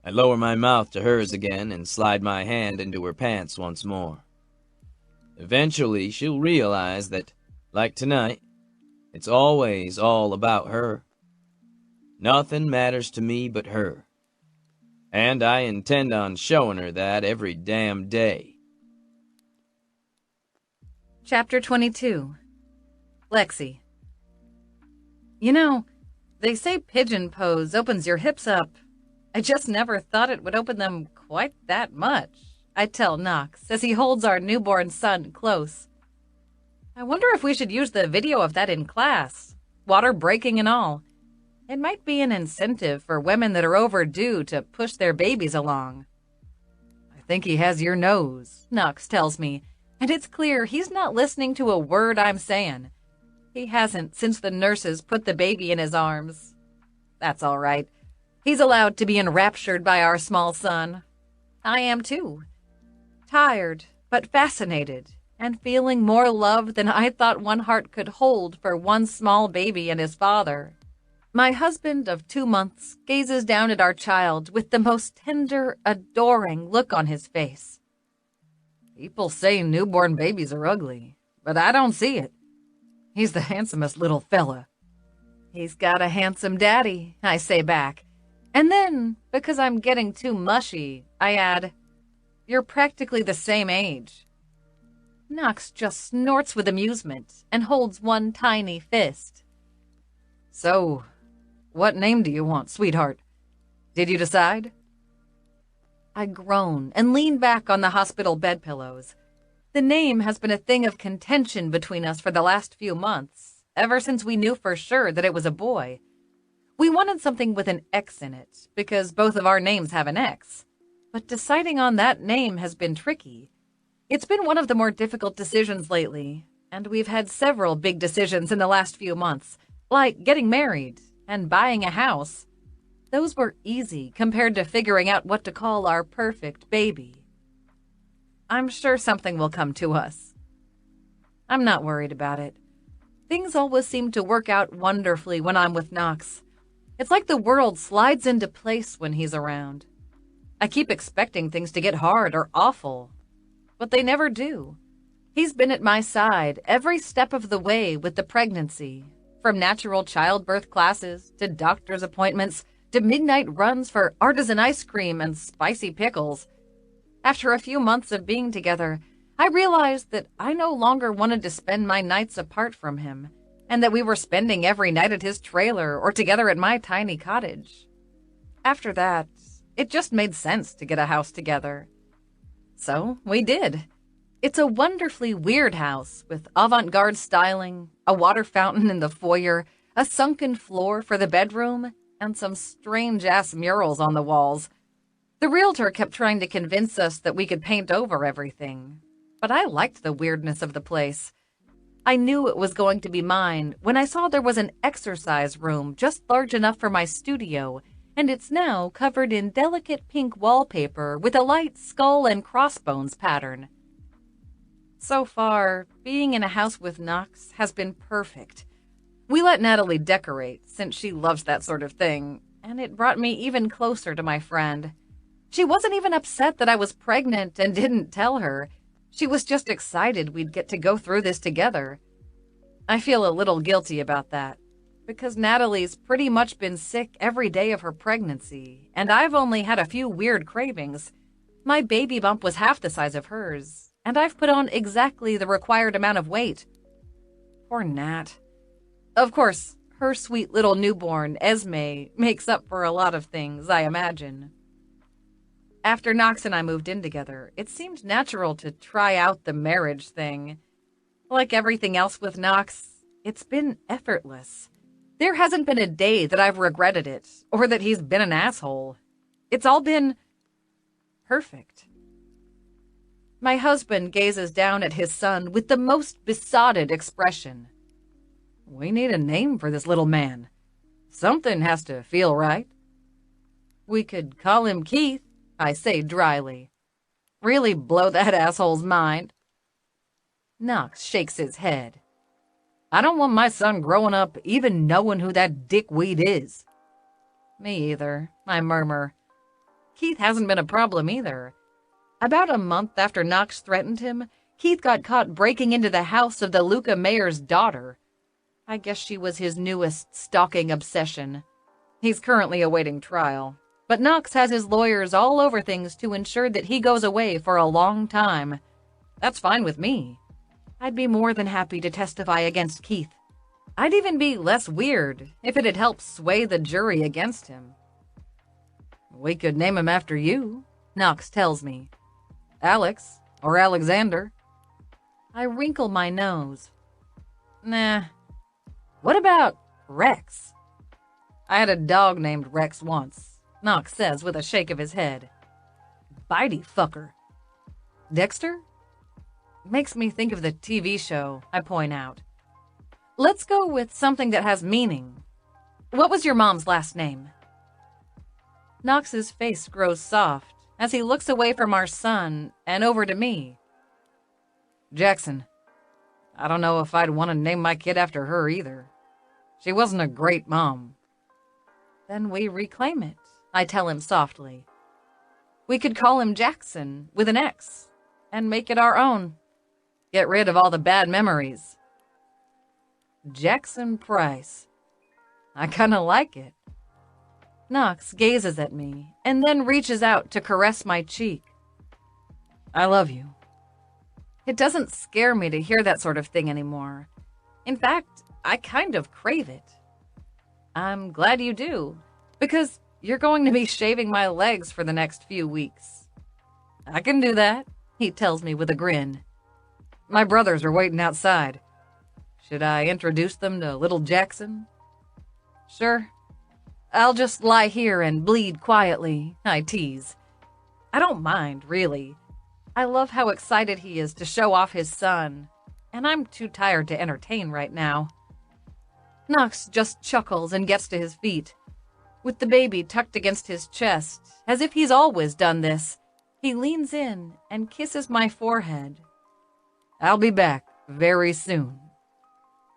I lower my mouth to hers again and slide my hand into her pants once more. Eventually, she'll realize that, like tonight, it's always all about her. Nothing matters to me but her. And I intend on showing her that every damn day. Chapter 22. Lexi. You know, they say pigeon pose opens your hips up. I just never thought it would open them quite that much, I tell Knox as he holds our newborn son close. I wonder if we should use the video of that in class, water breaking and all. It might be an incentive for women that are overdue to push their babies along. I think he has your nose, Knox tells me, and it's clear he's not listening to a word I'm saying. He hasn't since the nurses put the baby in his arms. That's all right. He's allowed to be enraptured by our small son. I am too. Tired, but fascinated, and feeling more love than I thought one heart could hold for one small baby and his father. My husband of 2 months gazes down at our child with the most tender, adoring look on his face. People say newborn babies are ugly, but I don't see it. He's the handsomest little fella. He's got a handsome daddy, I say back. And then, because I'm getting too mushy, I add, you're practically the same age. Knox just snorts with amusement and holds one tiny fist. So, what name do you want, sweetheart? Did you decide? I groan and lean back on the hospital bedpillows. The name has been a thing of contention between us for the last few months, ever since we knew for sure that it was a boy. We wanted something with an X in it, because both of our names have an X. But deciding on that name has been tricky. It's been one of the more difficult decisions lately, and we've had several big decisions in the last few months, like getting married and buying a house. Those were easy compared to figuring out what to call our perfect baby. I'm sure something will come to us. I'm not worried about it. Things always seem to work out wonderfully when I'm with Knox. It's like the world slides into place when he's around. I keep expecting things to get hard or awful, but they never do. He's been at my side every step of the way with the pregnancy, from natural childbirth classes to doctor's appointments to midnight runs for artisan ice cream and spicy pickles. After a few months of being together, I realized that I no longer wanted to spend my nights apart from him, and that we were spending every night at his trailer or together at my tiny cottage. After that, it just made sense to get a house together. So we did. It's a wonderfully weird house with avant-garde styling, a water fountain in the foyer, a sunken floor for the bedroom, and some strange-ass murals on the walls. The realtor kept trying to convince us that we could paint over everything, but I liked the weirdness of the place. I knew it was going to be mine when I saw there was an exercise room just large enough for my studio, and it's now covered in delicate pink wallpaper with a light skull and crossbones pattern. So far, being in a house with Knox has been perfect. We let Natalie decorate, since she loves that sort of thing, and it brought me even closer to my friend. She wasn't even upset that I was pregnant and didn't tell her. She was just excited we'd get to go through this together. I feel a little guilty about that, because Natalie's pretty much been sick every day of her pregnancy, and I've only had a few weird cravings. My baby bump was half the size of hers, and I've put on exactly the required amount of weight. Poor Nat. Of course, her sweet little newborn, Esme, makes up for a lot of things, I imagine. After Knox and I moved in together, it seemed natural to try out the marriage thing. Like everything else with Knox, it's been effortless. There hasn't been a day that I've regretted it, or that he's been an asshole. It's all been perfect. My husband gazes down at his son with the most besotted expression. We need a name for this little man. Something has to feel right. We could call him Keith, I say dryly. Really blow that asshole's mind. Knox shakes his head. I don't want my son growing up even knowing who that dickweed is. Me either, I murmur. Keith hasn't been a problem either. About a month after Knox threatened him, Keith got caught breaking into the house of the Luca mayor's daughter. I guess she was his newest stalking obsession. He's currently awaiting trial, but Knox has his lawyers all over things to ensure that he goes away for a long time. That's fine with me. I'd be more than happy to testify against Keith. I'd even be less weird if it had helped sway the jury against him. We could name him after you, Knox tells me. Alex, or Alexander. I wrinkle my nose. Nah. What about Rex? I had a dog named Rex once, Knox says with a shake of his head. Bitey fucker. Dexter? Makes me think of the TV show, I point out. Let's go with something that has meaning. What was your mom's last name? Knox's face grows soft as he looks away from our son and over to me. Jackson. I don't know if I'd want to name my kid after her either. She wasn't a great mom. Then we reclaim it, I tell him softly. We could call him Jackson with an X and make it our own. Get rid of all the bad memories. Jackson Price. I kinda like it. Knox gazes at me and then reaches out to caress my cheek. I love you. It doesn't scare me to hear that sort of thing anymore. In fact, I kind of crave it. I'm glad you do, because you're going to be shaving my legs for the next few weeks. I can do that, he tells me with a grin. My brothers are waiting outside. Should I introduce them to little Jackson? Sure. I'll just lie here and bleed quietly, I tease. I don't mind, really. I love how excited he is to show off his son, and I'm too tired to entertain right now. Knox just chuckles and gets to his feet. With the baby tucked against his chest, as if he's always done this, he leans in and kisses my forehead. I'll be back very soon.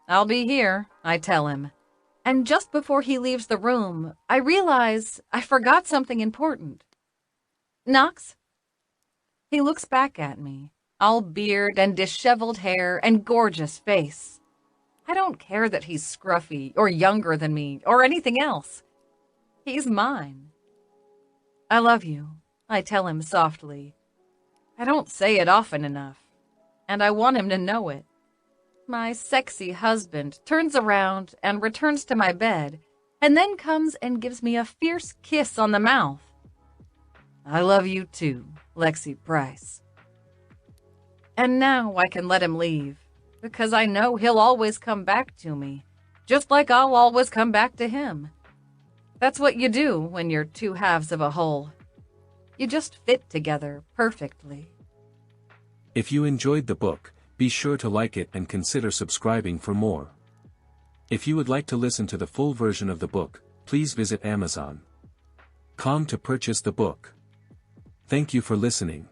I'll be here, I tell him. And just before he leaves the room, I realize I forgot something important. Knox? He looks back at me, all beard and disheveled hair and gorgeous face. I don't care that he's scruffy or younger than me or anything else. He's mine. I love you, I tell him softly. I don't say it often enough. and I want him to know it. My sexy husband turns around and returns to my bed, and then comes and gives me a fierce kiss on the mouth. I love you too, Lexi Price. And now I can let him leave, because I know he'll always come back to me, just like I'll always come back to him. That's what you do when you're two halves of a whole. You just fit together perfectly. If you enjoyed the book, be sure to like it and consider subscribing for more. If you would like to listen to the full version of the book, please visit Amazon.com to purchase the book. Thank you for listening.